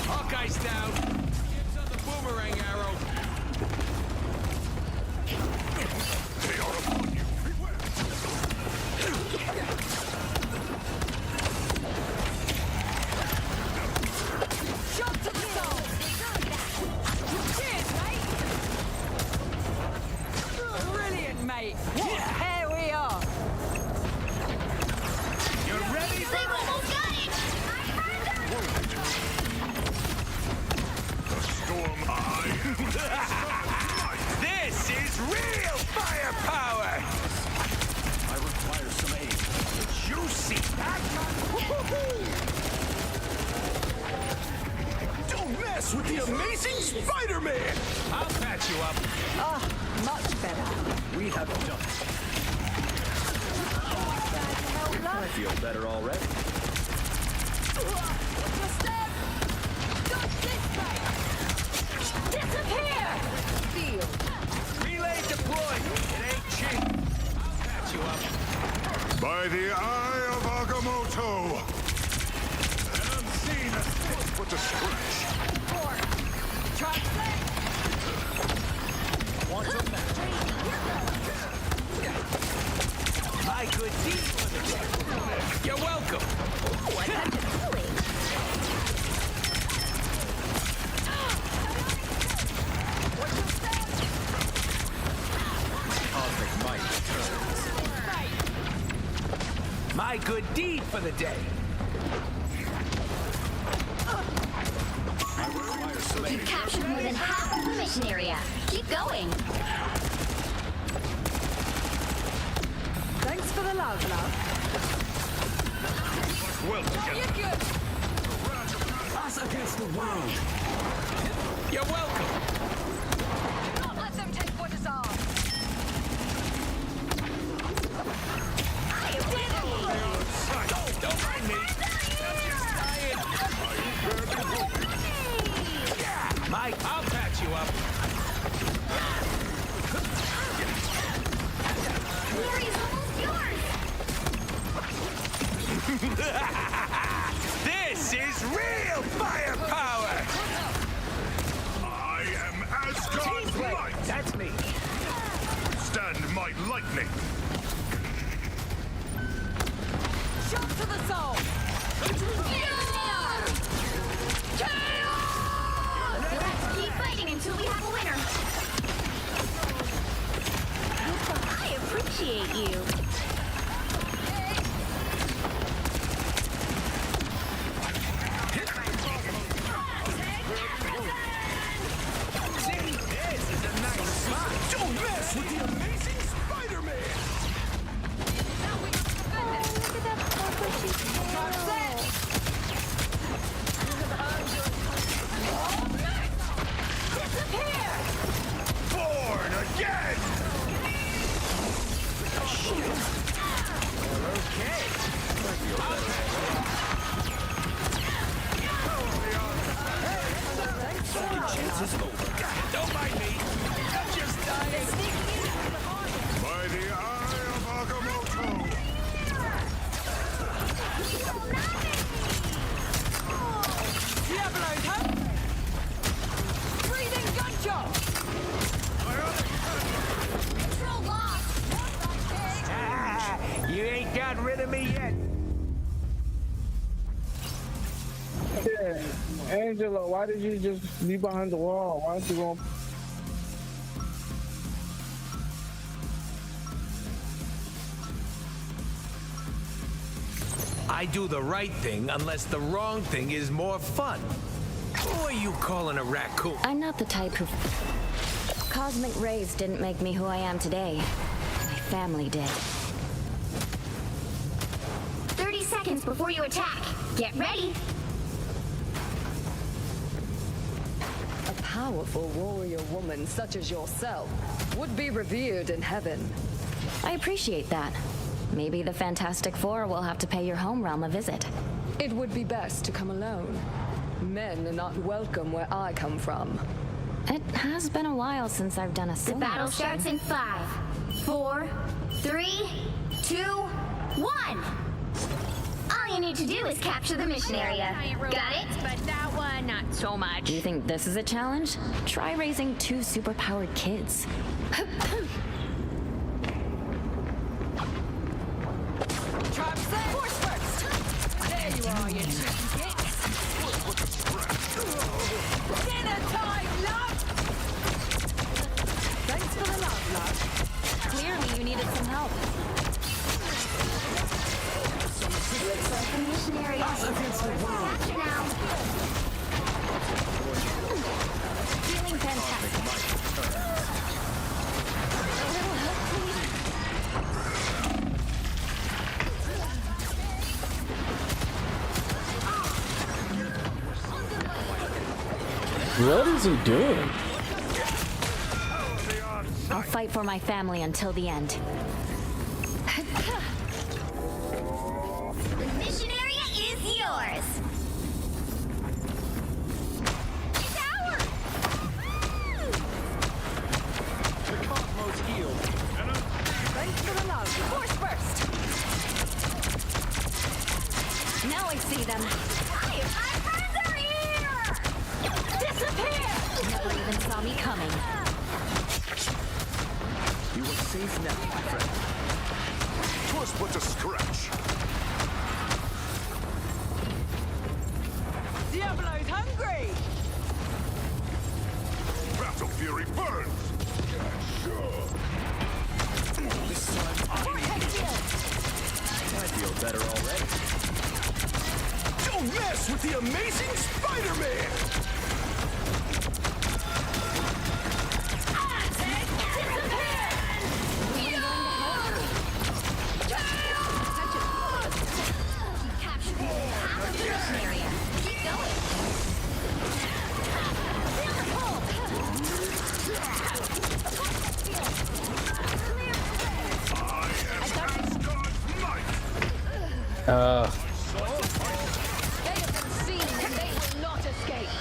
Speaker 15: Hawkeye's down. Gives on the boomerang arrow.
Speaker 13: They are upon you. Beware!
Speaker 15: Don't mess with the amazing Spider-Man!
Speaker 17: I'll patch you up.
Speaker 9: Ah, much better.
Speaker 15: We have done it.
Speaker 5: I feel better already.
Speaker 2: Disappear!
Speaker 17: Relay deployed. It ain't cheap. I'll patch you up.
Speaker 13: By the eye of Agamotto! An unseen assist put to scratch.
Speaker 17: My good deed for the day. You're welcome.
Speaker 2: What I'm doing?
Speaker 5: Cosmic might returns.
Speaker 17: My good deed for the day.
Speaker 4: You've captured more than half of the mission area. Keep going.
Speaker 9: Thanks for the love.
Speaker 5: Well together.
Speaker 17: Us against the world. You're welcome.
Speaker 2: Don't let them take what is ours.
Speaker 17: Don't mind me. I'm just dying. Mike, I'll patch you up.
Speaker 4: Glory's almost yours.
Speaker 17: This is real firepower.
Speaker 13: I am Asgard's light!
Speaker 17: That's me.
Speaker 13: Stand my lightning!
Speaker 2: Shot to the soul.
Speaker 4: Let's keep fighting until we have a winner. I appreciate you.
Speaker 17: See, this is a nice spot.
Speaker 15: Don't mess with the amazing Spider-Man!
Speaker 13: Born again!
Speaker 17: Okay.
Speaker 5: Second chance is over.
Speaker 17: Don't mind me. I'm just dying.
Speaker 13: By the eye of Agamotto!
Speaker 2: Diablo, huh? Breathing gunshot.
Speaker 4: Control lost.
Speaker 17: Ah, you ain't got rid of me yet.
Speaker 16: Yeah, Angela, why did you just be behind the wall? Why don't you go?
Speaker 17: I do the right thing unless the wrong thing is more fun. Who are you calling a raccoon?
Speaker 2: I'm not the type who... Cosmic rays didn't make me who I am today. My family did.
Speaker 4: 30 seconds before you attack. Get ready.
Speaker 9: A powerful warrior woman such as yourself would be revered in heaven.
Speaker 2: I appreciate that. Maybe the Fantastic Four will have to pay your home realm a visit.
Speaker 9: It would be best to come alone. Men are not welcome where I come from.
Speaker 2: It has been a while since I've done a
Speaker 4: The
Speaker 2: solo
Speaker 4: battle
Speaker 2: mission.
Speaker 4: starts in 5, 4, 3, 2, 1. All you need to do is capture the mission area. Got it?
Speaker 8: But that one, not so much.
Speaker 2: Do you think this is a challenge? Try raising 2 superpowered kids.
Speaker 9: Trap set! Force first! There you are, you cheeky gits! Dinner time, love! Thanks for the love.
Speaker 2: Clearly you needed some help.
Speaker 4: Looks like the mission area is faster now.
Speaker 2: Feeling fantastic. A little help, please.
Speaker 3: What is he doing?
Speaker 2: I'll fight for my family until the end.
Speaker 4: The mission area is yours. It's ours.
Speaker 5: The cosmos healed.
Speaker 9: Thanks for the love.
Speaker 2: Force burst! Now I see them.
Speaker 4: Hi, my friends are here.
Speaker 2: Disappear! Never even saw me coming.
Speaker 5: You are safe now, my friend.
Speaker 13: 'Twas but a scratch.
Speaker 9: Diablo's hungry.
Speaker 13: Battle fury burns.
Speaker 5: This time I feel better already. Don't mess with the amazing Spider-Man!
Speaker 2: They have been seen and they will not escape.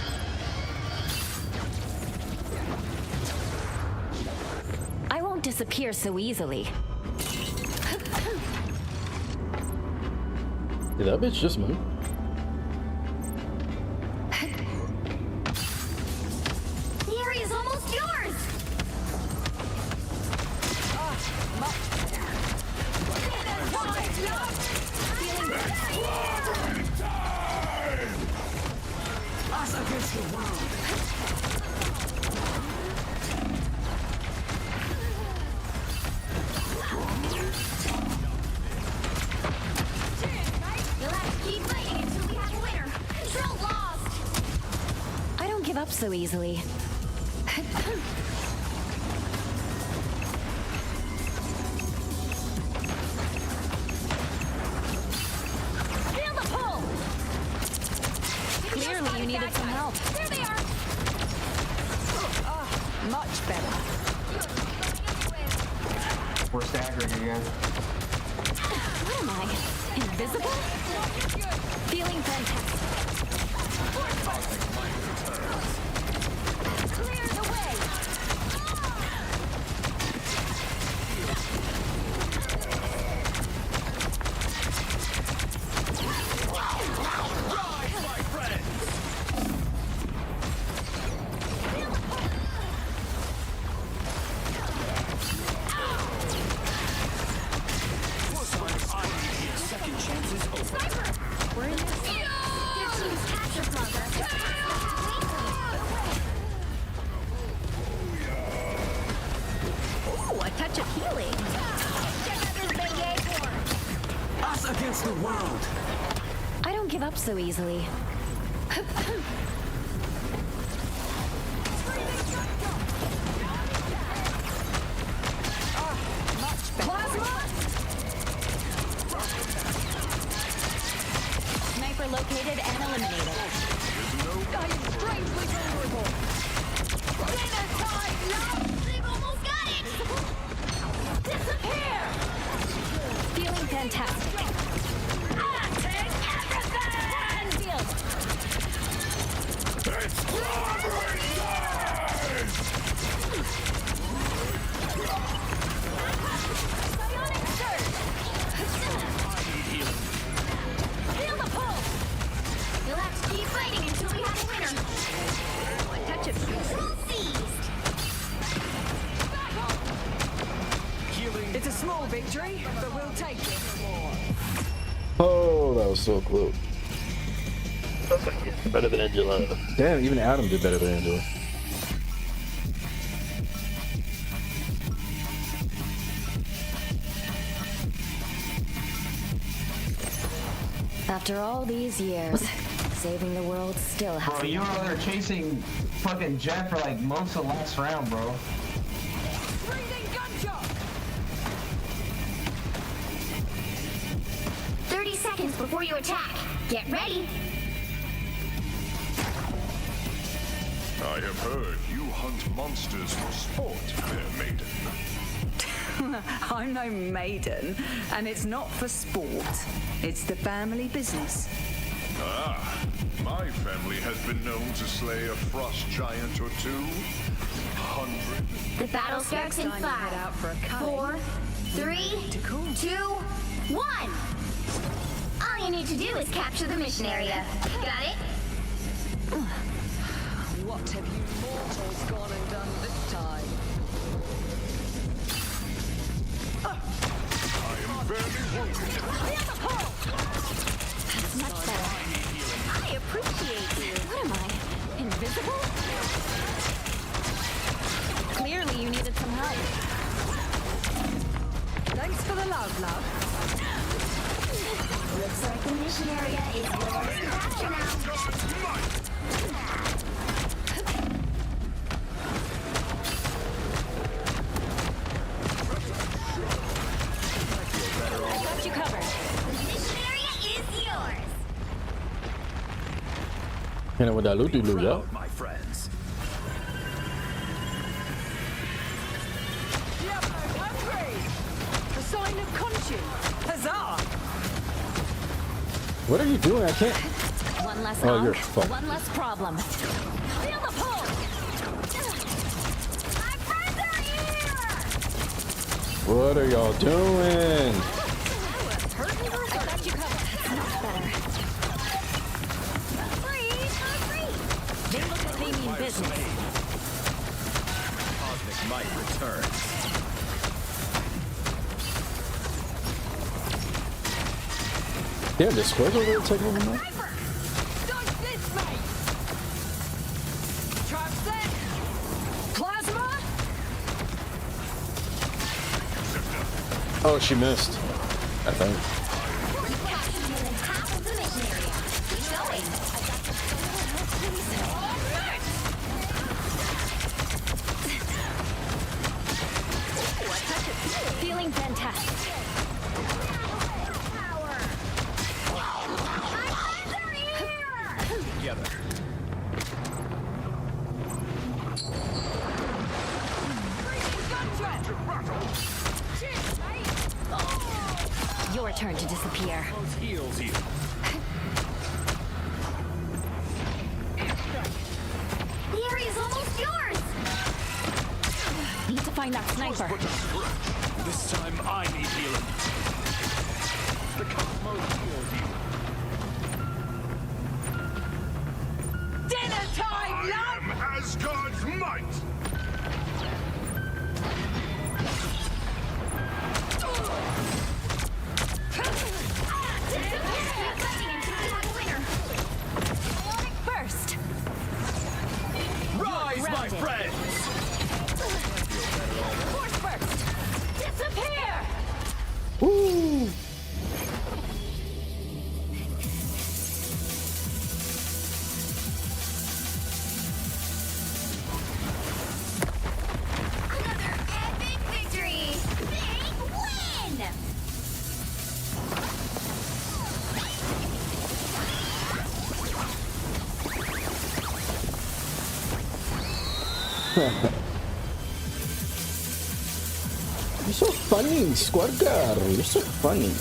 Speaker 2: I won't disappear so easily.
Speaker 3: Did that bitch just move?
Speaker 4: The area's almost yours.
Speaker 17: Us against the world.
Speaker 4: You'll have to keep fighting until we have a winner. Control lost.
Speaker 2: I don't give up so easily. Feel the pull! Clearly you needed some help.
Speaker 4: There they are.
Speaker 9: Much better.
Speaker 19: We're staggering again.
Speaker 2: What am I? Invisible? Feeling fantastic. Clear the way!
Speaker 5: Rise, my friends! Second chances over.
Speaker 4: We're in this. Your team's capture progress.
Speaker 2: Ooh, a touch of healing.
Speaker 4: Check out this big acorn.
Speaker 17: Us against the world.
Speaker 2: I don't give up so easily. Sniper located and eliminated.
Speaker 9: I am strangely vulnerable.
Speaker 4: Dinner time, love. They've almost got it.
Speaker 2: Disappear! Feeling fantastic.
Speaker 4: Take everything.
Speaker 2: Field.
Speaker 13: It's clobbering time!
Speaker 2: Psionic surge. Feel the pull.
Speaker 4: You'll have to keep fighting until we have a winner.
Speaker 2: A touch of
Speaker 4: Control seized.
Speaker 9: It's a small victory, but we'll take it.
Speaker 3: Oh, that was so close.
Speaker 10: Better than Angela.
Speaker 3: Damn, even Adam did better than Angela.
Speaker 2: After all these years, saving the world still has.
Speaker 19: Bro, you were over there chasing fucking Jet for like most of the last round, bro.
Speaker 9: Breathing gunshot.
Speaker 4: 30 seconds before you attack. Get ready.
Speaker 13: I have heard you hunt monsters for sport, fair maiden.
Speaker 9: I'm no maiden, and it's not for sport. It's the family business.
Speaker 13: Ah, my family has been known to slay a frost giant or 200.
Speaker 4: The battle starts in 5, 4, 3, 2, 1. All you need to do is capture the mission area. Got it?
Speaker 9: What have you mortals gone and done this time?
Speaker 13: I am barely wounded.
Speaker 2: That's much better. I appreciate you. What am I? Invisible? Clearly you needed some help.
Speaker 9: Thanks for the love.
Speaker 4: Looks like the mission area is yours to capture now.
Speaker 2: Got you covered.
Speaker 4: The mission area is yours.
Speaker 3: Hit him with that loot-de-loot, yo.
Speaker 15: My friends.
Speaker 9: Hungry! The sign of conscience. Huzzah!
Speaker 3: What are you doing? I can't.
Speaker 2: One less
Speaker 3: Oh,
Speaker 2: hunk,
Speaker 3: you're fucked.
Speaker 2: one less problem. Feel the pull!
Speaker 4: My friends are here!
Speaker 3: What are y'all doing?
Speaker 2: Got you covered. Much better. They look like they mean business.
Speaker 15: Cosmic might return.
Speaker 3: Yeah, the squares over there taking over now?
Speaker 9: Dodge this, mate! Trap set! Plasma!
Speaker 3: Oh, she missed. I think.
Speaker 4: Captured more than half of the mission area. Keep going.
Speaker 2: Feeling fantastic.
Speaker 15: Together.
Speaker 2: Your turn to disappear.
Speaker 15: Close heals you.
Speaker 4: The area's almost yours.
Speaker 2: Need to find that sniper.
Speaker 15: This time I need healing. The cosmos heals you.
Speaker 9: Dinner time, love!
Speaker 13: Asgard's might!
Speaker 2: First.
Speaker 15: Rise, my
Speaker 2: Grounded.
Speaker 15: friends!
Speaker 2: Force burst. Disappear.
Speaker 3: Woo!
Speaker 4: Another epic victory. Big win.
Speaker 3: You're so funny, squad girl. You're so funny.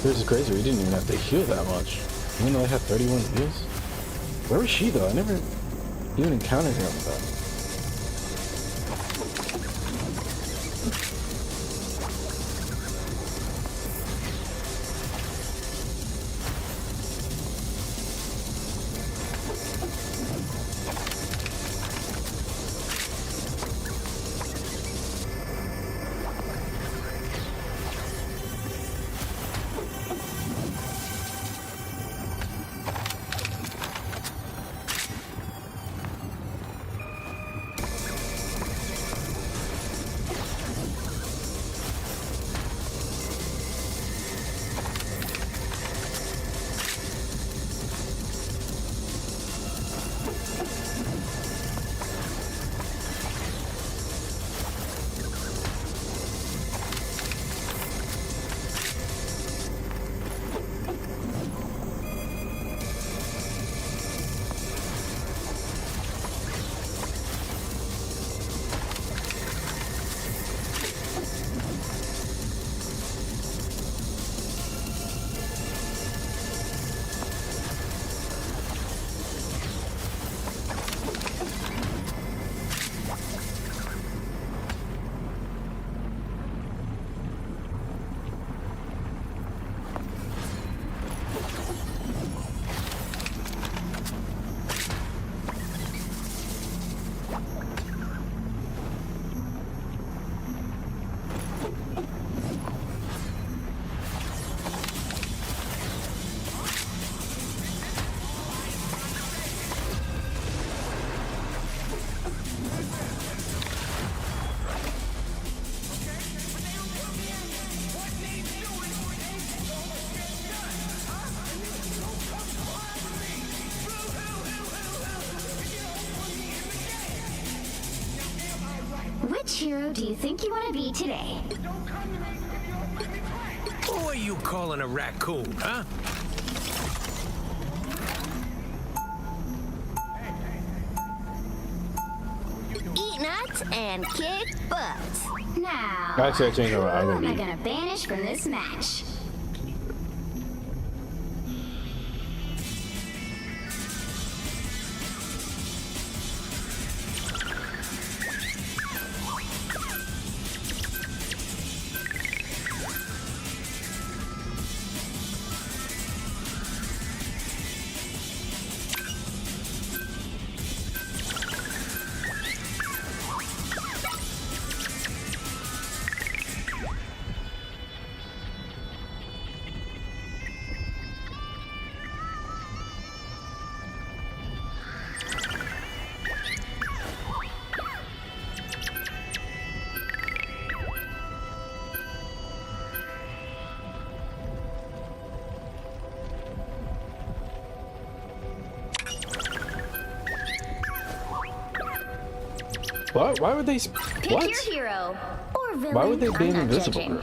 Speaker 3: This is crazy. We didn't even have to heal that much. Even though I had 31 heals. Where was she though? I never even encountered her with that.
Speaker 4: Which hero do you think you want to be today?
Speaker 17: Who are you calling a raccoon, huh?
Speaker 8: Eat nuts and kick butts.
Speaker 4: Now,
Speaker 3: Actually, I changed
Speaker 4: who
Speaker 3: my mind.
Speaker 4: am I gonna banish from this match?
Speaker 3: Why would they?
Speaker 4: Pick
Speaker 3: What?
Speaker 4: your hero or villain.
Speaker 3: Why would they be
Speaker 4: I'm not
Speaker 3: invisible?
Speaker 4: judging.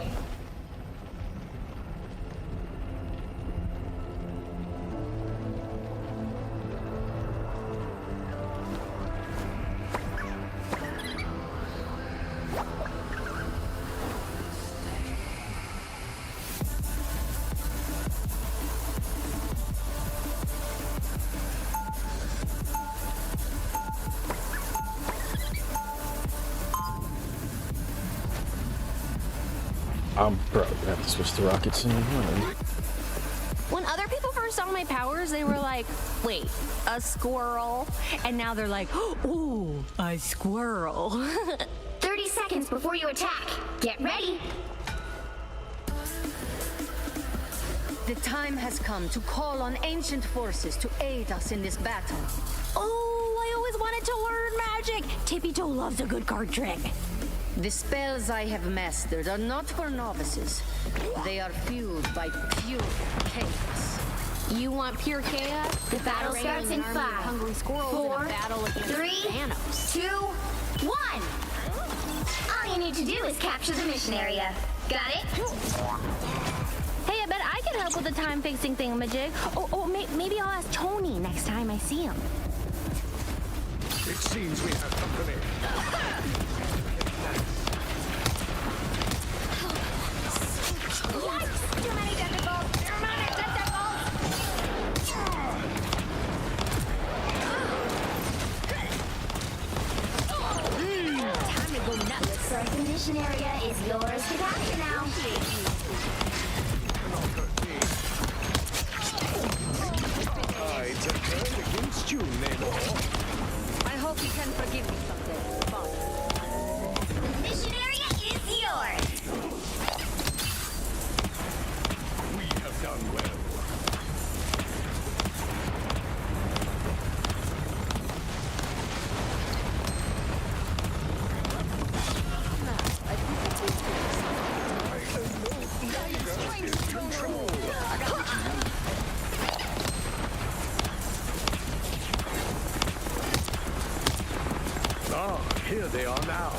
Speaker 3: Bro, I have to switch to rockets in one.
Speaker 8: When other people first saw my powers, they were like, wait, a squirrel? And now they're like, ooh, a squirrel.
Speaker 4: 30 seconds before you attack. Get ready.
Speaker 21: The time has come to call on ancient forces to aid us in this battle.
Speaker 8: Oh, I always wanted to learn magic. Tippy Toe loves a good card trick.
Speaker 21: The spells I have mastered are not for novices. They are fueled by pure chaos.
Speaker 8: You want pure chaos?
Speaker 4: The battle starts in 5,
Speaker 8: Hungry squirrels
Speaker 4: 4,
Speaker 8: in a battle against
Speaker 4: 3,
Speaker 8: Thanos.
Speaker 4: 2, 1. All you need to do is capture the mission area. Got it?
Speaker 8: Hey, I bet I can help with the time-fixing thingamajig. Oh, maybe I'll ask Tony next time I see him.
Speaker 5: It seems we have company.
Speaker 4: Yikes! Too many tentacles! Too many tentacles!
Speaker 5: they are now.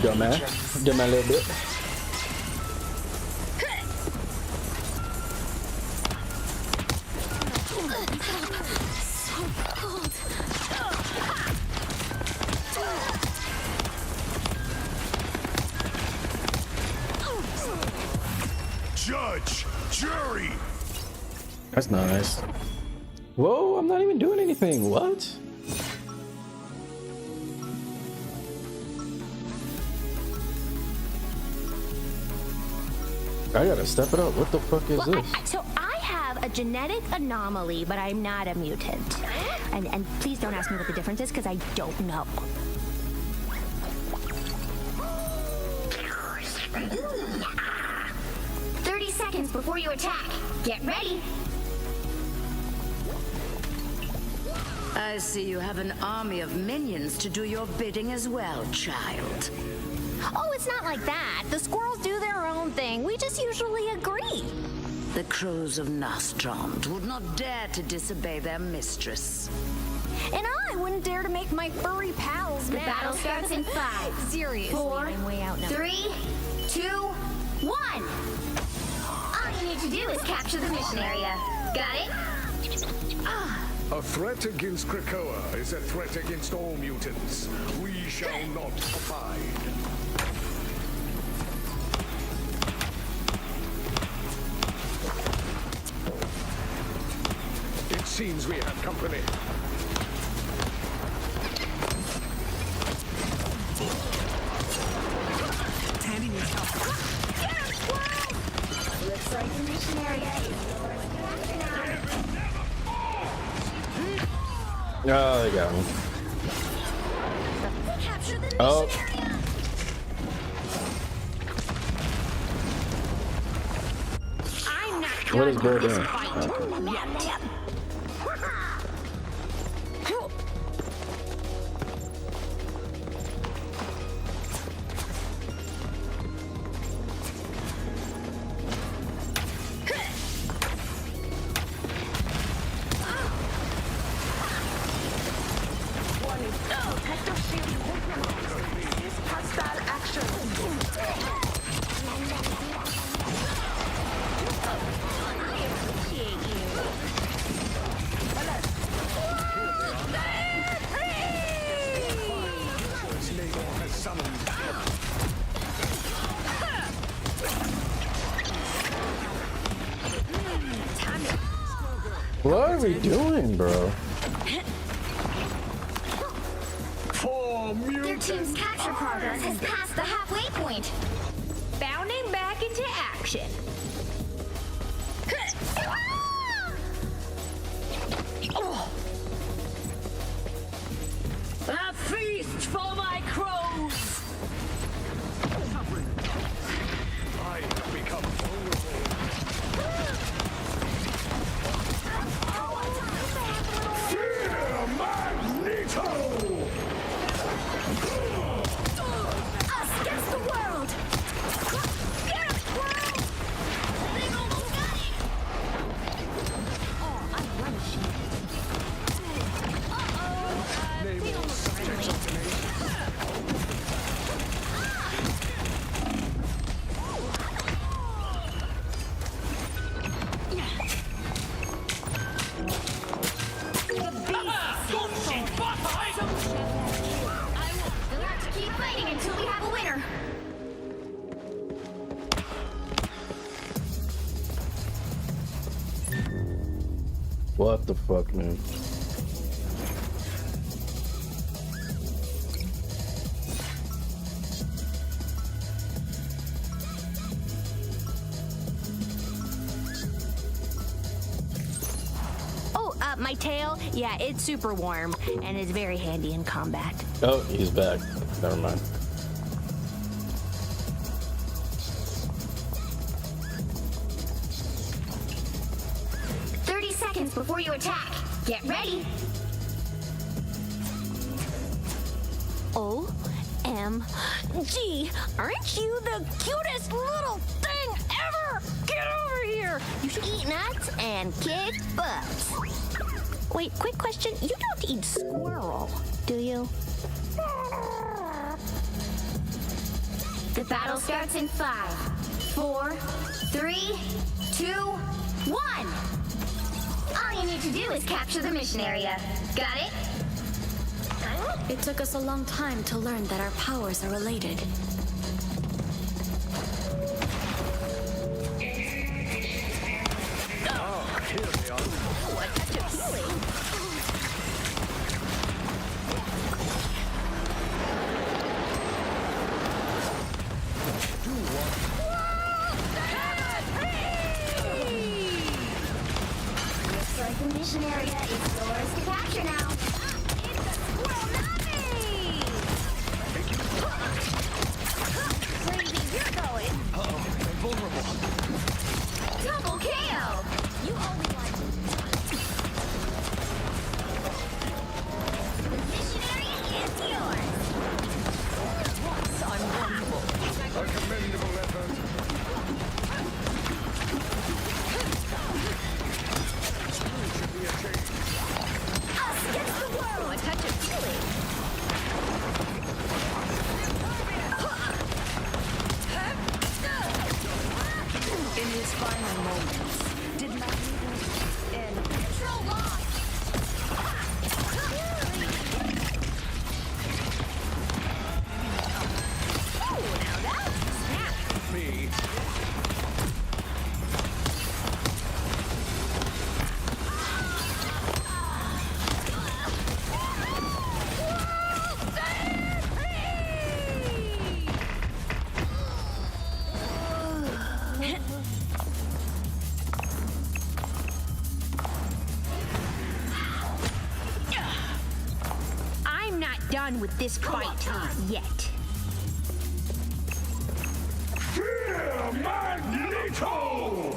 Speaker 3: Dumbass. Dumb a little bit.
Speaker 13: Judge, jury.
Speaker 3: That's nice. Whoa, I'm not even doing anything. What? I gotta step it up. What the fuck is this?
Speaker 8: So I have a genetic anomaly, but I'm not a mutant. And please don't ask me what the difference is, because I don't know.
Speaker 4: Seconds before you attack. Get ready.
Speaker 21: I see you have an army of minions to do your bidding as well, child.
Speaker 8: Oh, it's not like that. The squirrels do their own thing. We just usually agree.
Speaker 21: The crows of Nostrand would not dare to disobey their mistress.
Speaker 8: And I wouldn't dare to make my furry pals
Speaker 4: The
Speaker 8: mad.
Speaker 4: battle starts in 5,
Speaker 8: Seriously,
Speaker 4: 4,
Speaker 8: I'm way out now.
Speaker 4: 3, 2, 1. All you need to do is capture the mission area. Got it?
Speaker 5: A threat against Krakoa is a threat against all mutants. We shall not abide. It seems we have company.
Speaker 4: Looks like the mission area.
Speaker 3: Oh, they got him.
Speaker 4: Capture the
Speaker 3: Oh.
Speaker 4: mission area.
Speaker 8: I'm not
Speaker 3: What is
Speaker 8: done
Speaker 3: Bird
Speaker 8: with this
Speaker 3: doing?
Speaker 8: fight
Speaker 3: Oh.
Speaker 8: yet.
Speaker 3: What are we doing, bro?
Speaker 4: Their team's capture progress has passed the halfway point.
Speaker 8: Bounding back into action.
Speaker 21: A feast for my crows!
Speaker 5: I have become vulnerable. Fear Magneto!
Speaker 4: Us against the world! Get up, world!
Speaker 3: What the fuck, man?
Speaker 8: My tail? Yeah, it's super warm and is very handy in combat.
Speaker 3: Oh, he's back. Never mind.
Speaker 4: Before you attack. Get ready.
Speaker 8: OMG! Aren't you the cutest little thing ever? Get over here! You should eat nuts and kick butts. Wait, quick question. You don't eat squirrel, do you?
Speaker 4: The battle starts in 5, 4, 3, 2, 1. All you need to do is capture the mission area. Got it?
Speaker 11: It took us a long time to learn that our powers are related.
Speaker 15: Oh, here they are.
Speaker 8: Oh, a touch of healing.
Speaker 4: The mission area is yours to capture now.
Speaker 8: It's a squirrel nugget! Where do you think you're going?
Speaker 15: Uh-oh, I'm vulnerable.
Speaker 4: Double KO!
Speaker 8: You only want
Speaker 4: the mission area is yours.
Speaker 8: Once unwatchable.
Speaker 15: A commendable effort.
Speaker 4: Us against the world!
Speaker 8: A touch of healing.
Speaker 9: In his final moments, did not even end.
Speaker 4: Control lost!
Speaker 8: Oh, now that's snap.
Speaker 15: Me.
Speaker 8: I'm not done with this fight yet.
Speaker 13: Fear Magneto!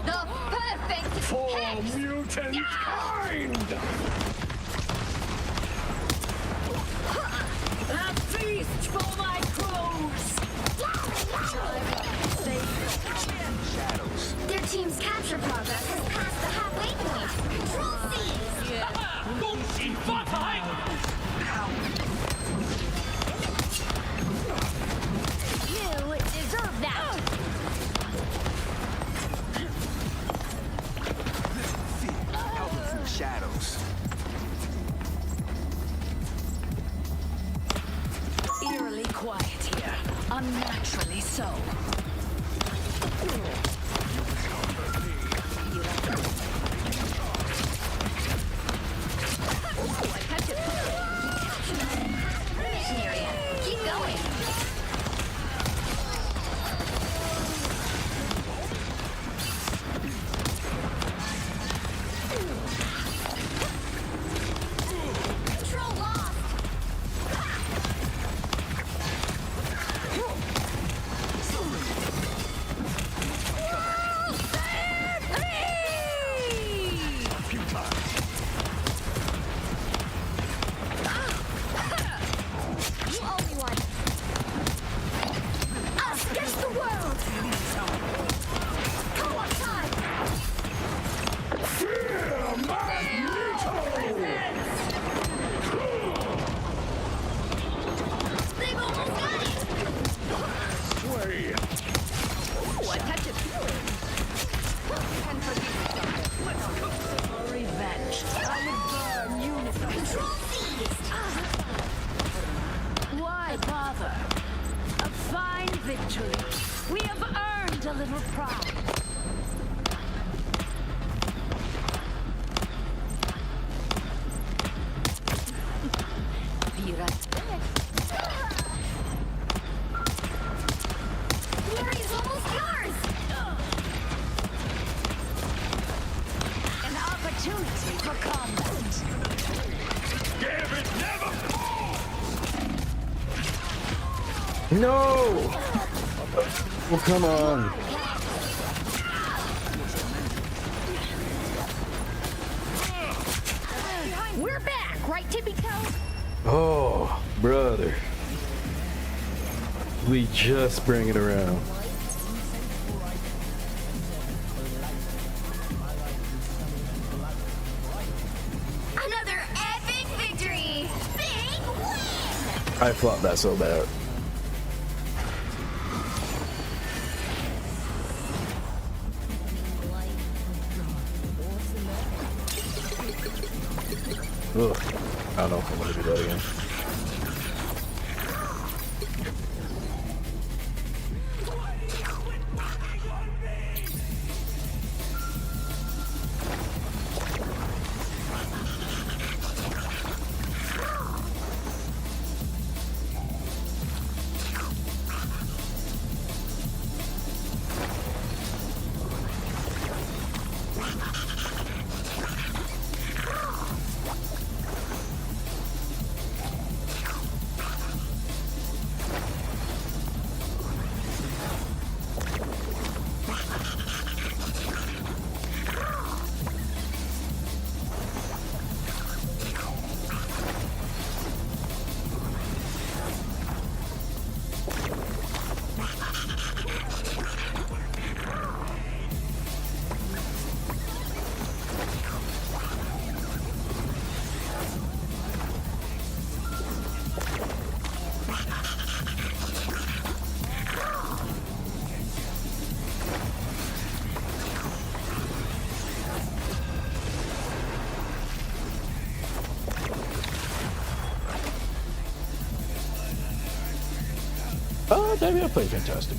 Speaker 4: The perfect
Speaker 13: For
Speaker 4: hit!
Speaker 13: mutant kind!
Speaker 9: A feast for my crows!
Speaker 4: Their team's capture progress has passed the halfway point. Control seized!
Speaker 8: You deserve that.
Speaker 15: Out of the shadows.
Speaker 9: Eerily quiet here. Unnaturally so.
Speaker 4: Mission area. Keep going. Control lost.
Speaker 8: You only want
Speaker 4: Us against the world. Co-op time.
Speaker 13: Fear Magneto!
Speaker 4: They've almost got it.
Speaker 13: Sway!
Speaker 8: ooh, a touch of healing.
Speaker 9: Revenge. I will burn uniform.
Speaker 4: Control seized.
Speaker 9: Why bother? A fine victory. We have earned a little pride.
Speaker 3: No! Well, come on.
Speaker 8: We're back, right, Tippy Toe?
Speaker 3: Oh, brother. We just bring it around.
Speaker 4: Another epic victory! Big win!
Speaker 3: I flopped that so bad. Ugh. I don't know if I'm gonna do that again. Oh, maybe I played fantastic.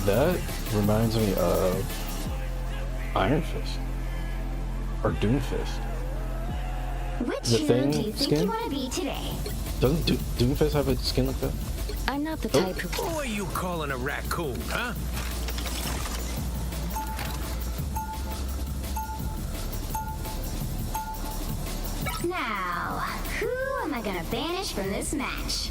Speaker 3: That reminds me of Iron Fist or Doom Fist.
Speaker 4: Which
Speaker 3: The
Speaker 4: hero
Speaker 3: Thing
Speaker 4: do you think
Speaker 3: skin?
Speaker 4: you want to be today?
Speaker 3: Doesn't Doom Fist have a skin like that?
Speaker 8: I'm not the
Speaker 3: Oh.
Speaker 8: type who...
Speaker 17: Who are you calling a raccoon, huh?
Speaker 4: Now, who am I gonna banish from this match?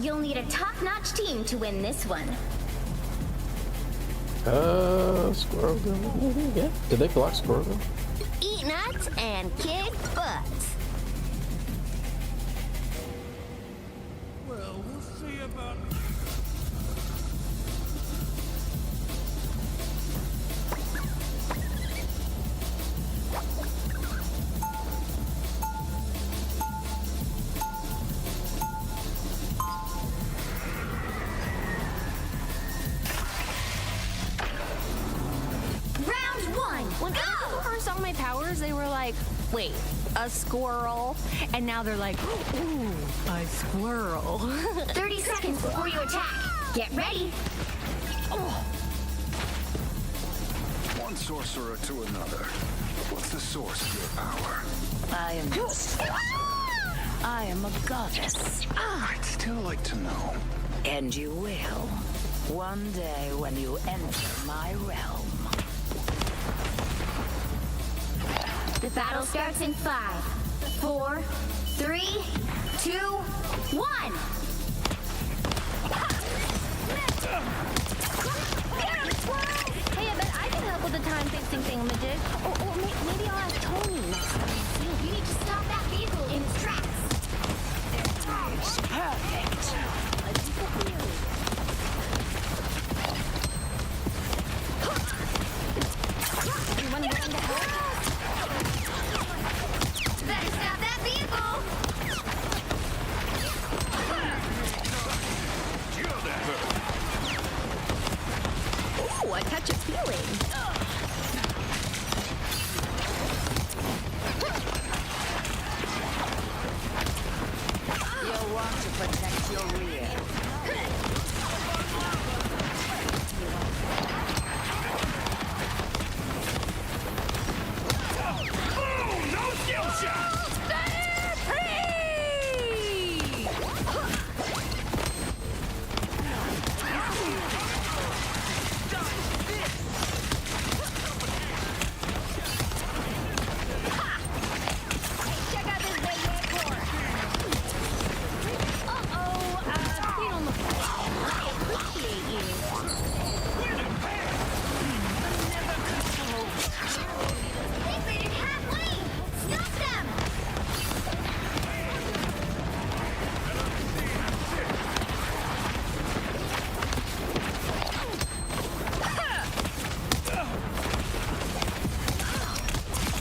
Speaker 4: You'll need a top-notch team to win this one.
Speaker 3: Squirrel Girl. Yeah. Did they block Squirrel Girl?
Speaker 8: Eat nuts and kick butts.
Speaker 17: Well, we'll see about...
Speaker 4: Round one,
Speaker 8: When people first saw my powers, they were like, wait, a squirrel? And now they're like, ooh, a squirrel.
Speaker 4: 30 seconds before you attack. Get ready.
Speaker 7: One sorcerer to another. What's the source of your power?
Speaker 21: I am a goddess.
Speaker 7: I'd still like to know.
Speaker 21: And you will. One day when you enter my realm.
Speaker 4: The battle starts in 5, 4, 3, 2, 1.
Speaker 8: Hey, I bet I can help with the time-fixing thingamajig. Or maybe I'll ask Tony next time.
Speaker 4: You need to stop that
Speaker 2: Perfect. A deeper feeling. Anyone willing to help?
Speaker 4: Better stop that vehicle!
Speaker 8: Ooh, a touch of healing.
Speaker 21: You'll want to protect your rear.
Speaker 15: Boom! No skill shot!
Speaker 2: Check out this way airport. Feet on the floor. I appreciate you.
Speaker 4: They've made it halfway! Stop them!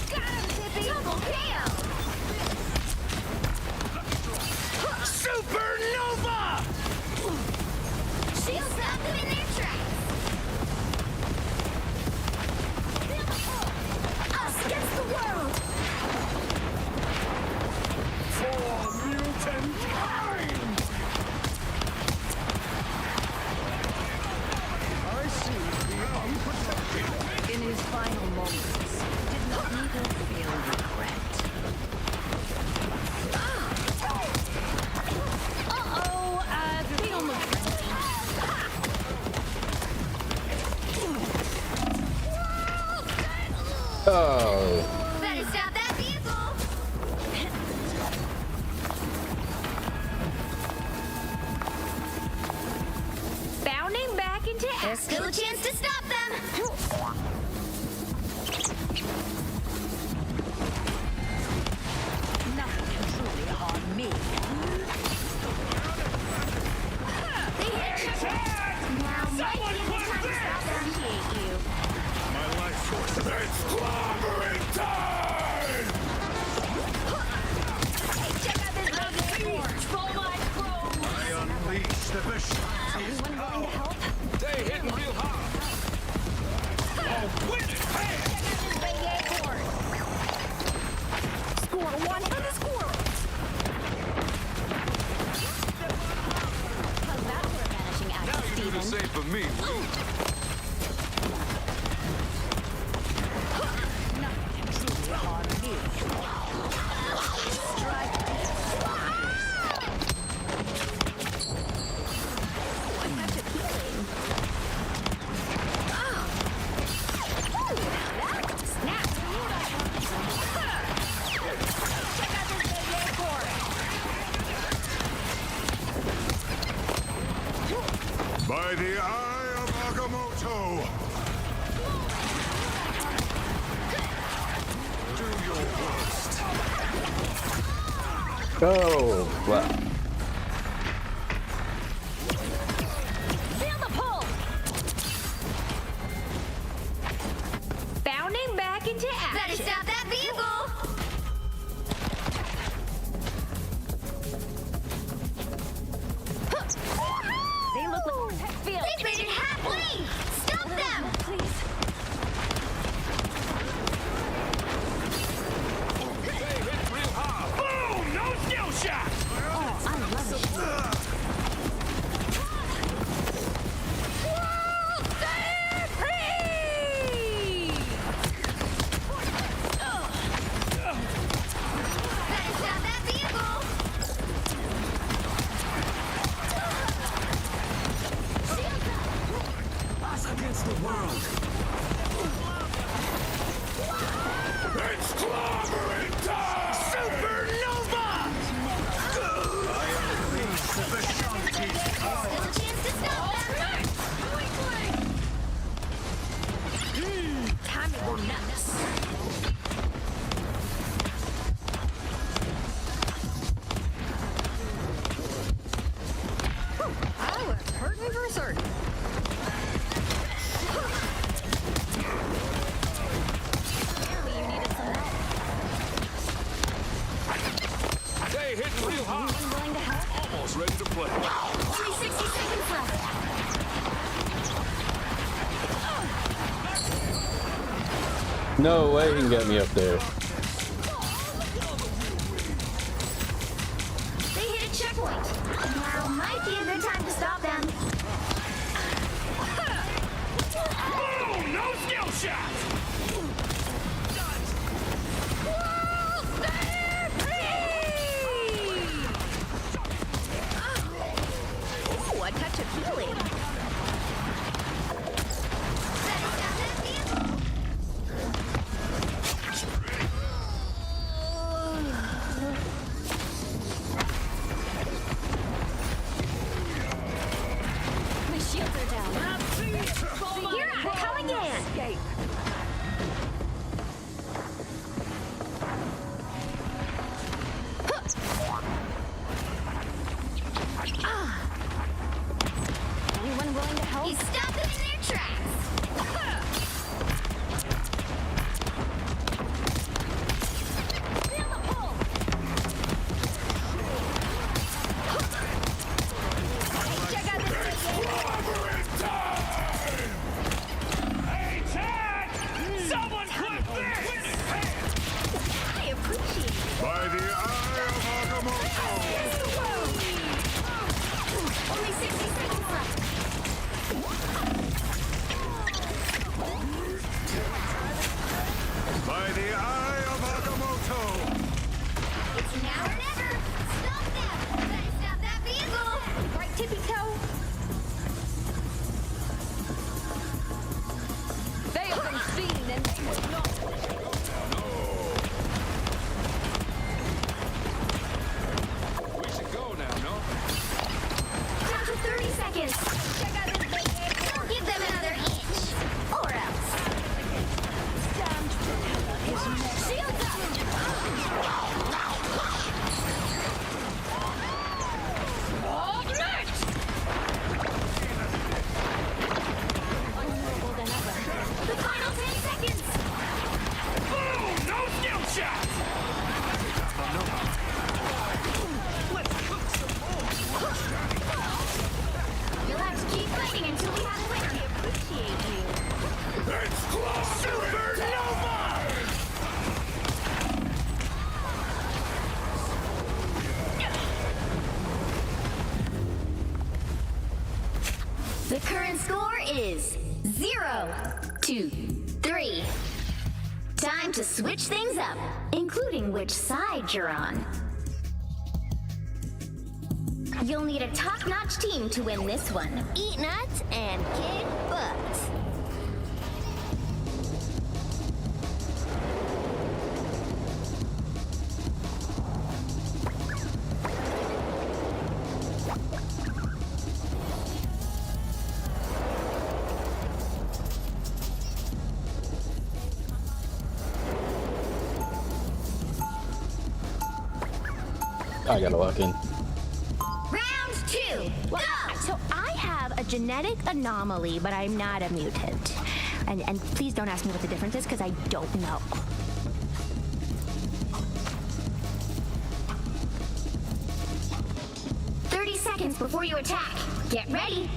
Speaker 4: Got him, Zippy! Double KO!
Speaker 15: Supernova!
Speaker 4: She'll stop them in their tracks! Us against the world!
Speaker 15: For mutant kind! I seem to be unprotected.
Speaker 21: In his final moments, did not neither feel regret.
Speaker 2: Feet on the
Speaker 3: Oh.
Speaker 4: Better stop that vehicle!
Speaker 8: Bounding back into
Speaker 4: There's still a chance to stop them!
Speaker 21: Nothing can truly harm me.
Speaker 4: They hit you! Now might be the time to stop them.
Speaker 2: appreciate you.
Speaker 15: My life force. It's clobbering time!
Speaker 2: Hey, check out this way airport. Roll my chrome.
Speaker 15: I unleash the Vishanti's
Speaker 2: Anyone willing to help?
Speaker 14: They hitting real hard.
Speaker 15: Oh, win it! Hey!
Speaker 2: Check out this way airport. Score one for the squirrels. How's that for a vanishing act,
Speaker 14: Now you do the
Speaker 2: Steven?
Speaker 14: same for me.
Speaker 21: Nothing can truly harm me. Strike me.
Speaker 8: a touch of healing.
Speaker 2: Snap! Check out this way airport.
Speaker 13: By the eye of Agamotto!
Speaker 15: Do your worst.
Speaker 3: Oh, wow.
Speaker 2: Feel the pull.
Speaker 8: Bounding back into
Speaker 4: Better
Speaker 8: action.
Speaker 4: stop that vehicle!
Speaker 2: They look like vortex field.
Speaker 4: They've made it halfway! Stop them!
Speaker 2: Please.
Speaker 14: They hit real hard.
Speaker 15: Boom! No skill shot!
Speaker 2: Oh, I love it.
Speaker 4: Better stop that vehicle!
Speaker 15: Us against the world. It's clobbering time! Supernova! I unleash the Vishanti's
Speaker 4: Still a chance to stop them!
Speaker 2: Time to go nuts.
Speaker 15: foot.
Speaker 4: Only 60 seconds left.
Speaker 10: No way he can get me up there.
Speaker 4: They hit a checkpoint. Now might be a good time to stop them.
Speaker 15: Boom! No skill shots!
Speaker 8: Ooh, a touch of healing.
Speaker 2: My shields are down.
Speaker 8: Here I come again.
Speaker 2: Escape. Anyone willing to help?
Speaker 4: You stop them in their tracks.
Speaker 2: Feel the pull.
Speaker 4: Check out this
Speaker 15: Hey, Chad! Someone clip this!
Speaker 8: I appreciate it.
Speaker 13: By the eye of Agamotto!
Speaker 4: Only 60 seconds left.
Speaker 13: By the eye of Agamotto!
Speaker 4: It's now or never. Stop them. Better stop that vehicle.
Speaker 8: Right tippy toe.
Speaker 2: They have been seen and they will not.
Speaker 14: We should go now, no?
Speaker 4: Down to 30 seconds. Check out this big. Don't give them another inch. Or else. Shields up.
Speaker 2: Vulnerable than ever.
Speaker 4: The final 10 seconds.
Speaker 15: Boom! No skill shots!
Speaker 4: You'll have to keep fighting until we have a winner.
Speaker 8: I appreciate you.
Speaker 13: It's close!
Speaker 15: Supernova!
Speaker 4: The current score is 0-3. Time to switch things up, including which side you're on. You'll need a top-notch team to win this one.
Speaker 8: Eat nuts and kick butts.
Speaker 10: I gotta lock in.
Speaker 4: Round 2, go!
Speaker 8: So I have a genetic anomaly, but I'm not a mutant. And please don't ask me what the difference is, because I don't know.
Speaker 4: Seconds before you attack. Get ready.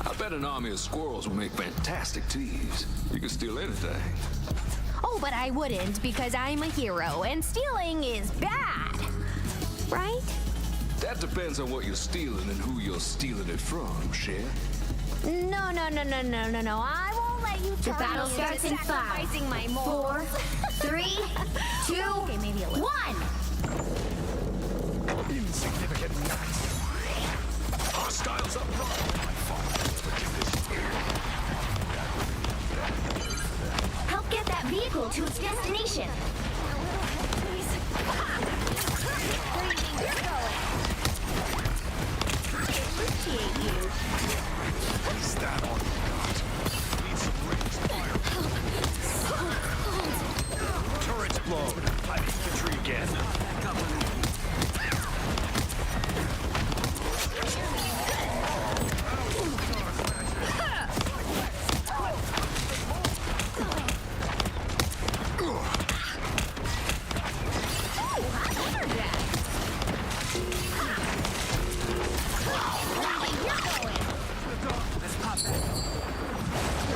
Speaker 14: I bet an army of squirrels will make fantastic thieves. You can steal anything.
Speaker 8: Oh, but I wouldn't, because I'm a hero, and stealing is bad. Right?
Speaker 14: That depends on what you're stealing and who you're stealing it from, Cher.
Speaker 8: No. I won't let you
Speaker 4: The
Speaker 8: turn
Speaker 4: battle
Speaker 8: me
Speaker 4: starts
Speaker 8: into
Speaker 4: in 5,
Speaker 8: sacrificing my
Speaker 4: 4,
Speaker 8: morals.
Speaker 4: 3, 2,
Speaker 8: Okay, maybe a little.
Speaker 4: 1.
Speaker 15: Insignificant nuts.
Speaker 14: Hostiles up front.
Speaker 4: Help get that vehicle to its destination.
Speaker 8: Appreciate you.
Speaker 15: Is that all you got? Need some ranged fire. Turrets blown. I'm infantry again.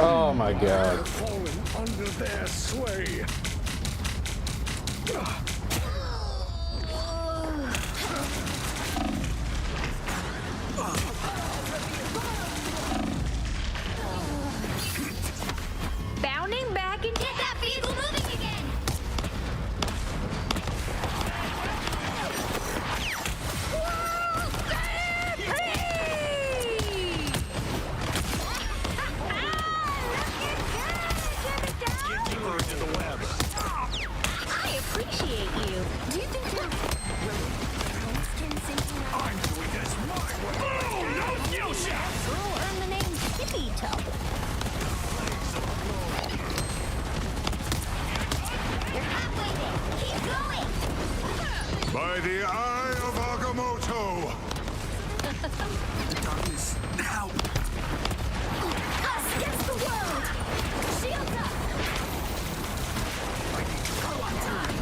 Speaker 3: Oh my god.
Speaker 5: Fallen under their sway.
Speaker 4: Bounding back and get that vehicle moving again.
Speaker 8: I appreciate you. Do you think you're
Speaker 5: I'm doing this my way. Oh, no skill shot.
Speaker 8: Who earned the name Tippy Toe?
Speaker 4: You're halfway there. Keep going.
Speaker 13: By the eye of Agamotto!
Speaker 5: Darkness, now.
Speaker 4: Us against the world. Shields up.
Speaker 5: I need to go on time.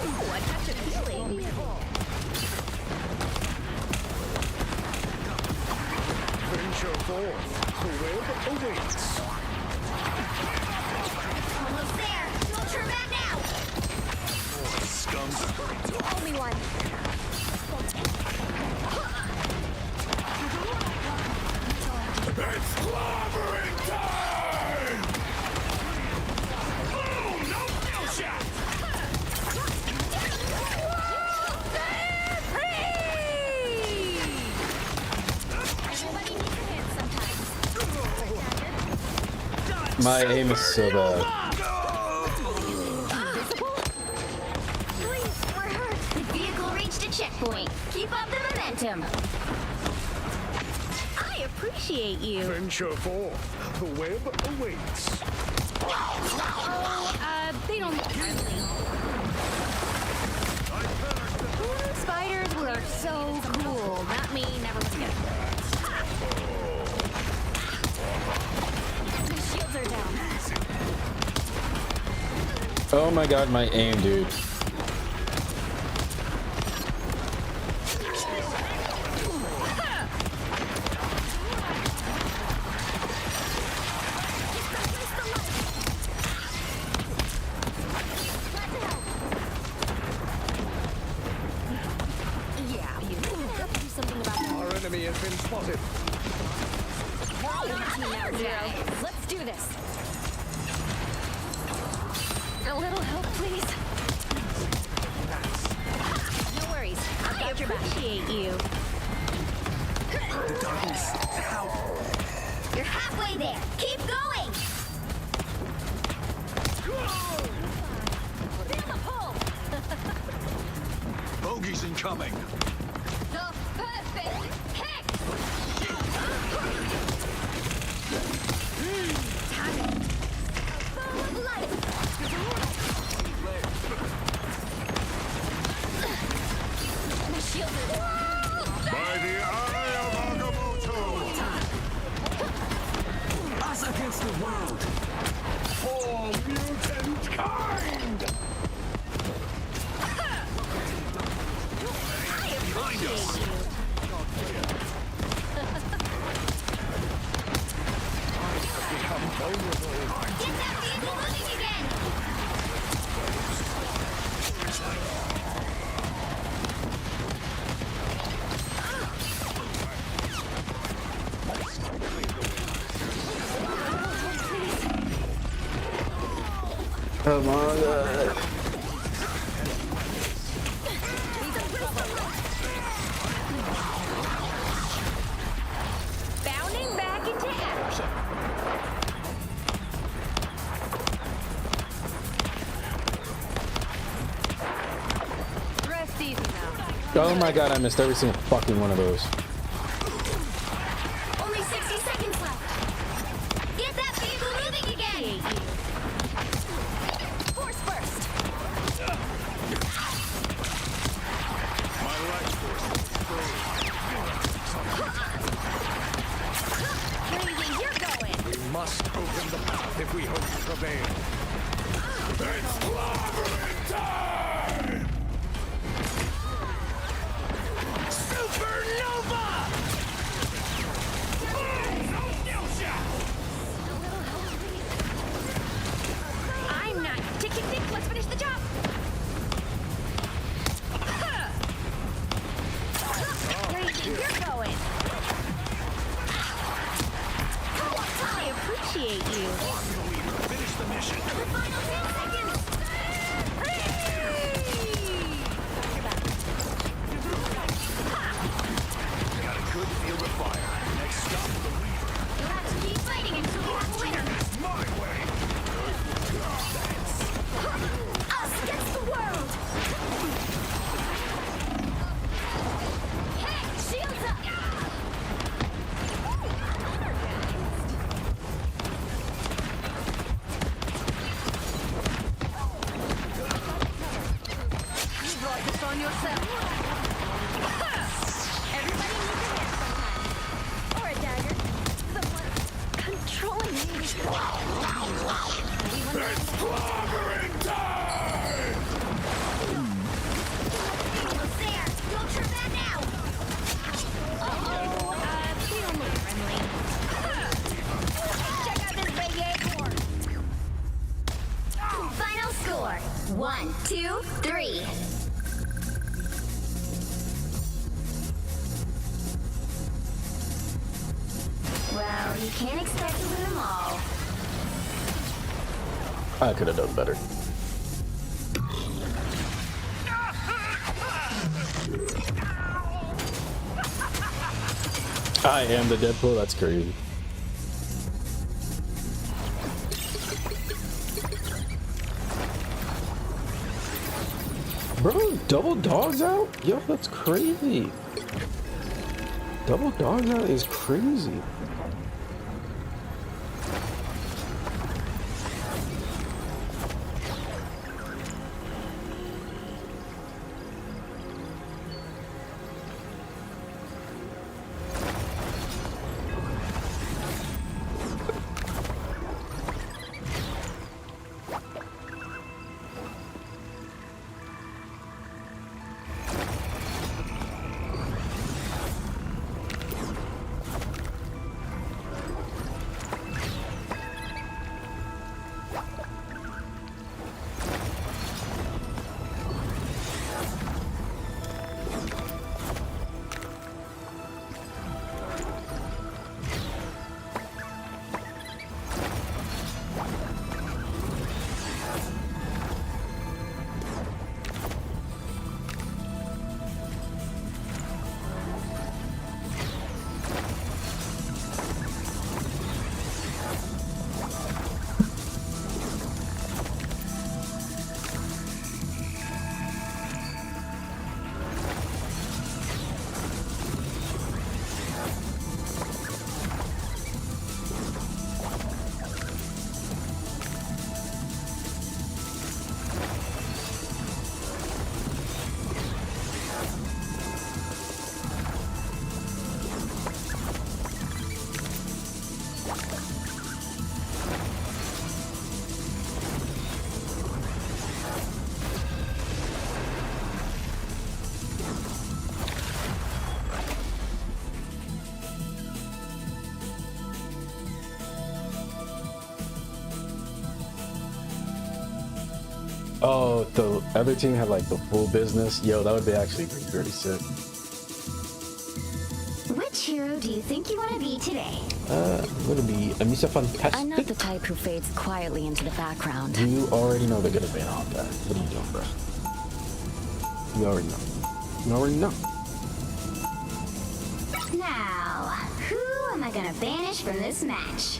Speaker 8: Ooh, I catch a feeling.
Speaker 5: Venture forth. The web awaits.
Speaker 4: Almost there. Don't turn back now.
Speaker 5: More scum.
Speaker 8: Owe me one.
Speaker 5: It's clobbering time! Oh, no skill shot!
Speaker 4: Everybody needs a hand sometimes.
Speaker 3: My aim is so bad.
Speaker 4: Please, we're hurt. The vehicle reached a checkpoint. Keep up the momentum.
Speaker 8: I appreciate you.
Speaker 5: Venture forth. The web awaits.
Speaker 8: They don't look friendly. Spiders were so cool. Not me, never was good.
Speaker 2: The shields are down.
Speaker 3: Oh my god, my aim, dude.
Speaker 5: Our enemy has been spotted.
Speaker 2: Let's do this. A little help, please. No worries. I've got your back.
Speaker 8: Appreciate you.
Speaker 5: The darkness. Now.
Speaker 4: You're halfway there. Keep going.
Speaker 2: Feel the pull.
Speaker 5: Bogeys incoming.
Speaker 4: The perfect hit. Full of life.
Speaker 2: The shields are down.
Speaker 13: By the eye of Agamotto!
Speaker 5: Us against the world. For mutant kind. Behind us. Become vulnerable.
Speaker 4: Get that vehicle moving again.
Speaker 3: Come on.
Speaker 8: Bounding back into action. Rest easy now.
Speaker 3: Oh my god, I missed every single fucking one of those.
Speaker 4: Only 60 seconds left. Get that vehicle moving again.
Speaker 2: Force burst.
Speaker 5: My life
Speaker 8: Crazy, you're going.
Speaker 5: We must open the path if we hope to prevail.
Speaker 13: It's clobbering time!
Speaker 15: Supernova!
Speaker 8: I'm not tick. Let's finish the job. Where do you think you're going? I appreciate you.
Speaker 15: Finish the mission.
Speaker 8: The final 10 seconds.
Speaker 15: Got a good field of fire. Next stop, the Weaver.
Speaker 8: You'll have to keep fighting until you have a winner.
Speaker 15: It's my way.
Speaker 8: Us against the world. Hey, shields up. You brought this on yourself. Everybody needs a hand sometimes. Or a dagger. Someone controlling me.
Speaker 13: It's clobbering time!
Speaker 8: Almost there. Don't turn back now. Feel more friendly. Check out this radiator.
Speaker 4: Final score 1, 2, 3. Well, you can't expect to win them all.
Speaker 3: I could have done better. I am the Deadpool. That's crazy. Bro, double dogs out? Yo, that's crazy. Double dogs out is crazy. Oh, the other team had like the full business. Yo, that would be actually pretty sick.
Speaker 4: Which hero do you think you want to be today?
Speaker 3: Would it be Mr. Fantastic?
Speaker 2: I'm not the type who fades quietly into the background.
Speaker 3: You already know they're gonna ban all that. What are you doing, bro? You already know. You already know.
Speaker 4: Now, who am I gonna banish from this match?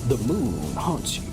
Speaker 3: The moon haunts you.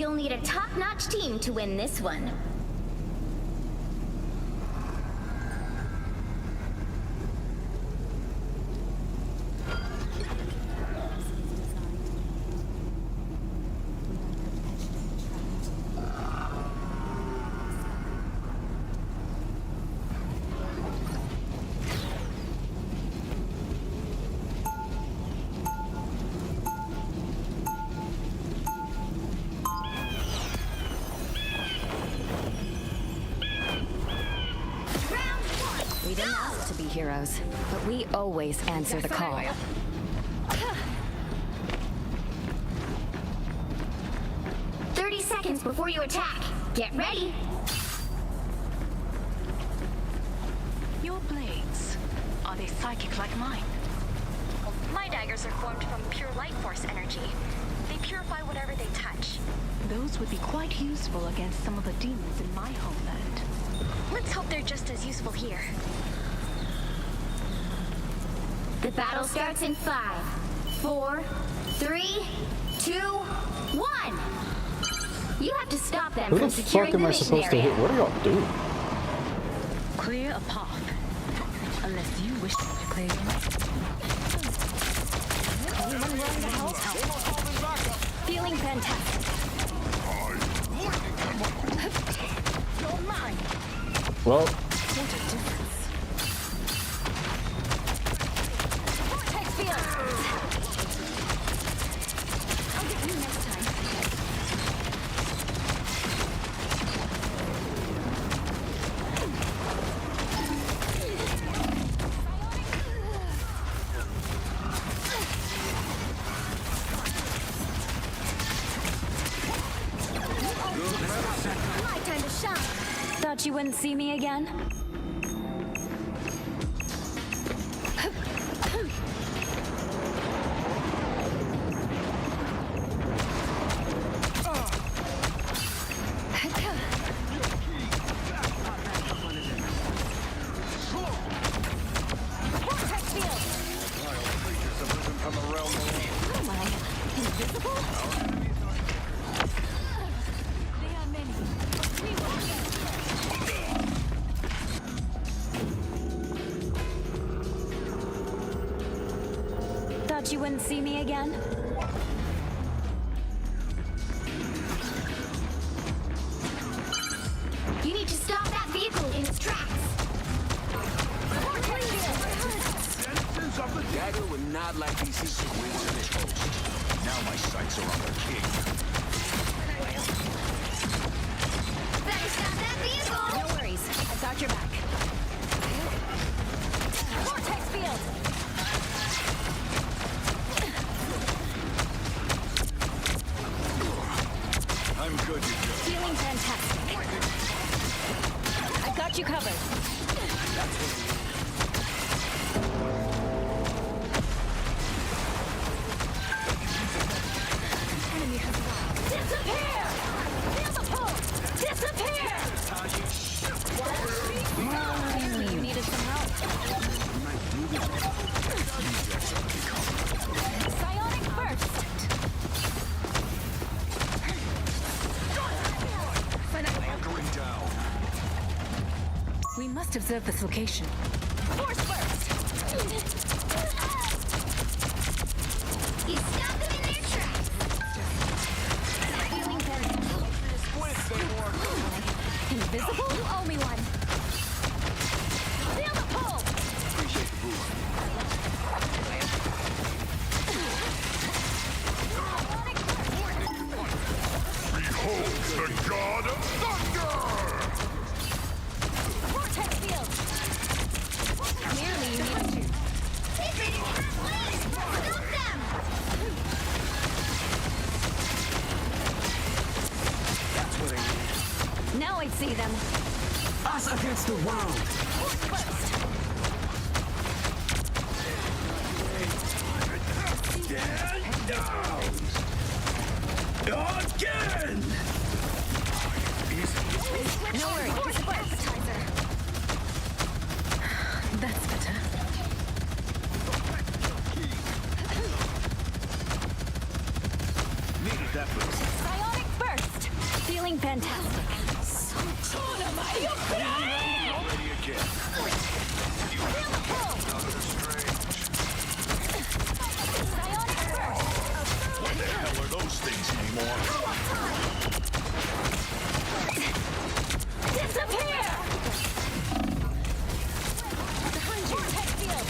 Speaker 4: You'll need a top-notch team to win this one.
Speaker 2: We didn't ask to be heroes, but we always answer the call.
Speaker 4: 30 seconds before you attack. Get ready.
Speaker 11: Your blades, are they psychic like mine?
Speaker 18: My daggers are formed from pure light force energy. They purify whatever they touch.
Speaker 11: Those would be quite useful against some of the demons in my homeland.
Speaker 18: Let's hope they're just as useful here.
Speaker 4: The battle starts in 5, 4, 3, 2, 1. You have to stop them
Speaker 3: Who
Speaker 4: from
Speaker 3: the
Speaker 4: securing
Speaker 3: fuck am
Speaker 4: the
Speaker 3: I
Speaker 4: mission
Speaker 3: supposed to
Speaker 4: area.
Speaker 3: hit? What are y'all doing?
Speaker 11: Clear a path. Unless you wish to clear
Speaker 2: Anyone willing to help? Feeling fantastic. You're mine.
Speaker 3: Well,
Speaker 2: What a difference. Vortex field. I'll get you next time.
Speaker 4: My time to shine.
Speaker 2: Thought you wouldn't see me again? Vortex field. What am I? Invisible? They are many. We will get. Thought you wouldn't see me again?
Speaker 4: You need to stop that vehicle in its tracks.
Speaker 5: Dagger would not like these situations in his host. Now my sights are on the king.
Speaker 4: Better stop that vehicle.
Speaker 2: No worries. I got your back. Vortex field.
Speaker 5: I'm good to go.
Speaker 2: Feeling fantastic. I got you covered. Enemy has arrived. Disappear! Feel the pull! Disappear! Clearly you needed some help. Psionic burst!
Speaker 5: Anchoring down.
Speaker 11: We must observe this location.
Speaker 2: Force burst!
Speaker 4: You stop them in their tracks.
Speaker 2: Feeling fantastic. Invisible? You owe me one. Feel the pull!
Speaker 5: Appreciate the boost.
Speaker 13: Behold the god of thunder!
Speaker 2: Vortex field! Clearly you need to.
Speaker 4: Stop them!
Speaker 5: That's what I need.
Speaker 2: Now I see them.
Speaker 15: Us against the world.
Speaker 2: Force burst!
Speaker 5: Stand down. Again.
Speaker 2: No worries. Force burst!
Speaker 11: That's better.
Speaker 5: Needed that boost.
Speaker 2: Psionic burst! fantastic.
Speaker 6: Ready again.
Speaker 2: Feel the pull. Psionic burst.
Speaker 13: What the hell are those things anymore?
Speaker 2: Disappear! Vortex field.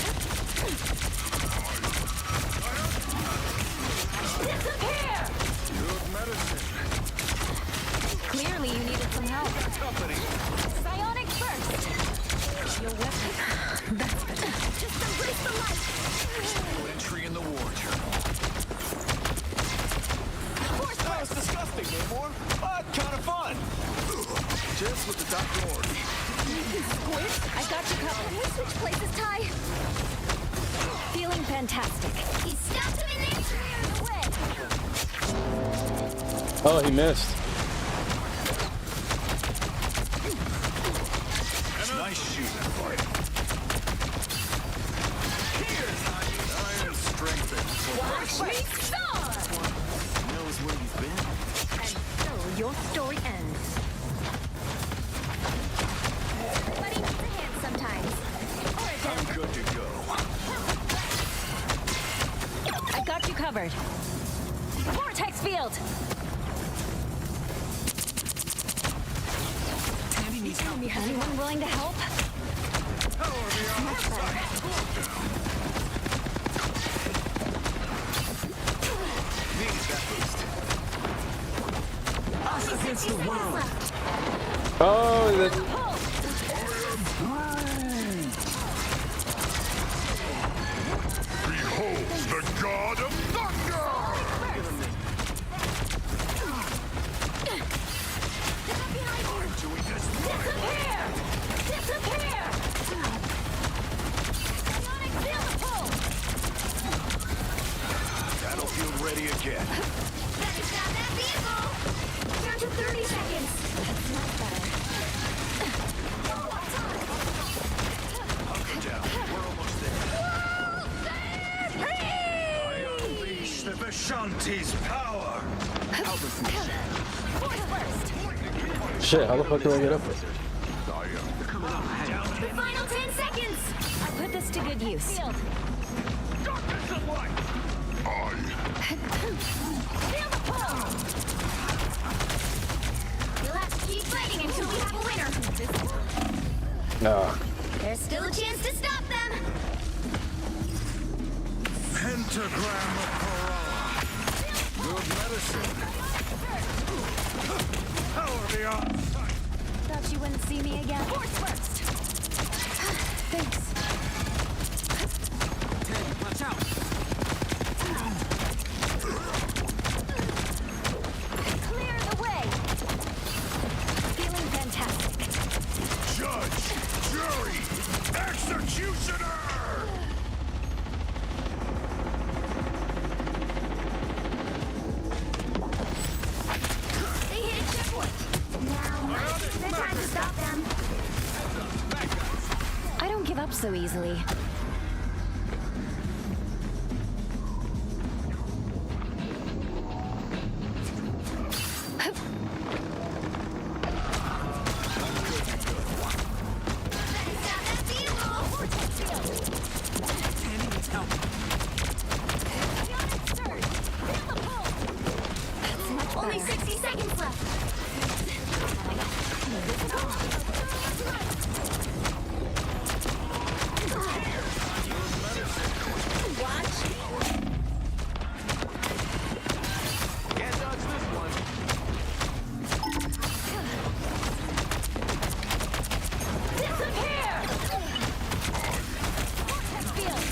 Speaker 2: Disappear!
Speaker 6: Good medicine.
Speaker 2: Clearly you needed some help.
Speaker 6: Company.
Speaker 2: Psionic burst. Your weapon. That's better. Just embrace the light.
Speaker 6: Entry in the war journal.
Speaker 5: That's disgusting, Namor. But kind of fun. Just with the doctor order.
Speaker 2: Squish, I got you covered. Can we switch places, Ty? Feeling fantastic.
Speaker 4: He stopped him in there.
Speaker 2: Clear the way.
Speaker 3: Oh, he missed.
Speaker 5: Nice shooting, boy. Here's iron strengthened.
Speaker 2: Watch me soar!
Speaker 5: Knows where you've been.
Speaker 2: And so your story ends.
Speaker 4: Buddy needs a hand sometimes. Or a
Speaker 6: I'm good to go.
Speaker 2: I got you covered. Vortex field! Anyone willing to help? Much better.
Speaker 5: Needs that boost. Us against the world.
Speaker 3: Oh, that's...
Speaker 13: Behold the god of thunder!
Speaker 5: I'm doing this
Speaker 2: Disappear! Disappear! Psionic field pull!
Speaker 5: Battlefield ready again.
Speaker 4: Better stop that vehicle. Down to 30 seconds.
Speaker 2: That's much better.
Speaker 5: Hunker down. We're almost there. I unleash the Vishanti's power.
Speaker 2: Force burst!
Speaker 3: Shit, how the fuck do I get up there?
Speaker 4: The final 10 seconds.
Speaker 2: I put this to good use. Field. Feel the pull!
Speaker 4: You'll have to keep fighting until we have a winner.
Speaker 3: Nah.
Speaker 4: There's still a chance to stop them.
Speaker 6: Pentagram of Parala. Good medicine.
Speaker 5: Power beyond sight.
Speaker 2: Thought you wouldn't see me again. Force burst! Thanks.
Speaker 5: Watch out.
Speaker 2: Clear the way! Feeling fantastic.
Speaker 13: Judge, jury, executioner!
Speaker 4: They hit a checkpoint. Now might be the time to stop them.
Speaker 2: I don't give up so easily.
Speaker 4: Stop that vehicle. Only 60 seconds left. Watch.
Speaker 5: Can't dodge this one.
Speaker 2: Disappear! Vortex field!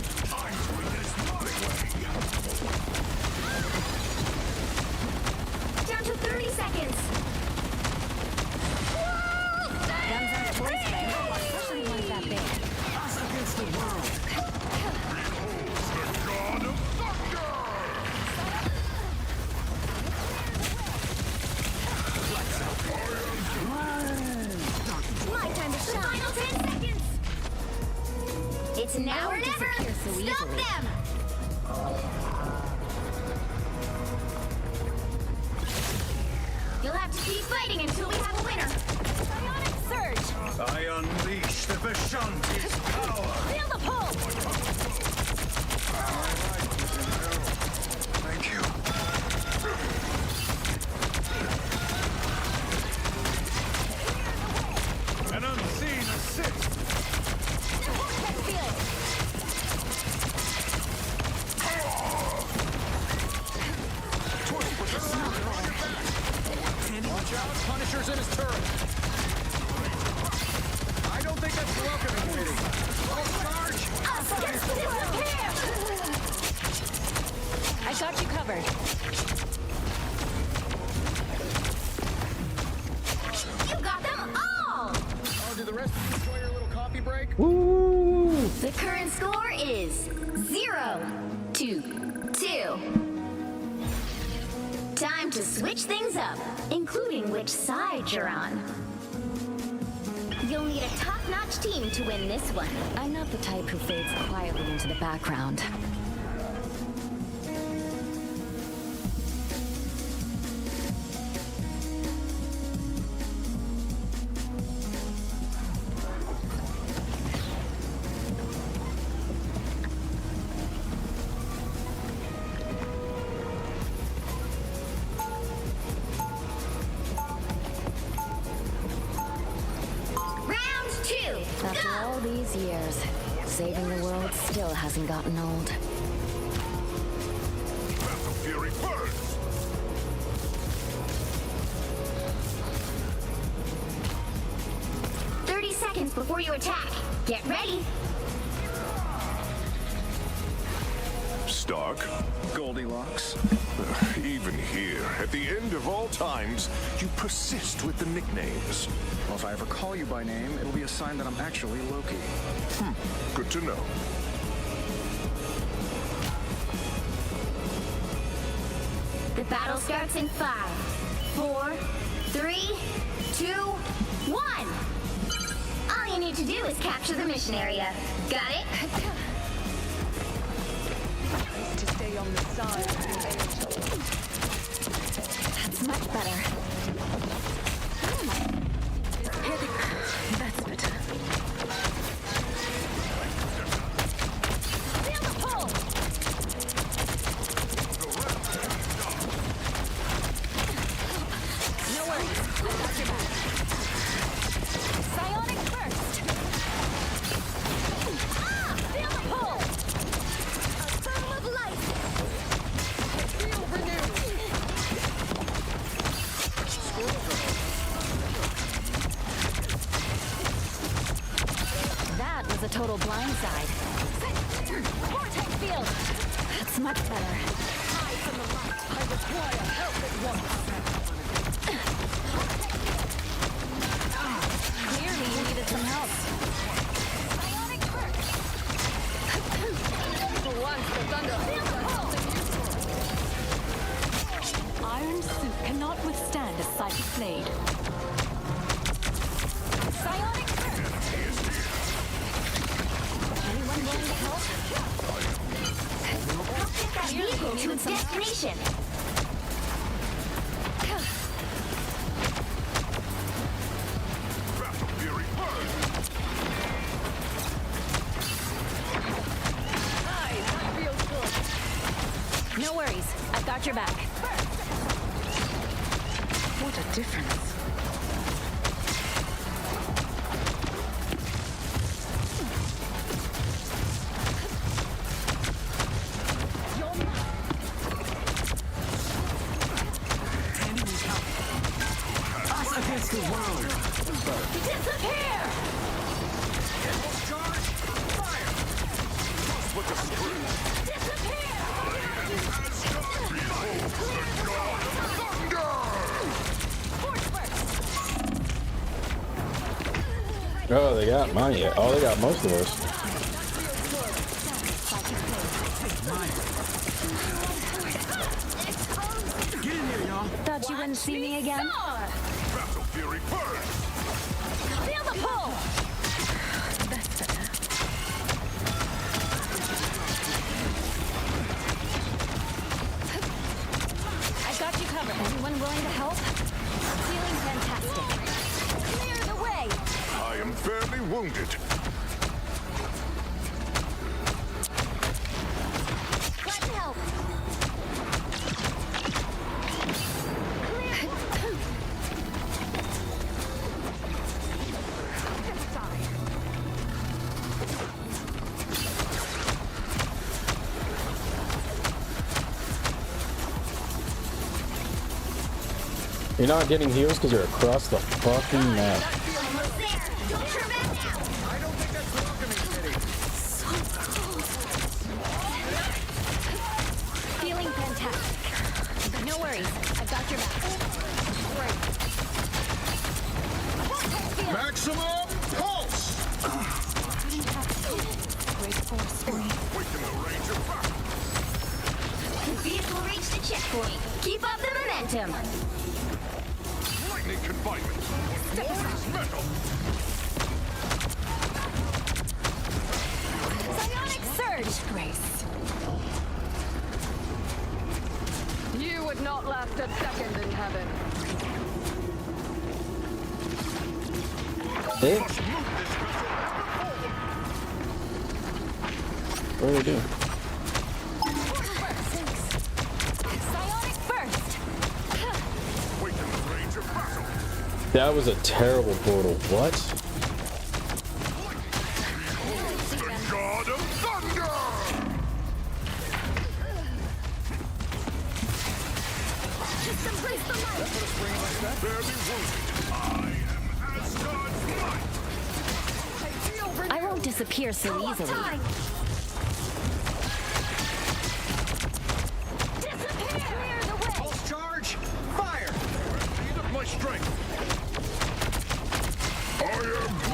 Speaker 4: Down to 30 seconds.
Speaker 2: Guns on full strength, especially ones that big.
Speaker 5: Us against the world.
Speaker 13: God of thunder!
Speaker 4: My time to shine. Final 10 seconds. It's now or never.
Speaker 2: Disappear so
Speaker 4: Stop
Speaker 2: easily.
Speaker 4: them. You'll have to Keep fighting until we have a winner.
Speaker 2: Bionic surge.
Speaker 7: I unleash the Vishanti's power.
Speaker 2: Feel the pull.
Speaker 7: Thank you.
Speaker 5: An unseen assist.
Speaker 2: Vortex field.
Speaker 15: Watch out, Punisher's in his turret. I don't think that's welcoming, Kitty.
Speaker 2: I got you covered.
Speaker 4: You got them all!
Speaker 15: Oh, do the rest of you enjoy your little coffee break?
Speaker 3: Woo!
Speaker 4: The current score is 0-2. Time to switch things up, including which side you're on. You'll need a top-notch team to win this one.
Speaker 2: I'm not the type who fades quietly into the background.
Speaker 4: Round 2,
Speaker 2: After all these years, saving the world still hasn't gotten old.
Speaker 13: Battle Fury first!
Speaker 4: 30 seconds before you attack. Get ready.
Speaker 13: Stark?
Speaker 5: Goldilocks.
Speaker 13: Even here, at the end of all times, you persist with the nicknames.
Speaker 5: Well, if I ever call you by name, it'll be a sign that I'm actually Loki.
Speaker 13: Good to know.
Speaker 4: The battle starts in 5, 4, 3, 2, 1. All you need to do is capture the mission area. Got it?
Speaker 9: To stay on the side of the angel.
Speaker 2: That's much better. That's better. Feel the pull! No worries. I got your back. Psionic burst! Feel the pull! A thermal of light! Feel renewed! That was a total blindside. Vortex field! That's much better. Hide from the light. I require help at once. Clearly you needed some help. Bionic burst! For once, the thunder holds something useful. Iron suit cannot withstand a psychic blade. Psionic burst! Anyone willing to help?
Speaker 4: Get that vehicle to its destination.
Speaker 13: Battle Fury first!
Speaker 2: Hi, that feels good. No worries, I've got your back.
Speaker 9: What a difference.
Speaker 15: Us against the world.
Speaker 2: Disappear!
Speaker 15: Charge! Fire!
Speaker 13: With the sprint!
Speaker 3: Oh, they got mine yet. Oh, they got most of us.
Speaker 15: Get in there, y'all.
Speaker 2: Thought you wouldn't see me again?
Speaker 13: Battle Fury first!
Speaker 2: Feel the pull! I got you covered. Anyone willing to help? Feeling
Speaker 13: wounded.
Speaker 4: Let's help.
Speaker 3: You're not getting heals because you're across the fucking map.
Speaker 2: Feeling fantastic. No worries, I've got your back. Great.
Speaker 13: Maximum pulse!
Speaker 2: Great force for me.
Speaker 13: Within the range of fire.
Speaker 4: The vehicle reached the checkpoint. Keep up the momentum.
Speaker 13: Lightning confinement. Warrior's metal.
Speaker 2: Psionic surge! Grace.
Speaker 9: You would not last a second in heaven.
Speaker 3: Hey? What do we do?
Speaker 2: Psionic burst!
Speaker 13: Within the range of battle.
Speaker 3: That was a terrible portal. What?
Speaker 13: The God of Thunder!
Speaker 4: Just embrace the light.
Speaker 13: Barely wounded. I am Asgard's might.
Speaker 2: I won't disappear so easily.
Speaker 4: Clear the way.
Speaker 15: Pulse charge! Fire!
Speaker 13: Need of my strength. I am.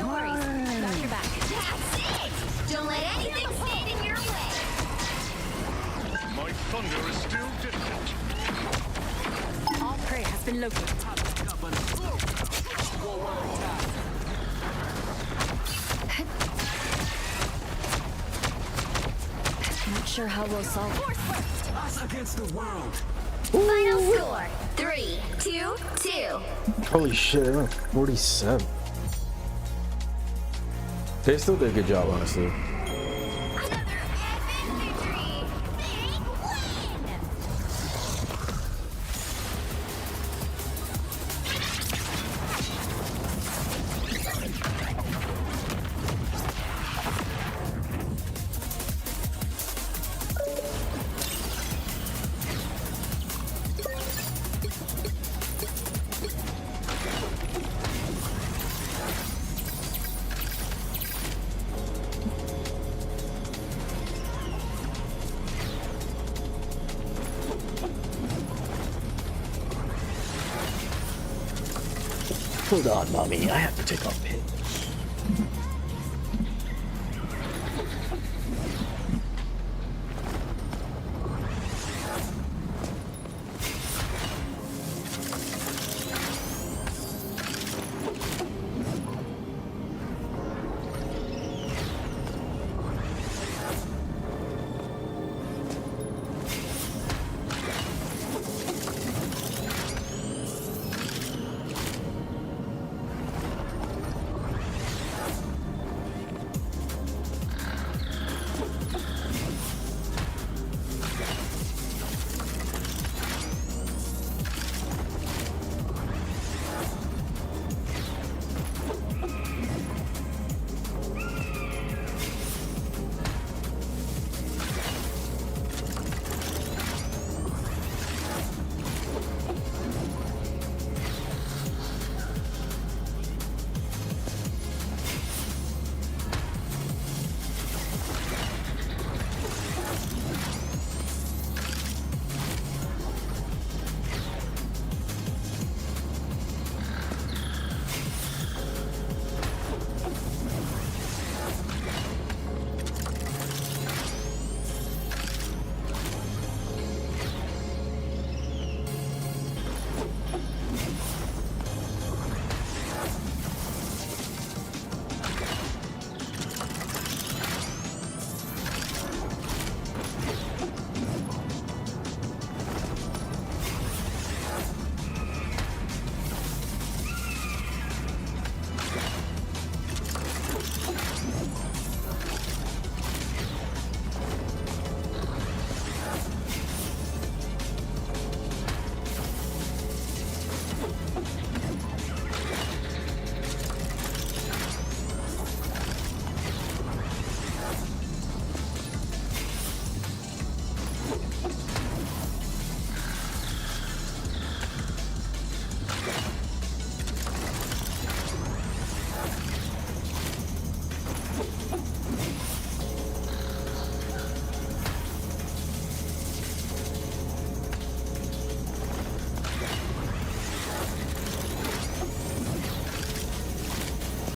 Speaker 2: No worries, I've got your back.
Speaker 4: That's it. Don't let anything stand in your way.
Speaker 13: My thunder is still distant.
Speaker 2: All prey has been located. Not sure how we'll solve it.
Speaker 15: Us against the world.
Speaker 4: Final score: 3-2-2.
Speaker 3: Holy shit, I'm at 47. They still did a good job, honestly.
Speaker 4: Another epic victory. Big win.
Speaker 3: Hold on, mommy. I have to take off pins.